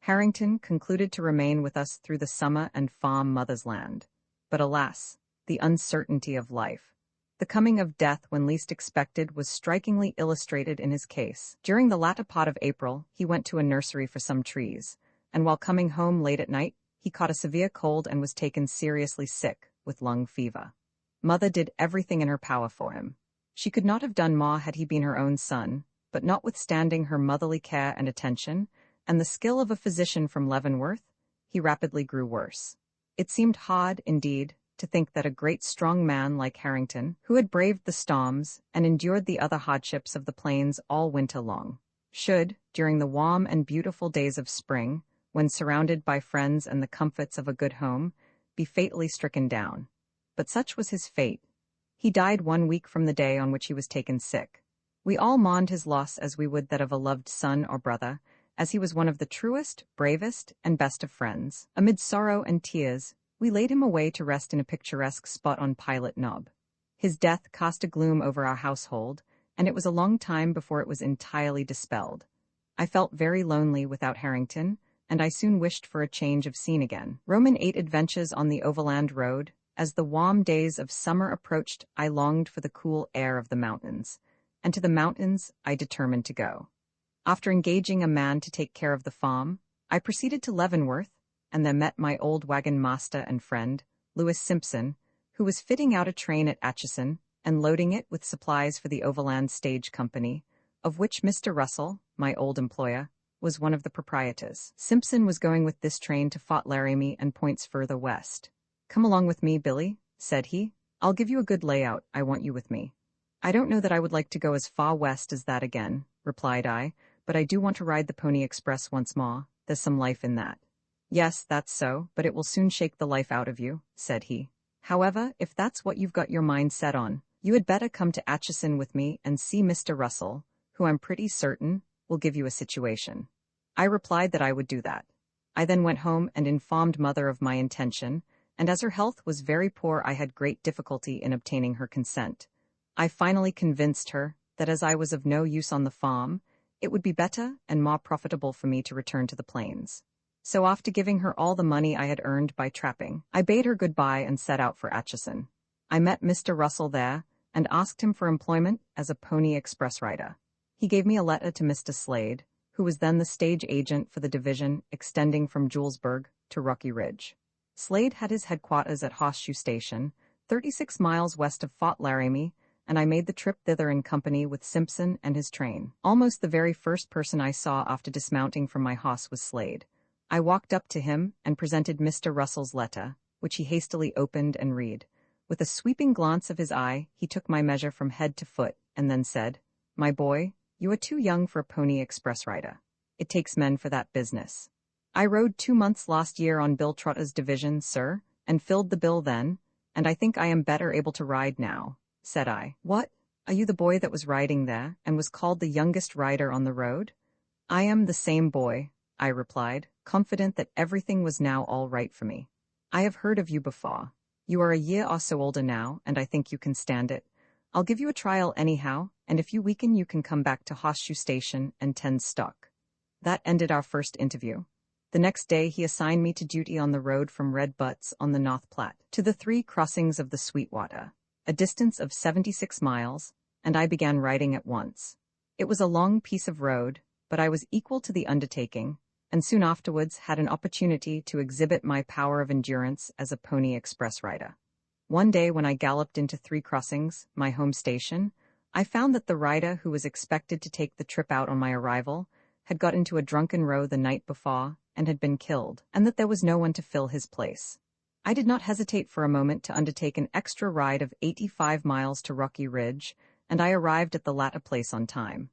Harrington concluded to remain with us through the summer and farm Mother's land. But alas, the uncertainty of life. The coming of death when least expected was strikingly illustrated in his case. During the latter part of April, he went to a nursery for some trees, and while coming home late at night, he caught a severe cold and was taken seriously sick with lung fever. Mother did everything in her power for him. She could not have done more had he been her own son, but notwithstanding her motherly care and attention, and the skill of a physician from Leavenworth, he rapidly grew worse. It seemed hard, indeed, to think that a great strong man like Harrington, who had braved the storms and endured the other hardships of the plains all winter long, should, during the warm and beautiful days of spring, when surrounded by friends and the comforts of a good home, be fatally stricken down. But such was his fate. He died 1 week from the day on which he was taken sick. We all mourned his loss as we would that of a loved son or brother, as he was one of the truest, bravest, and best of friends. Amid sorrow and tears, we laid him away to rest in a picturesque spot on Pilot Knob. His death cast a gloom over our household, and it was a long time before it was entirely dispelled. I felt very lonely without Harrington, and I soon wished for a change of scene again. Roman 8 adventures on the overland road. As the warm days of summer approached, I longed for the cool air of the mountains, and to the mountains I determined to go. After engaging a man to take care of the farm, I proceeded to Leavenworth, and there met my old wagon master and friend, Lewis Simpson, who was fitting out a train at Atchison and loading it with supplies for the Overland Stage Company, of which Mr. Russell, my old employer, was one of the proprietors. Simpson was going with this train to Fort Laramie and points further west. "Come along with me, Billy," said he. "I'll give you a good layout. I want you with me." "I don't know that I would like to go as far west as that again," replied I, "but I do want to ride the Pony Express once more. There's some life in that." "Yes, that's so, but it will soon shake the life out of you," said he. "However, if that's what you've got your mind set on, you had better come to Atchison with me and see Mr. Russell, who I'm pretty certain will give you a situation." I replied that I would do that. I then went home and informed Mother of my intention, and as her health was very poor I had great difficulty in obtaining her consent. I finally convinced her that as I was of no use on the farm, it would be better and more profitable for me to return to the plains. So after giving her all the money I had earned by trapping, I bade her goodbye and set out for Atchison. I met Mr. Russell there, and asked him for employment as a Pony Express rider. He gave me a letter to Mr. Slade, who was then the stage agent for the division extending from Julesburg to Rocky Ridge. Slade had his headquarters at Horseshoe Station, 36 miles west of Fort Laramie, and I made the trip thither in company with Simpson and his train. Almost the very first person I saw after dismounting from my horse was Slade. I walked up to him and presented Mr. Russell's letter, which he hastily opened and read. With a sweeping glance of his eye, he took my measure from head to foot, and then said, "My boy, you are too young for a Pony Express rider. It takes men for that business. I rode 2 months last year on Bill Trotter's division, sir, and filled the bill then, and I think I am better able to ride now," said I. "What? Are you the boy that was riding there, and was called the youngest rider on the road?" "I am the same boy," I replied, confident that everything was now all right for me. "I have heard of you before. You are a year or so older now, and I think you can stand it. I'll give you a trial anyhow, and if you weaken you can come back to Horseshoe Station and tend stock." That ended our first interview. The next day he assigned me to duty on the road from Red Butts on the North Platte to the 3 crossings of the Sweetwater, a distance of 76 miles, and I began riding at once. It was a long piece of road, but I was equal to the undertaking, and soon afterwards had an opportunity to exhibit my power of endurance as a Pony Express rider. One day when I galloped into 3 crossings, my home station, I found that the rider who was expected to take the trip out on my arrival had got into a drunken row the night before and had been killed, and that there was no one to fill his place. I did not hesitate for a moment to undertake an extra ride of 85 miles to Rocky Ridge, and I arrived at the latter place on time.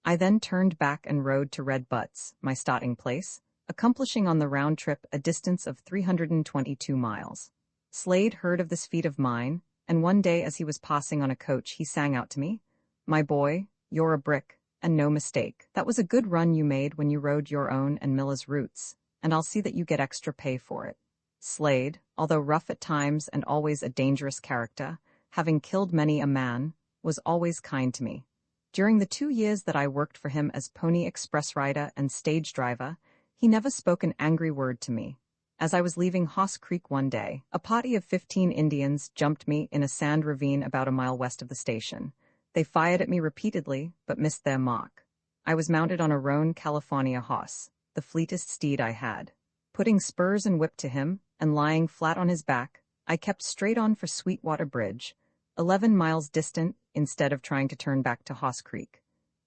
I then turned back and rode to Red Butts, my starting place, accomplishing on the round trip a distance of 322 miles. Slade heard of this feat of mine, and one day as he was passing on a coach he sang out to me, "My boy, you're a brick, and no mistake. That was a good run you made when you rode your own and Miller's routes, and I'll see that you get extra pay for it." Slade, although rough at times and always a dangerous character, having killed many a man, was always kind to me. During the 2 years that I worked for him as pony express rider and stage driver, he never spoke an angry word to me. As I was leaving Hoss Creek one day, a party of 15 Indians jumped me in a sand ravine about a mile west of the station. They fired at me repeatedly, but missed their mark. I was mounted on a roan California horse, the fleetest steed I had. Putting spurs and whip to him, and lying flat on his back, I kept straight on for Sweetwater Bridge, 11 miles distant, instead of trying to turn back to Hoss Creek.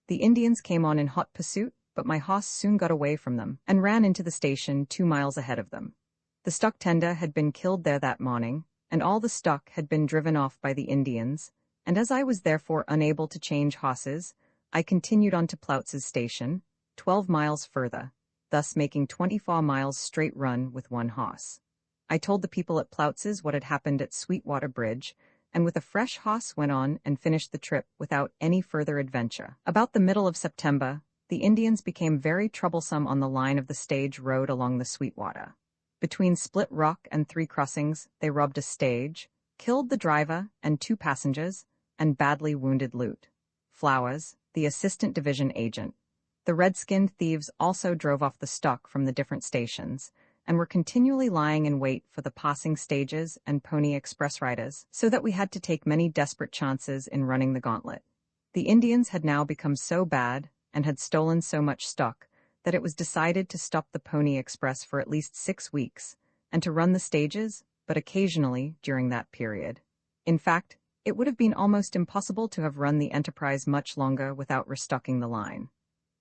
The Indians came on in hot pursuit, but my horse soon got away from them and ran into the station 2 miles ahead of them. The stock tender had been killed there that morning, and all the stock had been driven off by the Indians, and as I was therefore unable to change horses, I continued on to Ploutz's station, 12 miles further, thus making 24 miles straight run with one horse. I told the people at Ploutz's what had happened at Sweetwater Bridge, and with a fresh horse went on and finished the trip without any further adventure. About the middle of September, the Indians became very troublesome on the line of the stage road along the Sweetwater. Between Split Rock and 3 crossings, they robbed a stage, killed the driver and 2 passengers, and badly wounded Lute Flowers, the assistant division agent. The red-skinned thieves also drove off the stock from the different stations, and were continually lying in wait for the passing stages and pony express riders, so that we had to take many desperate chances in running the gauntlet. The Indians had now become so bad, and had stolen so much stock, that it was decided to stop the pony express for at least 6 weeks, and to run the stages, but occasionally during that period. In fact, it would have been almost impossible to have run the enterprise much longer without restocking the line.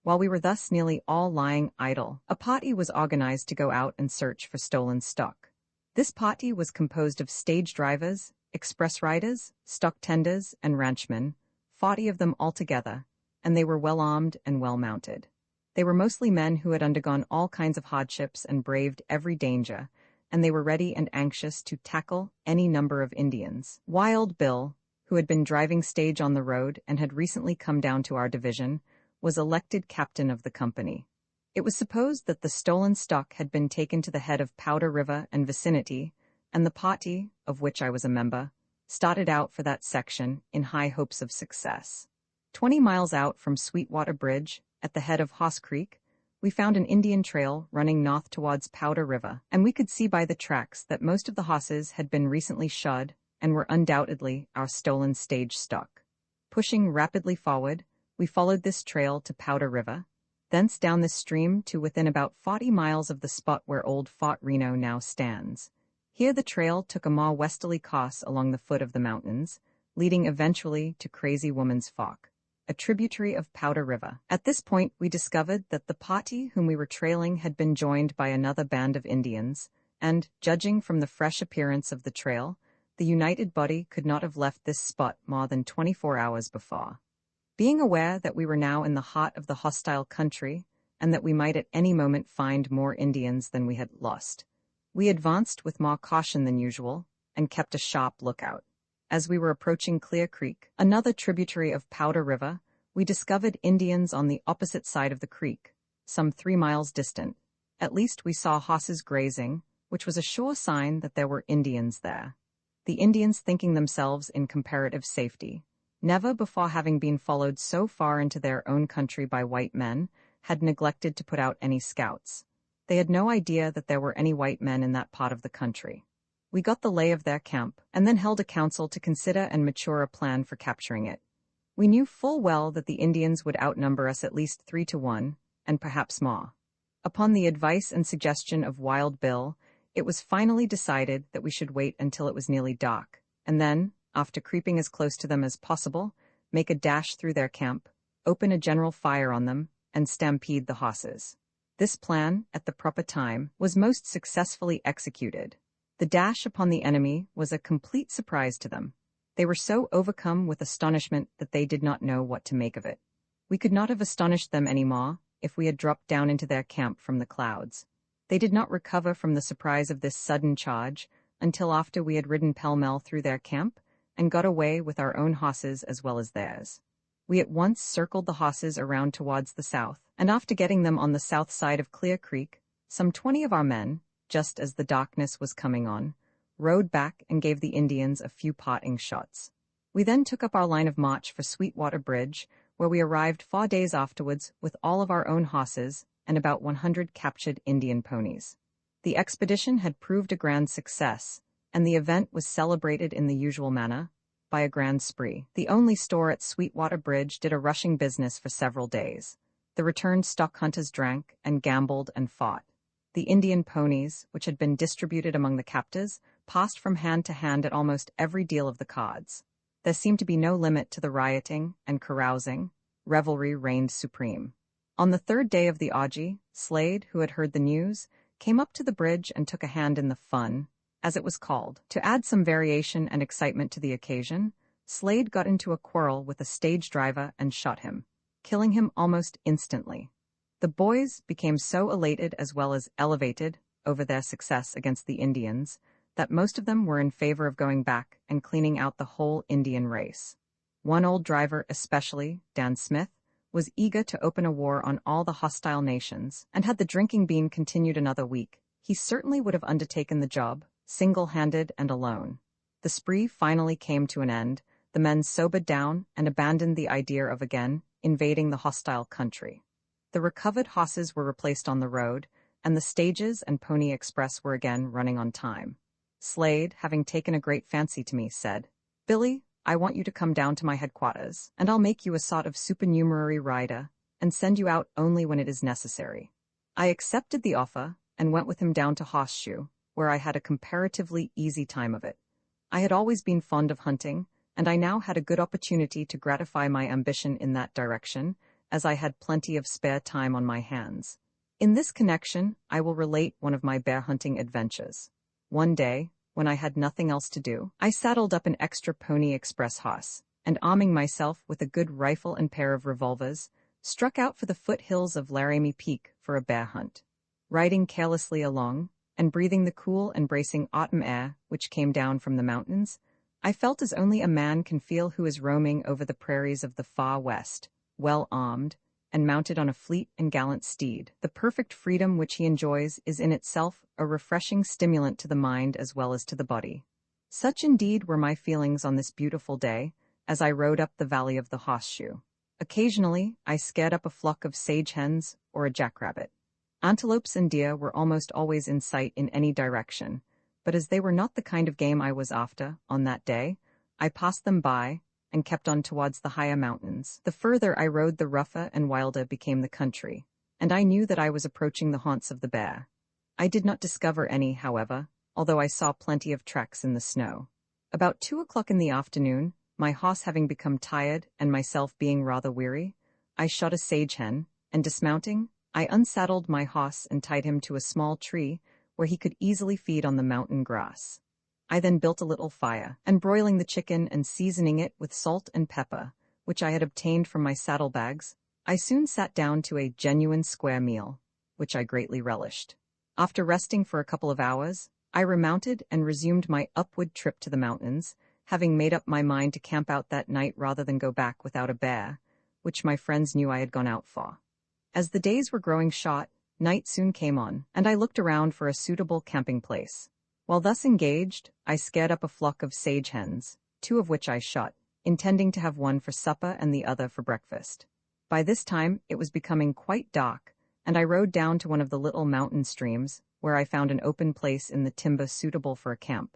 While we were thus nearly all lying idle, a party was organized to go out and search for stolen stock. This party was composed of stage drivers, express riders, stock tenders, and ranchmen, 40 of them altogether, and they were well armed and well mounted. They were mostly men who had undergone all kinds of hardships and braved every danger, and they were ready and anxious to tackle any number of Indians. Wild Bill, who had been driving stage on the road and had recently come down to our division, was elected captain of the company. It was supposed that the stolen stock had been taken to the head of Powder River and vicinity, and the party, of which I was a member, started out for that section in high hopes of success. 20 miles out from Sweetwater Bridge, at the head of Hoss Creek, we found an Indian trail running north towards Powder River, and we could see by the tracks that most of the horses had been recently shod and were undoubtedly our stolen stage stock. Pushing rapidly forward, we followed this trail to Powder River, thence down this stream to within about 40 miles of the spot where old Fort Reno now stands. Here the trail took a more westerly course along the foot of the mountains, leading eventually to Crazy Woman's Fork, a tributary of Powder River. At this point, we discovered that the party whom we were trailing had been joined by another band of Indians, and, judging from the fresh appearance of the trail, the united body could not have left this spot more than 24 hours before. Being aware that we were now in the heart of the hostile country, and that we might at any moment find more Indians than we had lost, we advanced with more caution than usual, and kept a sharp lookout. As we were approaching Clear Creek, another tributary of Powder River, we discovered Indians on the opposite side of the creek, some 3 miles distant. At least we saw horses grazing, which was a sure sign that there were Indians there. The Indians thinking themselves in comparative safety, never before having been followed so far into their own country by white men, had neglected to put out any scouts. They had no idea that there were any white men in that part of the country. We got the lay of their camp, and then held a council to consider and mature a plan for capturing it. We knew full well that the Indians would outnumber us at least 3 to 1, and perhaps more. Upon the advice and suggestion of Wild Bill, it was finally decided that we should wait until it was nearly dark, and then, after creeping as close to them as possible, make a dash through their camp, open a general fire on them, and stampede the horses. This plan, at the proper time, was most successfully executed. The dash upon the enemy was a complete surprise to them. They were so overcome with astonishment that they did not know what to make of it. We could not have astonished them any more if we had dropped down into their camp from the clouds. They did not recover from the surprise of this sudden charge until after we had ridden pell-mell through their camp and got away with our own horses as well as theirs. We at once circled the horses around towards the south, and after getting them on the south side of Clear Creek, some 20 of our men, just as the darkness was coming on, rode back and gave the Indians a few parting shots. We then took up our line of march for Sweetwater Bridge, where we arrived 4 days afterwards with all of our own horses and about 100 captured Indian ponies. The expedition had proved a grand success, and the event was celebrated in the usual manner, by a grand spree. The only store at Sweetwater Bridge did a rushing business for several days. The returned stock hunters drank and gambled and fought. The Indian ponies, which had been distributed among the captors, passed from hand to hand at almost every deal of the cards. There seemed to be no limit to the rioting and carousing. Revelry reigned supreme. On the third day of the orgy, Slade, who had heard the news, came up to the bridge and took a hand in the fun, as it was called. To add some variation and excitement to the occasion, Slade got into a quarrel with a stage driver and shot him, killing him almost instantly. The boys became so elated as well as elevated over their success against the Indians that most of them were in favor of going back and cleaning out the whole Indian race. One old driver especially, Dan Smith, was eager to open a war on all the hostile nations, and had the drinking been continued another week, he certainly would have undertaken the job, single-handed and alone. The spree finally came to an end, the men sobered down and abandoned the idea of again invading the hostile country. The recovered horses were replaced on the road, and the stages and pony express were again running on time. Slade, having taken a great fancy to me, said, "Billy, I want you to come down to my headquarters, and I'll make you a sort of supernumerary rider, and send you out only when it is necessary." I accepted the offer, and went with him down to Horseshoe, where I had a comparatively easy time of it. I had always been fond of hunting, and I now had a good opportunity to gratify my ambition in that direction, as I had plenty of spare time on my hands. In this connection, I will relate one of my bear hunting adventures. One day, when I had nothing else to do, I saddled up an extra pony express horse, and arming myself with a good rifle and pair of revolvers, struck out for the foothills of Laramie Peak for a bear hunt. Riding carelessly along, and breathing the cool and bracing autumn air which came down from the mountains, I felt as only a man can feel who is roaming over the prairies of the far west, well armed, and mounted on a fleet and gallant steed. The perfect freedom which he enjoys is in itself a refreshing stimulant to the mind as well as to the body. Such indeed were my feelings on this beautiful day, as I rode up the valley of the Horseshoe. Occasionally, I scared up a flock of sage hens or a jackrabbit. Antelopes and deer were almost always in sight in any direction, but as they were not the kind of game I was after on that day, I passed them by and kept on towards the higher mountains. The further I rode, the rougher and wilder became the country, and I knew that I was approaching the haunts of the bear. I did not discover any, however, although I saw plenty of tracks in the snow. About 2 o'clock in the afternoon, my horse having become tired and myself being rather weary, I shot a sage hen, and dismounting, I unsaddled my horse and tied him to a small tree where he could easily feed on the mountain grass. I then built a little fire, and broiling the chicken and seasoning it with salt and pepper, which I had obtained from my saddlebags, I soon sat down to a genuine square meal, which I greatly relished. After resting for a couple of hours, I remounted and resumed my upward trip to the mountains, having made up my mind to camp out that night rather than go back without a bear, which my friends knew I had gone out for. As the days were growing short, night soon came on, and I looked around for a suitable camping place. While thus engaged, I scared up a flock of sage hens, 2 of which I shot, intending to have one for supper and the other for breakfast. By this time it was becoming quite dark, and I rode down to one of the little mountain streams, where I found an open place in the timber suitable for a camp.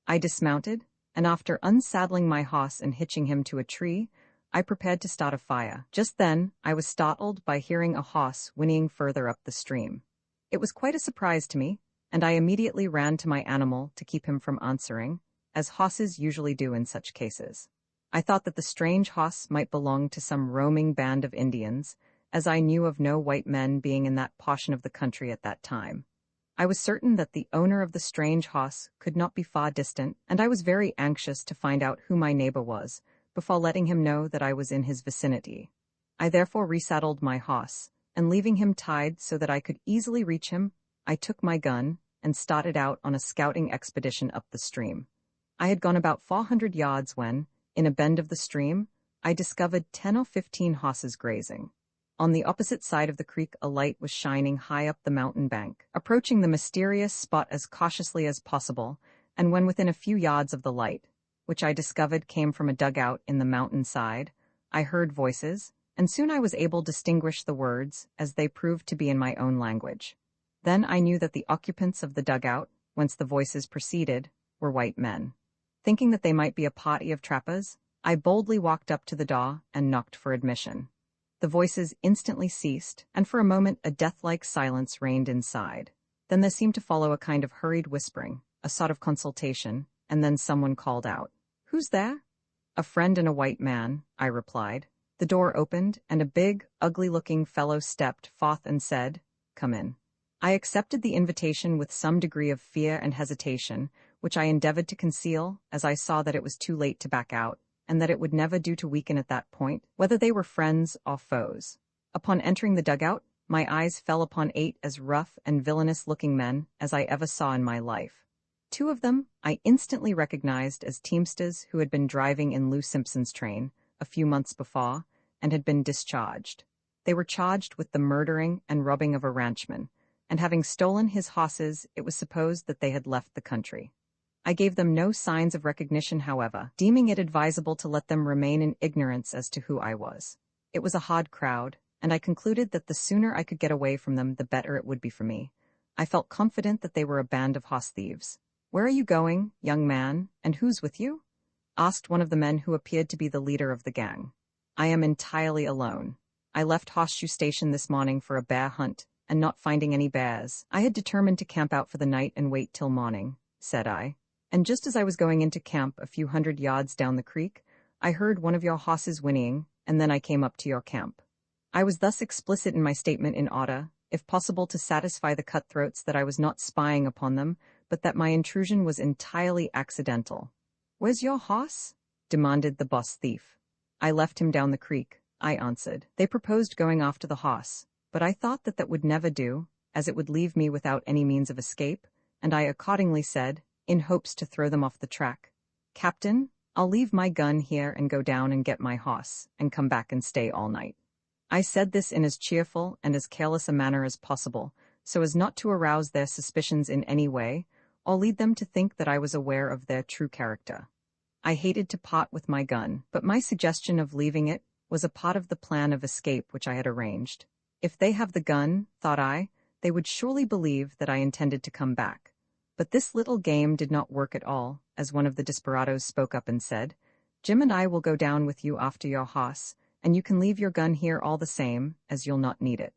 I dismounted, and after unsaddling my horse and hitching him to a tree, I prepared to start a fire. Just then, I was startled by hearing a horse whinnying further up the stream. It was quite a surprise to me, and I immediately ran to my animal to keep him from answering, as horses usually do in such cases. I thought that the strange horse might belong to some roaming band of Indians, as I knew of no white men being in that portion of the country at that time. I was certain that the owner of the strange house could not be far distant, and I was very anxious to find out who my neighbor was, before letting him know that I was in his vicinity. I therefore resaddled my horse, and leaving him tied so that I could easily reach him, I took my gun and started out on a scouting expedition up the stream. I had gone about 400 yards when, in a bend of the stream, I discovered 10 or 15 horses grazing. On the opposite side of the creek a light was shining high up the mountain bank. Approaching the mysterious spot as cautiously as possible, and when within a few yards of the light, which I discovered came from a dugout in the mountain side, I heard voices, and soon I was able to distinguish the words, as they proved to be in my own language. Then I knew that the occupants of the dugout, whence the voices proceeded, were white men. Thinking that they might be a party of trappers, I boldly walked up to the door and knocked for admission. The voices instantly ceased, and for a moment a death-like silence reigned inside. Then there seemed to follow a kind of hurried whispering, a sort of consultation, and then someone called out, "Who's there?" "A friend and a white man," I replied. The door opened, and a big, ugly-looking fellow stepped forth and said, "Come in." I accepted the invitation with some degree of fear and hesitation, which I endeavored to conceal, as I saw that it was too late to back out, and that it would never do to weaken at that point, whether they were friends or foes. Upon entering the dugout, my eyes fell upon 8 as rough and villainous-looking men as I ever saw in my life. 2 of them I instantly recognized as teamsters who had been driving in Lou Simpson's train a few months before and had been discharged. They were charged with the murdering and robbing of a ranchman, and having stolen his horses, it was supposed that they had left the country. I gave them no signs of recognition, however, deeming it advisable to let them remain in ignorance as to who I was. It was a hard crowd, and I concluded that the sooner I could get away from them, the better it would be for me. I felt confident that they were a band of horse thieves. "Where are you going, young man, and who's with you?" asked one of the men who appeared to be the leader of the gang. "I am entirely alone. I left Horseshoe Station this morning for a bear hunt, and not finding any bears, I had determined to camp out for the night and wait till morning," said I. "And just as I was going into camp a few hundred yards down the creek, I heard one of your horses whinnying, and then I came up to your camp." I was thus explicit in my statement in order, if possible, to satisfy the cutthroats that I was not spying upon them, but that my intrusion was entirely accidental. "Where's your horse?" demanded the boss thief. "I left him down the creek," I answered. "They proposed going after the horse, but I thought that would never do, as it would leave me without any means of escape, and I accordingly said, in hopes to throw them off the track, 'Captain, I'll leave my gun here and go down and get my horse, and come back and stay all night.' I said this in as cheerful and as careless a manner as possible, so as not to arouse their suspicions in any way, or lead them to think that I was aware of their true character. I hated to part with my gun, but my suggestion of leaving it was a part of the plan of escape which I had arranged. If they have the gun, thought I, they would surely believe that I intended to come back. But this little game did not work at all, as one of the desperadoes spoke up and said, "Jim and I will go down with you after your horse, and you can leave your gun here all the same, as you'll not need it."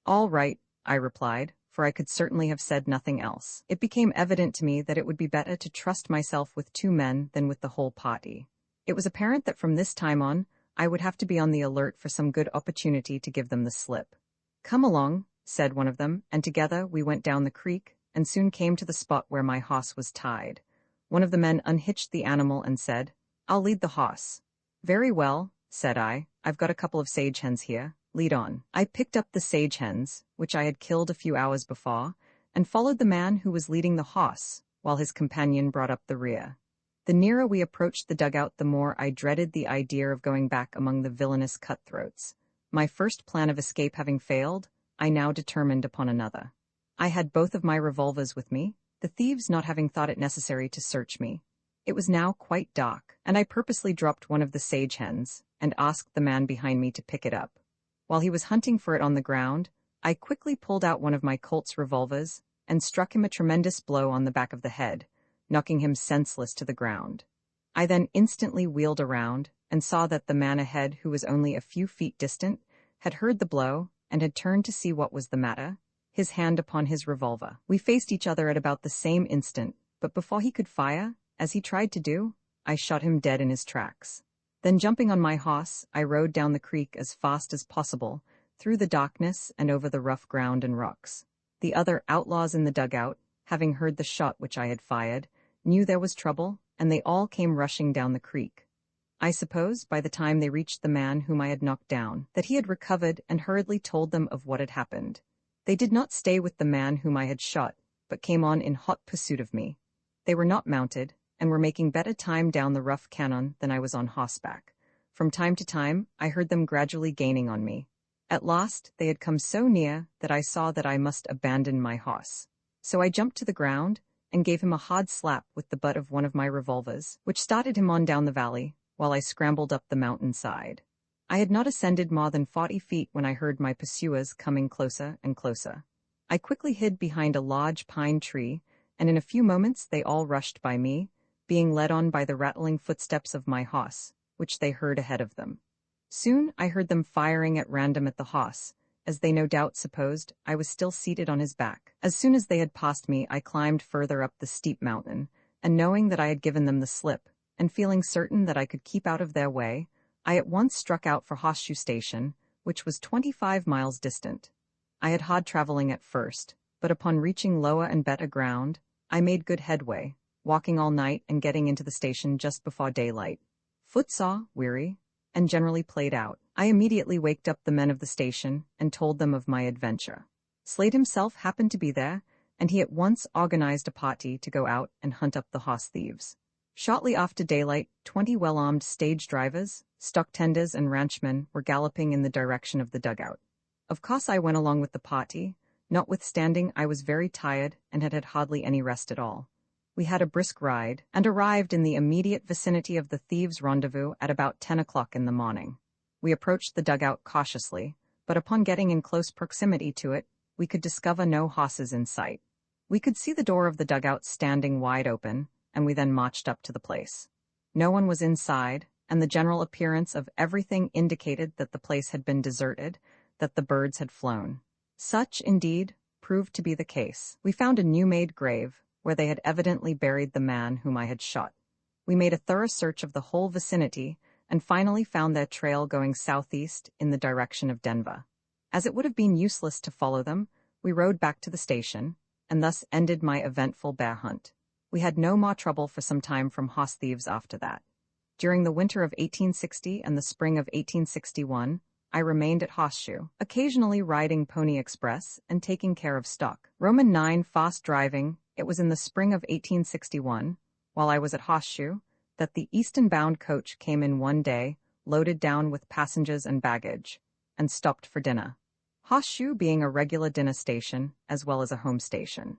"All right," I replied, for I could certainly have said nothing else. It became evident to me that it would be better to trust myself with 2 men than with the whole party. It was apparent that from this time on, I would have to be on the alert for some good opportunity to give them the slip. "Come along," said one of them, and together we went down the creek, and soon came to the spot where my horse was tied. One of the men unhitched the animal and said, "I'll lead the horse." "Very well," said I, "I've got a couple of sage hens here. Lead on." I picked up the sage hens, which I had killed a few hours before, and followed the man who was leading the horse, while his companion brought up the rear. The nearer we approached the dugout, the more I dreaded the idea of going back among the villainous cutthroats. My first plan of escape having failed, I now determined upon another. I had both of my revolvers with me, the thieves not having thought it necessary to search me. It was now quite dark, and I purposely dropped one of the sage hens, and asked the man behind me to pick it up. While he was hunting for it on the ground, I quickly pulled out one of my Colt's revolvers, and struck him a tremendous blow on the back of the head, knocking him senseless to the ground. I then instantly wheeled around, and saw that the man ahead, who was only a few feet distant, had heard the blow, and had turned to see what was the matter, his hand upon his revolver. We faced each other at about the same instant, but before he could fire, as he tried to do, I shot him dead in his tracks. Then jumping on my horse, I rode down the creek as fast as possible, through the darkness and over the rough ground and rocks. The other outlaws in the dugout, having heard the shot which I had fired, knew there was trouble, and they all came rushing down the creek. I suppose, by the time they reached the man whom I had knocked down, that he had recovered and hurriedly told them of what had happened. They did not stay with the man whom I had shot, but came on in hot pursuit of me. They were not mounted, and were making better time down the rough canon than I was on horseback. From time to time, I heard them gradually gaining on me. At last, they had come so near that I saw that I must abandon my horse. So I jumped to the ground, and gave him a hard slap with the butt of one of my revolvers, which started him on down the valley, while I scrambled up the mountain side. I had not ascended more than 40 feet when I heard my pursuers coming closer and closer. I quickly hid behind a large pine tree, and in a few moments they all rushed by me, being led on by the rattling footsteps of my horse, which they heard ahead of them. Soon I heard them firing at random at the horse, as they no doubt supposed I was still seated on his back. As soon as they had passed me, I climbed further up the steep mountain, and knowing that I had given them the slip, and feeling certain that I could keep out of their way, I at once struck out for Horseshoe Station, which was 25 miles distant. I had hard traveling at first, but upon reaching lower and better ground, I made good headway, walking all night and getting into the station just before daylight. Footsore, weary, and generally played out, I immediately waked up the men of the station and told them of my adventure. Slade himself happened to be there, and he at once organized a party to go out and hunt up the horse thieves. Shortly after daylight, 20 well-armed stage drivers, stock tenders, and ranchmen were galloping in the direction of the dugout. Of course I went along with the party, notwithstanding I was very tired and had had hardly any rest at all. We had a brisk ride, and arrived in the immediate vicinity of the thieves' rendezvous at about 10 o'clock in the morning. We approached the dugout cautiously, but upon getting in close proximity to it, we could discover no horses in sight. We could see the door of the dugout standing wide open, and we then marched up to the place. No one was inside, and the general appearance of everything indicated that the place had been deserted, that the birds had flown. Such, indeed, proved to be the case. We found a new-made grave, where they had evidently buried the man whom I had shot. We made a thorough search of the whole vicinity, and finally found their trail going southeast in the direction of Denver. As it would have been useless to follow them, we rode back to the station, and thus ended my eventful bear hunt. We had no more trouble for some time from horse thieves after that. During the winter of 1860 and the spring of 1861, I remained at Horseshoe, occasionally riding Pony Express and taking care of stock. Roman 9 fast driving. It was in the spring of 1861, while I was at Horseshoe, that the eastern-bound coach came in one day, loaded down with passengers and baggage, and stopped for dinner. Horseshoe being a regular dinner station, as well as a home station.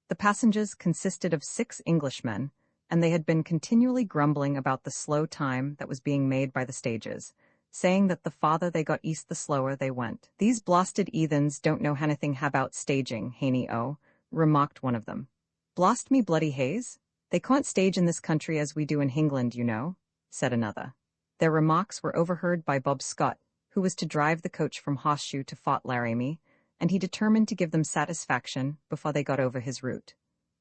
The passengers consisted of 6 Englishmen, and they had been continually grumbling about the slow time that was being made by the stages, saying that the farther they got east the slower they went. "These blasted heathens don't know anything about staging, Haney O," remarked one of them. "Blast me bloody haze, they can't stage in this country as we do in England, you know," said another. Their remarks were overheard by Bob Scott, who was to drive the coach from Horseshoe to Fort Laramie, and he determined to give them satisfaction before they got over his route.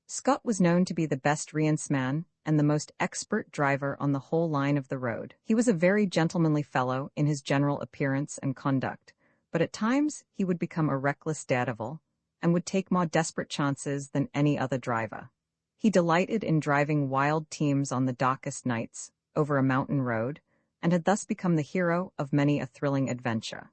Scott was known to be the best man and the most expert driver on the whole line of the road. He was a very gentlemanly fellow in his general appearance and conduct, but at times he would become a reckless daredevil, and would take more desperate chances than any other driver. He delighted in driving wild teams on the darkest nights, over a mountain road, and had thus become the hero of many a thrilling adventure.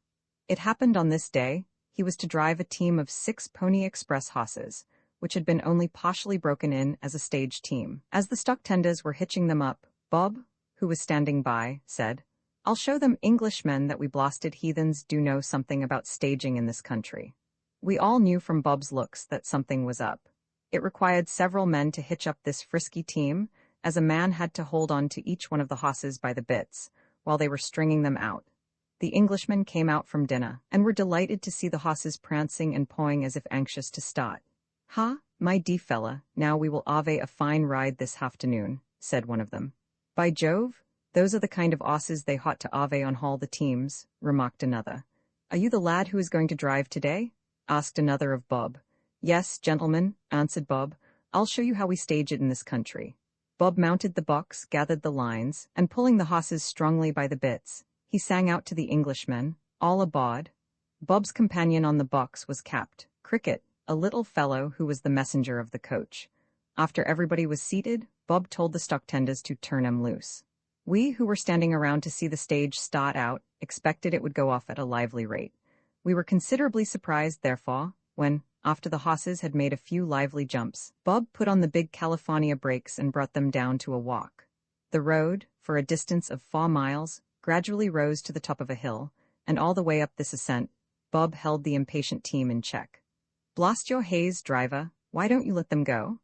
It happened on this day, he was to drive a team of 6 Pony Express horses, which had been only partially broken in as a stage team. As the stock tenders were hitching them up, Bob, who was standing by, said, "I'll show them Englishmen that we blasted heathens do know something about staging in this country." We all knew from Bob's looks that something was up. It required several men to hitch up this frisky team, as a man had to hold on to each one of the horses by the bits, while they were stringing them out. The Englishmen came out from dinner, and were delighted to see the horses prancing and pawing as if anxious to start. "Ha, my dear fella, now we will have a fine ride this afternoon," said one of them. "By Jove, those are the kind of osses they ought to have on all the teams," remarked another. "Are you the lad who is going to drive today?" asked another of Bob. "Yes, gentlemen," answered Bob. "I'll show you how we stage it in this country." Bob mounted the box, gathered the lines, and pulling the horses strongly by the bits, he sang out to the Englishmen, "All aboard." Bob's companion on the box was Capt. Cricket, a little fellow who was the messenger of the coach. After everybody was seated, Bob told the stocktenders to turn him loose. We, who were standing around to see the stage start out, expected it would go off at a lively rate. We were considerably surprised, therefore, when, after the horses had made a few lively jumps, Bob put on the big California brakes and brought them down to a walk. The road, for a distance of 4 miles, gradually rose to the top of a hill, and all the way up this ascent, Bob held the impatient team in check. "Blast your haze, driver, why don't you let them go?"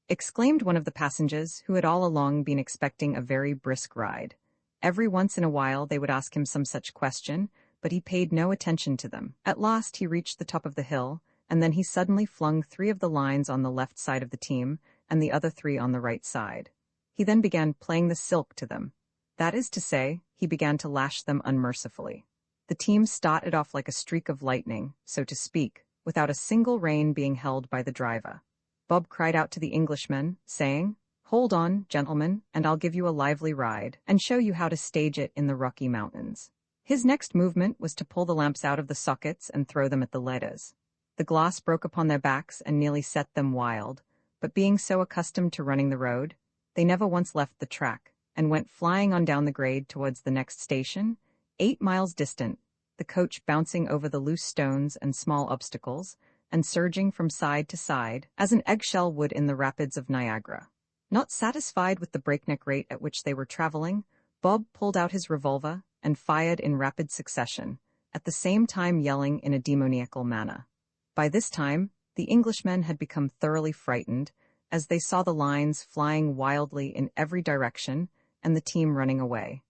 exclaimed one of the passengers who had all along been expecting a very brisk ride. Every once in a while they would ask him some such question, but he paid no attention to them. At last he reached the top of the hill, and then he suddenly flung 3 of the lines on the left side of the team and the other 3 on the right side. He then began playing the silk to them. That is to say, he began to lash them unmercifully. The team started off like a streak of lightning, so to speak, without a single rein being held by the driver. Bob cried out to the Englishmen, saying, "Hold on, gentlemen, and I'll give you a lively ride, and show you how to stage it in the Rocky Mountains." His next movement was to pull the lamps out of the sockets and throw them at the leaders. The glass broke upon their backs and nearly set them wild, but being so accustomed to running the road, they never once left the track, and went flying on down the grade towards the next station, 8 miles distant, the coach bouncing over the loose stones and small obstacles, and surging from side to side, as an eggshell would in the rapids of Niagara. Not satisfied with the breakneck rate at which they were traveling, Bob pulled out his revolver and fired in rapid succession, at the same time yelling in a demoniacal manner. By this time, the Englishmen had become thoroughly frightened, as they saw the lines flying wildly in every direction and the team running away.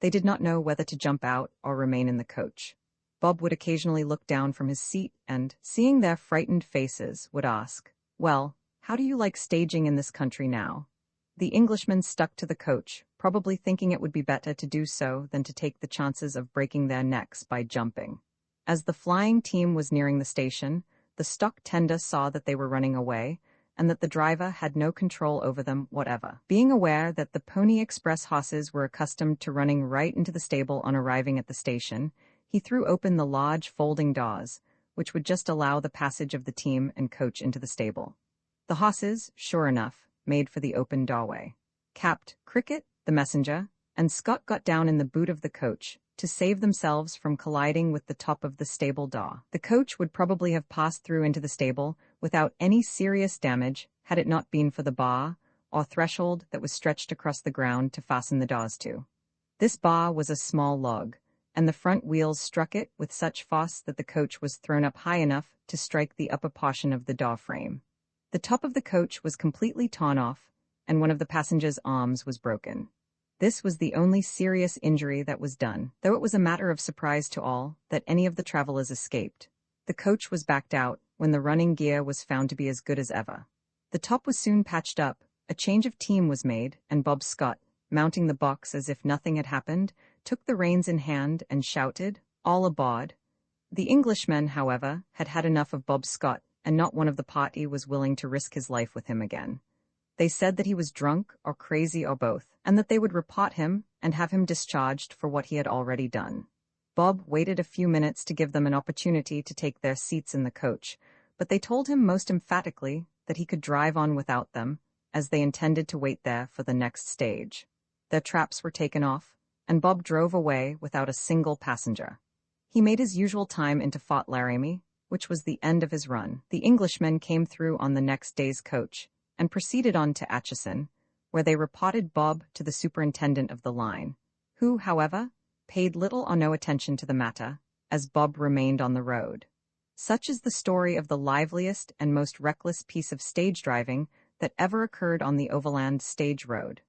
They did not know whether to jump out or remain in the coach. Bob would occasionally look down from his seat and, seeing their frightened faces, would ask, "Well, how do you like staging in this country now?" The Englishmen stuck to the coach, probably thinking it would be better to do so than to take the chances of breaking their necks by jumping. As the flying team was nearing the station, the stock tender saw that they were running away, and that the driver had no control over them whatever. Being aware that the Pony Express horses were accustomed to running right into the stable on arriving at the station, he threw open the large folding doors, which would just allow the passage of the team and coach into the stable. The horses, sure enough, made for the open doorway. Capt. Cricket, the messenger, and Scott got down in the boot of the coach to save themselves from colliding with the top of the stable door. The coach would probably have passed through into the stable without any serious damage had it not been for the bar or threshold that was stretched across the ground to fasten the doors to. This bar was a small log, and the front wheels struck it with such force that the coach was thrown up high enough to strike the upper portion of the door frame. The top of the coach was completely torn off, and one of the passengers' arms was broken. This was the only serious injury that was done, though it was a matter of surprise to all that any of the travelers escaped. The coach was backed out when the running gear was found to be as good as ever. The top was soon patched up, a change of team was made, and Bob Scott, mounting the box as if nothing had happened, took the reins in hand and shouted, "All aboard." The Englishmen, however, had had enough of Bob Scott, and not one of the party was willing to risk his life with him again. They said that he was drunk or crazy or both, and that they would report him and have him discharged for what he had already done. Bob waited a few minutes to give them an opportunity to take their seats in the coach, but they told him most emphatically that he could drive on without them, as they intended to wait there for the next stage. Their traps were taken off, and Bob drove away without a single passenger. He made his usual time into Fort Laramie, which was the end of his run. The Englishmen came through on the next day's coach, and proceeded on to Atchison, where they reported Bob to the superintendent of the line, who, however, paid little or no attention to the matter, as Bob remained on the road. Such is the story of the liveliest and most reckless piece of stage driving that ever occurred on the Overland Stage Road.